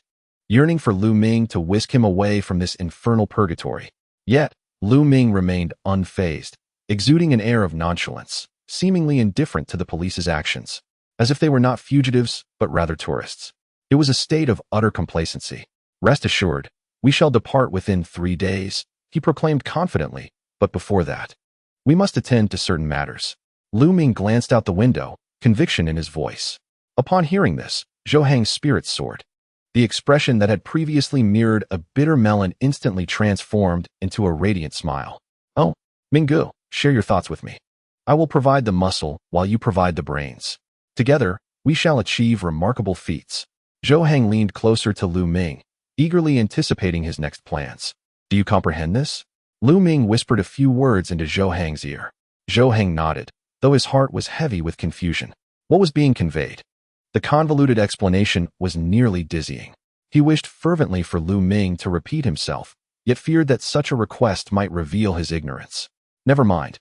yearning for Lu Ming to whisk him away from this infernal purgatory. Yet, Lu Ming remained unfazed, exuding an air of nonchalance, seemingly indifferent to the police's actions, as if they were not fugitives, but rather tourists. It was a state of utter complacency. Rest assured, we shall depart within 3 days, he proclaimed confidently, but before that, we must attend to certain matters. Lu Ming glanced out the window, conviction in his voice. Upon hearing this, Zhou Hang's spirits soared. The expression that had previously mirrored a bitter melon instantly transformed into a radiant smile. Oh, Minggu, share your thoughts with me. I will provide the muscle while you provide the brains. Together, we shall achieve remarkable feats. Zhou Hang leaned closer to Lu Ming, eagerly anticipating his next plans. Do you comprehend this? Lu Ming whispered a few words into Zhou Hang's ear. Zhou Hang nodded, though his heart was heavy with confusion. What was being conveyed? The convoluted explanation was nearly dizzying. He wished fervently for Lu Ming to repeat himself, yet feared that such a request might reveal his ignorance. Never mind.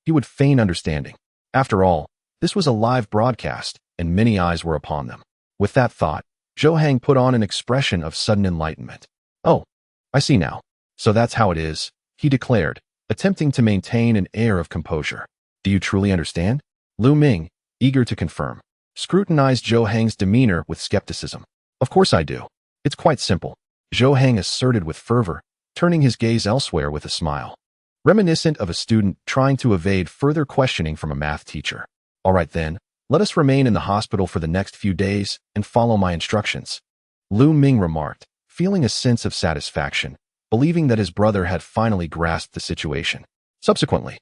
He would feign understanding. After all, this was a live broadcast, and many eyes were upon them. With that thought, Zhou Hang put on an expression of sudden enlightenment. Oh, I see now. So that's how it is, he declared, attempting to maintain an air of composure. Do you truly understand? Lu Ming, eager to confirm, scrutinized Zhou Hang's demeanor with skepticism. Of course I do. It's quite simple, Zhou Hang asserted with fervor, turning his gaze elsewhere with a smile, reminiscent of a student trying to evade further questioning from a math teacher. All right then, let us remain in the hospital for the next few days and follow my instructions. Lu Ming remarked, feeling a sense of satisfaction, believing that his brother had finally grasped the situation. Subsequently,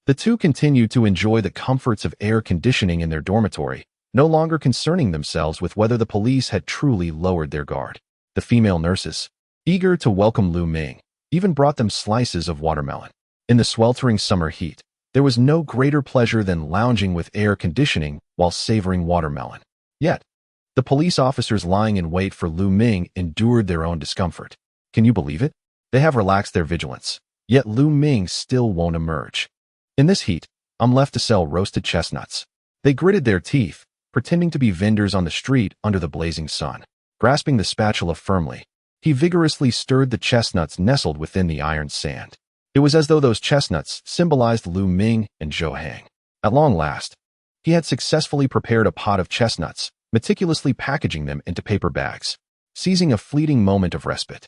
the two continued to enjoy the comforts of air conditioning in their dormitory, no longer concerning themselves with whether the police had truly lowered their guard. The female nurses, eager to welcome Lu Ming, even brought them slices of watermelon. In the sweltering summer heat, there was no greater pleasure than lounging with air conditioning while savoring watermelon. Yet, the police officers lying in wait for Lu Ming endured their own discomfort. Can you believe it? They have relaxed their vigilance, yet Lu Ming still won't emerge. In this heat, I'm left to sell roasted chestnuts. They gritted their teeth, pretending to be vendors on the street under the blazing sun. Grasping the spatula firmly, he vigorously stirred the chestnuts nestled within the iron sand. It was as though those chestnuts symbolized Lu Ming and Zhou Hang. At long last, he had successfully prepared a pot of chestnuts, meticulously packaging them into paper bags. Seizing a fleeting moment of respite,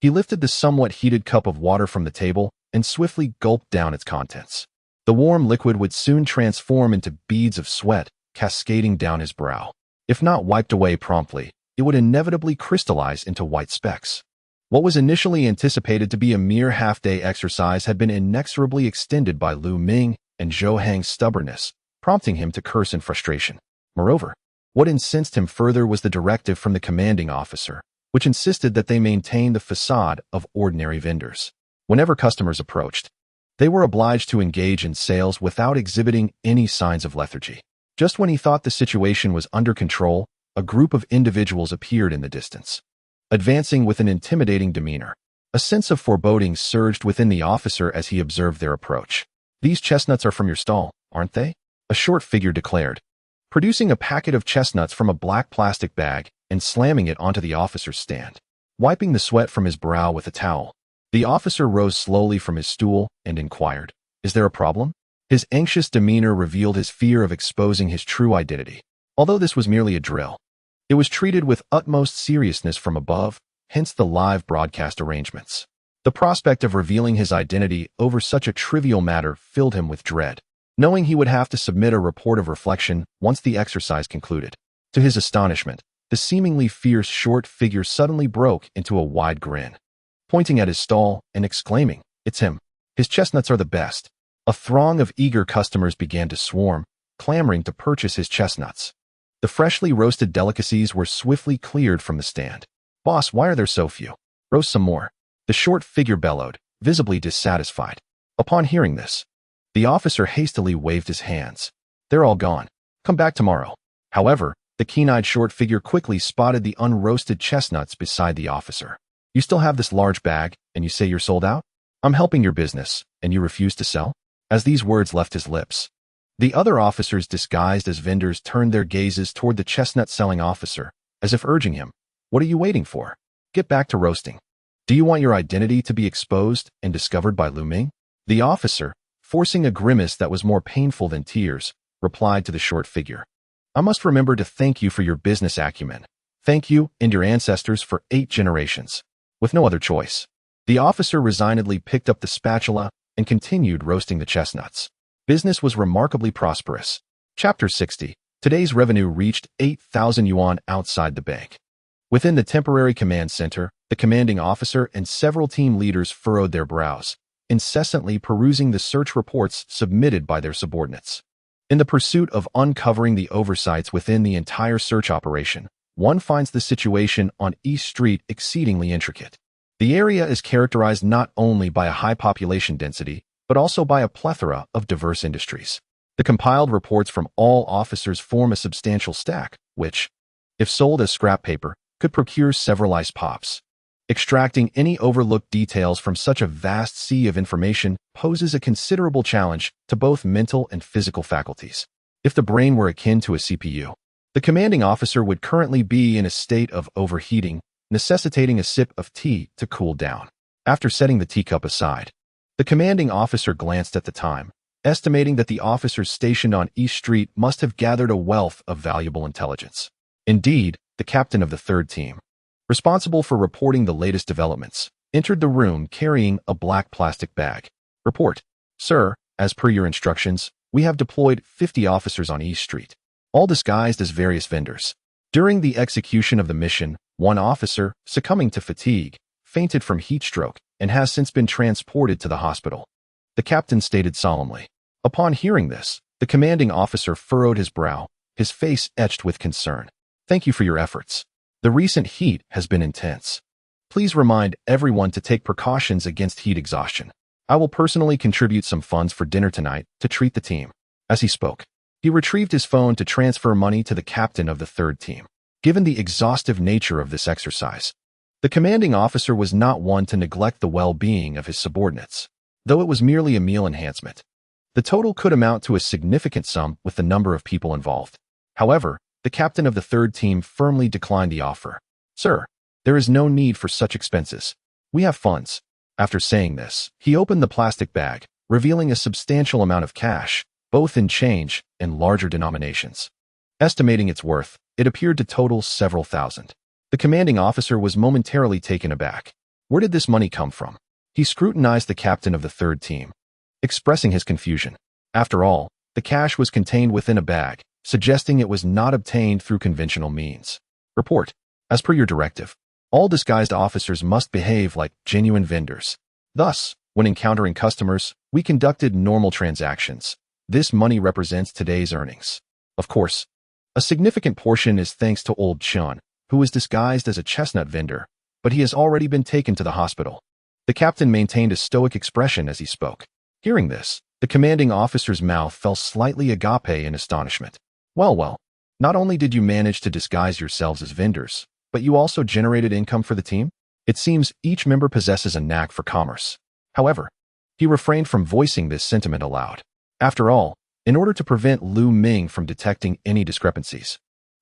he lifted the somewhat heated cup of water from the table and swiftly gulped down its contents. The warm liquid would soon transform into beads of sweat, cascading down his brow. If not wiped away promptly, it would inevitably crystallize into white specks. What was initially anticipated to be a mere half-day exercise had been inexorably extended by Lu Ming and Zhou Hang's stubbornness, prompting him to curse in frustration. Moreover, what incensed him further was the directive from the commanding officer, which insisted that they maintain the facade of ordinary vendors. Whenever customers approached, they were obliged to engage in sales without exhibiting any signs of lethargy. Just when he thought the situation was under control, a group of individuals appeared in the distance, advancing with an intimidating demeanor. A sense of foreboding surged within the officer as he observed their approach. These chestnuts are from your stall, aren't they? A short figure declared, producing a packet of chestnuts from a black plastic bag and slamming it onto the officer's stand. Wiping the sweat from his brow with a towel, the officer rose slowly from his stool and inquired, "Is there a problem?" His anxious demeanor revealed his fear of exposing his true identity. Although this was merely a drill, it was treated with utmost seriousness from above, hence the live broadcast arrangements. The prospect of revealing his identity over such a trivial matter filled him with dread, knowing he would have to submit a report of reflection once the exercise concluded. To his astonishment, the seemingly fierce short figure suddenly broke into a wide grin, pointing at his stall and exclaiming, "It's him. His chestnuts are the best." A throng of eager customers began to swarm, clamoring to purchase his chestnuts. The freshly roasted delicacies were swiftly cleared from the stand. "Boss, why are there so few? Roast some more," the short figure bellowed, visibly dissatisfied. Upon hearing this, the officer hastily waved his hands. "They're all gone. Come back tomorrow." However, the keen-eyed short figure quickly spotted the unroasted chestnuts beside the officer. "You still have this large bag, and you say you're sold out? I'm helping your business, and you refuse to sell?" As these words left his lips, the other officers disguised as vendors turned their gazes toward the chestnut-selling officer, as if urging him, "What are you waiting for? Get back to roasting. Do you want your identity to be exposed and discovered by Lu Ming?" The officer, forcing a grimace that was more painful than tears, replied to the short figure, "I must remember to thank you for your business acumen. Thank you and your ancestors for 8 generations. With no other choice." The officer resignedly picked up the spatula and continued roasting the chestnuts. Business was remarkably prosperous. Chapter 60. Today's revenue reached 8,000 yuan outside the bank. Within the temporary command center, the commanding officer and several team leaders furrowed their brows, incessantly perusing the search reports submitted by their subordinates. In the pursuit of uncovering the oversights within the entire search operation, one finds the situation on East Street exceedingly intricate. The area is characterized not only by a high population density, but also by a plethora of diverse industries. The compiled reports from all officers form a substantial stack, which, if sold as scrap paper, could procure several ice pops. Extracting any overlooked details from such a vast sea of information poses a considerable challenge to both mental and physical faculties. If the brain were akin to a CPU, the commanding officer would currently be in a state of overheating, necessitating a sip of tea to cool down. After setting the teacup aside, the commanding officer glanced at the time, estimating that the officers stationed on East Street must have gathered a wealth of valuable intelligence. Indeed, the captain of the 3rd team, responsible for reporting the latest developments, entered the room carrying a black plastic bag. "Report. Sir, as per your instructions, we have deployed 50 officers on East Street, all disguised as various vendors. During the execution of the mission, one officer, succumbing to fatigue, fainted from heat stroke and has since been transported to the hospital," the captain stated solemnly. Upon hearing this, the commanding officer furrowed his brow, his face etched with concern. "Thank you for your efforts. The recent heat has been intense. Please remind everyone to take precautions against heat exhaustion. I will personally contribute some funds for dinner tonight to treat the team." As he spoke, he retrieved his phone to transfer money to the captain of the 3rd team. Given the exhaustive nature of this exercise, the commanding officer was not one to neglect the well-being of his subordinates. Though it was merely a meal enhancement, the total could amount to a significant sum with the number of people involved. However, the captain of the 3rd team firmly declined the offer. "Sir, there is no need for such expenses. We have funds." After saying this, he opened the plastic bag, revealing a substantial amount of cash, both in change and larger denominations. Estimating its worth, it appeared to total several thousand. The commanding officer was momentarily taken aback. Where did this money come from? He scrutinized the captain of the 3rd team, expressing his confusion. After all, the cash was contained within a bag, suggesting it was not obtained through conventional means. "Report. As per your directive, all disguised officers must behave like genuine vendors. Thus, when encountering customers, we conducted normal transactions. This money represents today's earnings. Of course, a significant portion is thanks to old Chun, who was disguised as a chestnut vendor, but he has already been taken to the hospital." The captain maintained a stoic expression as he spoke. Hearing this, the commanding officer's mouth fell slightly agape in astonishment. Well, not only did you manage to disguise yourselves as vendors, but you also generated income for the team? It seems each member possesses a knack for commerce." However, he refrained from voicing this sentiment aloud. After all, in order to prevent Lu Ming from detecting any discrepancies,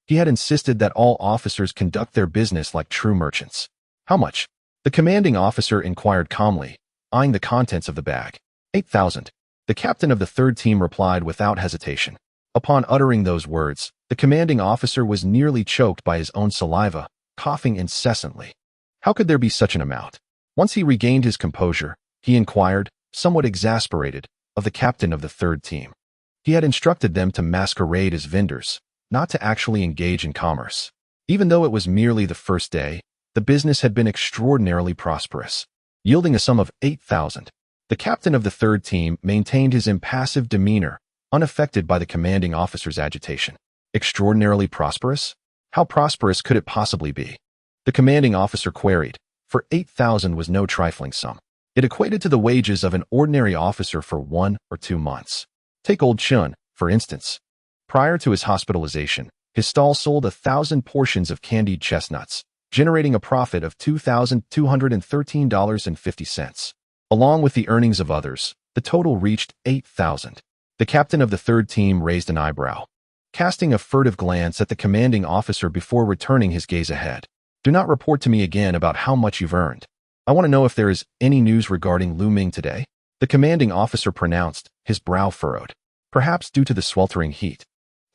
he had insisted that all officers conduct their business like true merchants. "How much?" the commanding officer inquired calmly, eyeing the contents of the bag. 8,000. The captain of the 3rd team replied without hesitation. Upon uttering those words, the commanding officer was nearly choked by his own saliva, coughing incessantly. How could there be such an amount? Once he regained his composure, he inquired, somewhat exasperated, of the captain of the third team. He had instructed them to masquerade as vendors, not to actually engage in commerce. Even though it was merely the first day, the business had been extraordinarily prosperous, yielding a sum of 8,000. The captain of the third team maintained his impassive demeanor, unaffected by the commanding officer's agitation. Extraordinarily prosperous? How prosperous could it possibly be? The commanding officer queried, for 8,000 was no trifling sum. It equated to the wages of an ordinary officer for 1 or 2 months. Take old Chun, for instance. Prior to his hospitalization, his stall sold 1,000 portions of candied chestnuts, generating a profit of $2,213.50. Along with the earnings of others, the total reached 8,000. The captain of the third team raised an eyebrow, casting a furtive glance at the commanding officer before returning his gaze ahead. Do not report to me again about how much you've earned. I want to know if there is any news regarding Lu Ming today. The commanding officer pronounced, his brow furrowed, perhaps due to the sweltering heat.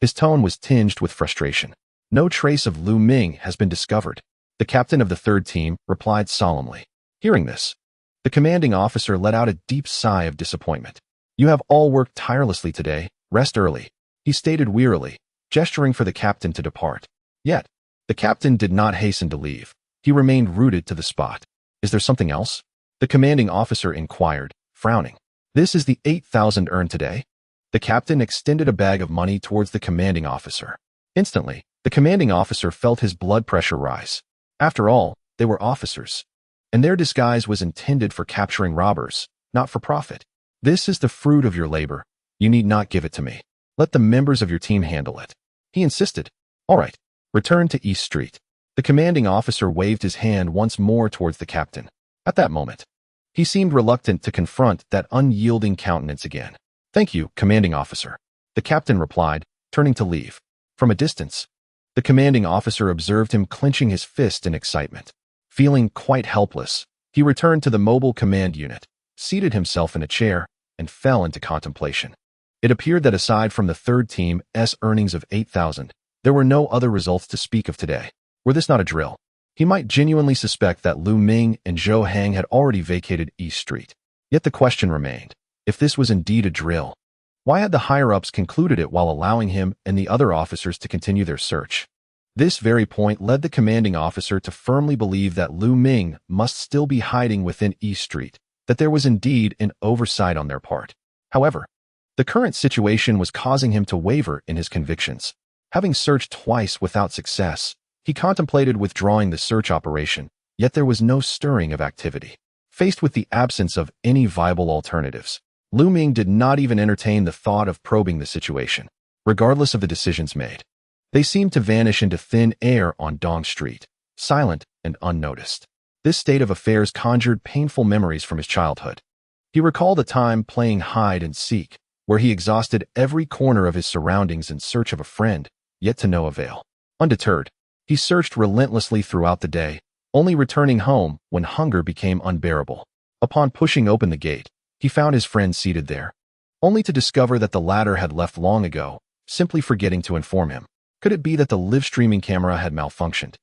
His tone was tinged with frustration. No trace of Lu Ming has been discovered. The captain of the third team replied solemnly. Hearing this, the commanding officer let out a deep sigh of disappointment. You have all worked tirelessly today. Rest early, he stated wearily, gesturing for the captain to depart. Yet, the captain did not hasten to leave. He remained rooted to the spot. Is there something else? The commanding officer inquired, frowning. This is the 8,000 earned today? The captain extended a bag of money towards the commanding officer. Instantly, the commanding officer felt his blood pressure rise. After all, they were officers, and their disguise was intended for capturing robbers, not for profit. This is the fruit of your labor. You need not give it to me. Let the members of your team handle it. He insisted. All right, return to East Street. The commanding officer waved his hand once more towards the captain. At that moment, he seemed reluctant to confront that unyielding countenance again. Thank you, commanding officer, the captain replied, turning to leave. From a distance, the commanding officer observed him clenching his fist in excitement. Feeling quite helpless, he returned to the mobile command unit, seated himself in a chair, and fell into contemplation. It appeared that aside from the third team's earnings of 8,000, there were no other results to speak of today. Were this not a drill? He might genuinely suspect that Lu Ming and Zhou Hang had already vacated East Street. Yet the question remained, if this was indeed a drill, why had the higher-ups concluded it while allowing him and the other officers to continue their search? This very point led the commanding officer to firmly believe that Lu Ming must still be hiding within East Street, that there was indeed an oversight on their part. However, the current situation was causing him to waver in his convictions. Having searched twice without success, he contemplated withdrawing the search operation, yet there was no stirring of activity. Faced with the absence of any viable alternatives, Lu Ming did not even entertain the thought of probing the situation. Regardless of the decisions made, they seemed to vanish into thin air on Dong Street, silent and unnoticed. This state of affairs conjured painful memories from his childhood. He recalled a time playing hide and seek, where he exhausted every corner of his surroundings in search of a friend, yet to no avail. Undeterred, he searched relentlessly throughout the day, only returning home when hunger became unbearable. Upon pushing open the gate, he found his friend seated there, only to discover that the latter had left long ago, simply forgetting to inform him. Could it be that the live streaming camera had malfunctioned,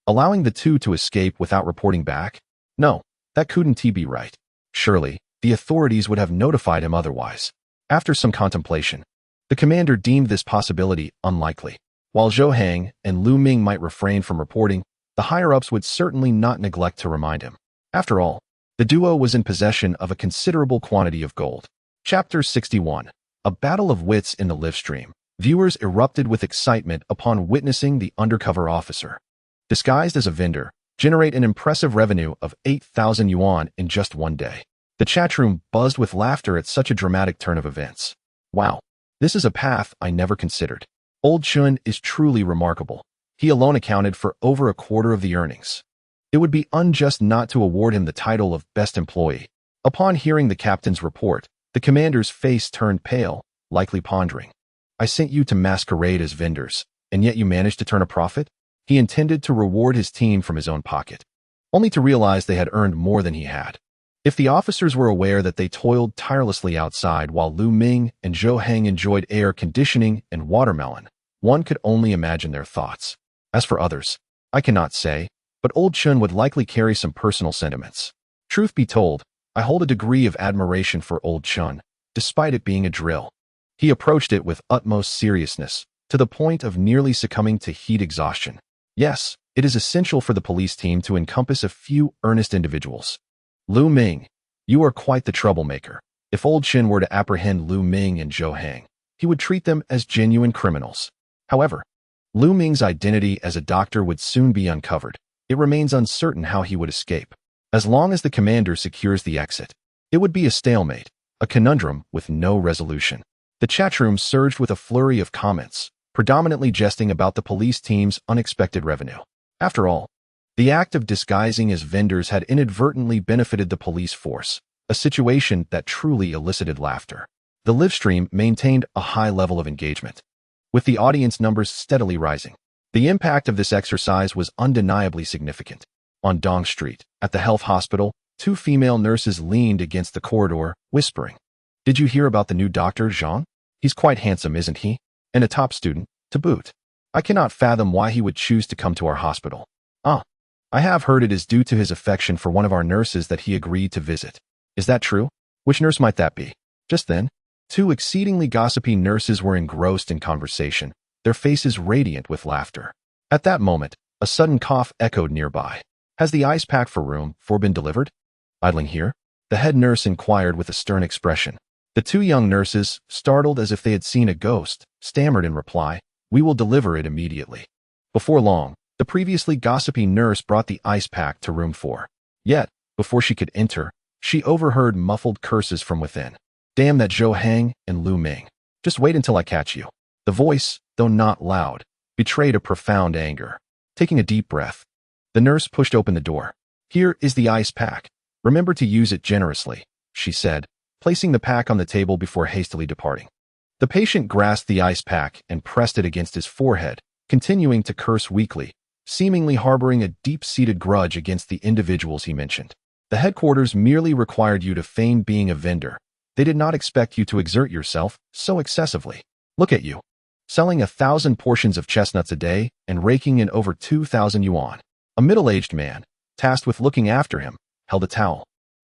allowing the two to escape without reporting back? No, that couldn't be right. Surely, the authorities would have notified him otherwise. After some contemplation, the commander deemed this possibility unlikely. While Zhou Hang and Lu Ming might refrain from reporting, the higher-ups would certainly not neglect to remind him. After all, the duo was in possession of a considerable quantity of gold. Chapter 61. A battle of wits in the live stream. Viewers erupted with excitement upon witnessing the undercover officer, disguised as a vendor, generate an impressive revenue of 8,000 yuan in just one day. The chatroom buzzed with laughter at such a dramatic turn of events. Wow, this is a path I never considered. Old Chun is truly remarkable. He alone accounted for over a quarter of the earnings. It would be unjust not to award him the title of best employee. Upon hearing the captain's report, the commander's face turned pale, likely pondering. I sent you to masquerade as vendors, and yet you managed to turn a profit? He intended to reward his team from his own pocket, only to realize they had earned more than he had. If the officers were aware that they toiled tirelessly outside while Lu Ming and Zhou Hang enjoyed air conditioning and watermelon, one could only imagine their thoughts. As for others, I cannot say, but old Chun would likely carry some personal sentiments. Truth be told, I hold a degree of admiration for old Chun, despite it being a drill. He approached it with utmost seriousness, to the point of nearly succumbing to heat exhaustion. Yes, it is essential for the police team to encompass a few earnest individuals. Lu Ming, you are quite the troublemaker. If old Chin were to apprehend Lu Ming and Zhou Hang, he would treat them as genuine criminals. However, Lu Ming's identity as a doctor would soon be uncovered. It remains uncertain how he would escape. As long as the commander secures the exit, it would be a stalemate, a conundrum with no resolution. The chatroom surged with a flurry of comments, predominantly jesting about the police team's unexpected revenue. After all, the act of disguising as vendors had inadvertently benefited the police force, a situation that truly elicited laughter. The live stream maintained a high level of engagement, with the audience numbers steadily rising. The impact of this exercise was undeniably significant. On Dong Street, at the health hospital, two female nurses leaned against the corridor, whispering, "Did you hear about the new Dr. Zhang? He's quite handsome, isn't he? And a top student, to boot. I cannot fathom why he would choose to come to our hospital. I have heard it is due to his affection for one of our nurses that he agreed to visit. Is that true? Which nurse might that be?" Just then, two exceedingly gossipy nurses were engrossed in conversation, their faces radiant with laughter. At that moment, a sudden cough echoed nearby. "Has the ice pack for room 4 been delivered? Idling here?" the head nurse inquired with a stern expression. The two young nurses, startled as if they had seen a ghost, stammered in reply, "We will deliver it immediately." Before long, the previously gossipy nurse brought the ice pack to room 4. Yet, before she could enter, she overheard muffled curses from within. "Damn that Zhou Hang and Lu Ming. Just wait until I catch you." The voice, though not loud, betrayed a profound anger. Taking a deep breath, the nurse pushed open the door. "Here is the ice pack. Remember to use it generously," she said, placing the pack on the table before hastily departing. The patient grasped the ice pack and pressed it against his forehead, continuing to curse weakly, seemingly harboring a deep-seated grudge against the individuals he mentioned. The headquarters merely required you to feign being a vendor. They did not expect you to exert yourself so excessively. Look at you, selling 1,000 portions of chestnuts a day and raking in over 2,000 yuan. A middle-aged man, tasked with looking after him, held a towel,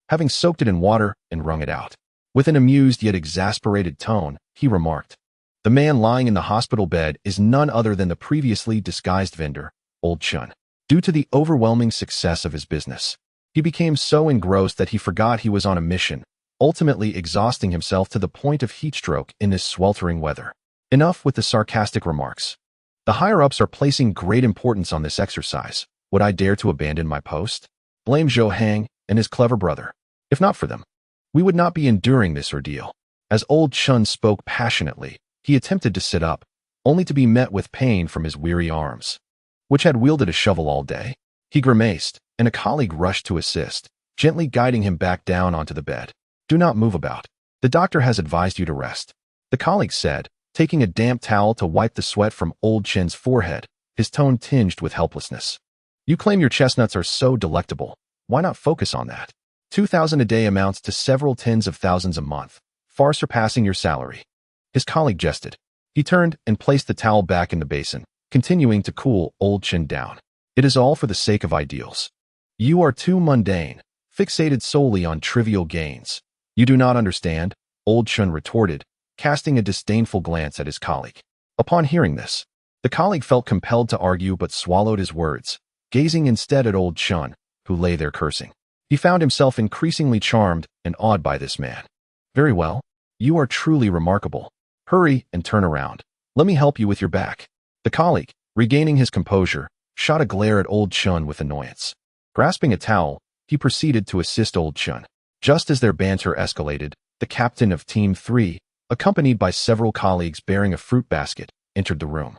having soaked it in water and wrung it out. With an amused yet exasperated tone, he remarked, "The man lying in the hospital bed is none other than the previously disguised vendor, old Chun." Due to the overwhelming success of his business, he became so engrossed that he forgot he was on a mission, ultimately exhausting himself to the point of heatstroke in this sweltering weather. Enough with the sarcastic remarks. The higher-ups are placing great importance on this exercise. Would I dare to abandon my post? Blame Zhou Hang and his clever brother. If not for them, we would not be enduring this ordeal. As old Chun spoke passionately, he attempted to sit up, only to be met with pain from his weary arms, which had wielded a shovel all day. He grimaced, and a colleague rushed to assist, gently guiding him back down onto the bed. "Do not move about. The doctor has advised you to rest," the colleague said, taking a damp towel to wipe the sweat from old Chin's forehead, his tone tinged with helplessness. "You claim your chestnuts are so delectable. Why not focus on that? 2,000 a day amounts to several tens of thousands a month, far surpassing your salary." His colleague jested. He turned and placed the towel back in the basin, continuing to cool old Chin down. "It is all for the sake of ideals. You are too mundane, fixated solely on trivial gains. You do not understand," old Chun retorted, casting a disdainful glance at his colleague. Upon hearing this, the colleague felt compelled to argue but swallowed his words, gazing instead at old Chun, who lay there cursing. He found himself increasingly charmed and awed by this man. "Very well. You are truly remarkable. Hurry and turn around. Let me help you with your back." The colleague, regaining his composure, shot a glare at old Chun with annoyance. Grasping a towel, he proceeded to assist old Chun. Just as their banter escalated, the captain of Team 3, accompanied by several colleagues bearing a fruit basket, entered the room.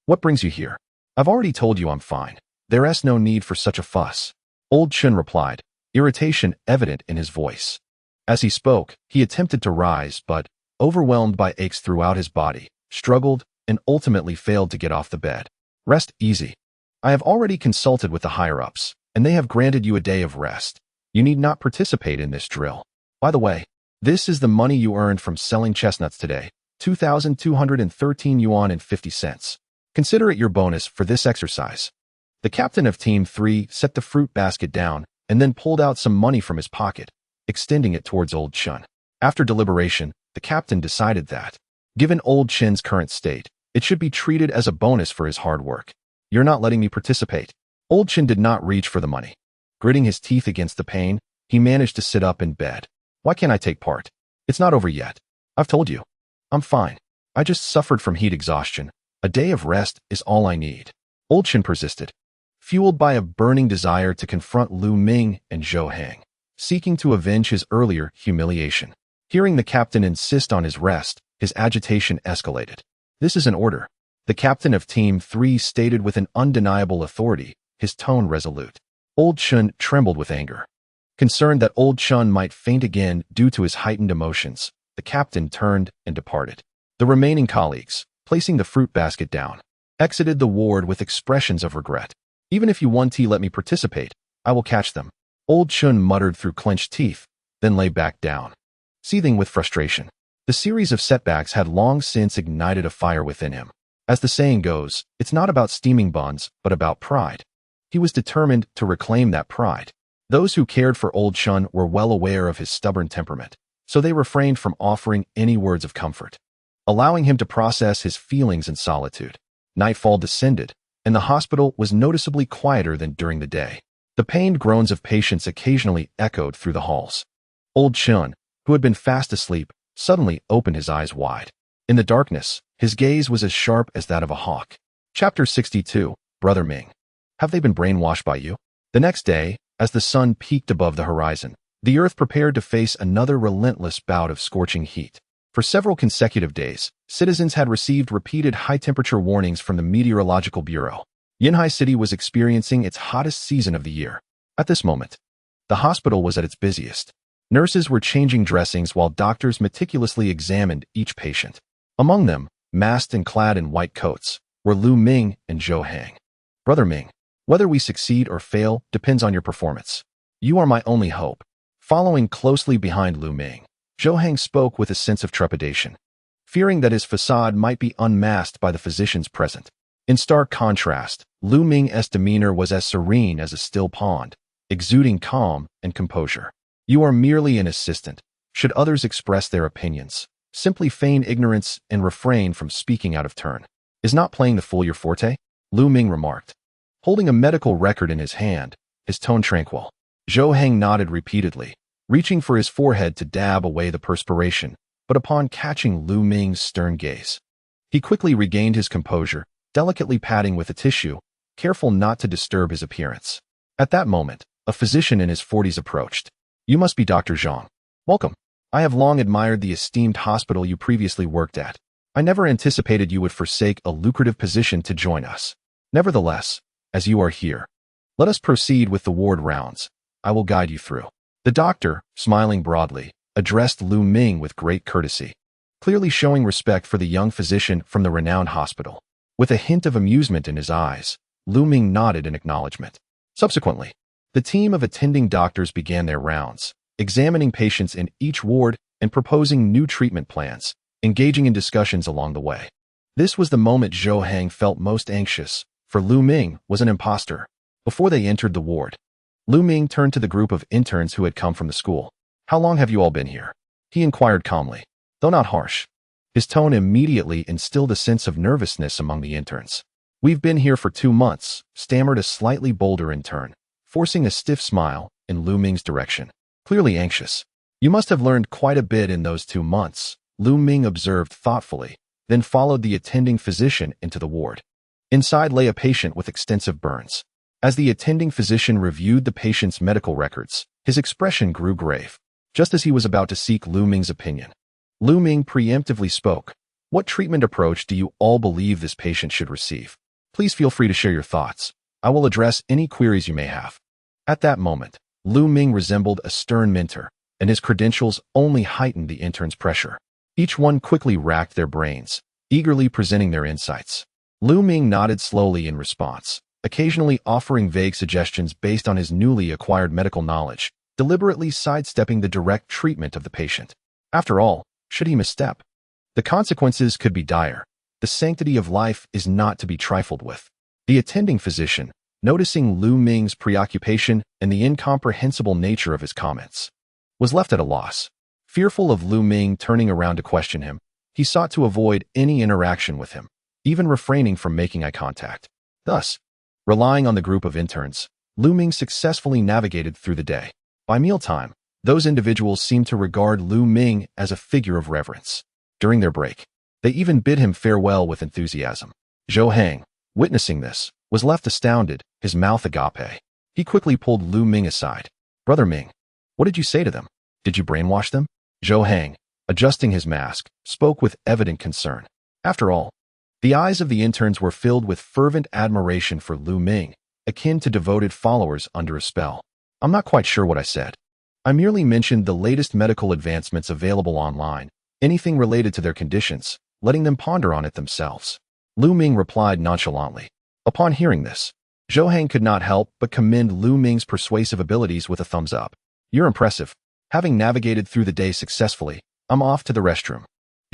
"What brings you here?" "I've already told you I'm fine. There's no need for such a fuss," old Chun replied, irritation evident in his voice. As he spoke, he attempted to rise but, overwhelmed by aches throughout his body, struggled and ultimately failed to get off the bed. "Rest easy. I have already consulted with the higher-ups, and they have granted you a day of rest. You need not participate in this drill. By the way, this is the money you earned from selling chestnuts today, 2,213 yuan and 50 cents. Consider it your bonus for this exercise. The captain of Team 3 set the fruit basket down and then pulled out some money from his pocket, extending it towards Old Chun. After deliberation, the captain decided that, given Old Chin's current state, it should be treated as a bonus for his hard work. You're not letting me participate. Old Chin did not reach for the money. Gritting his teeth against the pain, he managed to sit up in bed. Why can't I take part? It's not over yet. I've told you. I'm fine. I just suffered from heat exhaustion. A day of rest is all I need. Old Chin persisted, fueled by a burning desire to confront Lu Ming and Zhou Hang, seeking to avenge his earlier humiliation. Hearing the captain insist on his rest, his agitation escalated. This is an order, the captain of Team 3 stated with an undeniable authority, his tone resolute. Old Chun trembled with anger. Concerned that Old Chun might faint again due to his heightened emotions, the captain turned and departed. The remaining colleagues, placing the fruit basket down, exited the ward with expressions of regret. Even if you want to let me participate, I will catch them. Old Chun muttered through clenched teeth, then lay back down, seething with frustration. The series of setbacks had long since ignited a fire within him. As the saying goes, it's not about steaming buns, but about pride. He was determined to reclaim that pride. Those who cared for Old Chun were well aware of his stubborn temperament, so they refrained from offering any words of comfort, allowing him to process his feelings in solitude. Nightfall descended, and the hospital was noticeably quieter than during the day. The pained groans of patients occasionally echoed through the halls. Old Chun, who had been fast asleep, suddenly opened his eyes wide. In the darkness, his gaze was as sharp as that of a hawk. Chapter 62, Brother Ming. Have they been brainwashed by you? The next day, as the sun peaked above the horizon, the earth prepared to face another relentless bout of scorching heat. For several consecutive days, citizens had received repeated high-temperature warnings from the Meteorological Bureau. Yinhai City was experiencing its hottest season of the year. At this moment, the hospital was at its busiest. Nurses were changing dressings while doctors meticulously examined each patient. Among them, masked and clad in white coats, were Lu Ming and Zhou Hang. Brother Ming, whether we succeed or fail depends on your performance. You are my only hope. Following closely behind Lu Ming, Zhou Hang spoke with a sense of trepidation, fearing that his facade might be unmasked by the physicians present. In stark contrast, Lu Ming's demeanor was as serene as a still pond, exuding calm and composure. You are merely an assistant. Should others express their opinions, simply feign ignorance and refrain from speaking out of turn. Is not playing the fool your forte? Lu Ming remarked, holding a medical record in his hand, his tone tranquil. Zhou Hang nodded repeatedly, reaching for his forehead to dab away the perspiration, but upon catching Lu Ming's stern gaze, he quickly regained his composure, delicately patting with a tissue, careful not to disturb his appearance. At that moment, a physician in his 40s approached. You must be Dr. Zhang. Welcome. I have long admired the esteemed hospital you previously worked at. I never anticipated you would forsake a lucrative position to join us. Nevertheless, as you are here, let us proceed with the ward rounds. I will guide you through. The doctor, smiling broadly, addressed Lu Ming with great courtesy, clearly showing respect for the young physician from the renowned hospital. With a hint of amusement in his eyes, Lu Ming nodded in acknowledgement. Subsequently, the team of attending doctors began their rounds, examining patients in each ward and proposing new treatment plans, engaging in discussions along the way. This was the moment Zhou Hang felt most anxious, for Lu Ming was an imposter. Before they entered the ward, Lu Ming turned to the group of interns who had come from the school. How long have you all been here? He inquired calmly, though not harsh. His tone immediately instilled a sense of nervousness among the interns. We've been here for 2 months, stammered a slightly bolder intern, forcing a stiff smile in Lu Ming's direction, clearly anxious. You must have learned quite a bit in those 2 months, Lu Ming observed thoughtfully, then followed the attending physician into the ward. Inside lay a patient with extensive burns. As the attending physician reviewed the patient's medical records, his expression grew grave. Just as he was about to seek Lu Ming's opinion, Lu Ming preemptively spoke. What treatment approach do you all believe this patient should receive? Please feel free to share your thoughts. I will address any queries you may have. At that moment, Lu Ming resembled a stern mentor, and his credentials only heightened the intern's pressure. Each one quickly racked their brains, eagerly presenting their insights. Lu Ming nodded slowly in response, occasionally offering vague suggestions based on his newly acquired medical knowledge. deliberately sidestepping the direct treatment of the patient. After all, should he misstep, the consequences could be dire. The sanctity of life is not to be trifled with. The attending physician, noticing Lu Ming's preoccupation and the incomprehensible nature of his comments, was left at a loss. Fearful of Lu Ming turning around to question him, he sought to avoid any interaction with him, even refraining from making eye contact. Thus, relying on the group of interns, Lu Ming successfully navigated through the day. By mealtime, those individuals seemed to regard Lu Ming as a figure of reverence. During their break, they even bid him farewell with enthusiasm. Zhou Hang, witnessing this, was left astounded, his mouth agape. He quickly pulled Lu Ming aside. "Brother Ming, what did you say to them? Did you brainwash them?" Zhou Hang, adjusting his mask, spoke with evident concern. After all, the eyes of the interns were filled with fervent admiration for Lu Ming, akin to devoted followers under a spell. "I'm not quite sure what I said. I merely mentioned the latest medical advancements available online, anything related to their conditions, letting them ponder on it themselves." Lu Ming replied nonchalantly. Upon hearing this, Zhou Hang could not help but commend Lu Ming's persuasive abilities with a thumbs up. "You're impressive. Having navigated through the day successfully, I'm off to the restroom,"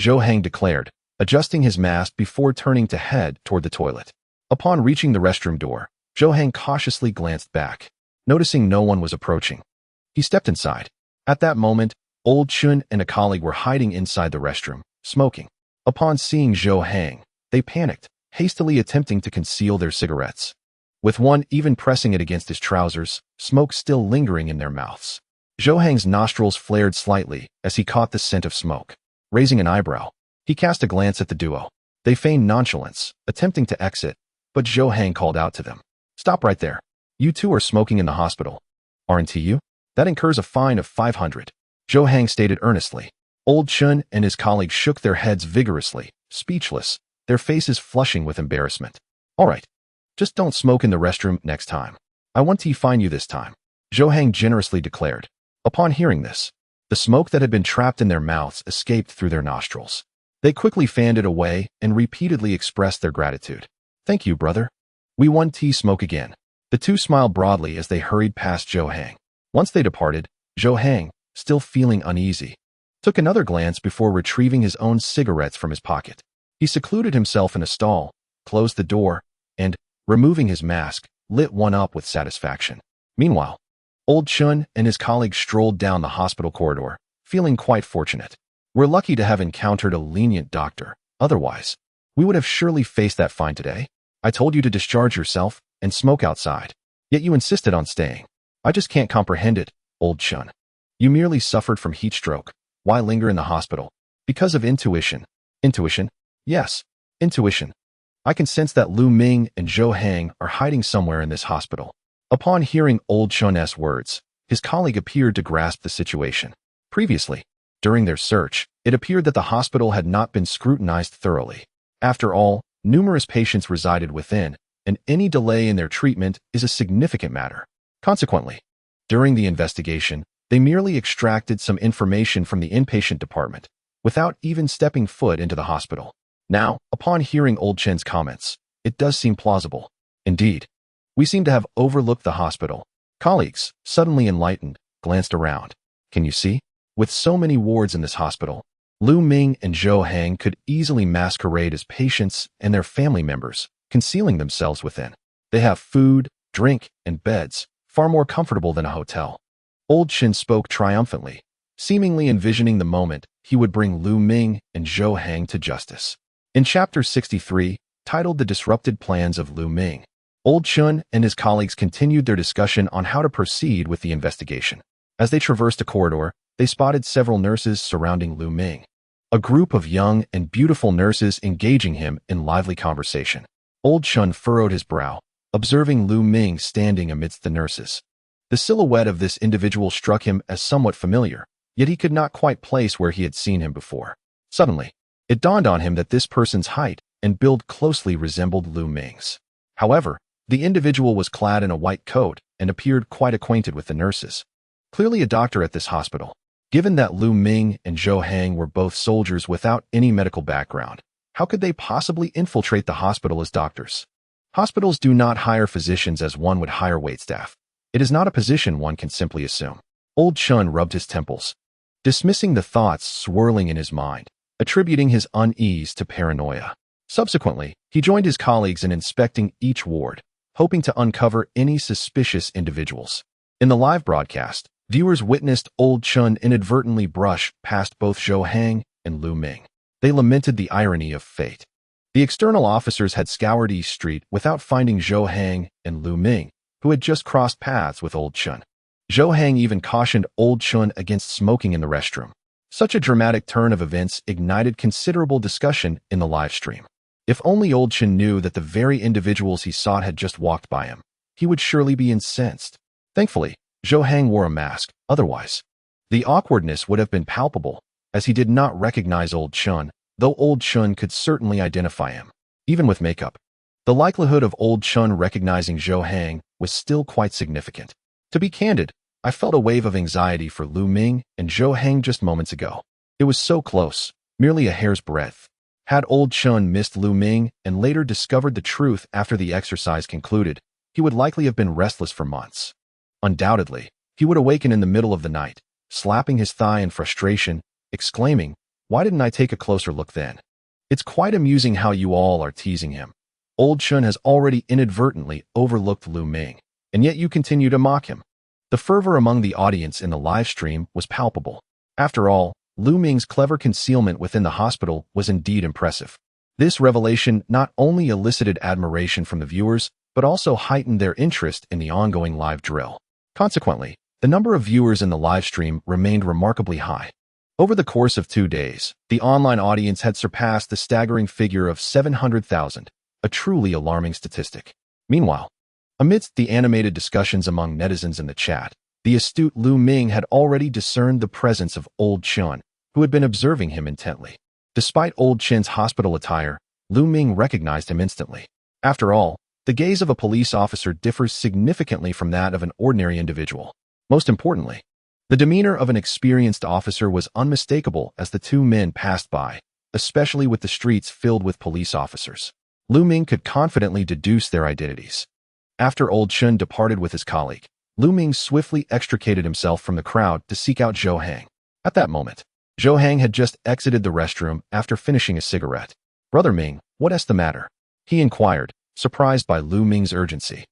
Zhou Hang declared, adjusting his mask before turning to head toward the toilet. Upon reaching the restroom door, Zhou Hang cautiously glanced back, noticing no one was approaching. He stepped inside. At that moment, Old Chun and a colleague were hiding inside the restroom, smoking. Upon seeing Zhou Hang, they panicked, hastily attempting to conceal their cigarettes, with one even pressing it against his trousers, smoke still lingering in their mouths. Zhou Hang's nostrils flared slightly as he caught the scent of smoke. Raising an eyebrow, he cast a glance at the duo. They feigned nonchalance, attempting to exit, but Zhou Hang called out to them. "Stop right there. You two are smoking in the hospital, aren't you? That incurs a fine of 500. Zhou Hang stated earnestly. Old Chun and his colleagues shook their heads vigorously, speechless, their faces flushing with embarrassment. "All right. Just don't smoke in the restroom next time. I want to fine you this time," Zhou Hang generously declared. Upon hearing this, the smoke that had been trapped in their mouths escaped through their nostrils. They quickly fanned it away and repeatedly expressed their gratitude. "Thank you, brother. We won't smoke again." The two smiled broadly as they hurried past Zhou Hang. Once they departed, Zhou Hang, still feeling uneasy, took another glance before retrieving his own cigarettes from his pocket. He secluded himself in a stall, closed the door, and, removing his mask, lit one up with satisfaction. Meanwhile, Old Chun and his colleagues strolled down the hospital corridor, feeling quite fortunate. "We're lucky to have encountered a lenient doctor. Otherwise, we would have surely faced that fine today. I told you to discharge yourself and smoke outside, yet you insisted on staying. I just can't comprehend it, Old Chun. You merely suffered from heat stroke. Why linger in the hospital? Because of intuition." "Intuition? Yes, intuition. I can sense that Lu Ming and Zhou Hang are hiding somewhere in this hospital." Upon hearing Old Chun's words, his colleague appeared to grasp the situation. Previously, during their search, it appeared that the hospital had not been scrutinized thoroughly. After all, numerous patients resided within, and any delay in their treatment is a significant matter. Consequently, during the investigation, they merely extracted some information from the inpatient department, without even stepping foot into the hospital. Now, upon hearing Old Chen's comments, it does seem plausible. Indeed, we seem to have overlooked the hospital. Colleagues, suddenly enlightened, glanced around. Can you see? With so many wards in this hospital, Lu Ming and Zhou Hang could easily masquerade as patients and their family members, concealing themselves within. They have food, drink, and beds, far more comfortable than a hotel. Old Chen spoke triumphantly, seemingly envisioning the moment he would bring Lu Ming and Zhou Hang to justice. In Chapter 63, titled The Disrupted Plans of Lu Ming, Old Chun and his colleagues continued their discussion on how to proceed with the investigation. As they traversed a corridor, they spotted several nurses surrounding Lu Ming, a group of young and beautiful nurses engaging him in lively conversation. Old Chun furrowed his brow, observing Lu Ming standing amidst the nurses. The silhouette of this individual struck him as somewhat familiar, yet he could not quite place where he had seen him before. Suddenly, it dawned on him that this person's height and build closely resembled Lu Ming's. However, the individual was clad in a white coat and appeared quite acquainted with the nurses. Clearly a doctor at this hospital. Given that Lu Ming and Zhou Hang were both soldiers without any medical background, how could they possibly infiltrate the hospital as doctors? Hospitals do not hire physicians as one would hire waitstaff. It is not a position one can simply assume. Old Chun rubbed his temples, dismissing the thoughts swirling in his mind, attributing his unease to paranoia. Subsequently, he joined his colleagues in inspecting each ward, hoping to uncover any suspicious individuals. In the live broadcast, viewers witnessed Old Chun inadvertently brush past both Zhou Hang and Lu Ming. They lamented the irony of fate. The external officers had scoured East Street without finding Zhou Hang and Lu Ming, who had just crossed paths with Old Chun. Zhou Hang even cautioned Old Chun against smoking in the restroom. Such a dramatic turn of events ignited considerable discussion in the live stream. If only Old Chun knew that the very individuals he sought had just walked by him, he would surely be incensed. Thankfully, Zhou Hang wore a mask, otherwise the awkwardness would have been palpable, as he did not recognize Old Chun, though Old Chun could certainly identify him, even with makeup. The likelihood of Old Chun recognizing Zhou Hang was still quite significant. To be candid, I felt a wave of anxiety for Lu Ming and Zhou Hang just moments ago. It was so close, merely a hair's breadth. Had Old Chun missed Lu Ming and later discovered the truth after the exercise concluded, he would likely have been restless for months. Undoubtedly, he would awaken in the middle of the night, slapping his thigh in frustration, exclaiming, "Why didn't I take a closer look then?" It's quite amusing how you all are teasing him. Old Chun has already inadvertently overlooked Lu Ming, and yet you continue to mock him. The fervor among the audience in the live stream was palpable. After all, Lu Ming's clever concealment within the hospital was indeed impressive. This revelation not only elicited admiration from the viewers, but also heightened their interest in the ongoing live drill. Consequently, the number of viewers in the live stream remained remarkably high. Over the course of 2 days, the online audience had surpassed the staggering figure of 700,000, a truly alarming statistic. Meanwhile, amidst the animated discussions among netizens in the chat, the astute Lu Ming had already discerned the presence of Old Chun, who had been observing him intently. Despite Old Chun's hospital attire, Lu Ming recognized him instantly. After all, the gaze of a police officer differs significantly from that of an ordinary individual. Most importantly, the demeanor of an experienced officer was unmistakable as the two men passed by, especially with the streets filled with police officers. Lu Ming could confidently deduce their identities. After Old Chun departed with his colleague, Lu Ming swiftly extricated himself from the crowd to seek out Zhou Hang. At that moment, Zhou Hang had just exited the restroom after finishing a cigarette. "Brother Ming, what's the matter?" he inquired, surprised by Lu Ming's urgency.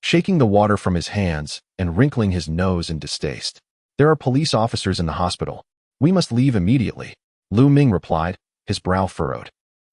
Shaking the water from his hands and wrinkling his nose in distaste. "There are police officers in the hospital. We must leave immediately," Lu Ming replied, his brow furrowed,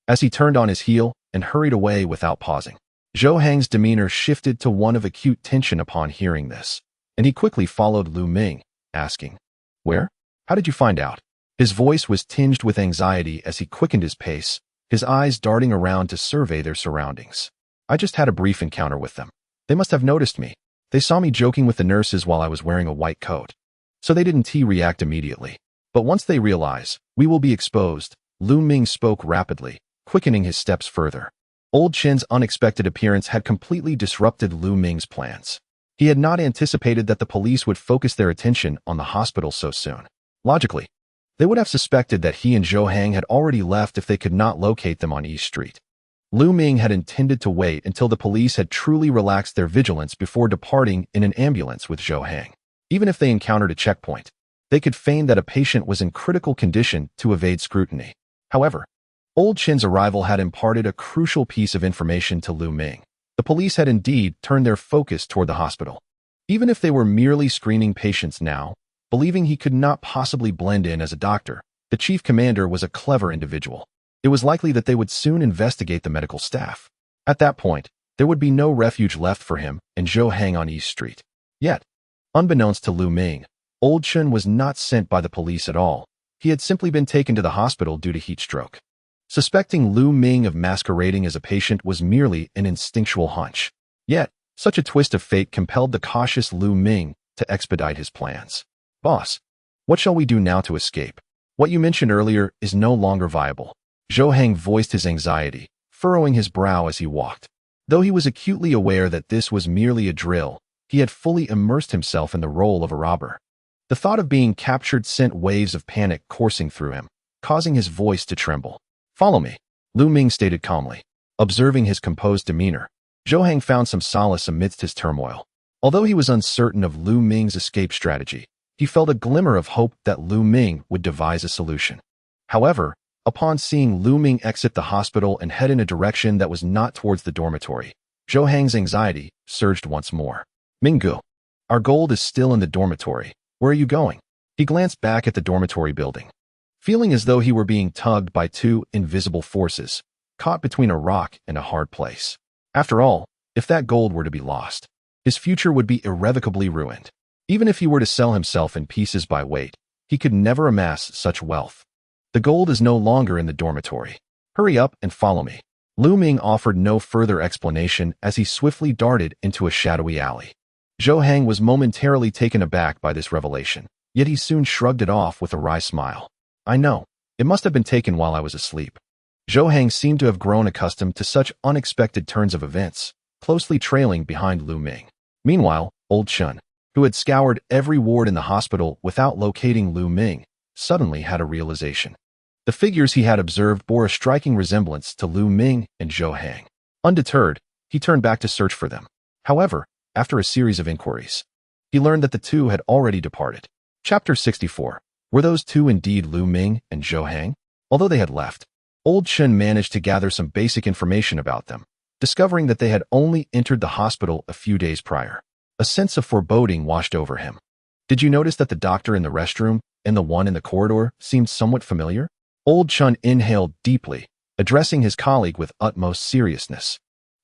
as he turned on his heel and hurried away without pausing. Zhou Hang's demeanor shifted to one of acute tension upon hearing this, and he quickly followed Lu Ming, asking, "Where? How did you find out?" His voice was tinged with anxiety as he quickened his pace, his eyes darting around to survey their surroundings. "I just had a brief encounter with them. They must have noticed me. They saw me joking with the nurses while I was wearing a white coat. So they didn't react immediately. But once they realize, we will be exposed," Lu Ming spoke rapidly, quickening his steps further. Old Chun's unexpected appearance had completely disrupted Lu Ming's plans. He had not anticipated that the police would focus their attention on the hospital so soon. Logically, they would have suspected that he and Zhou Hang had already left if they could not locate them on East Street. Lu Ming had intended to wait until the police had truly relaxed their vigilance before departing in an ambulance with Zhou Hang. Even if they encountered a checkpoint, they could feign that a patient was in critical condition to evade scrutiny. However, Old Chun's arrival had imparted a crucial piece of information to Lu Ming. The police had indeed turned their focus toward the hospital. Even if they were merely screening patients now, believing he could not possibly blend in as a doctor, the chief commander was a clever individual. It was likely that they would soon investigate the medical staff. At that point, there would be no refuge left for him and Zhou Hang on East Street. Yet, unbeknownst to Lu Ming, Old Chun was not sent by the police at all. He had simply been taken to the hospital due to heat stroke. Suspecting Lu Ming of masquerading as a patient was merely an instinctual hunch. Yet, such a twist of fate compelled the cautious Lu Ming to expedite his plans. "Boss, what shall we do now to escape? What you mentioned earlier is no longer viable." Zhou Hang voiced his anxiety, furrowing his brow as he walked. Though he was acutely aware that this was merely a drill, he had fully immersed himself in the role of a robber. The thought of being captured sent waves of panic coursing through him, causing his voice to tremble. "Follow me," Lu Ming stated calmly. Observing his composed demeanor, Zhou Hang found some solace amidst his turmoil. Although he was uncertain of Lu Ming's escape strategy, He felt a glimmer of hope that Lu Ming would devise a solution. However, upon seeing Lu Ming exit the hospital and head in a direction that was not towards the dormitory, Zhou Hang's anxiety surged once more. Minggu, our gold is still in the dormitory. Where are you going? He glanced back at the dormitory building, feeling as though he were being tugged by two invisible forces, caught between a rock and a hard place. After all, if that gold were to be lost, his future would be irrevocably ruined. Even if he were to sell himself in pieces by weight, he could never amass such wealth. The gold is no longer in the dormitory. Hurry up and follow me. Lu Ming offered no further explanation as he swiftly darted into a shadowy alley. Zhou Hang was momentarily taken aback by this revelation, yet he soon shrugged it off with a wry smile. I know. It must have been taken while I was asleep. Zhou Hang seemed to have grown accustomed to such unexpected turns of events, closely trailing behind Lu Ming. Meanwhile, old Chun, who had scoured every ward in the hospital without locating Lu Ming, suddenly had a realization. The figures he had observed bore a striking resemblance to Lu Ming and Zhou Hang. Undeterred, he turned back to search for them. However, after a series of inquiries, he learned that the two had already departed. Chapter 64. Were those two indeed Lu Ming and Zhou Hang? Although they had left, old Chun managed to gather some basic information about them, discovering that they had only entered the hospital a few days prior. A sense of foreboding washed over him. Did you notice that the doctor in the restroom and the one in the corridor seemed somewhat familiar? Old Chun inhaled deeply, addressing his colleague with utmost seriousness.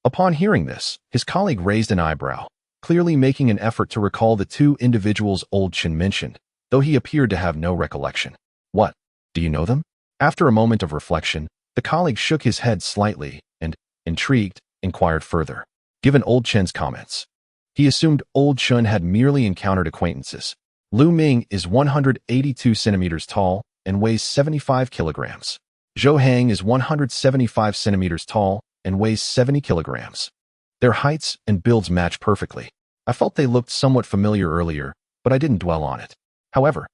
Upon hearing this, his colleague raised an eyebrow, clearly making an effort to recall the two individuals old Chun mentioned, though he appeared to have no recollection. What? Do you know them? After a moment of reflection, the colleague shook his head slightly and, intrigued, inquired further. Given old Chun's comments, he assumed old Chun had merely encountered acquaintances. Lu Ming is 182 centimeters tall and weighs 75 kilograms. Zhou Hang is 175 centimeters tall and weighs 70 kilograms. Their heights and builds match perfectly. I felt they looked somewhat familiar earlier, but I didn't dwell on it. However,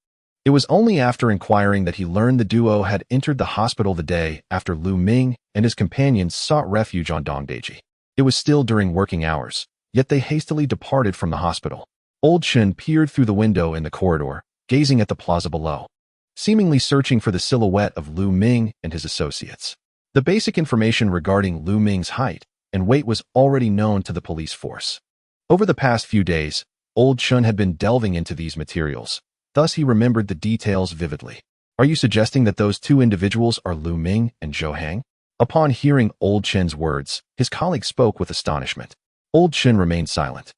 it was only after inquiring that he learned the duo had entered the hospital the day after Lu Ming and his companions sought refuge on Dongdaiji. It was still during working hours, yet they hastily departed from the hospital. Old Chun peered through the window in the corridor, gazing at the plaza below, seemingly searching for the silhouette of Lu Ming and his associates. The basic information regarding Lu Ming's height and weight was already known to the police force. Over the past few days, old Chun had been delving into these materials, thus he remembered the details vividly. Are you suggesting that those two individuals are Lu Ming and Zhou Hang? Upon hearing old Chun's words, his colleague spoke with astonishment. Old Chun remained silent,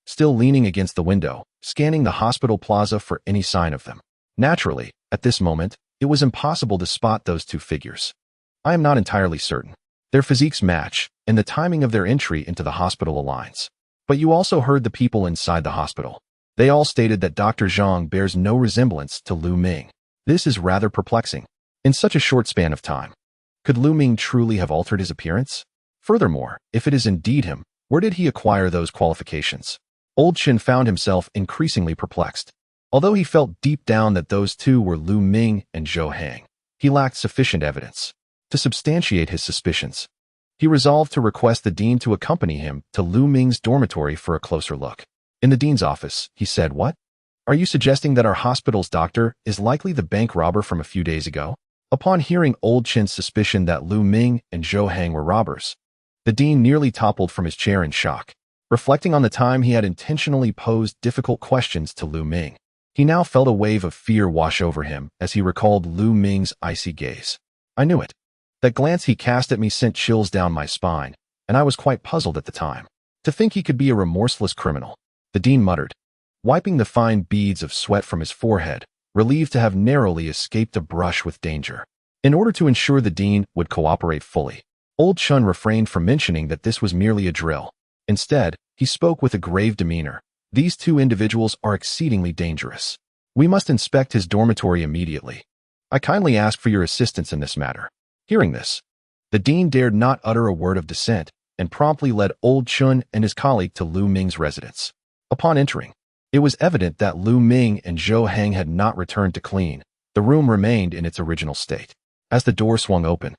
still leaning against the window, scanning the hospital plaza for any sign of them. Naturally, at this moment, it was impossible to spot those two figures. I am not entirely certain. Their physiques match, and the timing of their entry into the hospital aligns. But you also heard the people inside the hospital. They all stated that Dr. Zhang bears no resemblance to Lu Ming. This is rather perplexing. In such a short span of time, could Lu Ming truly have altered his appearance? Furthermore, if it is indeed him, where did he acquire those qualifications? Old Chin found himself increasingly perplexed. Although he felt deep down that those two were Lu Ming and Zhou Hang, he lacked sufficient evidence to substantiate his suspicions. He resolved to request the dean to accompany him to Lu Ming's dormitory for a closer look. In the dean's office, he said, "What? Are you suggesting that our hospital's doctor is likely the bank robber from a few days ago?" Upon hearing Old Chin's suspicion that Lu Ming and Zhou Hang were robbers, the dean nearly toppled from his chair in shock. Reflecting on the time he had intentionally posed difficult questions to Lu Ming, he now felt a wave of fear wash over him as he recalled Lu Ming's icy gaze. I knew it. That glance he cast at me sent chills down my spine, and I was quite puzzled at the time. To think he could be a remorseless criminal, the dean muttered, wiping the fine beads of sweat from his forehead, relieved to have narrowly escaped a brush with danger. In order to ensure the dean would cooperate fully, Old Chun refrained from mentioning that this was merely a drill. Instead, he spoke with a grave demeanor. These two individuals are exceedingly dangerous. We must inspect his dormitory immediately. I kindly ask for your assistance in this matter. Hearing this, the dean dared not utter a word of dissent and promptly led Old Chun and his colleague to Lu Ming's residence. Upon entering, it was evident that Lu Ming and Zhou Hang had not returned to clean. The room remained in its original state. As the door swung open,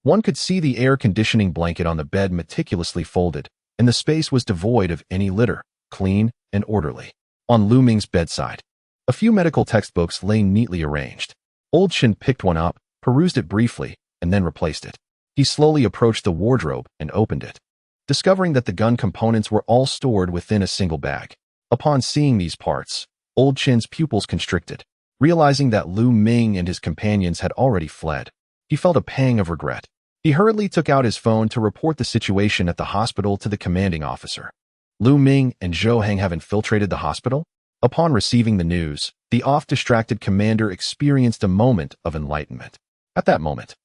one could see the air conditioning blanket on the bed meticulously folded, and the space was devoid of any litter, clean and orderly. On Lu Ming's bedside, A few medical textbooks lay neatly arranged. Old Chin picked one up, perused it briefly, and then replaced it. He slowly approached the wardrobe and opened it, discovering that the gun components were all stored within a single bag. Upon seeing these parts, Old Chin's pupils constricted. Realizing that Lu Ming and his companions had already fled, he felt a pang of regret. He hurriedly took out his phone to report the situation at the hospital to the commanding officer. Lu Ming and Zhou Hang have infiltrated the hospital? Upon receiving the news, the oft-distracted commander experienced a moment of enlightenment. At that moment,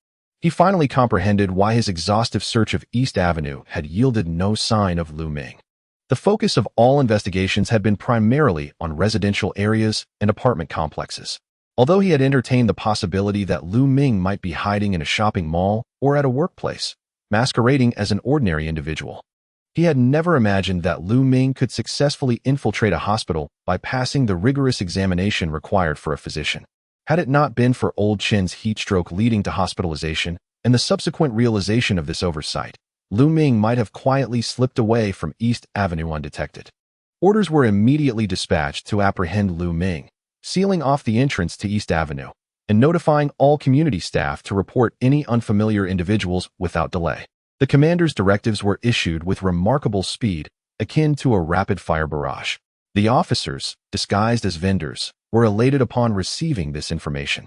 he finally comprehended why his exhaustive search of East Avenue had yielded no sign of Lu Ming. The focus of all investigations had been primarily on residential areas and apartment complexes. Although he had entertained the possibility that Lu Ming might be hiding in a shopping mall or at a workplace, masquerading as an ordinary individual, he had never imagined that Lu Ming could successfully infiltrate a hospital by passing the rigorous examination required for a physician. Had it not been for Old Chin's heat stroke leading to hospitalization and the subsequent realization of this oversight, Lu Ming might have quietly slipped away from East Avenue undetected. Orders were immediately dispatched to apprehend Lu Ming, sealing off the entrance to East Avenue, and notifying all community staff to report any unfamiliar individuals without delay. The commander's directives were issued with remarkable speed, akin to a rapid-fire barrage. The officers, disguised as vendors, were elated upon receiving this information.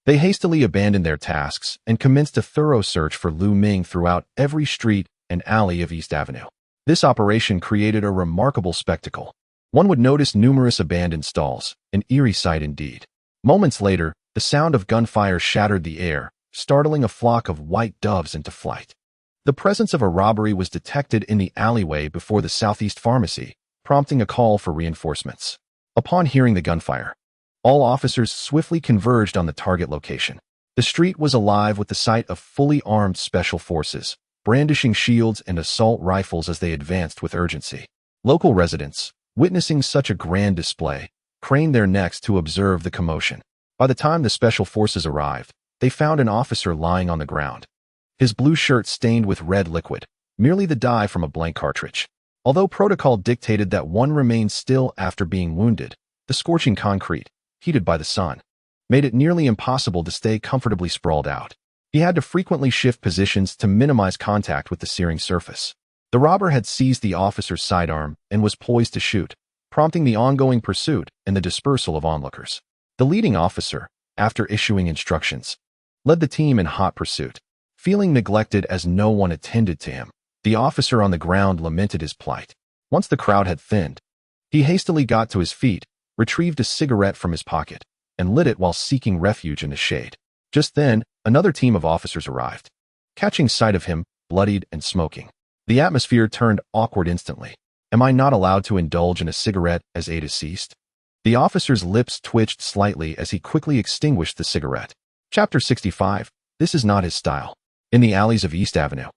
They hastily abandoned their tasks and commenced a thorough search for Lu Ming throughout every street and alley of East Avenue. This operation created a remarkable spectacle. One would notice numerous abandoned stalls, an eerie sight indeed. Moments later, the sound of gunfire shattered the air, startling a flock of white doves into flight. The presence of a robbery was detected in the alleyway before the Southeast Pharmacy, prompting a call for reinforcements. Upon hearing the gunfire, all officers swiftly converged on the target location. The street was alive with the sight of fully armed special forces, brandishing shields and assault rifles as they advanced with urgency. Local residents, witnessing such a grand display, craned their necks to observe the commotion. By the time the special forces arrived, they found an officer lying on the ground, his blue shirt stained with red liquid, merely the dye from a blank cartridge. Although protocol dictated that one remain still after being wounded, the scorching concrete, heated by the sun, made it nearly impossible to stay comfortably sprawled out. He had to frequently shift positions to minimize contact with the searing surface. The robber had seized the officer's sidearm and was poised to shoot, prompting the ongoing pursuit and the dispersal of onlookers. The leading officer, after issuing instructions, led the team in hot pursuit. Feeling neglected as no one attended to him, the officer on the ground lamented his plight. Once the crowd had thinned, he hastily got to his feet, retrieved a cigarette from his pocket, and lit it while seeking refuge in the shade. Just then, another team of officers arrived. Catching sight of him, bloodied and smoking, the atmosphere turned awkward instantly. Am I not allowed to indulge in a cigarette as aid is ceased? The officer's lips twitched slightly as he quickly extinguished the cigarette. Chapter 65. This is not his style. In the alleys of East Avenue,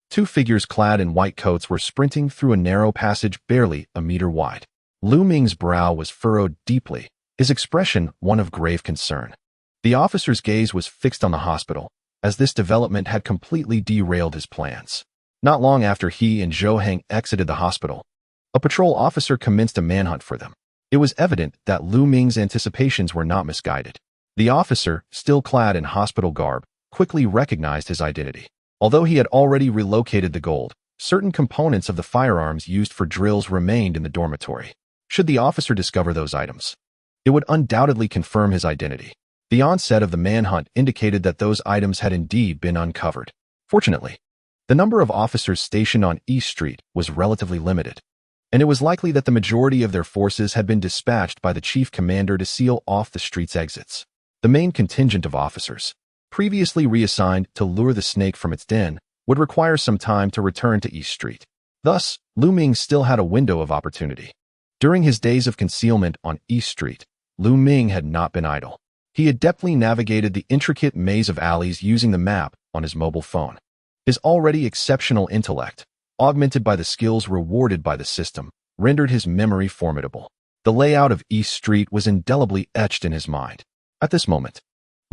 two figures clad in white coats were sprinting through a narrow passage barely a meter wide. Lu Ming's brow was furrowed deeply, his expression one of grave concern. The officer's gaze was fixed on the hospital, as this development had completely derailed his plans. Not long after he and Zhou Hang exited the hospital, a patrol officer commenced a manhunt for them. It was evident that Lu Ming's anticipations were not misguided. The officer, still clad in hospital garb, quickly recognized his identity. Although he had already relocated the gold, certain components of the firearms used for drills remained in the dormitory. Should the officer discover those items, it would undoubtedly confirm his identity. The onset of the manhunt indicated that those items had indeed been uncovered. Fortunately, the number of officers stationed on East Street was relatively limited, and it was likely that the majority of their forces had been dispatched by the chief commander to seal off the street's exits. The main contingent of officers, previously reassigned to lure the snake from its den, would require some time to return to East Street. Thus, Lu Ming still had a window of opportunity. During his days of concealment on East Street, Lu Ming had not been idle. He adeptly navigated the intricate maze of alleys using the map on his mobile phone. His already exceptional intellect, augmented by the skills rewarded by the system, rendered his memory formidable. The layout of East Street was indelibly etched in his mind. At this moment,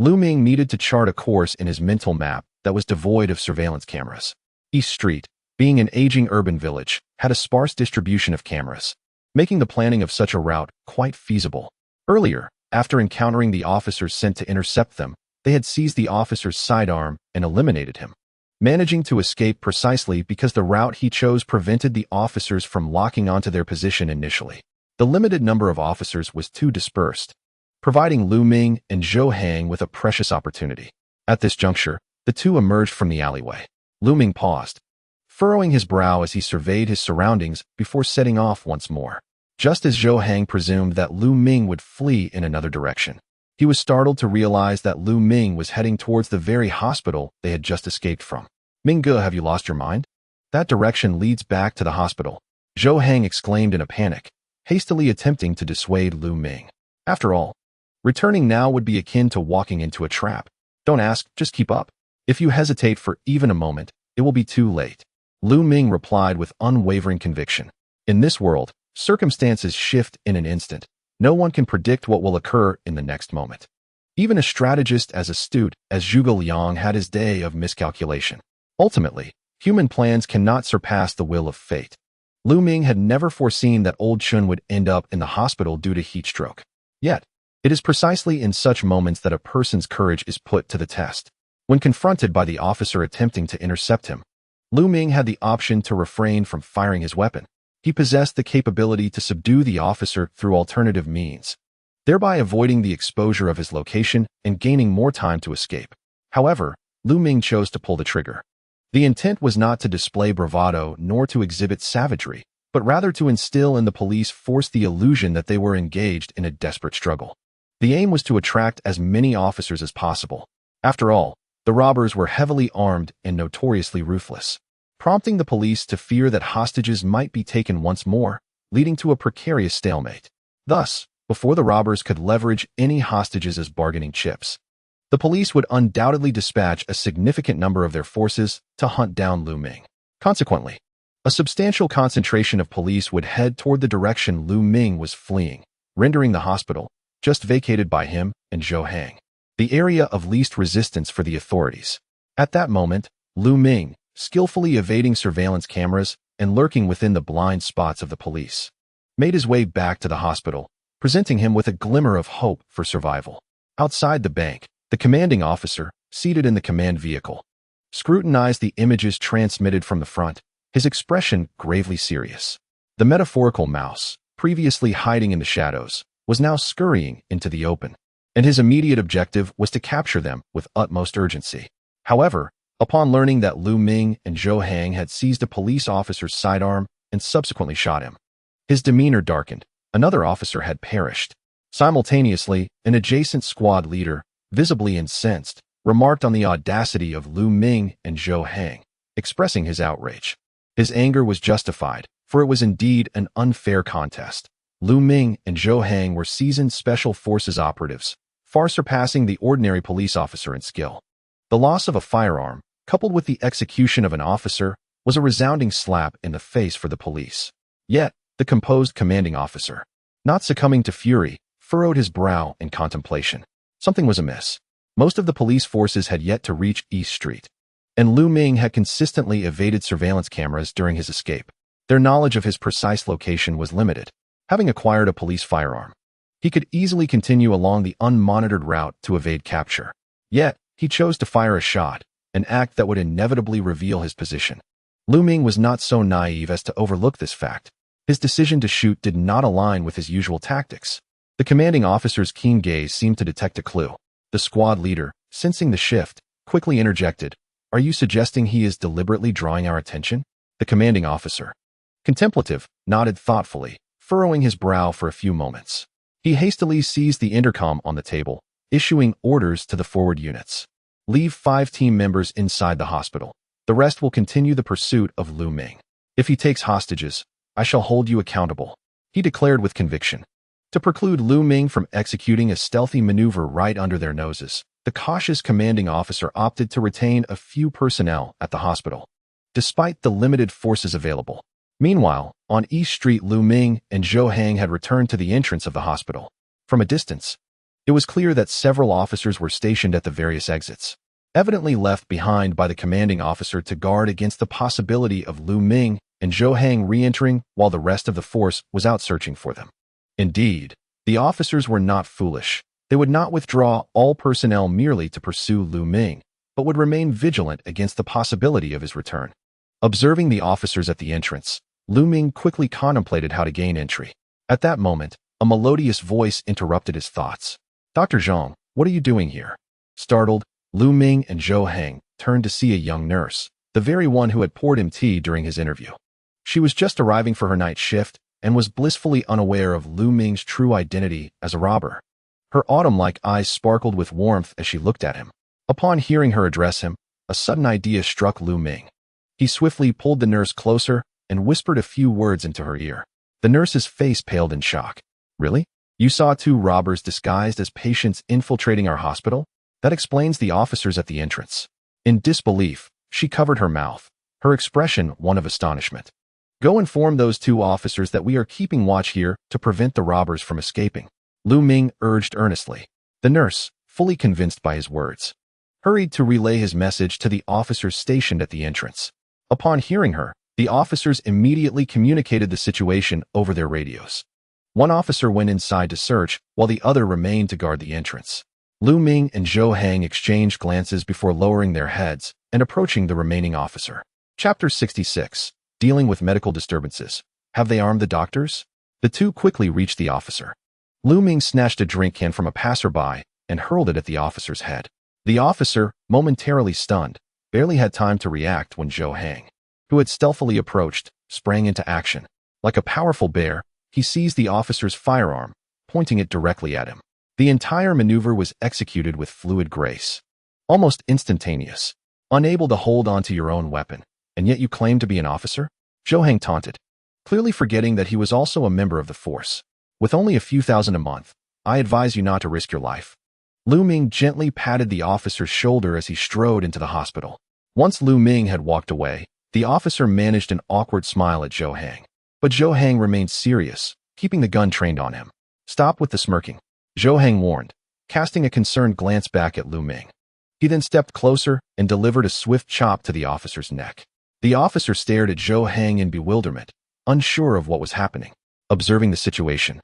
Lu Ming needed to chart a course in his mental map that was devoid of surveillance cameras. East Street, being an aging urban village, had a sparse distribution of cameras, making the planning of such a route quite feasible. Earlier, After encountering the officers sent to intercept them, they had seized the officer's sidearm and eliminated him, managing to escape precisely because the route he chose prevented the officers from locking onto their position initially. The limited number of officers was too dispersed, providing Lu Ming and Zhou Hang with a precious opportunity. At this juncture, the two emerged from the alleyway. Lu Ming paused, furrowing his brow as he surveyed his surroundings before setting off once more. Just as Zhou Hang presumed that Lu Ming would flee in another direction, he was startled to realize that Lu Ming was heading towards the very hospital they had just escaped from. "Ming-ge, have you lost your mind? That direction leads back to the hospital," Zhou Hang exclaimed in a panic, hastily attempting to dissuade Lu Ming. After all, returning now would be akin to walking into a trap. "Don't ask, just keep up. If you hesitate for even a moment, it will be too late," Lu Ming replied with unwavering conviction. In this world, circumstances shift in an instant. No one can predict what will occur in the next moment. Even a strategist as astute as Zhuge Liang had his day of miscalculation. Ultimately, human plans cannot surpass the will of fate. Lu Ming had never foreseen that old Chun would end up in the hospital due to heat stroke. Yet, it is precisely in such moments that a person's courage is put to the test. When confronted by the officer attempting to intercept him, Lu Ming had the option to refrain from firing his weapon. He possessed the capability to subdue the officer through alternative means, thereby avoiding the exposure of his location and gaining more time to escape. However, Lu Ming chose to pull the trigger. The intent was not to display bravado nor to exhibit savagery, but rather to instill in the police force the illusion that they were engaged in a desperate struggle. The aim was to attract as many officers as possible. After all, the robbers were heavily armed and notoriously ruthless, prompting the police to fear that hostages might be taken once more, leading to a precarious stalemate. Thus, before the robbers could leverage any hostages as bargaining chips, the police would undoubtedly dispatch a significant number of their forces to hunt down Lu Ming. Consequently, a substantial concentration of police would head toward the direction Lu Ming was fleeing, rendering the hospital, just vacated by him and Zhou Hang, the area of least resistance for the authorities. At that moment, Lu Ming, skillfully evading surveillance cameras and lurking within the blind spots of the police, made his way back to the hospital, presenting him with a glimmer of hope for survival. Outside the bank, the commanding officer, seated in the command vehicle, scrutinized the images transmitted from the front, his expression gravely serious. The metaphorical mouse, previously hiding in the shadows, was now scurrying into the open, and his immediate objective was to capture them with utmost urgency. However, upon learning that Lu Ming and Zhou Hang had seized a police officer's sidearm and subsequently shot him, his demeanor darkened. Another officer had perished. Simultaneously, an adjacent squad leader, visibly incensed, remarked on the audacity of Lu Ming and Zhou Hang, expressing his outrage. His anger was justified, for it was indeed an unfair contest. Lu Ming and Zhou Hang were seasoned special forces operatives, far surpassing the ordinary police officer in skill. The loss of a firearm, coupled with the execution of an officer, was a resounding slap in the face for the police. Yet, the composed commanding officer, not succumbing to fury, furrowed his brow in contemplation. Something was amiss. Most of the police forces had yet to reach East Street, and Lu Ming had consistently evaded surveillance cameras during his escape. Their knowledge of his precise location was limited. Having acquired a police firearm, he could easily continue along the unmonitored route to evade capture. Yet, he chose to fire a shot, an act that would inevitably reveal his position. Lu Ming was not so naive as to overlook this fact. His decision to shoot did not align with his usual tactics. The commanding officer's keen gaze seemed to detect a clue. The squad leader, sensing the shift, quickly interjected, "Are you suggesting he is deliberately drawing our attention?" The commanding officer, contemplative, nodded thoughtfully, furrowing his brow for a few moments. He hastily seized the intercom on the table, issuing orders to the forward units. "Leave 5 team members inside the hospital. The rest will continue the pursuit of Lu Ming. If he takes hostages, I shall hold you accountable," he declared with conviction. To preclude Lu Ming from executing a stealthy maneuver right under their noses, the cautious commanding officer opted to retain a few personnel at the hospital, despite the limited forces available. Meanwhile, on East Street, Lu Ming and Zhou Hang had returned to the entrance of the hospital. From a distance, it was clear that several officers were stationed at the various exits, evidently left behind by the commanding officer to guard against the possibility of Lu Ming and Zhou Hang re-entering while the rest of the force was out searching for them. Indeed, The officers were not foolish. They would not withdraw all personnel merely to pursue Lu Ming, but would remain vigilant against the possibility of his return. Observing the officers at the entrance, Lu Ming quickly contemplated how to gain entry. At that moment, a melodious voice interrupted his thoughts. "Dr. Zhang, what are you doing here?" Startled, Lu Ming and Zhou Hang turned to see a young nurse, the very one who had poured him tea during his interview. She was just arriving for her night shift and was blissfully unaware of Lu Ming's true identity as a robber. Her autumn-like eyes sparkled with warmth as she looked at him. Upon hearing her address him, a sudden idea struck Lu Ming. He swiftly pulled the nurse closer and whispered a few words into her ear. The nurse's face paled in shock. "Really? You saw two robbers disguised as patients infiltrating our hospital? That explains the officers at the entrance." In disbelief, she covered her mouth, her expression one of astonishment. "Go inform those two officers that we are keeping watch here to prevent the robbers from escaping," Lu Ming urged earnestly. The nurse, fully convinced by his words, hurried to relay his message to the officers stationed at the entrance. Upon hearing her, the officers immediately communicated the situation over their radios. One officer went inside to search, while the other remained to guard the entrance. Lu Ming and Zhou Hang exchanged glances before lowering their heads and approaching the remaining officer. Chapter 66. Dealing with medical disturbances. Have they armed the doctors? The two quickly reached the officer. Lu Ming snatched a drink can from a passerby and hurled it at the officer's head. The officer, momentarily stunned, barely had time to react when Zhou Hang, who had stealthily approached, sprang into action. Like a powerful bear, he seized the officer's firearm, pointing it directly at him. The entire maneuver was executed with fluid grace, almost instantaneous. Unable to hold onto your own weapon, and yet you claim to be an officer? Zhou Hang taunted, clearly forgetting that he was also a member of the force. With only a few thousand a month, I advise you not to risk your life. Lu Ming gently patted the officer's shoulder as he strode into the hospital. Once Lu Ming had walked away, the officer managed an awkward smile at Zhou Hang. But Zhou Hang remained serious, keeping the gun trained on him. "Stop with the smirking," Zhou Hang warned, casting a concerned glance back at Lu Ming. He then stepped closer and delivered a swift chop to the officer's neck. The officer stared at Zhou Hang in bewilderment, unsure of what was happening. Observing the situation,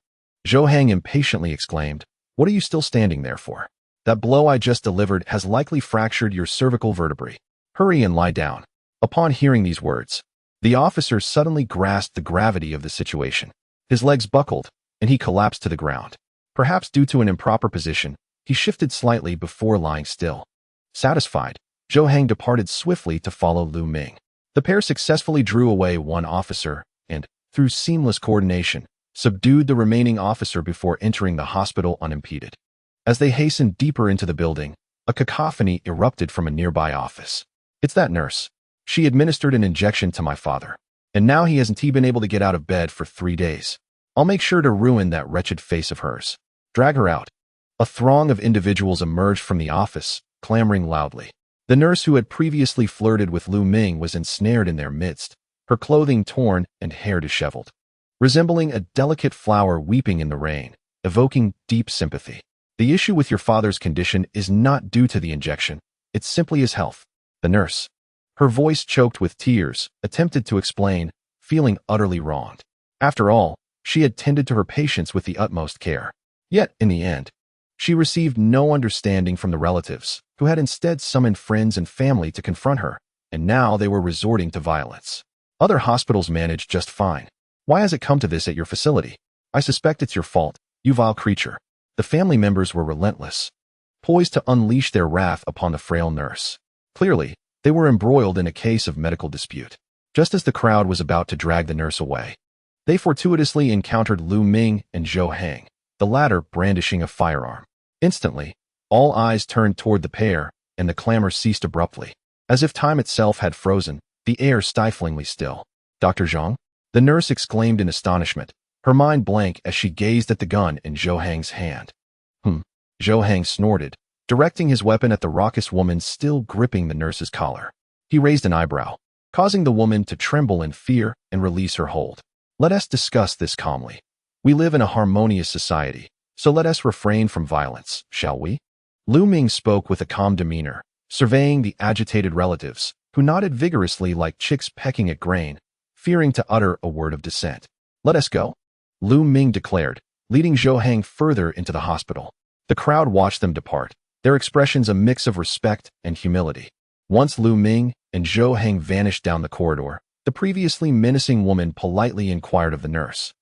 Zhou Hang impatiently exclaimed, "What are you still standing there for? That blow I just delivered has likely fractured your cervical vertebrae. Hurry and lie down." Upon hearing these words, the officer suddenly grasped the gravity of the situation. His legs buckled, and he collapsed to the ground. Perhaps due to an improper position, he shifted slightly before lying still. Satisfied, Zhou Hang departed swiftly to follow Lu Ming. The pair successfully drew away one officer and, through seamless coordination, subdued the remaining officer before entering the hospital unimpeded. As they hastened deeper into the building, a cacophony erupted from a nearby office. "It's that nurse. She administered an injection to my father, and now he hasn't been able to get out of bed for 3 days. I'll make sure to ruin that wretched face of hers. Drag her out." A throng of individuals emerged from the office, clamoring loudly. The nurse who had previously flirted with Lu Ming was ensnared in their midst, her clothing torn and hair disheveled, resembling a delicate flower weeping in the rain, evoking deep sympathy. "The issue with your father's condition is not due to the injection. It's simply his health," the nurse, her voice choked with tears, attempted to explain, feeling utterly wronged. After all, she had tended to her patients with the utmost care. Yet, in the end, she received no understanding from the relatives, who had instead summoned friends and family to confront her, and now they were resorting to violence. "Other hospitals managed just fine. Why has it come to this at your facility? I suspect it's your fault, you vile creature." The family members were relentless, poised to unleash their wrath upon the frail nurse. Clearly, they were embroiled in a case of medical dispute. Just as the crowd was about to drag the nurse away, they fortuitously encountered Lu Ming and Zhou Hang, the latter brandishing a firearm. Instantly, all eyes turned toward the pair, and the clamor ceased abruptly. As if time itself had frozen, the air stiflingly still. "Dr. Zhang?" the nurse exclaimed in astonishment, her mind blank as she gazed at the gun in Zhou Hang's hand. Zhou Hang snorted, directing his weapon at the raucous woman still gripping the nurse's collar. He raised an eyebrow, causing the woman to tremble in fear and release her hold. "Let us discuss this calmly. We live in a harmonious society, so let us refrain from violence, shall we?" Lu Ming spoke with a calm demeanor, surveying the agitated relatives, who nodded vigorously like chicks pecking at grain, fearing to utter a word of dissent. "Let us go," Lu Ming declared, leading Zhou Hang further into the hospital. The crowd watched them depart, their expressions a mix of respect and humility. Once Lu Ming and Zhou Hang vanished down the corridor, the previously menacing woman politely inquired of the nurse,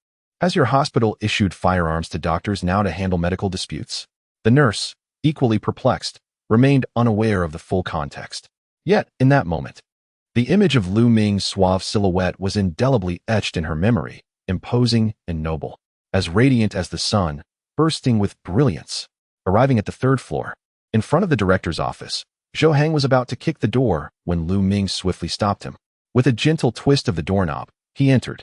"Has your hospital issued firearms to doctors now to handle medical disputes?" The nurse, equally perplexed, remained unaware of the full context. Yet, in that moment, the image of Lu Ming's suave silhouette was indelibly etched in her memory, imposing and noble, as radiant as the sun, bursting with brilliance. Arriving at the third floor, in front of the director's office, Zhou Hang was about to kick the door when Lu Ming swiftly stopped him. With a gentle twist of the doorknob, he entered.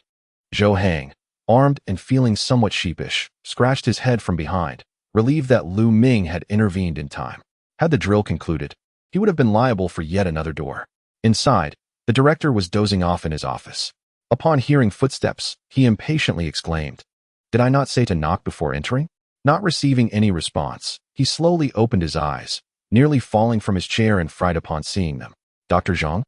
Zhou Hang, armed and feeling somewhat sheepish, scratched his head from behind, relieved that Lu Ming had intervened in time. Had the drill concluded, he would have been liable for yet another door. Inside, the director was dozing off in his office. Upon hearing footsteps, he impatiently exclaimed, "Did I not say to knock before entering?" Not receiving any response, he slowly opened his eyes, nearly falling from his chair in fright upon seeing them. "Dr. Zhang?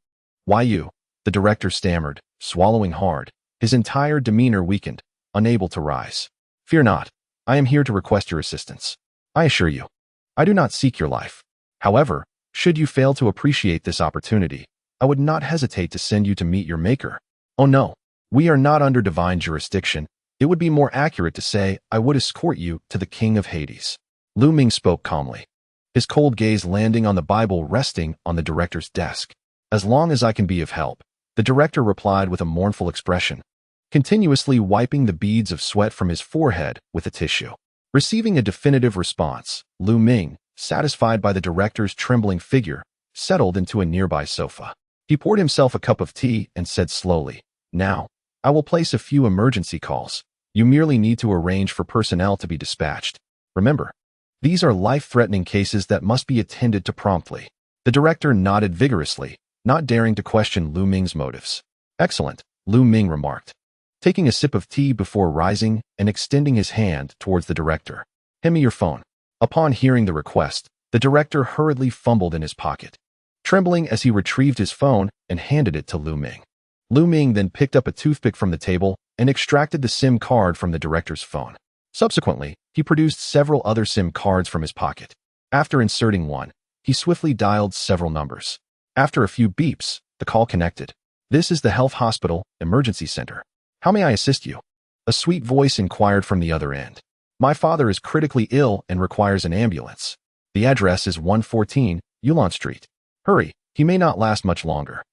Why you?" The director stammered, swallowing hard, his entire demeanor weakened, unable to rise. "Fear not. I am here to request your assistance. I assure you, I do not seek your life. However, should you fail to appreciate this opportunity, I would not hesitate to send you to meet your maker." "Oh no, we are not under divine jurisdiction. It would be more accurate to say I would escort you to the king of Hades." Lu Ming spoke calmly, his cold gaze landing on the Bible resting on the director's desk. "As long as I can be of help," the director replied with a mournful expression, continuously wiping the beads of sweat from his forehead with a tissue. Receiving a definitive response, Lu Ming, satisfied by the director's trembling figure, settled into a nearby sofa. He poured himself a cup of tea and said slowly, "Now, I will place a few emergency calls. You merely need to arrange for personnel to be dispatched. Remember, these are life-threatening cases that must be attended to promptly." The director nodded vigorously, not daring to question Lu Ming's motives. "Excellent," Lu Ming remarked, taking a sip of tea before rising and extending his hand towards the director. "Hand me your phone." Upon hearing the request, the director hurriedly fumbled in his pocket, trembling as he retrieved his phone and handed it to Lu Ming. Lu Ming then picked up a toothpick from the table and extracted the SIM card from the director's phone. Subsequently, he produced several other SIM cards from his pocket. After inserting one, he swiftly dialed several numbers. After a few beeps, the call connected. "This is the Health Hospital Emergency Center. How may I assist you?" A sweet voice inquired from the other end. "My father is critically ill and requires an ambulance. The address is 114 Oolong Street. Hurry, he may not last much longer."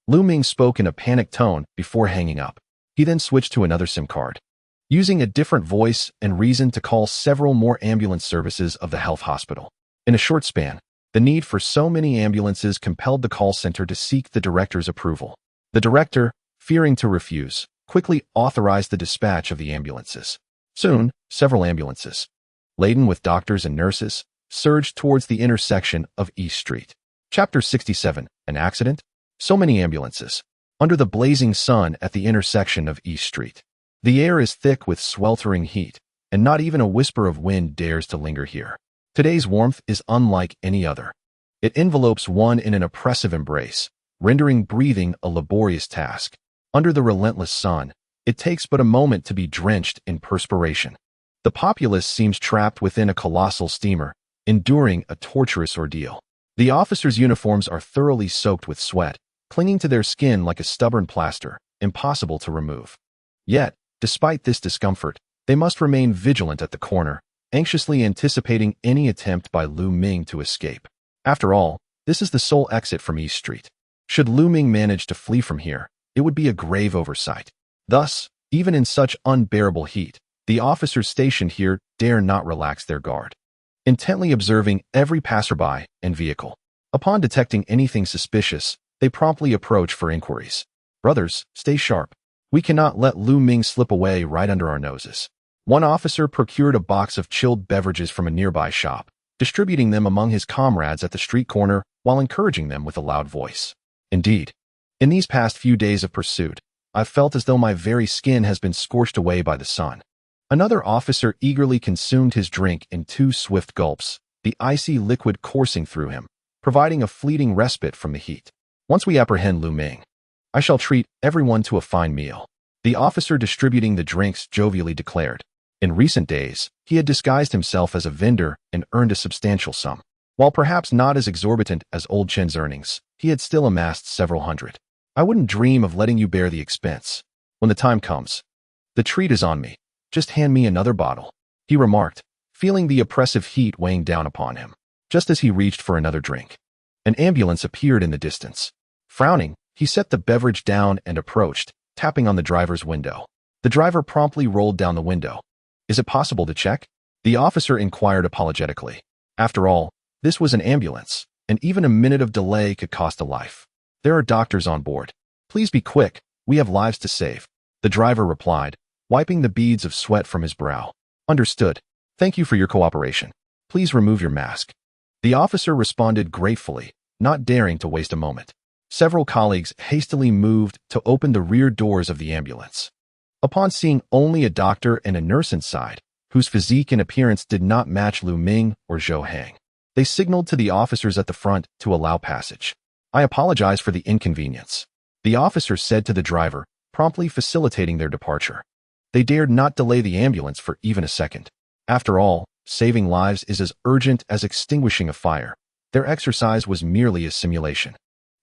Lu Ming spoke in a panicked tone before hanging up. He then switched to another SIM card, using a different voice and reason to call several more ambulance services of the health hospital. In a short span, the need for so many ambulances compelled the call center to seek the director's approval. The director, fearing to refuse, quickly authorized the dispatch of the ambulances. Soon, several ambulances, laden with doctors and nurses, surged towards the intersection of East Street. Chapter 67, An Accident? So many ambulances, under the blazing sun at the intersection of East Street. The air is thick with sweltering heat, and not even a whisper of wind dares to linger here. Today's warmth is unlike any other. It envelopes one in an oppressive embrace, rendering breathing a laborious task. Under the relentless sun, it takes but a moment to be drenched in perspiration. The populace seems trapped within a colossal steamer, enduring a torturous ordeal. The officers' uniforms are thoroughly soaked with sweat, clinging to their skin like a stubborn plaster, impossible to remove. Yet, despite this discomfort, they must remain vigilant at the corner, anxiously anticipating any attempt by Lu Ming to escape. After all, this is the sole exit from East Street. Should Lu Ming manage to flee from here, it would be a grave oversight. Thus, even in such unbearable heat, the officers stationed here dare not relax their guard, intently observing every passerby and vehicle. Upon detecting anything suspicious, they promptly approach for inquiries. "Brothers, stay sharp. We cannot let Lu Ming slip away right under our noses." One officer procured a box of chilled beverages from a nearby shop, distributing them among his comrades at the street corner while encouraging them with a loud voice. "Indeed, in these past few days of pursuit, I've felt as though my very skin has been scorched away by the sun." Another officer eagerly consumed his drink in 2 swift gulps, the icy liquid coursing through him, providing a fleeting respite from the heat. "Once we apprehend Lu Ming, I shall treat everyone to a fine meal," the officer distributing the drinks jovially declared. In recent days, he had disguised himself as a vendor and earned a substantial sum. While perhaps not as exorbitant as old Chen's earnings, he had still amassed several hundred. I wouldn't dream of letting you bear the expense. When the time comes, the treat is on me. Just hand me another bottle, he remarked, feeling the oppressive heat weighing down upon him. Just as he reached for another drink, an ambulance appeared in the distance. Frowning, he set the beverage down and approached, tapping on the driver's window. The driver promptly rolled down the window. Is it possible to check? The officer inquired apologetically. After all, this was an ambulance, and even a minute of delay could cost a life. There are doctors on board. Please be quick, we have lives to save, the driver replied, wiping the beads of sweat from his brow. Understood. Thank you for your cooperation. Please remove your mask. The officer responded gratefully, not daring to waste a moment. Several colleagues hastily moved to open the rear doors of the ambulance. Upon seeing only a doctor and a nurse inside, whose physique and appearance did not match Lu Ming or Zhou Hang, they signaled to the officers at the front to allow passage. I apologize for the inconvenience, the officer said to the driver, promptly facilitating their departure. They dared not delay the ambulance for even a second. After all, saving lives is as urgent as extinguishing a fire. Their exercise was merely a simulation.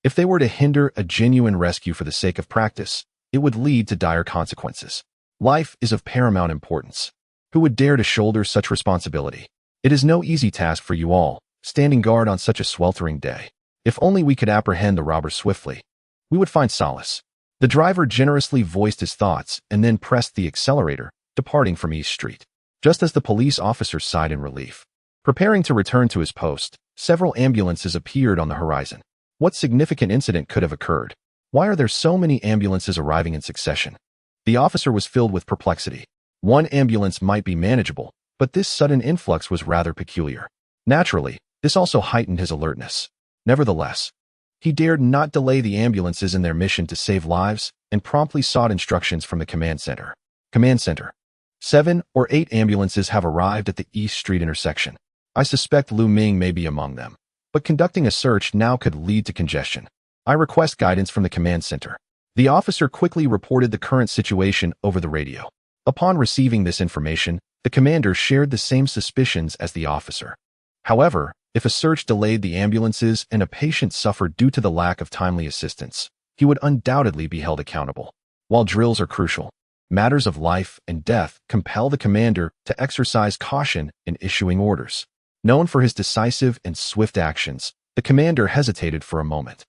If they were to hinder a genuine rescue for the sake of practice, it would lead to dire consequences. Life is of paramount importance. Who would dare to shoulder such responsibility? It is no easy task for you all, standing guard on such a sweltering day. If only we could apprehend the robbers swiftly, we would find solace. The driver generously voiced his thoughts and then pressed the accelerator, departing from East Street. Just as the police officer sighed in relief, preparing to return to his post, several ambulances appeared on the horizon. What significant incident could have occurred? Why are there so many ambulances arriving in succession? The officer was filled with perplexity. One ambulance might be manageable, but this sudden influx was rather peculiar. Naturally, this also heightened his alertness. Nevertheless, he dared not delay the ambulances in their mission to save lives and promptly sought instructions from the command center. Command center. 7 or 8 ambulances have arrived at the East Street intersection. I suspect Lu Ming may be among them, but conducting a search now could lead to congestion. I request guidance from the command center. The officer quickly reported the current situation over the radio. Upon receiving this information, the commander shared the same suspicions as the officer. However, if a search delayed the ambulances and a patient suffered due to the lack of timely assistance, he would undoubtedly be held accountable. While drills are crucial, matters of life and death compel the commander to exercise caution in issuing orders. Known for his decisive and swift actions, the commander hesitated for a moment.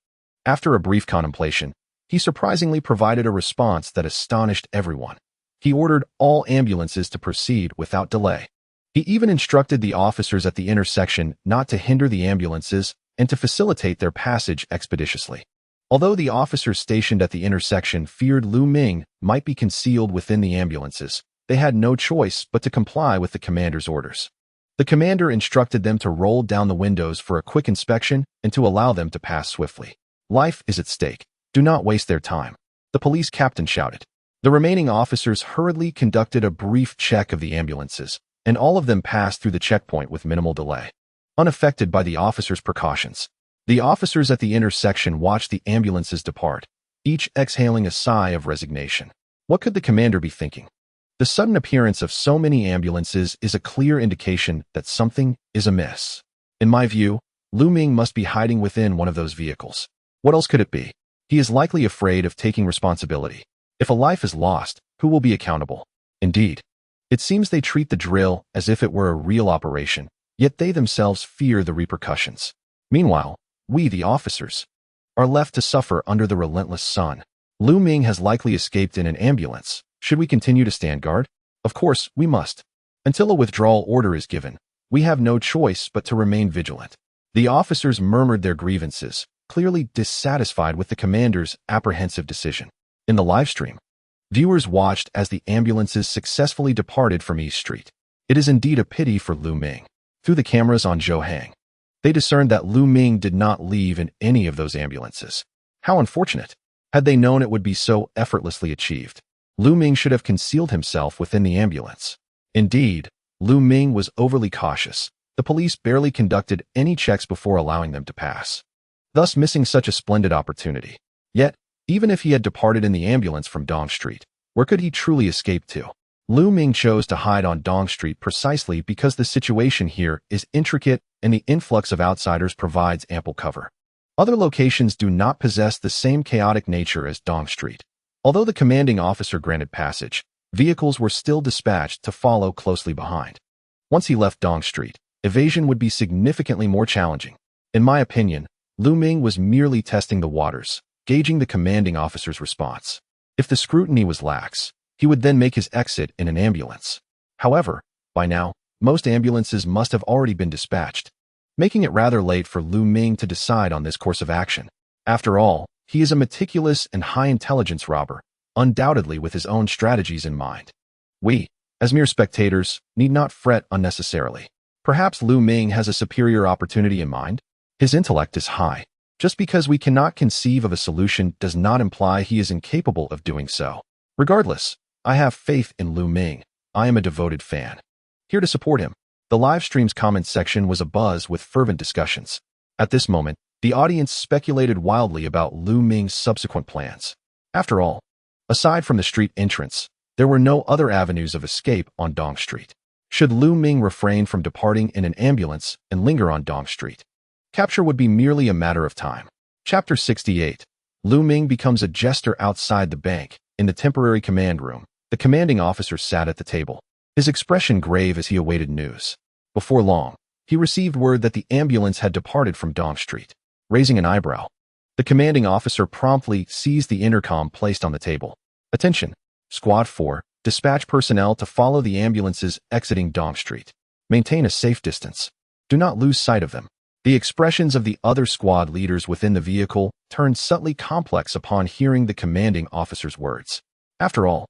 After a brief contemplation, he surprisingly provided a response that astonished everyone. He ordered all ambulances to proceed without delay. He even instructed the officers at the intersection not to hinder the ambulances and to facilitate their passage expeditiously. Although the officers stationed at the intersection feared Lu Ming might be concealed within the ambulances, they had no choice but to comply with the commander's orders. The commander instructed them to roll down the windows for a quick inspection and to allow them to pass swiftly. Life is at stake. Do not waste their time, the police captain shouted. The remaining officers hurriedly conducted a brief check of the ambulances, and all of them passed through the checkpoint with minimal delay. Unaffected by the officers' precautions, the officers at the intersection watched the ambulances depart, each exhaling a sigh of resignation. What could the commander be thinking? The sudden appearance of so many ambulances is a clear indication that something is amiss. In my view, Lu Ming must be hiding within one of those vehicles. What else could it be? He is likely afraid of taking responsibility. If a life is lost, who will be accountable? Indeed, it seems they treat the drill as if it were a real operation, yet they themselves fear the repercussions. Meanwhile, we, the officers, are left to suffer under the relentless sun. Lu Ming has likely escaped in an ambulance. Should we continue to stand guard? Of course, we must. Until a withdrawal order is given, we have no choice but to remain vigilant. The officers murmured their grievances, clearly dissatisfied with the commander's apprehensive decision. In the livestream, viewers watched as the ambulances successfully departed from East Street. It is indeed a pity for Lu Ming. Through the cameras on Zhou Hang, they discerned that Lu Ming did not leave in any of those ambulances. How unfortunate. Had they known it would be so effortlessly achieved, Lu Ming should have concealed himself within the ambulance. Indeed, Lu Ming was overly cautious. The police barely conducted any checks before allowing them to pass, thus missing such a splendid opportunity. Yet, even if he had departed in the ambulance from Dong Street, where could he truly escape to? Lu Ming chose to hide on Dong Street precisely because the situation here is intricate and the influx of outsiders provides ample cover. Other locations do not possess the same chaotic nature as Dong Street. Although the commanding officer granted passage, vehicles were still dispatched to follow closely behind. Once he left Dong Street, evasion would be significantly more challenging. In my opinion, Lu Ming was merely testing the waters, gauging the commanding officer's response. If the scrutiny was lax, he would then make his exit in an ambulance. However, by now, most ambulances must have already been dispatched, making it rather late for Lu Ming to decide on this course of action. After all, he is a meticulous and high-intelligence robber, undoubtedly with his own strategies in mind. We, as mere spectators, need not fret unnecessarily. Perhaps Lu Ming has a superior opportunity in mind. His intellect is high. Just because we cannot conceive of a solution does not imply he is incapable of doing so. Regardless, I have faith in Lu Ming. I am a devoted fan. Here to support him. The live stream's comment section was abuzz with fervent discussions. At this moment, the audience speculated wildly about Lu Ming's subsequent plans. After all, aside from the street entrance, there were no other avenues of escape on Dong Street. Should Lu Ming refrain from departing in an ambulance and linger on Dong Street, capture would be merely a matter of time. Chapter 68. Lu Ming becomes a jester outside the bank. In the temporary command room, the commanding officer sat at the table, his expression grave as he awaited news. Before long, he received word that the ambulance had departed from Dong Street. Raising an eyebrow, the commanding officer promptly seized the intercom placed on the table. Attention! Squad 4, dispatch personnel to follow the ambulances exiting Dong Street. Maintain a safe distance. Do not lose sight of them. The expressions of the other squad leaders within the vehicle turned subtly complex upon hearing the commanding officer's words. After all,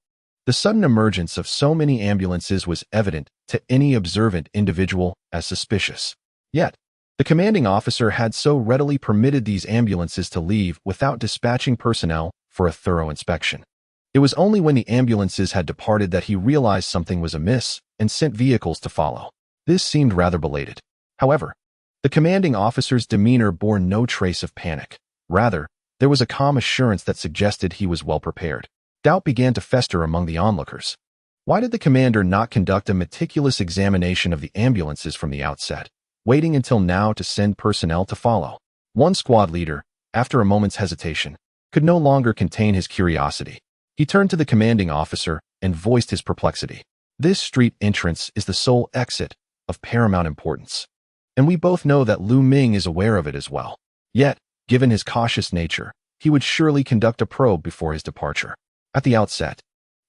the sudden emergence of so many ambulances was evident to any observant individual as suspicious. Yet, the commanding officer had so readily permitted these ambulances to leave without dispatching personnel for a thorough inspection. It was only when the ambulances had departed that he realized something was amiss and sent vehicles to follow. This seemed rather belated. However, the commanding officer's demeanor bore no trace of panic. Rather, there was a calm assurance that suggested he was well prepared. Doubt began to fester among the onlookers. Why did the commander not conduct a meticulous examination of the ambulances from the outset, waiting until now to send personnel to follow? One squad leader, after a moment's hesitation, could no longer contain his curiosity. He turned to the commanding officer and voiced his perplexity. This street entrance is the sole exit of paramount importance, and we both know that Lu Ming is aware of it as well. Yet, given his cautious nature, he would surely conduct a probe before his departure. At the outset,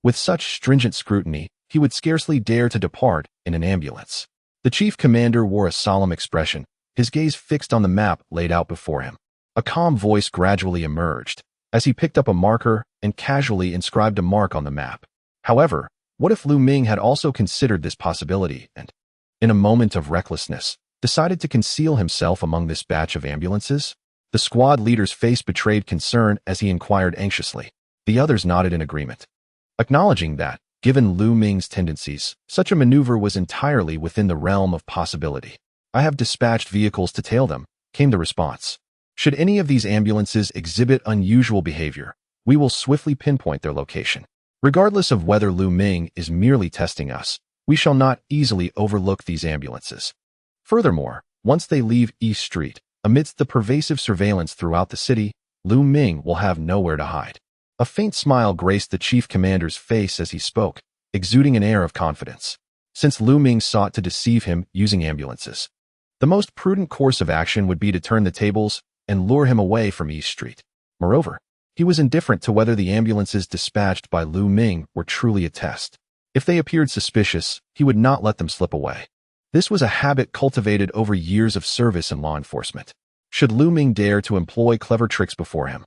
with such stringent scrutiny, he would scarcely dare to depart in an ambulance. The chief commander wore a solemn expression, his gaze fixed on the map laid out before him. A calm voice gradually emerged, as he picked up a marker and casually inscribed a mark on the map. However, what if Lu Ming had also considered this possibility and, in a moment of recklessness, decided to conceal himself among this batch of ambulances? The squad leader's face betrayed concern as he inquired anxiously. The others nodded in agreement, acknowledging that, given Lu Ming's tendencies, such a maneuver was entirely within the realm of possibility. I have dispatched vehicles to tail them, came the response. Should any of these ambulances exhibit unusual behavior, we will swiftly pinpoint their location. Regardless of whether Lu Ming is merely testing us, we shall not easily overlook these ambulances. Furthermore, once they leave East Street, amidst the pervasive surveillance throughout the city, Lu Ming will have nowhere to hide. A faint smile graced the chief commander's face as he spoke, exuding an air of confidence. Since Lu Ming sought to deceive him using ambulances, the most prudent course of action would be to turn the tables and lure him away from East Street. Moreover, he was indifferent to whether the ambulances dispatched by Lu Ming were truly a test. If they appeared suspicious, he would not let them slip away. This was a habit cultivated over years of service in law enforcement. Should Lu Ming dare to employ clever tricks before him,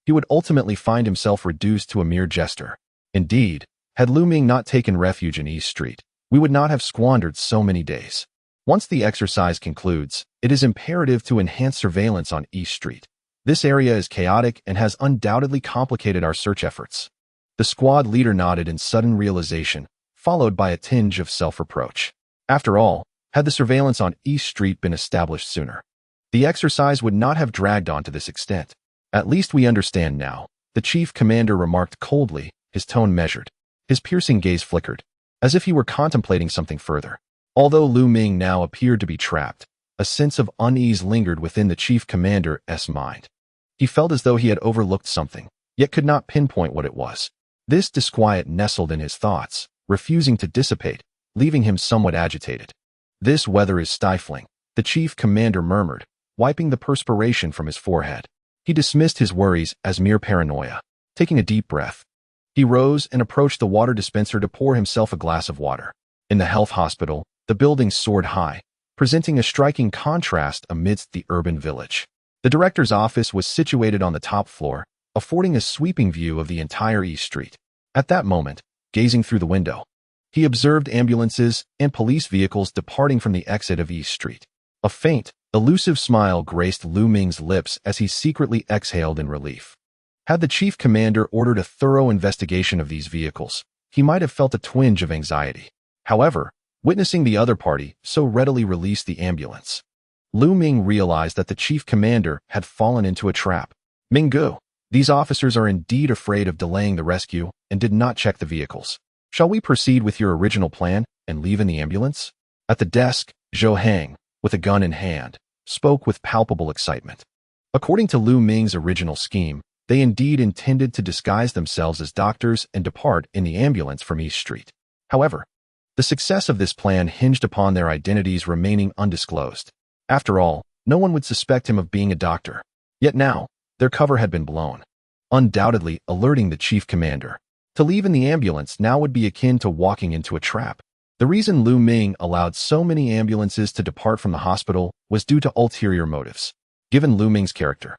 he would ultimately find himself reduced to a mere jester. Indeed, had Lu Ming not taken refuge in East Street, we would not have squandered so many days. Once the exercise concludes, it is imperative to enhance surveillance on East Street. This area is chaotic and has undoubtedly complicated our search efforts. The squad leader nodded in sudden realization, followed by a tinge of self-reproach. After all, had the surveillance on East Street been established sooner, the exercise would not have dragged on to this extent. At least we understand now, the chief commander remarked coldly, his tone measured. His piercing gaze flickered. as if he were contemplating something further. Although Lu Ming now appeared to be trapped, a sense of unease lingered within the chief commander's mind. He felt as though he had overlooked something, yet could not pinpoint what it was. This disquiet nestled in his thoughts, refusing to dissipate, leaving him somewhat agitated. "This weather is stifling," the chief commander murmured, wiping the perspiration from his forehead. He dismissed his worries as mere paranoia. Taking a deep breath, he rose and approached the water dispenser to pour himself a glass of water. In the health hospital, the building soared high, presenting a striking contrast amidst the urban village. The director's office was situated on the top floor, affording a sweeping view of the entire East Street. At that moment, gazing through the window, he observed ambulances and police vehicles departing from the exit of East Street. A faint, elusive smile graced Lu Ming's lips as he secretly exhaled in relief. Had the chief commander ordered a thorough investigation of these vehicles, he might have felt a twinge of anxiety. However, witnessing the other party so readily release the ambulance, Lu Ming realized that the chief commander had fallen into a trap. "Minggu, these officers are indeed afraid of delaying the rescue and did not check the vehicles. Shall we proceed with your original plan and leave in the ambulance?" At the desk, Zhou Hang, with a gun in hand, spoke with palpable excitement. According to Lu Ming's original scheme, they indeed intended to disguise themselves as doctors and depart in the ambulance from East Street. However, the success of this plan hinged upon their identities remaining undisclosed. After all, no one would suspect him of being a doctor. Yet now, their cover had been blown, undoubtedly alerting the chief commander. To leave in the ambulance now would be akin to walking into a trap. The reason Lu Ming allowed so many ambulances to depart from the hospital was due to ulterior motives. Given Lu Ming's character,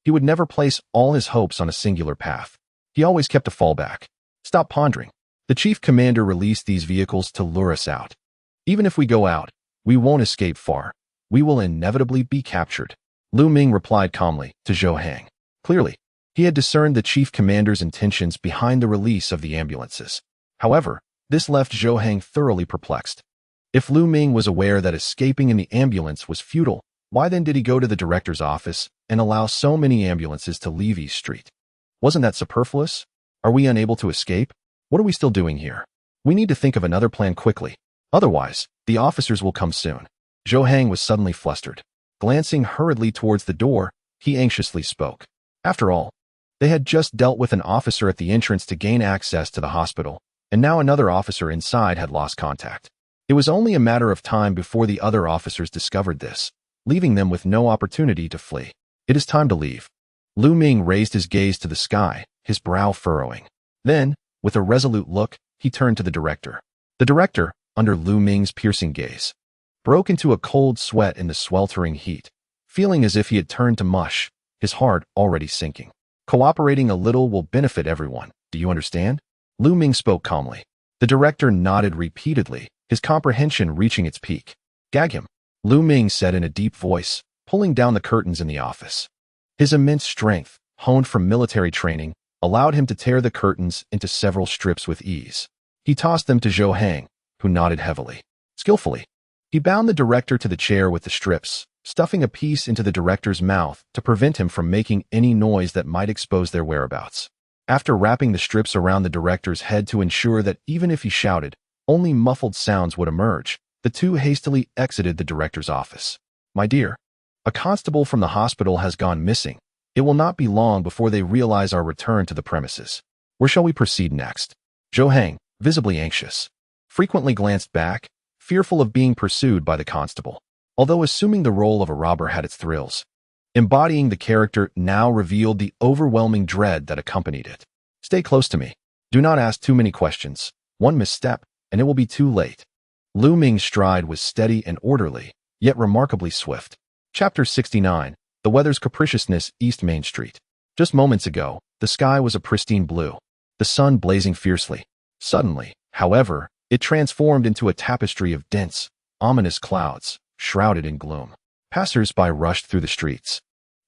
he would never place all his hopes on a singular path. He always kept a fallback. Stop pondering. The chief commander released these vehicles to lure us out. Even if we go out, we won't escape far. We will inevitably be captured. Lu Ming replied calmly to Zhou Hang. Clearly, he had discerned the chief commander's intentions behind the release of the ambulances. However, this left Zhou Hang thoroughly perplexed. If Lu Ming was aware that escaping in the ambulance was futile, why then did he go to the director's office and allow so many ambulances to leave East Street? Wasn't that superfluous? Are we unable to escape? What are we still doing here? We need to think of another plan quickly. Otherwise, the officers will come soon. Zhou Hang was suddenly flustered. Glancing hurriedly towards the door, he anxiously spoke. After all, they had just dealt with an officer at the entrance to gain access to the hospital, and now another officer inside had lost contact. It was only a matter of time before the other officers discovered this, leaving them with no opportunity to flee. It is time to leave. Lu Ming raised his gaze to the sky, his brow furrowing. Then, with a resolute look, he turned to the director. The director, under Lu Ming's piercing gaze, broke into a cold sweat in the sweltering heat, feeling as if he had turned to mush, his heart already sinking. "Cooperating a little will benefit everyone. Do you understand?" Lu Ming spoke calmly. The director nodded repeatedly, his comprehension reaching its peak. "Gag him," Lu Ming said in a deep voice, pulling down the curtains in the office. His immense strength, honed from military training, allowed him to tear the curtains into several strips with ease. He tossed them to Zhou Hang, who nodded heavily. Skillfully, he bound the director to the chair with the strips, stuffing a piece into the director's mouth to prevent him from making any noise that might expose their whereabouts. After wrapping the strips around the director's head to ensure that even if he shouted, only muffled sounds would emerge, the two hastily exited the director's office. "My dear, a constable from the hospital has gone missing. It will not be long before they realize our return to the premises. Where shall we proceed next?" Zhou Hang, visibly anxious, frequently glanced back, fearful of being pursued by the constable. Although assuming the role of a robber had its thrills, embodying the character now revealed the overwhelming dread that accompanied it. "Stay close to me. Do not ask too many questions. One misstep, and it will be too late." Lu Ming's stride was steady and orderly, yet remarkably swift. Chapter 69. The weather's capriciousness. East Main Street. Just moments ago, the sky was a pristine blue, the sun blazing fiercely. Suddenly, however, it transformed into a tapestry of dense, ominous clouds, shrouded in gloom. Passers-by rushed through the streets,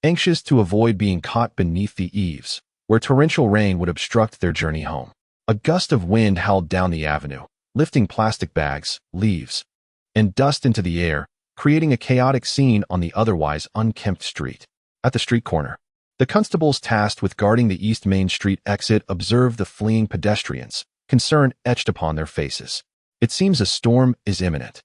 anxious to avoid being caught beneath the eaves, where torrential rain would obstruct their journey home. A gust of wind howled down the avenue, lifting plastic bags, leaves, and dust into the air, creating a chaotic scene on the otherwise unkempt street. At the street corner, the constables tasked with guarding the East Main Street exit observed the fleeing pedestrians, concern etched upon their faces. It seems a storm is imminent.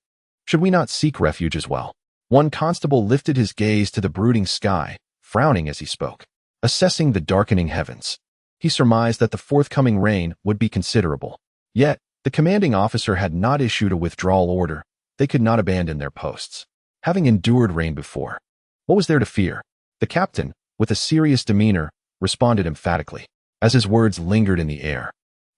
Should we not seek refuge as well? One constable lifted his gaze to the brooding sky, frowning as he spoke. Assessing the darkening heavens, he surmised that the forthcoming rain would be considerable. Yet, the commanding officer had not issued a withdrawal order. They could not abandon their posts. Having endured rain before, what was there to fear? The captain, with a serious demeanor, responded emphatically. As his words lingered in the air,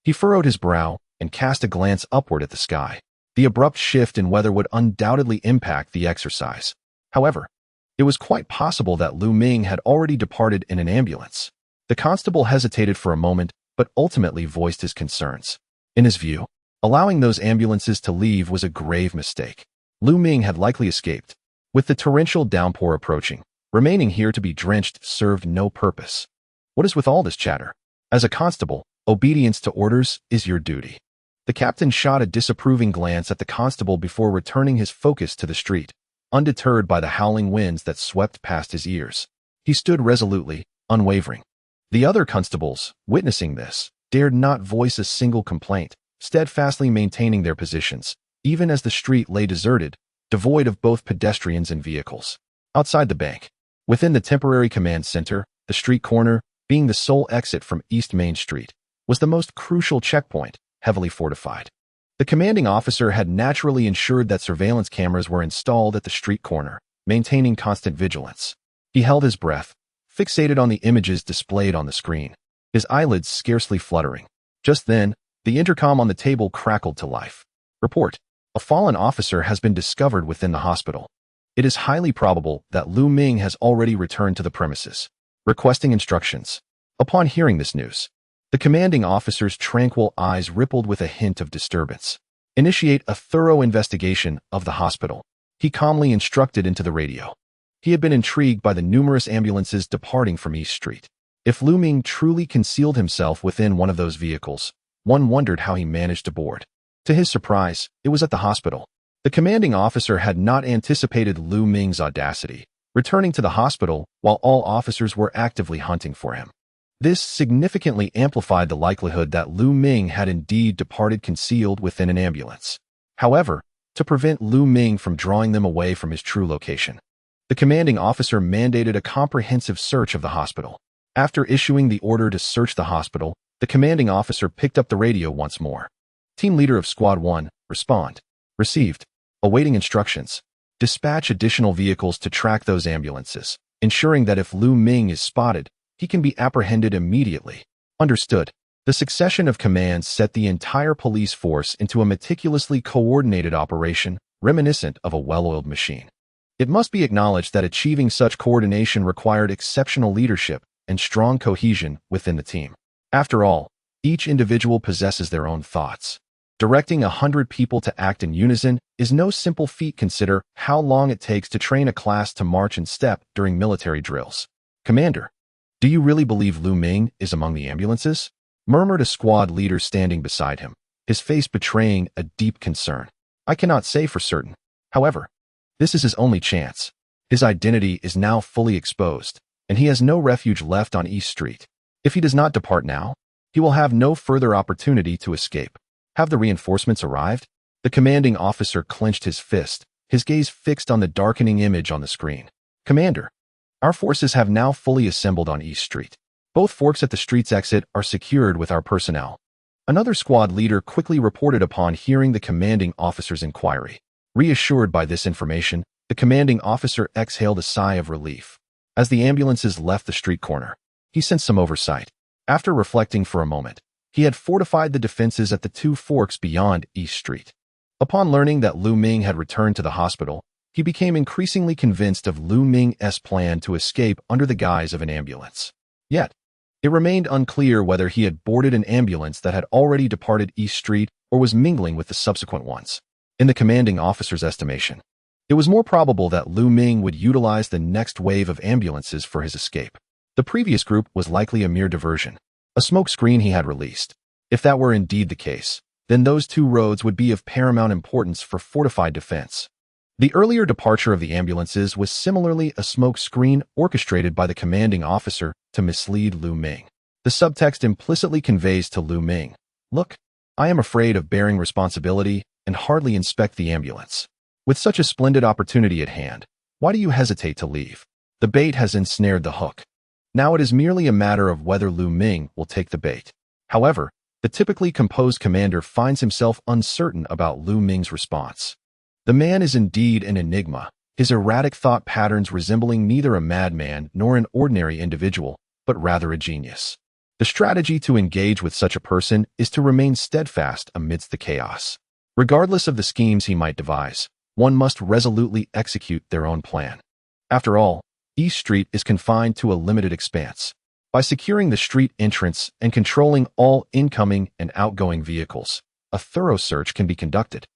he furrowed his brow and cast a glance upward at the sky. The abrupt shift in weather would undoubtedly impact the exercise. However, it was quite possible that Lu Ming had already departed in an ambulance. The constable hesitated for a moment, but ultimately voiced his concerns. In his view, allowing those ambulances to leave was a grave mistake. Lu Ming had likely escaped. With the torrential downpour approaching, remaining here to be drenched served no purpose. What is with all this chatter? As a constable, obedience to orders is your duty. The captain shot a disapproving glance at the constable before returning his focus to the street, undeterred by the howling winds that swept past his ears. He stood resolutely, unwavering. The other constables, witnessing this, dared not voice a single complaint, steadfastly maintaining their positions, even as the street lay deserted, devoid of both pedestrians and vehicles. Outside the bank, within the temporary command center, the street corner, being the sole exit from East Main Street, was the most crucial checkpoint, heavily fortified. The commanding officer had naturally ensured that surveillance cameras were installed at the street corner, maintaining constant vigilance. He held his breath, fixated on the images displayed on the screen, his eyelids scarcely fluttering. Just then, the intercom on the table crackled to life. Report: a fallen officer has been discovered within the hospital. It is highly probable that Lu Ming has already returned to the premises. Requesting instructions. Upon hearing this news, the commanding officer's tranquil eyes rippled with a hint of disturbance. Initiate a thorough investigation of the hospital, he calmly instructed into the radio. He had been intrigued by the numerous ambulances departing from East Street. If Lu Ming truly concealed himself within one of those vehicles, one wondered how he managed to board. To his surprise, it was at the hospital. The commanding officer had not anticipated Lu Ming's audacity, returning to the hospital while all officers were actively hunting for him. This significantly amplified the likelihood that Lu Ming had indeed departed concealed within an ambulance. However, to prevent Lu Ming from drawing them away from his true location, the commanding officer mandated a comprehensive search of the hospital. After issuing the order to search the hospital, the commanding officer picked up the radio once more. Team leader of Squad 1, respond. Received. Awaiting instructions. Dispatch additional vehicles to track those ambulances, ensuring that if Lu Ming is spotted, he can be apprehended immediately. Understood. The succession of commands set the entire police force into a meticulously coordinated operation, reminiscent of a well-oiled machine. It must be acknowledged that achieving such coordination required exceptional leadership and strong cohesion within the team. After all, each individual possesses their own thoughts. Directing 100 people to act in unison is no simple feat. Consider how long it takes to train a class to march in step during military drills. Commander, do you really believe Lu Ming is among the ambulances? Murmured a squad leader standing beside him, his face betraying a deep concern. I cannot say for certain. However, this is his only chance. His identity is now fully exposed, and he has no refuge left on East Street. If he does not depart now, he will have no further opportunity to escape. Have the reinforcements arrived? The commanding officer clenched his fist, his gaze fixed on the darkening image on the screen. Commander, our forces have now fully assembled on East Street. Both forks at the street's exit are secured with our personnel. Another squad leader quickly reported upon hearing the commanding officer's inquiry. Reassured by this information, the commanding officer exhaled a sigh of relief. As the ambulances left the street corner, he sensed some oversight. After reflecting for a moment, he had fortified the defenses at the two forks beyond East Street. Upon learning that Lu Ming had returned to the hospital, he became increasingly convinced of Lu Ming's plan to escape under the guise of an ambulance. Yet, it remained unclear whether he had boarded an ambulance that had already departed East Street or was mingling with the subsequent ones. In the commanding officer's estimation, it was more probable that Lu Ming would utilize the next wave of ambulances for his escape. The previous group was likely a mere diversion, a smoke screen he had released. If that were indeed the case, then those two roads would be of paramount importance for fortified defense. The earlier departure of the ambulances was similarly a smoke screen orchestrated by the commanding officer to mislead Lu Ming. The subtext implicitly conveys to Lu Ming, "Look, I am afraid of bearing responsibility and hardly inspect the ambulance. With such a splendid opportunity at hand, why do you hesitate to leave? The bait has ensnared the hook. Now it is merely a matter of whether Lu Ming will take the bait. However, the typically composed commander finds himself uncertain about Lu Ming's response. The man is indeed an enigma, his erratic thought patterns resembling neither a madman nor an ordinary individual, but rather a genius. The strategy to engage with such a person is to remain steadfast amidst the chaos. Regardless of the schemes he might devise, one must resolutely execute their own plan. After all, East Street is confined to a limited expanse. By securing the street entrance and controlling all incoming and outgoing vehicles, a thorough search can be conducted,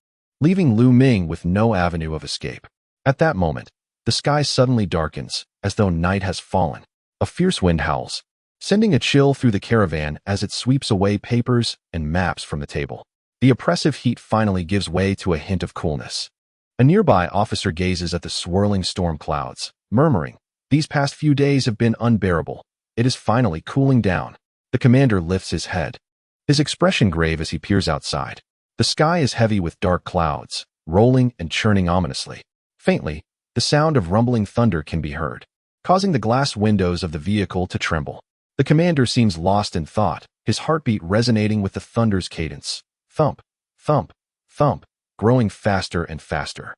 leaving Lu Ming with no avenue of escape. At that moment, the sky suddenly darkens, as though night has fallen. A fierce wind howls, sending a chill through the caravan as it sweeps away papers and maps from the table. The oppressive heat finally gives way to a hint of coolness. A nearby officer gazes at the swirling storm clouds, murmuring, "These past few days have been unbearable. It is finally cooling down." The commander lifts his head, his expression grave as he peers outside. The sky is heavy with dark clouds, rolling and churning ominously. Faintly, the sound of rumbling thunder can be heard, causing the glass windows of the vehicle to tremble. The commander seems lost in thought, his heartbeat resonating with the thunder's cadence. Thump, thump, thump, growing faster and faster,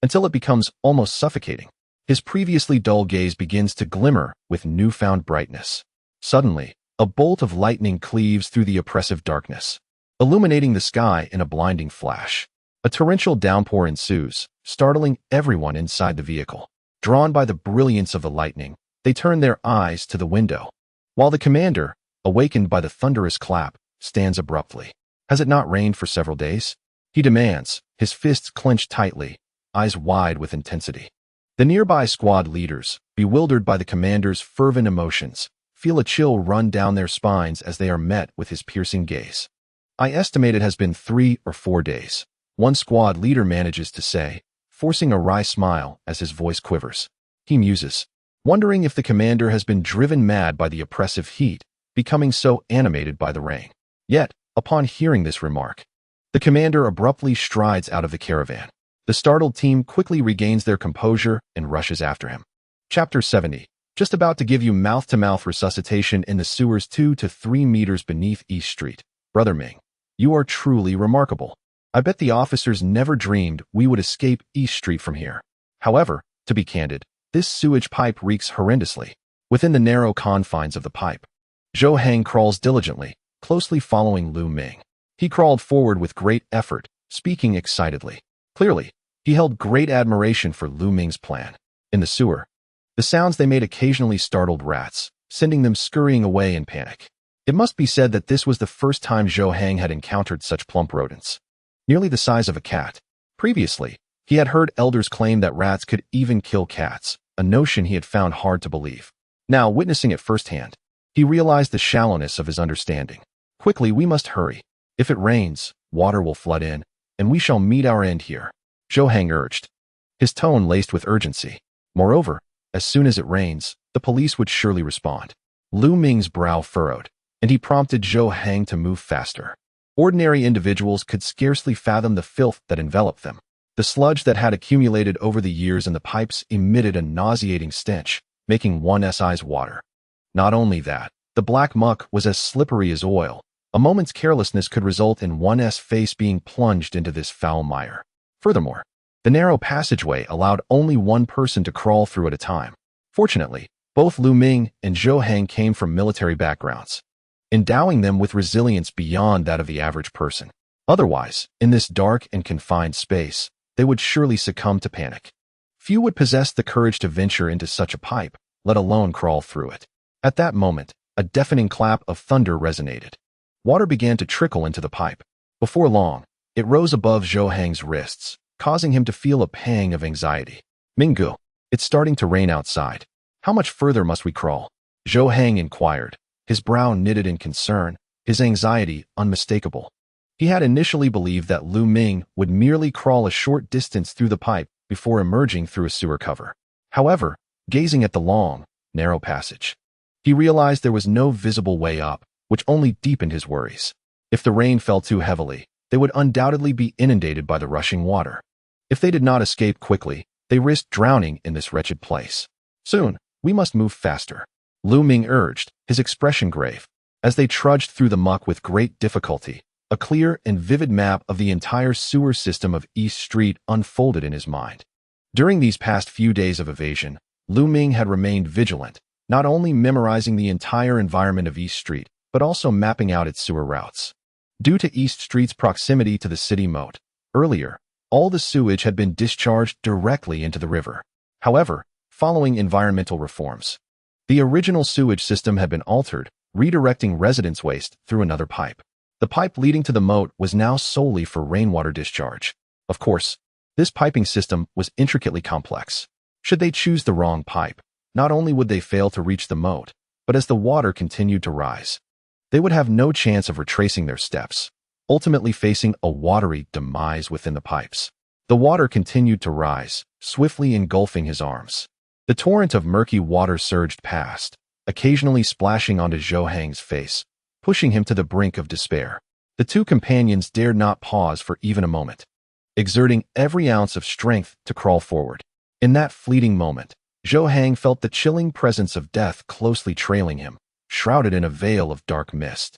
until it becomes almost suffocating. His previously dull gaze begins to glimmer with newfound brightness. Suddenly, a bolt of lightning cleaves through the oppressive darkness, illuminating the sky in a blinding flash. A torrential downpour ensues, startling everyone inside the vehicle. Drawn by the brilliance of the lightning, they turn their eyes to the window, while the commander, awakened by the thunderous clap, stands abruptly. Has it not rained for several days? He demands, his fists clenched tightly, eyes wide with intensity. The nearby squad leaders, bewildered by the commander's fervent emotions, feel a chill run down their spines as they are met with his piercing gaze. "I estimate it has been 3 or 4 days," one squad leader manages to say, forcing a wry smile as his voice quivers. He muses, wondering if the commander has been driven mad by the oppressive heat, becoming so animated by the rain. Yet, upon hearing this remark, the commander abruptly strides out of the caravan. The startled team quickly regains their composure and rushes after him. Chapter 70. Just about to give you mouth-to-mouth resuscitation in the sewers 2 to 3 meters beneath East Street. Brother Ming, you are truly remarkable. I bet the officers never dreamed we would escape East Street from here. However, to be candid, this sewage pipe reeks horrendously. Within the narrow confines of the pipe, Zhou Hang crawls diligently, closely following Lu Ming. He crawled forward with great effort, speaking excitedly. Clearly, he held great admiration for Lu Ming's plan. In the sewer, the sounds they made occasionally startled rats, sending them scurrying away in panic. It must be said that this was the first time Zhou Hang had encountered such plump rodents, nearly the size of a cat. Previously, he had heard elders claim that rats could even kill cats, a notion he had found hard to believe. Now, witnessing it firsthand, he realized the shallowness of his understanding. "Quickly, we must hurry. If it rains, water will flood in, and we shall meet our end here," Zhou Hang urged, his tone laced with urgency. Moreover, as soon as it rains, the police would surely respond. Lu Ming's brow furrowed, and he prompted Zhou Hang to move faster. Ordinary individuals could scarcely fathom the filth that enveloped them. The sludge that had accumulated over the years in the pipes emitted a nauseating stench, making one's eyes water. Not only that, the black muck was as slippery as oil. A moment's carelessness could result in one's face being plunged into this foul mire. Furthermore, the narrow passageway allowed only one person to crawl through at a time. Fortunately, both Lu Ming and Zhou Hang came from military backgrounds, endowing them with resilience beyond that of the average person. Otherwise, in this dark and confined space, they would surely succumb to panic. Few would possess the courage to venture into such a pipe, let alone crawl through it. At that moment, a deafening clap of thunder resonated. Water began to trickle into the pipe. Before long, it rose above Zhou Hang's wrists, causing him to feel a pang of anxiety. "Minggu, it's starting to rain outside. How much further must we crawl?" Zhou Hang inquired, his brow knitted in concern, his anxiety unmistakable. He had initially believed that Lu Ming would merely crawl a short distance through the pipe before emerging through a sewer cover. However, gazing at the long, narrow passage, he realized there was no visible way up, which only deepened his worries. If the rain fell too heavily, they would undoubtedly be inundated by the rushing water. If they did not escape quickly, they risked drowning in this wretched place. Soon, we must move faster, Lu Ming urged, his expression grave. As they trudged through the muck with great difficulty, a clear and vivid map of the entire sewer system of East Street unfolded in his mind. During these past few days of evasion, Lu Ming had remained vigilant, not only memorizing the entire environment of East Street, but also mapping out its sewer routes. Due to East Street's proximity to the city moat, earlier, all the sewage had been discharged directly into the river. However, following environmental reforms, the original sewage system had been altered, redirecting residents' waste through another pipe. The pipe leading to the moat was now solely for rainwater discharge. Of course, this piping system was intricately complex. Should they choose the wrong pipe, not only would they fail to reach the moat, but as the water continued to rise, they would have no chance of retracing their steps, ultimately facing a watery demise within the pipes. The water continued to rise, swiftly engulfing his arms. The torrent of murky water surged past, occasionally splashing onto Zhou Hang's face, pushing him to the brink of despair. The two companions dared not pause for even a moment, exerting every ounce of strength to crawl forward. In that fleeting moment, Zhou Hang felt the chilling presence of death closely trailing him, shrouded in a veil of dark mist,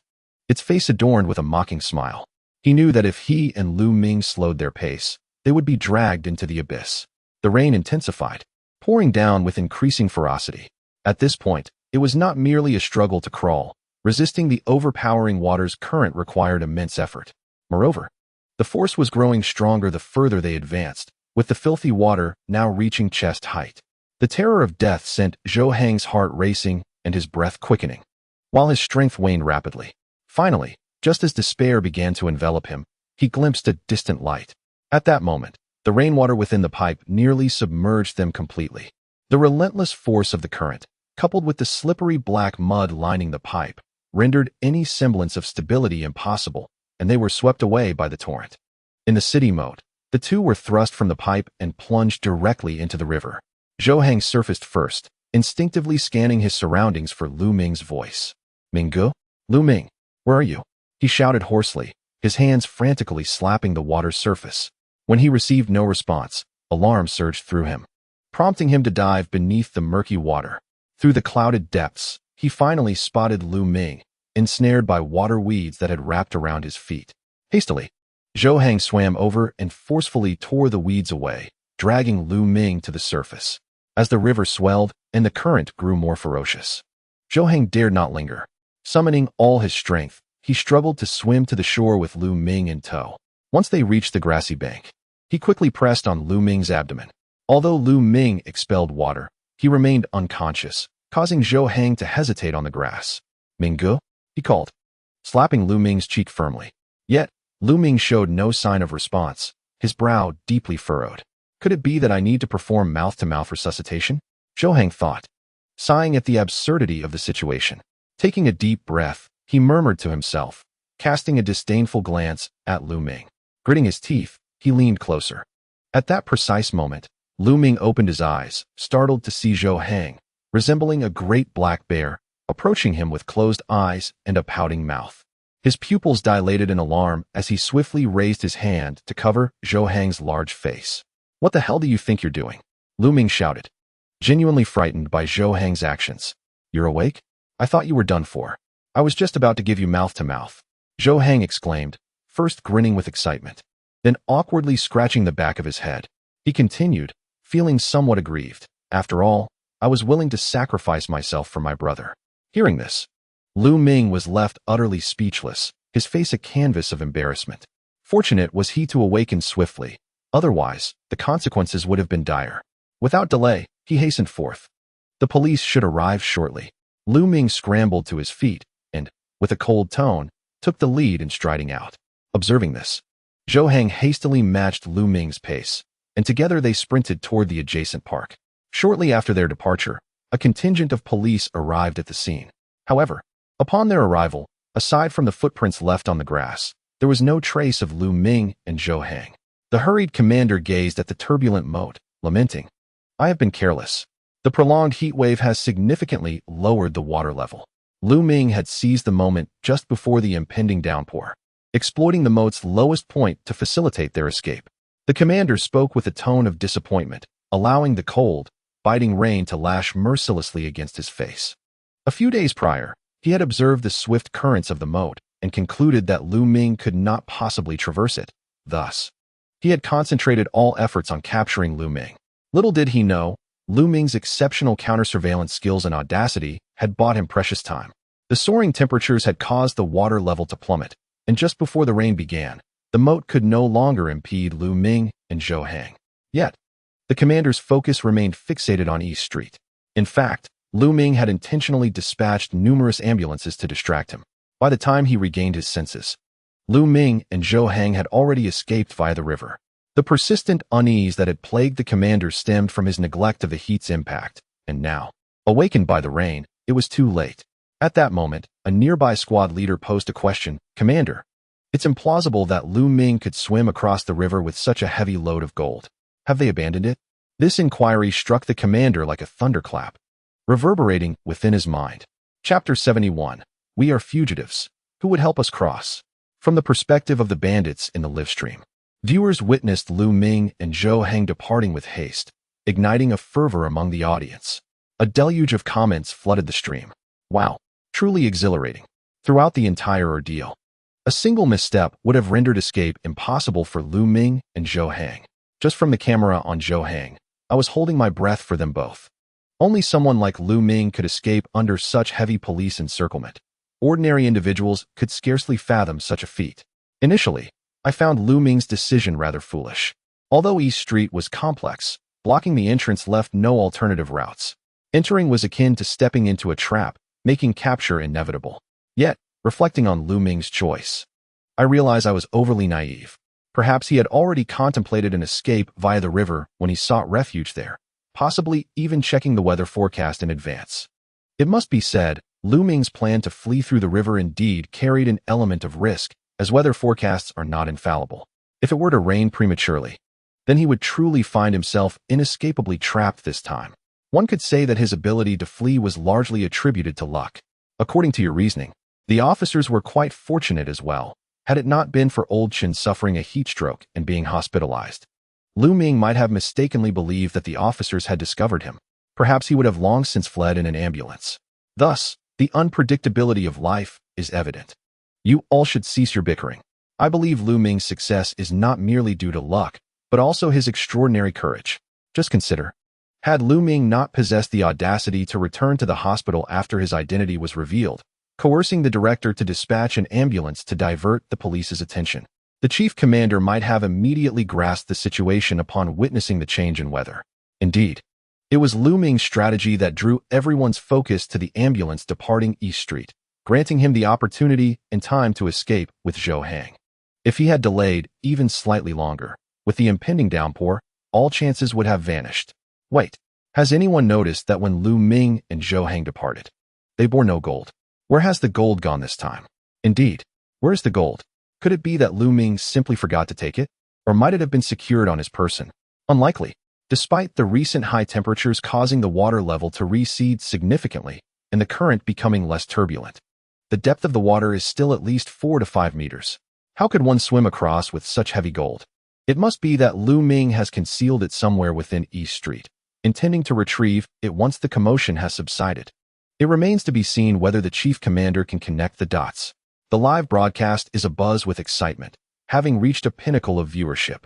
its face adorned with a mocking smile. He knew that if he and Lu Ming slowed their pace, they would be dragged into the abyss. The rain intensified, pouring down with increasing ferocity. At this point, it was not merely a struggle to crawl. Resisting the overpowering water's current required immense effort. Moreover, the force was growing stronger the further they advanced, with the filthy water now reaching chest height. The terror of death sent Zhou Hang's heart racing and his breath quickening, while his strength waned rapidly. Finally, just as despair began to envelop him, he glimpsed a distant light. At that moment, the rainwater within the pipe nearly submerged them completely. The relentless force of the current, coupled with the slippery black mud lining the pipe, rendered any semblance of stability impossible, and they were swept away by the torrent. In the city moat, the two were thrust from the pipe and plunged directly into the river. Zhou Hang surfaced first, instinctively scanning his surroundings for Lu Ming's voice. "Minggu? Lu Ming, where are you?" he shouted hoarsely, his hands frantically slapping the water's surface. When he received no response, alarm surged through him, prompting him to dive beneath the murky water. Through the clouded depths, he finally spotted Lu Ming, ensnared by water weeds that had wrapped around his feet. Hastily, Zhou Hang swam over and forcefully tore the weeds away, dragging Lu Ming to the surface. As the river swelled and the current grew more ferocious, Zhou Hang dared not linger. Summoning all his strength, he struggled to swim to the shore with Lu Ming in tow. Once they reached the grassy bank, he quickly pressed on Lu Ming's abdomen. Although Lu Ming expelled water, he remained unconscious, causing Zhou Hang to hesitate on the grass. "Minggu?" he called, slapping Lu Ming's cheek firmly. Yet, Lu Ming showed no sign of response, his brow deeply furrowed. Could it be that I need to perform mouth-to-mouth resuscitation? Zhou Hang thought, sighing at the absurdity of the situation. Taking a deep breath, he murmured to himself, casting a disdainful glance at Lu Ming. Gritting his teeth, he leaned closer. At that precise moment, Lu Ming opened his eyes, startled to see Zhou Hang, resembling a great black bear, approaching him with closed eyes and a pouting mouth. His pupils dilated in alarm as he swiftly raised his hand to cover Zhou Hang's large face. "What the hell do you think you're doing?" Lu Ming shouted, genuinely frightened by Zhou Hang's actions. "You're awake? I thought you were done for. I was just about to give you mouth-to-mouth," Zhou Hang exclaimed, first grinning with excitement, then awkwardly scratching the back of his head. He continued, feeling somewhat aggrieved. "After all, I was willing to sacrifice myself for my brother." Hearing this, Lu Ming was left utterly speechless, his face a canvas of embarrassment. Fortunate was he to awaken swiftly, otherwise, the consequences would have been dire. Without delay, he hastened forth. The police should arrive shortly. Lu Ming scrambled to his feet and, with a cold tone, took the lead in striding out. Observing this, Zhou Hang hastily matched Lu Ming's pace, and together they sprinted toward the adjacent park. Shortly after their departure, a contingent of police arrived at the scene. However, upon their arrival, aside from the footprints left on the grass, there was no trace of Lu Ming and Zhou Hang. The hurried commander gazed at the turbulent moat, lamenting, "I have been careless. The prolonged heat wave has significantly lowered the water level." Lu Ming had seized the moment just before the impending downpour. exploiting the moat's lowest point to facilitate their escape. The commander spoke with a tone of disappointment, allowing the cold, biting rain to lash mercilessly against his face. A few days prior, he had observed the swift currents of the moat and concluded that Lu Ming could not possibly traverse it. Thus, he had concentrated all efforts on capturing Lu Ming. Little did he know, Lu Ming's exceptional counter-surveillance skills and audacity had bought him precious time. The soaring temperatures had caused the water level to plummet, and just before the rain began, the moat could no longer impede Lu Ming and Zhou Hang. Yet, the commander's focus remained fixated on East Street. In fact, Lu Ming had intentionally dispatched numerous ambulances to distract him. By the time he regained his senses, Lu Ming and Zhou Hang had already escaped via the river. The persistent unease that had plagued the commander stemmed from his neglect of the heat's impact, and now, awakened by the rain, it was too late. At that moment, a nearby squad leader posed a question. "Commander, it's implausible that Lu Ming could swim across the river with such a heavy load of gold. Have they abandoned it?" This inquiry struck the commander like a thunderclap, reverberating within his mind. Chapter 71. We are fugitives. Who would help us cross? From the perspective of the bandits in the live stream, viewers witnessed Lu Ming and Zhou Hang departing with haste, igniting a fervor among the audience. A deluge of comments flooded the stream. Wow, truly exhilarating. Throughout the entire ordeal, a single misstep would have rendered escape impossible for Lu Ming and Zhou Hang. Just from the camera on Zhou Hang, I was holding my breath for them both. Only someone like Lu Ming could escape under such heavy police encirclement. Ordinary individuals could scarcely fathom such a feat. Initially, I found Lu Ming's decision rather foolish. Although East Street was complex, blocking the entrance left no alternative routes. Entering was akin to stepping into a trap, making capture inevitable. Yet, reflecting on Lu Ming's choice, I realized I was overly naive. Perhaps he had already contemplated an escape via the river when he sought refuge there, possibly even checking the weather forecast in advance. It must be said, Lu Ming's plan to flee through the river indeed carried an element of risk, as weather forecasts are not infallible. If it were to rain prematurely, then he would truly find himself inescapably trapped this time. One could say that his ability to flee was largely attributed to luck. According to your reasoning, the officers were quite fortunate as well. Had it not been for Old Chin suffering a heat stroke and being hospitalized, Lu Ming might have mistakenly believed that the officers had discovered him. Perhaps he would have long since fled in an ambulance. Thus, the unpredictability of life is evident. You all should cease your bickering. I believe Lu Ming's success is not merely due to luck, but also his extraordinary courage. Just consider, had Lu Ming not possessed the audacity to return to the hospital after his identity was revealed, coercing the director to dispatch an ambulance to divert the police's attention, the chief commander might have immediately grasped the situation upon witnessing the change in weather. Indeed, it was Lu Ming's strategy that drew everyone's focus to the ambulance departing East Street, granting him the opportunity and time to escape with Zhou Hang. If he had delayed even slightly longer, with the impending downpour, all chances would have vanished. Wait, has anyone noticed that when Lu Ming and Zhou Hang departed, they bore no gold? Where has the gold gone this time? Indeed, where is the gold? Could it be that Lu Ming simply forgot to take it? Or might it have been secured on his person? Unlikely. Despite the recent high temperatures causing the water level to recede significantly and the current becoming less turbulent, the depth of the water is still at least 4 to 5 meters. How could one swim across with such heavy gold? It must be that Lu Ming has concealed it somewhere within East Street, intending to retrieve it once the commotion has subsided. It remains to be seen whether the chief commander can connect the dots. The live broadcast is abuzz with excitement, having reached a pinnacle of viewership.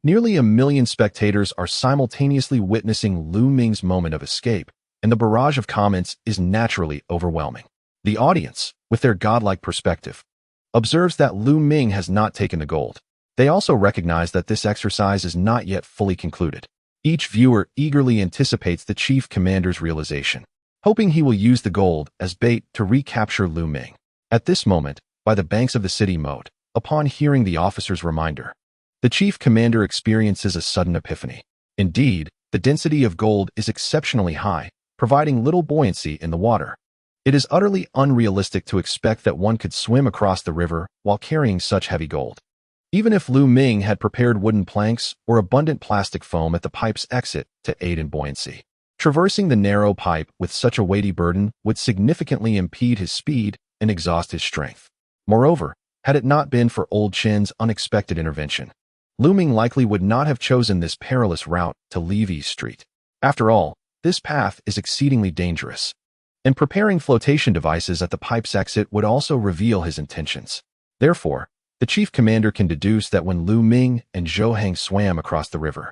Nearly 1 million spectators are simultaneously witnessing Lu Ming's moment of escape, and the barrage of comments is naturally overwhelming. The audience, with their godlike perspective, observes that Lu Ming has not taken the gold. They also recognize that this exercise is not yet fully concluded. Each viewer eagerly anticipates the chief commander's realization, hoping he will use the gold as bait to recapture Lu Ming. At this moment, by the banks of the city moat, upon hearing the officer's reminder, the chief commander experiences a sudden epiphany. Indeed, the density of gold is exceptionally high, providing little buoyancy in the water. It is utterly unrealistic to expect that one could swim across the river while carrying such heavy gold. Even if Lu Ming had prepared wooden planks or abundant plastic foam at the pipe's exit to aid in buoyancy, traversing the narrow pipe with such a weighty burden would significantly impede his speed and exhaust his strength. Moreover, Had it not been for Old Chin's unexpected intervention, Lu Ming likely would not have chosen this perilous route to leave East Street. After all, this path is exceedingly dangerous, and preparing flotation devices at the pipe's exit would also reveal his intentions. Therefore, the chief commander can deduce that when Lu Ming and Zhou Hang swam across the river,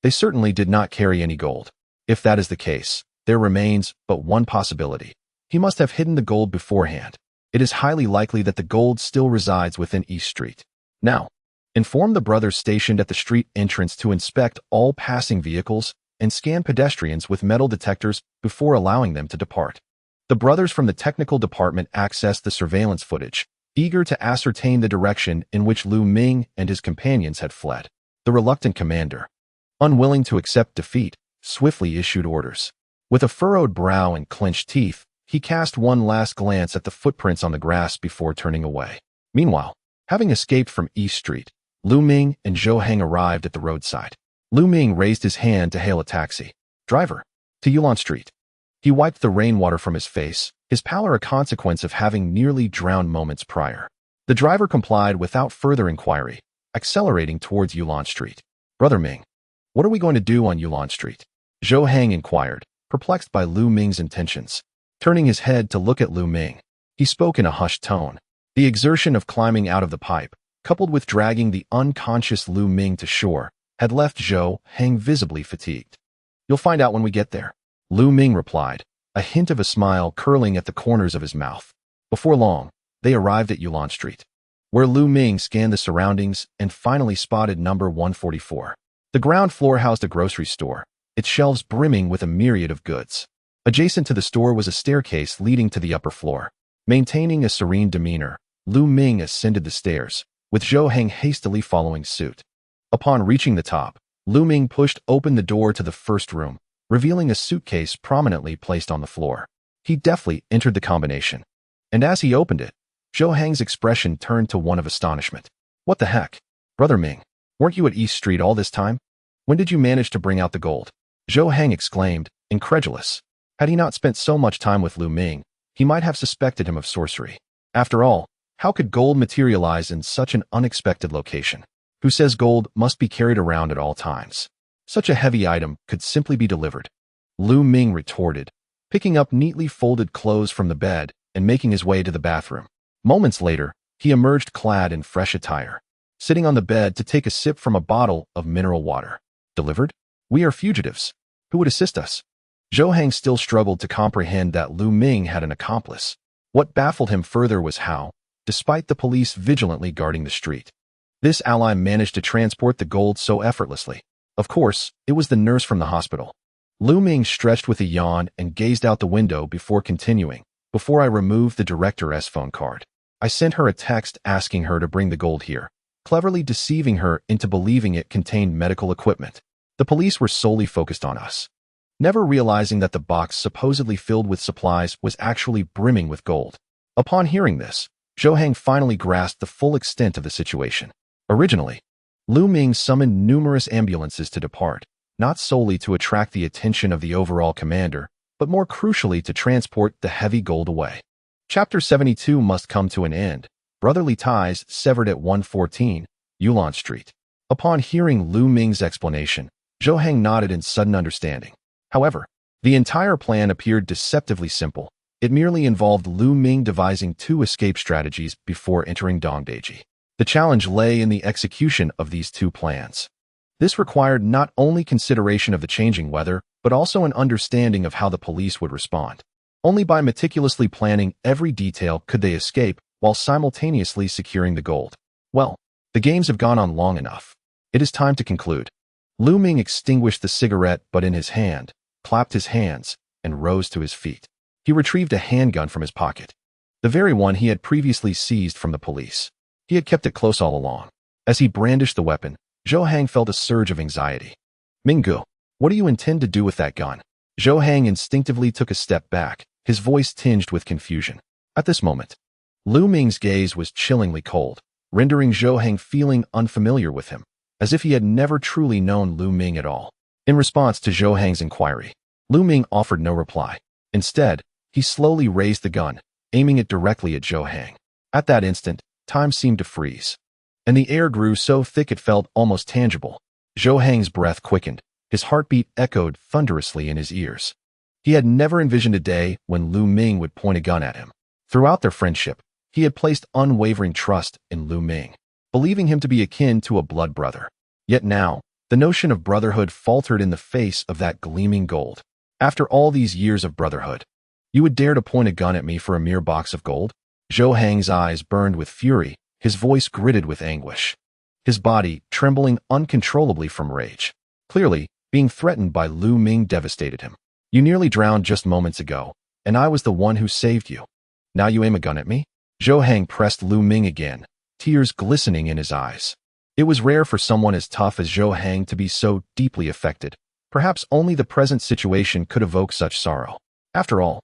they certainly did not carry any gold. If that is the case, there remains but one possibility. He must have hidden the gold beforehand. It is highly likely that the gold still resides within East Street. Now, inform the brothers stationed at the street entrance to inspect all passing vehicles and scan pedestrians with metal detectors before allowing them to depart. The brothers from the technical department accessed the surveillance footage, eager to ascertain the direction in which Lu Ming and his companions had fled. The reluctant commander, unwilling to accept defeat, swiftly issued orders. With a furrowed brow and clenched teeth, he cast one last glance at the footprints on the grass before turning away. Meanwhile, having escaped from East Street, Lu Ming and Zhou Hang arrived at the roadside. Lu Ming raised his hand to hail a taxi. "Driver, to Yulon Street." He wiped the rainwater from his face, his pallor a consequence of having nearly drowned moments prior. The driver complied without further inquiry, accelerating towards Yulon Street. "Brother Ming, what are we going to do on Yulon Street?" Zhou Hang inquired, perplexed by Lu Ming's intentions. Turning his head to look at Lu Ming, he spoke in a hushed tone. The exertion of climbing out of the pipe, coupled with dragging the unconscious Lu Ming to shore, had left Zhou Hang visibly fatigued. "You'll find out when we get there," Lu Ming replied, a hint of a smile curling at the corners of his mouth. Before long, they arrived at Yulon Street, where Lu Ming scanned the surroundings and finally spotted number 144. The ground floor housed a grocery store, its shelves brimming with a myriad of goods. Adjacent to the store was a staircase leading to the upper floor. Maintaining a serene demeanor, Lu Ming ascended the stairs, with Zhou Hang hastily following suit. Upon reaching the top, Lu Ming pushed open the door to the first room, revealing a suitcase prominently placed on the floor. He deftly entered the combination, and as he opened it, Zhou Hang's expression turned to one of astonishment. "What the heck? Brother Ming, weren't you at East Street all this time? When did you manage to bring out the gold?" Zhou Hang exclaimed, incredulous. Had he not spent so much time with Lu Ming, he might have suspected him of sorcery. After all, how could gold materialize in such an unexpected location? Who says gold must be carried around at all times? Such a heavy item could simply be delivered. Lu Ming retorted, picking up neatly folded clothes from the bed and making his way to the bathroom. Moments later, he emerged clad in fresh attire, sitting on the bed to take a sip from a bottle of mineral water. "Delivered? We are fugitives. Who would assist us?" Zhou Hang still struggled to comprehend that Lu Ming had an accomplice. What baffled him further was how, despite the police vigilantly guarding the street, this ally managed to transport the gold so effortlessly. Of course, it was the nurse from the hospital. Lu Ming stretched with a yawn and gazed out the window before continuing. "Before I removed the director's phone card, I sent her a text asking her to bring the gold here, cleverly deceiving her into believing it contained medical equipment. The police were solely focused on us, never realizing that the box supposedly filled with supplies was actually brimming with gold." Upon hearing this, Zhou Hang finally grasped the full extent of the situation. Originally, Lu Ming summoned numerous ambulances to depart, not solely to attract the attention of the overall commander, but more crucially to transport the heavy gold away. Chapter 72 must come to an end. Brotherly ties severed at 114, Yulon Street. Upon hearing Lu Ming's explanation, Zhou Hang nodded in sudden understanding. However, the entire plan appeared deceptively simple. It merely involved Lu Ming devising two escape strategies before entering Dongdaiji. The challenge lay in the execution of these two plans. This required not only consideration of the changing weather, but also an understanding of how the police would respond. Only by meticulously planning every detail could they escape while simultaneously securing the gold. Well, the games have gone on long enough. It is time to conclude. Lu Ming extinguished the cigarette butt in his hand, clapped his hands, and rose to his feet. He retrieved a handgun from his pocket, the very one he had previously seized from the police. He had kept it close all along. As he brandished the weapon, Zhou Hang felt a surge of anxiety. "Minggu, what do you intend to do with that gun?" Zhou Hang instinctively took a step back, his voice tinged with confusion. At this moment, Lu Ming's gaze was chillingly cold, rendering Zhou Hang feeling unfamiliar with him, as if he had never truly known Lu Ming at all. In response to Zhou Hang's inquiry, Lu Ming offered no reply. Instead, he slowly raised the gun, aiming it directly at Zhou Hang. At that instant, time seemed to freeze, and the air grew so thick it felt almost tangible. Zhou Hang's breath quickened. His heartbeat echoed thunderously in his ears. He had never envisioned a day when Lu Ming would point a gun at him. Throughout their friendship, he had placed unwavering trust in Lu Ming, believing him to be akin to a blood brother. Yet now, the notion of brotherhood faltered in the face of that gleaming gold. After all these years of brotherhood, you would dare to point a gun at me for a mere box of gold? Zhou Hang's eyes burned with fury, his voice gritted with anguish, his body trembling uncontrollably from rage. Clearly, being threatened by Lu Ming devastated him. You nearly drowned just moments ago, and I was the one who saved you. Now you aim a gun at me? Zhou Hang pressed Lu Ming again, tears glistening in his eyes. It was rare for someone as tough as Zhou Hang to be so deeply affected. Perhaps only the present situation could evoke such sorrow. After all,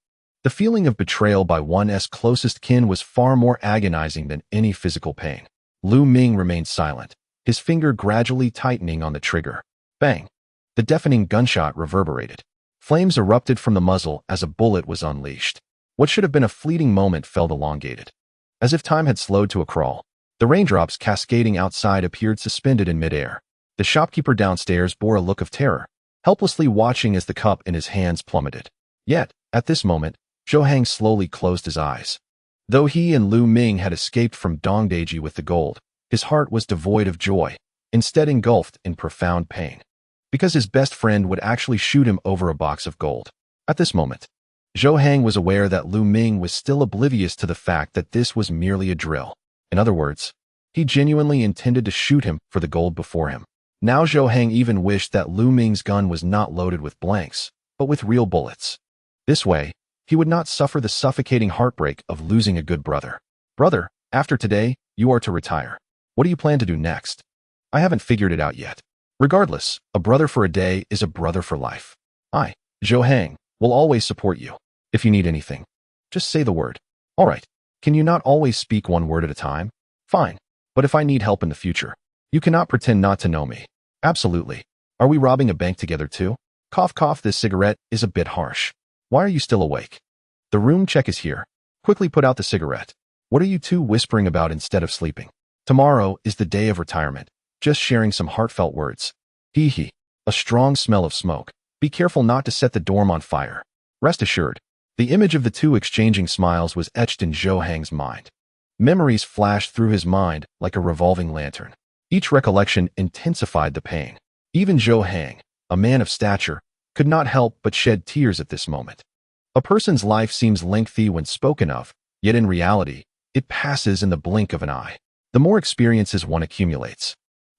the feeling of betrayal by one's closest kin was far more agonizing than any physical pain. Lu Ming remained silent, his finger gradually tightening on the trigger. Bang! The deafening gunshot reverberated. Flames erupted from the muzzle as a bullet was unleashed. What should have been a fleeting moment felt elongated. As if time had slowed to a crawl, the raindrops cascading outside appeared suspended in midair. The shopkeeper downstairs bore a look of terror, helplessly watching as the cup in his hands plummeted. Yet, at this moment, Zhou Hang slowly closed his eyes. Though he and Lu Ming had escaped from Dongdaiji with the gold, his heart was devoid of joy, instead engulfed in profound pain. Because his best friend would actually shoot him over a box of gold. At this moment, Zhou Hang was aware that Lu Ming was still oblivious to the fact that this was merely a drill. In other words, he genuinely intended to shoot him for the gold before him. Now Zhou Hang even wished that Lu Ming's gun was not loaded with blanks, but with real bullets. This way, he would not suffer the suffocating heartbreak of losing a good brother. Brother, after today, you are to retire. What do you plan to do next? I haven't figured it out yet. Regardless, a brother for a day is a brother for life. I, Zhou Hang, will always support you. If you need anything, just say the word. All right. Can you not always speak one word at a time? Fine. But if I need help in the future, you cannot pretend not to know me. Absolutely. Are we robbing a bank together too? Cough cough, this cigarette is a bit harsh. Why are you still awake? The room check is here. Quickly put out the cigarette. What are you two whispering about instead of sleeping? Tomorrow is the day of retirement. Just sharing some heartfelt words. Hee hee. A strong smell of smoke. Be careful not to set the dorm on fire. Rest assured, the image of the two exchanging smiles was etched in Zhou Hang's mind. Memories flashed through his mind like a revolving lantern. Each recollection intensified the pain. Even Zhou Hang, a man of stature, could not help but shed tears at this moment. A person's life seems lengthy when spoken of, yet in reality, it passes in the blink of an eye. The more experiences one accumulates,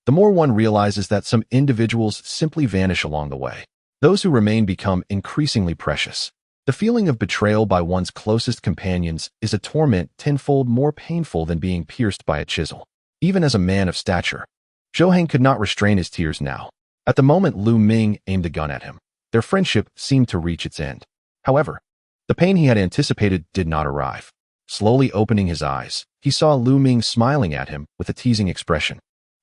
the more one realizes that some individuals simply vanish along the way. Those who remain become increasingly precious. The feeling of betrayal by one's closest companions is a torment tenfold more painful than being pierced by a chisel. Even as a man of stature, Zhou Hang could not restrain his tears now. At the moment Lu Ming aimed a gun at him, their friendship seemed to reach its end. However, the pain he had anticipated did not arrive. Slowly opening his eyes, he saw Lu Ming smiling at him with a teasing expression.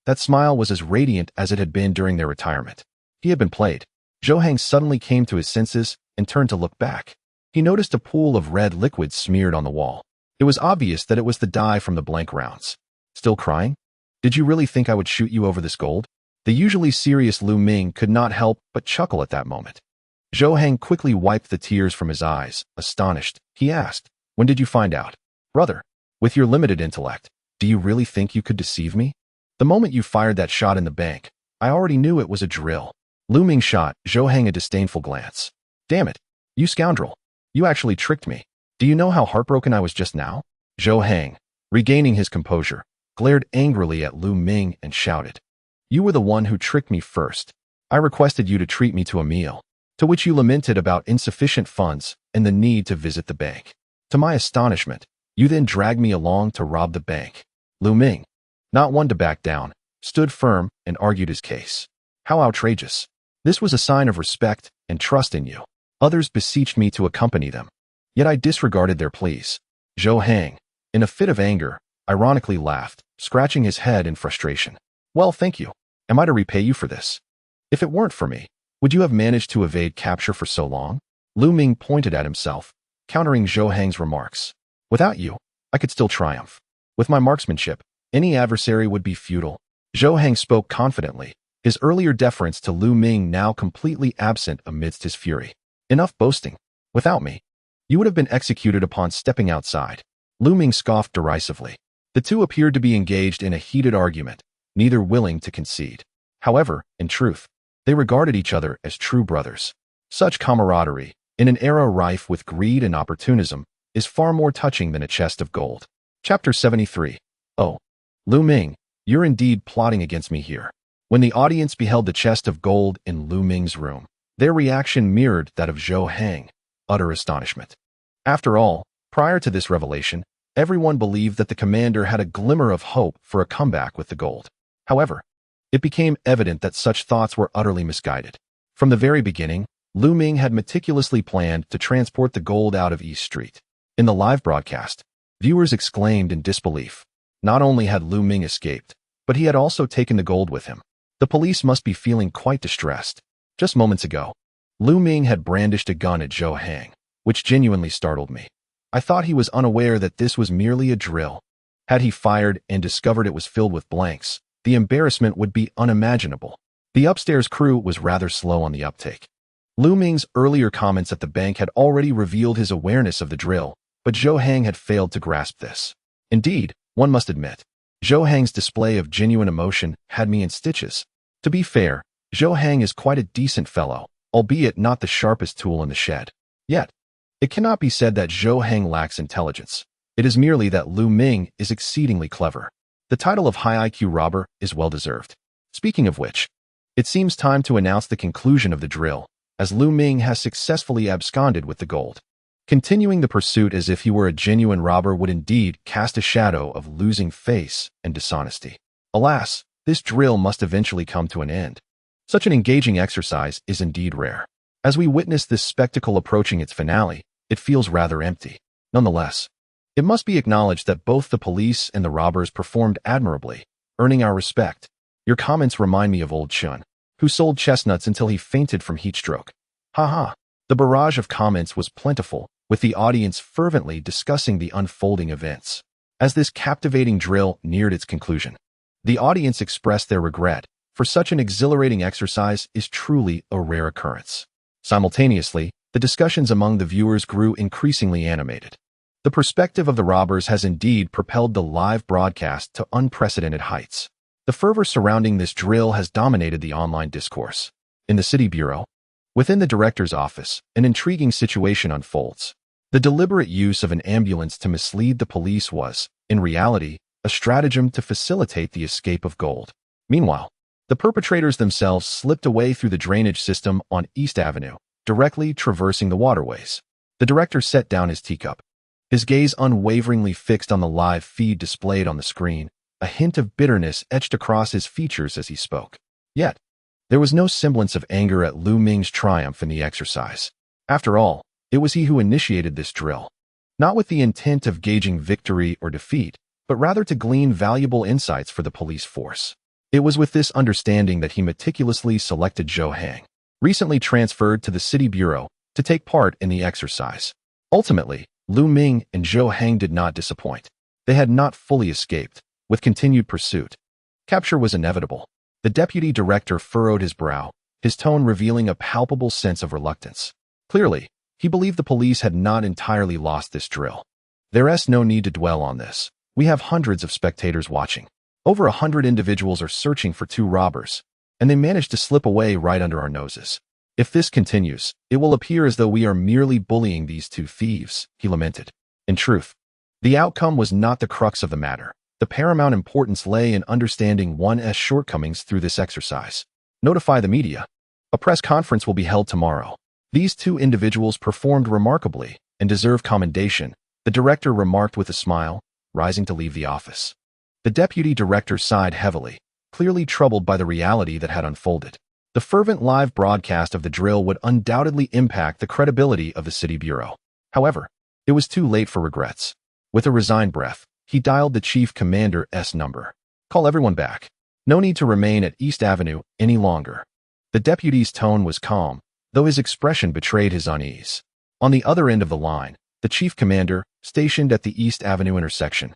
That smile was as radiant as it had been during their retirement. He had been played. Zhou Hang suddenly came to his senses and turned to look back. He noticed a pool of red liquid smeared on the wall. It was obvious that it was the dye from the blank rounds. Still crying? Did you really think I would shoot you over this gold? The usually serious Lu Ming could not help but chuckle at that moment. Zhou Hang quickly wiped the tears from his eyes. Astonished, he asked, when did you find out? Brother, with your limited intellect, do you really think you could deceive me? The moment you fired that shot in the bank, I already knew it was a drill. Lu Ming shot Zhou Hang a disdainful glance. Damn it, you scoundrel. You actually tricked me. Do you know how heartbroken I was just now? Zhou Hang, regaining his composure, glared angrily at Lu Ming and shouted. You were the one who tricked me first. I requested you to treat me to a meal, to which you lamented about insufficient funds and the need to visit the bank. To my astonishment, you then dragged me along to rob the bank. Lu Ming, not one to back down, stood firm and argued his case. How outrageous. This was a sign of respect and trust in you. Others beseeched me to accompany them, yet I disregarded their pleas. Zhou Hang, in a fit of anger, ironically laughed, scratching his head in frustration. Well, thank you. Am I to repay you for this? If it weren't for me, would you have managed to evade capture for so long? Lu Ming pointed at himself, countering Zhou Hang's remarks. Without you, I could still triumph. With my marksmanship, any adversary would be futile. Zhou Hang spoke confidently, his earlier deference to Lu Ming now completely absent amidst his fury. Enough boasting. Without me, you would have been executed upon stepping outside. Lu Ming scoffed derisively. The two appeared to be engaged in a heated argument, neither willing to concede. However, in truth, they regarded each other as true brothers. Such camaraderie, in an era rife with greed and opportunism, is far more touching than a chest of gold. Chapter 73. Oh, Lu Ming, you're indeed plotting against me here. When the audience beheld the chest of gold in Lu Ming's room, their reaction mirrored that of Zhou Hang, utter astonishment. After all, prior to this revelation, everyone believed that the commander had a glimmer of hope for a comeback with the gold. However, it became evident that such thoughts were utterly misguided. From the very beginning, Lu Ming had meticulously planned to transport the gold out of East Street. In the live broadcast, viewers exclaimed in disbelief. Not only had Lu Ming escaped, but he had also taken the gold with him. The police must be feeling quite distressed. Just moments ago, Lu Ming had brandished a gun at Zhou Hang, which genuinely startled me. I thought he was unaware that this was merely a drill. Had he fired and discovered it was filled with blanks, the embarrassment would be unimaginable. The upstairs crew was rather slow on the uptake. Lu Ming's earlier comments at the bank had already revealed his awareness of the drill, but Zhou Hang had failed to grasp this. Indeed, one must admit, Zhou Hang's display of genuine emotion had me in stitches. To be fair, Zhou Hang is quite a decent fellow, albeit not the sharpest tool in the shed. Yet, it cannot be said that Zhou Hang lacks intelligence. It is merely that Lu Ming is exceedingly clever. The title of high IQ robber is well deserved. Speaking of which, it seems time to announce the conclusion of the drill, as Lu Ming has successfully absconded with the gold. Continuing the pursuit as if he were a genuine robber would indeed cast a shadow of losing face and dishonesty. Alas, this drill must eventually come to an end. Such an engaging exercise is indeed rare. As we witness this spectacle approaching its finale, it feels rather empty. Nonetheless, it must be acknowledged that both the police and the robbers performed admirably, earning our respect. Your comments remind me of old Chun, who sold chestnuts until he fainted from heat stroke. Ha. The barrage of comments was plentiful, with the audience fervently discussing the unfolding events. As this captivating drill neared its conclusion, the audience expressed their regret, for such an exhilarating exercise is truly a rare occurrence. Simultaneously, the discussions among the viewers grew increasingly animated. The perspective of the robbers has indeed propelled the live broadcast to unprecedented heights. The fervor surrounding this drill has dominated the online discourse. In the city bureau, within the director's office, an intriguing situation unfolds. The deliberate use of an ambulance to mislead the police was, in reality, a stratagem to facilitate the escape of gold. Meanwhile, the perpetrators themselves slipped away through the drainage system on East Avenue, directly traversing the waterways. The director set down his teacup, his gaze unwaveringly fixed on the live feed displayed on the screen, a hint of bitterness etched across his features as he spoke. Yet, there was no semblance of anger at Lu Ming's triumph in the exercise. After all, it was he who initiated this drill, not with the intent of gauging victory or defeat, but rather to glean valuable insights for the police force. It was with this understanding that he meticulously selected Zhou Hang, recently transferred to the city bureau, to take part in the exercise. Ultimately, Lu Ming and Zhou Hang did not disappoint. They had not fully escaped. With continued pursuit, capture was inevitable. The deputy director furrowed his brow, his tone revealing a palpable sense of reluctance. Clearly, he believed the police had not entirely lost this drill. There's no need to dwell on this. We have hundreds of spectators watching. Over 100 individuals are searching for two robbers, and they managed to slip away right under our noses. If this continues, it will appear as though we are merely bullying these two thieves, he lamented. In truth, the outcome was not the crux of the matter. The paramount importance lay in understanding one's shortcomings through this exercise. Notify the media. A press conference will be held tomorrow. These two individuals performed remarkably and deserve commendation, the director remarked with a smile, rising to leave the office. The deputy director sighed heavily, clearly troubled by the reality that had unfolded. The fervent live broadcast of the drill would undoubtedly impact the credibility of the city bureau. However, it was too late for regrets. With a resigned breath, he dialed the chief commander's number. Call everyone back. No need to remain at East Avenue any longer. The deputy's tone was calm, though his expression betrayed his unease. On the other end of the line, the chief commander, stationed at the East Avenue intersection,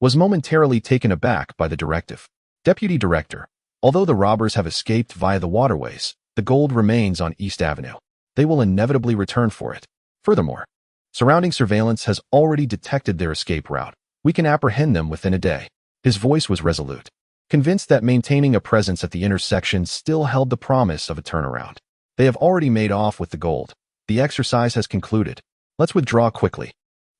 was momentarily taken aback by the directive. Deputy Director, although the robbers have escaped via the waterways, the gold remains on East Avenue. They will inevitably return for it. Furthermore, surrounding surveillance has already detected their escape route. We can apprehend them within a day. His voice was resolute, convinced that maintaining a presence at the intersection still held the promise of a turnaround. They have already made off with the gold. The exercise has concluded. Let's withdraw quickly.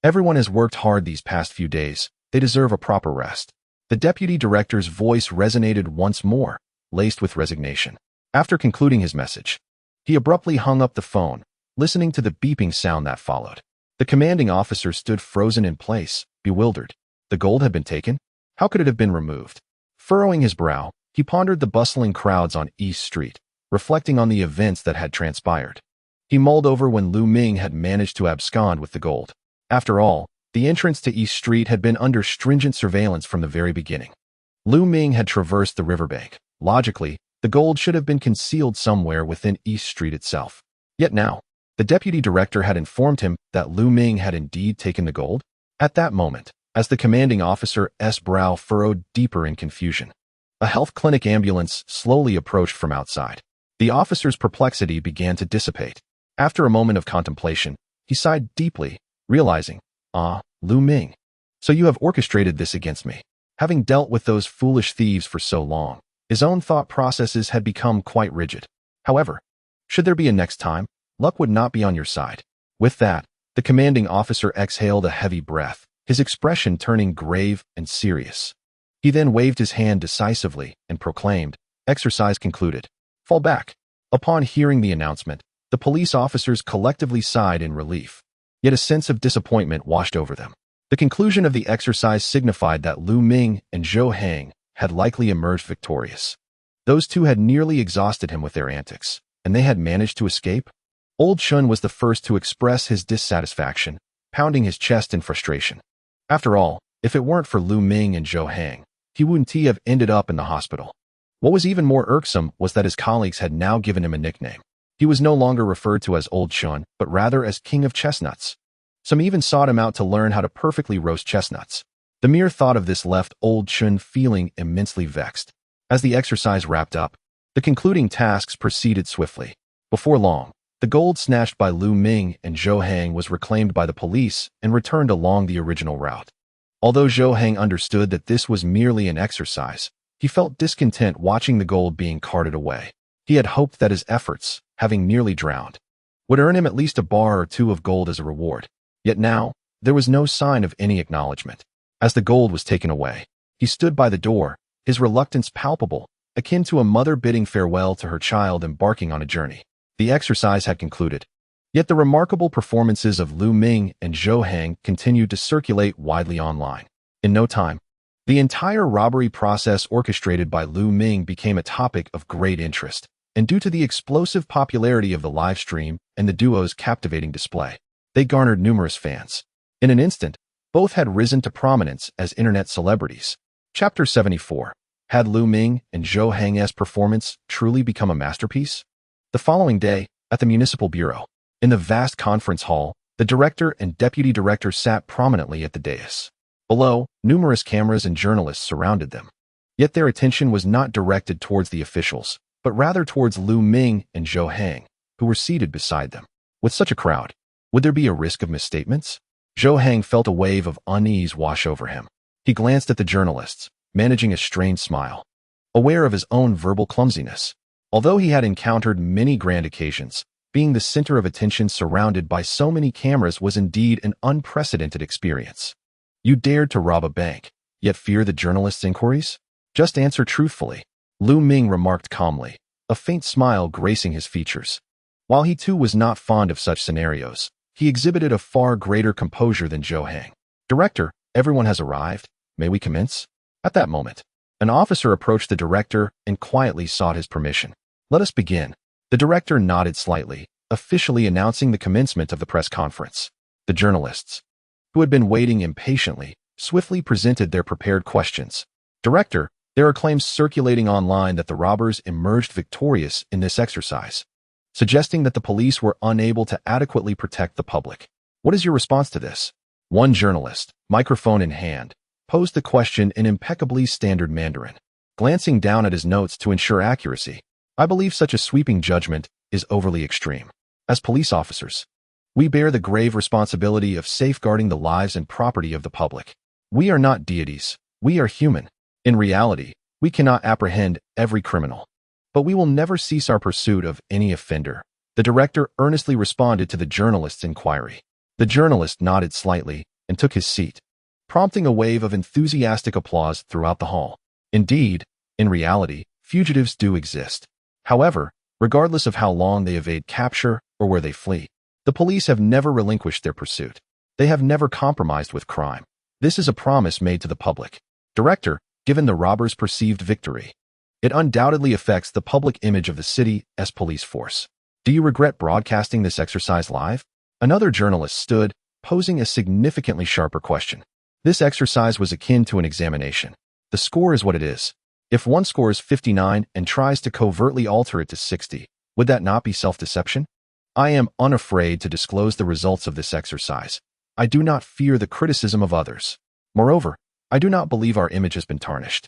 Everyone has worked hard these past few days. They deserve a proper rest. The deputy director's voice resonated once more, laced with resignation. After concluding his message, he abruptly hung up the phone, listening to the beeping sound that followed. The commanding officer stood frozen in place, bewildered. The gold had been taken? How could it have been removed? Furrowing his brow, he pondered the bustling crowds on East Street, reflecting on the events that had transpired. He mulled over when Lu Ming had managed to abscond with the gold. After all, the entrance to East Street had been under stringent surveillance from the very beginning. Lu Ming had traversed the riverbank. Logically, the gold should have been concealed somewhere within East Street itself. Yet now, the deputy director had informed him that Lu Ming had indeed taken the gold. At that moment, as the commanding officer's brow furrowed deeper in confusion, a health clinic ambulance slowly approached from outside. The officer's perplexity began to dissipate. After a moment of contemplation, he sighed deeply, realizing, Lu Ming, so you have orchestrated this against me. Having dealt with those foolish thieves for so long, his own thought processes had become quite rigid. However, should there be a next time, luck would not be on your side. With that, the commanding officer exhaled a heavy breath, his expression turning grave and serious. He then waved his hand decisively and proclaimed, "Exercise concluded. Fall back." Upon hearing the announcement, the police officers collectively sighed in relief. Yet a sense of disappointment washed over them. The conclusion of the exercise signified that Lu Ming and Zhou Hang had likely emerged victorious. Those two had nearly exhausted him with their antics, and they had managed to escape. Old Chun was the first to express his dissatisfaction, pounding his chest in frustration. After all, if it weren't for Lu Ming and Zhou Hang, he wouldn't have ended up in the hospital. What was even more irksome was that his colleagues had now given him a nickname. He was no longer referred to as Old Chun, but rather as King of Chestnuts. Some even sought him out to learn how to perfectly roast chestnuts. The mere thought of this left Old Chun feeling immensely vexed. As the exercise wrapped up, the concluding tasks proceeded swiftly. Before long, the gold snatched by Lu Ming and Zhou Hang was reclaimed by the police and returned along the original route. Although Zhou Hang understood that this was merely an exercise, he felt discontent watching the gold being carted away. He had hoped that his efforts, having nearly drowned, would earn him at least a bar or two of gold as a reward. Yet now, there was no sign of any acknowledgement. As the gold was taken away, he stood by the door, his reluctance palpable, akin to a mother bidding farewell to her child embarking on a journey. The exercise had concluded. Yet the remarkable performances of Lu Ming and Zhou Hang continued to circulate widely online. In no time, the entire robbery process orchestrated by Lu Ming became a topic of great interest, and due to the explosive popularity of the live stream and the duo's captivating display, they garnered numerous fans. In an instant, both had risen to prominence as internet celebrities. Chapter 74. Had Lu Ming and Zhou Hang's performance truly become a masterpiece? The following day, at the Municipal Bureau, in the vast conference hall, the director and deputy director sat prominently at the dais. Below, numerous cameras and journalists surrounded them. Yet their attention was not directed towards the officials, but rather towards Lu Ming and Zhou Hang, who were seated beside them. With such a crowd, would there be a risk of misstatements? Zhou Hang felt a wave of unease wash over him. He glanced at the journalists, managing a strained smile, aware of his own verbal clumsiness. Although he had encountered many grand occasions, being the center of attention surrounded by so many cameras was indeed an unprecedented experience. You dared to rob a bank, yet fear the journalists' inquiries? Just answer truthfully, Lu Ming remarked calmly, a faint smile gracing his features. While he too was not fond of such scenarios, he exhibited a far greater composure than Zhou Hang. "Director, everyone has arrived. May we commence?" At that moment, an officer approached the director and quietly sought his permission. "Let us begin." The director nodded slightly, officially announcing the commencement of the press conference. The journalists, who had been waiting impatiently, swiftly presented their prepared questions. "Director, there are claims circulating online that the robbers emerged victorious in this exercise, suggesting that the police were unable to adequately protect the public. What is your response to this?" One journalist, microphone in hand, posed the question in impeccably standard Mandarin, glancing down at his notes to ensure accuracy. I believe such a sweeping judgment is overly extreme. As police officers, we bear the grave responsibility of safeguarding the lives and property of the public. We are not deities. We are human. In reality, we cannot apprehend every criminal, but we will never cease our pursuit of any offender. The director earnestly responded to the journalist's inquiry. The journalist nodded slightly and took his seat, prompting a wave of enthusiastic applause throughout the hall. Indeed, in reality, fugitives do exist. However, regardless of how long they evade capture or where they flee, the police have never relinquished their pursuit. They have never compromised with crime. This is a promise made to the public. Director, given the robbers' perceived victory, it undoubtedly affects the public image of the city's police force. Do you regret broadcasting this exercise live? Another journalist stood, posing a significantly sharper question. This exercise was akin to an examination. The score is what it is. If one scores 59 and tries to covertly alter it to 60, would that not be self-deception? I am unafraid to disclose the results of this exercise. I do not fear the criticism of others. Moreover, I do not believe our image has been tarnished.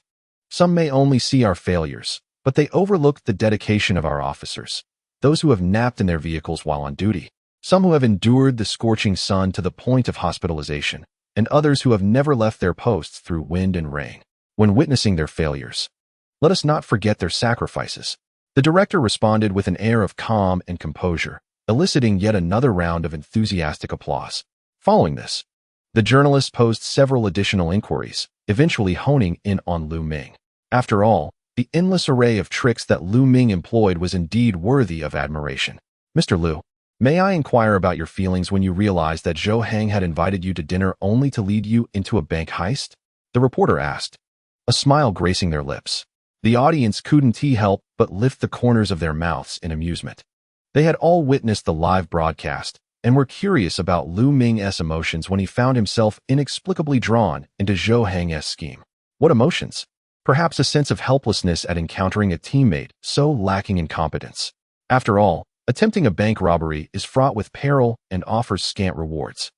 Some may only see our failures, but they overlook the dedication of our officers, those who have napped in their vehicles while on duty, some who have endured the scorching sun to the point of hospitalization, and others who have never left their posts through wind and rain. When witnessing their failures, let us not forget their sacrifices. The director responded with an air of calm and composure, eliciting yet another round of enthusiastic applause. Following this, the journalist posed several additional inquiries, eventually honing in on Lu Ming. After all, the endless array of tricks that Lu Ming employed was indeed worthy of admiration. Mr. Lu, may I inquire about your feelings when you realized that Zhou Hang had invited you to dinner only to lead you into a bank heist? The reporter asked, a smile gracing their lips. The audience couldn't help but lift the corners of their mouths in amusement. They had all witnessed the live broadcast and were curious about Lu Ming's emotions when he found himself inexplicably drawn into Zhou Hang's scheme. What emotions? Perhaps a sense of helplessness at encountering a teammate so lacking in competence. After all, attempting a bank robbery is fraught with peril and offers scant rewards.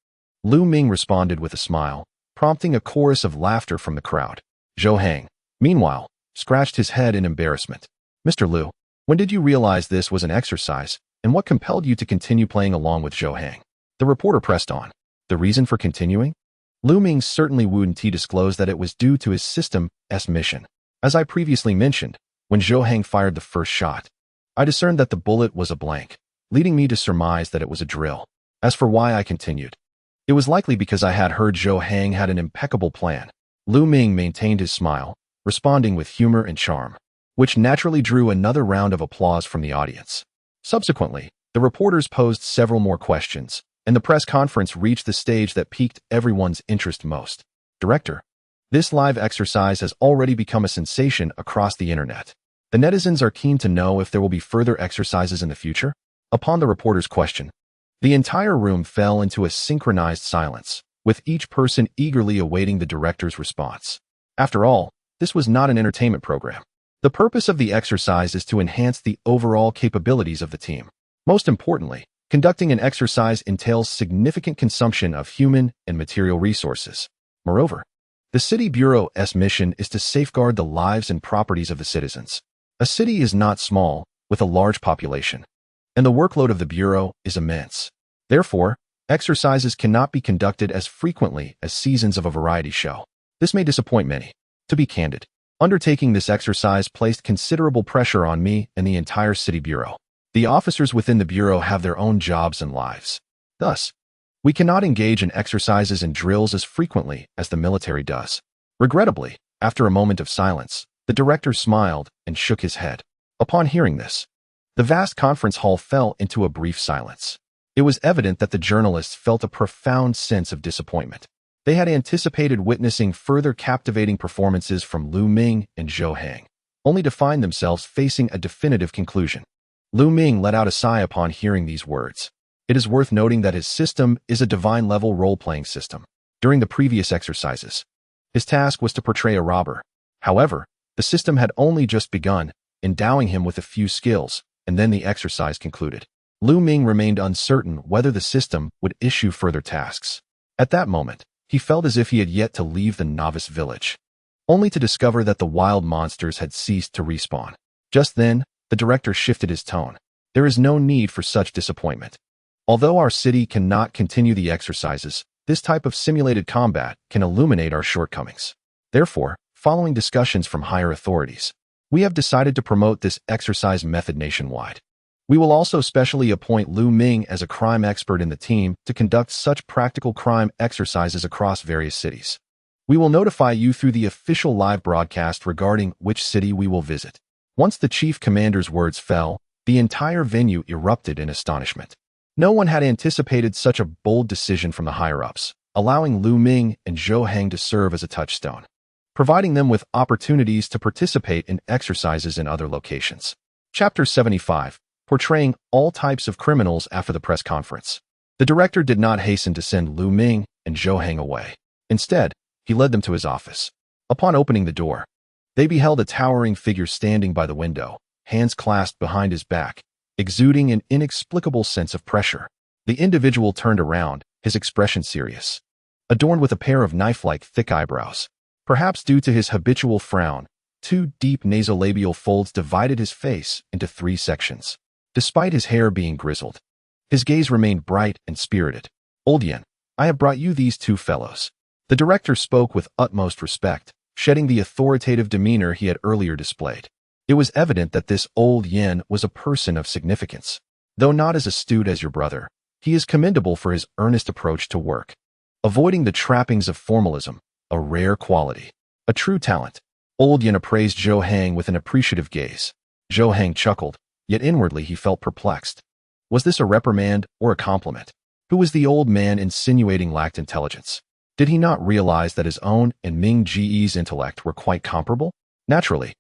Lu Ming responded with a smile, prompting a chorus of laughter from the crowd. Zhou Hang, meanwhile, scratched his head in embarrassment. Mr. Lu, when did you realize this was an exercise, and what compelled you to continue playing along with Zhou Hang? The reporter pressed on. The reason for continuing? Lu Ming certainly wouldn't disclose that it was due to his system's mission. As I previously mentioned, when Zhou Hang fired the first shot, I discerned that the bullet was a blank, leading me to surmise that it was a drill. As for why I continued, it was likely because I had heard Zhou Hang had an impeccable plan. Lu Ming maintained his smile, responding with humor and charm, which naturally drew another round of applause from the audience. Subsequently, the reporters posed several more questions, and the press conference reached the stage that piqued everyone's interest most. Director, this live exercise has already become a sensation across the internet. The netizens are keen to know if there will be further exercises in the future. Upon the reporter's question, the entire room fell into a synchronized silence, with each person eagerly awaiting the director's response. After all, this was not an entertainment program. The purpose of the exercise is to enhance the overall capabilities of the team. Most importantly, conducting an exercise entails significant consumption of human and material resources. Moreover, the City Bureau's mission is to safeguard the lives and properties of the citizens. A city is not small, with a large population, and the workload of the Bureau is immense. Therefore, exercises cannot be conducted as frequently as seasons of a variety show. This may disappoint many. To be candid, undertaking this exercise placed considerable pressure on me and the entire City Bureau. The officers within the Bureau have their own jobs and lives. Thus, we cannot engage in exercises and drills as frequently as the military does. Regrettably, after a moment of silence, the director smiled and shook his head. Upon hearing this, the vast conference hall fell into a brief silence. It was evident that the journalists felt a profound sense of disappointment. They had anticipated witnessing further captivating performances from Lu Ming and Zhou Hang, only to find themselves facing a definitive conclusion. Lu Ming let out a sigh upon hearing these words. It is worth noting that his system is a divine-level role-playing system. During the previous exercises, his task was to portray a robber. However, the system had only just begun, endowing him with a few skills, and then the exercise concluded. Lu Ming remained uncertain whether the system would issue further tasks. At that moment, He felt as if he had yet to leave the novice village, only to discover that the wild monsters had ceased to respawn. Just then, the director shifted his tone. There is no need for such disappointment. Although our city cannot continue the exercises, this type of simulated combat can illuminate our shortcomings. Therefore, following discussions from higher authorities, we have decided to promote this exercise method nationwide. We will also specially appoint Lu Ming as a crime expert in the team to conduct such practical crime exercises across various cities. We will notify you through the official live broadcast regarding which city we will visit. Once the chief commander's words fell, the entire venue erupted in astonishment. No one had anticipated such a bold decision from the higher-ups, allowing Lu Ming and Zhou Hang to serve as a touchstone, providing them with opportunities to participate in exercises in other locations. Chapter 75. Portraying all types of criminals after the press conference. The director did not hasten to send Lu Ming and Zhou Hang away. Instead, he led them to his office. Upon opening the door, they beheld a towering figure standing by the window, hands clasped behind his back, exuding an inexplicable sense of pressure. The individual turned around, his expression serious, adorned with a pair of knife-like thick eyebrows. Perhaps due to his habitual frown, two deep nasolabial folds divided his face into 3 sections. Despite his hair being grizzled, his gaze remained bright and spirited. "Old Yen, I have brought you these 2 fellows." The director spoke with utmost respect, shedding the authoritative demeanor he had earlier displayed. It was evident that this old Yen was a person of significance. Though not as astute as your brother, he is commendable for his earnest approach to work, avoiding the trappings of formalism, a rare quality, a true talent. Old Yen appraised Zhou Hang with an appreciative gaze. Zhou Hang chuckled, yet inwardly he felt perplexed. Was this a reprimand or a compliment? Who was the old man insinuating lacked intelligence? Did he not realize that his own and Ming Ge's intellect were quite comparable? Naturally,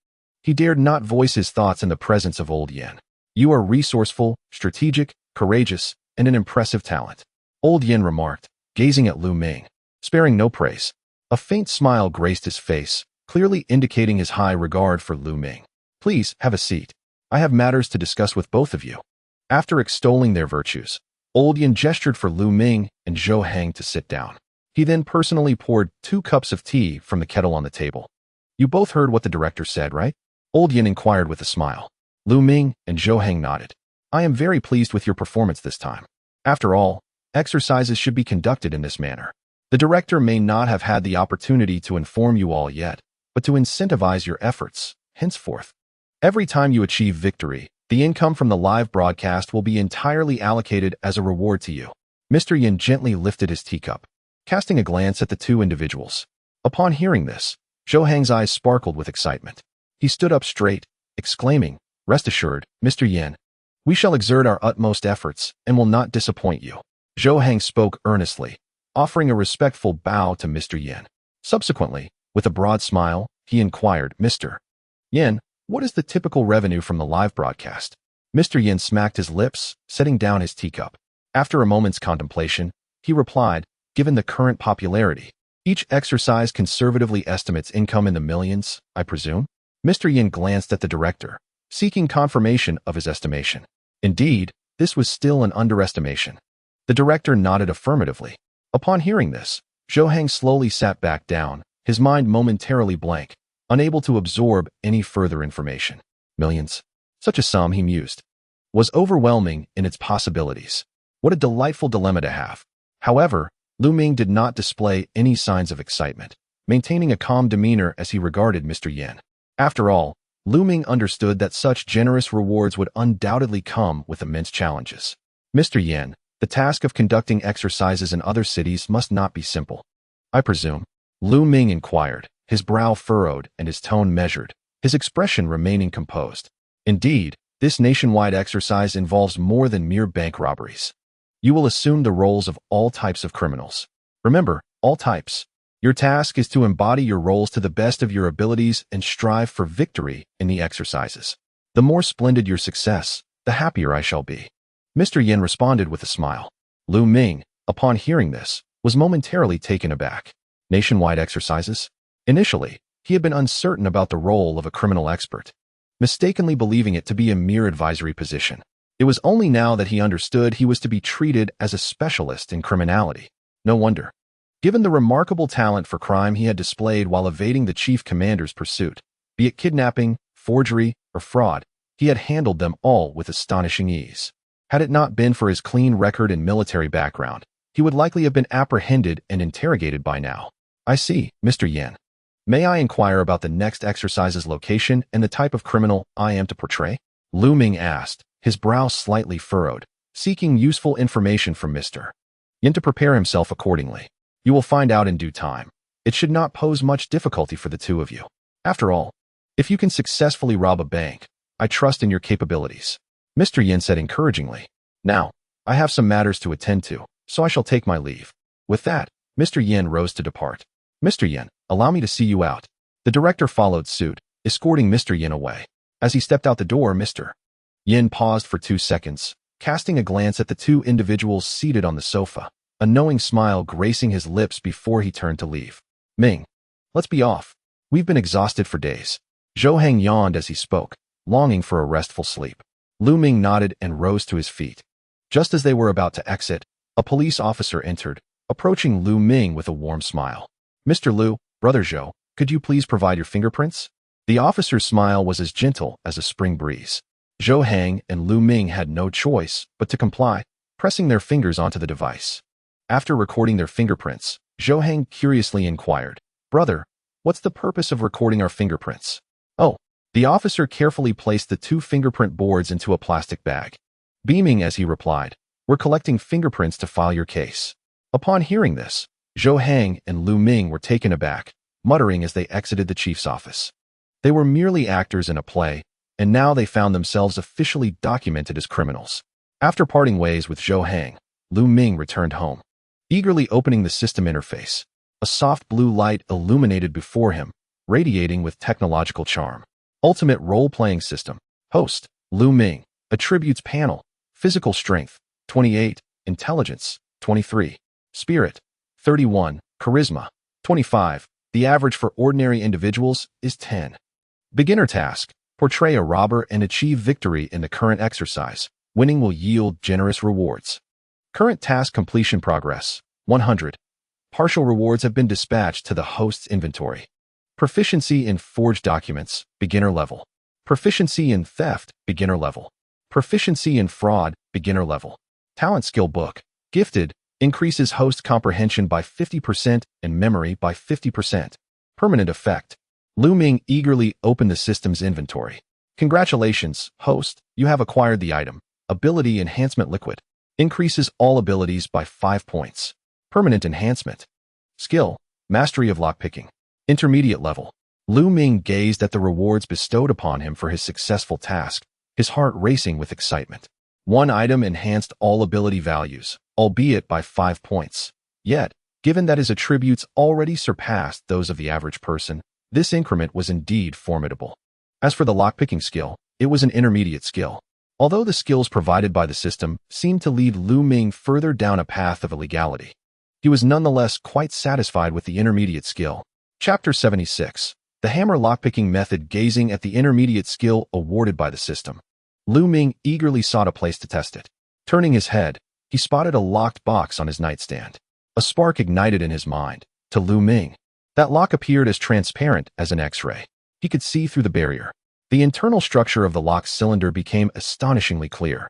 he dared not voice his thoughts in the presence of old Yen. "You are resourceful, strategic, courageous, and an impressive talent," old Yen remarked, gazing at Lu Ming, sparing no praise. A faint smile graced his face, clearly indicating his high regard for Lu Ming. "Please, have a seat. I have matters to discuss with both of you." After extolling their virtues, old Yen gestured for Lu Ming and Zhou Hang to sit down. He then personally poured 2 cups of tea from the kettle on the table. "You both heard what the director said, right?" old Yen inquired with a smile. Lu Ming and Zhou Hang nodded. "I am very pleased with your performance this time. After all, exercises should be conducted in this manner. The director may not have had the opportunity to inform you all yet, but to incentivize your efforts, henceforth. Every time you achieve victory, the income from the live broadcast will be entirely allocated as a reward to you." Mr. Yen gently lifted his teacup, casting a glance at the 2 individuals. Upon hearing this, Zhou Hang's eyes sparkled with excitement. He stood up straight, exclaiming, "Rest assured, Mr. Yen, we shall exert our utmost efforts and will not disappoint you." Zhou Hang spoke earnestly, offering a respectful bow to Mr. Yen. Subsequently, with a broad smile, he inquired, "Mr. Yen, what is the typical revenue from the live broadcast?" Mr. Yen smacked his lips, setting down his teacup. After a moment's contemplation, he replied, "Given the current popularity, each exercise conservatively estimates income in the millions, I presume?" Mr. Yen glanced at the director, seeking confirmation of his estimation. Indeed, this was still an underestimation. The director nodded affirmatively. Upon hearing this, Zhou Hang slowly sat back down, his mind momentarily blank, unable to absorb any further information. Millions. Such a sum, he mused, was overwhelming in its possibilities. What a delightful dilemma to have. However, Lu Ming did not display any signs of excitement, maintaining a calm demeanor as he regarded Mr. Yen. After all, Lu Ming understood that such generous rewards would undoubtedly come with immense challenges. "Mr. Yen, the task of conducting exercises in other cities must not be simple, I presume?" Lu Ming inquired, his brow furrowed and his tone measured, his expression remaining composed. "Indeed, this nationwide exercise involves more than mere bank robberies. You will assume the roles of all types of criminals. Remember, all types. Your task is to embody your roles to the best of your abilities and strive for victory in the exercises. The more splendid your success, the happier I shall be." Mr. Yen responded with a smile. Lu Ming, upon hearing this, was momentarily taken aback. Nationwide exercises? Initially, he had been uncertain about the role of a criminal expert, mistakenly believing it to be a mere advisory position. It was only now that he understood he was to be treated as a specialist in criminality. No wonder. Given the remarkable talent for crime he had displayed while evading the chief commander's pursuit, be it kidnapping, forgery, or fraud, he had handled them all with astonishing ease. Had it not been for his clean record and military background, he would likely have been apprehended and interrogated by now. I see, Mr. Yin. May I inquire about the next exercise's location and the type of criminal I am to portray? Lu Ming asked, his brow slightly furrowed, seeking useful information from Mr. Yin to prepare himself accordingly. You will find out in due time. It should not pose much difficulty for the two of you. After all, if you can successfully rob a bank, I trust in your capabilities. Mr. Yin said encouragingly. Now, I have some matters to attend to, so I shall take my leave. With that, Mr. Yin rose to depart. Mr. Yin, allow me to see you out. The director followed suit, escorting Mr. Yin away. As he stepped out the door, Mr. Yin paused for 2 seconds, casting a glance at the two individuals seated on the sofa, a knowing smile gracing his lips before he turned to leave. Ming, let's be off. We've been exhausted for days. Zhou Hang yawned as he spoke, longing for a restful sleep. Lu Ming nodded and rose to his feet. Just as they were about to exit, a police officer entered, approaching Lu Ming with a warm smile. Mr. Lu, Brother Zhou, could you please provide your fingerprints? The officer's smile was as gentle as a spring breeze. Zhou Hang and Lu Ming had no choice but to comply, pressing their fingers onto the device. After recording their fingerprints, Zhou Hang curiously inquired, Brother, what's the purpose of recording our fingerprints? Oh, the officer carefully placed the 2 fingerprint boards into a plastic bag. Beaming as he replied, We're collecting fingerprints to file your case. Upon hearing this, Zhou Hang and Lu Ming were taken aback, muttering as they exited the chief's office. They were merely actors in a play, and now they found themselves officially documented as criminals. After parting ways with Zhou Hang, Lu Ming returned home. Eagerly opening the system interface, a soft blue light illuminated before him, radiating with technological charm. Ultimate role-playing system. Host, Lu Ming. Attributes panel. Physical strength, 28. Intelligence, 23. Spirit, 31. Charisma, 25. The average for ordinary individuals is 10. Beginner task. Portray a robber and achieve victory in the current exercise. Winning will yield generous rewards. Current task completion progress, 100. Partial rewards have been dispatched to the host's inventory. Proficiency in forged documents, beginner level. Proficiency in theft, beginner level. Proficiency in fraud, beginner level. Talent skill book, gifted, increases host comprehension by 50% and memory by 50%. Permanent effect. Lu Ming eagerly opened the system's inventory. Congratulations, host, you have acquired the item. Ability Enhancement Liquid. Increases all abilities by 5 points. Permanent enhancement. Skill, Mastery of Lockpicking. Intermediate level. Lu Ming gazed at the rewards bestowed upon him for his successful task, his heart racing with excitement. One item enhanced all ability values, albeit by 5 points. Yet, given that his attributes already surpassed those of the average person, this increment was indeed formidable. As for the lockpicking skill, it was an intermediate skill. Although the skills provided by the system seemed to lead Lu Ming further down a path of illegality, he was nonetheless quite satisfied with the intermediate skill. Chapter 76. The Hammer Lockpicking Method. Gazing at the intermediate skill awarded by the system, Lu Ming eagerly sought a place to test it. Turning his head, he spotted a locked box on his nightstand. A spark ignited in his mind. To Lu Ming, that lock appeared as transparent as an X-ray. He could see through the barrier. The internal structure of the lock's cylinder became astonishingly clear.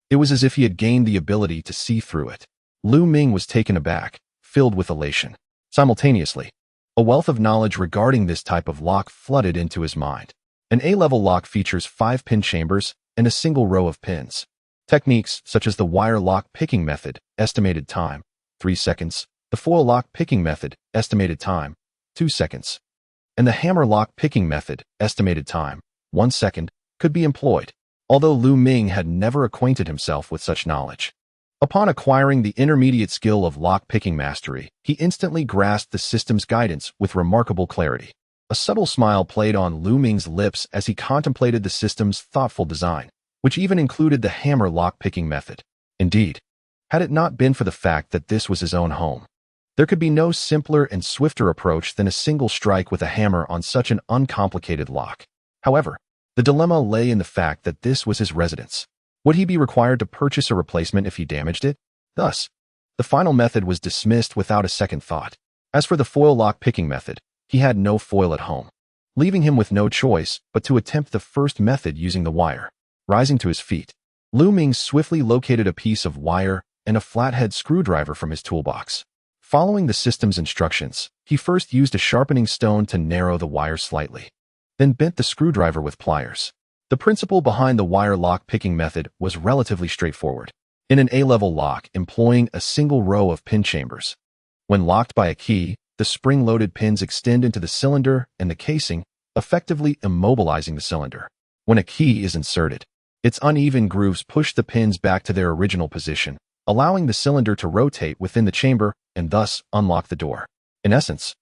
It was as if he had gained the ability to see through it. Lu Ming was taken aback, filled with elation. Simultaneously, a wealth of knowledge regarding this type of lock flooded into his mind. An A-level lock features 5 pin chambers and a single row of pins. Techniques such as the wire lock picking method, estimated time, 3 seconds, the foil lock picking method, estimated time, 2 seconds, and the hammer lock picking method, estimated time, 1 second, could be employed, although Lu Ming had never acquainted himself with such knowledge. Upon acquiring the intermediate skill of lock-picking mastery, he instantly grasped the system's guidance with remarkable clarity. A subtle smile played on Lu Ming's lips as he contemplated the system's thoughtful design, which even included the hammer lock-picking method. Indeed, had it not been for the fact that this was his own home, there could be no simpler and swifter approach than a single strike with a hammer on such an uncomplicated lock. However, the dilemma lay in the fact that this was his residence. Would he be required to purchase a replacement if he damaged it? Thus, The final method was dismissed without a second thought. As for the foil lock-picking method, he had no foil at home, leaving him with no choice but to attempt the first method using the wire. Rising to his feet, Lu Ming swiftly located a piece of wire and a flathead screwdriver from his toolbox. Following the system's instructions, he first used a sharpening stone to narrow the wire slightly, then bent the screwdriver with pliers. The principle behind the wire lock-picking method was relatively straightforward. In an A-level lock employing a single row of pin chambers, when locked by a key, the spring-loaded pins extend into the cylinder and the casing, effectively immobilizing the cylinder. When a key is inserted, its uneven grooves push the pins back to their original position, allowing the cylinder to rotate within the chamber and thus unlock the door. In essence,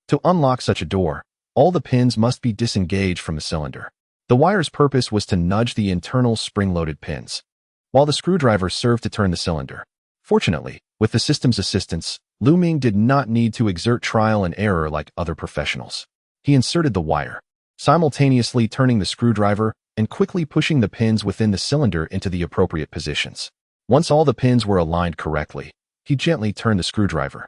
to unlock such a door, all the pins must be disengaged from the cylinder. The wire's purpose was to nudge the internal spring-loaded pins, while the screwdriver served to turn the cylinder. Fortunately, with the system's assistance, Lu Ming did not need to exert trial and error like other professionals. He inserted the wire, simultaneously turning the screwdriver and quickly pushing the pins within the cylinder into the appropriate positions. Once all the pins were aligned correctly, he gently turned the screwdriver,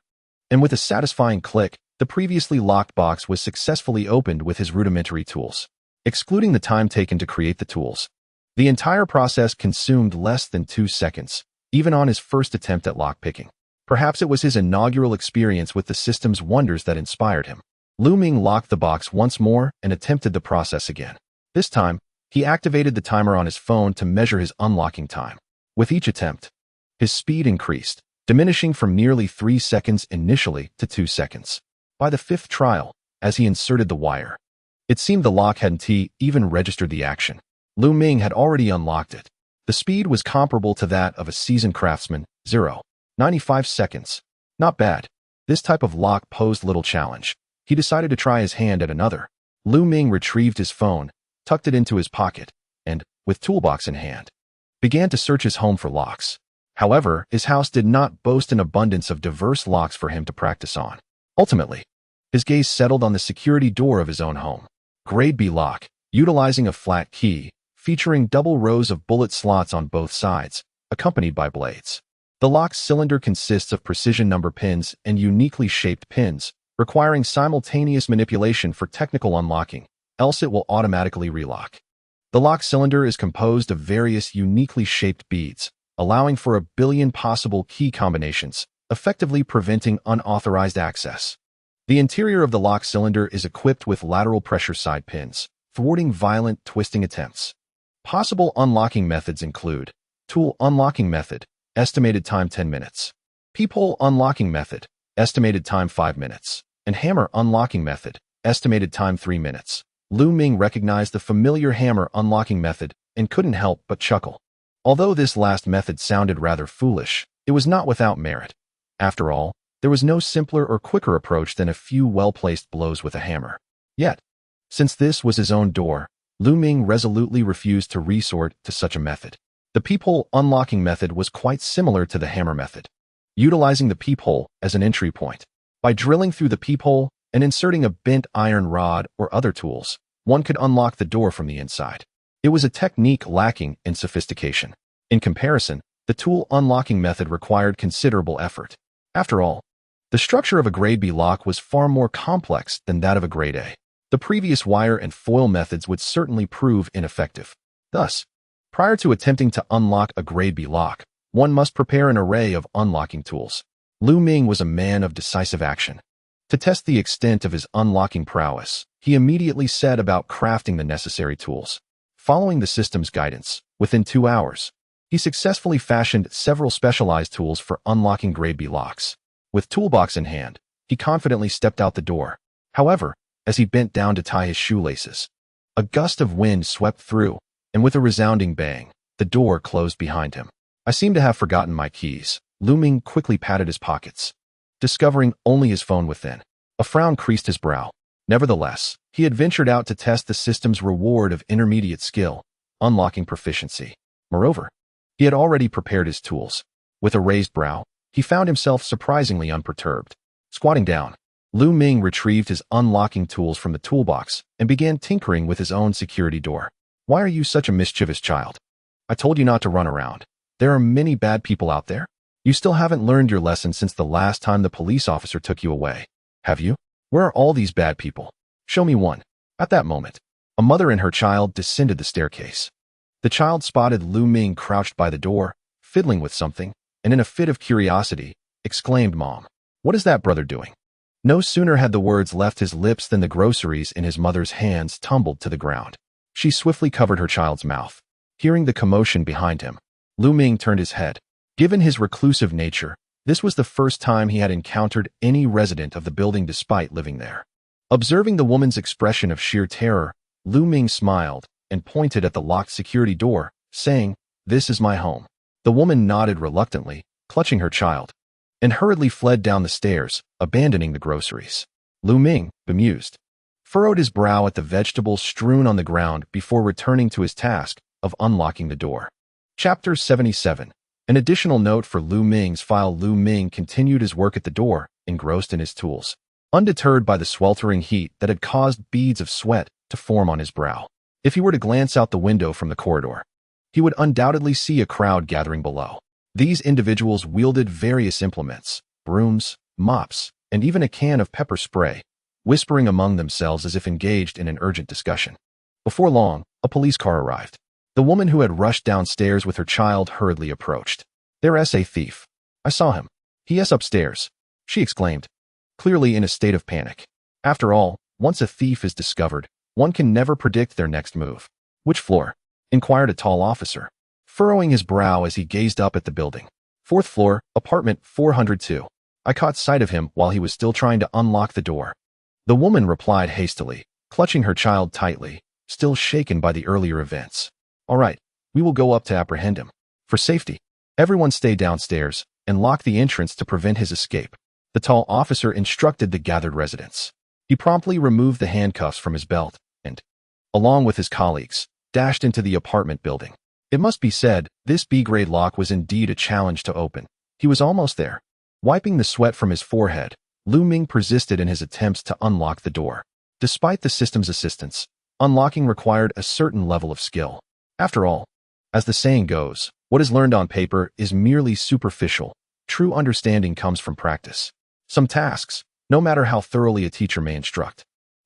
and with a satisfying click, the previously locked box was successfully opened with his rudimentary tools. Excluding the time taken to create the tools, the entire process consumed less than 2 seconds, even on his first attempt at lockpicking. Perhaps it was his inaugural experience with the system's wonders that inspired him. Lu Ming locked the box once more and attempted the process again. This time, he activated the timer on his phone to measure his unlocking time. With each attempt, his speed increased, diminishing from nearly 3 seconds initially to 2 seconds. By the 5th trial, as he inserted the wire, it seemed the lock hadn't even registered the action. Lu Ming had already unlocked it. The speed was comparable to that of a seasoned craftsman, 0.95 seconds. Not bad. This type of lock posed little challenge. He decided to try his hand at another. Lu Ming retrieved his phone, tucked it into his pocket, and, with toolbox in hand, began to search his home for locks. However, his house did not boast an abundance of diverse locks for him to practice on. Ultimately, his gaze settled on the security door of his own home. Grade B lock, utilizing a flat key, featuring double rows of bullet slots on both sides, accompanied by blades. The lock's cylinder consists of precision number pins and uniquely shaped pins, requiring simultaneous manipulation for technical unlocking, else it will automatically relock. The lock cylinder is composed of various uniquely shaped beads, allowing for 1 billion possible key combinations, effectively preventing unauthorized access. The interior of the lock cylinder is equipped with lateral pressure side pins, thwarting violent twisting attempts. Possible unlocking methods include tool unlocking method, estimated time 10 minutes, peephole unlocking method, estimated time 5 minutes, and hammer unlocking method, estimated time 3 minutes. Lu Ming recognized the familiar hammer unlocking method and couldn't help but chuckle. Although this last method sounded rather foolish, it was not without merit. After all, there was no simpler or quicker approach than a few well-placed blows with a hammer. Yet, since this was his own door, Lu Ming resolutely refused to resort to such a method. The peephole unlocking method was quite similar to the hammer method, utilizing the peephole as an entry point. By drilling through the peephole and inserting a bent iron rod or other tools, one could unlock the door from the inside. It was a technique lacking in sophistication. In comparison, the tool unlocking method required considerable effort. After all, the structure of a grade B lock was far more complex than that of a grade A. The previous wire and foil methods would certainly prove ineffective. Thus, prior to attempting to unlock a grade B lock, one must prepare an array of unlocking tools. Lu Ming was a man of decisive action. To test the extent of his unlocking prowess, he immediately set about crafting the necessary tools. Following the system's guidance, within 2 hours, he successfully fashioned several specialized tools for unlocking grade B locks. With toolbox in hand, he confidently stepped out the door. However, as he bent down to tie his shoelaces, a gust of wind swept through, and with a resounding bang, the door closed behind him. I seem to have forgotten my keys. Lu Ming quickly patted his pockets, discovering only his phone within. A frown creased his brow. Nevertheless, he had ventured out to test the system's reward of intermediate skill, unlocking proficiency. Moreover, he had already prepared his tools. With a raised brow, he found himself surprisingly unperturbed. Squatting down, Lu Ming retrieved his unlocking tools from the toolbox and began tinkering with his own security door. Why are you such a mischievous child? I told you not to run around. There are many bad people out there. You still haven't learned your lesson since the last time the police officer took you away, have you? Where are all these bad people? Show me one. At that moment, a mother and her child descended the staircase. The child spotted Lu Ming crouched by the door, fiddling with something, and in a fit of curiosity, exclaimed, "Mom, what is that brother doing?" No sooner had the words left his lips than the groceries in his mother's hands tumbled to the ground. She swiftly covered her child's mouth. Hearing the commotion behind him, Lu Ming turned his head. Given his reclusive nature, this was the first time he had encountered any resident of the building despite living there. Observing the woman's expression of sheer terror, Lu Ming smiled and pointed at the locked security door, saying, "This is my home." The woman nodded reluctantly, clutching her child, and hurriedly fled down the stairs, abandoning the groceries. Lu Ming, bemused, furrowed his brow at the vegetables strewn on the ground before returning to his task of unlocking the door. Chapter 77. An additional note for Lu Ming's file. Lu Ming continued his work at the door, engrossed in his tools, undeterred by the sweltering heat that had caused beads of sweat to form on his brow. If he were to glance out the window from the corridor, he would undoubtedly see a crowd gathering below. These individuals wielded various implements, brooms, mops, and even a can of pepper spray, whispering among themselves as if engaged in an urgent discussion. Before long, a police car arrived. The woman who had rushed downstairs with her child hurriedly approached. "There's a thief. I saw him. He is upstairs," she exclaimed, clearly in a state of panic. After all, once a thief is discovered, one can never predict their next move. "Which floor?" inquired a tall officer, furrowing his brow as he gazed up at the building. "Fourth floor, apartment 402. I caught sight of him while he was still trying to unlock the door." The woman replied hastily, clutching her child tightly, still shaken by the earlier events. "All right, we will go up to apprehend him. For safety, everyone stay downstairs and lock the entrance to prevent his escape," the tall officer instructed the gathered residents. He promptly removed the handcuffs from his belt and, along with his colleagues, dashed into the apartment building. It must be said, this B-grade lock was indeed a challenge to open. He was almost there. Wiping the sweat from his forehead, Lu Ming persisted in his attempts to unlock the door. Despite the system's assistance, unlocking required a certain level of skill. After all, as the saying goes, what is learned on paper is merely superficial. True understanding comes from practice. Some tasks, no matter how thoroughly a teacher may instruct,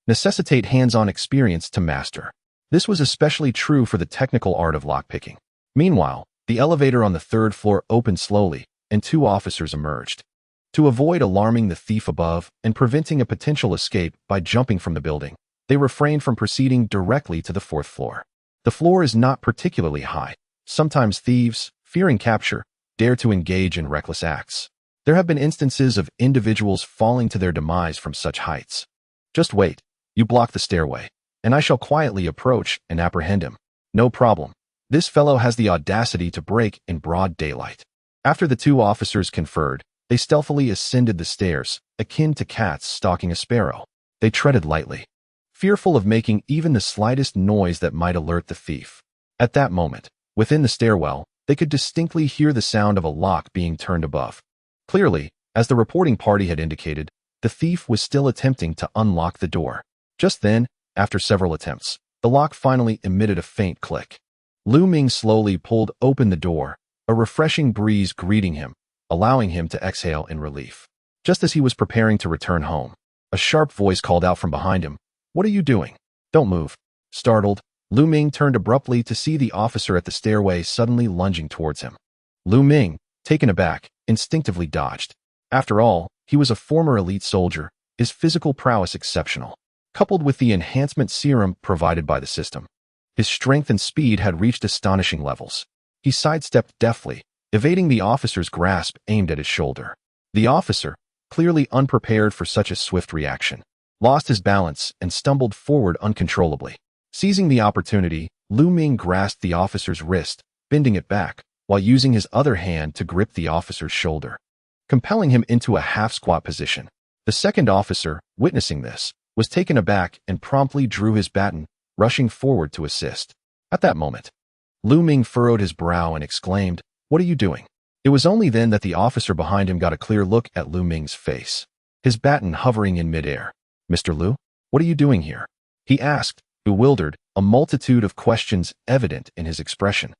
necessitate hands-on experience to master. This was especially true for the technical art of lockpicking. Meanwhile, the elevator on the third floor opened slowly, and two officers emerged. To avoid alarming the thief above and preventing a potential escape by jumping from the building, they refrained from proceeding directly to the fourth floor. The floor is not particularly high. Sometimes thieves, fearing capture, dare to engage in reckless acts. There have been instances of individuals falling to their demise from such heights. "Just wait. You block the stairway, and I shall quietly approach and apprehend him. No problem. This fellow has the audacity to break in broad daylight." After the two officers conferred, they stealthily ascended the stairs, akin to cats stalking a sparrow. They treaded lightly, fearful of making even the slightest noise that might alert the thief. At that moment, within the stairwell, they could distinctly hear the sound of a lock being turned above. Clearly, as the reporting party had indicated, the thief was still attempting to unlock the door. Just then, after several attempts, the lock finally emitted a faint click. Lu Ming slowly pulled open the door, a refreshing breeze greeting him, allowing him to exhale in relief. Just as he was preparing to return home, a sharp voice called out from behind him, "What are you doing? Don't move." Startled, Lu Ming turned abruptly to see the officer at the stairway suddenly lunging towards him. Lu Ming, taken aback, instinctively dodged. After all, he was a former elite soldier, his physical prowess exceptional. Coupled with the enhancement serum provided by the system, his strength and speed had reached astonishing levels. He sidestepped deftly, evading the officer's grasp aimed at his shoulder. The officer, clearly unprepared for such a swift reaction, lost his balance and stumbled forward uncontrollably. Seizing the opportunity, Lu Ming grasped the officer's wrist, bending it back, while using his other hand to grip the officer's shoulder, compelling him into a half-squat position. The second officer, witnessing this, was taken aback and promptly drew his baton, rushing forward to assist. At that moment, Lu Ming furrowed his brow and exclaimed, "What are you doing?" It was only then that the officer behind him got a clear look at Lu Ming's face, his baton hovering in midair. "Mr. Lu, what are you doing here?" he asked, bewildered, a multitude of questions evident in his expression.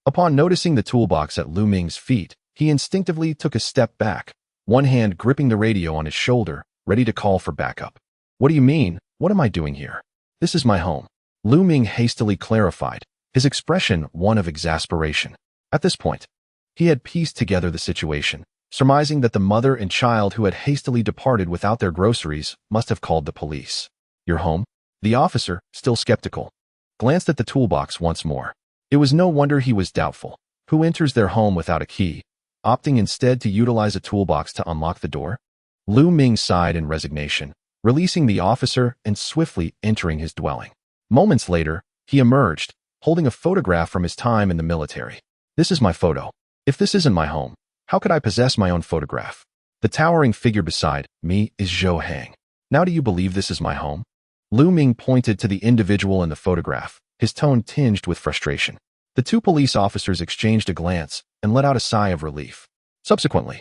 Upon noticing the toolbox at Lu Ming's feet, He instinctively took a step back, one hand gripping the radio on his shoulder, ready to call for backup. What do you mean? What am I doing here? This is my home. Lu Ming hastily clarified, his expression one of exasperation. At this point, he had pieced together the situation, surmising that the mother and child who had hastily departed without their groceries must have called the police. Your home? The officer, still skeptical, glanced at the toolbox once more. It was no wonder he was doubtful. Who enters their home without a key, opting instead to utilize a toolbox to unlock the door? Lu Ming sighed in resignation, releasing the officer and swiftly entering his dwelling. Moments later, he emerged, holding a photograph from his time in the military. This is my photo. If this isn't my home, how could I possess my own photograph? The towering figure beside me is Zhou Hang. Now do you believe this is my home? Lu Ming pointed to the individual in the photograph, his tone tinged with frustration. The two police officers exchanged a glance and let out a sigh of relief. Subsequently,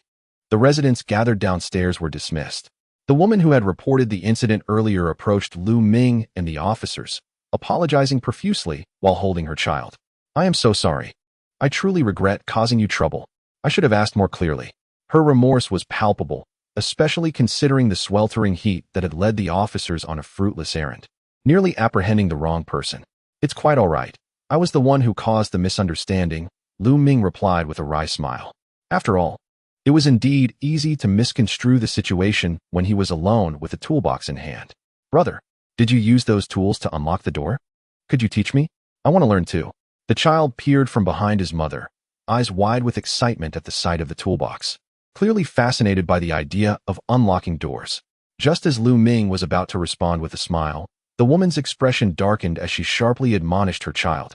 the residents gathered downstairs were dismissed. The woman who had reported the incident earlier approached Lu Ming and the officers, apologizing profusely while holding her child. I am so sorry. I truly regret causing you trouble. I should have asked more clearly. Her remorse was palpable, especially considering the sweltering heat that had led the officers on a fruitless errand, nearly apprehending the wrong person. It's quite all right. I was the one who caused the misunderstanding, Lu Ming replied with a wry smile. After all, it was indeed easy to misconstrue the situation when he was alone with a toolbox in hand. Brother, did you use those tools to unlock the door? Could you teach me? I want to learn too. The child peered from behind his mother, eyes wide with excitement at the sight of the toolbox, clearly fascinated by the idea of unlocking doors. Just as Lu Ming was about to respond with a smile, the woman's expression darkened as she sharply admonished her child.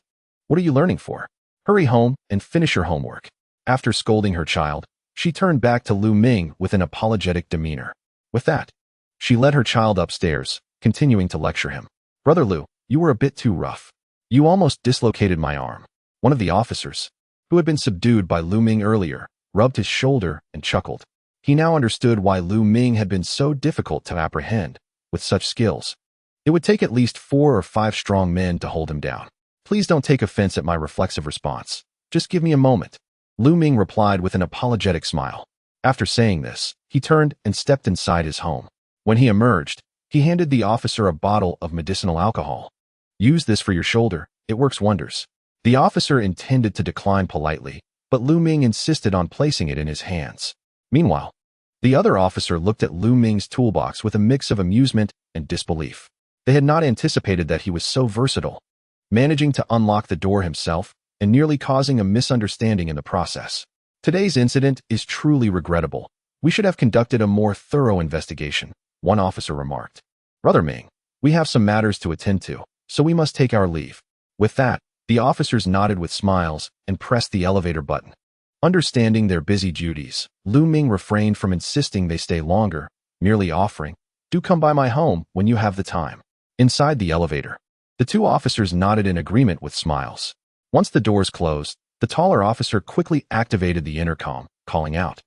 What are you learning for? Hurry home and finish your homework. After scolding her child, she turned back to Lu Ming with an apologetic demeanor. With that, she led her child upstairs, continuing to lecture him. Brother Lu, you were a bit too rough. You almost dislocated my arm. One of the officers, who had been subdued by Lu Ming earlier, rubbed his shoulder and chuckled. He now understood why Lu Ming had been so difficult to apprehend. With such skills, it would take at least 4 or 5 strong men to hold him down. Please don't take offense at my reflexive response. Just give me a moment. Lu Ming replied with an apologetic smile. After saying this, he turned and stepped inside his home. When he emerged, he handed the officer a bottle of medicinal alcohol. Use this for your shoulder, it works wonders. The officer intended to decline politely, but Lu Ming insisted on placing it in his hands. Meanwhile, the other officer looked at Lu Ming's toolbox with a mix of amusement and disbelief. They had not anticipated that he was so versatile, managing to unlock the door himself and nearly causing a misunderstanding in the process. Today's incident is truly regrettable. We should have conducted a more thorough investigation, one officer remarked. Brother Ming, we have some matters to attend to, so we must take our leave. With that, the officers nodded with smiles and pressed the elevator button. Understanding their busy duties, Lu Ming refrained from insisting they stay longer, merely offering, "Do come by my home when you have the time." Inside the elevator, the two officers nodded in agreement with smiles. Once the doors closed, the taller officer quickly activated the intercom, calling out,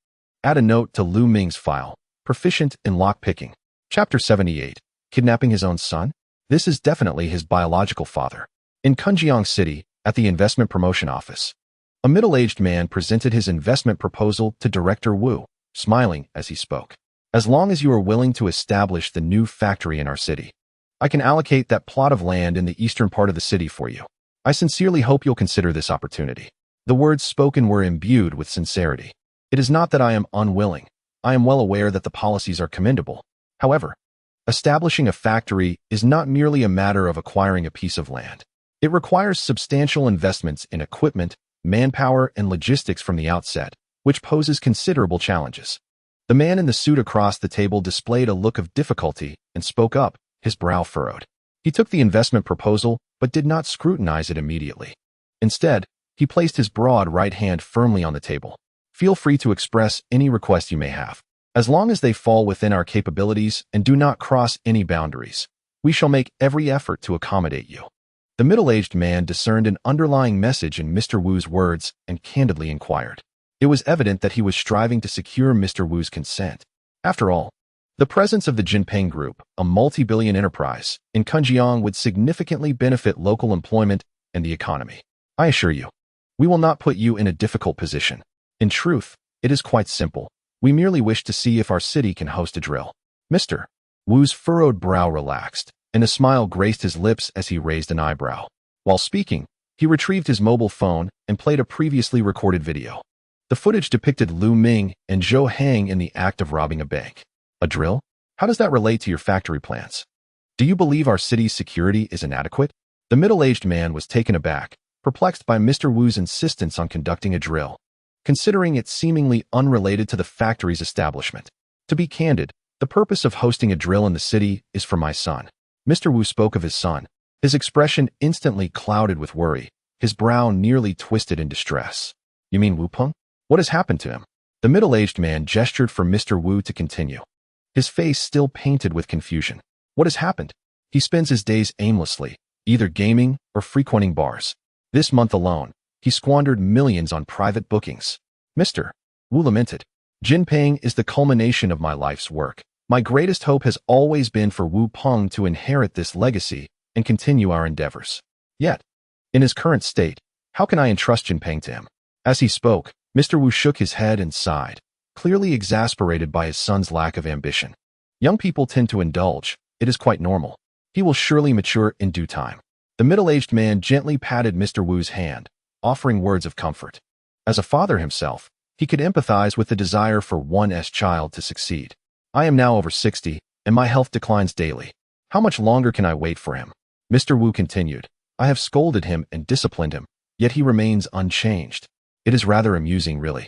"Add a note to Lu Ming's file, proficient in lockpicking." Chapter 78, Kidnapping His Own Son? This is definitely his biological father. In Kunjiang City, at the investment promotion office, a middle-aged man presented his investment proposal to Director Wu, smiling as he spoke. As long as you are willing to establish the new factory in our city, I can allocate that plot of land in the eastern part of the city for you. I sincerely hope you'll consider this opportunity. The words spoken were imbued with sincerity. It is not that I am unwilling. I am well aware that the policies are commendable. However, establishing a factory is not merely a matter of acquiring a piece of land. It requires substantial investments in equipment, manpower, and logistics from the outset, which poses considerable challenges. The man in the suit across the table displayed a look of difficulty and spoke up, his brow furrowed. He took the investment proposal, but did not scrutinize it immediately. Instead, he placed his broad right hand firmly on the table. Feel free to express any request you may have. As long as they fall within our capabilities and do not cross any boundaries, we shall make every effort to accommodate you. The middle-aged man discerned an underlying message in Mr. Wu's words and candidly inquired. It was evident that he was striving to secure Mr. Wu's consent. After all, the presence of the Jinping Group, a multi-billion enterprise, in Kunjiang would significantly benefit local employment and the economy. I assure you, we will not put you in a difficult position. In truth, It is quite simple. We merely wish to see if our city can host a drill. Mr. Wu's furrowed brow relaxed, and a smile graced his lips as he raised an eyebrow. While speaking, he retrieved his mobile phone and played a previously recorded video. The footage depicted Lu Ming and Zhou Hang in the act of robbing a bank. A drill? How does that relate to your factory plans? Do you believe our city's security is inadequate? The middle-aged man was taken aback, perplexed by Mr. Wu's insistence on conducting a drill, considering it seemingly unrelated to the factory's establishment. To be candid, the purpose of hosting a drill in the city is for my son. Mr. Wu spoke of his son. His expression instantly clouded with worry, his brow nearly twisted in distress. You mean Wu Peng? What has happened to him? The middle-aged man gestured for Mr. Wu to continue, his face still painted with confusion. What has happened? He spends his days aimlessly, either gaming or frequenting bars. This month alone, he squandered millions on private bookings. Mr. Wu lamented. Jinping is the culmination of my life's work. My greatest hope has always been for Wu Peng to inherit this legacy and continue our endeavors. Yet, in his current state, how can I entrust Jinping to him? As he spoke, Mr. Wu shook his head and sighed, clearly exasperated by his son's lack of ambition. Young people tend to indulge. It is quite normal. He will surely mature in due time. The middle-aged man gently patted Mr. Wu's hand, offering words of comfort. As a father himself, he could empathize with the desire for one's child to succeed. I am now over 60, and my health declines daily. How much longer can I wait for him? Mr. Wu continued. I have scolded him and disciplined him, yet he remains unchanged. It is rather amusing, really.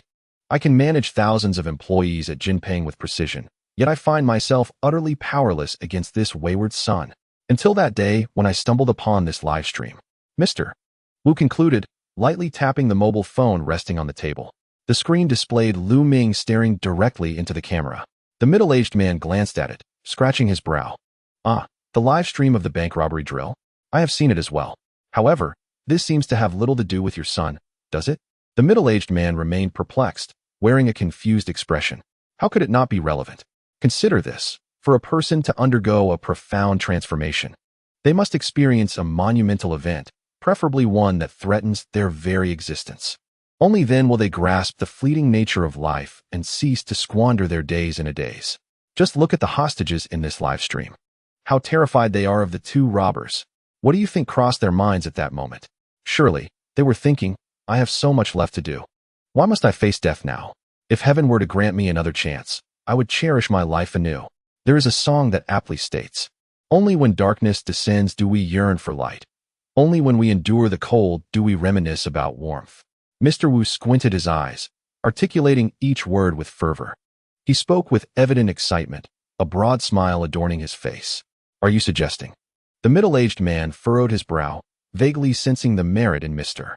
I can manage thousands of employees at Jinping with precision, yet I find myself utterly powerless against this wayward son. Until that day when I stumbled upon this live stream. Mr. Wu concluded, lightly tapping the mobile phone resting on the table. The screen displayed Lu Ming staring directly into the camera. The middle-aged man glanced at it, scratching his brow. Ah, the live stream of the bank robbery drill? I have seen it as well. However, this seems to have little to do with your son, does it? The middle-aged man remained perplexed, wearing a confused expression. How could it not be relevant? Consider this. For a person to undergo a profound transformation, they must experience a monumental event, preferably one that threatens their very existence. Only then will they grasp the fleeting nature of life and cease to squander their days in a daze. Just look at the hostages in this live stream. How terrified they are of the two robbers. What do you think crossed their minds at that moment? Surely, they were thinking, I have so much left to do. Why must I face death now? If heaven were to grant me another chance, I would cherish my life anew. There is a song that aptly states, only when darkness descends do we yearn for light. Only when we endure the cold do we reminisce about warmth. Mr. Wu squinted his eyes, articulating each word with fervor. He spoke with evident excitement, a broad smile adorning his face. Are you suggesting? The middle-aged man furrowed his brow, vaguely sensing the merit in Mr.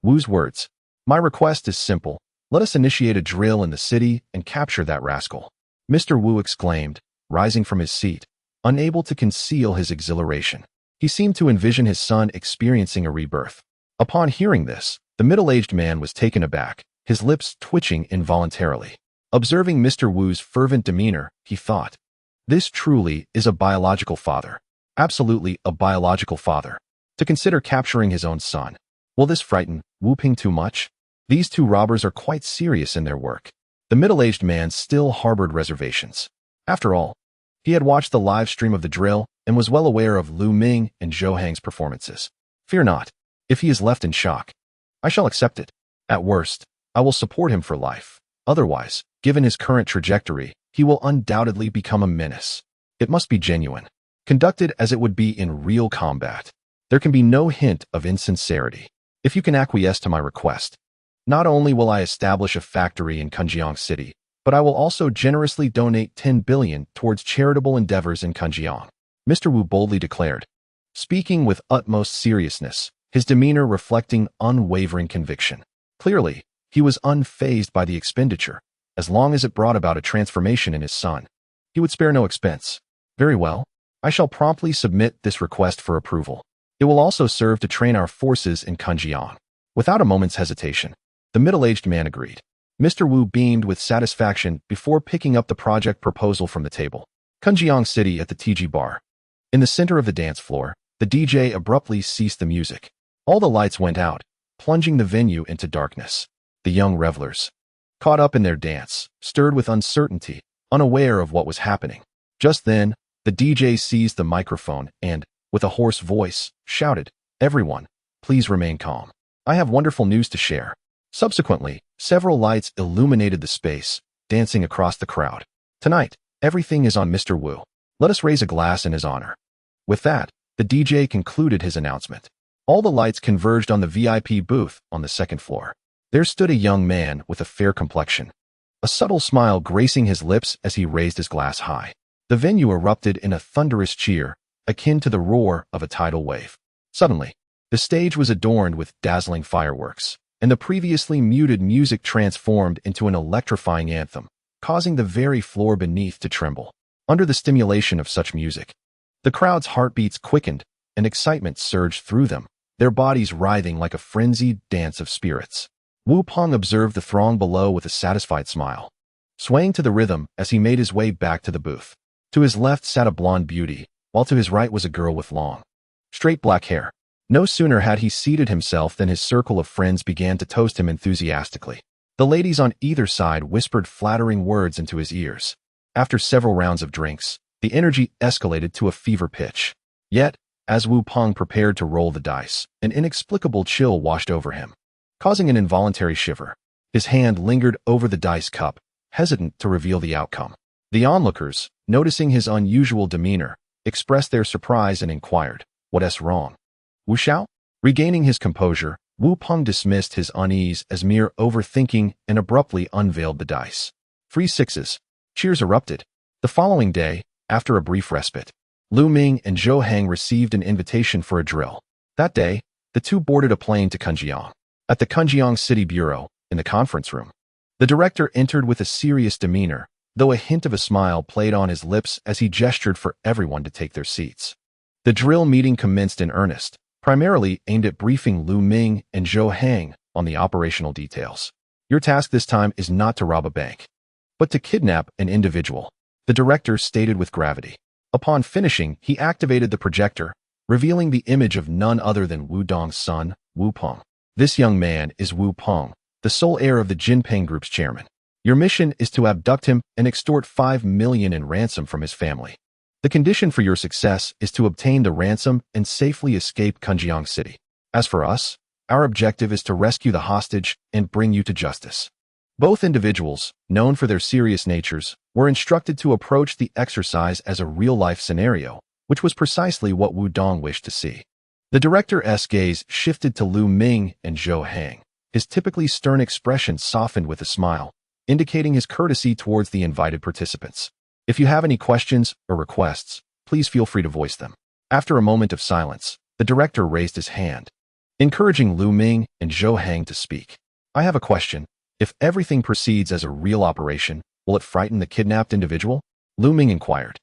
Wu's words. My request is simple. Let us initiate a drill in the city and capture that rascal. Mr. Wu exclaimed, rising from his seat, unable to conceal his exhilaration. He seemed to envision his son experiencing a rebirth. Upon hearing this, the middle-aged man was taken aback, his lips twitching involuntarily. Observing Mr. Wu's fervent demeanor, he thought, this truly is a biological father. Absolutely a biological father. To consider capturing his own son. Will this frighten Wu Peng too much? These two robbers are quite serious in their work. The middle-aged man still harbored reservations. After all, he had watched the live stream of the drill and was well aware of Lu Ming and Zhou Hang's performances. Fear not. If he is left in shock, I shall accept it. At worst, I will support him for life. Otherwise, given his current trajectory, he will undoubtedly become a menace. It must be genuine, conducted as it would be in real combat. There can be no hint of insincerity. If you can acquiesce to my request, not only will I establish a factory in Kunjiang City, but I will also generously donate 10 billion towards charitable endeavors in Kunjiang. Mr. Wu boldly declared, speaking with utmost seriousness, his demeanor reflecting unwavering conviction. Clearly, he was unfazed by the expenditure, as long as it brought about a transformation in his son. He would spare no expense. Very well, I shall promptly submit this request for approval. It will also serve to train our forces in Kunjiang. Without a moment's hesitation, the middle-aged man agreed. Mr. Wu beamed with satisfaction before picking up the project proposal from the table. Kunjiang City at the TG bar. In the center of the dance floor, the DJ abruptly ceased the music. All the lights went out, plunging the venue into darkness. The young revelers, caught up in their dance, stirred with uncertainty, unaware of what was happening. Just then, the DJ seized the microphone and, with a hoarse voice, shouted, "Everyone, please remain calm. I have wonderful news to share." Subsequently, several lights illuminated the space, dancing across the crowd. "Tonight, everything is on Mr. Wu. Let us raise a glass in his honor." With that, the DJ concluded his announcement. All the lights converged on the VIP booth on the second floor. There stood a young man with a fair complexion, a subtle smile gracing his lips as he raised his glass high. The venue erupted in a thunderous cheer, akin to the roar of a tidal wave. Suddenly, the stage was adorned with dazzling fireworks, and the previously muted music transformed into an electrifying anthem, causing the very floor beneath to tremble. Under the stimulation of such music, the crowd's heartbeats quickened, and excitement surged through them, their bodies writhing like a frenzied dance of spirits. Wu Peng observed the throng below with a satisfied smile, swaying to the rhythm as he made his way back to the booth. To his left sat a blonde beauty, while to his right was a girl with long, straight black hair. No sooner had he seated himself than his circle of friends began to toast him enthusiastically. The ladies on either side whispered flattering words into his ears. After several rounds of drinks, the energy escalated to a fever pitch. Yet, as Wu Peng prepared to roll the dice, an inexplicable chill washed over him, causing an involuntary shiver. His hand lingered over the dice cup, hesitant to reveal the outcome. The onlookers, noticing his unusual demeanor, expressed their surprise and inquired, "What's wrong?" Wu Xiao? Regaining his composure, Wu Peng dismissed his unease as mere overthinking and abruptly unveiled the dice. 3 sixes. Cheers erupted. The following day, after a brief respite, Lu Ming and Zhou Hang received an invitation for a drill. That day, the two boarded a plane to Kunjiang. At the Kunjiang City Bureau, in the conference room, the director entered with a serious demeanor, though a hint of a smile played on his lips as he gestured for everyone to take their seats. The drill meeting commenced in earnest, primarily aimed at briefing Lu Ming and Zhou Hang on the operational details. "Your task this time is not to rob a bank, but to kidnap an individual," the director stated with gravity. Upon finishing, he activated the projector, revealing the image of none other than Wu Dong's son, Wu Peng. "This young man is Wu Peng, the sole heir of the Jinping Group's chairman. Your mission is to abduct him and extort 5 million in ransom from his family. The condition for your success is to obtain the ransom and safely escape Kunjiang City. As for us, our objective is to rescue the hostage and bring you to justice." Both individuals, known for their serious natures, were instructed to approach the exercise as a real-life scenario, which was precisely what Wu Dong wished to see. The director's gaze shifted to Lu Ming and Zhou Hang. His typically stern expression softened with a smile, indicating his courtesy towards the invited participants. "If you have any questions or requests, please feel free to voice them." After a moment of silence, the director raised his hand, encouraging Lu Ming and Zhou Hang to speak. "I have a question. If everything proceeds as a real operation, will it frighten the kidnapped individual?" Lu Ming inquired,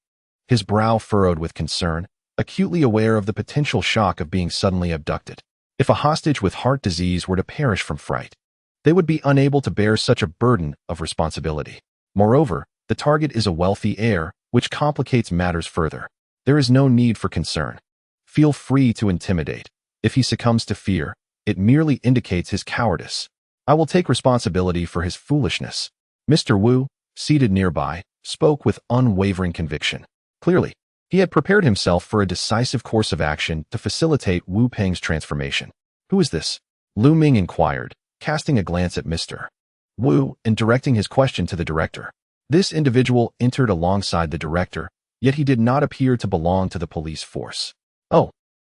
his brow furrowed with concern, acutely aware of the potential shock of being suddenly abducted. If a hostage with heart disease were to perish from fright, they would be unable to bear such a burden of responsibility. Moreover, the target is a wealthy heir, which complicates matters further. There is no need for concern. Feel free to intimidate. If he succumbs to fear, it merely indicates his cowardice. I will take responsibility for his foolishness." Mr. Wu, seated nearby, spoke with unwavering conviction. Clearly, he had prepared himself for a decisive course of action to facilitate Wu Peng's transformation. "Who is this?" Lu Ming inquired, casting a glance at Mr. Wu and directing his question to the director. This individual entered alongside the director, yet he did not appear to belong to the police force. "Oh,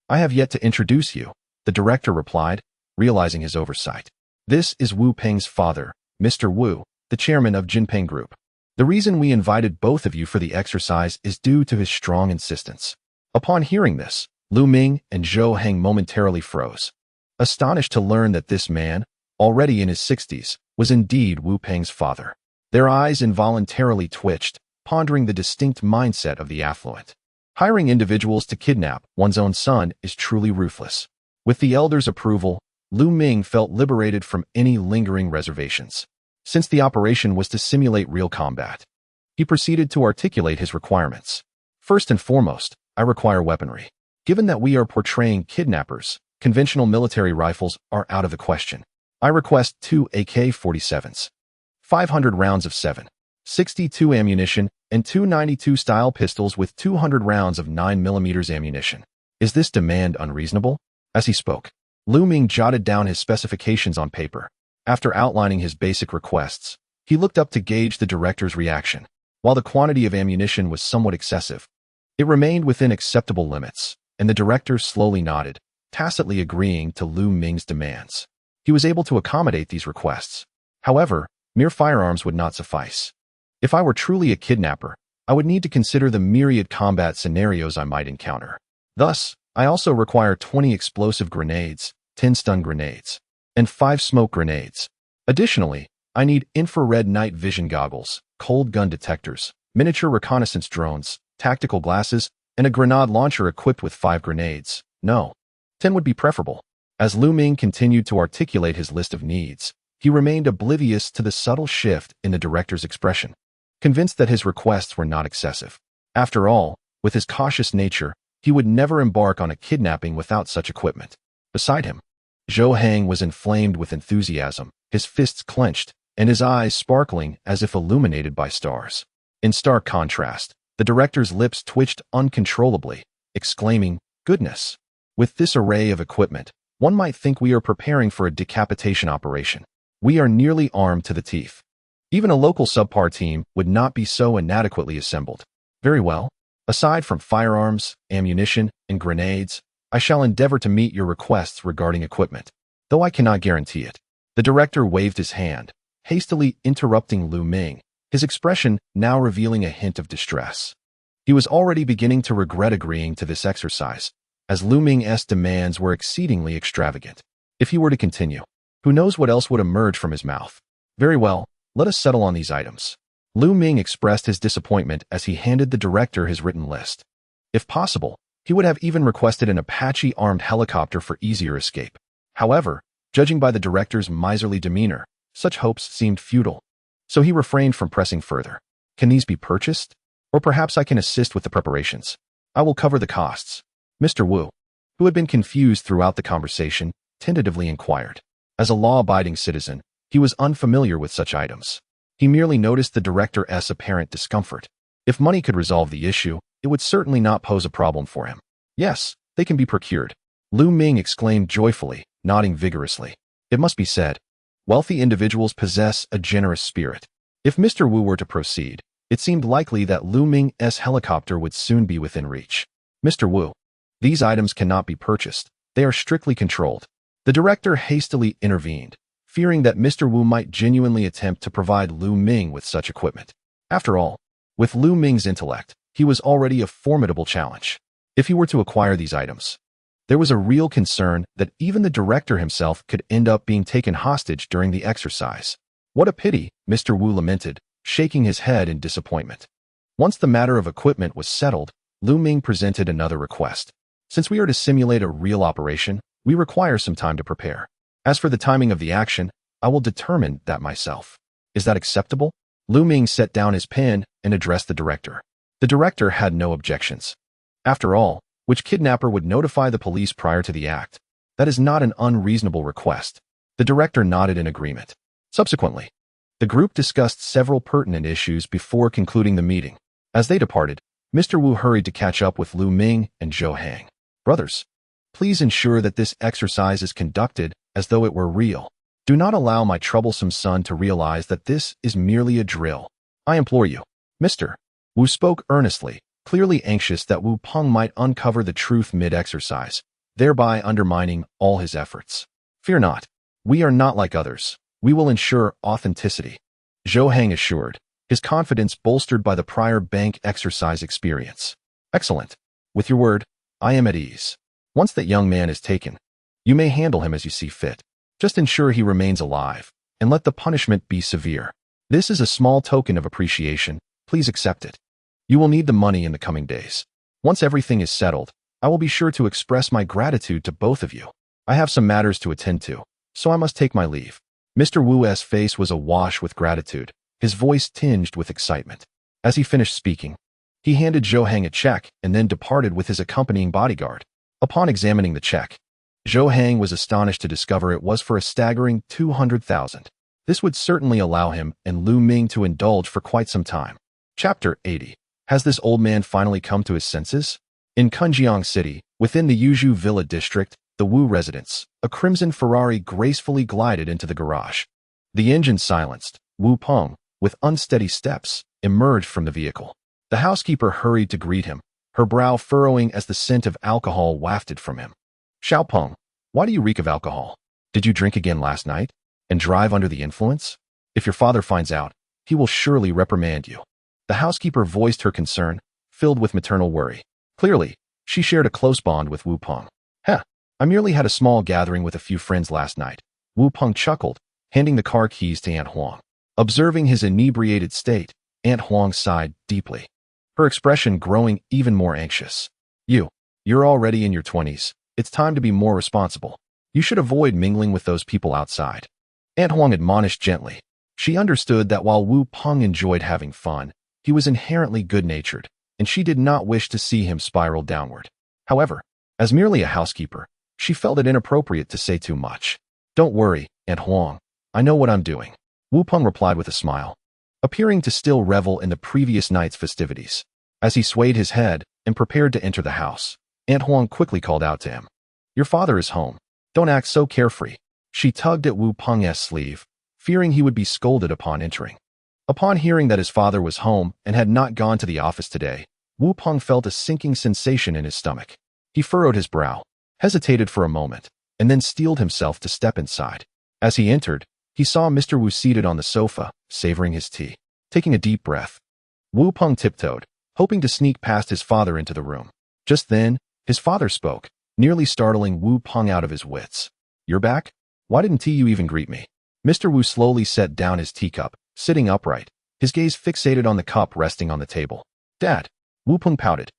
I have yet to introduce you," the director replied, realizing his oversight. "This is Wu Peng's father, Mr. Wu, the chairman of Jinping Group. The reason we invited both of you for the exercise is due to his strong insistence." Upon hearing this, Lu Ming and Zhou Hang momentarily froze, astonished to learn that this man, already in his 60s, was indeed Wu Peng's father. Their eyes involuntarily twitched, pondering the distinct mindset of the affluent. Hiring individuals to kidnap one's own son is truly ruthless. With the elders' approval, Lu Ming felt liberated from any lingering reservations. Since the operation was to simulate real combat, he proceeded to articulate his requirements. "First and foremost, I require weaponry. Given that we are portraying kidnappers, conventional military rifles are out of the question. I request 2 AK-47s. 500 rounds of 7.62 ammunition, and two 92-style pistols with 200 rounds of 9mm ammunition. Is this demand unreasonable? As he spoke, Lu Ming jotted down his specifications on paper. After outlining his basic requests, he looked up to gauge the director's reaction. While the quantity of ammunition was somewhat excessive, it remained within acceptable limits, and the director slowly nodded, tacitly agreeing to Lu Ming's demands. He was able to accommodate these requests. However, mere firearms would not suffice. If I were truly a kidnapper, I would need to consider the myriad combat scenarios I might encounter. Thus, I also require 20 explosive grenades, 10 stun grenades, and 5 smoke grenades. Additionally, I need infrared night vision goggles, cold gun detectors, miniature reconnaissance drones, tactical glasses, and a grenade launcher equipped with 5 grenades. No, 10 would be preferable. As Lu Ming continued to articulate his list of needs, he remained oblivious to the subtle shift in the director's expression, convinced that his requests were not excessive. After all, with his cautious nature, he would never embark on a kidnapping without such equipment. Beside him, Zhou Hang was inflamed with enthusiasm, his fists clenched, and his eyes sparkling as if illuminated by stars. In stark contrast, the director's lips twitched uncontrollably, exclaiming, "Goodness! With this array of equipment, one might think we are preparing for a decapitation operation. We are nearly armed to the teeth. Even a local subpar team would not be so inadequately assembled. Very well. Aside from firearms, ammunition, and grenades, I shall endeavor to meet your requests regarding equipment, though I cannot guarantee it." The director waved his hand, hastily interrupting Lu Ming, his expression now revealing a hint of distress. He was already beginning to regret agreeing to this exercise, as Lu Ming's demands were exceedingly extravagant. If he were to continue, who knows what else would emerge from his mouth. Very well, let us settle on these items. Lu Ming expressed his disappointment as he handed the director his written list. If possible, he would have even requested an Apache armed helicopter for easier escape. However, judging by the director's miserly demeanor, such hopes seemed futile. So he refrained from pressing further. Can these be purchased? Or perhaps I can assist with the preparations. I will cover the costs. Mr. Wu, who had been confused throughout the conversation, tentatively inquired. As a law-abiding citizen, he was unfamiliar with such items. He merely noticed the director's apparent discomfort. If money could resolve the issue, it would certainly not pose a problem for him. Yes, they can be procured. Lu Ming exclaimed joyfully, nodding vigorously. It must be said, wealthy individuals possess a generous spirit. If Mr. Wu were to proceed, it seemed likely that Lu Ming's helicopter would soon be within reach. Mr. Wu, these items cannot be purchased. They are strictly controlled. The director hastily intervened, fearing that Mr. Wu might genuinely attempt to provide Lu Ming with such equipment. After all, with Lu Ming's intellect, he was already a formidable challenge. If he were to acquire these items, there was a real concern that even the director himself could end up being taken hostage during the exercise. What a pity, Mr. Wu lamented, shaking his head in disappointment. Once the matter of equipment was settled, Lu Ming presented another request. Since we are to simulate a real operation, we require some time to prepare. As for the timing of the action, I will determine that myself. Is that acceptable? Lu Ming set down his pen and addressed the director. The director had no objections. After all, which kidnapper would notify the police prior to the act? That is not an unreasonable request. The director nodded in agreement. Subsequently, the group discussed several pertinent issues before concluding the meeting. As they departed, Mr. Wu hurried to catch up with Lu Ming and Zhou Hang. Brothers, please ensure that this exercise is conducted as though it were real. Do not allow my troublesome son to realize that this is merely a drill. I implore you. Mr. Wu spoke earnestly, clearly anxious that Wu Peng might uncover the truth mid-exercise, thereby undermining all his efforts. Fear not. We are not like others. We will ensure authenticity. Zhou Hang assured, his confidence bolstered by the prior bank exercise experience. Excellent. With your word, I am at ease. Once that young man is taken, you may handle him as you see fit. Just ensure he remains alive, and let the punishment be severe. This is a small token of appreciation. Please accept it. You will need the money in the coming days. Once everything is settled, I will be sure to express my gratitude to both of you. I have some matters to attend to, so I must take my leave. Mr. Wu's face was awash with gratitude, his voice tinged with excitement. As he finished speaking, he handed Zhou Hang a check and then departed with his accompanying bodyguard. Upon examining the check, Zhou Hang was astonished to discover it was for a staggering 200,000. This would certainly allow him and Lu Ming to indulge for quite some time. Chapter 80. Has this old man finally come to his senses? In Kunjiang City, within the Yuzhu Villa district, the Wu residence, a crimson Ferrari gracefully glided into the garage. The engine silenced, Wu Peng, with unsteady steps, emerged from the vehicle. The housekeeper hurried to greet him, her brow furrowing as the scent of alcohol wafted from him. Xiao Peng, why do you reek of alcohol? Did you drink again last night? And drive under the influence? If your father finds out, he will surely reprimand you. The housekeeper voiced her concern, filled with maternal worry. Clearly, she shared a close bond with Wu Peng. I merely had a small gathering with a few friends last night. Wu Peng chuckled, handing the car keys to Aunt Huang. Observing his inebriated state, Aunt Huang sighed deeply, her expression growing even more anxious. You're already in your 20s. It's time to be more responsible. You should avoid mingling with those people outside. Aunt Huang admonished gently. She understood that while Wu Peng enjoyed having fun, he was inherently good-natured, and she did not wish to see him spiral downward. However, as merely a housekeeper, she felt it inappropriate to say too much. Don't worry, Aunt Huang. I know what I'm doing. Wu Peng replied with a smile, appearing to still revel in the previous night's festivities. As he swayed his head and prepared to enter the house, Aunt Huang quickly called out to him. Your father is home. Don't act so carefree. She tugged at Wu Peng's sleeve, fearing he would be scolded upon entering. Upon hearing that his father was home and had not gone to the office today, Wu Peng felt a sinking sensation in his stomach. He furrowed his brow, hesitated for a moment, and then steeled himself to step inside. As he entered, he saw Mr. Wu seated on the sofa, savoring his tea. Taking a deep breath, Wu Peng tiptoed, hoping to sneak past his father into the room. Just then, his father spoke, nearly startling Wu Peng out of his wits. You're back? Why didn't you even greet me? Mr. Wu slowly set down his teacup, sitting upright, his gaze fixated on the cup resting on the table. Dad, Wu Peng pouted,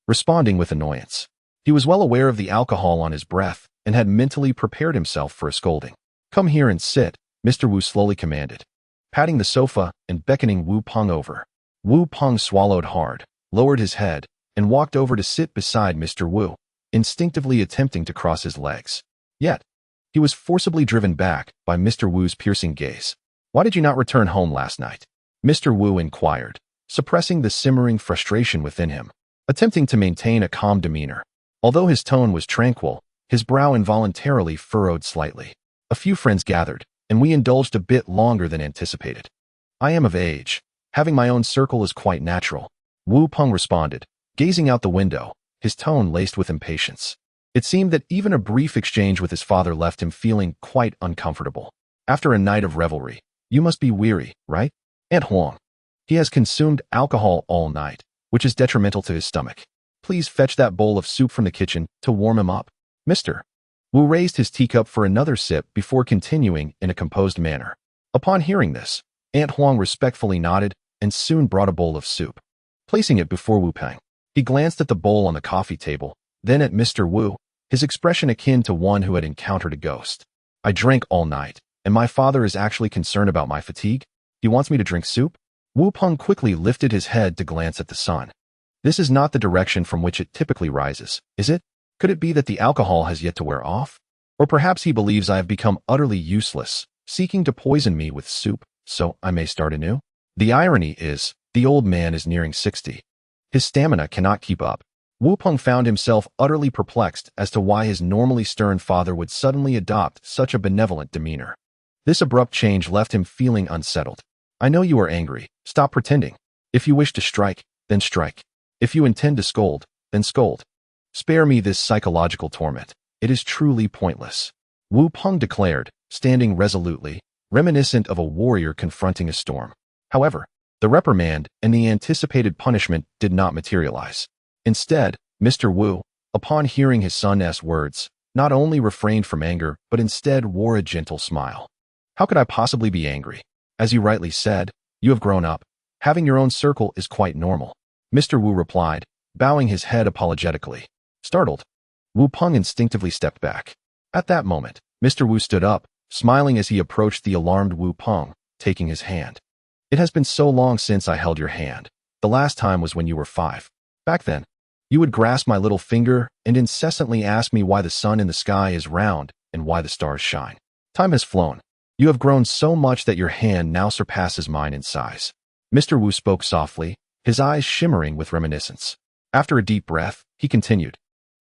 responding with annoyance. He was well aware of the alcohol on his breath and had mentally prepared himself for a scolding. Come here and sit, Mr. Wu slowly commanded, patting the sofa and beckoning Wu Peng over. Wu Peng swallowed hard, lowered his head, and walked over to sit beside Mr. Wu, instinctively attempting to cross his legs. Yet, he was forcibly driven back by Mr. Wu's piercing gaze. Why did you not return home last night? Mr. Wu inquired, suppressing the simmering frustration within him, attempting to maintain a calm demeanor. Although his tone was tranquil, his brow involuntarily furrowed slightly. A few friends gathered, and we indulged a bit longer than anticipated. I am of age. Having my own circle is quite natural. Wu Peng responded, gazing out the window, his tone laced with impatience. It seemed that even a brief exchange with his father left him feeling quite uncomfortable. After a night of revelry, you must be weary, right? Aunt Huang. He has consumed alcohol all night, which is detrimental to his stomach. Please fetch that bowl of soup from the kitchen to warm him up. Mr. Wu raised his teacup for another sip before continuing in a composed manner. Upon hearing this, Aunt Huang respectfully nodded and soon brought a bowl of soup. Placing it before Wu Peng, he glanced at the bowl on the coffee table, then at Mr. Wu, his expression akin to one who had encountered a ghost. I drank all night, and my father is actually concerned about my fatigue. He wants me to drink soup? Wu Peng quickly lifted his head to glance at the sun. This is not the direction from which it typically rises, is it? Could it be that the alcohol has yet to wear off? Or perhaps he believes I have become utterly useless, seeking to poison me with soup, so I may start anew? The irony is, the old man is nearing 60. His stamina cannot keep up. Wu Peng found himself utterly perplexed as to why his normally stern father would suddenly adopt such a benevolent demeanor. This abrupt change left him feeling unsettled. I know you are angry. Stop pretending. If you wish to strike, then strike. If you intend to scold, then scold. Spare me this psychological torment. It is truly pointless. Wu Peng declared, standing resolutely, reminiscent of a warrior confronting a storm. However, the reprimand and the anticipated punishment did not materialize. Instead, Mr. Wu, upon hearing his son's words, not only refrained from anger but instead wore a gentle smile. How could I possibly be angry? As you rightly said, you have grown up. Having your own circle is quite normal. Mr. Wu replied, bowing his head apologetically. Startled, Wu Peng instinctively stepped back. At that moment, Mr. Wu stood up, smiling as he approached the alarmed Wu Peng, taking his hand. It has been so long since I held your hand. The last time was when you were 5. Back then, you would grasp my little finger and incessantly ask me why the sun in the sky is round and why the stars shine. Time has flown. You have grown so much that your hand now surpasses mine in size. Mr. Wu spoke softly, his eyes shimmering with reminiscence. After a deep breath, he continued.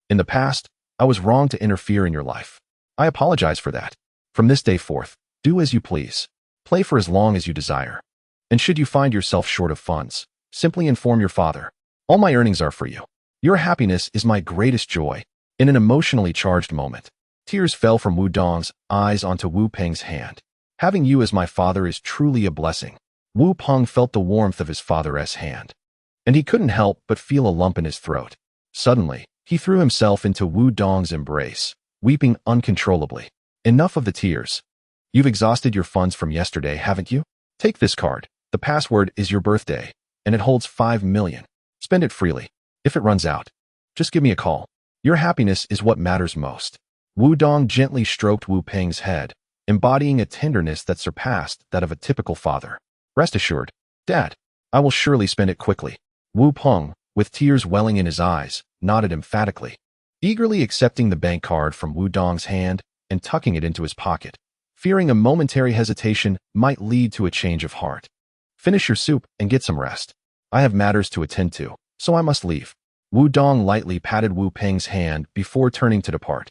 In the past, I was wrong to interfere in your life. I apologize for that. From this day forth, do as you please. Play for as long as you desire. And should you find yourself short of funds, simply inform your father. All my earnings are for you. Your happiness is my greatest joy. In an emotionally charged moment, tears fell from Wu Dong's eyes onto Wu Peng's hand. Having you as my father is truly a blessing. Wu Peng felt the warmth of his father's hand, and he couldn't help but feel a lump in his throat. Suddenly, he threw himself into Wu Dong's embrace, weeping uncontrollably. Enough of the tears. You've exhausted your funds from yesterday, haven't you? Take this card. The password is your birthday, and it holds 5 million. Spend it freely. If it runs out, just give me a call. Your happiness is what matters most. Wu Dong gently stroked Wu Peng's head, embodying a tenderness that surpassed that of a typical father. Rest assured, Dad, I will surely spend it quickly. Wu Peng, with tears welling in his eyes, nodded emphatically, eagerly accepting the bank card from Wu Dong's hand and tucking it into his pocket, fearing a momentary hesitation might lead to a change of heart. Finish your soup and get some rest. I have matters to attend to, so I must leave. Wu Dong lightly patted Wu Peng's hand before turning to depart.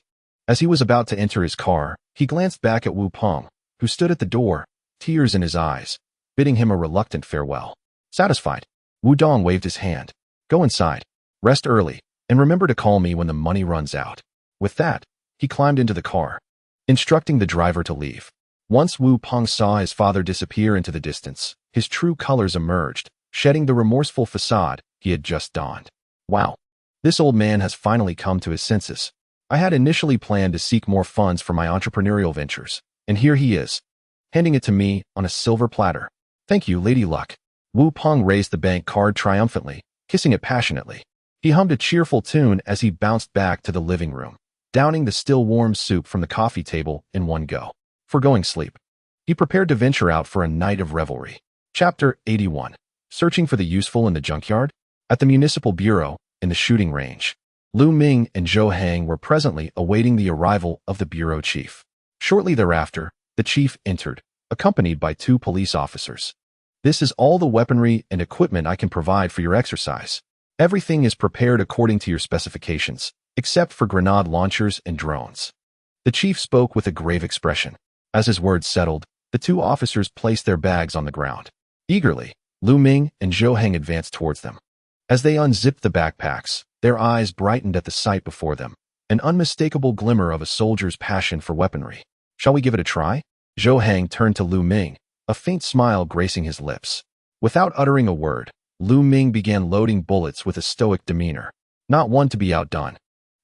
As he was about to enter his car, he glanced back at Wu Peng, who stood at the door, tears in his eyes, bidding him a reluctant farewell. Satisfied, Wu Dong waved his hand. Go inside, rest early, and remember to call me when the money runs out. With that, he climbed into the car, instructing the driver to leave. Once Wu Peng saw his father disappear into the distance, his true colors emerged, shedding the remorseful facade he had just donned. Wow, this old man has finally come to his senses. I had initially planned to seek more funds for my entrepreneurial ventures, and here he is, handing it to me on a silver platter. Thank you, Lady Luck. Wu Peng raised the bank card triumphantly, kissing it passionately. He hummed a cheerful tune as he bounced back to the living room, downing the still warm soup from the coffee table in one go. Foregoing sleep, he prepared to venture out for a night of revelry. Chapter 81. Searching for the useful in the junkyard? At the municipal bureau, in the shooting range, Lu Ming and Zhou Hang were presently awaiting the arrival of the bureau chief. Shortly thereafter, the chief entered, accompanied by 2 police officers. This is all the weaponry and equipment I can provide for your exercise. Everything is prepared according to your specifications, except for grenade launchers and drones. The chief spoke with a grave expression. As his words settled, the 2 officers placed their bags on the ground. Eagerly, Lu Ming and Zhou Hang advanced towards them. As they unzipped the backpacks, their eyes brightened at the sight before them, an unmistakable glimmer of a soldier's passion for weaponry. Shall we give it a try? Zhou Hang turned to Lu Ming, a faint smile gracing his lips. Without uttering a word, Lu Ming began loading bullets with a stoic demeanor, not one to be outdone.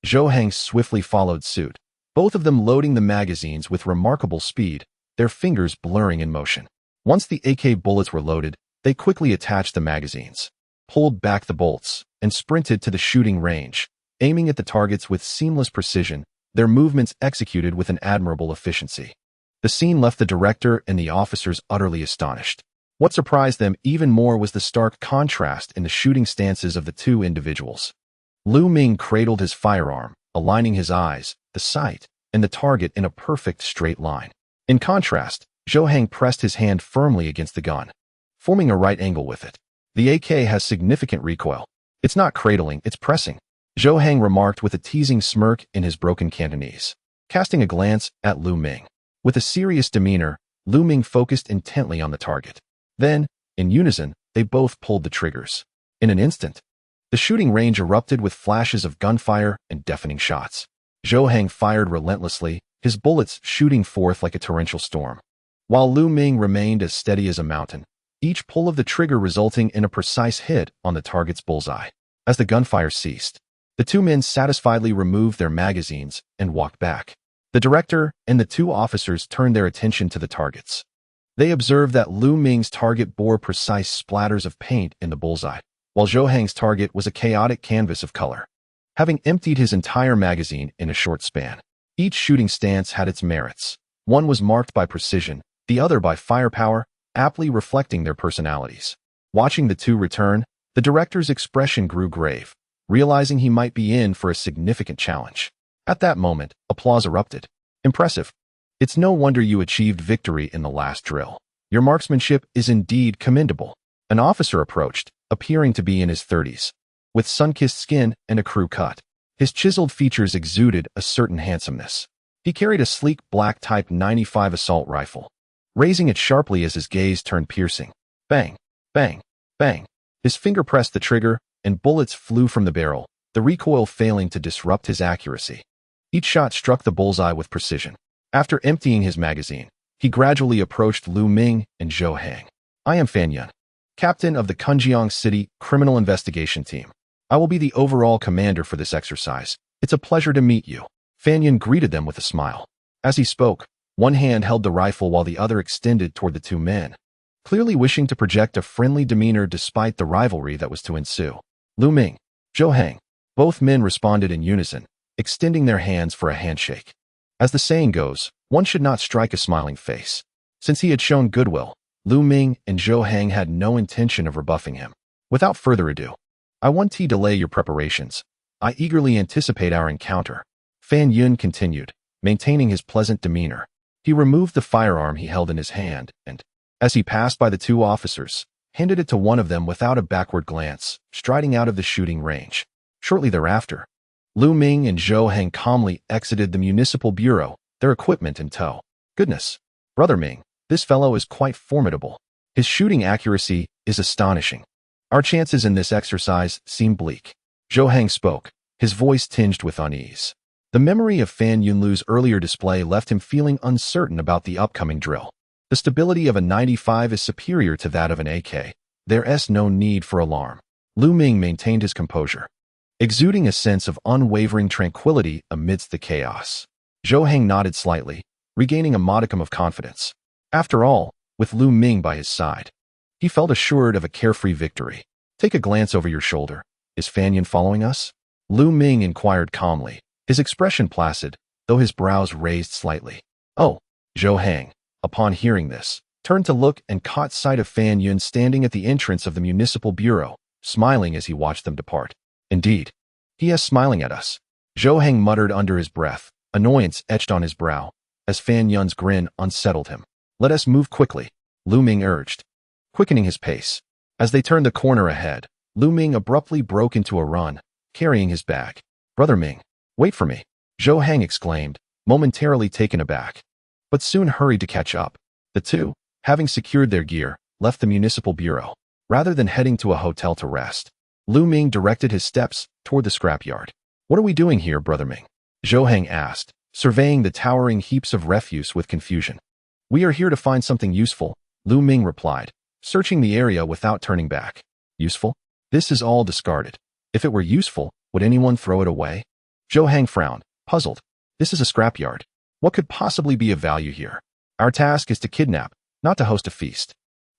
Zhou Hang swiftly followed suit, both of them loading the magazines with remarkable speed, their fingers blurring in motion. Once the AK bullets were loaded, they quickly attached the magazines, pulled back the bolts, and sprinted to the shooting range, aiming at the targets with seamless precision, their movements executed with an admirable efficiency. The scene left the director and the officers utterly astonished. What surprised them even more was the stark contrast in the shooting stances of the 2 individuals. Lu Ming cradled his firearm, aligning his eyes, the sight, and the target in a perfect straight line. In contrast, Zhou Hang pressed his hand firmly against the gun, forming a right angle with it. The AK has significant recoil. It's not cradling, it's pressing, Zhou Hang remarked with a teasing smirk in his broken Cantonese, casting a glance at Lu Ming. With a serious demeanor, Lu Ming focused intently on the target. Then, in unison, they both pulled the triggers. In an instant, the shooting range erupted with flashes of gunfire and deafening shots. Zhou Hang fired relentlessly, his bullets shooting forth like a torrential storm, while Lu Ming remained as steady as a mountain, each pull of the trigger resulting in a precise hit on the target's bullseye. As the gunfire ceased, the 2 men satisfiedly removed their magazines and walked back. The director and the 2 officers turned their attention to the targets. They observed that Lu Ming's target bore precise splatters of paint in the bullseye, while Zhou Hang's target was a chaotic canvas of color. Having emptied his entire magazine in a short span, each shooting stance had its merits. One was marked by precision, the other by firepower, aptly reflecting their personalities. Watching the 2 return, the director's expression grew grave, realizing he might be in for a significant challenge. At that moment, applause erupted. Impressive. It's no wonder you achieved victory in the last drill. Your marksmanship is indeed commendable. An officer approached, appearing to be in his 30s, with sun-kissed skin and a crew cut. His chiseled features exuded a certain handsomeness. He carried a sleek black Type 95 assault rifle, raising it sharply as his gaze turned piercing. Bang, bang, bang. His finger pressed the trigger, and bullets flew from the barrel, the recoil failing to disrupt his accuracy. Each shot struck the bullseye with precision. After emptying his magazine, he gradually approached Lu Ming and Zhou Hang. I am Fan Yun, captain of the Kunjiang City Criminal Investigation Team. I will be the overall commander for this exercise. It's a pleasure to meet you. Fan Yun greeted them with a smile. As he spoke, one hand held the rifle while the other extended toward the two men, clearly wishing to project a friendly demeanor despite the rivalry that was to ensue. Lu Ming, Zhou Hang. Both men responded in unison, extending their hands for a handshake. As the saying goes, one should not strike a smiling face. Since he had shown goodwill, Lu Ming and Zhou Hang had no intention of rebuffing him. Without further ado, I want to delay your preparations. I eagerly anticipate our encounter. Fan Yun continued, maintaining his pleasant demeanor. He removed the firearm he held in his hand and, as he passed by the two officers, handed it to one of them without a backward glance, striding out of the shooting range. Shortly thereafter, Lu Ming and Zhou Hang calmly exited the municipal bureau, their equipment in tow. Goodness, Brother Ming, this fellow is quite formidable. His shooting accuracy is astonishing. Our chances in this exercise seem bleak. Zhou Hang spoke, his voice tinged with unease. The memory of Fan Yunlu's earlier display left him feeling uncertain about the upcoming drill. The stability of a 95 is superior to that of an AK. There's no need for alarm. Lu Ming maintained his composure, exuding a sense of unwavering tranquility amidst the chaos. Zhou Hang nodded slightly, regaining a modicum of confidence. After all, with Lu Ming by his side, he felt assured of a carefree victory. Take a glance over your shoulder. Is Fan Yun following us? Lu Ming inquired calmly, his expression placid, though his brows raised slightly. Oh, Zhou Hang, upon hearing this, turned to look and caught sight of Fan Yun standing at the entrance of the municipal bureau, smiling as he watched them depart. Indeed, he is smiling at us. Zhou Hang muttered under his breath, annoyance etched on his brow, as Fan Yun's grin unsettled him. Let us move quickly, Lu Ming urged, quickening his pace. As they turned the corner ahead, Lu Ming abruptly broke into a run, carrying his bag. Brother Ming, wait for me, Zhou Hang exclaimed, momentarily taken aback, but soon hurried to catch up. The two, having secured their gear, left the municipal bureau. Rather than heading to a hotel to rest, Lu Ming directed his steps toward the scrapyard. What are we doing here, Brother Ming? Zhou Hang asked, surveying the towering heaps of refuse with confusion. We are here to find something useful, Lu Ming replied, searching the area without turning back. Useful? This is all discarded. If it were useful, would anyone throw it away? Zhou Hang frowned, puzzled. This is a scrapyard. What could possibly be of value here? Our task is to kidnap, not to host a feast.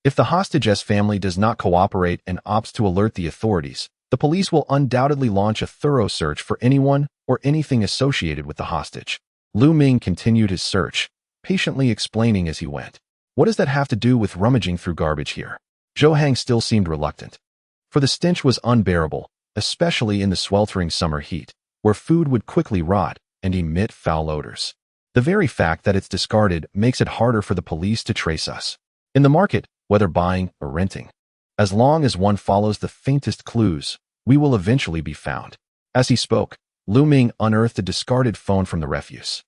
If the hostage's family does not cooperate and opts to alert the authorities, the police will undoubtedly launch a thorough search for anyone or anything associated with the hostage. Lu Ming continued his search, patiently explaining as he went. What does that have to do with rummaging through garbage here? Zhou Hang still seemed reluctant, for the stench was unbearable, especially in the sweltering summer heat, where food would quickly rot and emit foul odors. The very fact that it's discarded makes it harder for the police to trace us. In the market, whether buying or renting, as long as one follows the faintest clues, we will eventually be found. As he spoke, Lu Ming unearthed a discarded phone from the refuse,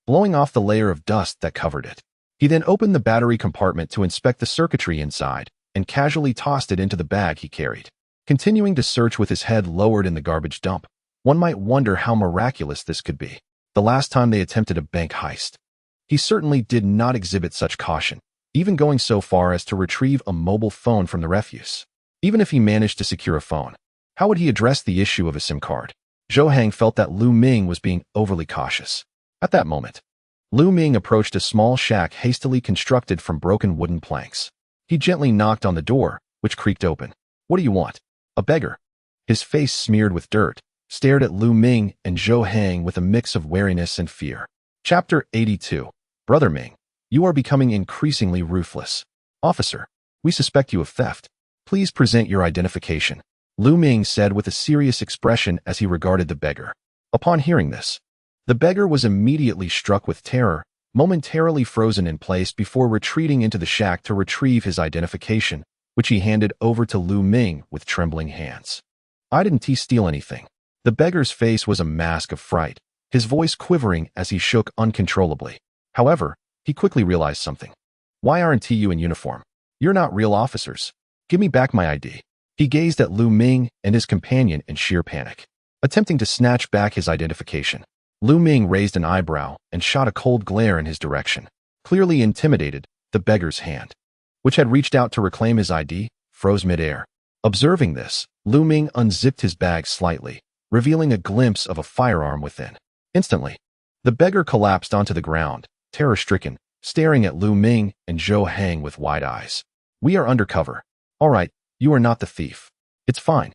blowing off the layer of dust that covered it. He then opened the battery compartment to inspect the circuitry inside and casually tossed it into the bag he carried. Continuing to search with his head lowered in the garbage dump, one might wonder how miraculous this could be. The last time they attempted a bank heist, he certainly did not exhibit such caution, even going so far as to retrieve a mobile phone from the refuse. Even if he managed to secure a phone, how would he address the issue of a SIM card? Zhou Hang felt that Lu Ming was being overly cautious. At that moment, Lu Ming approached a small shack hastily constructed from broken wooden planks. He gently knocked on the door, which creaked open. What do you want? A beggar, his face smeared with dirt, stared at Lu Ming and Zhou Hang with a mix of wariness and fear. Chapter 82. Brother Ming, you are becoming increasingly ruthless. Officer, we suspect you of theft. Please present your identification, Lu Ming said with a serious expression as he regarded the beggar. Upon hearing this, the beggar was immediately struck with terror, momentarily frozen in place before retreating into the shack to retrieve his identification, which he handed over to Lu Ming with trembling hands. "I didn't steal anything." The beggar's face was a mask of fright, his voice quivering as he shook uncontrollably. However, he quickly realized something. "Why aren't you in uniform? You're not real officers. Give me back my ID." He gazed at Lu Ming and his companion in sheer panic, attempting to snatch back his identification. Lu Ming raised an eyebrow and shot a cold glare in his direction. Clearly intimidated, the beggar's hand, which had reached out to reclaim his ID, froze midair. Observing this, Lu Ming unzipped his bag slightly, revealing a glimpse of a firearm within. Instantly, the beggar collapsed onto the ground, terror-stricken, staring at Lu Ming and Zhou Hang with wide eyes. "We are undercover. All right, you are not the thief. It's fine."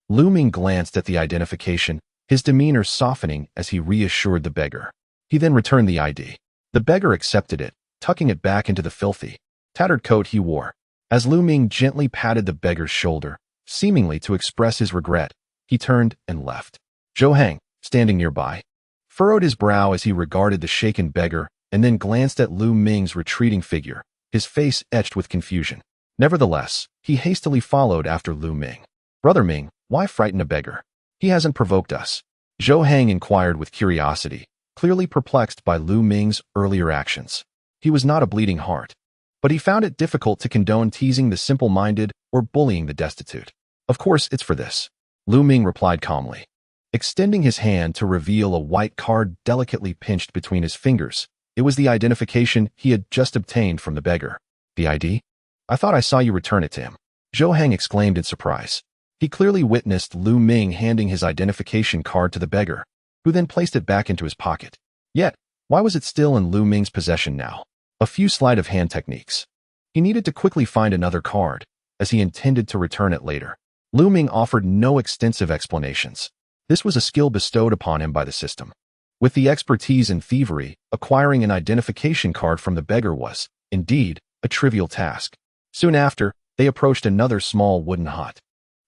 Lu Ming glanced at the identification, his demeanor softening as he reassured the beggar. He then returned the ID. The beggar accepted it, tucking it back into the filthy, tattered coat he wore. As Lu Ming gently patted the beggar's shoulder, seemingly to express his regret, he turned and left. Zhou Hang, standing nearby, furrowed his brow as he regarded the shaken beggar and then glanced at Lu Ming's retreating figure, his face etched with confusion. Nevertheless, he hastily followed after Lu Ming. "Brother Ming, why frighten a beggar? He hasn't provoked us." Zhou Hang inquired with curiosity, clearly perplexed by Lu Ming's earlier actions. He was not a bleeding heart, but he found it difficult to condone teasing the simple-minded or bullying the destitute. "Of course it's for this," Lu Ming replied calmly, extending his hand to reveal a white card delicately pinched between his fingers. It was the identification he had just obtained from the beggar. "The ID? I thought I saw you return it to him," Zhou Hang exclaimed in surprise. He clearly witnessed Lu Ming handing his identification card to the beggar, who then placed it back into his pocket. Yet, why was it still in Lu Ming's possession now? A few sleight-of-hand techniques. He needed to quickly find another card, as he intended to return it later. Lu Ming offered no extensive explanations. This was a skill bestowed upon him by the system. With the expertise in thievery, acquiring an identification card from the beggar was, indeed, a trivial task. Soon after, they approached another small wooden hut.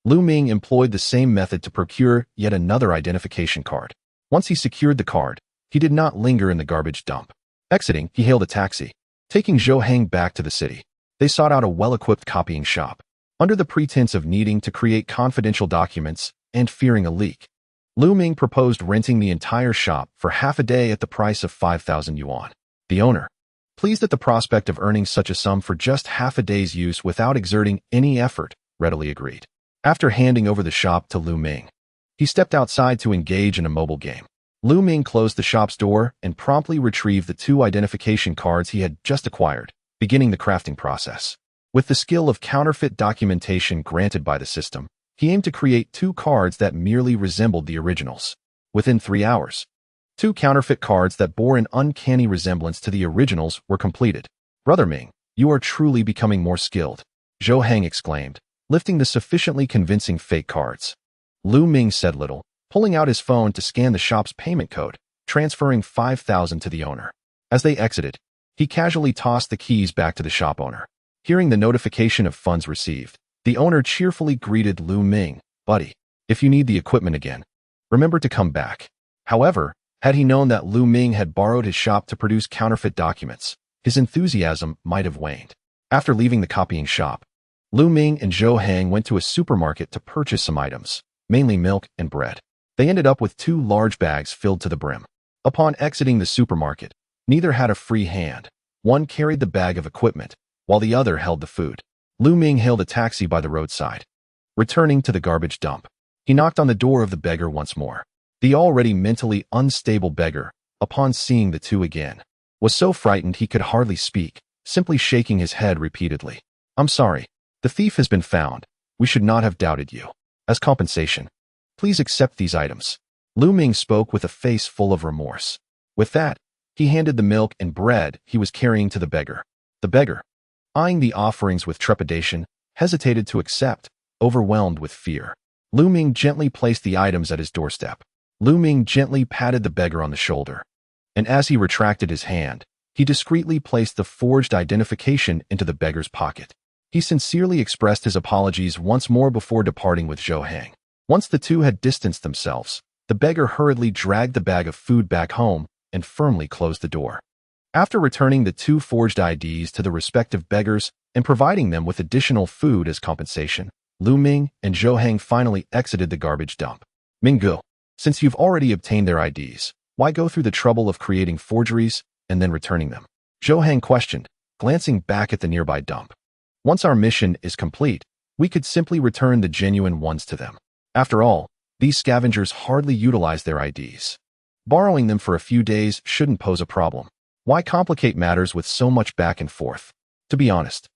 Lu Ming employed the same method to procure yet another identification card. Once he secured the card, he did not linger in the garbage dump. Exiting, he hailed a taxi. Taking Zhou Hang back to the city, they sought out a well-equipped copying shop. Under the pretense of needing to create confidential documents and fearing a leak, Lu Ming proposed renting the entire shop for half a day at the price of 5,000 yuan. The owner, pleased at the prospect of earning such a sum for just half a day's use without exerting any effort, readily agreed. After handing over the shop to Lu Ming, he stepped outside to engage in a mobile game. Lu Ming closed the shop's door and promptly retrieved the 2 identification cards he had just acquired, beginning the crafting process. With the skill of counterfeit documentation granted by the system, he aimed to create 2 cards that merely resembled the originals. Within 3 hours, 2 counterfeit cards that bore an uncanny resemblance to the originals were completed. "Brother Ming, you are truly becoming more skilled," Zhou Hang exclaimed, lifting the sufficiently convincing fake cards. Lu Ming said little, pulling out his phone to scan the shop's payment code, transferring 5,000 to the owner. As they exited, he casually tossed the keys back to the shop owner. Hearing the notification of funds received, the owner cheerfully greeted Lu Ming. "Buddy, if you need the equipment again, remember to come back." However, had he known that Lu Ming had borrowed his shop to produce counterfeit documents, his enthusiasm might have waned. After leaving the copying shop, Lu Ming and Zhou Hang went to a supermarket to purchase some items, mainly milk and bread. They ended up with 2 large bags filled to the brim. Upon exiting the supermarket, neither had a free hand. One carried the bag of equipment, while the other held the food. Lu Ming hailed a taxi by the roadside. Returning to the garbage dump, he knocked on the door of the beggar once more. The already mentally unstable beggar, upon seeing the 2 again, was so frightened he could hardly speak, simply shaking his head repeatedly. "I'm sorry. The thief has been found. We should not have doubted you. As compensation, please accept these items." Lu Ming spoke with a face full of remorse. With that, he handed the milk and bread he was carrying to the beggar. The beggar, eyeing the offerings with trepidation, hesitated to accept, overwhelmed with fear. Lu Ming gently placed the items at his doorstep. Lu Ming gently patted the beggar on the shoulder, and as he retracted his hand, he discreetly placed the forged identification into the beggar's pocket. He sincerely expressed his apologies once more before departing with Zhou Hang. Once the 2 had distanced themselves, the beggar hurriedly dragged the bag of food back home and firmly closed the door. After returning the 2 forged IDs to the respective beggars and providing them with additional food as compensation, Lu Ming and Zhou Hang finally exited the garbage dump. Minggu, since you've already obtained their IDs, why go through the trouble of creating forgeries and then returning them? Zhou Hang questioned, glancing back at the nearby dump. Once our mission is complete, we could simply return the genuine ones to them. After all, these scavengers hardly utilize their IDs. Borrowing them for a few days shouldn't pose a problem. Why complicate matters with so much back and forth? To be honest,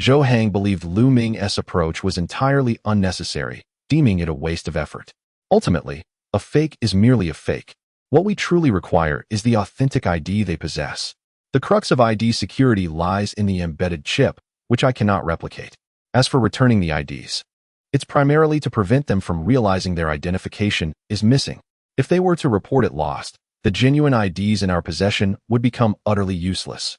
Zhou Hang believed Lu Ming's approach was entirely unnecessary, deeming it a waste of effort. Ultimately, a fake is merely a fake. What we truly require is the authentic ID they possess. The crux of ID security lies in the embedded chip, which I cannot replicate. As for returning the IDs, it's primarily to prevent them from realizing their identification is missing. If they were to report it lost, the genuine IDs in our possession would become utterly useless.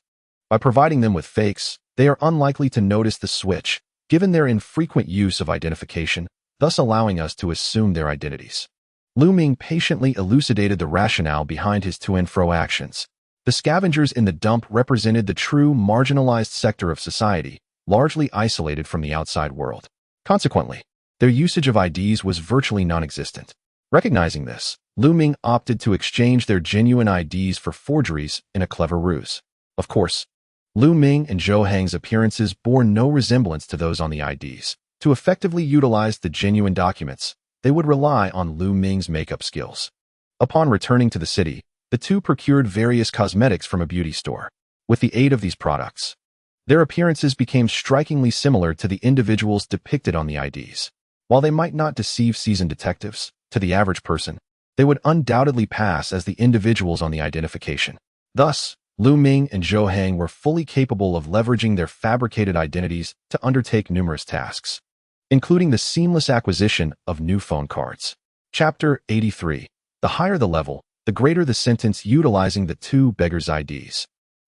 By providing them with fakes, they are unlikely to notice the switch, given their infrequent use of identification, thus allowing us to assume their identities. Lu Ming patiently elucidated the rationale behind his to-and-fro actions. The scavengers in the dump represented the true marginalized sector of society, largely isolated from the outside world. Consequently, their usage of IDs was virtually non-existent. Recognizing this, Lu Ming opted to exchange their genuine IDs for forgeries in a clever ruse. Of course, Lu Ming and Zhou Hang's appearances bore no resemblance to those on the IDs. To effectively utilize the genuine documents, they would rely on Lu Ming's makeup skills. Upon returning to the city, the two procured various cosmetics from a beauty store. With the aid of these products, their appearances became strikingly similar to the individuals depicted on the IDs. While they might not deceive seasoned detectives, to the average person, they would undoubtedly pass as the individuals on the identification. Thus, Lu Ming and Zhou Hang were fully capable of leveraging their fabricated identities to undertake numerous tasks, including the seamless acquisition of new phone cards. Chapter 83. The higher the level, the greater the sentence utilizing the 2 beggars' IDs.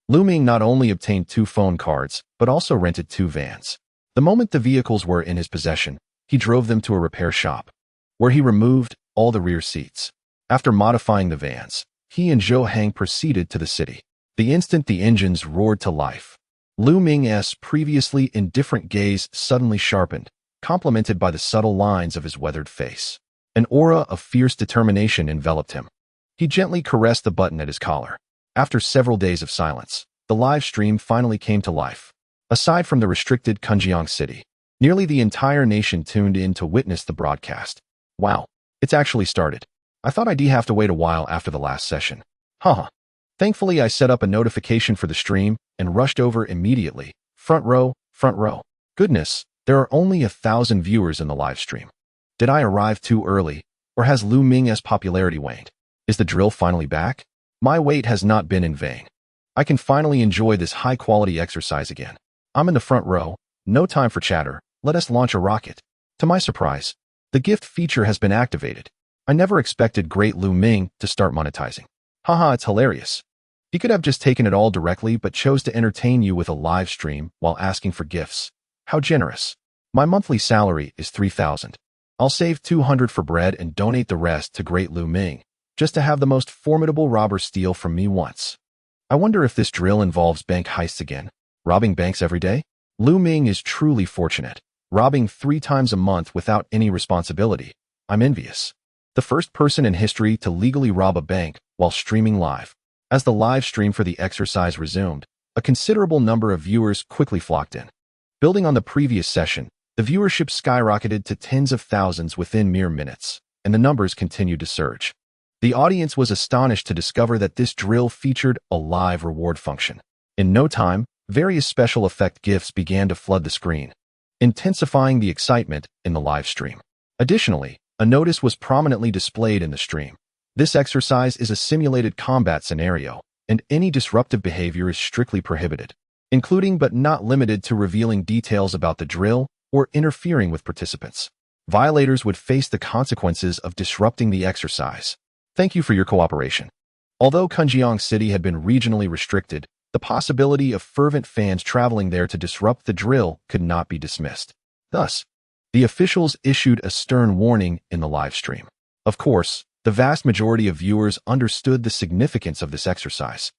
Lu Ming not only obtained 2 phone cards, but also rented 2 vans. The moment the vehicles were in his possession, he drove them to a repair shop, where he removed all the rear seats. After modifying the vans, he and Zhou Hang proceeded to the city. The instant the engines roared to life, Lu Ming's previously indifferent gaze suddenly sharpened, complemented by the subtle lines of his weathered face. An aura of fierce determination enveloped him. He gently caressed the button at his collar. After several days of silence, the live stream finally came to life. Aside from the restricted Kunjiang city, nearly the entire nation tuned in to witness the broadcast. Wow, it's actually started. I thought I'd have to wait a while after the last session. Haha. Thankfully, I set up a notification for the stream and rushed over immediately. Front row, front row. Goodness, there are only 1,000 viewers in the live stream. Did I arrive too early, or has Lu Ming's popularity waned? Is the drill finally back? My wait has not been in vain. I can finally enjoy this high-quality exercise again. I'm in the front row. No time for chatter. Let us launch a rocket. To my surprise, the gift feature has been activated. I never expected great Lu Ming to start monetizing. Haha, it's hilarious. He could have just taken it all directly but chose to entertain you with a live stream while asking for gifts. How generous. My monthly salary is 3,000. I'll save 200 for bread and donate the rest to great Lu Ming, just to have the most formidable robber steal from me once. I wonder if this drill involves bank heists again. Robbing banks every day? Lu Ming is truly fortunate. Robbing 3 times a month without any responsibility. I'm envious. The first person in history to legally rob a bank while streaming live. As the live stream for the exercise resumed, a considerable number of viewers quickly flocked in. Building on the previous session, the viewership skyrocketed to tens of thousands within mere minutes, and the numbers continued to surge. The audience was astonished to discover that this drill featured a live reward function. In no time, various special effect gifts began to flood the screen, intensifying the excitement in the live stream. Additionally, a notice was prominently displayed in the stream. This exercise is a simulated combat scenario, and any disruptive behavior is strictly prohibited, including but not limited to revealing details about the drill or interfering with participants. Violators would face the consequences of disrupting the exercise. Thank you for your cooperation. Although Kunjiang City had been regionally restricted, the possibility of fervent fans traveling there to disrupt the drill could not be dismissed. Thus, the officials issued a stern warning in the live stream. Of course, the vast majority of viewers understood the significance of this exercise.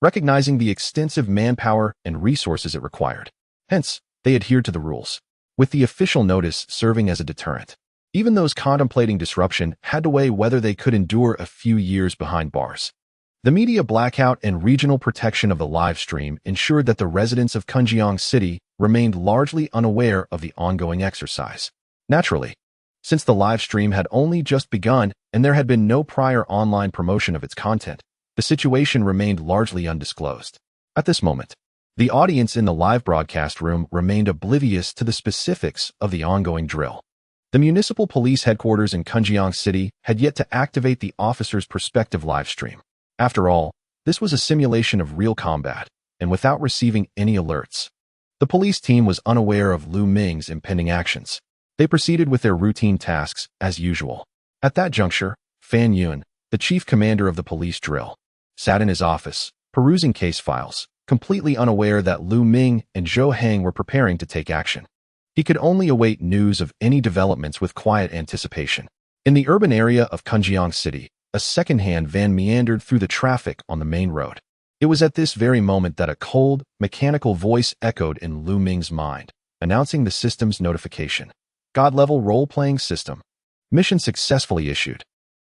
recognizing the extensive manpower and resources it required. Hence, they adhered to the rules, with the official notice serving as a deterrent. Even those contemplating disruption had to weigh whether they could endure a few years behind bars. The media blackout and regional protection of the live stream ensured that the residents of Kunjiang City remained largely unaware of the ongoing exercise. Naturally, since the live stream had only just begun and there had been no prior online promotion of its content, the situation remained largely undisclosed. At this moment, the audience in the live broadcast room remained oblivious to the specifics of the ongoing drill. The municipal police headquarters in Kunjiang City had yet to activate the officer's perspective live stream. After all, this was a simulation of real combat, and without receiving any alerts. The police team was unaware of Lu Ming's impending actions. They proceeded with their routine tasks as usual. At that juncture, Fan Yun, the chief commander of the police drill, sat in his office, perusing case files, completely unaware that Lu Ming and Zhou Hang were preparing to take action. He could only await news of any developments with quiet anticipation. In the urban area of Kunjiang City, a second-hand van meandered through the traffic on the main road. It was at this very moment that a cold, mechanical voice echoed in Lu Ming's mind, announcing the system's notification. God-level role-playing system. Mission successfully issued.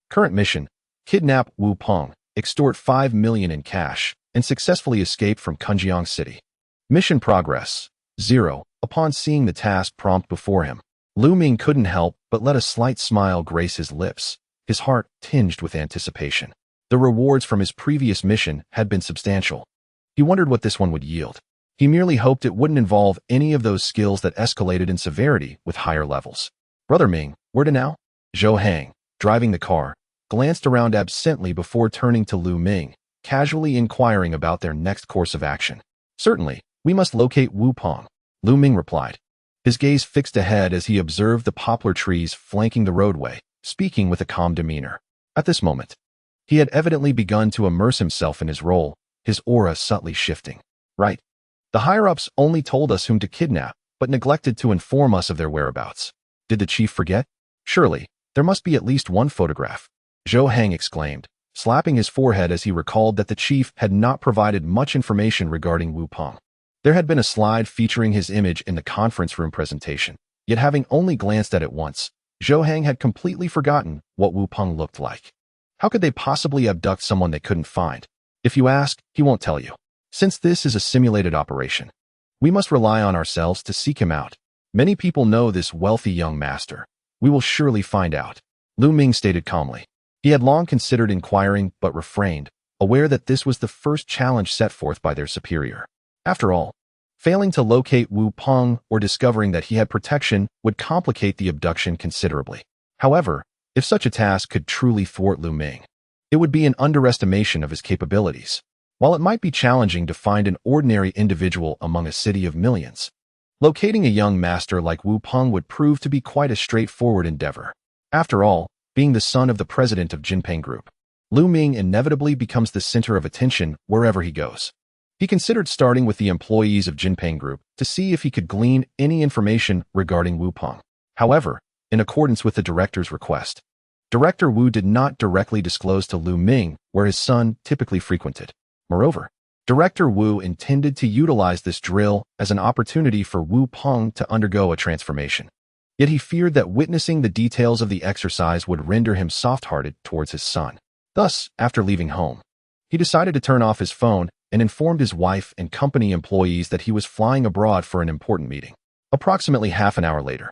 Current mission: kidnap Wu Peng, extort 5 million in cash, and successfully escape from Kunjiang City. Mission progress: 0. Upon seeing the task prompt before him, Lu Ming couldn't help but let a slight smile grace his lips, his heart tinged with anticipation. The rewards from his previous mission had been substantial. He wondered what this one would yield. He merely hoped it wouldn't involve any of those skills that escalated in severity with higher levels. Brother Ming, where to now? Zhou Hang, driving the car, glanced around absently before turning to Lu Ming, casually inquiring about their next course of action. Certainly, we must locate Wu Peng, Lu Ming replied. His gaze fixed ahead as he observed the poplar trees flanking the roadway, speaking with a calm demeanor. At this moment, he had evidently begun to immerse himself in his role, his aura subtly shifting. Right. The higher-ups only told us whom to kidnap, but neglected to inform us of their whereabouts. Did the chief forget? Surely, there must be at least one photograph. Zhou Hang exclaimed, slapping his forehead as he recalled that the chief had not provided much information regarding Wu Peng. There had been a slide featuring his image in the conference room presentation, yet having only glanced at it once, Zhou Hang had completely forgotten what Wu Peng looked like. How could they possibly abduct someone they couldn't find? If you ask, he won't tell you. Since this is a simulated operation, we must rely on ourselves to seek him out. Many people know this wealthy young master. We will surely find out, Lu Ming stated calmly. He had long considered inquiring but refrained, aware that this was the first challenge set forth by their superior. After all, failing to locate Wu Peng or discovering that he had protection would complicate the abduction considerably. However, if such a task could truly thwart Lu Ming, it would be an underestimation of his capabilities. While it might be challenging to find an ordinary individual among a city of millions, locating a young master like Wu Peng would prove to be quite a straightforward endeavor. After all, being the son of the president of Jinpeng Group, Lu Ming inevitably becomes the center of attention wherever he goes. He considered starting with the employees of Jinpeng Group to see if he could glean any information regarding Wu Peng. However, in accordance with the director's request, Director Wu did not directly disclose to Lu Ming where his son typically frequented. Moreover, Director Wu intended to utilize this drill as an opportunity for Wu Peng to undergo a transformation. Yet he feared that witnessing the details of the exercise would render him soft-hearted towards his son. Thus, after leaving home, he decided to turn off his phone and informed his wife and company employees that he was flying abroad for an important meeting. Approximately half an hour later,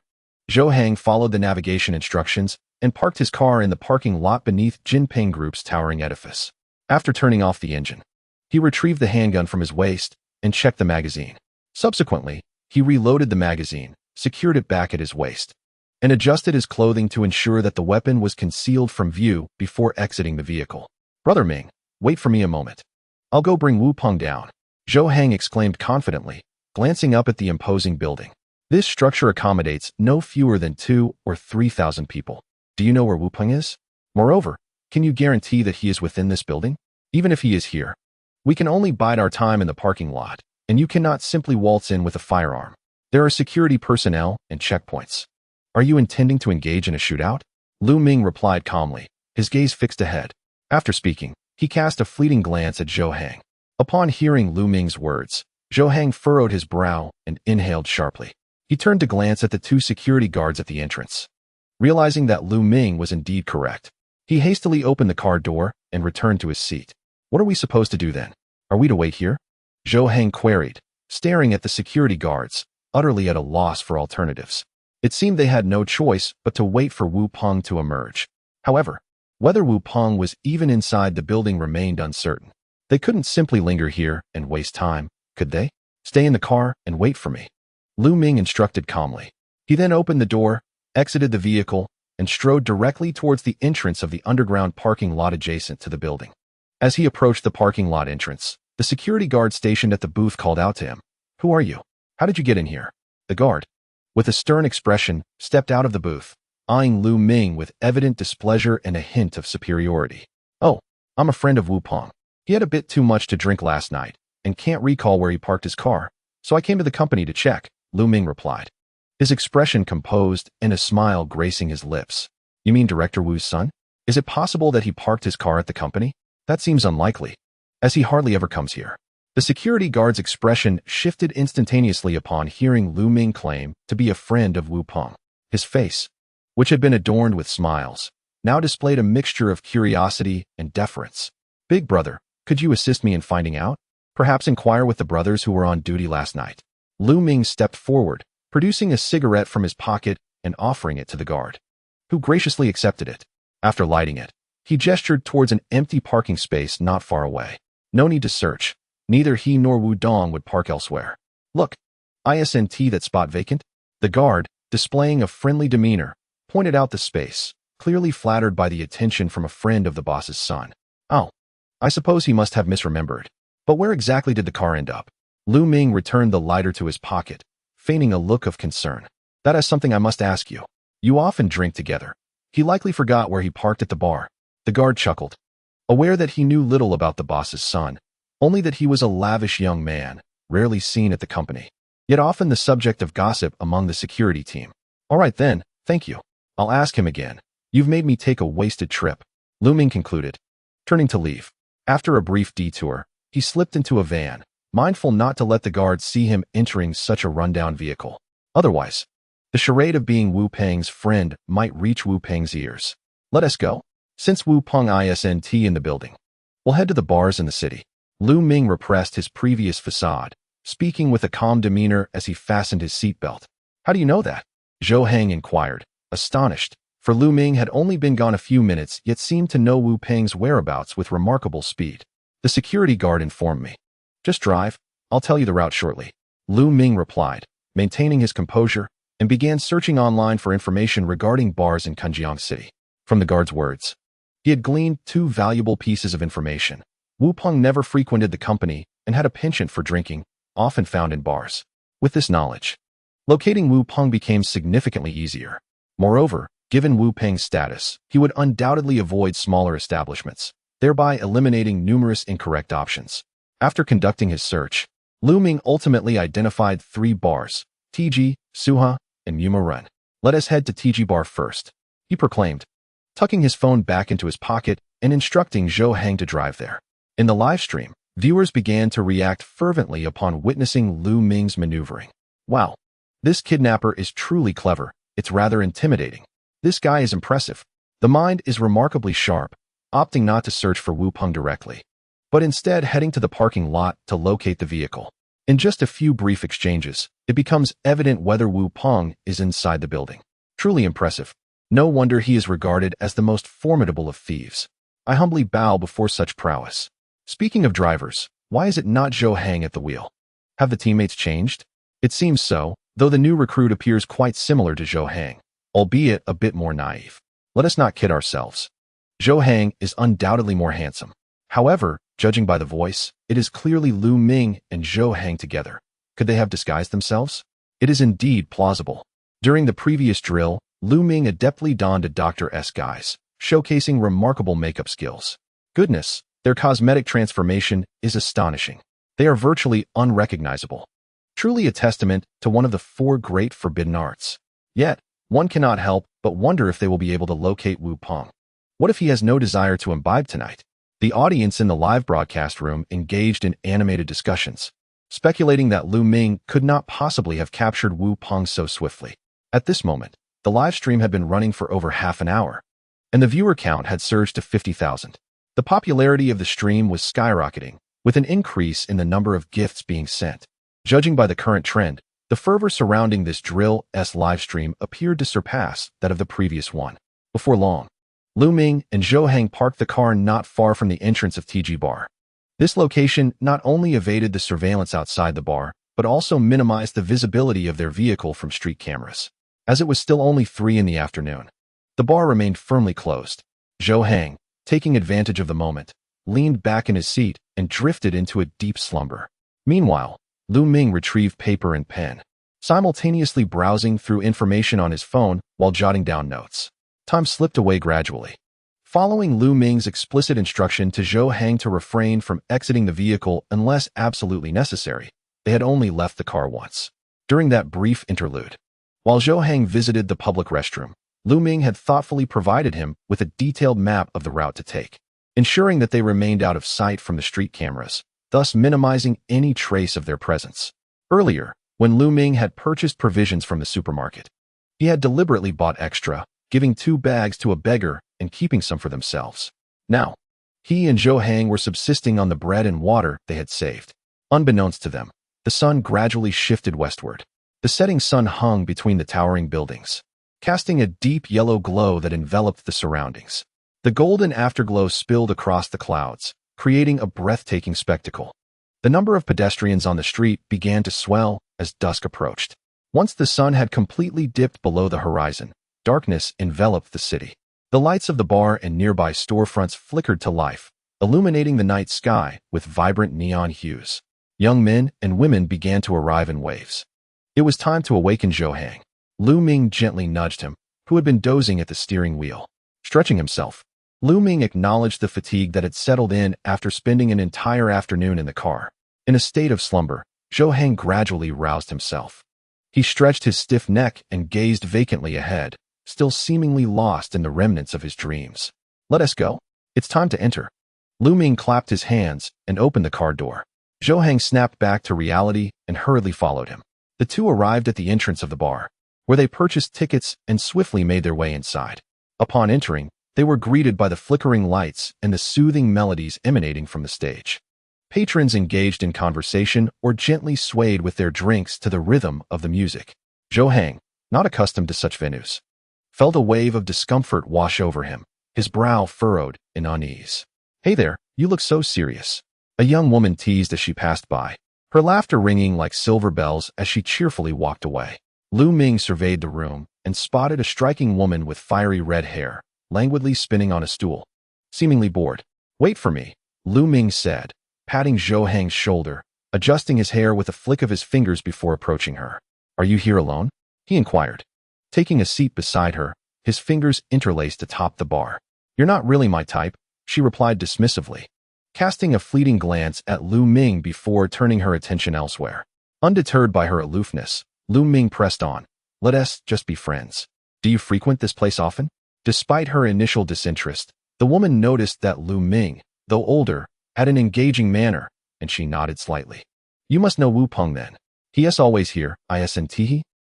Zhou Hang followed the navigation instructions and parked his car in the parking lot beneath Jinpeng Group's towering edifice. After turning off the engine, he retrieved the handgun from his waist and checked the magazine. Subsequently, he reloaded the magazine, secured it back at his waist, and adjusted his clothing to ensure that the weapon was concealed from view before exiting the vehicle. Brother Ming, wait for me a moment. I'll go bring Wu Peng down, Zhou Hang exclaimed confidently, glancing up at the imposing building. This structure accommodates no fewer than 2,000 or 3,000 people. Do you know where Wu Peng is? Moreover, can you guarantee that he is within this building? Even if he is here, we can only bide our time in the parking lot, and you cannot simply waltz in with a firearm. There are security personnel and checkpoints. Are you intending to engage in a shootout? Lu Ming replied calmly, his gaze fixed ahead. After speaking, he cast a fleeting glance at Zhou Hang. Upon hearing Lu Ming's words, Zhou Hang furrowed his brow and inhaled sharply. He turned to glance at the two security guards at the entrance. Realizing that Lu Ming was indeed correct, he hastily opened the car door and returned to his seat. What are we supposed to do then? Are we to wait here? Zhou Hang queried, staring at the security guards, utterly at a loss for alternatives. It seemed they had no choice but to wait for Wu Peng to emerge. However, whether Wu Peng was even inside the building remained uncertain. They couldn't simply linger here and waste time, could they? Stay in the car and wait for me, Lu Ming instructed calmly. He then opened the door, exited the vehicle, and strode directly towards the entrance of the underground parking lot adjacent to the building. As he approached the parking lot entrance, the security guard stationed at the booth called out to him. Who are you? How did you get in here? The guard, with a stern expression, stepped out of the booth, eyeing Lu Ming with evident displeasure and a hint of superiority. Oh, I'm a friend of Wu Peng. He had a bit too much to drink last night and can't recall where he parked his car, so I came to the company to check, Lu Ming replied, his expression composed and a smile gracing his lips. You mean Director Wu's son? Is it possible that he parked his car at the company? That seems unlikely, as he hardly ever comes here. The security guard's expression shifted instantaneously upon hearing Lu Ming claim to be a friend of Wu Peng. His face, which had been adorned with smiles, now displayed a mixture of curiosity and deference. Big brother, could you assist me in finding out? Perhaps inquire with the brothers who were on duty last night. Lu Ming stepped forward, producing a cigarette from his pocket and offering it to the guard, who graciously accepted it. After lighting it, he gestured towards an empty parking space not far away. No need to search. Neither he nor Wu Dong would park elsewhere. Look, isn't that spot vacant? The guard, displaying a friendly demeanor, pointed out the space, clearly flattered by the attention from a friend of the boss's son. Oh, I suppose he must have misremembered. But where exactly did the car end up? Lu Ming returned the lighter to his pocket, feigning a look of concern. That is something I must ask you. You often drink together. He likely forgot where he parked at the bar. The guard chuckled, aware that he knew little about the boss's son, only that he was a lavish young man, rarely seen at the company, yet often the subject of gossip among the security team. All right then, thank you. I'll ask him again. You've made me take a wasted trip, Lu Ming concluded, turning to leave. After a brief detour, he slipped into a van, mindful not to let the guards see him entering such a rundown vehicle. Otherwise, the charade of being Wu Peng's friend might reach Wu Peng's ears. Let us go. Since Wu Peng isn't in the building, we'll head to the bars in the city. Lu Ming repressed his previous facade, speaking with a calm demeanor as he fastened his seatbelt. How do you know that? Zhou Hang inquired, astonished, for Lu Ming had only been gone a few minutes yet seemed to know Wu Peng's whereabouts with remarkable speed. The security guard informed me. Just drive, I'll tell you the route shortly. Lu Ming replied, maintaining his composure, and began searching online for information regarding bars in Kunjiang City. From the guard's words, he had gleaned two valuable pieces of information. Wu Peng never frequented the company and had a penchant for drinking, often found in bars. With this knowledge, locating Wu Peng became significantly easier. Moreover, given Wu Peng's status, he would undoubtedly avoid smaller establishments, thereby eliminating numerous incorrect options. After conducting his search, Lu Ming ultimately identified 3 bars, TG, Suha, and Muma Run. Let us head to TG Bar first, he proclaimed, tucking his phone back into his pocket and instructing Zhou Hang to drive there. In the live stream, viewers began to react fervently upon witnessing Lu Ming's maneuvering. Wow, this kidnapper is truly clever. It's rather intimidating. This guy is impressive. The mind is remarkably sharp, opting not to search for Wu Peng directly, but instead heading to the parking lot to locate the vehicle. In just a few brief exchanges, it becomes evident whether Wu Peng is inside the building. Truly impressive. No wonder he is regarded as the most formidable of thieves. I humbly bow before such prowess. Speaking of drivers, why is it not Zhou Hang at the wheel? Have the teammates changed? It seems so, though the new recruit appears quite similar to Zhou Hang, albeit a bit more naive. Let us not kid ourselves. Zhou Hang is undoubtedly more handsome. However, judging by the voice, it is clearly Lu Ming and Zhou Hang together. Could they have disguised themselves? It is indeed plausible. During the previous drill, Lu Ming adeptly donned a Dr. S guise, showcasing remarkable makeup skills. Goodness, their cosmetic transformation is astonishing. They are virtually unrecognizable. Truly a testament to one of the 4 great forbidden arts. Yet, one cannot help but wonder if they will be able to locate Wu Peng. What if he has no desire to imbibe tonight? The audience in the live broadcast room engaged in animated discussions, speculating that Lu Ming could not possibly have captured Wu Peng so swiftly. At this moment, the live stream had been running for over half an hour, and the viewer count had surged to 50,000. The popularity of the stream was skyrocketing, with an increase in the number of gifts being sent. Judging by the current trend, the fervor surrounding this Drill-S livestream appeared to surpass that of the previous one. Before long, Lu Ming and Zhou Hang parked the car not far from the entrance of TG Bar. This location not only evaded the surveillance outside the bar, but also minimized the visibility of their vehicle from street cameras. As it was still only 3 in the afternoon, the bar remained firmly closed. Zhou Hang, taking advantage of the moment, leaned back in his seat and drifted into a deep slumber. Meanwhile, Lu Ming retrieved paper and pen, simultaneously browsing through information on his phone while jotting down notes. Time slipped away gradually. Following Lu Ming's explicit instruction to Zhou Hang to refrain from exiting the vehicle unless absolutely necessary, they had only left the car once. During that brief interlude, while Zhou Hang visited the public restroom, Lu Ming had thoughtfully provided him with a detailed map of the route to take, ensuring that they remained out of sight from the street cameras, thus minimizing any trace of their presence. Earlier, when Lu Ming had purchased provisions from the supermarket, he had deliberately bought extra, giving 2 bags to a beggar and keeping some for themselves. Now, he and Zhou Hang were subsisting on the bread and water they had saved. Unbeknownst to them, the sun gradually shifted westward. The setting sun hung between the towering buildings, casting a deep yellow glow that enveloped the surroundings. The golden afterglow spilled across the clouds, creating a breathtaking spectacle. The number of pedestrians on the street began to swell as dusk approached. Once the sun had completely dipped below the horizon, darkness enveloped the city. The lights of the bar and nearby storefronts flickered to life, illuminating the night sky with vibrant neon hues. Young men and women began to arrive in waves. It was time to awaken Zhou Hang. Lu Ming gently nudged him, who had been dozing at the steering wheel. Stretching himself, Lu Ming acknowledged the fatigue that had settled in after spending an entire afternoon in the car. In a state of slumber, Zhou Hang gradually roused himself. He stretched his stiff neck and gazed vacantly ahead, still seemingly lost in the remnants of his dreams. "Let us go. It's time to enter." Lu Ming clapped his hands and opened the car door. Zhou Hang snapped back to reality and hurriedly followed him. The two arrived at the entrance of the bar, where they purchased tickets and swiftly made their way inside. Upon entering, they were greeted by the flickering lights and the soothing melodies emanating from the stage. Patrons engaged in conversation or gently swayed with their drinks to the rhythm of the music. Zhou Hang, not accustomed to such venues, felt a wave of discomfort wash over him, his brow furrowed in unease. "Hey there, you look so serious," a young woman teased as she passed by, her laughter ringing like silver bells as she cheerfully walked away. Lu Ming surveyed the room and spotted a striking woman with fiery red hair, languidly spinning on a stool. Seemingly bored. "Wait for me," Lu Ming said, patting Zhou Hang's shoulder, adjusting his hair with a flick of his fingers before approaching her. "Are you here alone?" he inquired. Taking a seat beside her, his fingers interlaced atop the bar. "You're not really my type," she replied dismissively, casting a fleeting glance at Lu Ming before turning her attention elsewhere. Undeterred by her aloofness, Lu Ming pressed on. "Let us just be friends. Do you frequent this place often?" Despite her initial disinterest, the woman noticed that Lu Ming, though older, had an engaging manner, and she nodded slightly. "You must know Wu Peng then. He is always here, isn't?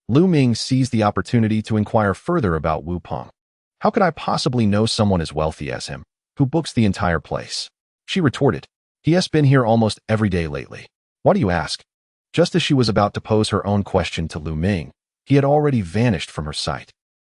Lu Ming seized the opportunity to inquire further about Wu Peng. "How could I possibly know someone as wealthy as him, who books the entire place?" she retorted. "He has been here almost every day lately. Why do you ask?" Just as she was about to pose her own question to Lu Ming, he had already vanished from her sight.